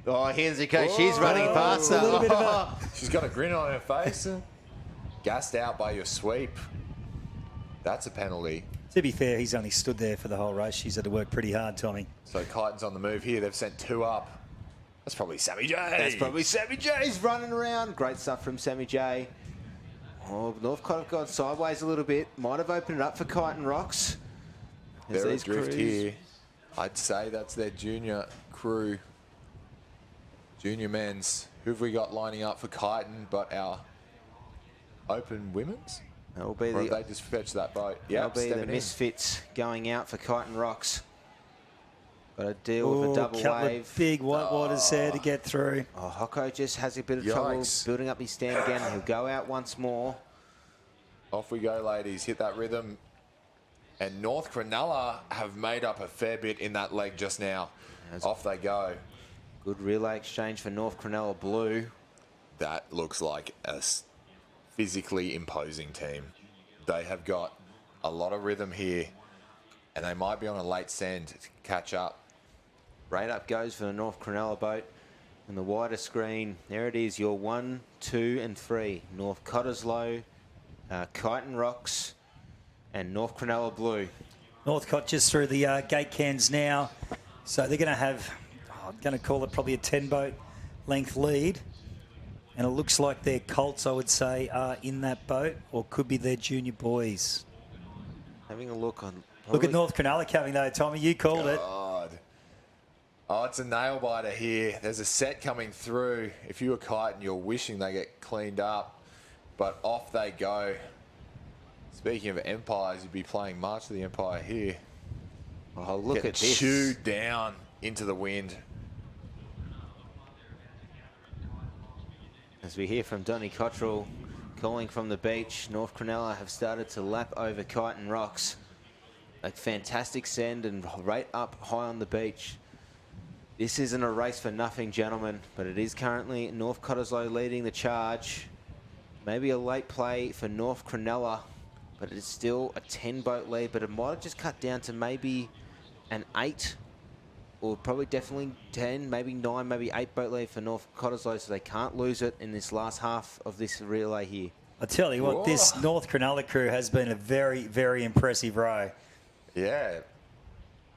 Oh, here's the coach. She's running past her. A little bit of a... She's got a grin on her face. Gassed out by your sweep. That's a penalty. To be fair, he's only stood there for the whole race. She's had to work pretty hard, Tommy. So Kyneton's on the move here. They've sent 2 up. That's probably Sammy J. That's probably Sammy J's running around. Great stuff from Sammy J. Oh, Northcott have gone sideways a little bit. Might have opened it up for Kite and Rocks. They're adrift here. I'd say that's their junior crew. Junior men's. Who have we got lining up for Kyneton but our open women's? That'll be or they just fetched that boat. Yeah, that'll be the misfits going out for Kite and Rocks. Got to deal with a double wave. Of big white waters there to get through. Oh, Hocko just has a bit of trouble building up his stand again. He'll go out once more. Off we go, ladies. Hit that rhythm. And North Cronulla have made up a fair bit in that leg just now. Off they go. Good relay exchange for North Cronulla Blue. That looks like a physically imposing team. They have got a lot of rhythm here, and they might be on a late send to catch up. Right up goes for the North Cronulla boat. And the wider screen, there it is, your 1, 2 and 3. North Cottesloe, Kite and Rocks, and North Cronulla Blue. Northcott just through the gate cans now. So they're going to have, I'm going to call it probably a 10-boat length lead. And it looks like their Colts, I would say, are in that boat, or could be their junior boys. Having a look on... Look at North Cronulla coming though, Tommy. You called it. Oh, it's a nail biter here. There's a set coming through. If you were Kyneton, you're wishing they get cleaned up. But off they go. Speaking of empires, you'd be playing March of the Empire here. Oh, look at this. Chewed down into the wind. As we hear from Donny Cottrell calling from the beach, North Cronulla have started to lap over Kite and Rocks. A fantastic send and right up high on the beach. This isn't a race for nothing, gentlemen, but it is currently North Cottesloe leading the charge. Maybe a late play for North Cronulla, but it's still a 10-boat lead, but it might have just cut down to maybe an 8, or probably definitely 10, maybe 9, maybe 8-boat lead for North Cottesloe, so they can't lose it in this last half of this relay here. I tell you what, this North Cronulla crew has been a very, very impressive row. Yeah.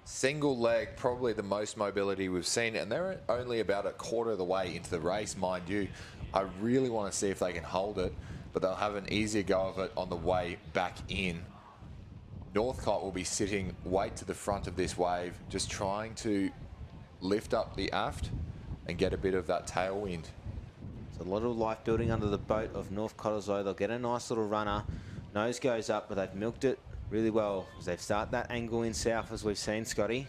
Single leg, probably the most mobility we've seen, and they're only about a quarter of the way into the race, mind you. I really want to see if they can hold it, but they'll have an easier go of it on the way back in. Northcott will be sitting way to the front of this wave, just trying to lift up the aft and get a bit of that tailwind. There's a lot of life building under the boat of North Cottesloe. They'll get a nice little runner. Nose goes up, but they've milked it really well as they've started that angle in south, as we've seen, Scotty.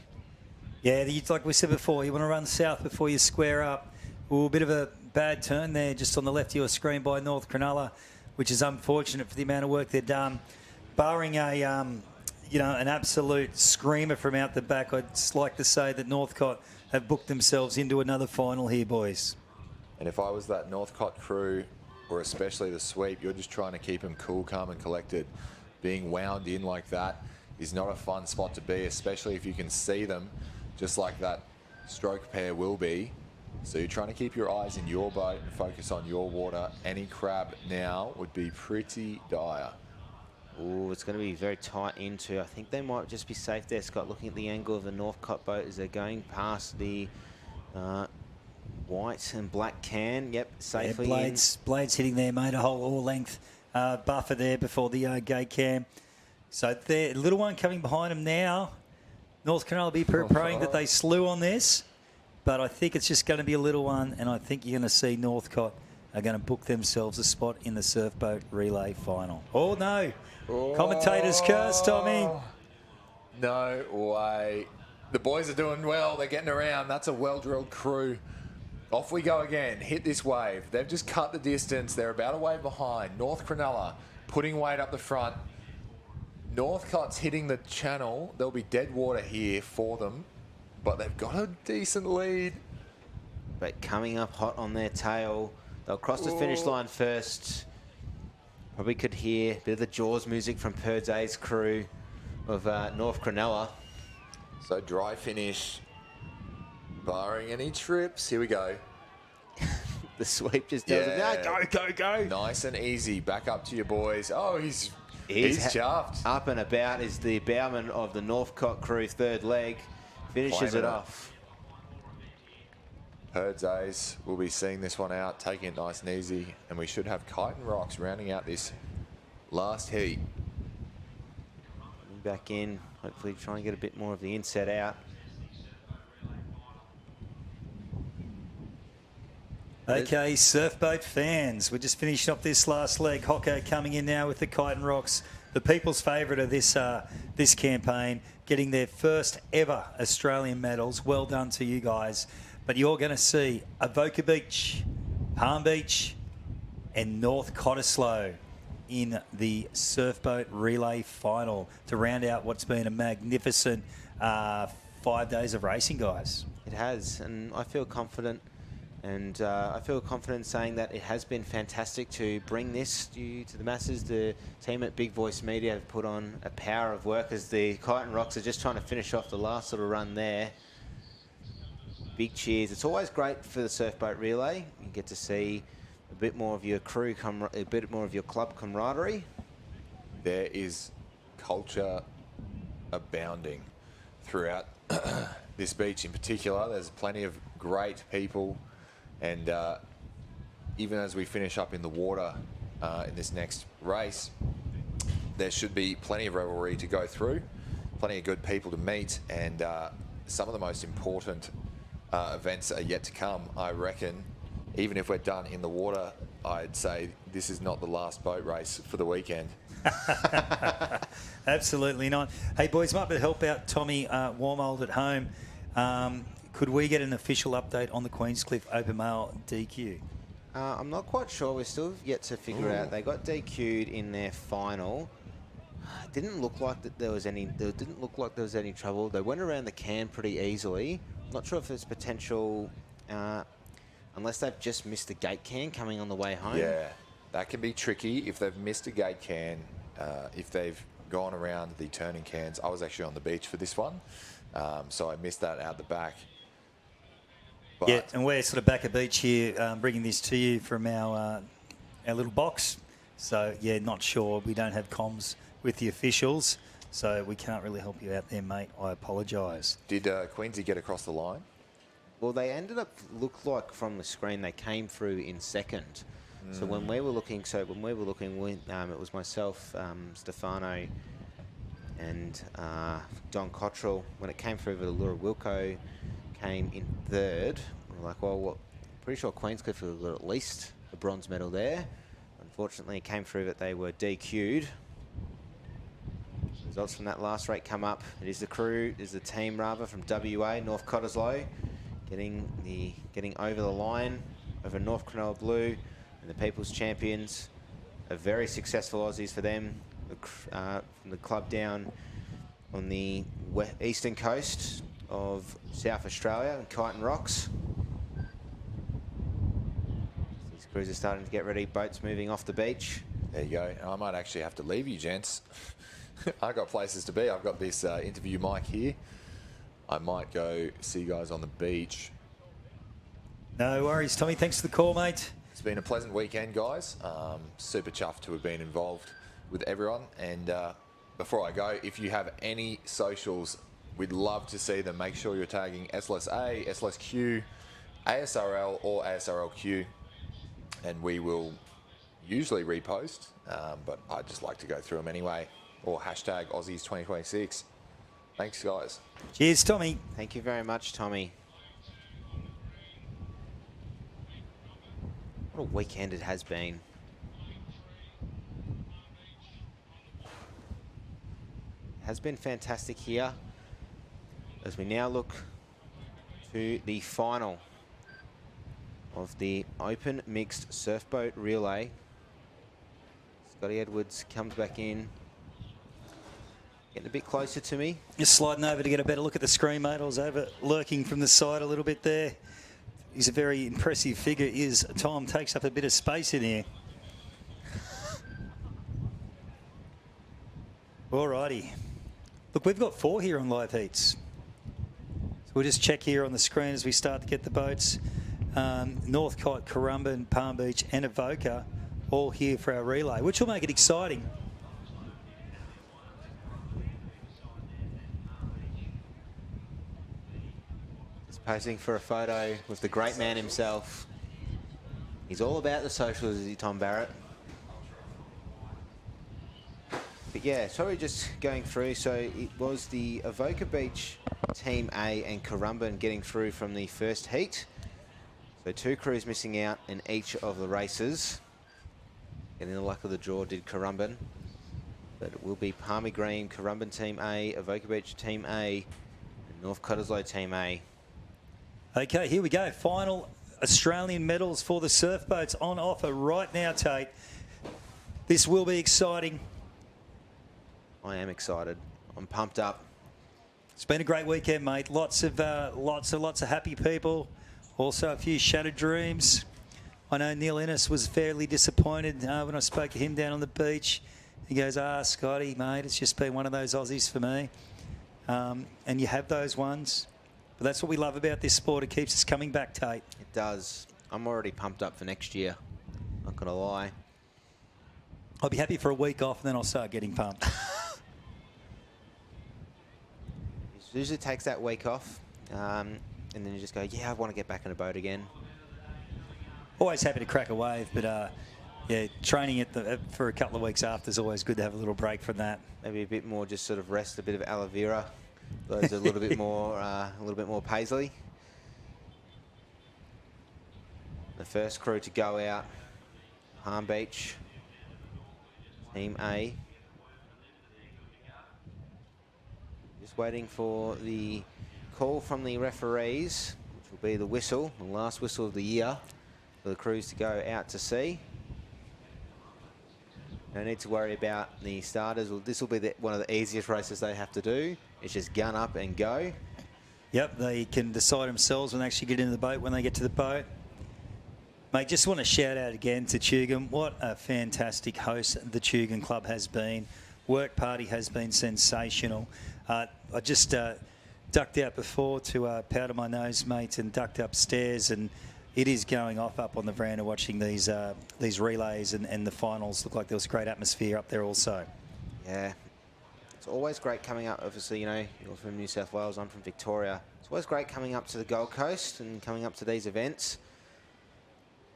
Yeah, like we said before, you want to run south before you square up. Ooh, a bit of a bad turn there just on the left of your screen by North Cronulla, which is unfortunate for the amount of work they've done. Barring a, you know, an absolute screamer from out the back, I'd just like to say that Northcott have booked themselves into another final here, boys. And if I was that Northcott crew, or especially the sweep, you're just trying to keep them cool, calm and collected. Being wound in like that is not a fun spot to be, especially if you can see them, just like that stroke pair will be. So you're trying to keep your eyes in your boat and focus on your water. Any crab now would be pretty dire. Oh, it's going to be very tight into. I think they might just be safe there, Scott, looking at the angle of the Northcott boat as they're going past the white and black can. Yep, safely Blades hitting there, mate. A whole all-length buffer there before the gate cam. So the little one coming behind them now. North Cronulla will be praying that they slew on this, but I think it's just going to be a little one, and I think you're going to see Northcott are going to book themselves a spot in the surfboat relay final. Oh, no. Oh. Commentator's curse, Tommy. No way. The boys are doing well. They're getting around. That's a well-drilled crew. Off we go again. Hit this wave. They've just cut the distance. They're about a wave behind. North Cronulla putting weight up the front. Northcott's hitting the channel. There'll be dead water here for them, but they've got a decent lead. But coming up hot on their tail. They'll cross the finish line first. Probably could hear a bit of the Jaws music from Perday's crew of North Cronulla. So dry finish, barring any trips. Here we go. The sweep just does it. No, go. Nice and easy. Back up to your boys. Oh, he's chuffed. Up and about is the bowman of the Northcott crew, third leg. Finishes it off. Perday's will be seeing this one out, taking it nice and easy, and we should have Kite and Rocks rounding out this last heat. Back in, hopefully try and get a bit more of the inset out. Okay, surfboat fans, we're just finishing up this last leg. Hocko coming in now with the Kite and Rocks, the people's favourite of this campaign, getting their first ever Australian medals. Well done to you guys. But you're going to see Avoca Beach, Palm Beach and North Cottesloe in the surfboat relay final to round out what's been a magnificent 5 days of racing, guys. It has, and I feel confident. And I feel confident saying that it has been fantastic to bring this to the masses. The team at Big Voice Media have put on a power of work as the Kite and Rocks are just trying to finish off the last little run there. Big cheers. It's always great for the surfboat relay. You get to see a bit more of your crew, a bit more of your club camaraderie. There is culture abounding throughout this beach in particular. There's plenty of great people, and even as we finish up in the water in this next race, there should be plenty of revelry to go through, plenty of good people to meet, and some of the most important events are yet to come, I reckon. Even if we're done in the water, I'd say this is not the last boat race for the weekend. Absolutely not. Hey, boys, might be to help out Tommy Warmold at home. Could we get an official update on the Queenscliff Open Mail DQ? I'm not quite sure. We're still yet to figure out. They got DQ'd in their final. Didn't look like that there was any. There didn't look like there was any trouble. They went around the can pretty easily. Not sure if there's potential, unless they've just missed a gate can coming on the way home. Yeah, that can be tricky if they've missed a gate can. If they've gone around the turning cans. I was actually on the beach for this one, so I missed that out the back. But yeah, and we're sort of back at beach here, bringing this to you from our little box. So, yeah, not sure. We don't have comms with the officials, so we can't really help you out there, mate. I apologise. Did Queensy get across the line? Well, they ended up, looked like from the screen, they came through in second. So when we were looking, it was myself, Stefano, and Don Cottrell. When it came through, Laura Wilco came in third. We're like, well, pretty sure Queenscliff would have got at least a bronze medal there. Unfortunately, it came through that they were DQ'd. Results from that last rate come up. It is the crew, is the team rather from WA, North Cottesloe, getting over the line over North Cronulla Blue and the People's Champions. A very successful Aussies for them. From the club down on the eastern coast of South Australia, and Kite and Rocks. These crews are starting to get ready, boats moving off the beach. There you go. I might actually have to leave you, gents. I've got places to be. I've got this interview mic here. I might go see you guys on the beach. No worries, Tommy. Thanks for the call, mate. It's been a pleasant weekend, guys. Super chuffed to have been involved with everyone. And before I go, if you have any socials, we'd love to see them. Make sure you're tagging SLSA, SLSQ, ASRL or ASRLQ, and we will usually repost, but I just like to go through them anyway, or hashtag Aussies 2026. Thanks, guys. Cheers, Tommy. Thank you very much, Tommy. What a weekend it has been. It has been fantastic here as we now look to the final of the Open Mixed Surfboat Relay. Scotty Edwards comes back in, getting a bit closer to me. Just sliding over to get a better look at the screen, mate. I was over lurking from the side a little bit there. He's a very impressive figure. Tom takes up a bit of space in here. Alrighty. Look, we've got 4 here on live heats. So we'll just check here on the screen as we start to get the boats. Northcote, Currumbin, Palm Beach and Avoca all here for our relay, which will make it exciting. Just posing for a photo with the great man himself. He's all about the socials, is he, Tom Barrett? But yeah, sorry, just going through. So it was the Avoca Beach Team A and Currumbin getting through from the first heat. So 2 crews missing out in each of the races. Getting the luck of the draw did Currumbin. But it will be Palmy Green, Currumbin Team A, Avoca Beach Team A, and North Cottesloe Team A. Okay, here we go. Final Australian medals for the surf boats on offer right now, Tate. This will be exciting. I am excited. I'm pumped up. It's been a great weekend, mate. Lots of happy people. Also a few shattered dreams. I know Neil Ennis was fairly disappointed when I spoke to him down on the beach. He goes, Scotty, mate, it's just been one of those Aussies for me. And you have those ones. But that's what we love about this sport. It keeps us coming back, Tate. It does. I'm already pumped up for next year. Not going to lie. I'll be happy for a week off and then I'll start getting pumped. Usually takes that week off. And then you just go, yeah, I want to get back in a boat again. Always happy to crack a wave, but yeah, training for a couple of weeks after is always good to have a little break from that. Maybe a bit more, just sort of rest, a bit of aloe vera. Those a little bit more paisley. The first crew to go out, Palm Beach, Team A. Just waiting for the call from the referees, which will be the whistle, the last whistle of the year, for the crews to go out to sea. No need to worry about the starters. Well, this will be one of the easiest races they have to do. It's just gun up and go. Yep, they can decide themselves when they actually get into the boat, when they get to the boat. Mate, just want to shout out again to Tugum. What a fantastic host the Tugum Club has been. Work party has been sensational. I just ducked out before to powder my nose, mate, and ducked upstairs, and it is going off up on the veranda watching these relays and the finals. Look like there was a great atmosphere up there also. Yeah, it's always great coming up. Obviously, you know, you're from New South Wales, I'm from Victoria. It's always great coming up to the Gold Coast and coming up to these events.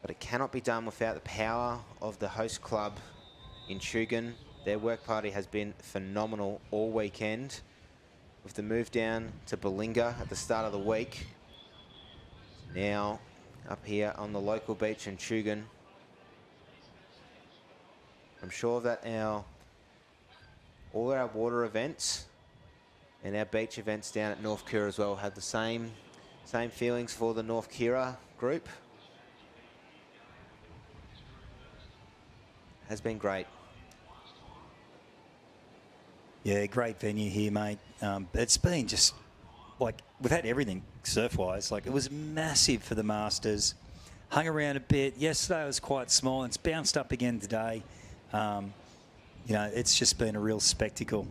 But it cannot be done without the power of the host club in Tugun. Their work party has been phenomenal all weekend. With the move down to Balinga at the start of the week. Now up here on the local beach in Tugun. I'm sure that all our water events and our beach events down at North Kira as well had the same feelings for the North Kira group. Has been great. Yeah, great venue here, mate. It's been just like we've had everything surf-wise. Like it was massive for the Masters. Hung around a bit. Yesterday it was quite small. And it's bounced up again today. You know, it's just been a real spectacle.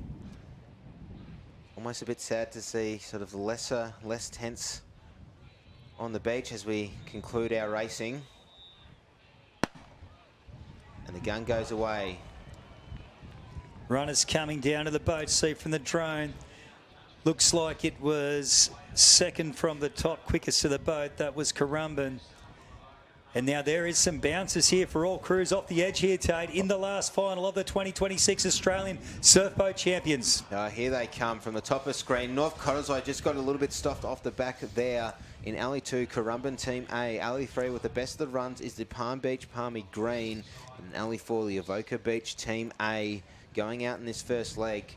Almost a bit sad to see sort of the less tense on the beach as we conclude our racing. And the gun goes away. Runners coming down to the boat. See from the drone. Looks like it was second from the top, quickest to the boat. That was Currumbin. And now there is some bounces here for all crews off the edge here, Tate, in the last final of the 2026 Australian Surf Boat Champions. Here they come from the top of screen. North Cottesloe just got a little bit stuffed off the back there in Alley 2, Currumbin Team A. Alley 3 with the best of the runs is the Palm Beach Palmy Green. And Alley 4, the Avoca Beach Team A going out in this first leg.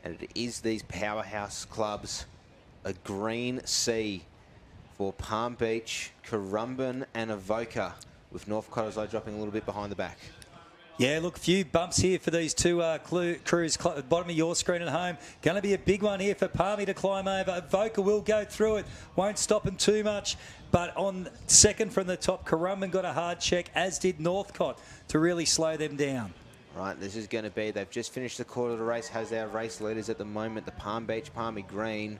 And it is these powerhouse clubs, a green sea for Palm Beach, Currumbin and Avoca, with North Cottesloe dropping a little bit behind the back. Yeah, look, a few bumps here for these two crews. Bottom of your screen at home. Going to be a big one here for Palmy to climb over. Avoca will go through it. Won't stop them too much. But on second from the top, Currumbin got a hard check, as did Northcott, to really slow them down. Right, this is going to be, they've just finished the quarter of the race, has our race leaders at the moment, the Palm Beach Palmy Green.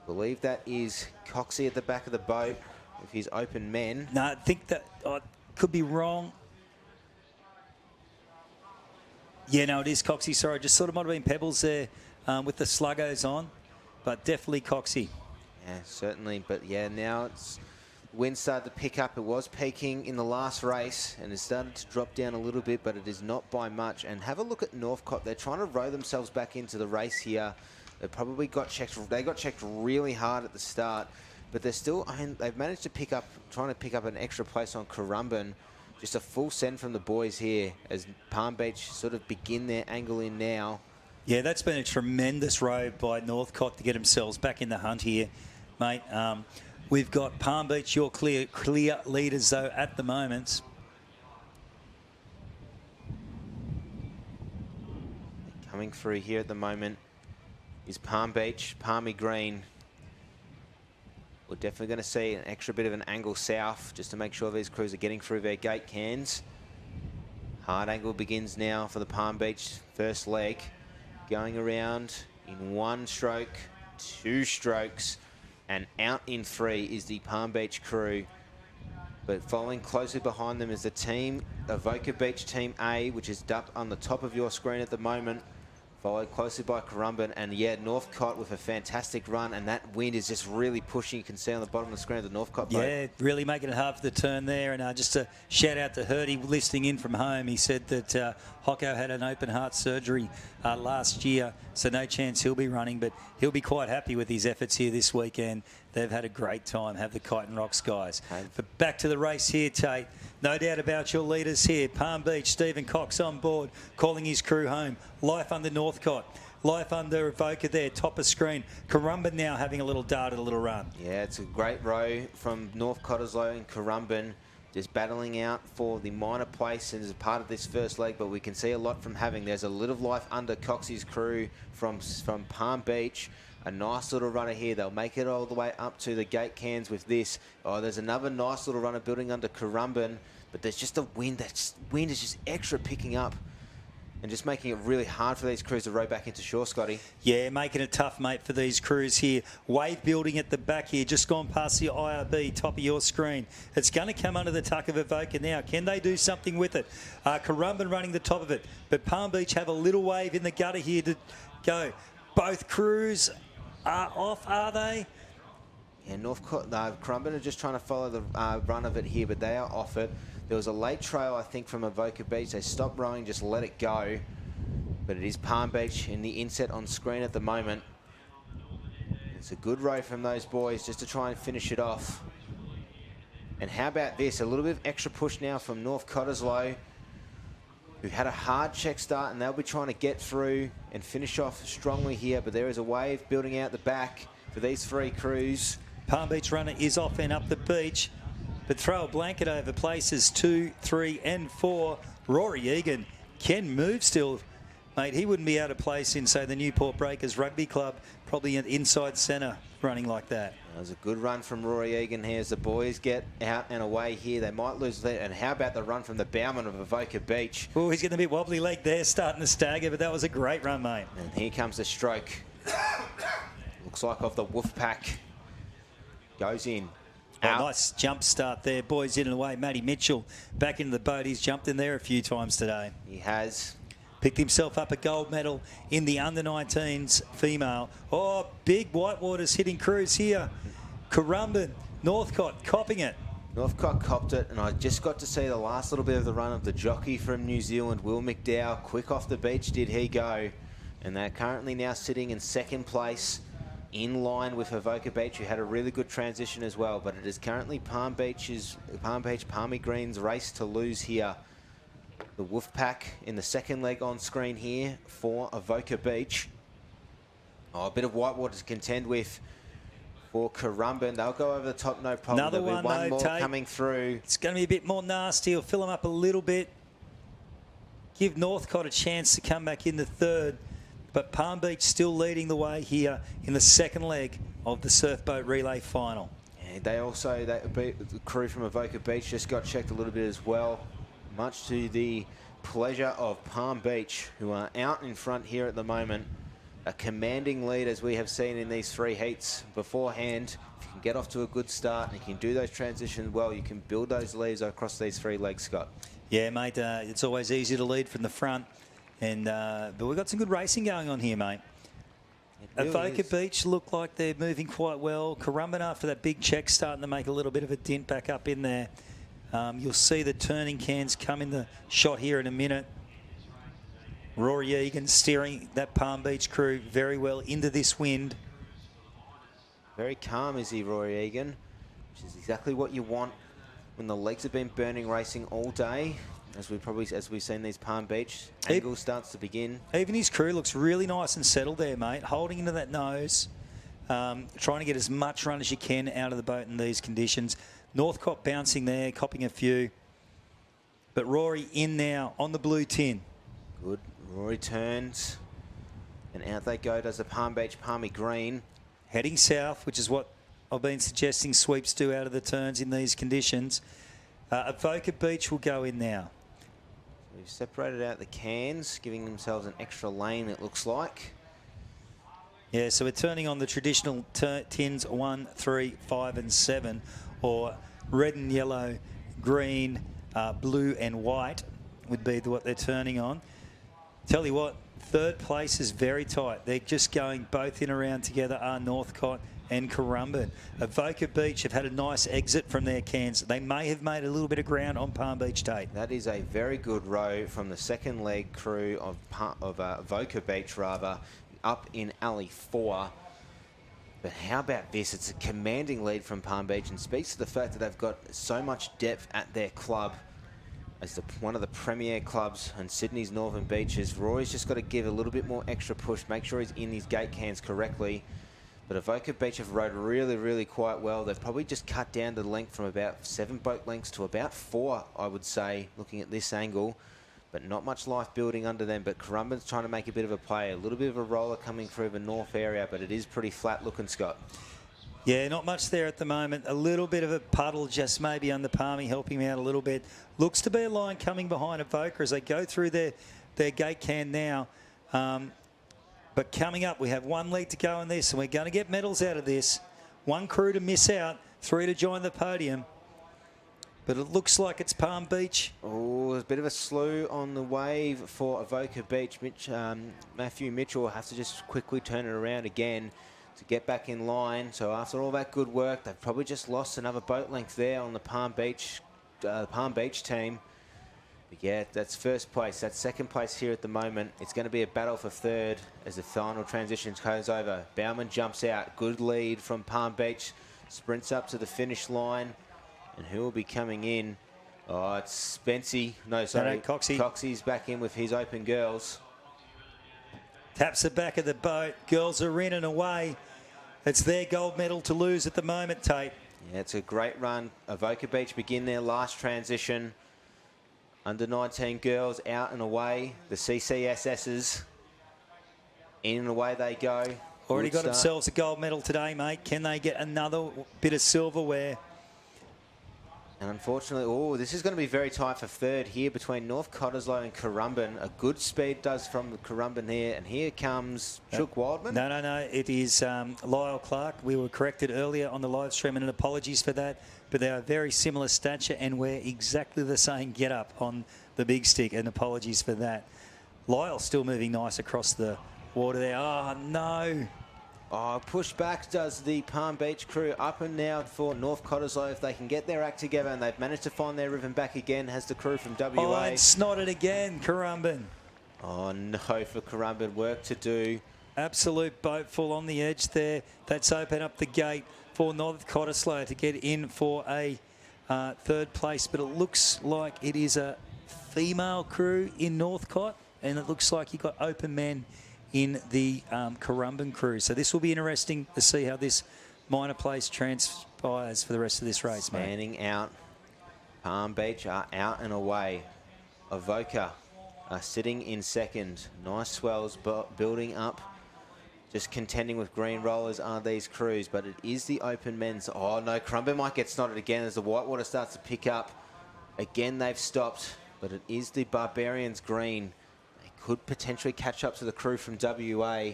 I believe that is Coxie at the back of the boat with his open men. No, I think that I could be wrong. Yeah, no, it is Coxie. Sorry, just sort of might have been Pebbles there with the sluggos on, but definitely Coxie. Yeah, certainly. But yeah, now it's wind started to pick up. It was peaking in the last race and it started to drop down a little bit, but it is not by much. And have a look at Northcott. They're trying to row themselves back into the race here. They probably got checked. They got checked really hard at the start, but they're still. They've managed to pick up, trying to pick up an extra place on Currumbin. Just a full send from the boys here as Palm Beach sort of begin their angle in now. Yeah, that's been a tremendous row by Northcott to get themselves back in the hunt here, mate. We've got Palm Beach, your clear leaders though at the moment. Coming through here at the moment is Palm Beach, Palmy Green. We're definitely going to see an extra bit of an angle south just to make sure these crews are getting through their gate cans. Hard angle begins now for the Palm Beach first leg. Going around in 1 stroke, 2 strokes, and out in 3 is the Palm Beach crew. But following closely behind them is the team, Avoca Beach Team A, which is up on the top of your screen at the moment. Followed closely by Currumbin, and yeah, Northcott with a fantastic run, and that wind is just really pushing. You can see on the bottom of the screen of the Northcott boat. Yeah, really making it hard for the turn there. And just a shout out to Hurdy listening in from home. He said that Hocko had an open heart surgery last year, so no chance he'll be running, but he'll be quite happy with his efforts here this weekend. They've had a great time, have the Kite and Rocks guys. But back to the race here, Tate. No doubt about your leaders here. Palm Beach, Stephen Cox on board, calling his crew home. Life under Northcott. Life under Avoca there, top of screen. Currumbin now having a little dart, a little run. Yeah, it's a great row from North Cottesloe and Currumbin, just battling out for the minor place as a part of this first leg, but we can see a lot from having. There's a little life under Coxie's crew from Palm Beach. A nice little runner here. They'll make it all the way up to the gate cans with this. Oh, there's another nice little runner building under Currumbin, but there's just a wind. That wind is just extra picking up and just making it really hard for these crews to row back into shore, Scotty. Yeah, making it tough, mate, for these crews here. Wave building at the back here, just gone past the IRB, top of your screen. It's going to come under the tuck of Avoca now. Can they do something with it? Currumbin running the top of it, but Palm Beach have a little wave in the gutter here to go. Both crews are off, are they? Yeah, Currumbin are just trying to follow the run of it here, but they are off it. There was a late trail, I think, from Avoca Beach. They stopped rowing, just let it go. But it is Palm Beach in the inset on screen at the moment. It's a good row from those boys just to try and finish it off. And how about this? A little bit of extra push now from North Cottesloe, who had a hard check start, and they'll be trying to get through and finish off strongly here. But there is a wave building out the back for these 3 crews. Palm Beach runner is off and up the beach, but throw a blanket over places 2, 3 and 4. Rory Egan can move still, mate. He wouldn't be out of place in, say, the Newport Breakers Rugby Club, probably an inside centre running like that. That was a good run from Rory Egan here as the boys get out and away here. They might lose that. And how about the run from the bowman of Avoca Beach? Oh, he's getting a bit wobbly leg there, starting to stagger, but that was a great run, mate. And here comes the stroke. Looks like of the wolf pack. Goes in. Oh, nice jump start there. Boys in and away. Matty Mitchell back into the boat. He's jumped in there a few times today. He has. Picked himself up a gold medal in the under-19s female. Oh, big Whitewater's hitting crews here. Currumbin, Northcott copping it. Northcott copped it, and I just got to see the last little bit of the run of the jockey from New Zealand, Will McDowell. Quick off the beach did he go. And they're currently now sitting in second place, in line with Avoca Beach, who had a really good transition as well. But it is currently Palm Beach, Palmy Green's race to lose here. The Wolfpack in the second leg on screen here for Avoca Beach. Oh, a bit of Whitewater to contend with for Currumbin. They'll go over the top, no problem. Another There'll be one more Tate. coming through. It's going to be a bit more nasty. He'll fill them up a little bit. Give Northcott a chance to come back in the third. But Palm Beach still leading the way here in the second leg of the Surfboat Relay Final. And they also, the crew from Avoca Beach just got checked a little bit as well, much to the pleasure of Palm Beach, who are out in front here at the moment. A commanding lead, as we have seen in these three heats beforehand. If you can get off to a good start and you can do those transitions well, you can build those leads across these three legs, Scott. Yeah, mate, it's always easy to lead from the front. And but we've got some good racing going on here, mate. Really Avoca is. Beach look like they're moving quite well. Currumbin, after that big check, starting to make a little bit of a dent back up in there. You'll see the turning cans come in the shot here in a minute. Rory Egan steering that Palm Beach crew very well into this wind. Very calm is he, Rory Egan, which is exactly what you want when the legs have been burning racing all day. As we've seen these Palm Beach, angle starts to begin. Even his crew looks really nice and settled there, mate. Holding into that nose, trying to get as much run as you can out of the boat in these conditions. Northcott bouncing there, copping a few. But Rory in now on the blue tin. Good. Rory turns, and out they go. Does the Palm Beach Palmy Green. Heading south, which is what I've been suggesting sweeps do out of the turns in these conditions. Avoca Beach will go in now. We've separated out the cans, giving themselves an extra lane, it looks like. Yeah, so we're turning on the traditional tins 1, 3, 5 and 7, or red and yellow, green, blue and white would be what they're turning on. Tell you what, third place is very tight. They're just going both in around together, are Northcott and Currumbin. Avoca Beach have had a nice exit from their cans. They may have made a little bit of ground on Palm Beach, Tate. That is a very good row from the second leg crew of Avoca Beach, up in alley 4. But how about this? It's a commanding lead from Palm Beach and speaks to the fact that they've got so much depth at their club as one of the premier clubs on Sydney's Northern Beaches. Roy's just got to give a little bit more extra push, make sure he's in his gate cans correctly. But Avoca Beach have rode really, really quite well. They've probably just cut down the length from about 7 boat lengths to about 4, I would say, looking at this angle. But not much life building under them. But Currumbin's trying to make a bit of a play. A little bit of a roller coming through the north area, but it is pretty flat looking, Scott. Yeah, not much there at the moment. A little bit of a puddle just maybe under Palmy, helping him out a little bit. Looks to be a line coming behind Avoca as they go through their gate can now. But coming up, we have 1 leg to go in this, and we're going to get medals out of this. 1 crew to miss out, 3 to join the podium. But it looks like it's Palm Beach. Oh, there's a bit of a slew on the wave for Avoca Beach. Matthew Mitchell will have to just quickly turn it around again to get back in line. So after all that good work, they've probably just lost another boat length there on the Palm Beach team. But yeah, that's first place. That's second place here at the moment. It's going to be a battle for third as the final transition goes over. Bauman jumps out. Good lead from Palm Beach. Sprints up to the finish line. And who will be coming in? Oh, it's Spency. No, sorry. No, Coxie. Coxie's back in with his open girls. Taps the back of the boat. Girls are in and away. It's their gold medal to lose at the moment, Tate. Yeah, it's a great run. Avoca Beach begin their last transition. Under 19 girls out and away. The CCSSs in and away they go. Already Good got start. themselves a gold medal today, mate. Can they get another bit of silverware? And unfortunately, oh, this is going to be very tight for third here between North Cottesloe and Currumbin. A good speed does from Currumbin here. And here comes Chook Wildman. No. It is Lyle Clark. We were corrected earlier on the live stream, and apologies for that. But they are very similar stature and wear exactly the same get-up on the big stick, and apologies for that. Lyle still moving nice across the water there. Oh, no. Oh, push back does the Palm Beach crew. Up and now for North Cottesloe. If they can get their act together, and they've managed to find their rhythm back again, has the crew from WA. Oh, and snotted again, Currumbin. Oh, no, for Currumbin. Work to do. Absolute boatful on the edge there. That's opened up the gate for North Cottesloe to get in for a third place. But it looks like it is a female crew in Northcott, and it looks like you've got open men in the Currumbin crew. So this will be interesting to see how this minor place transpires for the rest of this race, mate. Manning out. Palm Beach are out and away. Avoca are sitting in second. Nice swells building up. Just contending with green rollers are these crews, but it is the open men's. Oh, no, Currumbin might get snotted again as the whitewater starts to pick up. Again, they've stopped, but it is the Barbarians green. They could potentially catch up to the crew from WA.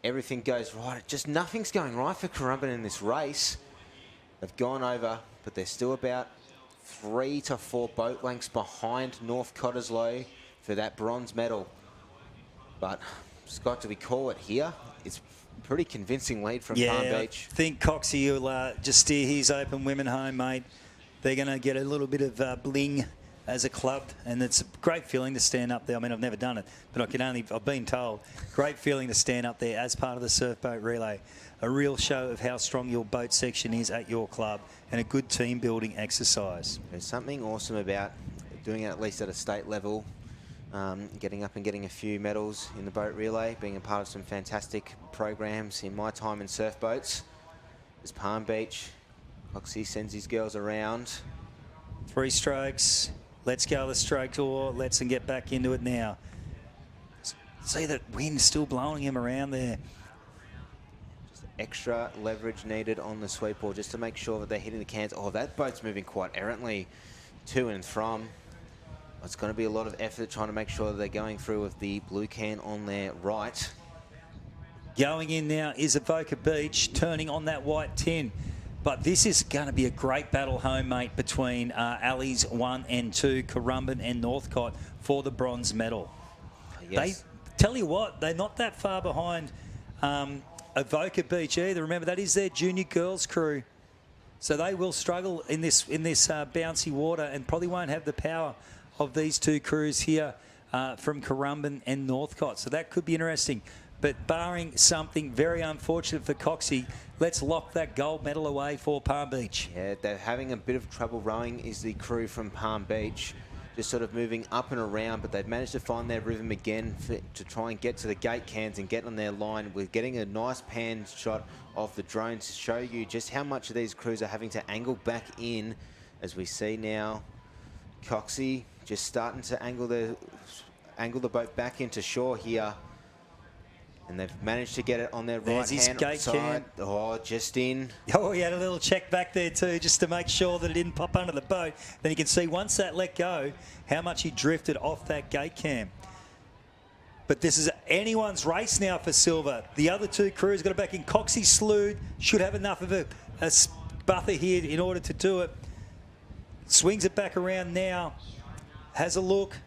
Everything goes right. Just nothing's going right for Currumbin in this race. They've gone over, but they're still about 3 to 4 boat lengths behind North Cottesloe for that bronze medal. But Scott, do we call it here? It's a pretty convincing lead from Palm Beach. I think Coxie will just steer his open women home, mate. They're going to get a little bit of bling as a club, and it's a great feeling to stand up there. I mean, I've never done it, but I've been told, great feeling to stand up there as part of the surf boat relay. A real show of how strong your boat section is at your club, and a good team building exercise. There's something awesome about doing it at least at a state level. Getting up and getting a few medals in the boat relay, being a part of some fantastic programs in my time in surf boats. There's Palm Beach. Coxie sends his girls around. 3 strokes. Let's go the stroke tour. Let's get back into it now. See that wind still blowing him around there. Just extra leverage needed on the sweep ball just to make sure that they're hitting the cans. Oh, that boat's moving quite errantly to and from. It's going to be a lot of effort trying to make sure that they're going through with the blue can on their right. Going in now is Avoca Beach, turning on that white tin. But this is going to be a great battle home, mate, between Alleys 1 and 2, Currumbin and Northcott for the bronze medal. Yes. Tell you what, they're not that far behind Avoca Beach either. Remember, that is their junior girls crew. So they will struggle in this bouncy water and probably won't have the power of these 2 crews here from Currumbin and Northcott. So that could be interesting. But barring something very unfortunate for Coxie, let's lock that gold medal away for Palm Beach. Yeah, they're having a bit of trouble rowing is the crew from Palm Beach. Just sort of moving up and around, but they've managed to find their rhythm again to try and get to the gate cans and get on their line. We're getting a nice pan shot of the drone to show you just how much of these crews are having to angle back in. As we see now, Coxie just starting to angle the boat back into shore here. And they've managed to get it on their right-hand side. Oh, just in. Oh, he had a little check back there too, just to make sure that it didn't pop under the boat. Then you can see once that let go, how much he drifted off that gate cam. But this is anyone's race now for silver. The other 2 crews got it back in. Coxie slewed, should have enough of a buffer here in order to do it. Swings it back around now, has a look.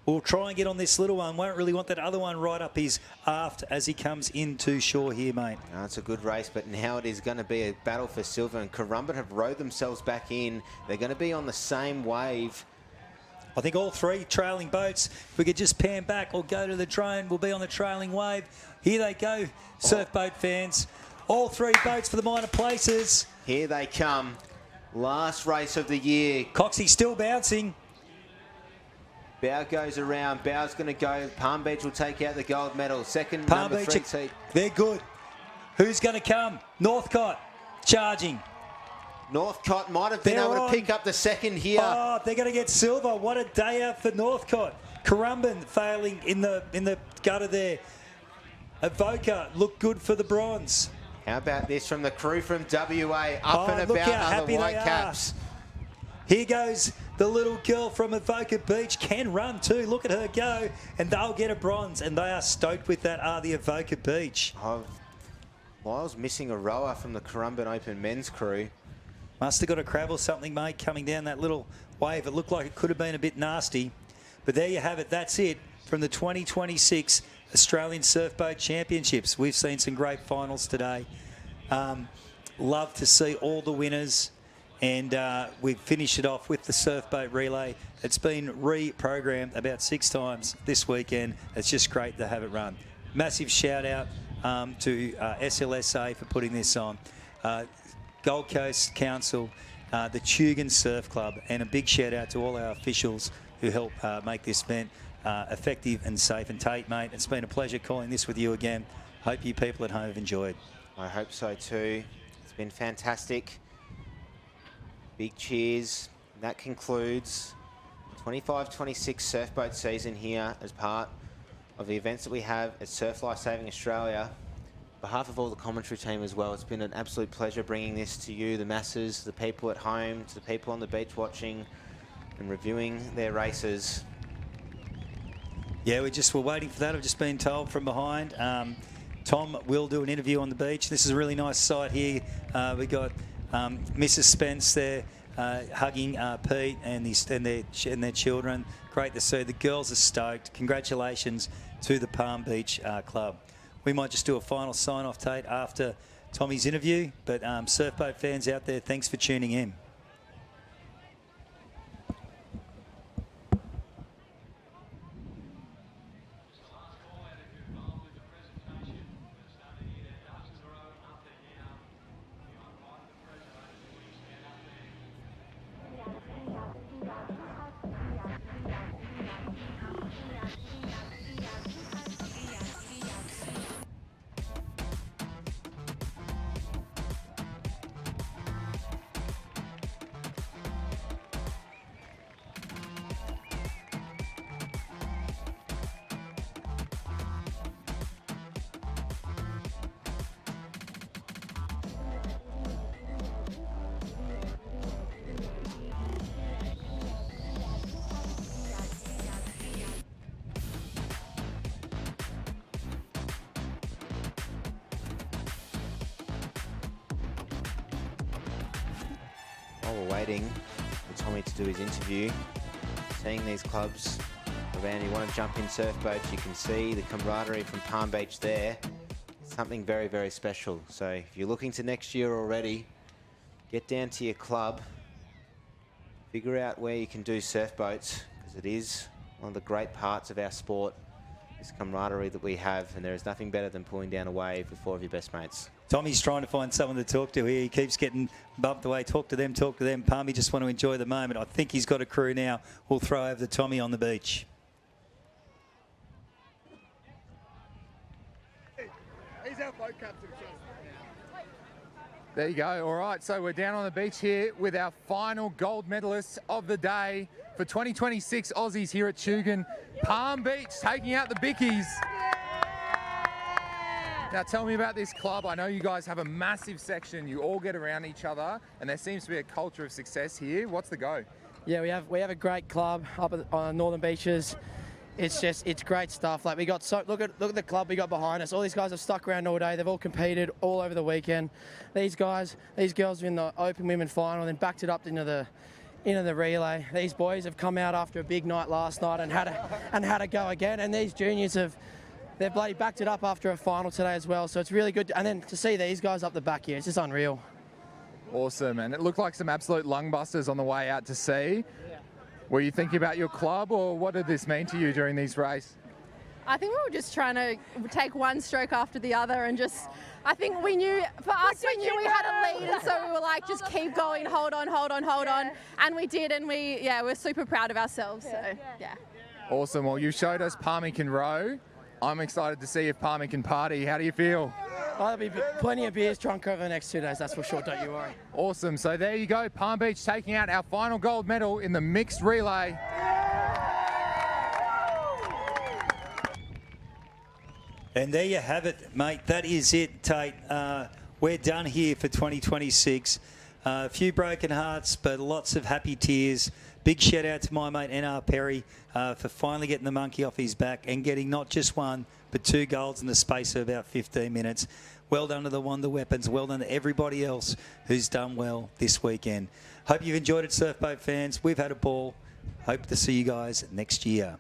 We'll try and get on this little one. Won't really want that other one right up his aft as he comes into shore here, mate. No, it's a good race, but now it is going to be a battle for silver, and Currumbin have rowed themselves back in. They're going to be on the same wave. I think all 3 trailing boats, if we could just pan back or go to the drone, we'll be on the trailing wave. Here they go, surf boat fans. All 3 boats for the minor places. Here they come. Last race of the year. Coxie still bouncing. Bow goes around. Bow's going to go. Palm Beach will take out the gold medal. Second, Palm number Beach, 3 seat. They're good. Who's going to come? Northcott charging. Northcott might have been able to pick up the second here. Oh, they're going to get silver. What a day out for Northcott. Currumbin failing in the gutter there. Avoca looked good for the bronze. How about this from the crew from WA? Up and look about how are the happy Whitecaps. Here goes the little girl from Avoca Beach. Can run too. Look at her go. And they'll get a bronze. And they are stoked with that, are the Avoca Beach. Oh, Lyle's missing a rower from the Currumbin Open men's crew. Must have got a crab or something, mate, coming down that little wave. It looked like it could have been a bit nasty. But there you have it. That's it. from the 2026 Australian Surfboat Championships. We've seen some great finals today. Love to see all the winners. And we've finished it off with the surfboat relay. It's been reprogrammed about 6 times this weekend. It's just great to have it run. Massive shout out to SLSA for putting this on. Gold Coast Council, the Tugun Surf Club, and a big shout out to all our officials who help make this event effective and safe. And Tate, mate, it's been a pleasure calling this with you again. Hope you people at home have enjoyed. I hope so too. It's been fantastic. Big cheers. That concludes the 25-26 surfboat season here as part of the events that we have at Surf Life Saving Australia. On behalf of all the commentary team as well, it's been an absolute pleasure bringing this to you, the masses, the people at home, to the people on the beach watching and reviewing their races. Yeah, we're waiting for that. I've just been told from behind. Tom will do an interview on the beach. This is a really nice sight here. We got Mrs. Spence there hugging Pete and their children. Great to see. The girls are stoked. Congratulations to the Palm Beach Club. We might just do a final sign-off, Tate, after Tommy's interview. But surfboat fans out there, thanks for tuning in. While we're waiting for Tommy to do his interview, seeing these clubs around, you want to jump in surfboats, you can see the camaraderie from Palm Beach there. It's something very, very special. So if you're looking to next year already, get down to your club, figure out where you can do surfboats, because it is one of the great parts of our sport, this camaraderie that we have, and there is nothing better than pulling down a wave with 4 of your best mates. Tommy's trying to find someone to talk to here. He keeps getting bumped away. Talk to them, talk to them. Palmy just want to enjoy the moment. I think he's got a crew now. We'll throw over to Tommy on the beach. He's our boat captain. There you go. All right, so we're down on the beach here with our final gold medalists of the day for 2026 Aussies here at Tugun. Palm Beach taking out the Bickies. Now tell me about this club. I know you guys have a massive section. You all get around each other, and there seems to be a culture of success here. What's the go? Yeah, we have a great club up on Northern Beaches. It's great stuff. Like, we got look at the club we got behind us. All these guys have stuck around all day. They've all competed all over the weekend. These girls were in the Open Women Final, then backed it up into the relay. These boys have come out after a big night last night and had to go again. And these juniors they've bloody backed it up after a final today as well. So it's really good. And then to see these guys up the back here, it's just unreal. Awesome, and it looked like some absolute lung busters on the way out to sea. Yeah. Were you thinking about your club, or what did this mean to you during these races? I think we were just trying to take one stroke after the other, and I think we knew we had a lead, and so we were like, just keep going, hold on, and we did, and we're super proud of ourselves. So yeah. Awesome. Well, you showed us Palmy can row. I'm excited to see if Palmy can party. How do you feel? There'll be plenty of beers drunk over the next 2 days, that's for sure, don't you worry. Awesome. So there you go. Palm Beach taking out our final gold medal in the mixed relay. And there you have it, mate. That is it, Tate. We're done here for 2026. A few broken hearts, but lots of happy tears. Big shout out to my mate N.R. Perry for finally getting the monkey off his back and getting not just 1, but 2 golds in the space of about 15 minutes. Well done to the Wonder Weapons. Well done to everybody else who's done well this weekend. Hope you've enjoyed it, surfboat fans. We've had a ball. Hope to see you guys next year.